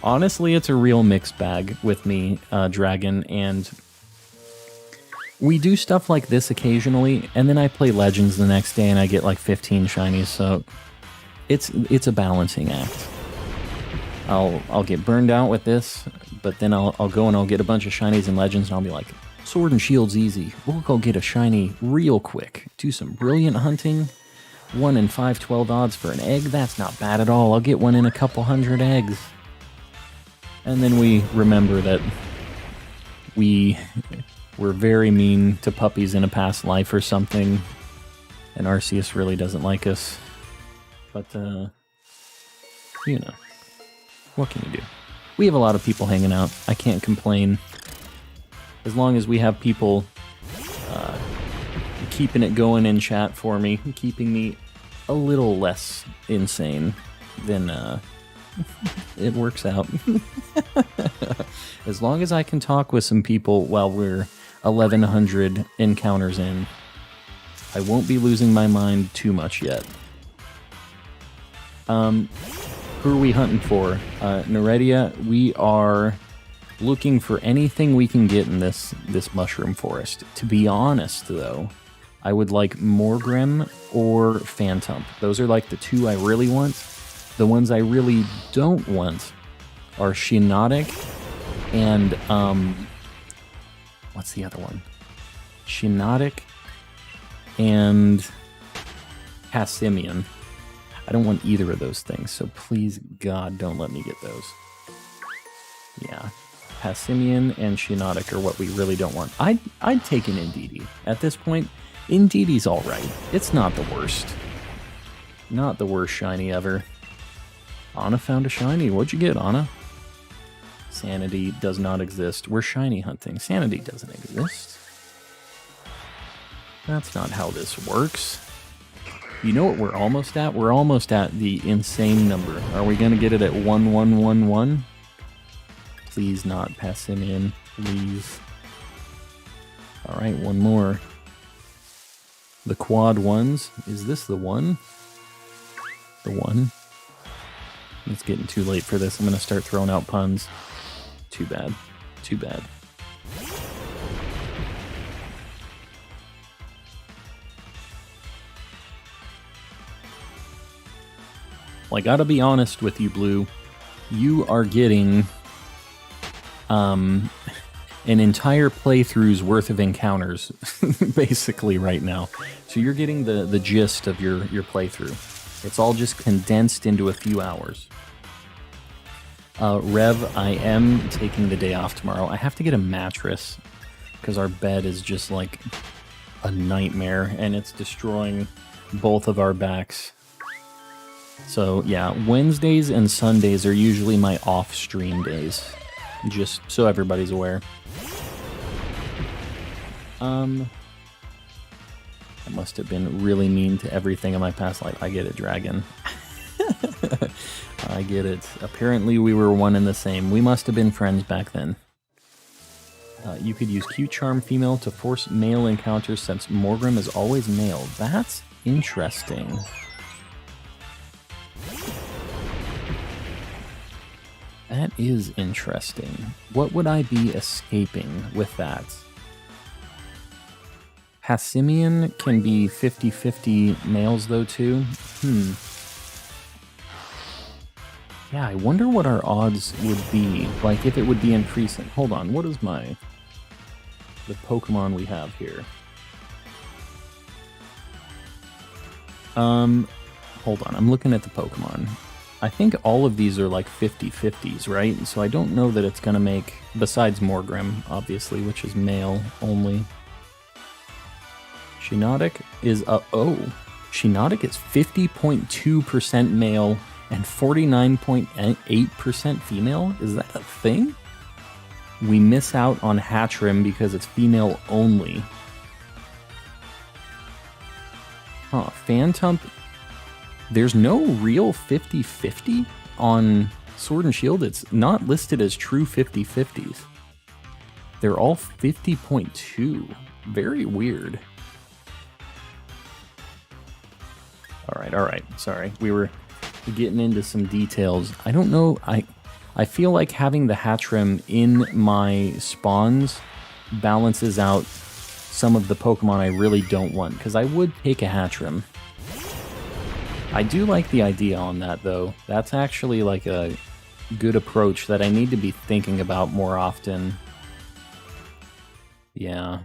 Honestly, it's a real mixed bag with me, Dragon, and we do stuff like this occasionally, and then I play Legends the next day and I get like 15 shinies, so it's a balancing act. I'll get burned out with this, but then I'll go and I'll get a bunch of shinies in Legends and I'll be like, Sword and Shield's easy. We'll go get a shiny real quick. Do some brilliant hunting. 1 in 512 odds for an egg. That's not bad at all. I'll get one in a couple hundred eggs. And then we remember that we were very mean to puppies in a past life or something. And Arceus really doesn't like us. But, you know, what can you do? We have a lot of people hanging out. I can't complain. As long as we have people keeping it going in chat for me, keeping me a little less insane, then it works out. As long as I can talk with some people while we're 1100 encounters in, I won't be losing my mind too much yet. Who are we hunting for? Neredia, we are looking for anything we can get in this mushroom forest. To be honest, though, I would like Morgrim or Phantump. Those are like the two I really want. The ones I really don't want are Shiinotic and, what's the other one? Shiinotic and Passimian. I don't want either of those things, so please, God, don't let me get those. Yeah. Passimian and Shiinotic are what we really don't want. I'd take an Indeedee. At this point, Indeedee's alright. It's not the worst. Not the worst shiny ever. Anna found a shiny. What'd you get, Anna? Sanity does not exist. We're shiny hunting. Sanity doesn't exist. That's not how this works. You know what we're almost at? We're almost at the insane number. Are we going to get it at 1111? Please not Passimian, please. Alright, one more. The quad ones. Is this the one? The one? It's getting too late for this. I'm going to start throwing out puns. Too bad. Too bad. Well, I gotta be honest with you, Blue. You are getting an entire playthrough's worth of encounters, basically, right now. So you're getting the gist of your playthrough. It's all just condensed into a few hours. Rev, I am taking the day off tomorrow. I have to get a mattress, because our bed is just like a nightmare, and it's destroying both of our backs. So yeah, Wednesdays and Sundays are usually my off-stream days, just so everybody's aware. I must have been really mean to everything in my past life. I get it, Dragon. I get it. Apparently we were one and the same. We must have been friends back then. You could use Cute Charm Female to force male encounters since Morgrim is always male. That's interesting. That is interesting. What would I be escaping with that? Passimian can be 50-50 males though too. Yeah, I wonder what our odds would be. Like if it would be increasing. Hold on, what is the Pokemon we have here? Hold on, I'm looking at the Pokemon. I think all of these are like 50-50s, right? So I don't know that it's gonna make, besides Morgrim, obviously, which is male only. Shiinotic is Shiinotic is 50.2% male and 49.8% female? Is that a thing? we miss out on Hatchrim because it's female only. Huh, Phantump. There's no real 50-50 on Sword and Shield. It's not listed as true 50-50s. They're all 50.2. Very weird. Alright. Sorry. We were getting into some details. I don't know. I feel like having the Hatchrim in my spawns balances out some of the Pokemon I really don't want, because I would take a Hatchrim. I do like the idea on that, though. That's actually like a good approach that I need to be thinking about more often. Yeah,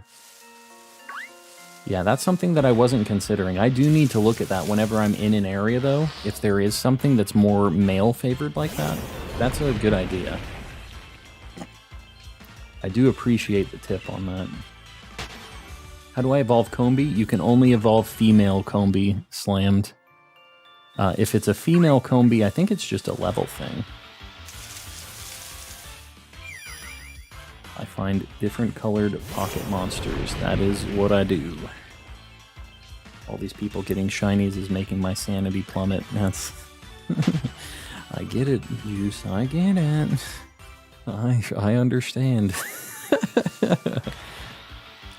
that's something that I wasn't considering. I do need to look at that whenever I'm in an area, though. If there is something that's more male-favored like that, that's a good idea. I do appreciate the tip on that. How do I evolve Combee? You can only evolve female Combee, Slammed. If it's a female Combee, I think it's just a level thing. I find different colored pocket monsters. That is what I do. All these people getting shinies is making my sanity plummet. That's... I get it, Juice. I get it. I understand.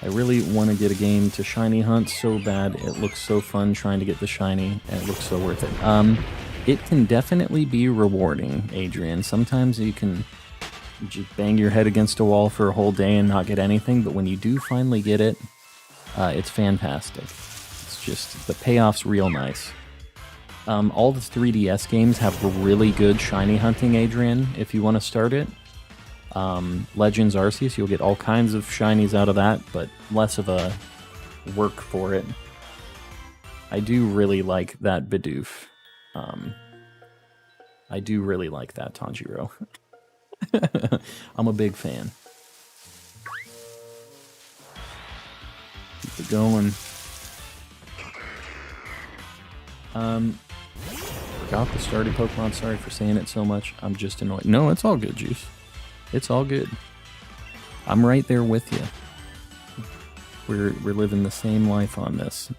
I really want to get a game to shiny hunt so bad. It looks so fun trying to get the shiny, and it looks so worth it. It can definitely be rewarding, Adrian. Sometimes you can just bang your head against a wall for a whole day and not get anything, but when you do finally get it, it's fantastic. It's just, the payoff's real nice. All the 3DS games have really good shiny hunting, Adrian, if you want to start it. Legends Arceus, you'll get all kinds of shinies out of that, but less of a work for it. I do really like that Bidoof. I do really like that Tanjiro. I'm a big fan. Keep it going. Forgot the starting Pokemon. Sorry for saying it so much. I'm just annoyed. No, it's all good, Juice. It's all good. I'm right there with you. We're living the same life on this.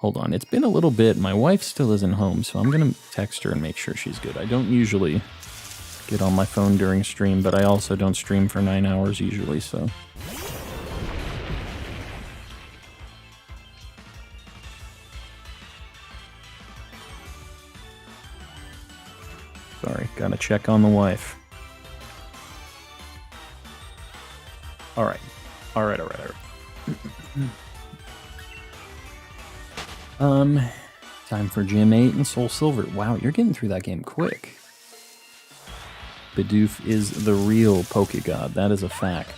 Hold on, it's been a little bit. My wife still isn't home, so I'm gonna text her and make sure she's good. I don't usually get on my phone during stream, but I also don't stream for 9 hours usually, so. Sorry, gotta check on the wife. Alright. Time for Gym 8 and Soul Silver. Wow, you're getting through that game quick. Bidoof is the real Pokegod. That is a fact.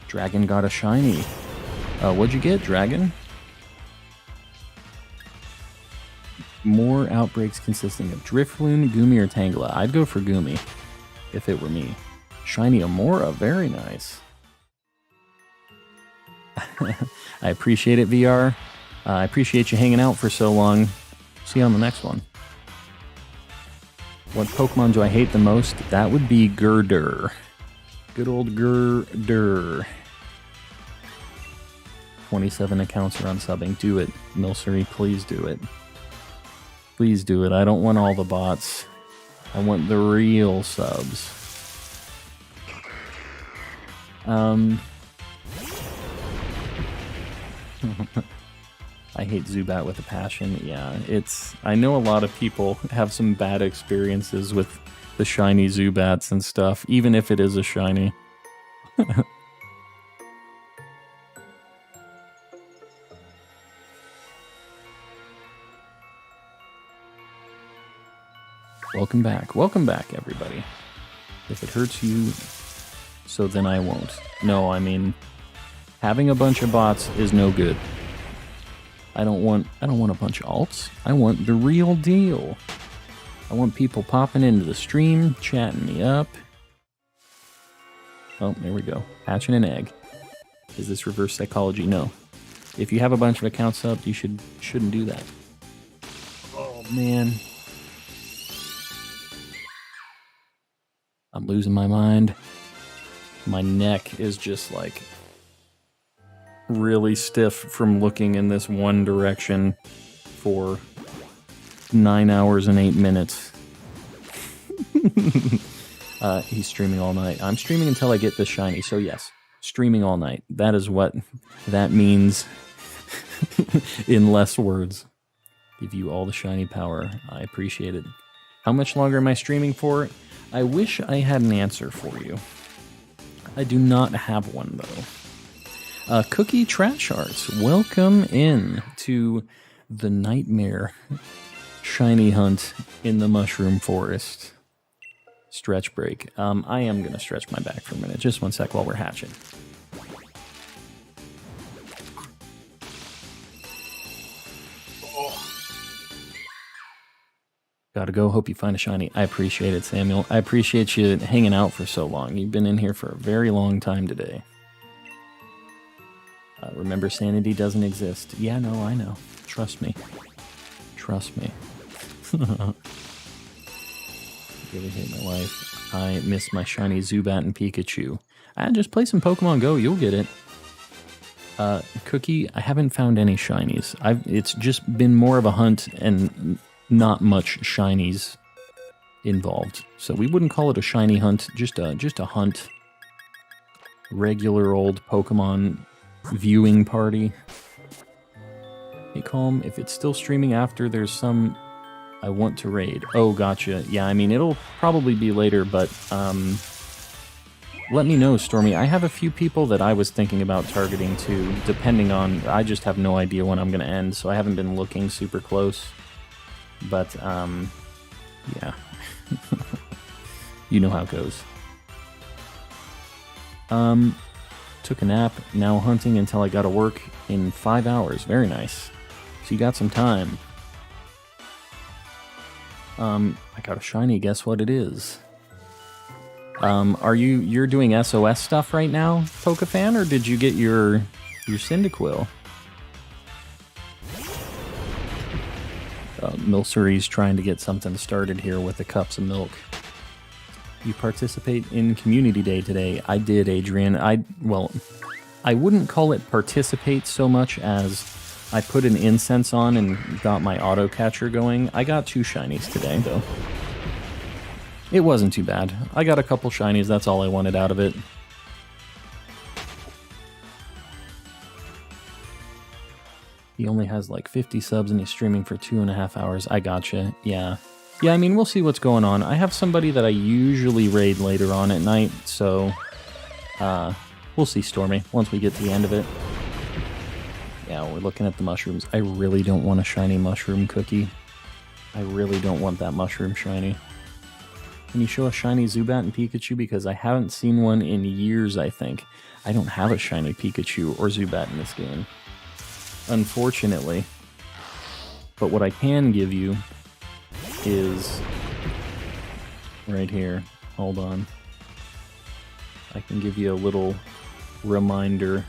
Dragon got a shiny. What'd you get, Dragon? More outbreaks consisting of Drifloon, Goomy, or Tangela. I'd go for Goomy, if it were me. Shiny Amora, very nice. I appreciate it, VR. I appreciate you hanging out for so long. See you on the next one. What Pokemon do I hate the most? That would be Gurdurr. Good old Gurdurr. 27 accounts are unsubbing. Do it, Milcery. Please do it. Please do it. I don't want all the bots. I want the real subs. I hate Zubat with a passion. Yeah, I know a lot of people have some bad experiences with the shiny Zubats and stuff, even if it is a shiny. Welcome back, everybody. If it hurts you, so then I won't. No, I mean, having a bunch of bots is no good. I don't want a bunch of alts. I want the real deal. I want people popping into the stream, chatting me up. Oh, there we go. Hatching an egg. Is this reverse psychology? No. If you have a bunch of accounts up, you shouldn't do that. Oh, man. I'm losing my mind. My neck is just like really stiff from looking in this one direction for 9 hours and 8 minutes. He's streaming all night. I'm streaming until I get this shiny, so yes, streaming all night. That is what that means in less words. Give you all the shiny power. I appreciate it. How much longer am I streaming for? I wish I had an answer for you. I do not have one, though. Cookie Trash Arts, welcome in to the nightmare shiny hunt in the Mushroom Forest. Stretch break. I am going to stretch my back for a minute. Just one sec while we're hatching. Gotta go. Hope you find a shiny. I appreciate it, Samuel. I appreciate you hanging out for so long. You've been in here for a very long time today. Remember, sanity doesn't exist. Yeah, no, I know. Trust me. Trust me. Really hate my life. I miss my shiny Zubat and Pikachu. Just play some Pokemon Go. You'll get it. Cookie, I haven't found any shinies. It's just been more of a hunt and not much shinies involved. So we wouldn't call it a shiny hunt, just a hunt. Regular old Pokemon viewing party. Hey, Calm, if it's still streaming after there's some I want to raid. Oh, gotcha. Yeah, I mean, it'll probably be later, but let me know, Stormy. I have a few people that I was thinking about targeting too, depending on... I just have no idea when I'm going to end, so I haven't been looking super close. But, yeah. You know how it goes. Took a nap, now hunting until I got to work in 5 hours. Very nice. So you got some time. I got a shiny, guess what it is? You're doing SOS stuff right now, Pokefan, or did you get your Cyndaquil? Milcery's trying to get something started here with the cups of milk. You participate in Community Day today. I did, Adrian. I wouldn't call it participate so much as I put an incense on and got my auto catcher going. I got 2 shinies today, though. It wasn't too bad. I got a couple shinies, that's all I wanted out of it. He only has like 50 subs and he's streaming for 2.5 hours. I gotcha, yeah. Yeah, I mean, we'll see what's going on. I have somebody that I usually raid later on at night, so we'll see, Stormy, once we get to the end of it. Yeah, we're looking at the mushrooms. I really don't want a shiny mushroom, Cookie. I really don't want that mushroom shiny. Can you show a shiny Zubat and Pikachu? Because I haven't seen one in years, I think. I don't have a shiny Pikachu or Zubat in this game, unfortunately. But what I can give you is right here. Hold on. I can give you a little reminder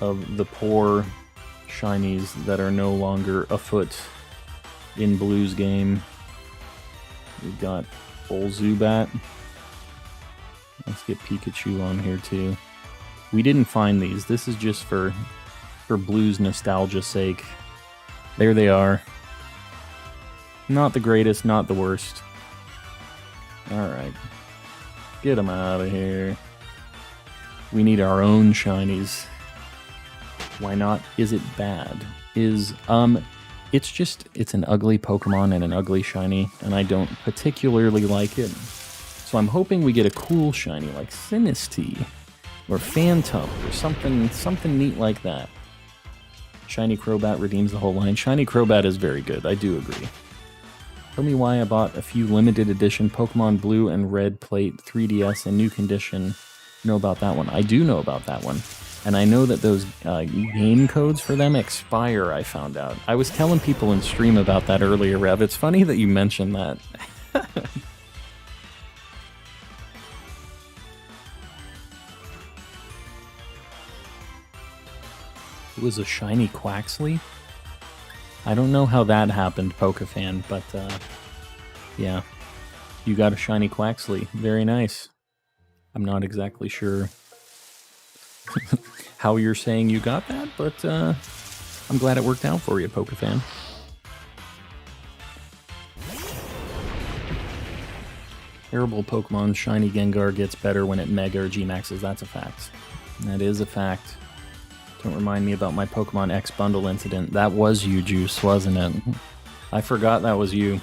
of the poor shinies that are no longer afoot in Blue's game. We've got full Zubat. Let's get Pikachu on here too. We didn't find these. This is just for Blue's nostalgia's sake. There they are. Not the greatest, not the worst. Alright. Get them out of here. We need our own shinies. Why not? Is it bad? It's an ugly Pokemon and an ugly shiny, and I don't particularly like it. So I'm hoping we get a cool shiny like Sinistea or Phantom or something neat like that. Shiny Crobat redeems the whole line. Shiny Crobat is very good, I do agree. Tell me why I bought a few limited edition Pokemon Blue and Red Plate 3DS in new condition. Know about that one? I do know about that one. And I know that those game codes for them expire, I found out. I was telling people in stream about that earlier, Rev. It's funny that you mentioned that. It was a shiny Quaxley? I don't know how that happened, Pokefan, but yeah. You got a shiny Quaxley. Very nice. I'm not exactly sure how you're saying you got that, but I'm glad it worked out for you, Pokefan. Terrible Pokemon Shiny Gengar gets better when it Mega or G-Maxes. That's a fact. That is a fact. Don't remind me about my Pokemon X bundle incident. That was you, Juice, wasn't it? I forgot that was you.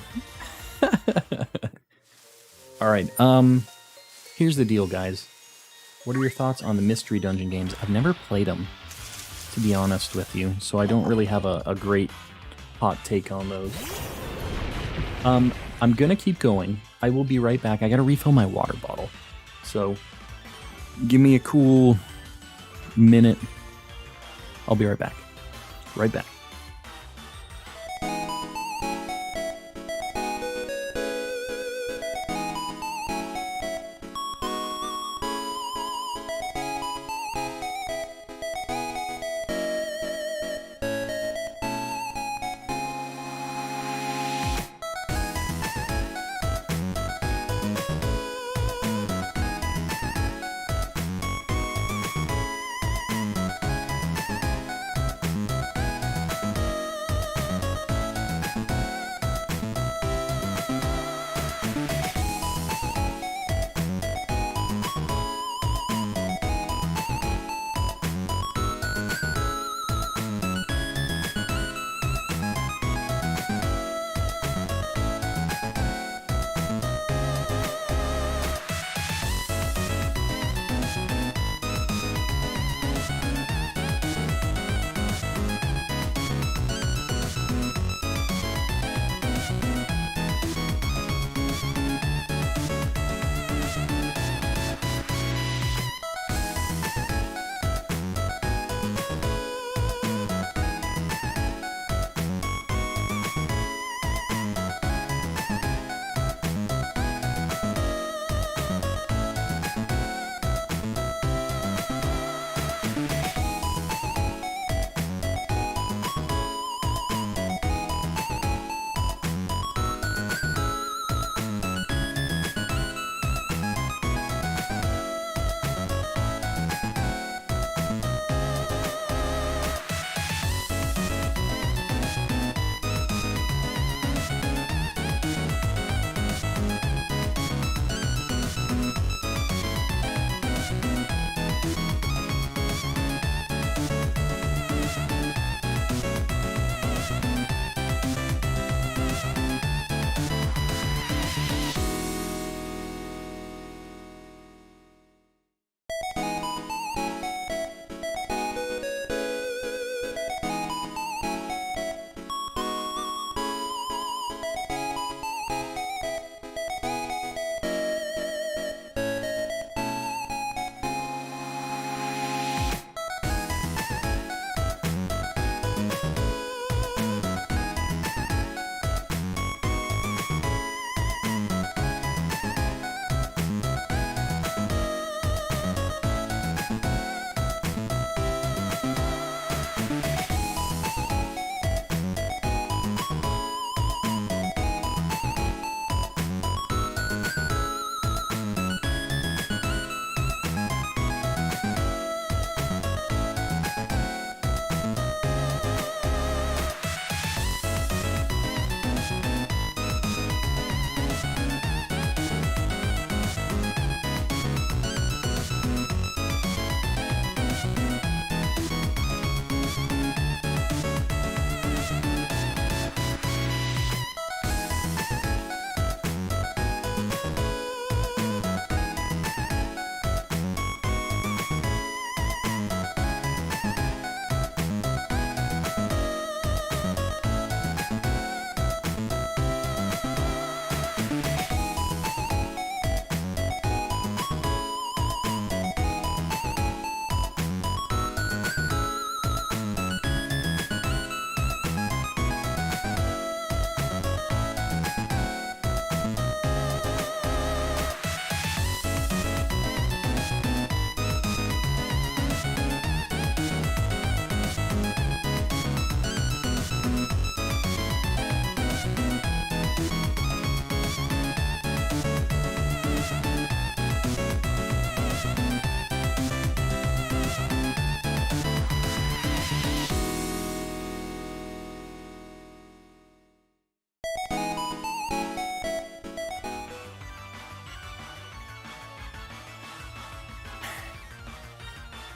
Alright, here's the deal, guys. What are your thoughts on the Mystery Dungeon games? I've never played them, to be honest with you, so I don't really have a great hot take on those. I'm gonna keep going. I will be right back. I gotta refill my water bottle. So, give me a cool minute. I'll be right back. Right back.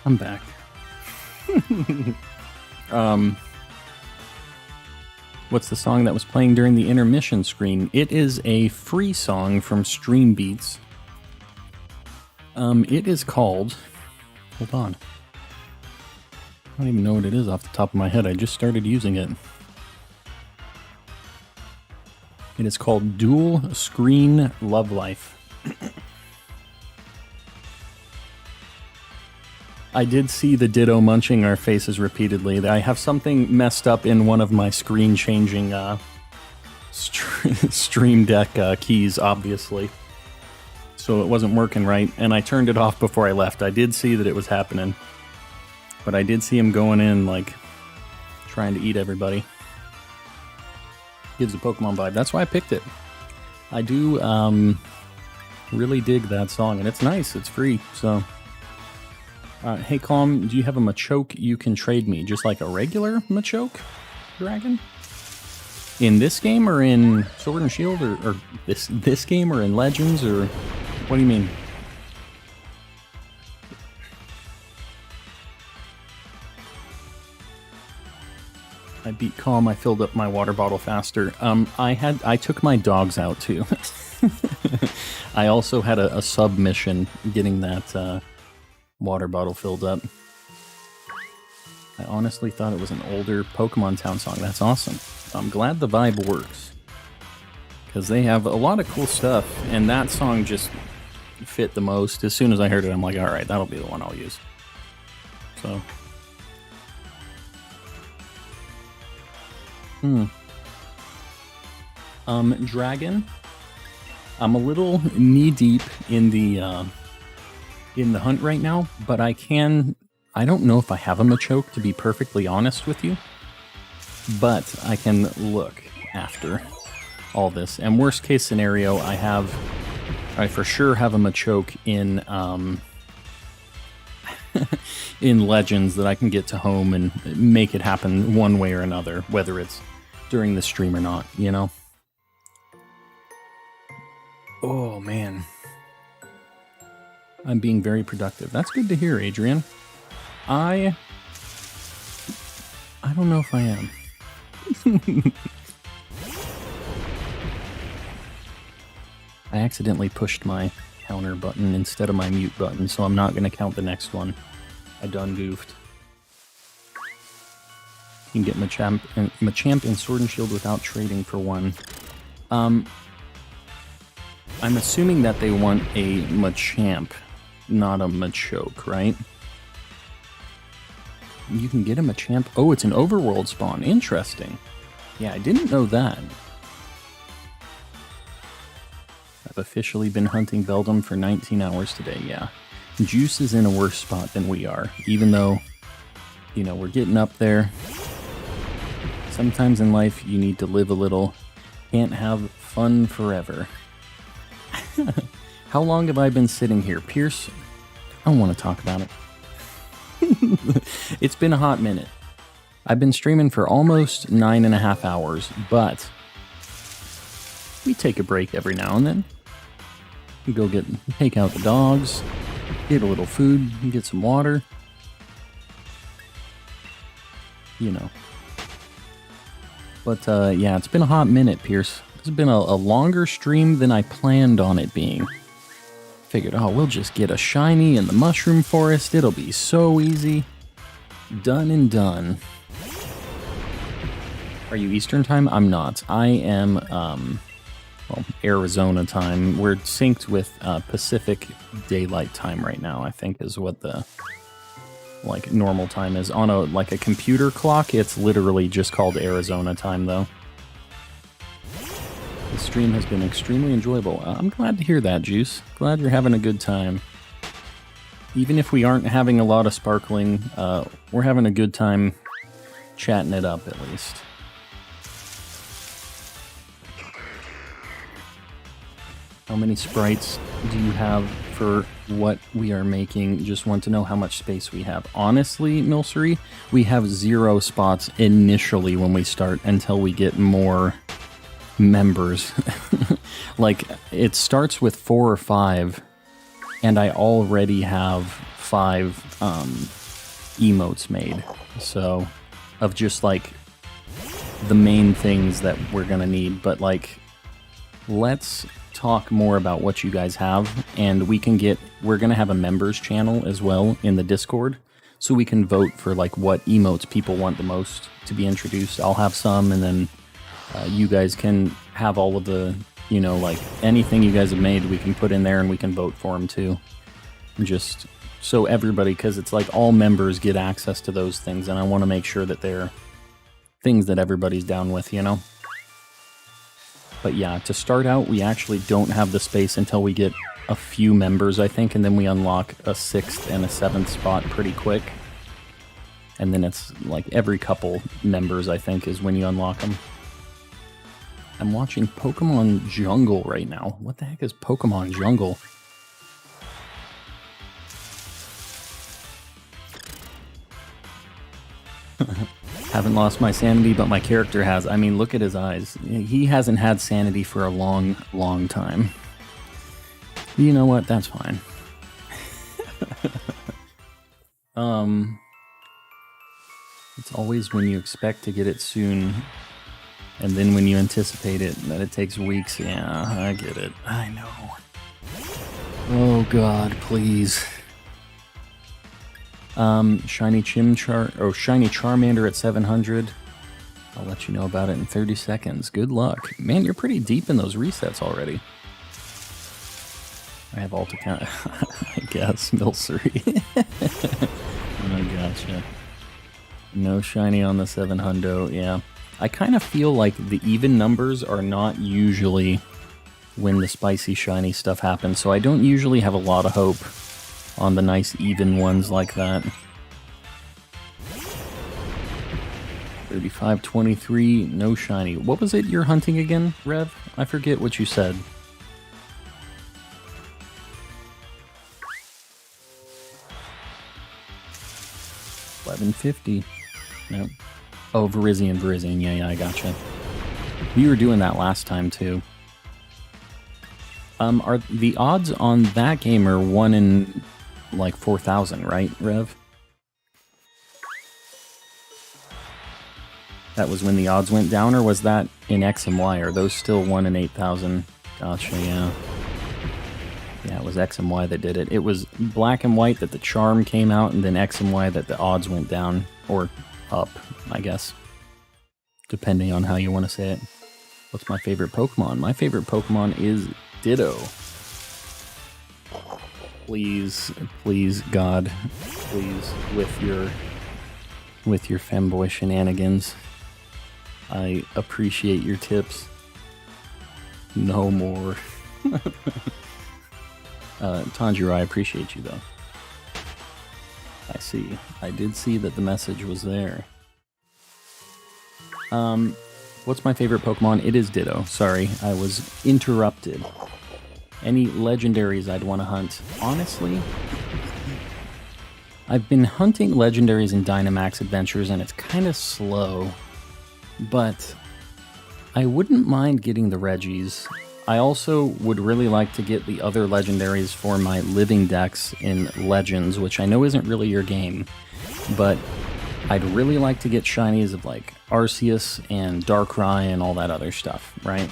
I'm back. What's the song that was playing during the intermission screen? It is a free song from Stream Beats. It is called... Hold on. I don't even know what it is off the top of my head. I just started using it. It is called Dual Screen Love Life. I did see the Ditto munching our faces repeatedly. I have something messed up in one of my screen-changing Stream Deck keys, obviously. So it wasn't working right, and I turned it off before I left. I did see that it was happening. But I did see him going in, like, trying to eat everybody. Gives a Pokemon vibe. That's why I picked it. I do really dig that song, and it's nice. It's free, so... hey, Calm, do you have a Machoke you can trade me? Just like a regular Machoke dragon? In this game, or in Sword and Shield, or this game, or in Legends, or... What do you mean? I beat Calm. I filled up my water bottle faster. I took my dogs out too. I also had a submission getting that water bottle filled up. I honestly thought it was an older Pokemon Town song. That's awesome. I'm glad the vibe works, because they have a lot of cool stuff, and that song just fit the most. As soon as I heard it, I'm like, all right, that'll be the one I'll use. So. Dragon. I'm a little knee-deep in the hunt right now, but I don't know if I have a Machoke, to be perfectly honest with you, but I can look after all this. And worst case scenario, I for sure have a Machoke in in Legends that I can get to home and make it happen one way or another, whether it's during the stream or not, you know? Oh, man. I'm being very productive. That's good to hear, Adrian. I don't know if I am. I accidentally pushed my counter button instead of my mute button, so I'm not going to count the next one. I done goofed. You can get Machamp in Sword and Shield without trading for one. I'm assuming that they want a Machamp, not a Machoke, right? You can get a Machamp. Oh, it's an overworld spawn. Interesting. Yeah, I didn't know that. I've officially been hunting Beldum for 19 hours today, yeah. Juice is in a worse spot than we are, even though, you know, we're getting up there. Sometimes in life, you need to live a little. Can't have fun forever. How long have I been sitting here? Pierce, I don't want to talk about it. It's been a hot minute. I've been streaming for almost 9.5 hours, but we take a break every now and then. We go take out the dogs, get a little food, get some water. You know. But yeah, it's been a hot minute, Pierce. It's been a longer stream than I planned on it being. Figured, oh, we'll just get a shiny in the mushroom forest. It'll be so easy. Done and done. Are you Eastern time? I'm not. I am, well, Arizona time. We're synced with Pacific Daylight Time right now, I think is what the, like, normal time is. On a computer clock, it's literally just called Arizona time, though. The stream has been extremely enjoyable. I'm glad to hear that, Juice. Glad you're having a good time. Even if we aren't having a lot of sparkling, we're having a good time chatting it up, at least. How many sprites do you have for what we are making? Just want to know how much space we have. Honestly, Milcery, we have 0 spots initially when we start until we get more members. Like, it starts with 4 or 5, and I already have 5 emotes made. So, of just like the main things that we're gonna need. But like, let's talk more about what you guys have, and we're gonna have a members channel as well in the Discord, so we can vote for like what emotes people want the most to be introduced. I'll have some, and then you guys can have all of the, you know, like anything you guys have made, we can put in there and we can vote for them too. Just so everybody, because it's like all members get access to those things, and I want to make sure that they're things that everybody's down with, you know? But yeah, to start out, we actually don't have the space until we get a few members, I think, and then we unlock a 6th and a 7th spot pretty quick. And then it's like every couple members, I think, is when you unlock them. I'm watching Pokemon Jungle right now. What the heck is Pokemon Jungle? Haven't lost my sanity, but my character has. I mean, look at his eyes. He hasn't had sanity for a long, long time. You know what? That's fine. It's always when you expect to get it soon, and then when you anticipate it, that it takes weeks. Yeah, I get it. I know. Oh God, please. Shiny Charmander at 700. I'll let you know about it in 30 seconds. Good luck. Man, you're pretty deep in those resets already. I have alt account. I guess. Milcery. I gotcha. No shiny on the 700. Yeah. I kind of feel like the even numbers are not usually when the spicy shiny stuff happens, so I don't usually have a lot of hope on the nice even ones like that. 35-23, no shiny. What was it you're hunting again, Rev? I forget what you said. $11.50. Nope. Oh, Virizion. Yeah, I gotcha. We were doing that last time too. Are the odds on that game are 1 in like 4,000, right, Rev? That was when the odds went down, or was that in X and Y? Are those still 1 in 8,000? Gotcha, yeah. Yeah, it was X and Y that did it. It was black and white that the charm came out, and then X and Y that the odds went down, or up, I guess. Depending on how you want to say it. What's my favorite Pokemon? My favorite Pokemon is Ditto. Please, God, please, with your femboy shenanigans. I appreciate your tips. No more. Tanjiro, I appreciate you, though. I see. I did see that the message was there. What's my favorite Pokemon? It is Ditto. Sorry, I was interrupted. Any legendaries I'd want to hunt? Honestly, I've been hunting legendaries in Dynamax Adventures, and it's kind of slow. But I wouldn't mind getting the Reggies. I also would really like to get the other legendaries for my living decks in Legends, which I know isn't really your game, but I'd really like to get shinies of like Arceus and Darkrai and all that other stuff, right?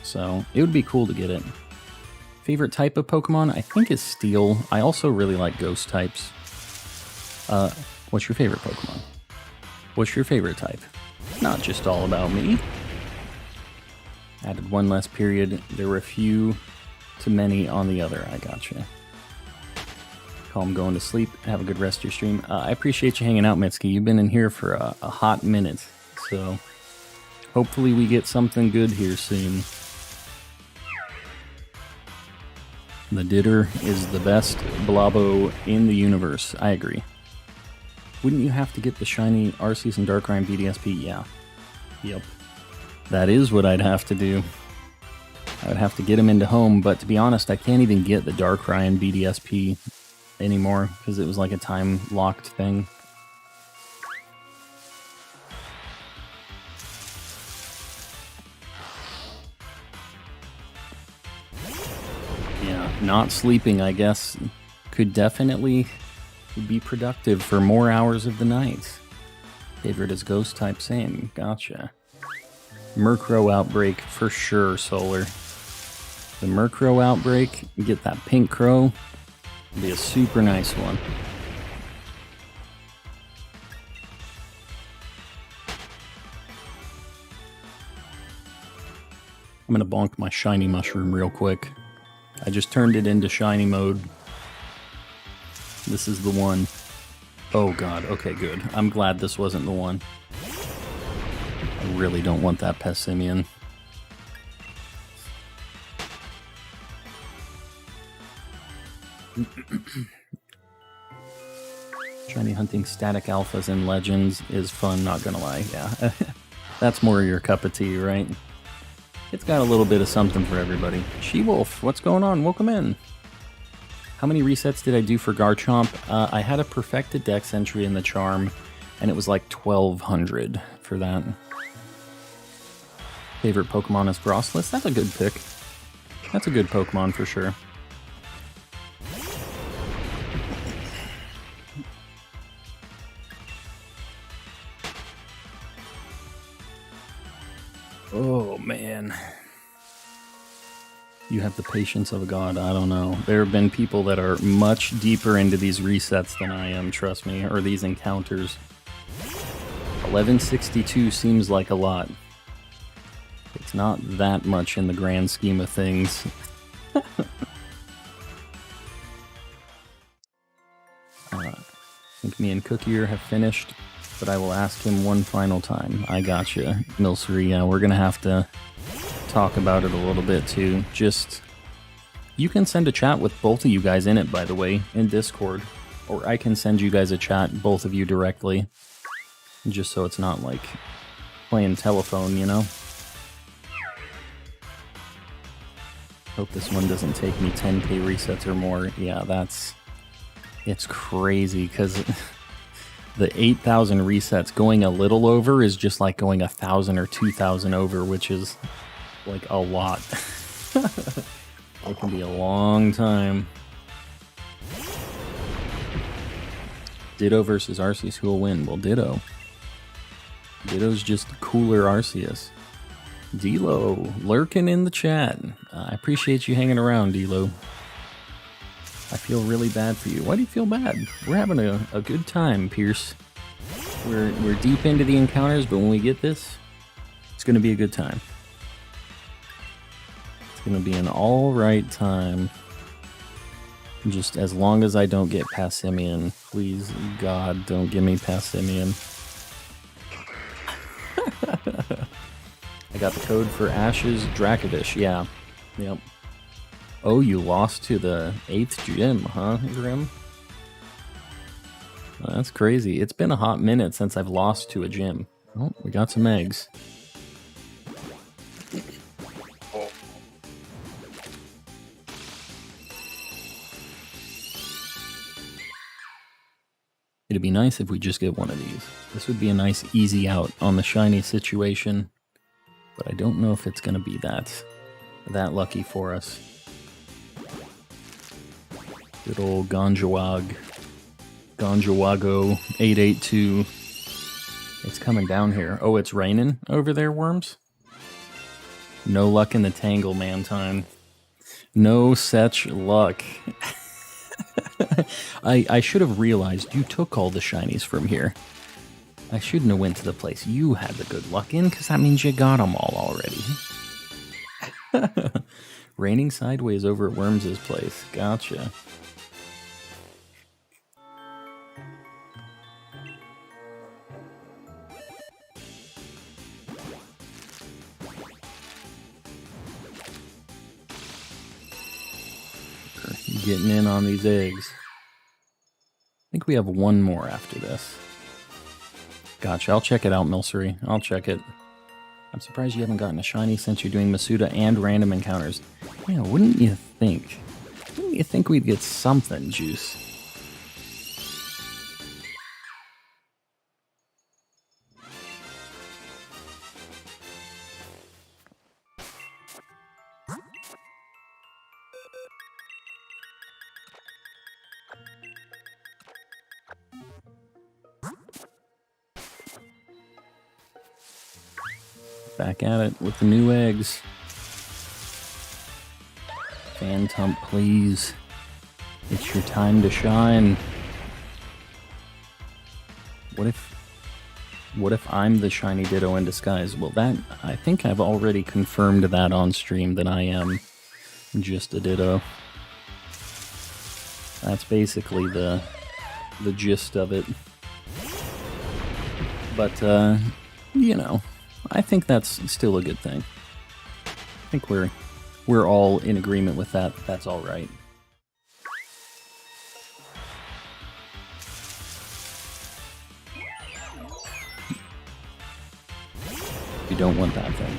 So it would be cool to get it. Favorite type of Pokemon, I think, is Steel. I also really like Ghost types. What's your favorite Pokemon? What's your favorite type? Not just all about me. Added one less period. There were a few too many on the other. I gotcha. Calm going to sleep. Have a good rest of your stream. I appreciate you hanging out, Mitsuki. You've been in here for a hot minute. So hopefully we get something good here soon. The Ditter is the best Blabo in the universe. I agree. Wouldn't you have to get the shiny Arceus and Darkrai and BDSP? Yeah. Yep. That is what I'd have to do. I would have to get him into home, but to be honest, I can't even get the Darkrai and BDSP anymore, because it was like a time-locked thing. Yeah, not sleeping, I guess. could definitely be productive for more hours of the night. Favorite is ghost type, same. Gotcha. Murkrow outbreak for sure, Solar. The Murkrow outbreak, you get that pink crow, it'll be a super nice one. I'm gonna bonk my shiny mushroom real quick. I just turned it into shiny mode. This is the one. Oh god, okay, good. I'm glad this wasn't the one. I really don't want that Passimian. Shiny hunting static alphas and legends is fun, not gonna lie, yeah. That's more your cup of tea, right? It's got a little bit of something for everybody. She-Wolf, what's going on? Welcome in. How many resets did I do for Garchomp? I had a perfected dex entry in the charm, and it was like 1,200 for that. Favorite Pokemon is Grossless? That's a good pick. That's a good Pokemon for sure. Oh, man. You have the patience of a god, I don't know. There have been people that are much deeper into these resets than I am, trust me, or these encounters. 1162 seems like a lot. It's not that much in the grand scheme of things. I think me and Cookier have finished, but I will ask him one final time. I gotcha, Milcery. Yeah, we're gonna have to talk about it a little bit too. Just, you can send a chat with both of you guys in it, by the way, in Discord, or I can send you guys a chat, both of you directly, just so it's not like playing telephone, you know? Hope this one doesn't take me 10k resets or more. Yeah, it's crazy, because the 8,000 resets going a little over is just like going 1,000 or 2,000 over, which is like a lot. It can be a long time. Ditto versus Arceus, who will win? Well, Ditto. Ditto's just cooler Arceus. D-Lo, lurking in the chat. I appreciate you hanging around, D-Lo. I feel really bad for you. Why do you feel bad? We're having a good time, Pierce. We're deep into the encounters, but when we get this, it's going to be a good time. It's going to be an alright time. Just as long as I don't get Passimian. Please, God, don't give me Passimian. I got the code for Ash's Dracovish, yeah. Yep. Oh, you lost to the 8th gym, huh, Grim? That's crazy. It's been a hot minute since I've lost to a gym. Oh, we got some eggs. It'd be nice if we just get one of these. This would be a nice easy out on the shiny situation, but I don't know if it's going to be that lucky for us. Good old Gonjawago 882. It's coming down here. Oh, it's raining over there, Worms? No luck in the Tangle, man time. No such luck. I should have realized you took all the shinies from here. I shouldn't have went to the place you had the good luck in, because that means you got them all already. Raining sideways over at Worms' place. Gotcha. Getting in on these eggs. I think we have one more after this. Gotcha, I'll check it out, Milcery. I'll check it. I'm surprised you haven't gotten a shiny since you're doing Masuda and random encounters. Yeah, wouldn't you think? Wouldn't you think we'd get something, Juice? Back at it with the new eggs. Phantump, please. It's your time to shine. What if I'm the shiny Ditto in disguise? Well, that, I think I've already confirmed that on stream that I am just a Ditto. That's basically the gist of it. But, you know, I think that's still a good thing. I think we're all in agreement with that. That's all right. You don't want that thing.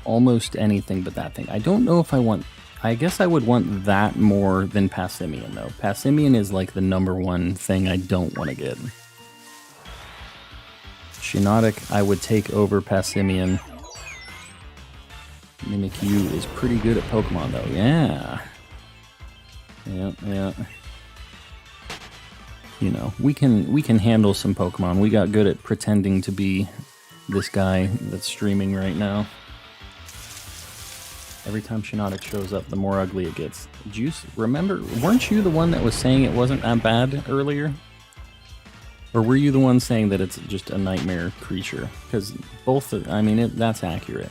Almost anything but that thing. I don't know if I want... I guess I would want that more than Passimian, though. Passimian is like the #1 thing I don't want to get. Shiinotic, I would take over Passimian. Mimikyu is pretty good at Pokemon, though. Yeah. Yeah. You know, we can handle some Pokemon. We got good at pretending to be this guy that's streaming right now. Every time Shiinotic shows up, the more ugly it gets. Juice, remember, weren't you the one that was saying it wasn't that bad earlier? Or were you the one saying that it's just a nightmare creature? Because both, I mean, that's accurate.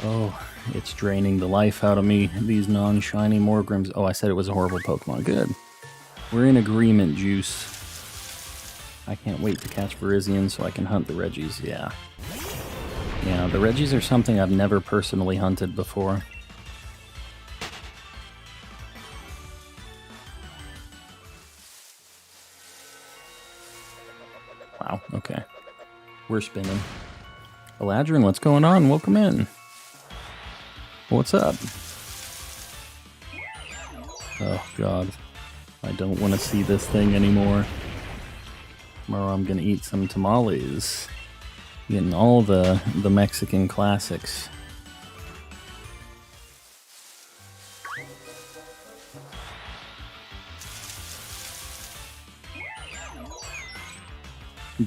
Oh, it's draining the life out of me, these non-shiny Morgrims. Oh, I said it was a horrible Pokemon. Good. We're in agreement, Juice. I can't wait to catch Virizion so I can hunt the Reggies, yeah. Yeah, the Reggies are something I've never personally hunted before. Wow, okay. We're spinning. Eladrin, what's going on? Welcome in. What's up? Oh, God. I don't want to see this thing anymore. Tomorrow I'm going to eat some tamales. Getting all the Mexican classics.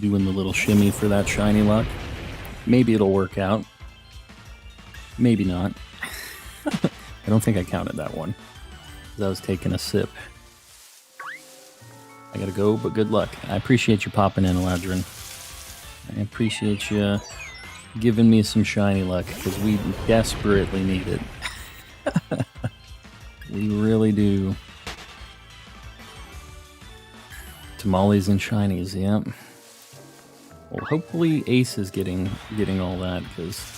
Doing the little shimmy for that shiny luck. Maybe it'll work out. Maybe not. I don't think I counted that one. I was taking a sip. I gotta go, but good luck. I appreciate you popping in, Eladrin. I appreciate you giving me some shiny luck, because we desperately need it. We really do. Tamales and shinies, yep. Well, hopefully Ace is getting all that, because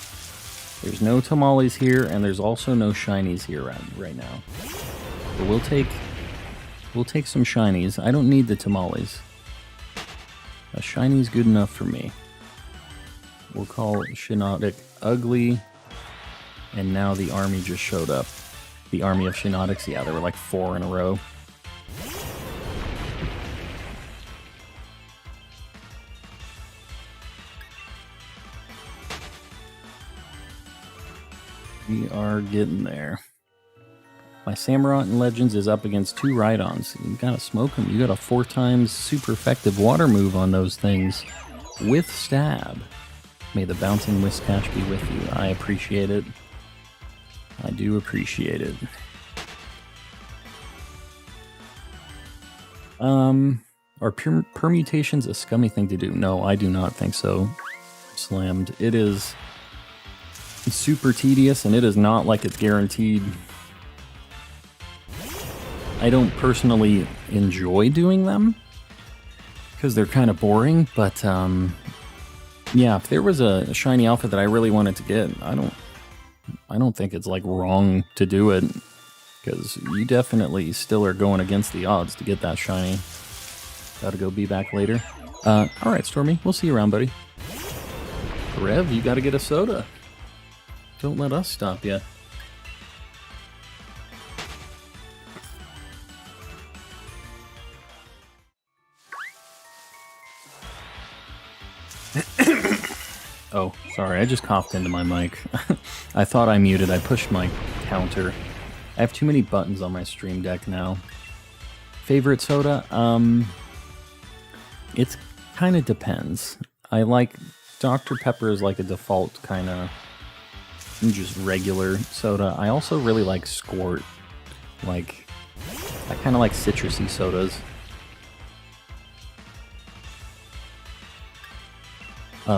there's no tamales here, and there's also no shinies here right now. But we'll take some shinies. I don't need the tamales. A shiny's good enough for me. We'll call Shiinotic ugly, and now the army just showed up. The army of Shiinotics, yeah, there were like 4 in a row. We are getting there. My Samurott in Legends is up against 2 Rhydons. You gotta smoke them. You got a 4 times super effective water move on those things with stab. May the bouncing Whiscash be with you. I appreciate it. I do appreciate it. Are permutations a scummy thing to do? No, I do not think so. Slammed. It is super tedious, and it is not like it's guaranteed. I don't personally enjoy doing them because they're kind of boring, but yeah, if there was a shiny outfit that I really wanted to get, I don't think it's like wrong to do it, because you definitely still are going against the odds to get that shiny. Gotta go be back later. Alright, Stormy, we'll see you around, buddy. Rev, you gotta get a soda. Don't let us stop you. Sorry, I just coughed into my mic. I thought I muted. I pushed my counter. I have too many buttons on my Stream Deck now. Favorite soda? It's kind of depends. I like Dr. Pepper is like a default kind of just regular soda. I also really like Squirt. Like, I kind of like citrusy sodas.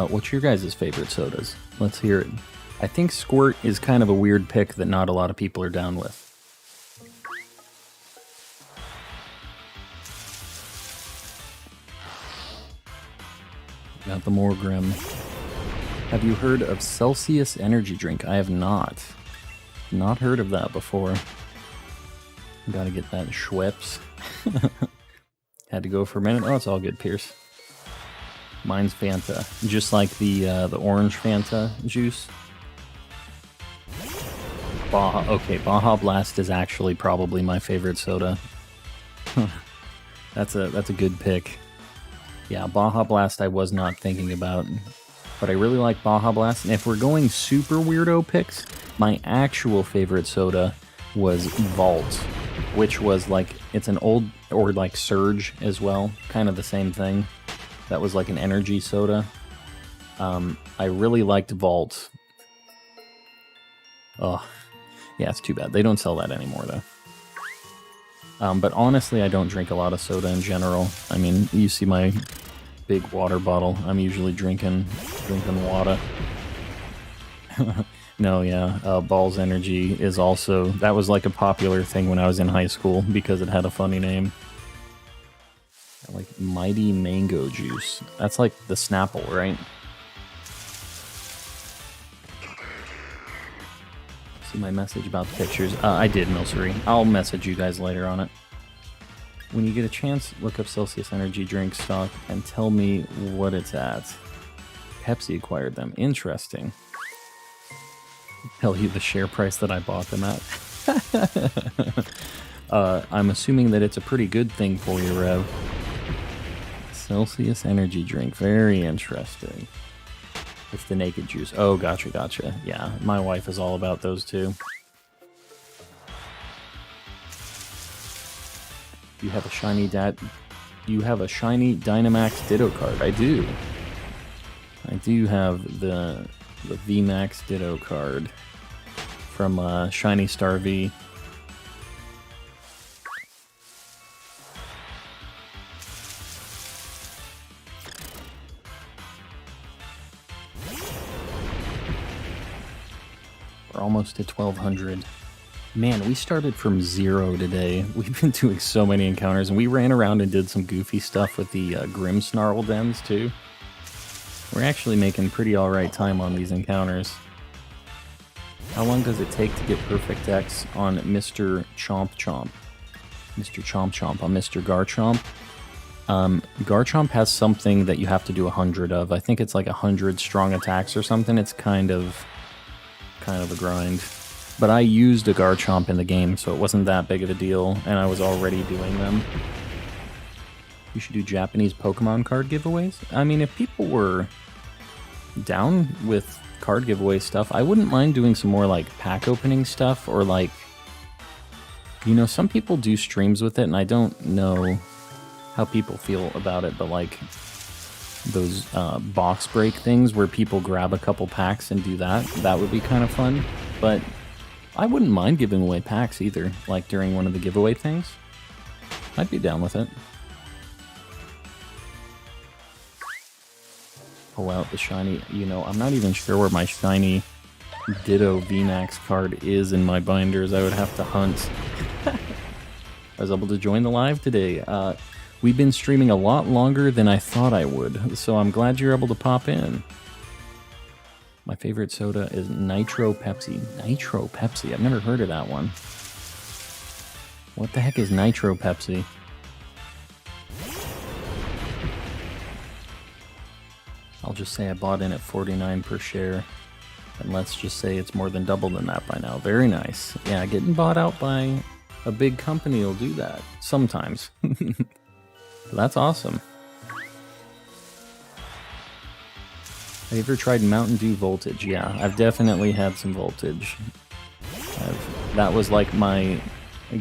What's your guys' favorite sodas? Let's hear it. I think Squirt is kind of a weird pick that not a lot of people are down with. Got the more grim. Have you heard of Celsius energy drink? I have not. Not heard of that before. Gotta get that Schweppes. Had to go for a minute. Oh, it's all good, Pierce. Mine's Fanta, just like the orange Fanta juice. Baja Blast is actually probably my favorite soda. That's a good pick. Yeah, Baja Blast I was not thinking about, but I really like Baja Blast. And if we're going super weirdo picks, my actual favorite soda was Vault, which was like, it's an old, or like Surge as well, kind of the same thing. That was like an energy soda. I really liked Vault. Oh, yeah, it's too bad. They don't sell that anymore, though. But honestly, I don't drink a lot of soda in general. I mean, you see my big water bottle. I'm usually drinking water. No, yeah, Balls Energy is also... That was like a popular thing when I was in high school because it had a funny name. Like Mighty Mango Juice. That's like the Snapple, right? See my message about the pictures? I did, Milcery. I'll message you guys later on it. When you get a chance, look up Celsius Energy drink stock and tell me what it's at. Pepsi acquired them. Interesting. Tell you the share price that I bought them at. I'm assuming that it's a pretty good thing for you, Rev. Celsius energy drink. Very interesting. It's the naked juice. Oh, gotcha. Yeah, my wife is all about those too. You have a shiny Dynamax Ditto card. I do. I do have the VMAX Ditto card from Shiny Star V. We're almost at 1200. Man, we started from 0 today. We've been doing so many encounters, and we ran around and did some goofy stuff with the Grimmsnarl dens, too. We're actually making pretty alright time on these encounters. How long does it take to get Perfect X on Mr. Chomp Chomp? Mr. Chomp Chomp on Mr. Garchomp? Garchomp has something that you have to do 100 of. I think it's like 100 strong attacks or something. It's kind of a grind. But I used a Garchomp in the game, so it wasn't that big of a deal, and I was already doing them. You should do Japanese Pokemon card giveaways? I mean, if people were down with card giveaway stuff, I wouldn't mind doing some more, like, pack opening stuff, or, like, you know, some people do streams with it, and I don't know how people feel about it, but, like, those box break things where people grab a couple packs and do that, that would be kind of fun. But I wouldn't mind giving away packs either, like during one of the giveaway things. I'd be down with it. Pull out the shiny, you know, I'm not even sure where my shiny Ditto VMAX card is in my binders. I would have to hunt. I was able to join the live today. We've been streaming a lot longer than I thought I would, so I'm glad you're able to pop in. My favorite soda is Nitro Pepsi. Nitro Pepsi? I've never heard of that one. What the heck is Nitro Pepsi? I'll just say I bought in at 49 per share. And let's just say it's more than double than that by now. Very nice. Yeah, getting bought out by a big company will do that. Sometimes. That's awesome. Have you ever tried Mountain Dew Voltage? Yeah, I've definitely had some Voltage. That was like my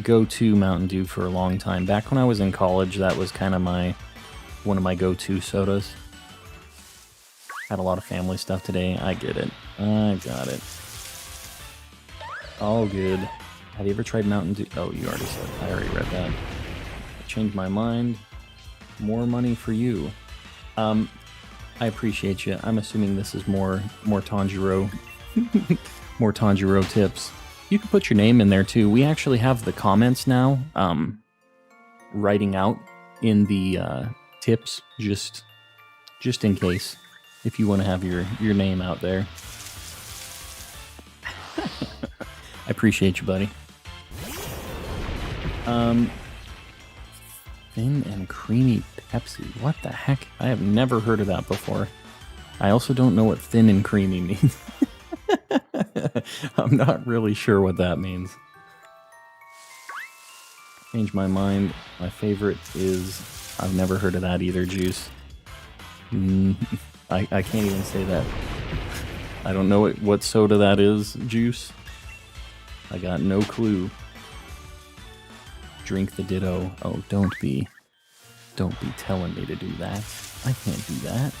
go-to Mountain Dew for a long time. Back when I was in college, that was kind of one of my go-to sodas. Had a lot of family stuff today. I get it. I got it. All good. Have you ever tried Mountain Dew? Oh, you already said. I already read that. I changed my mind. More money for you. I appreciate you. I'm assuming this is more Tanjiro, more Tanjiro tips. You can put your name in there too. We actually have the comments now, writing out in the tips, just in case, if you want to have your name out there. I appreciate you, buddy. Thin and creamy Pepsi. What the heck? I have never heard of that before. I also don't know what thin and creamy means. I'm not really sure what that means. Change my mind. My favorite is... I've never heard of that either, Juice. I can't even say that. I don't know what soda that is, Juice. I got no clue. Drink the Ditto. Oh, don't be telling me to do that. I can't do that.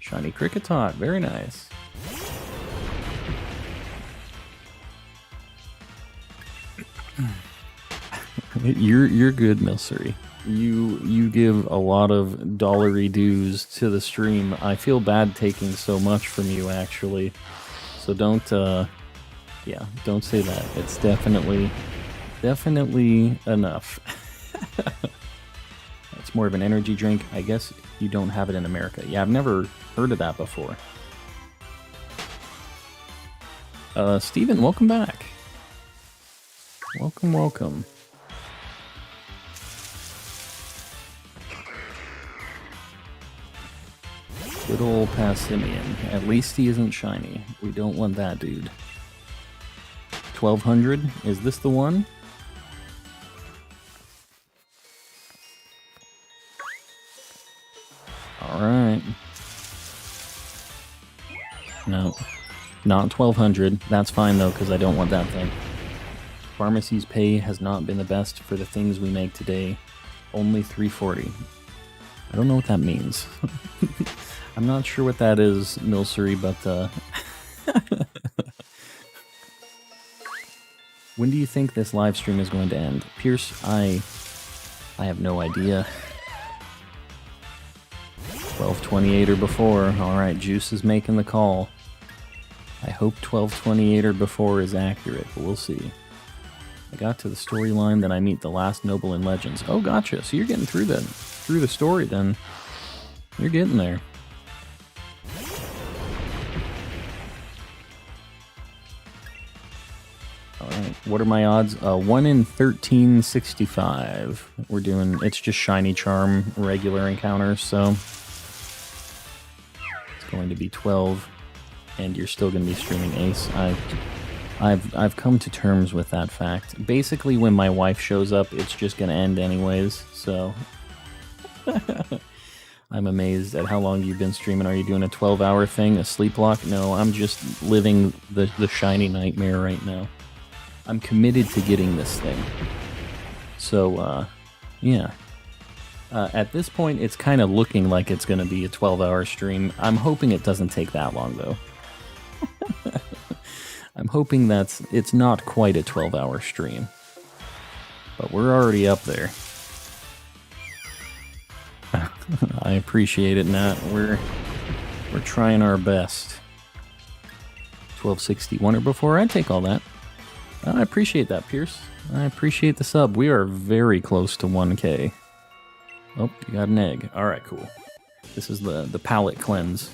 Shiny Cricket Tot. Very nice. You're good, Milcery. You give a lot of dollary dues to the stream. I feel bad taking so much from you, actually. So don't say that. It's definitely enough. It's more of an energy drink. I guess you don't have it in America. Yeah, I've never heard of that before. Steven, welcome back. Welcome. Good old Passimian. At least he isn't shiny. We don't want that, dude. 1200? Is this the one? Alright. No. Not 1200. That's fine though, because I don't want that thing. Pharmacy's pay has not been the best for the things we make today. Only 340. I don't know what that means. I'm not sure what that is, Milcery, but when do you think this live stream is going to end? Pierce, I have no idea. 12:28 or before. Alright, Juice is making the call. I hope 12:28 or before is accurate, but we'll see. I got to the storyline, then I meet the last noble in Legends. Oh, gotcha. So you're getting through the story then. You're getting there. Alright, what are my odds? 1 in 1365. We're doing, it's just shiny charm, regular encounters, so it's going to be 12, and you're still going to be streaming Ace. I've come to terms with that fact. Basically, when my wife shows up, it's just going to end anyways, so I'm amazed at how long you've been streaming. Are you doing a 12-hour thing, a sleep lock? No, I'm just living the shiny nightmare right now. I'm committed to getting this thing. So, yeah. At this point, it's kind of looking like it's going to be a 12-hour stream. I'm hoping it doesn't take that long, though. I'm hoping it's not quite a 12-hour stream. But we're already up there. I appreciate it, Nat. We're trying our best. 1261 or before, I'd take all that. I appreciate that, Pierce. I appreciate the sub. We are very close to 1K. Oh, you got an egg. Alright, cool. This is the palate cleanse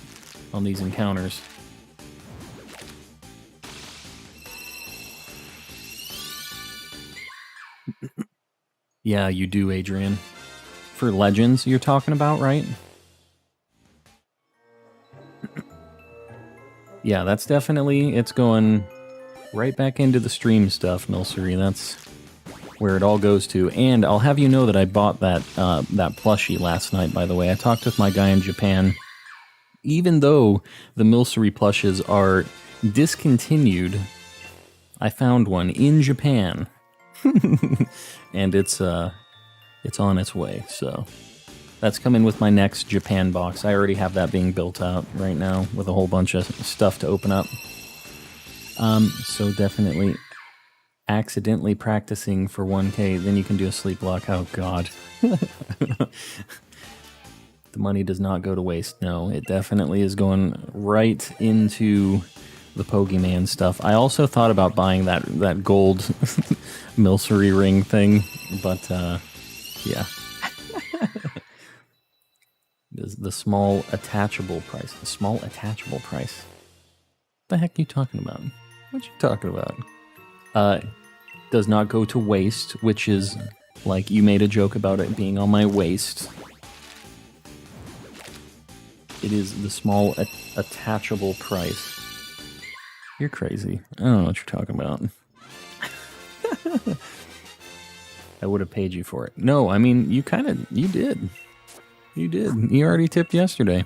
on these encounters. Yeah, you do, Adrian. For Legends you're talking about, right? Yeah, that's definitely, it's going right back into the stream stuff, Milcery. That's where it all goes to. And I'll have you know that I bought that plushie last night, by the way. I talked with my guy in Japan. even though the Milcery plushes are discontinued, I found one in Japan. And it's on its way, so that's coming with my next Japan box. I already have that being built out right now with a whole bunch of stuff to open up. So definitely accidentally practicing for 1K, then you can do a sleep block. Oh god. The money does not go to waste. No, it definitely is going right into the Pokemon stuff. I also thought about buying that gold Milcery ring thing, but yeah. The small attachable price. The small attachable price. What the heck are you talking about? What you talking about? Does not go to waste, which is like you made a joke about it being on my waist. It is the small attachable price. You're crazy. I don't know what you're talking about. I would have paid you for it. No, I mean, you did. You did. You already tipped yesterday.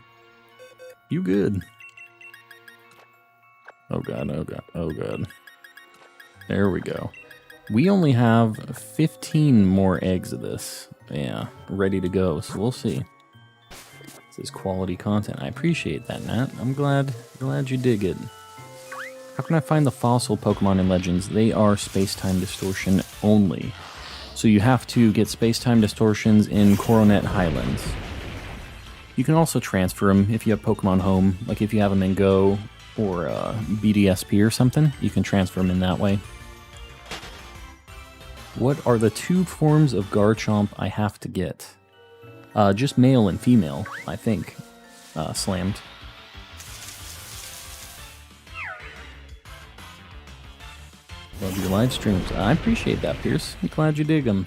You good. Oh god, oh god, oh god. There we go. We only have 15 more eggs of this. Yeah, ready to go, so we'll see. This is quality content. I appreciate that, Nat. I'm glad you dig it. How can I find the fossil Pokemon in Legends? They are space-time distortion only. So you have to get space-time distortions in Coronet Highlands. You can also transfer them if you have Pokemon Home. Like if you have them in Go or BDSP or something, you can transfer them in that way. What are the 2 forms of Garchomp I have to get? Just male and female, I think. Slammed. Love your live streams. I appreciate that, Pierce. I'm glad you dig them.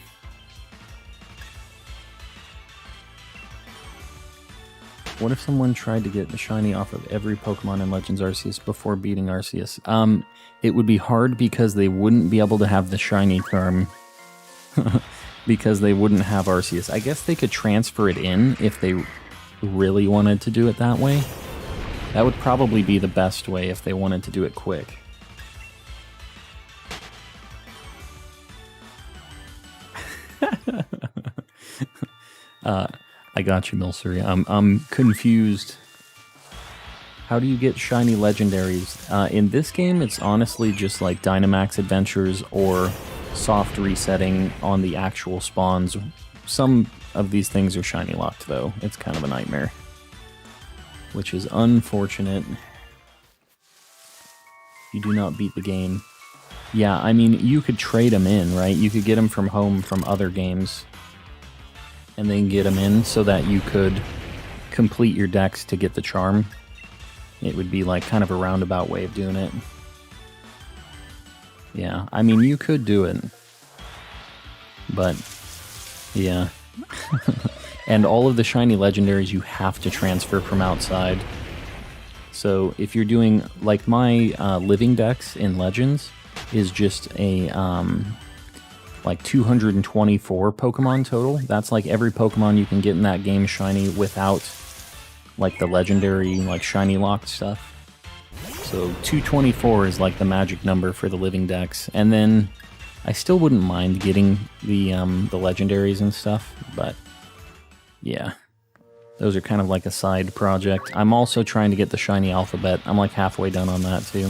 What if someone tried to get the shiny off of every Pokemon in Legends Arceus before beating Arceus? It would be hard because they wouldn't be able to have the shiny charm. Because they wouldn't have Arceus. I guess they could transfer it in if they really wanted to do it that way. That would probably be the best way if they wanted to do it quick. I got you, Milcery. I'm confused. How do you get shiny legendaries? In this game, it's honestly just like Dynamax Adventures or soft resetting on the actual spawns. Some of these things are shiny locked, though. It's kind of a nightmare, which is unfortunate. You do not beat the game. Yeah, I mean, you could trade them in, right? You could get them from home from other games and then get them in so that you could complete your dex to get the charm. It would be like kind of a roundabout way of doing it. Yeah, I mean, you could do it. But, yeah. And all of the shiny legendaries you have to transfer from outside. So if you're doing, like my living dex in Legends is just a, like 224 Pokemon total. That's like every Pokemon you can get in that game shiny without, like the legendary, like shiny locked stuff. So 224 is like the magic number for the living dex, and then I still wouldn't mind getting the legendaries and stuff, but yeah, those are kind of like a side project. I'm also trying to get the shiny alphabet. I'm like halfway done on that too.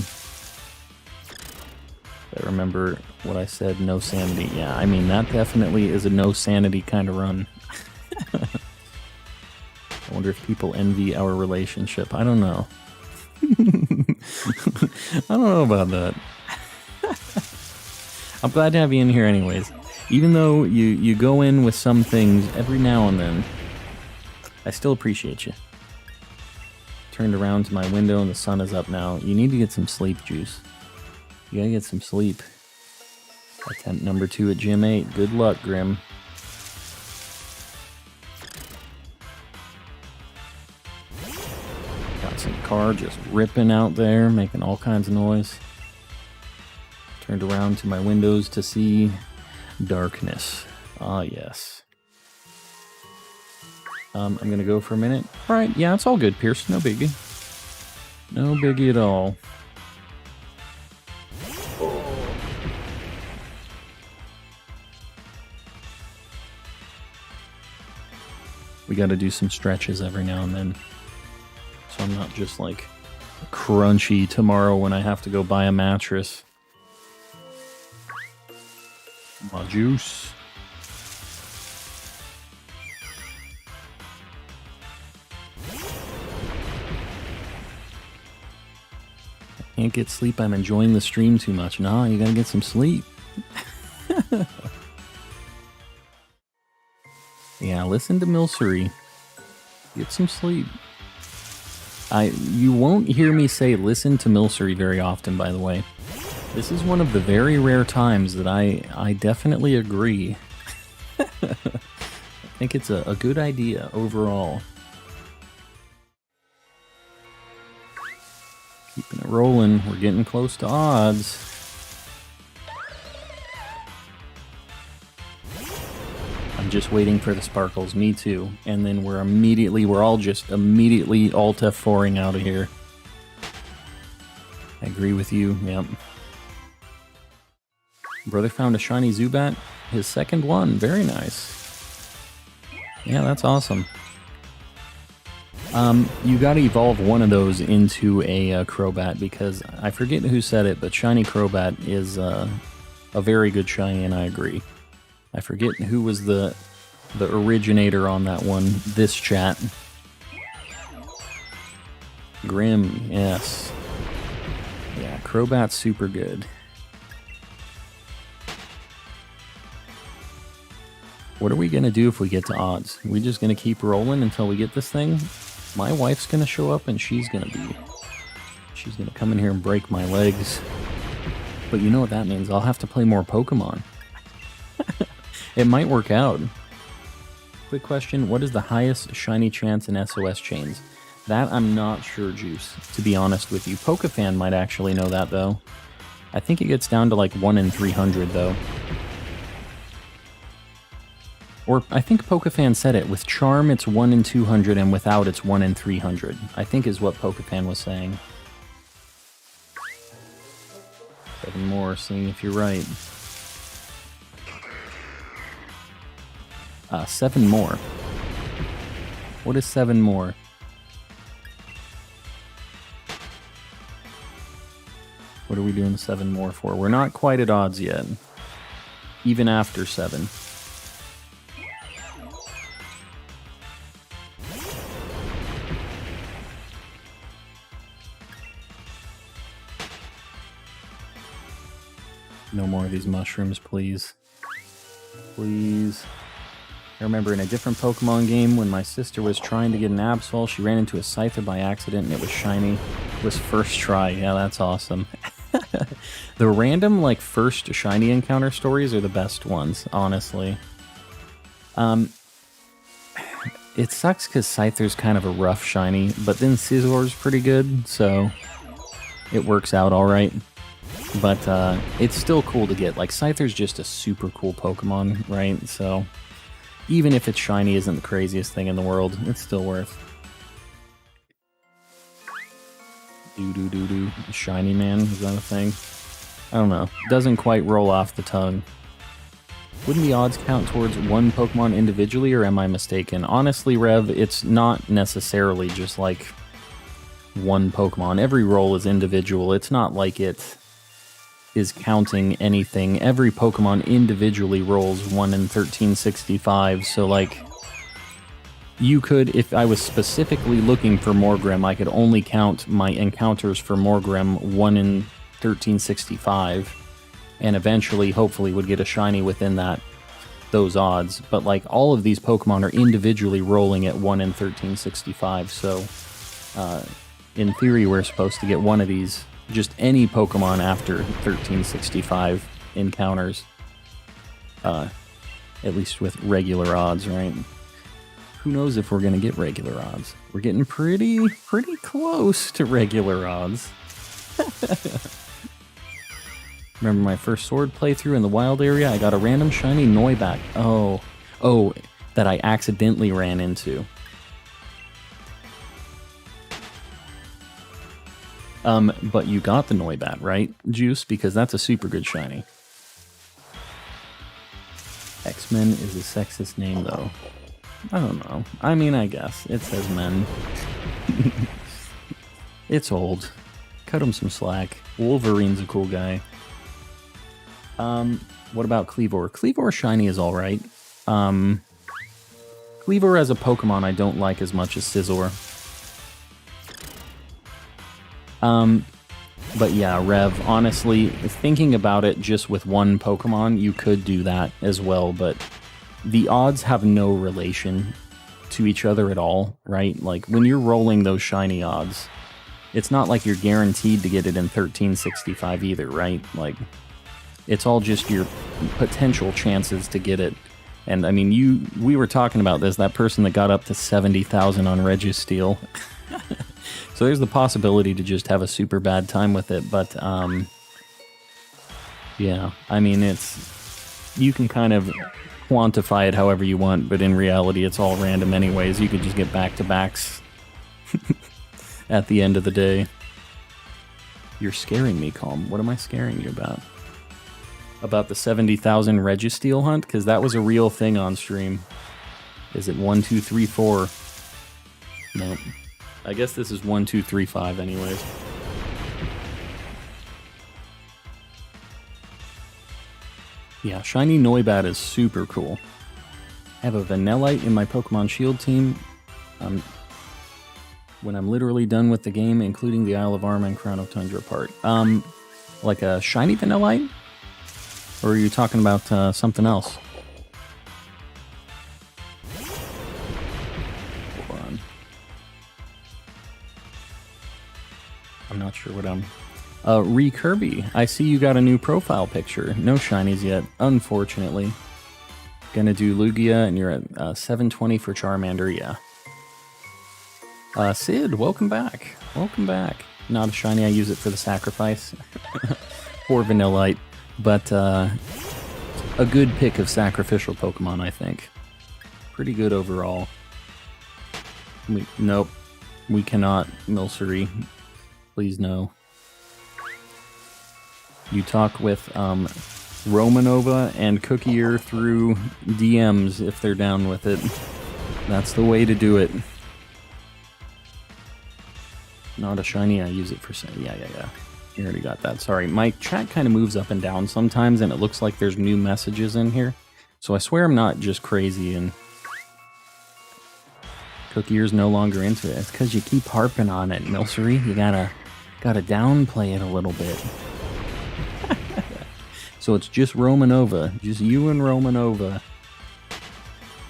I remember what I said, no sanity. Yeah, I mean that definitely is a no sanity kind of run. I wonder if people envy our relationship. I don't know. I don't know about that. I'm glad to have you in here anyways. Even though you go in with some things every now and then, I still appreciate you. Turned around to my window and the sun is up now. You need to get some sleep, Juice. You gotta get some sleep. Attempt number 2 at Gym 8. Good luck, Grim. Some car just ripping out there, making all kinds of noise. Turned around to my windows to see darkness. Ah, yes. I'm gonna go for a minute. All right, yeah, it's all good, Pierce. No biggie. No biggie at all. We gotta do some stretches every now and then. So I'm not just like crunchy tomorrow when I have to go buy a mattress. My juice. Can't get sleep, I'm enjoying the stream too much. Nah, you gotta get some sleep. Yeah, listen to Milcery. Get some sleep. You won't hear me say listen to Milcery very often, by the way. This is one of the very rare times that I definitely agree. I think it's a good idea overall. Keeping it rolling. We're getting close to odds. I'm just waiting for the sparkles. Me too. And then we're all just immediately Alt F4ing out of here. I agree with you. Yep. Brother found a shiny Zubat. His second one. Very nice. Yeah, that's awesome. You gotta evolve one of those into a Crobat, because I forget who said it, but shiny Crobat is a very good shiny, and I agree. I forget who was the originator on that one. This chat. Grim, yes. Yeah, Crobat's super good. What are we gonna do if we get to odds? Are we just gonna keep rolling until we get this thing? My wife's gonna show up and she's gonna come in here and break my legs. But you know what that means? I'll have to play more Pokemon. It might work out. Quick question, what is the highest shiny chance in SOS chains? That I'm not sure, Juice, to be honest with you. Pokefan might actually know that, though. I think it gets down to like 1 in 300, though. Or I think Pokefan said it. With Charm, it's 1 in 200, and without, it's 1 in 300. I think is what Pokefan was saying. 7 more, seeing if you're right. 7 more. What is 7 more? What are we doing 7 more for? We're not quite at odds yet. Even after 7. No more of these mushrooms, please. Please. I remember in a different Pokemon game when my sister was trying to get an Absol, she ran into a Scyther by accident and it was shiny. It was first try. Yeah, that's awesome. The random, like, first shiny encounter stories are the best ones, honestly. It sucks because Scyther's kind of a rough shiny, but then Scizzor's pretty good, so it works out alright. But it's still cool to get. Like, Scyther's just a super cool Pokemon, right? So even if it's shiny isn't the craziest thing in the world, it's still worth. Do. Shiny man, is that a thing? I don't know. Doesn't quite roll off the tongue. Wouldn't the odds count towards one Pokemon individually, or am I mistaken? Honestly, Rev, it's not necessarily just like one Pokemon. Every roll is individual. It's not like it is counting anything. Every Pokemon individually rolls 1 in 1365, so like, you could, if I was specifically looking for Morgrem, I could only count my encounters for Morgrem 1 in 1365, and eventually, hopefully, would get a shiny within those odds. But like, all of these Pokemon are individually rolling at 1 in 1365, so in theory, we're supposed to get one of these, just any Pokemon after 1365 encounters, at least with regular odds, right? Who knows if we're gonna get regular odds? We're getting pretty close to regular odds. Remember my first Sword playthrough in the wild area? I got a random shiny Noibat. Oh, that I accidentally ran into. But you got the Noibat, right, Juice? Because that's a super good shiny. X-Men is a sexist name, though. I don't know. I mean, I guess. It says men. It's old. Cut him some slack. Wolverine's a cool guy. What about Cleavor? Cleavor shiny is alright. Cleavor as a Pokemon I don't like as much as Scizor. But yeah, Rev, honestly, thinking about it just with one Pokemon, you could do that as well, but the odds have no relation to each other at all, right? Like, when you're rolling those shiny odds, it's not like you're guaranteed to get it in 1365 either, right? Like, it's all just your potential chances to get it. And, I mean, we were talking about this, that person that got up to 70,000 on Registeel. So there's the possibility to just have a super bad time with it, but, yeah, I mean, you can kind of quantify it however you want, but in reality, it's all random anyways. You could just get back-to-backs at the end of the day. You're scaring me, Calm. What am I scaring you about? About the 70,000 Registeel hunt? Because that was a real thing on stream. Is it 1, 2, 3, 4? Nope. I guess this is 1, 2, 3, 5 anyways. Yeah, shiny Noibat is super cool. I have a Vanillite in my Pokemon Shield team. When I'm literally done with the game, including the Isle of Arm and Crown of Tundra part. Like a shiny Vanillite? Or are you talking about something else? Hold on. I'm not sure what I'm... Kirby, I see you got a new profile picture. No shinies yet, unfortunately. Gonna do Lugia, and you're at 720 for Charmander, yeah. Sid, welcome back. Welcome back. Not a shiny, I use it for the sacrifice. Poor Vanillite. But a good pick of sacrificial Pokemon, I think. Pretty good overall. Nope. We cannot, Milcery. Please no. You talk with Romanova and Cookier through DMs if they're down with it. That's the way to do it. Not a shiny, I use it for... Yeah. You already got that. Sorry, my chat kind of moves up and down sometimes, and it looks like there's new messages in here. So I swear I'm not just crazy and... Cookier's no longer into it. It's because you keep harping on it, Milcery. You gotta downplay it a little bit. So it's just Romanova. Just you and Romanova.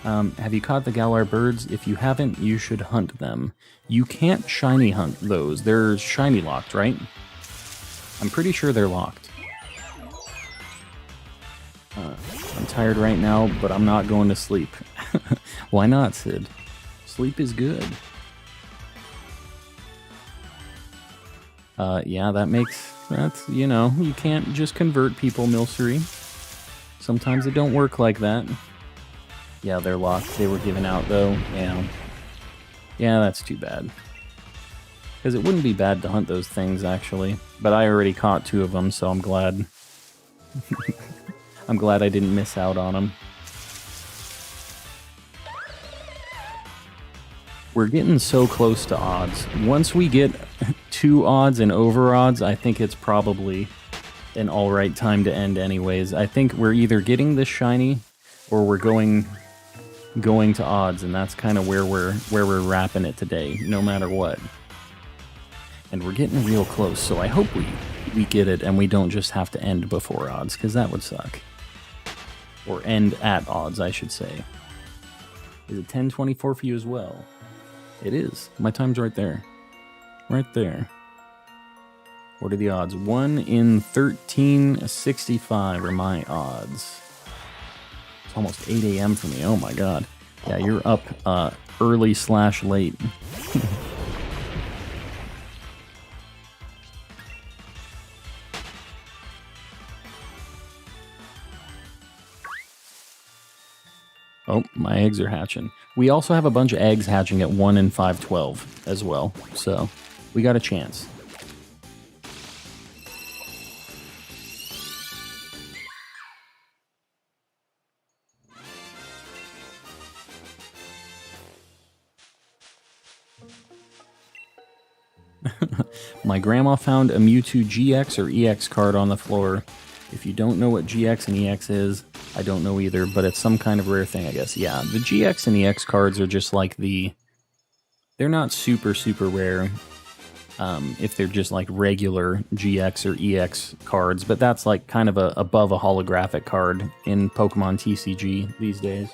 Have you caught the Galar birds? If you haven't, you should hunt them. You can't shiny hunt those. They're shiny locked, right? I'm pretty sure they're locked. I'm tired right now, but I'm not going to sleep. Why not, Sid? Sleep is good. Yeah, that's, you know, you can't just convert people, Milcery. Sometimes it don't work like that. Yeah, they're locked. They were given out, though. Yeah. Yeah, that's too bad. Because it wouldn't be bad to hunt those things, actually. But I already caught 2 of them, so I'm glad. I'm glad I didn't miss out on them. We're getting so close to odds. Once we get 2 odds and over odds, I think it's probably an alright time to end anyways. I think we're either getting this shiny, or we're going to odds, and that's kind of where we're wrapping it today, no matter what. And we're getting real close, so I hope we get it and we don't just have to end before odds, because that would suck. Or end at odds, I should say. Is it 10:24 for you as well? It is. My time's right there. Right there. What are the odds? 1 in 1365 are my odds. It's almost 8 a.m. for me. Oh my god. Yeah, you're up early/late. Oh, my eggs are hatching. We also have a bunch of eggs hatching at 1 in 512 as well, so we got a chance. My grandma found a Mewtwo GX or EX card on the floor. If you don't know what GX and EX is, I don't know either, but it's some kind of rare thing, I guess. Yeah, the GX and EX cards are just like they're not super, super rare if they're just like regular GX or EX cards, but that's like kind of above a holographic card in Pokemon TCG these days.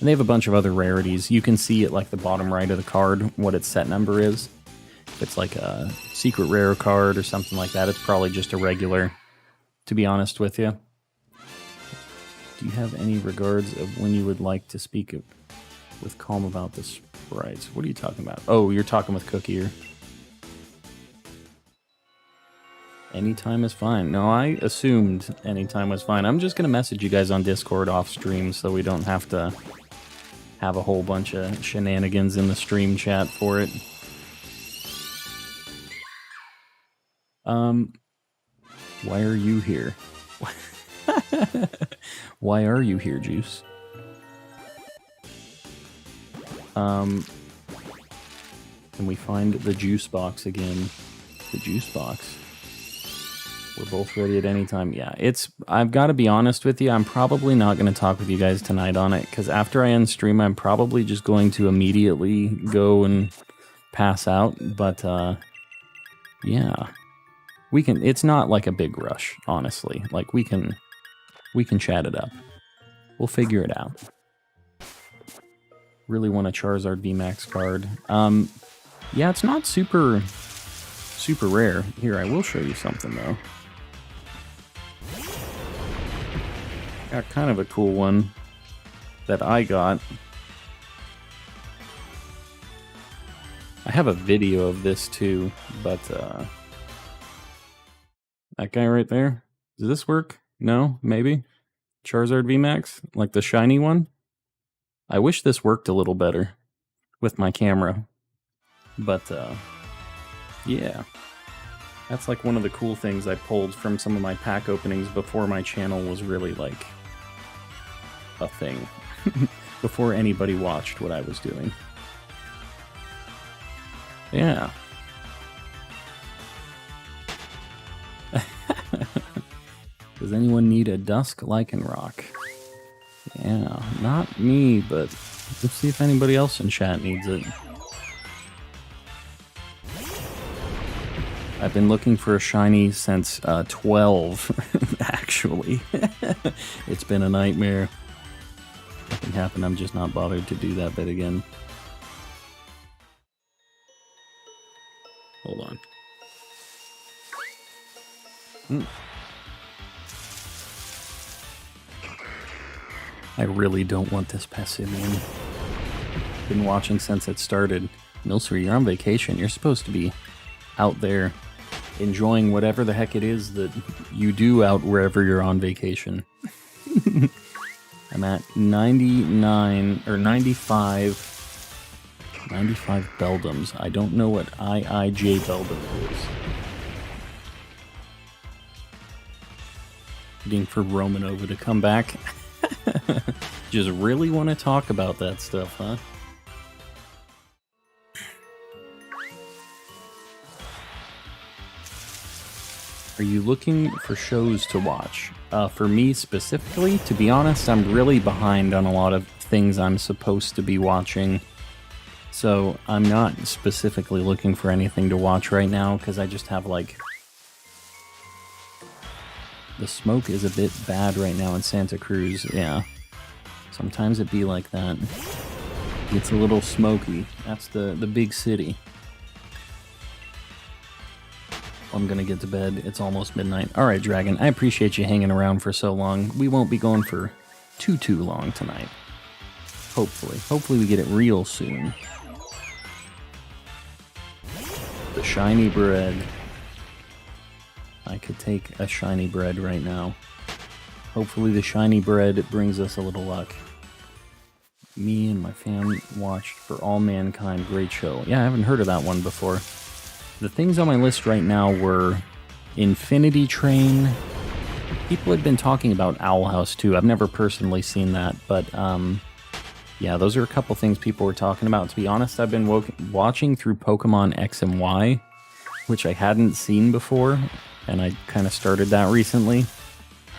And they have a bunch of other rarities. You can see at like the bottom right of the card what its set number is. If it's like a secret rare card or something like that, it's probably just a regular, to be honest with you. Do you have any regards of when you would like to speak with calm about the sprites? What are you talking about? Oh, you're talking with Cookie here. Anytime is fine. No, I assumed anytime was fine. I'm just going to message you guys on Discord off stream so we don't have to have a whole bunch of shenanigans in the stream chat for it. Why are you here? Why are you here, Juice? Can we find the juice box again? The juice box. We're both ready at any time. Yeah, I've got to be honest with you, I'm probably not going to talk with you guys tonight on it, because after I end stream, I'm probably just going to immediately go and pass out, but, yeah. It's not like a big rush, honestly. Like, we can chat it up. We'll figure it out. Really want a Charizard VMAX card. Yeah, it's not super rare. Here, I will show you something, though. Got kind of a cool one that I got. I have a video of this, too, but, that guy right there? Does this work? No? Maybe? Charizard VMAX? Like the shiny one? I wish this worked a little better with my camera. But, yeah. That's like one of the cool things I pulled from some of my pack openings before my channel was really like a thing. Before anybody watched what I was doing. Yeah. Does anyone need a Dusk Lycanroc? Yeah, not me, but let's see if anybody else in chat needs it. I've been looking for a shiny since 12, actually. It's been a nightmare. Nothing happened, I'm just not bothered to do that bit again. Hold on. I really don't want this Passimian. Been watching since it started. Milcery, you're on vacation. You're supposed to be out there enjoying whatever the heck it is that you do out wherever you're on vacation. I'm at 99 or 95 Beldums. I don't know what IIJ Beldum is. Waiting for Romanova to come back. Just really want to talk about that stuff, huh? Are you looking for shows to watch? For me specifically, to be honest, I'm really behind on a lot of things I'm supposed to be watching. So I'm not specifically looking for anything to watch right now, because I just have like... The smoke is a bit bad right now in Santa Cruz, yeah. Sometimes it be like that. It's a little smoky. That's the big city. I'm gonna get to bed. It's almost midnight. Alright, Dragon, I appreciate you hanging around for so long. We won't be going for too long tonight. Hopefully. Hopefully we get it real soon. The shiny bread. I could take a shiny bread right now. Hopefully the shiny bread brings us a little luck. Me and my fam watched For All Mankind. Great show. Yeah, I haven't heard of that one before. The things on my list right now were Infinity Train. People had been talking about Owl House too. I've never personally seen that, but yeah, those are a couple things people were talking about. To be honest, I've been watching through Pokemon X and Y. which I hadn't seen before, and I kind of started that recently.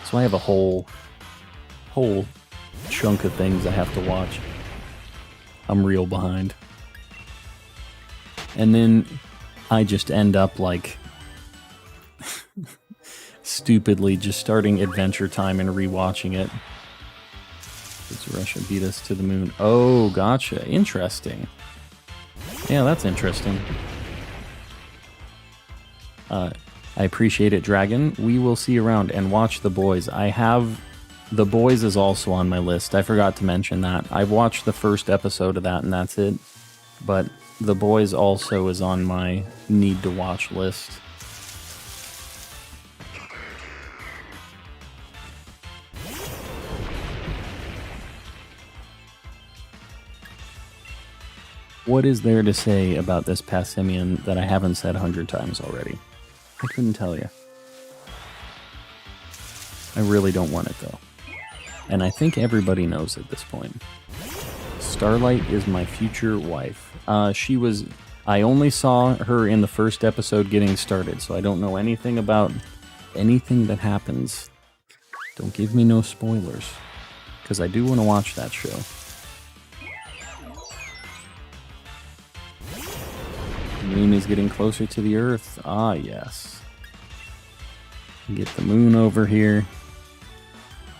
So I have a whole chunk of things I have to watch. I'm real behind. And then I just end up like stupidly just starting Adventure Time and rewatching it. Does Russia beat us to the moon? Oh, gotcha. Interesting. Yeah, that's interesting. I appreciate it, Dragon. We will see you around and watch The Boys. I have... The Boys is also on my list. I forgot to mention that. I've watched the first episode of that and that's it. But The Boys also is on my need-to-watch list. What is there to say about this Passimian that I haven't said 100 times already? I couldn't tell you. I really don't want it, though. And I think everybody knows at this point. Starlight is my future wife. She was... I only saw her in the first episode getting started, so I don't know anything about anything that happens. Don't give me no spoilers, because I do want to watch that show. The moon is getting closer to the Earth. Ah, yes. Get the moon over here.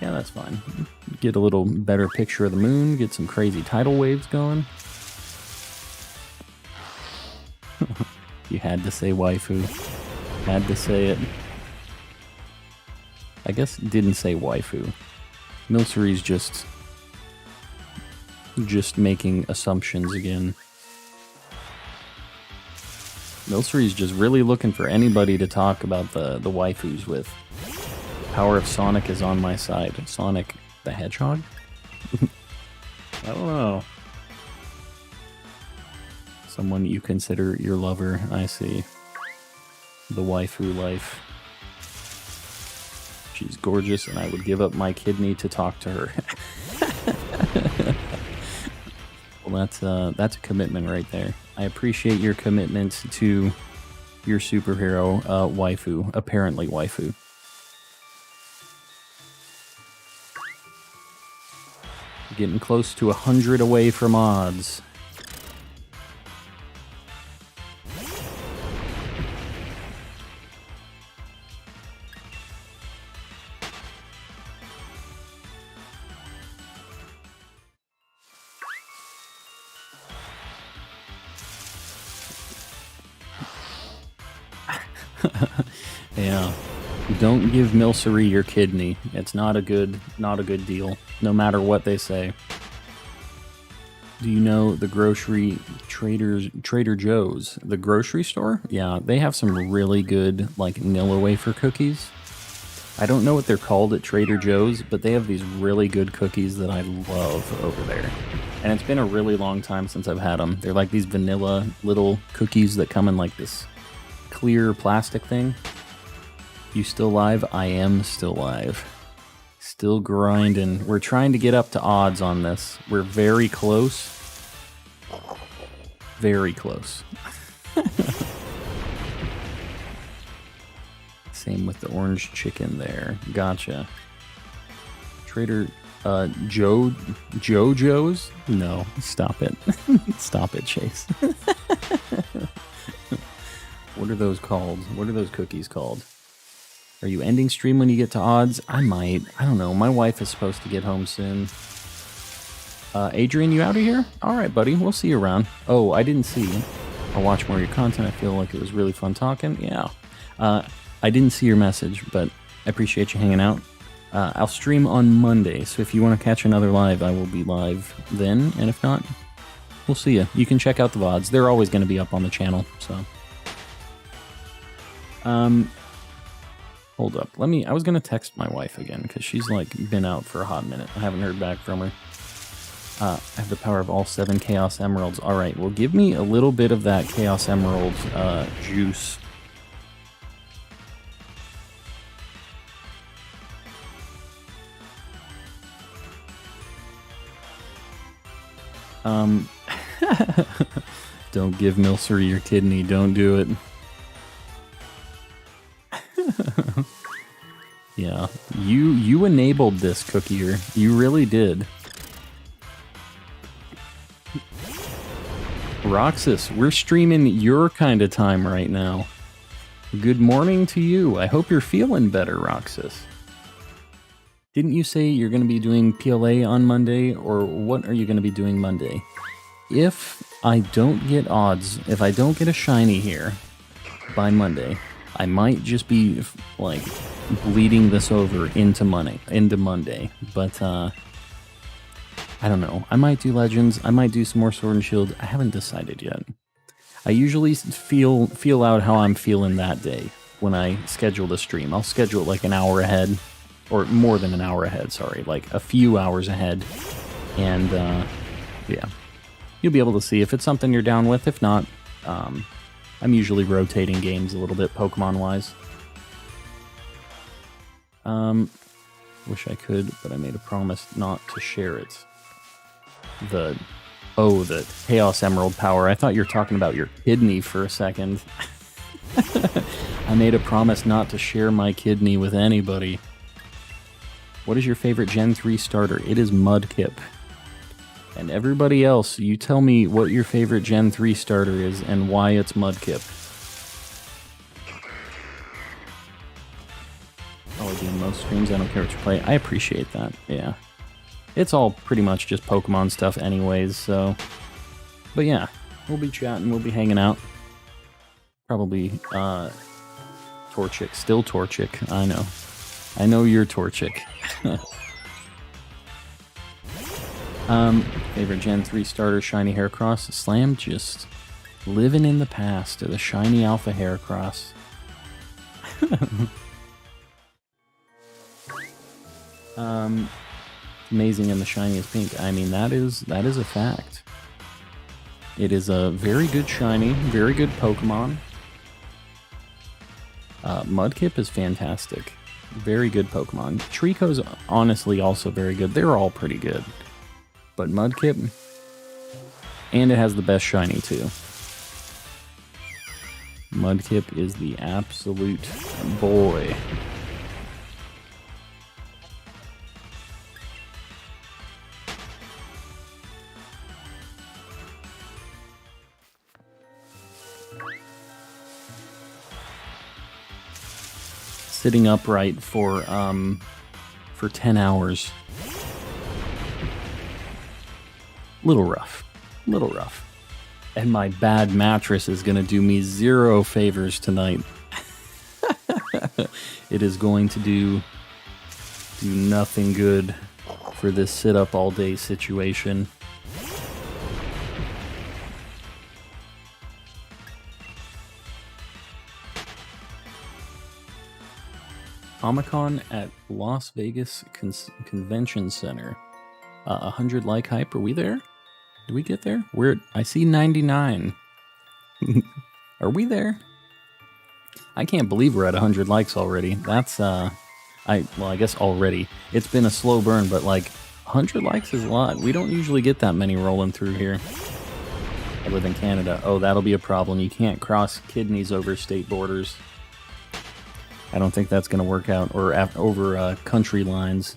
Yeah, that's fine. Get a little better picture of the moon. Get some crazy tidal waves going. You had to say waifu. Had to say it. I guess it didn't say waifu. Milcery's just making assumptions again. Milcery's just really looking for anybody to talk about the waifus with. Power of Sonic is on my side. Sonic the Hedgehog? I don't know. Someone you consider your lover, I see. The waifu life. She's gorgeous and I would give up my kidney to talk to her. Well, that's a commitment right there. I appreciate your commitment to your superhero waifu, apparently waifu. Getting close to 100 away from odds. Yeah. Don't give Milcery your kidney. It's not a good deal, no matter what they say. Do you know the grocery Trader Joe's? The grocery store? Yeah, they have some really good, like, Nilla wafer cookies. I don't know what they're called at Trader Joe's, but they have these really good cookies that I love over there. And it's been a really long time since I've had them. They're like these vanilla little cookies that come in like this clear plastic thing. You still live? I am still live. Still grinding. We're trying to get up to odds on this. We're very close. Very close. Same with the orange chicken there. Gotcha. Trader Joe's? No, stop it. Stop it, Chase. What are those called? What are those cookies called? Are you ending stream when you get to odds? I might. I don't know. My wife is supposed to get home soon. Adrian, you out of here? Alright, buddy. We'll see you around. Oh, I didn't see you. I'll watch more of your content. I feel like it was really fun talking. Yeah. I didn't see your message, but I appreciate you hanging out. I'll stream on Monday, so if you want to catch another live, I will be live then. And if not, we'll see you. You can check out the VODs. They're always going to be up on the channel, so... Hold up. I was going to text my wife again, because she's, like, been out for a hot minute. I haven't heard back from her. I have the power of all 7 Chaos Emeralds. Alright, well, give me a little bit of that Chaos Emerald juice. Don't give Milcery your kidney. Don't do it. Yeah, you enabled this, Cookier. You really did. Roxas, we're streaming your kind of time right now. Good morning to you. I hope you're feeling better, Roxas. Didn't you say you're going to be doing PLA on Monday, or what are you going to be doing Monday? If I don't get odds, if I don't get a shiny here by Monday, I might just be, like, bleeding this over into Monday. But, I don't know. I might do Legends. I might do some more Sword and Shield. I haven't decided yet. I usually feel out how I'm feeling that day when I schedule the stream. I'll schedule it like an hour ahead, or more than an hour ahead, sorry, like a few hours ahead. And, yeah. You'll be able to see if it's something you're down with. If not, I'm usually rotating games a little bit Pokemon-wise. Wish I could, but I made a promise not to share it. The Chaos Emerald power. I thought you were talking about your kidney for a second. I made a promise not to share my kidney with anybody. What is your favorite Gen 3 starter? It is Mudkip. And everybody else, you tell me what your favorite Gen 3 starter is and why it's Mudkip. I'll do most streams, I don't care what you play. I appreciate that, yeah. It's all pretty much just Pokemon stuff anyways, so... But yeah, we'll be chatting, we'll be hanging out. Probably, Torchic. Still Torchic, I know. I know you're Torchic. Favorite Gen 3 starter, Shiny Heracross. Slam just living in the past of the Shiny Alpha Heracross. Amazing and the shiniest pink. I mean, that is a fact. It is a very good shiny, very good Pokemon. Mudkip is fantastic. Very good Pokemon. Trico's honestly also very good. They're all pretty good. But Mudkip, and it has the best shiny too. Mudkip is the absolute boy. Sitting upright for 10 hours. Little rough. And my bad mattress is going to do me zero favors tonight. It is going to do nothing good for this sit-up all-day situation. Comic-Con at Las Vegas Convention Center. 100 like hype. Are we there? Did we get there? I see 99. Are we there? I can't believe we're at 100 likes already. That's, I guess already. It's been a slow burn, but like, 100 likes is a lot. We don't usually get that many rolling through here. I live in Canada. Oh, that'll be a problem. You can't cross kidneys over state borders. I don't think that's going to work out, or over country lines.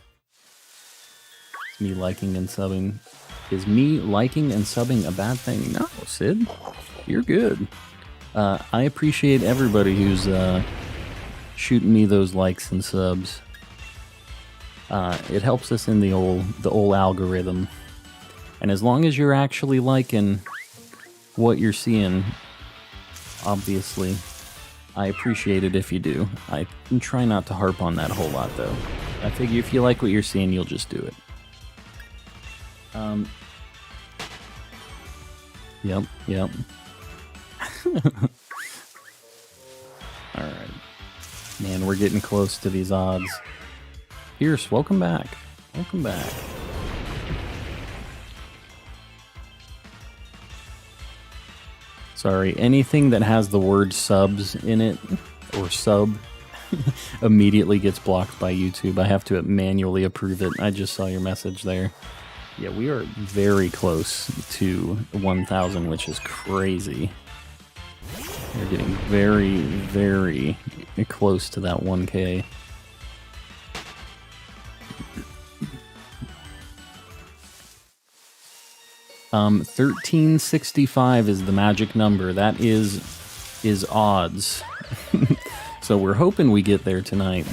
It's me liking and subbing. Is me liking and subbing a bad thing? No, Sid. You're good. I appreciate everybody who's shooting me those likes and subs. It helps us in the old algorithm. And as long as you're actually liking what you're seeing, obviously, I appreciate it if you do. I try not to harp on that a whole lot, though. I figure if you like what you're seeing, you'll just do it. Yep. Alright. Man, we're getting close to these odds. Pierce, welcome back. Welcome back. Sorry, anything that has the word subs in it, or sub, immediately gets blocked by YouTube. I have to manually approve it. I just saw your message there. Yeah, we are very close to 1,000, which is crazy. We're getting very, very close to that 1K. 1365 is the magic number. That is odds. So we're hoping we get there tonight.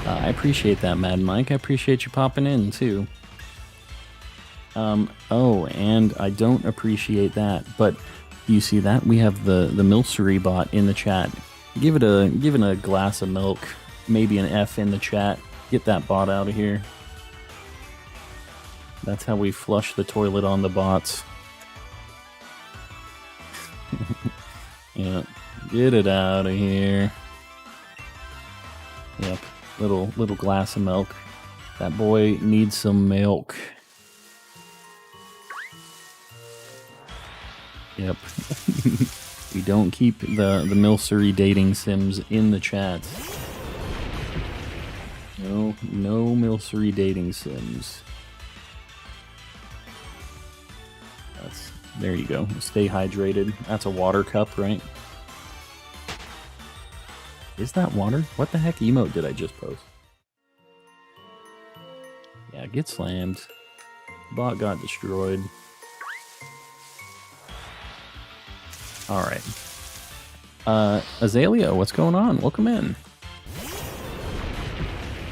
I appreciate that, Mad Mike. I appreciate you popping in, too. Oh, and I don't appreciate that, but you see that? We have the Milcery bot in the chat. Give it a glass of milk, maybe an F in the chat. Get that bot out of here. That's how we flush the toilet on the bots. Yeah, get it out of here. Yep, little glass of milk. That boy needs some milk. Yep. We don't keep the Milcery dating sims in the chat. No Milcery dating sims. There you go. Stay hydrated. That's a water cup, right? Is that water? What the heck emote did I just post? Yeah, get slammed. Bot got destroyed. Alright. Azalea, what's going on? Welcome in.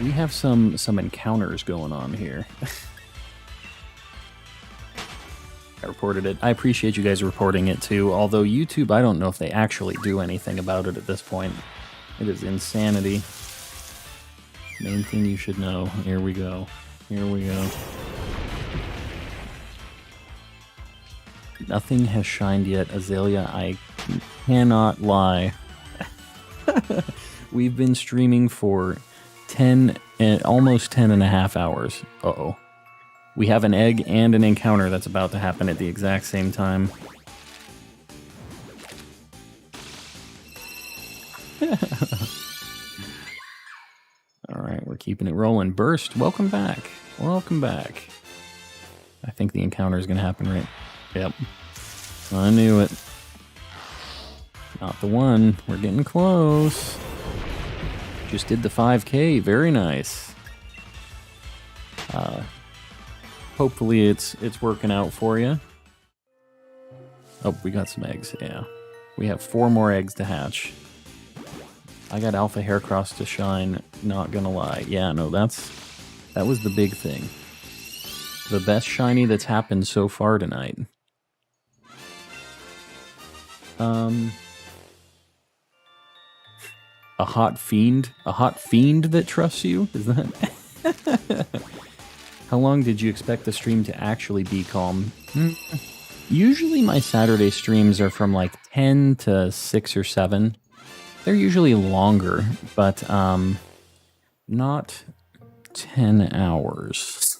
We have some encounters going on here. I reported it. I appreciate you guys reporting it too, although YouTube, I don't know if they actually do anything about it at this point. It is insanity. Main thing you should know. Here we go. Here we go. Nothing has shined yet, Azalea. I cannot lie. We've been streaming for almost 10 and a half hours. Uh-oh. We have an egg and an encounter that's about to happen at the exact same time. Alright, we're keeping it rolling. Burst, welcome back. Welcome back. I think the encounter is going to happen, right? Yep. I knew it. Not the one. We're getting close. Just did the 5K. Very nice. Hopefully it's working out for you. Oh, we got some eggs. Yeah. We have 4 more eggs to hatch. I got Alpha Haircross to shine, not gonna lie. Yeah, no, that was the big thing. The best shiny that's happened so far tonight. A hot fiend? A hot fiend that trusts you? Is that... How long did you expect the stream to actually be calm? Usually my Saturday streams are from like 10 to 6 or 7. They're usually longer, but not 10 hours.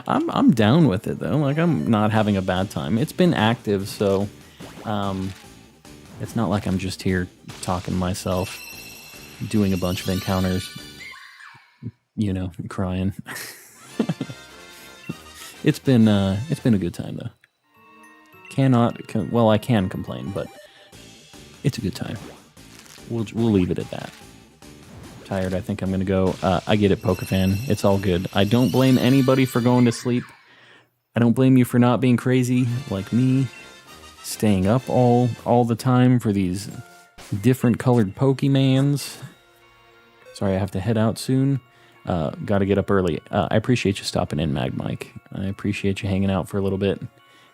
I'm down with it though. Like, I'm not having a bad time. It's been active, so it's not like I'm just here talking to myself, doing a bunch of encounters, you know, crying. It's been a good time though. Well, I can complain, but it's a good time. We'll leave it at that. Tired, I think I'm gonna go. I get it, Pokefan. It's all good. I don't blame anybody for going to sleep. I don't blame you for not being crazy like me, staying up all the time for these different colored Pokemans. Sorry, I have to head out soon. Gotta get up early. I appreciate you stopping in, Mag Mike. I appreciate you hanging out for a little bit.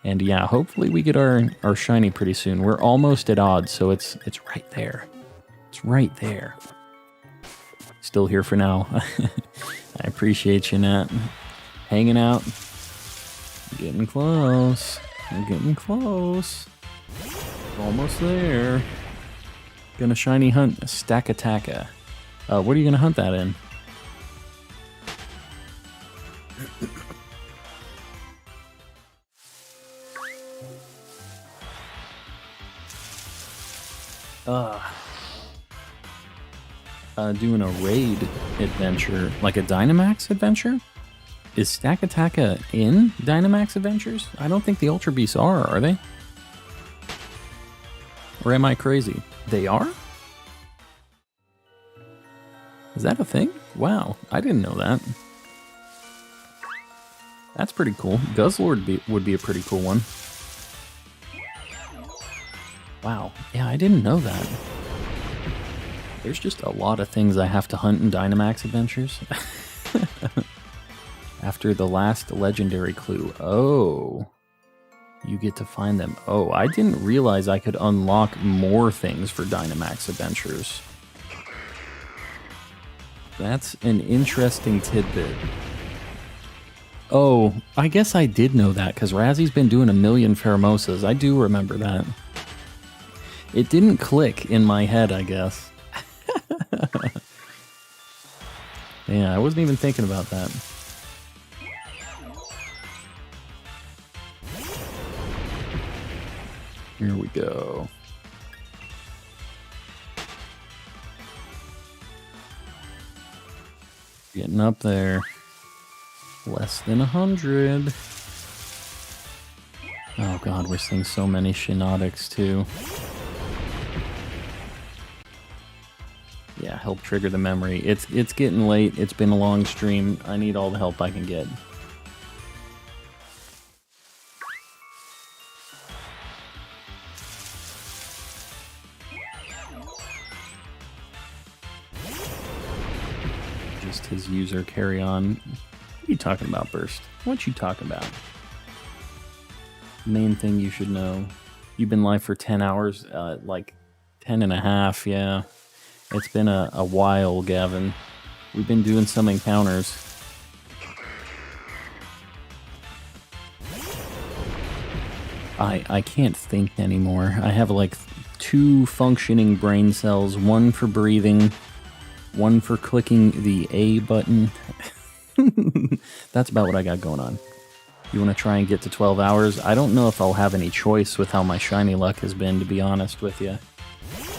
And yeah, hopefully we get our shiny pretty soon. We're almost at odds, so it's right there. It's right there. Still here for now. I appreciate you, Nat. Hanging out. Getting close. We're getting close. Almost there. Gonna shiny hunt Stackataka. What are you gonna hunt that in? Doing a raid adventure, like a Dynamax adventure? Is Stackataka in Dynamax Adventures? I don't think the Ultra Beasts are they? Or am I crazy? They are? Is that a thing? Wow, I didn't know that. That's pretty cool. Guzzlord would be a pretty cool one. Wow. Yeah, I didn't know that. There's just a lot of things I have to hunt in Dynamax Adventures. After the last legendary clue. Oh. You get to find them. Oh, I didn't realize I could unlock more things for Dynamax Adventures. That's an interesting tidbit. Oh, I guess I did know that, because Razzy's been doing a million Pheromosas. I do remember that. It didn't click in my head, I guess. Yeah, I wasn't even thinking about that. Here we go. Getting up there. Less than 100. Oh god, we're seeing so many Shinotics too. Yeah, help trigger the memory. It's getting late. It's been a long stream. I need all the help I can get. Just his user carry on. What are you talking about, Burst? What you talking about? Main thing you should know. You've been live for 10 hours, like 10 and a half, yeah. It's been a while, Gavin. We've been doing some encounters. I can't think anymore. I have like 2 functioning brain cells, one for breathing, one for clicking the A button. That's about what I got going on. You want to try and get to 12 hours? I don't know if I'll have any choice with how my shiny luck has been, to be honest with you.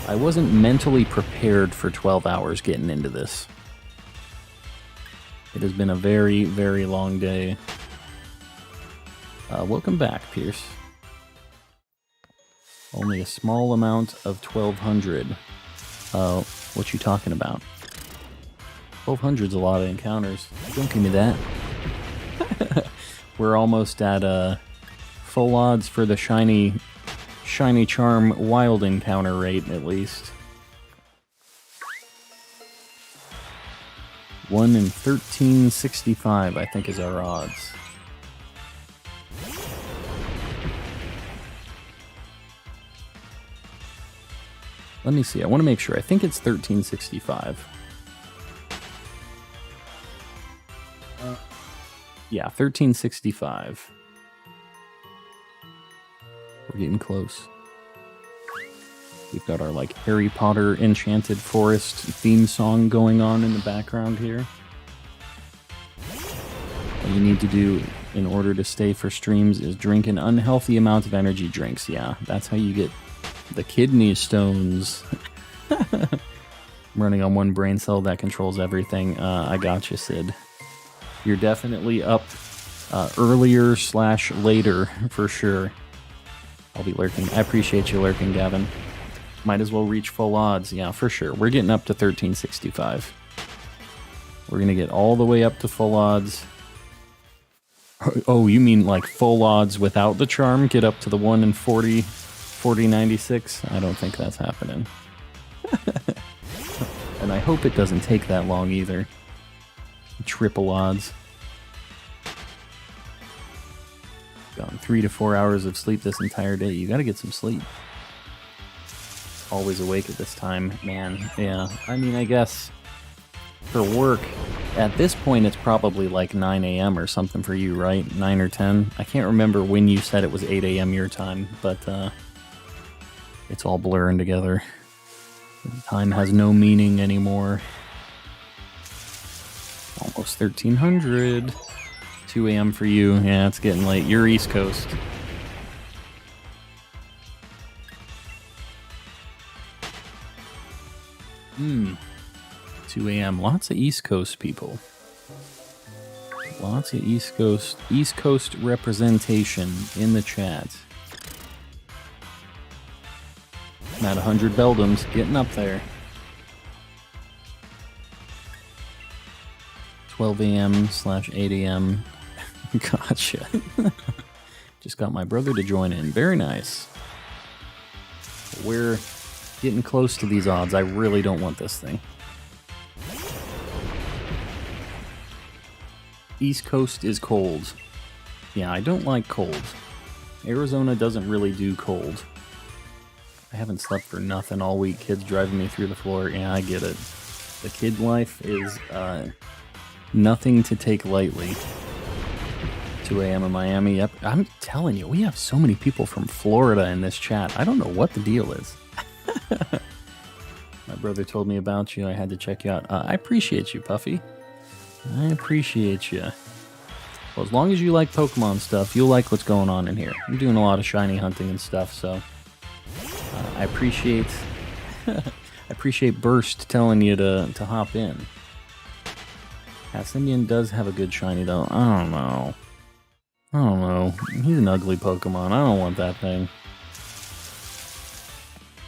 I wasn't mentally prepared for 12 hours getting into this. It has been a very, very long day. Welcome back, Pierce. Only a small amount of 1200. What you talking about? 1200's a lot of encounters. Don't give me that. We're almost at full odds for the shiny charm wild encounter rate, at least. 1 in 1365, I think, is our odds. Let me see. I want to make sure. I think it's 1365. Yeah, 1365. We're getting close. We've got our, like, Harry Potter Enchanted Forest theme song going on in the background here. All you need to do in order to stay for streams is drink an unhealthy amount of energy drinks. Yeah, that's how you get the kidney stones. I'm running on one brain cell that controls everything. I got you, Sid. You're definitely up earlier/later for sure. I'll be lurking. I appreciate you lurking, Gavin. Might as well reach full odds. Yeah, for sure. We're getting up to 1365. We're going to get all the way up to full odds. Oh, you mean like full odds without the charm? Get up to the 1 in 4096? I don't think that's happening. And I hope it doesn't take that long either. Triple odds. Gone 3 to 4 hours of sleep this entire day. You gotta get some sleep. Always awake at this time, man. Yeah, I mean, I guess for work, at this point it's probably like 9 a.m. or something for you, right? 9 or 10? I can't remember when you said it was 8 a.m. your time, but it's all blurring together. Time has no meaning anymore. Almost 1300. 2 a.m. for you. Yeah, it's getting late. You're East Coast. 2 a.m. Lots of East Coast people. Lots of East Coast representation in the chat. I'm at 100 Beldums, getting up there. 12 a.m/8 a.m. Gotcha. Just got my brother to join in. Very nice. We're getting close to these odds. I really don't want this thing. East Coast is cold. Yeah, I don't like cold. Arizona doesn't really do cold. I haven't slept for nothing all week. Kids driving me through the floor. Yeah, I get it. The kid life is nothing to take lightly. 2 a.m. in Miami. Yep, I'm telling you, we have so many people from Florida in this chat. I don't know what the deal is. My brother told me about you. I had to check you out. I appreciate you, Puffy. I appreciate you. Well, as long as you like Pokemon stuff, you'll like what's going on in here. I'm doing a lot of shiny hunting and stuff, so I appreciate I appreciate Burst telling you to hop in. Symbian does have a good shiny, though. I don't know. He's an ugly Pokemon. I don't want that thing.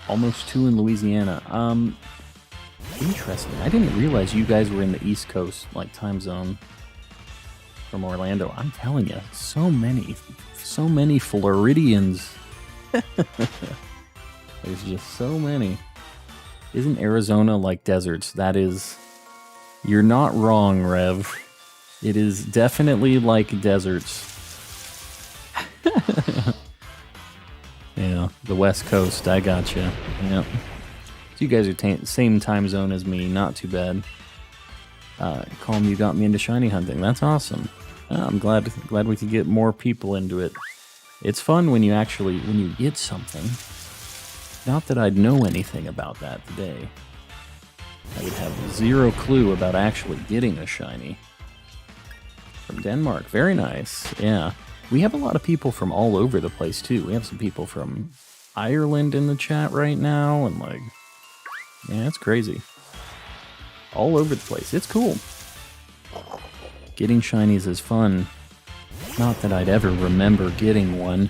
Almost 2 in Louisiana. Interesting. I didn't realize you guys were in the East Coast, like, time zone from Orlando. I'm telling you, so many Floridians. There's just so many. Isn't Arizona like deserts? That is... You're not wrong, Rev. It is definitely like deserts. Yeah, the West Coast, I gotcha. Yep. So you guys are same time zone as me, not too bad. Calm, you got me into shiny hunting. That's awesome. I'm glad we could get more people into it. It's fun when you get something. Not that I'd know anything about that today. I would have zero clue about actually getting a shiny. From Denmark, very nice. Yeah, we have a lot of people from all over the place too. We have some people from Ireland in the chat right now, and like, yeah, it's crazy. All over the place. It's cool. Getting shinies is fun. Not that I'd ever remember getting one.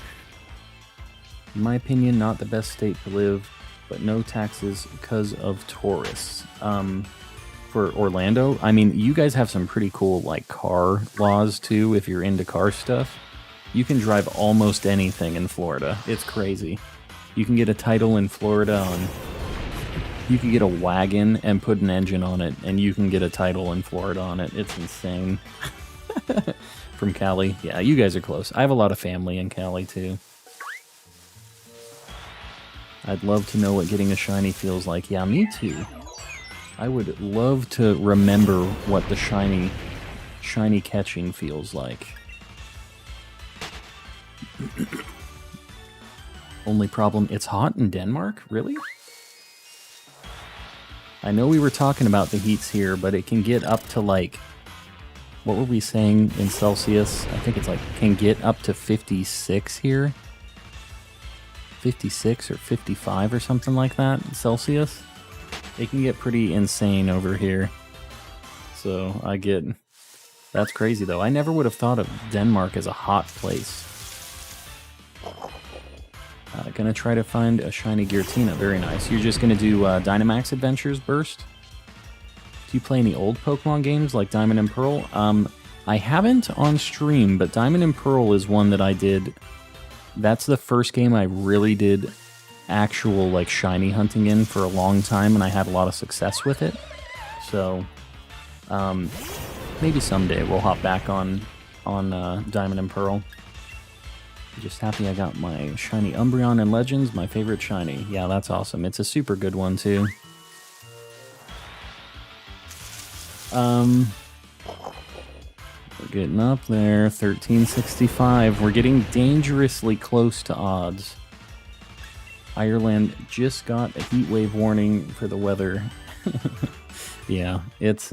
In my opinion, not the best state to live, but no taxes because of tourists. For Orlando, I mean, you guys have some pretty cool, like, car laws, too, if you're into car stuff. You can drive almost anything in Florida. It's crazy. You can get a title in Florida on... You can get a wagon and put an engine on it, and you can get a title in Florida on it. It's insane. From Cali. Yeah, you guys are close. I have a lot of family in Cali, too. I'd love to know what getting a shiny feels like. Yeah, me too. I would love to remember what the shiny catching feels like. Only problem, it's hot in Denmark? Really? I know we were talking about the heats here, but it can get up to like... What were we saying in Celsius? I think it's like, can get up to 56 here. 56 or 55 or something like that Celsius. It can get pretty insane over here. So I get... That's crazy though. I never would have thought of Denmark as a hot place. Gonna try to find a shiny Giratina. Very nice. You're just gonna do Dynamax Adventures Burst? Do you play any old Pokemon games like Diamond and Pearl? I haven't on stream, but Diamond and Pearl is one that I did... That's the first game I really did actual, like, shiny hunting in for a long time, and I had a lot of success with it. So, maybe someday we'll hop back on Diamond and Pearl. Just happy I got my shiny Umbreon and Legends, my favorite shiny. Yeah, that's awesome. It's a super good one, too. We're getting up there, 1365. We're getting dangerously close to odds. Ireland just got a heat wave warning for the weather. Yeah, it's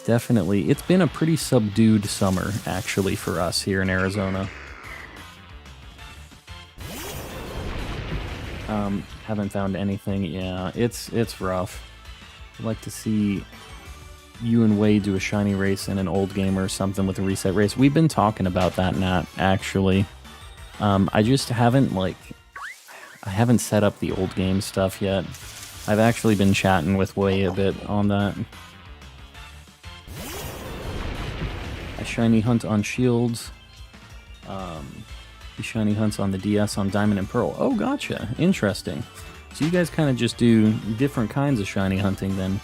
definitely... It's been a pretty subdued summer, actually, for us here in Arizona. Haven't found anything. Yeah, it's rough. I'd like to see you and Wade do a shiny race in an old game or something with a reset race. We've been talking about that, Nat, actually. I just haven't, like... I haven't set up the old game stuff yet. I've actually been chatting with Wade a bit on that. I shiny hunt on shields. He shiny hunts on the DS on Diamond and Pearl. Oh, gotcha. Interesting. So you guys kind of just do different kinds of shiny hunting then.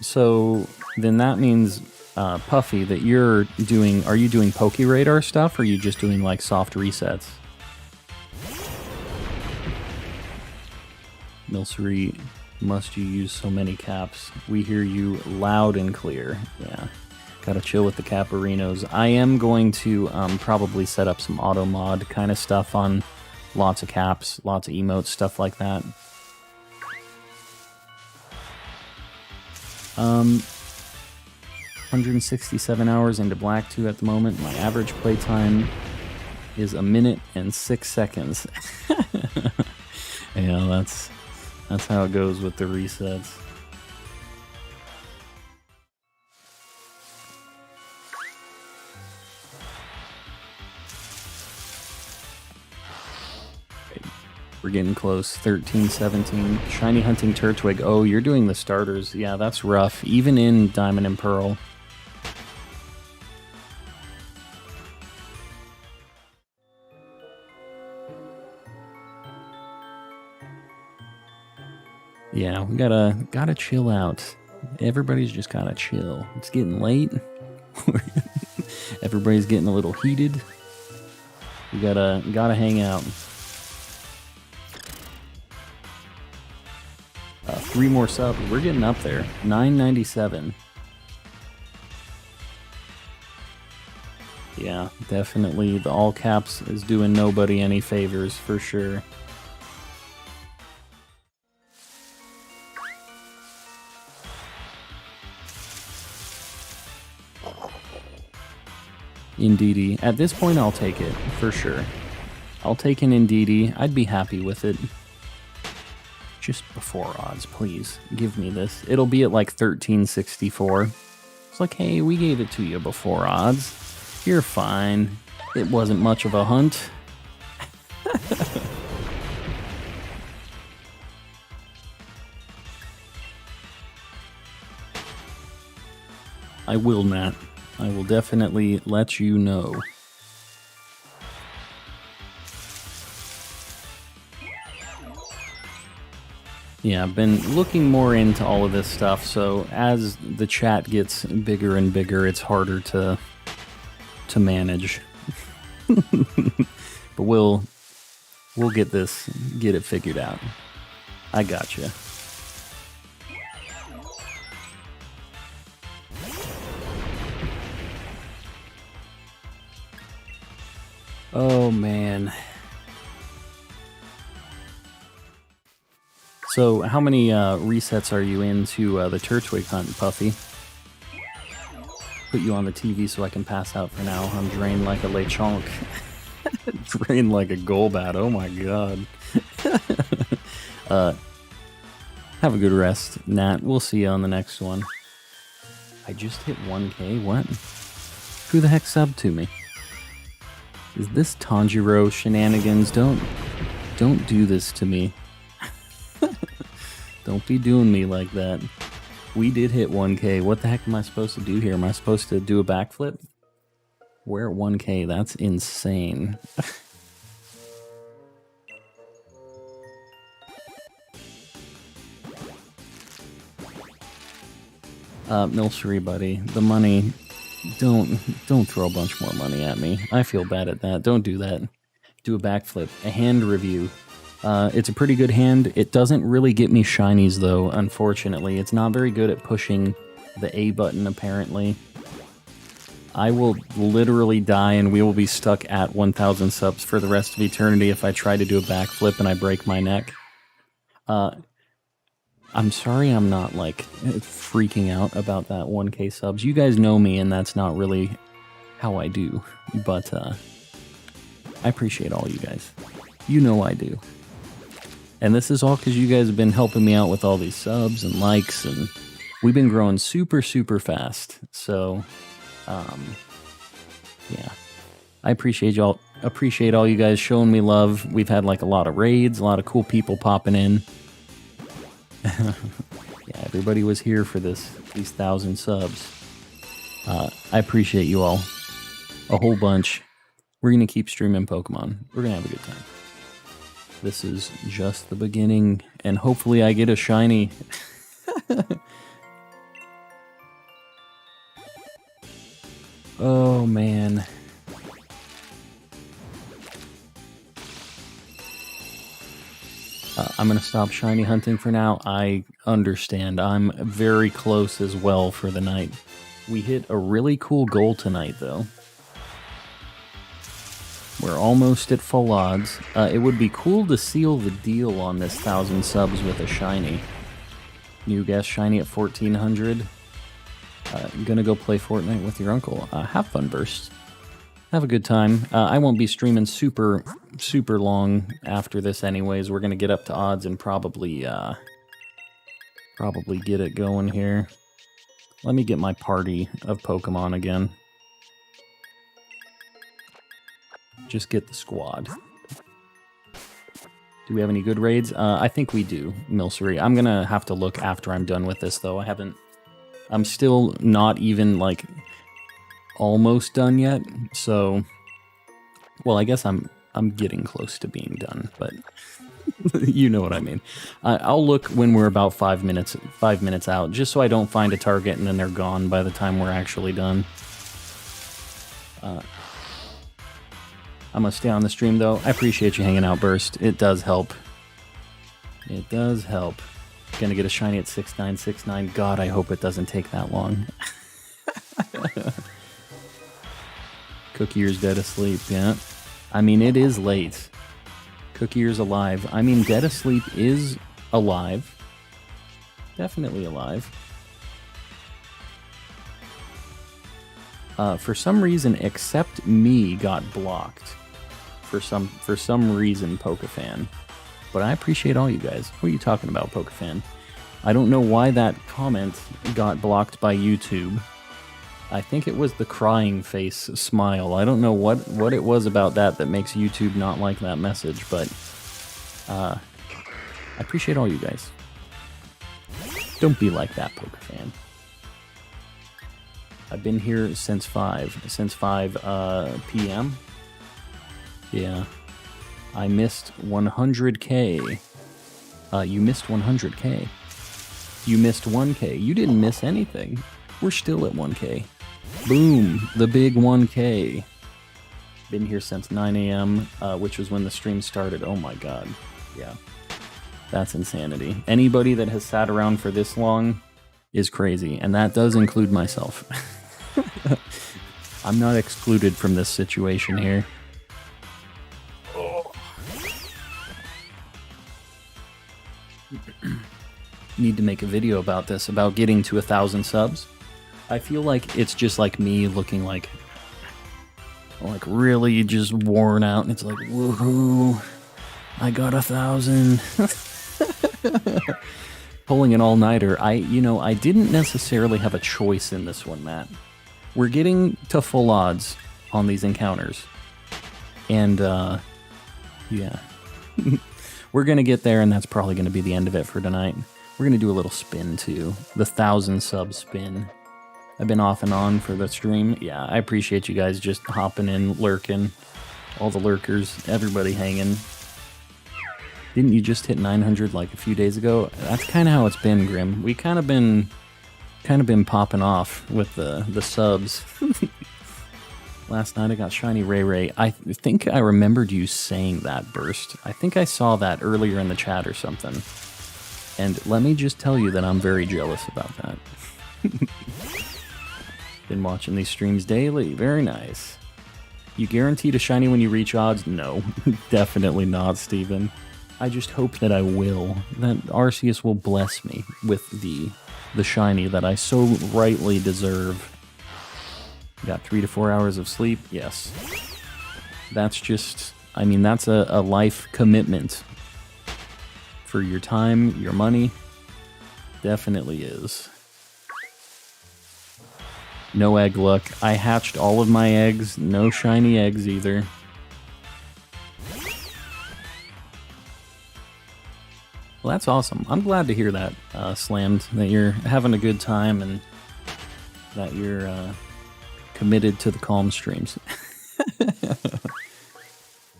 So then that means, Puffy, that you're doing... Are you doing Poke Radar stuff, or are you just doing, like, soft resets? Milcery, must you use so many caps? We hear you loud and clear. Yeah. Gotta chill with the Caparinos. I am going to probably set up some auto mod kind of stuff on lots of caps, lots of emotes, stuff like that. 167 hours into Black 2 at the moment. My average playtime is 1 minute and 6 seconds. Yeah, that's how it goes with the resets. We're getting close. 13, 17. Shiny Hunting Turtwig. Oh, you're doing the starters. Yeah, that's rough. Even in Diamond and Pearl. Yeah, we gotta chill out. Everybody's just gotta chill. It's getting late. Everybody's getting a little heated. We gotta hang out. 3 more subs. We're getting up there. 997. Yeah, definitely. The all caps is doing nobody any favors for sure. Indeedee. At this point, I'll take it, for sure. I'll take an Indeedee. I'd be happy with it. Just before odds, please. Give me this. It'll be at like 1364. It's like, hey, we gave it to you before odds. You're fine. It wasn't much of a hunt. I will, Nat. I will definitely let you know. Yeah, I've been looking more into all of this stuff, so as the chat gets bigger and bigger, it's harder to manage. But we'll get it figured out. I gotcha. Oh, man. So, how many resets are you into the Turtwig hunt, Puffy? Put you on the TV so I can pass out for now. I'm drained like a lechonk. Drained like a Golbat, oh my god. Have a good rest, Nat. We'll see you on the next one. I just hit 1K? What? Who the heck subbed to me? Is this Tanjiro shenanigans? Don't do this to me. Don't be doing me like that. We did hit 1K. What the heck am I supposed to do here? Am I supposed to do a backflip? We're at 1K. That's insane. Milcery, buddy. The money... Don't throw a bunch more money at me. I feel bad at that. Don't do that. Do a backflip. A hand review. It's a pretty good hand. It doesn't really get me shinies, though, unfortunately. It's not very good at pushing the A button, apparently. I will literally die, and we will be stuck at 1,000 subs for the rest of eternity if I try to do a backflip and I break my neck. I'm sorry I'm not, like, freaking out about that 1K subs. You guys know me, and that's not really how I do. But, I appreciate all you guys. You know I do. And this is all because you guys have been helping me out with all these subs and likes, and we've been growing super, super fast. So, yeah. I appreciate all you guys showing me love. We've had, like, a lot of raids, a lot of cool people popping in. Yeah, everybody was here for these 1,000 subs. I appreciate you all a whole bunch. We're going to keep streaming Pokemon. We're going to have a good time. This is just the beginning, and hopefully I get a shiny. Oh, man. I'm going to stop shiny hunting for now. I understand. I'm very close as well for the night. We hit a really cool goal tonight, though. We're almost at full odds. It would be cool to seal the deal on this 1,000 subs with a shiny. New guest shiny at 1,400. Gonna go play Fortnite with your uncle. Have fun, Burst. Have a good time. I won't be streaming super long after this anyways. We're gonna get up to odds and probably get it going here. Let me get my party of Pokemon again. Just get the squad. Do we have any good raids? I think we do, Milcery. I'm gonna have to look after I'm done with this, though. I'm still not even, like, almost done yet, so... Well, I guess I'm getting close to being done, but... you know what I mean. I'll look when we're about 5 minutes out, just so I don't find a target and then they're gone by the time we're actually done. I'm gonna stay on the stream, though. I appreciate you hanging out, Burst. It does help. It does help. Gonna get a shiny at 6969. God, I hope it doesn't take that long. Cookie Ear's dead asleep, yeah. I mean, it is late. Cookie Ear's alive. I mean, dead asleep is alive. Definitely alive. For some reason, Except Me got blocked. For some reason, Pokefan. But I appreciate all you guys. What are you talking about, Pokefan? I don't know why that comment got blocked by YouTube. I think it was the crying face smile. I don't know what it was about that makes YouTube not like that message, but I appreciate all you guys. Don't be like that, Pokefan. I've been here since 5 p.m. Yeah. I missed 100K. You missed 100K. You missed 1K. You didn't miss anything. We're still at 1K. Boom, the big 1K. Been here since 9 a.m., which was when the stream started. Oh my god. Yeah. That's insanity. Anybody that has sat around for this long is crazy, and that does include myself. I'm not excluded from this situation here. Need to make a video about this, about getting to 1,000 subs. I feel like it's just like me looking like really just worn out, and it's like, woohoo, I got 1,000. Pulling an all-nighter. I didn't necessarily have a choice in this one, Matt. We're getting to full odds on these encounters. And, yeah. We're gonna get there, and that's probably gonna be the end of it for tonight. We're gonna do a little spin, too. The 1,000 sub spin. I've been off and on for the stream. Yeah, I appreciate you guys just hopping in, lurking. All the lurkers, everybody hanging. Didn't you just hit 900 like a few days ago? That's kind of how it's been, Grim. We kind of been popping off with the subs. Last night I got shiny Ray Ray. I think I remembered you saying that, Burst. I think I saw that earlier in the chat or something. And let me just tell you that I'm very jealous about that. Been watching these streams daily. Very nice. You guaranteed a shiny when you reach odds? No, definitely not, Steven. I just hope that I will. That Arceus will bless me with the shiny that I so rightly deserve. Got 3 to 4 hours of sleep? Yes. That's just... I mean, that's a life commitment. For your time, your money. Definitely is. No egg luck. I hatched all of my eggs. No shiny eggs either. Well, that's awesome. I'm glad to hear that, Slammed, that you're having a good time and that you're committed to the Calm streams.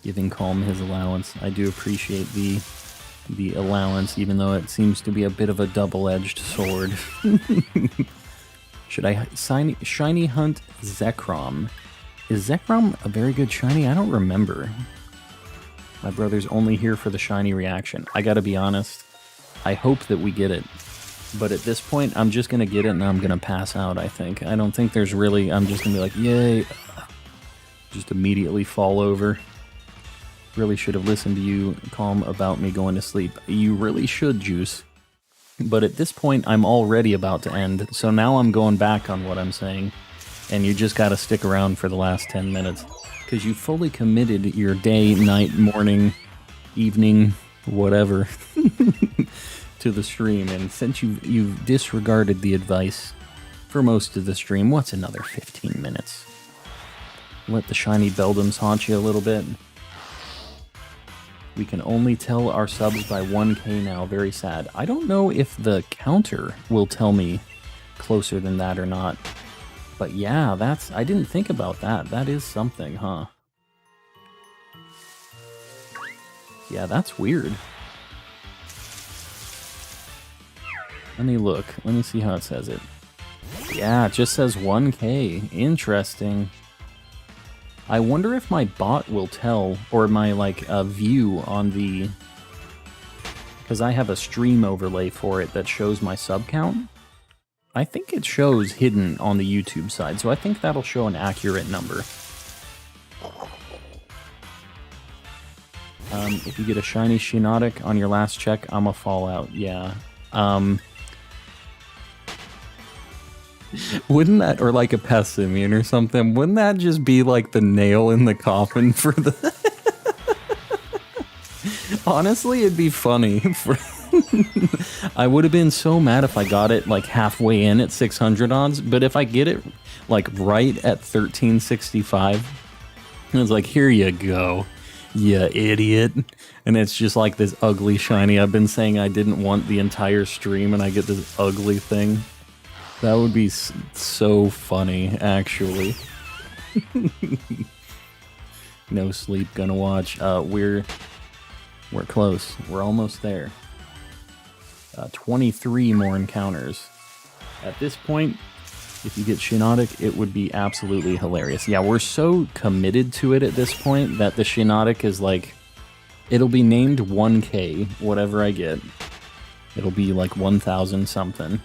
Giving Calm his allowance. I do appreciate the allowance, even though it seems to be a bit of a double-edged sword. Should I shiny hunt Zekrom? Is Zekrom a very good shiny? I don't remember. My brother's only here for the shiny reaction. I gotta be honest, I hope that we get it. But at this point, I'm just gonna get it and I'm gonna pass out, I think. I don't think there's really... I'm just gonna be like, yay. Just immediately fall over. Really should have listened to you, Calm, about me going to sleep. You really should, Juice. But at this point, I'm already about to end, so now I'm going back on what I'm saying. And you just gotta stick around for the last 10 minutes. Because you fully committed your day, night, morning, evening, whatever, to the stream. And since you've disregarded the advice for most of the stream, what's another 15 minutes? Let the shiny Beldums haunt you a little bit. We can only tell our subs by 1K now. Very sad. I don't know if the counter will tell me closer than that or not. But yeah, I didn't think about that. That is something, huh? Yeah, that's weird. Let me look. Let me see how it says it. Yeah, it just says 1K. Interesting. I wonder if my bot will tell, or my, view on the... Because I have a stream overlay for it that shows my sub count. I think it shows hidden on the YouTube side, so I think that'll show an accurate number. If you get a shiny Shiinotic on your last check, I'm a Fallout, yeah. Wouldn't that, or like a Pessimian or something, wouldn't that just be like the nail in the coffin for the... Honestly, it'd be funny. I would have been so mad if I got it like halfway in at 600 odds, but if I get it like right at 1365, it's like, here you go, you idiot. And it's just like this ugly shiny. I've been saying I didn't want the entire stream and I get this ugly thing. That would be so funny, actually. No sleep, gonna watch. We're close. We're almost there. 23 more encounters. At this point, if you get Shiinotic, it would be absolutely hilarious. Yeah, we're so committed to it at this point that the Shiinotic is like... It'll be named 1K, whatever I get. It'll be like 1,000 something.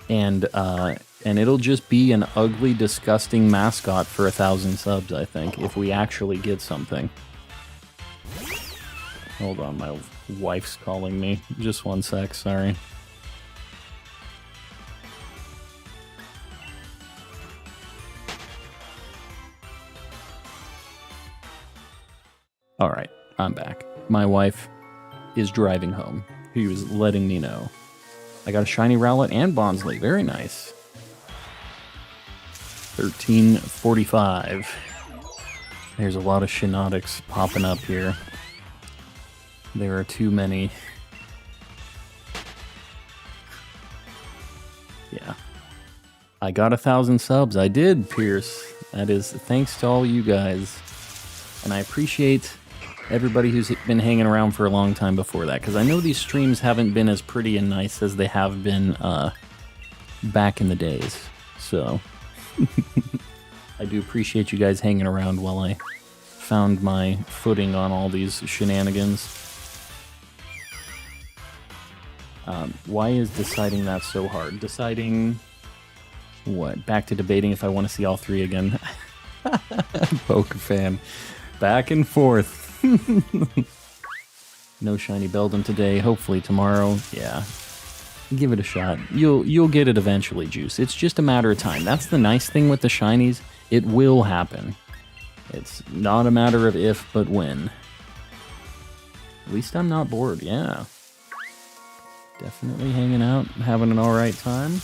And it'll just be an ugly, disgusting mascot for 1,000 subs, I think, if we actually get something. Hold on, my wife's calling me. Just one sec, sorry. Alright, I'm back. My wife is driving home. He was letting me know. I got a shiny Rowlet and Bonsly. Very nice. 1345. There's a lot of Shiinotics popping up here. There are too many. Yeah. I got 1,000 subs. I did, Pierce. That is thanks to all you guys. And I appreciate everybody who's been hanging around for a long time before that, because I know these streams haven't been as pretty and nice as they have been back in the days. So, I do appreciate you guys hanging around while I found my footing on all these shenanigans. Why is deciding that so hard? Deciding what? Back to debating if I want to see all three again. Poke fan. Back and forth. No shiny Beldum today. Hopefully tomorrow. Yeah. Give it a shot. You'll get it eventually, Juice. It's just a matter of time. That's the nice thing with the shinies. It will happen. It's not a matter of if, but when. At least I'm not bored. Yeah. Definitely hanging out, having an alright time.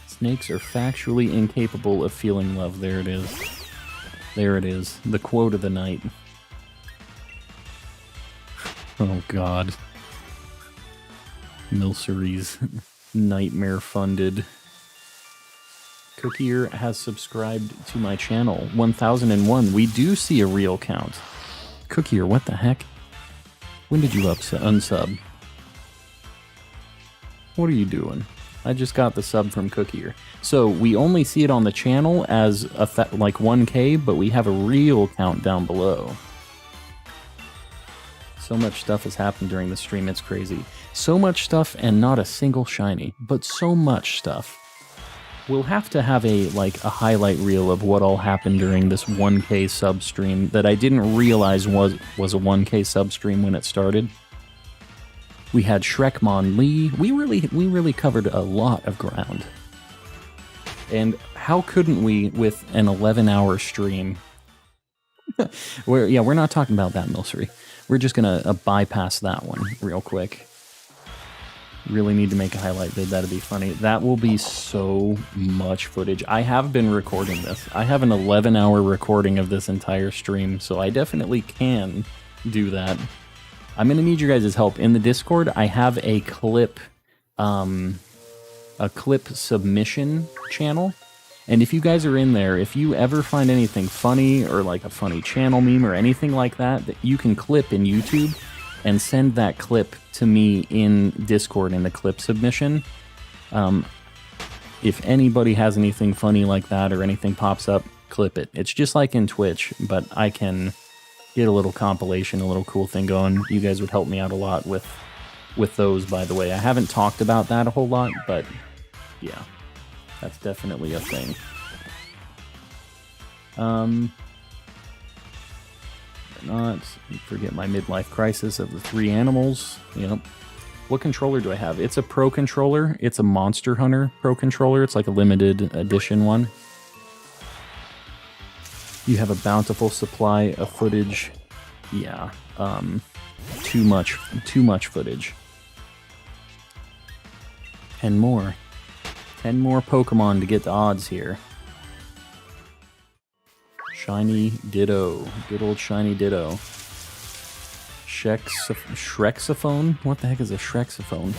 Snakes are factually incapable of feeling love. There it is. There it is. The quote of the night. Oh god. Milcery's nightmare-funded Cookier has subscribed to my channel. 1001. We do see a real count. Cookier, what the heck? When did you unsub? What are you doing? I just got the sub from Cookier. So we only see it on the channel as like 1K, but we have a real count down below. So much stuff has happened during the stream, it's crazy. So much stuff and not a single shiny, but so much stuff. We'll have to have a highlight reel of what all happened during this 1K sub stream that I didn't realize was a 1K sub stream when it started. We had Shrekmon Lee. We really covered a lot of ground. And how couldn't we with an 11-hour stream? We're not talking about that, Milcery. We're just gonna bypass that one real quick. Really need to make a highlight vid. That'd be funny. That will be so much footage. I have been recording this. I have an 11-hour recording of this entire stream, so I definitely can do that. I'm gonna need your guys' help in the Discord. I have a clip submission channel, and if you guys are in there, if you ever find anything funny or like a funny channel meme or anything like that that you can clip in YouTube and send that clip to me in Discord in the clip submission. If anybody has anything funny like that or anything pops up, clip it. It's just like in Twitch, but I can get a little compilation, a little cool thing going. You guys would help me out a lot with those, by the way. I haven't talked about that a whole lot, but yeah, that's definitely a thing. Not forget my midlife crisis of the 3 animals. Yep. What controller do I have? It's a Pro controller. It's a Monster Hunter Pro controller. It's like a limited edition one. You have a bountiful supply of footage. Yeah. Too much footage. 10 more. 10 more Pokemon to get the odds here. Shiny Ditto. Good old Shiny Ditto. Shrexophone? What the heck is a Shrexophone?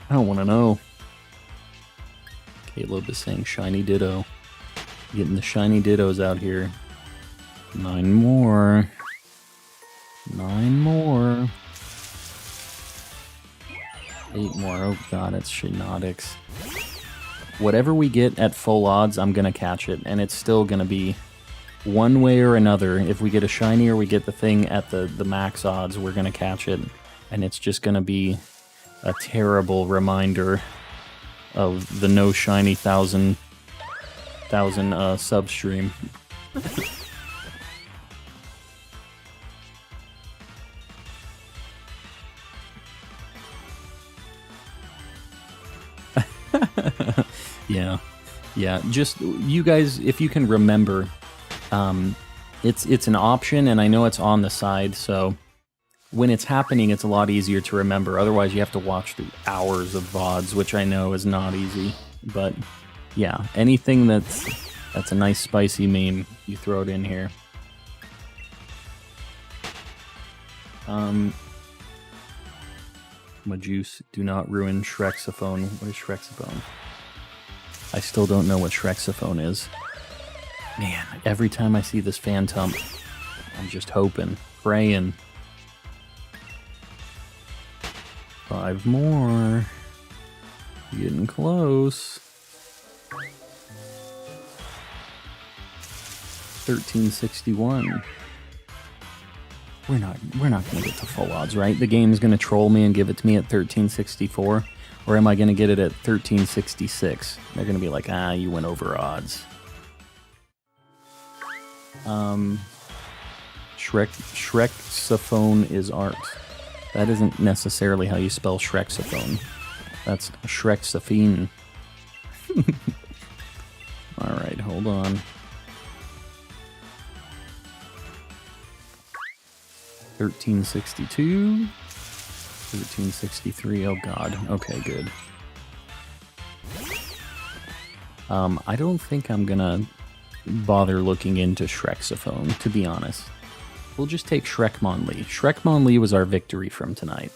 I don't want to know. Caleb is saying Shiny Ditto. Getting the Shiny Dittos out here. 9 more. 9 more. 8 more. Oh god, it's Shinotix. Whatever we get at full odds, I'm going to catch it. And it's still going to be one way or another. If we get a shiny or we get the thing at the max odds, we're going to catch it. And it's just going to be a terrible reminder of the no shiny thousand sub stream. Yeah. Just you guys, if you can remember, it's an option, and I know it's on the side. So when it's happening, it's a lot easier to remember. Otherwise, you have to watch through hours of VODs, which I know is not easy. But yeah, anything that's a nice spicy meme, you throw it in here. Majuice, do not ruin Shrexophone. What is Shrexophone? I still don't know what Shrexophone is. Man, every time I see this Phantom, I'm just hoping, praying. 5 more. Getting close. 1361. We're not gonna get to full odds, right? The game's gonna troll me and give it to me at 1364, or am I gonna get it at 1366? They're gonna be like, ah, you went over odds. Shrexophone is art. That isn't necessarily how you spell Shrexophone. That's Shrexophene. All right, hold on. 1362, 1363, oh god, okay, good. I don't think I'm gonna bother looking into Shrexophone, to be honest. We'll just take Shrekmon Lee. Shrekmon Lee was our victory from tonight.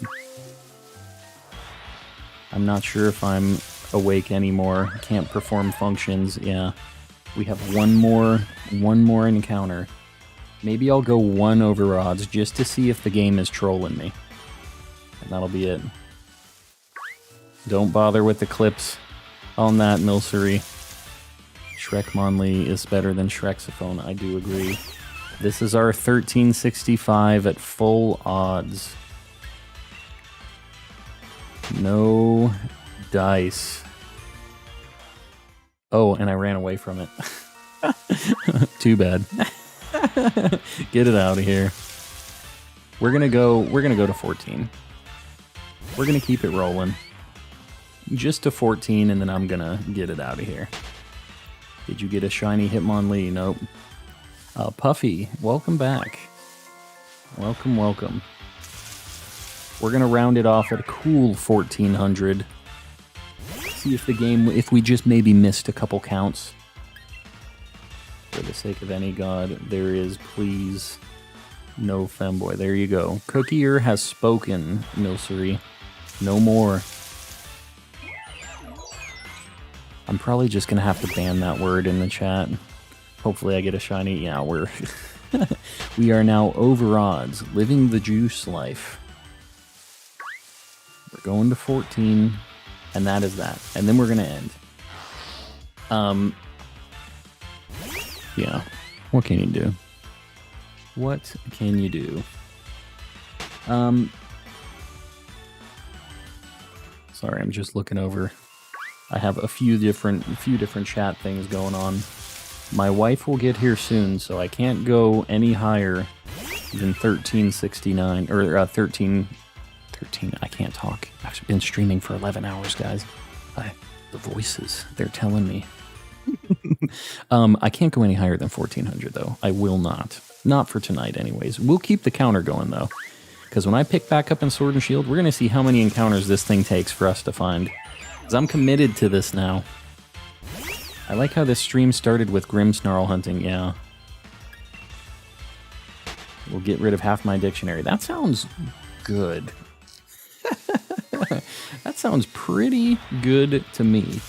I'm not sure if I'm awake anymore. Can't perform functions. Yeah. We have one more encounter. Maybe I'll go 1 over odds just to see if the game is trolling me. And that'll be it. Don't bother with the clips on that, Milcery. Shrekmonlee is better than Shrexophone, I do agree. This is our 1365 at full odds. No dice. Oh, and I ran away from it. Too bad. Get it out of here. We're gonna go to 14. We're gonna keep it rolling. Just to 14, and then I'm gonna get it out of here. Did you get a shiny Hitmonlee? Nope. Puffy, welcome back. Welcome, welcome. We're gonna round it off at a cool 1400. See if the game, if we just maybe missed a couple counts. For the sake of any god, there is, please, no femboy. There you go. Cookier has spoken, Milcery. No more. I'm probably just gonna have to ban that word in the chat. Hopefully I get a shiny. Yeah, we are now over odds, living the juice life. We're going to 14, and that is that. And then we're gonna end. Yeah. What can you do? What can you do? Sorry, I'm just looking over. I have a few different chat things going on. My wife will get here soon, so I can't go any higher than 1369 or 13. I can't talk. I've been streaming for 11 hours, guys. The voices, they're telling me. I can't go any higher than 1400 though. I will not. Not for tonight anyways. We'll keep the counter going though. Because when I pick back up in Sword and Shield, we're going to see how many encounters this thing takes for us to find. Because I'm committed to this now. I like how this stream started with Grimmsnarl hunting, yeah. We'll get rid of half my dictionary. That sounds good. That sounds pretty good to me.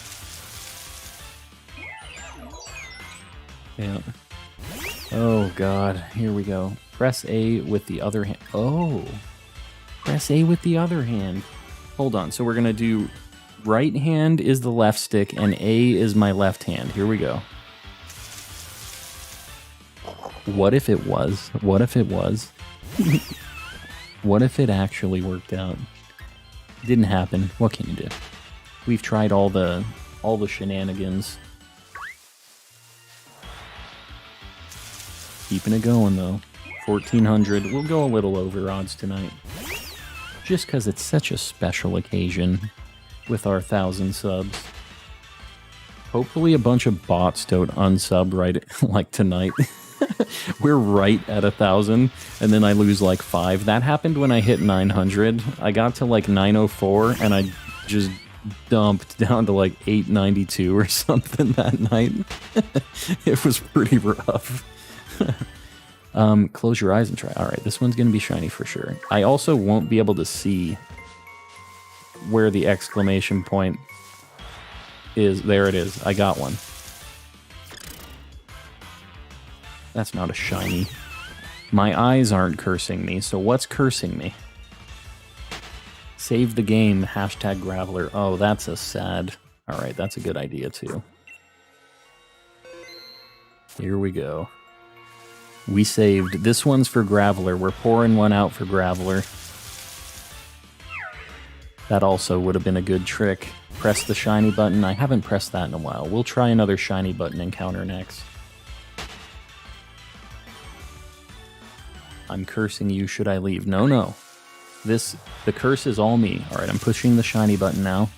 Yeah. Oh, God. Here we go. Press A with the other hand. Oh. Press A with the other hand. Hold on. So we're going to do right hand is the left stick and A is my left hand. Here we go. What if it was? What if it was? What if it actually worked out? Didn't happen. What can you do? We've tried all the shenanigans. Keeping it going though. 1400. We'll go a little over odds tonight. Just because it's such a special occasion with our 1,000 subs. Hopefully a bunch of bots don't unsub right like tonight. We're right at 1,000 and then I lose like 5. That happened when I hit 900. I got to like 904 and I just dumped down to like 892 or something that night. It was pretty rough. Close your eyes and try. Alright, this one's gonna be shiny for sure. I also won't be able to see where the exclamation point is. There it is. I got one. That's not a shiny. My eyes aren't cursing me, so what's cursing me? Save the game, hashtag Graveler. Oh, that's a sad... Alright, that's a good idea too. Here we go. We saved. This one's for Graveler. We're pouring one out for Graveler. That also would have been a good trick. Press the shiny button. I haven't pressed that in a while. We'll try another shiny button encounter next. I'm cursing you. Should I leave? No, no. The curse is all me. Alright, I'm pushing the shiny button now.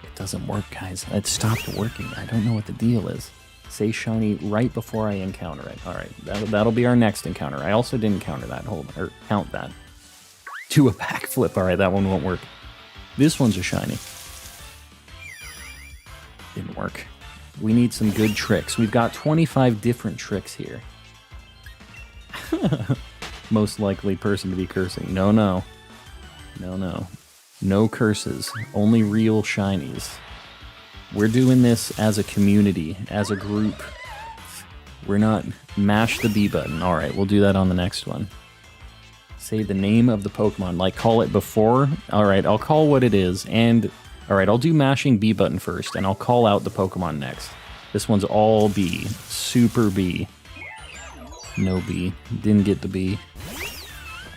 It doesn't work, guys. It stopped working. I don't know what the deal is. Say shiny right before I encounter it. Alright, that'll be our next encounter. I also didn't counter that. Count that. Do a backflip. Alright, that one won't work. This one's a shiny. Didn't work. We need some good tricks. We've got 25 different tricks here. Most likely person to be cursing. No, no. No, no. No curses. Only real shinies. We're doing this as a community, as a group. We're not... Mash the B button. Alright, we'll do that on the next one. Say the name of the Pokemon. Like, call it before. Alright, I'll call what it is. And... Alright, I'll do mashing B button first, and I'll call out the Pokemon next. This one's all B. Super B. No B. Didn't get the B.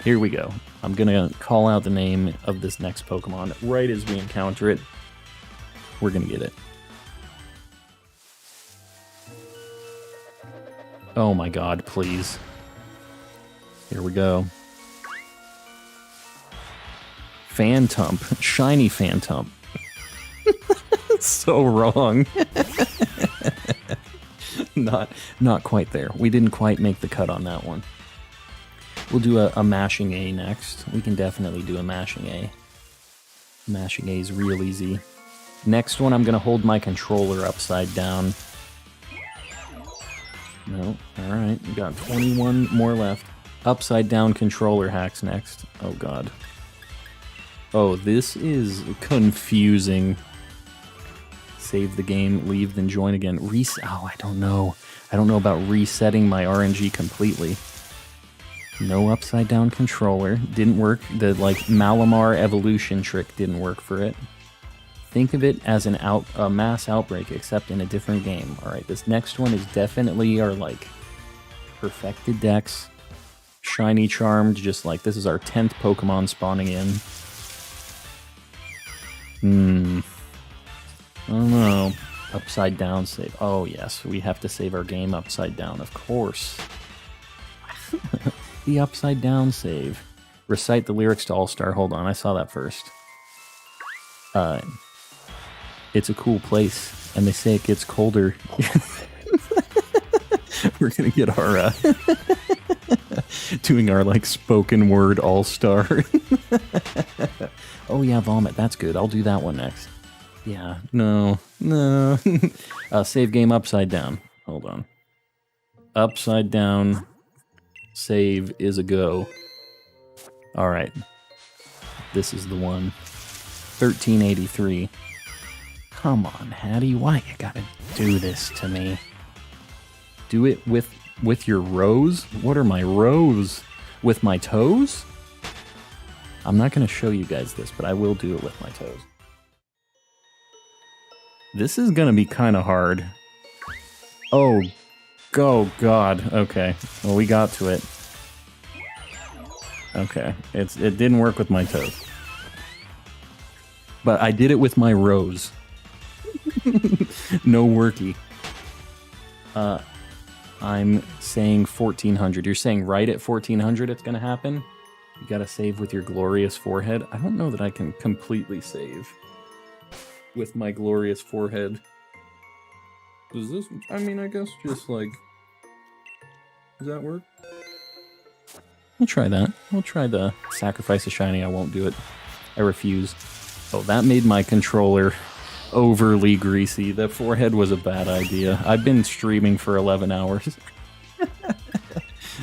Here we go. I'm gonna call out the name of this next Pokemon right as we encounter it. We're gonna get it. Oh my god, please. Here we go. Phantump. Shiny Phantump. So wrong. Not quite there. We didn't quite make the cut on that one. We'll do a mashing A next. We can definitely do a mashing A. Mashing A is real easy. Next one, I'm going to hold my controller upside down. No, alright. We got 21 more left. Upside down controller hacks next. Oh god. Oh, this is confusing. Save the game, leave, then join again. Oh, I don't know. I don't know about resetting my RNG completely. No upside down controller. Didn't work. The, like, Malamar evolution trick didn't work for it. Think of it as a mass outbreak, except in a different game. Alright, this next one is definitely our, like, perfected dex. Shiny Charmed, just like, this is our 10th Pokemon spawning in. I don't know. Upside down save. Oh, yes. We have to save our game upside down, of course. The upside down save. Recite the lyrics to All-Star. Hold on, I saw that first. It's a cool place, and they say it gets colder. We're gonna get our, doing our, like, spoken word All-Star. Oh, yeah, Vomit. That's good. I'll do that one next. Yeah, no. Save game upside down. Hold on. Upside down. Save is a go. Alright. This is the one. 1383. Come on, Hattie. Why you gotta do this to me? Do it with your rows? What are my rows? With my toes? I'm not gonna show you guys this, but I will do it with my toes. This is gonna be kind of hard. Oh god. Okay. Well, we got to it. Okay. It didn't work with my toes. But I did it with my rows. No worky. I'm saying 1400. You're saying right at 1400 it's gonna happen? You gotta save with your glorious forehead? I don't know that I can completely save with my glorious forehead. Does this... I mean, I guess just like... Does that work? We'll try that. We'll try the sacrifice a shiny. I won't do it. I refuse. Oh, that made my controller overly greasy. The forehead was a bad idea. I've been streaming for 11 hours.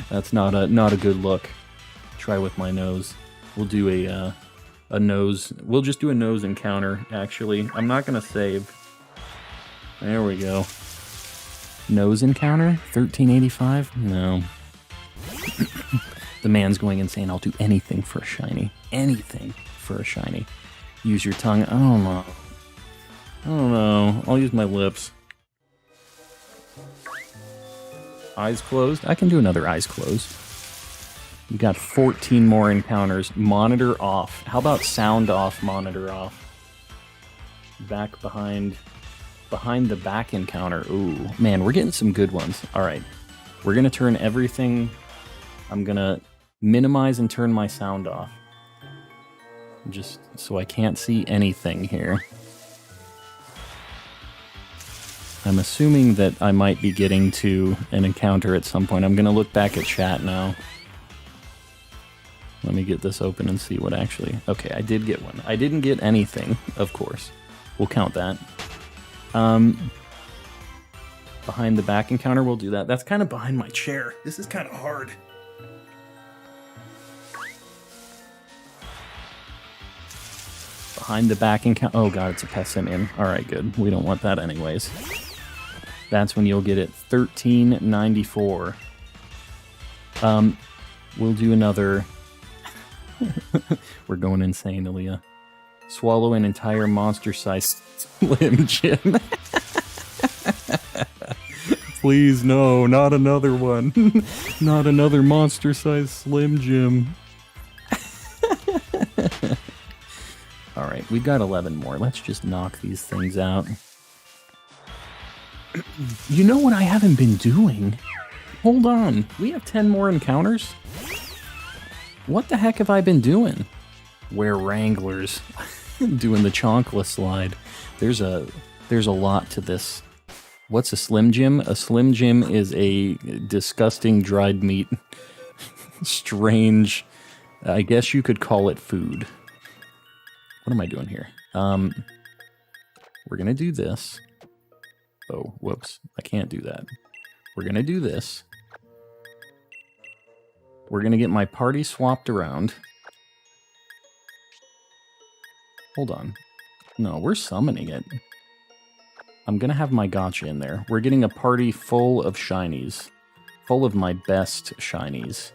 That's not a good look. Try with my nose. We'll do a nose. We'll just do a nose encounter, actually. I'm not going to save. There we go. Nose encounter? 1385? No. The man's going insane. I'll do anything for a shiny. Anything for a shiny. Use your tongue. I don't know. I don't know. I'll use my lips. Eyes closed? I can do another eyes closed. We got 14 more encounters. Monitor off. How about sound off, monitor off? Back behind the back encounter. Ooh, man, we're getting some good ones. All right, we're gonna turn everything. I'm gonna minimize and turn my sound off, just so I can't see anything here. I'm assuming that I might be getting to an encounter at some point. I'm gonna look back at chat now. Let me get this open and see what actually... Okay, I did get one. I didn't get anything, of course. We'll count that. Behind the back encounter, we'll do that. That's kind of behind my chair. This is kind of hard. behind the back encounter. Oh god, it's a Pessimian. Alright, good. We don't want that anyways. That's when you'll get it. 1394. We'll do another... We're going insane, Aaliyah. Swallow an entire monster-sized Slim Jim. Please, no, not another one. Not another monster-sized Slim Jim. Alright, we've got 11 more. Let's just knock these things out. You know what I haven't been doing? Hold on. We have 10 more encounters? What the heck have I been doing? We're Wranglers. Doing the Chonkla slide. There's a lot to this. What's a Slim Jim? A Slim Jim is a disgusting dried meat. Strange. I guess you could call it food. What am I doing here? We're gonna do this. Oh, whoops. I can't do that. We're gonna do this. We're gonna get my party swapped around. Hold on. No, we're summoning it. I'm gonna have my gotcha in there. We're getting a party full of shinies. Full of my best shinies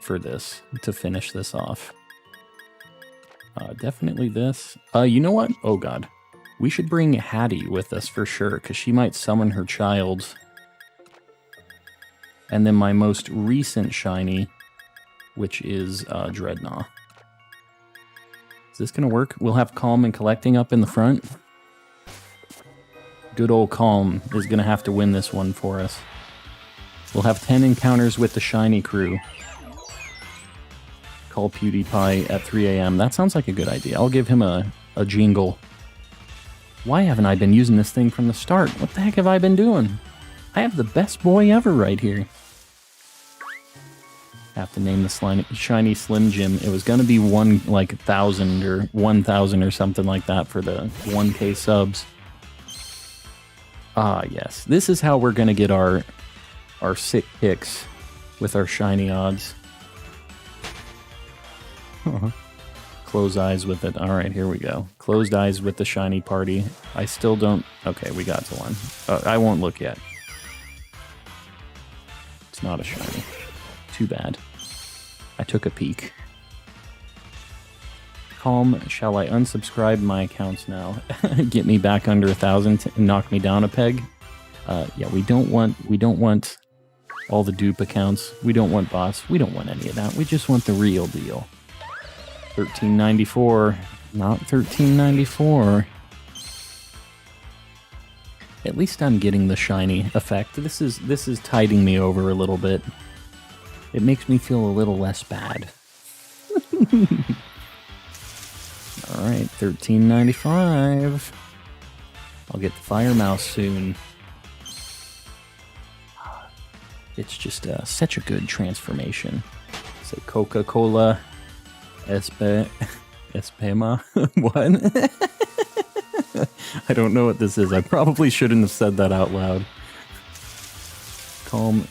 for this, to finish this off. Definitely this. You know what? Oh god. We should bring Hattie with us for sure, because she might summon her child. And then my most recent shiny, which is Dreadnought. Is this going to work? We'll have Calm and Collecting up in the front. Good old Calm is going to have to win this one for us. We'll have 10 encounters with the shiny crew. Call PewDiePie at 3 a.m. That sounds like a good idea. I'll give him a jingle. Why haven't I been using this thing from the start? What the heck have I been doing? I have the best boy ever right here. Have to name the shiny Slim Jim. It was going to be 1,000 or 1,000 or something like that for the 1K subs. Ah, yes. This is how we're going to get our sick picks with our shiny odds. Close eyes with it. Alright, here we go. Closed eyes with the shiny party. I still don't... Okay, we got to one. I won't look yet. It's not a shiny. Too bad. I took a peek. Calm, shall I unsubscribe my accounts now? Get me back under 1,000 and knock me down a peg? Yeah, we don't want all the dupe accounts. We don't want bots. We don't want any of that. We just want the real deal. 1394, not 1394. At least I'm getting the shiny effect. This is tiding me over a little bit. It makes me feel a little less bad. Alright, 1395. I'll get the Fire Mouse soon. It's just such a good transformation. Say Coca-Cola, Espema? What? I don't know what this is. I probably shouldn't have said that out loud. Calm.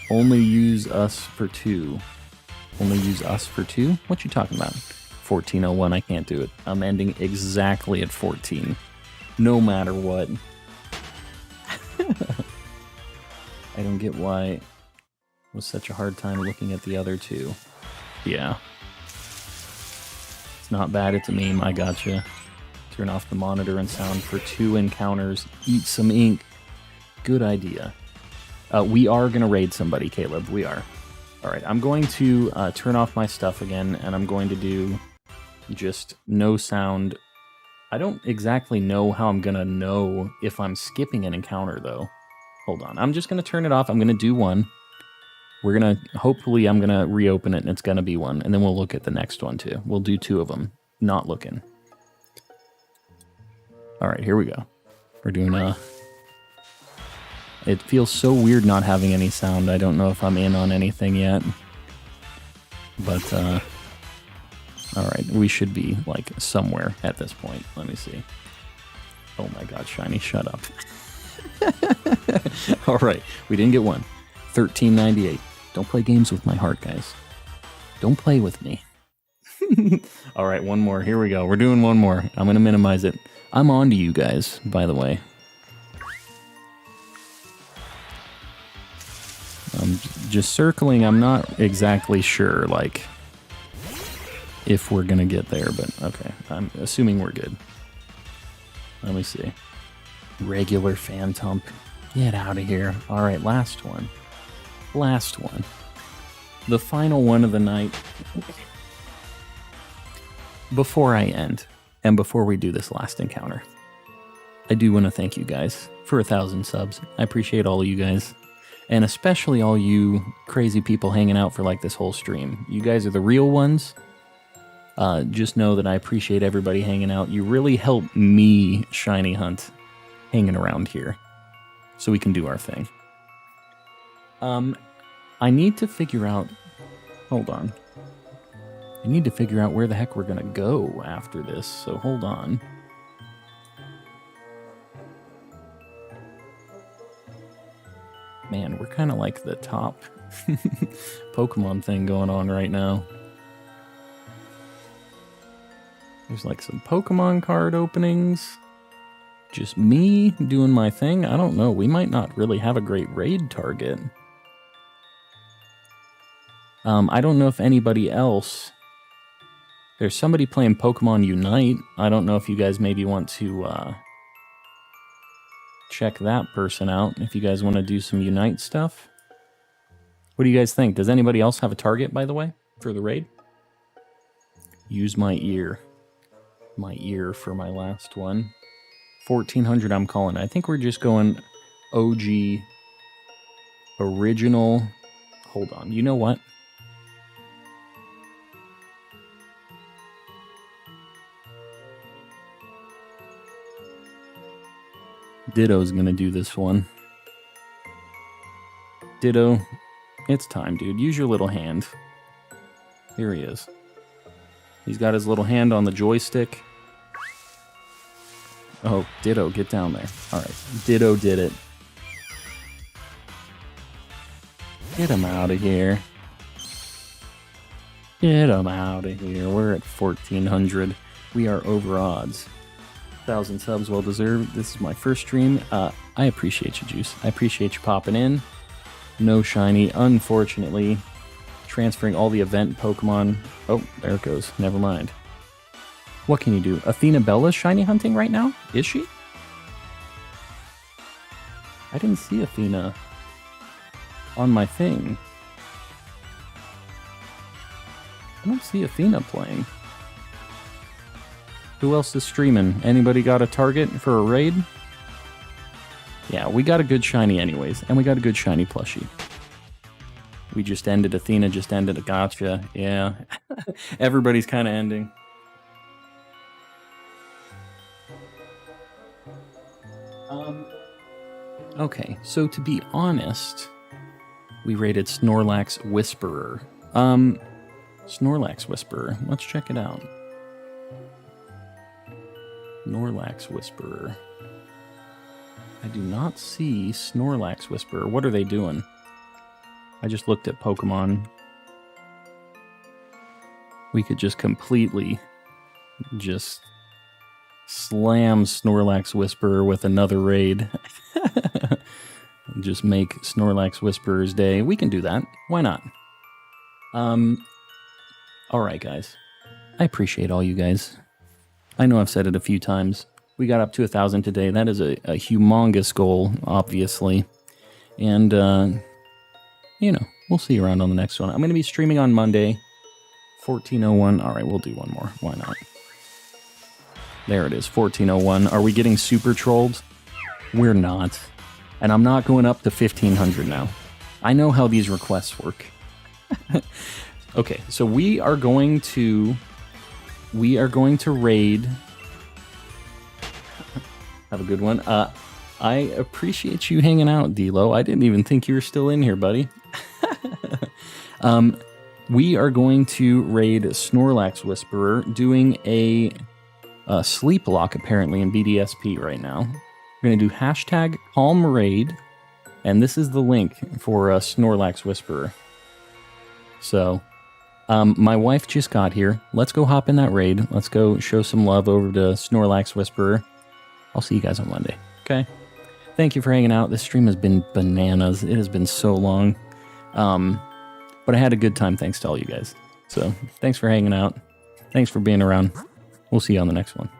Only use us for 2. Only use us for 2? What you talking about? 1401, I can't do it. I'm ending exactly at 14. No matter what. I don't get why it was such a hard time looking at the other two. Yeah. It's not bad, it's a meme, I gotcha. Turn off the monitor and sound for 2 encounters. Eat some ink. Good idea. We are going to raid somebody, Caleb. We are. Alright, I'm going to turn off my stuff again, and I'm going to do just no sound. I don't exactly know how I'm going to know if I'm skipping an encounter, though. Hold on. I'm just going to turn it off. I'm going to do one. We're going to... Hopefully, I'm going to reopen it, and it's going to be one. And then we'll look at the next one, too. We'll do 2 of them. Not looking. Alright, here we go. We're doing It feels so weird not having any sound. I don't know if I'm in on anything yet. But, alright, we should be, like, somewhere at this point. Let me see. Oh my god, Shiny, shut up. Alright, we didn't get one. 1398. Don't play games with my heart, guys. Don't play with me. All right, one more. Here we go. We're doing one more. I'm going to minimize it. I'm on to you guys, by the way. I'm just circling. I'm not exactly sure, like, if we're going to get there, but okay. I'm assuming we're good. Let me see. Regular Phantom. Get out of here. All right, last one. Last one. The final one of the night. Before I end, and before we do this last encounter, I do want to thank you guys for 1,000 subs. I appreciate all of you guys, and especially all you crazy people hanging out for like this whole stream. You guys are the real ones. Just know that I appreciate everybody hanging out. You really help me shiny hunt hanging around here so we can do our thing. I need to figure out... Hold on. I need to figure out where the heck we're going to go after this, so hold on. Man, we're kind of like the top Pokemon thing going on right now. There's like some Pokemon card openings. Just me doing my thing? I don't know. We might not really have a great raid target. I don't know if anybody else... There's somebody playing Pokemon Unite. I don't know if you guys maybe want to check that person out. If you guys want to do some Unite stuff. What do you guys think? Does anybody else have a target, by the way, for the raid? Use my ear. My ear for my last one. 1,400 I'm calling. I think we're just going OG original. Hold on. You know what? Ditto's gonna do this one. Ditto, it's time, dude. Use your little hand. Here he is. He's got his little hand on the joystick. Oh, Ditto, get down there. Alright, Ditto did it. Get him out of here. Get him out of here. We're at 1,400. We are over odds. 1,000 subs, well deserved. This is my first stream. I appreciate you, Juice. I appreciate you popping in. No shiny, unfortunately. Transferring all the event Pokemon. Oh, there it goes. Never mind. What can you do? Athena Bella's shiny hunting right now? Is she? I didn't see Athena on my thing. I don't see Athena playing. Who else is streaming? Anybody got a target for a raid? Yeah, we got a good shiny anyways, and we got a good shiny plushie. We just ended, Athena just ended a gotcha. Yeah, everybody's kind of ending. Okay, so to be honest, we rated Snorlax Whisperer. Snorlax Whisperer, let's check it out. Snorlax Whisperer. I do not see Snorlax Whisperer. What are they doing? I just looked at Pokemon. We could just completely just slam Snorlax Whisperer with another raid. Just make Snorlax Whisperer's day. We can do that. Why not? Alright, guys. I appreciate all you guys. I know I've said it a few times. We got up to 1,000 today. That is a humongous goal, obviously. And, you know, we'll see you around on the next one. I'm going to be streaming on Monday, 14:01. All right, we'll do one more. Why not? There it is, 14:01. Are we getting super trolled? We're not. And I'm not going up to 1,500 now. I know how these requests work. Okay, so we are going to raid. Have a good one. I appreciate you hanging out, D-Lo. I didn't even think you were still in here, buddy. We are going to raid Snorlax Whisperer, doing a sleep lock apparently in BDSP right now. We're going to do hashtag Calm Raid, and this is the link for Snorlax Whisperer. So, My wife just got here. Let's go hop in that raid. Let's go show some love over to Snorlax Whisperer. I'll see you guys on Monday. Okay? Thank you for hanging out. This stream has been bananas. It has been so long. But I had a good time thanks to all you guys. So, thanks for hanging out. Thanks for being around. We'll see you on the next one.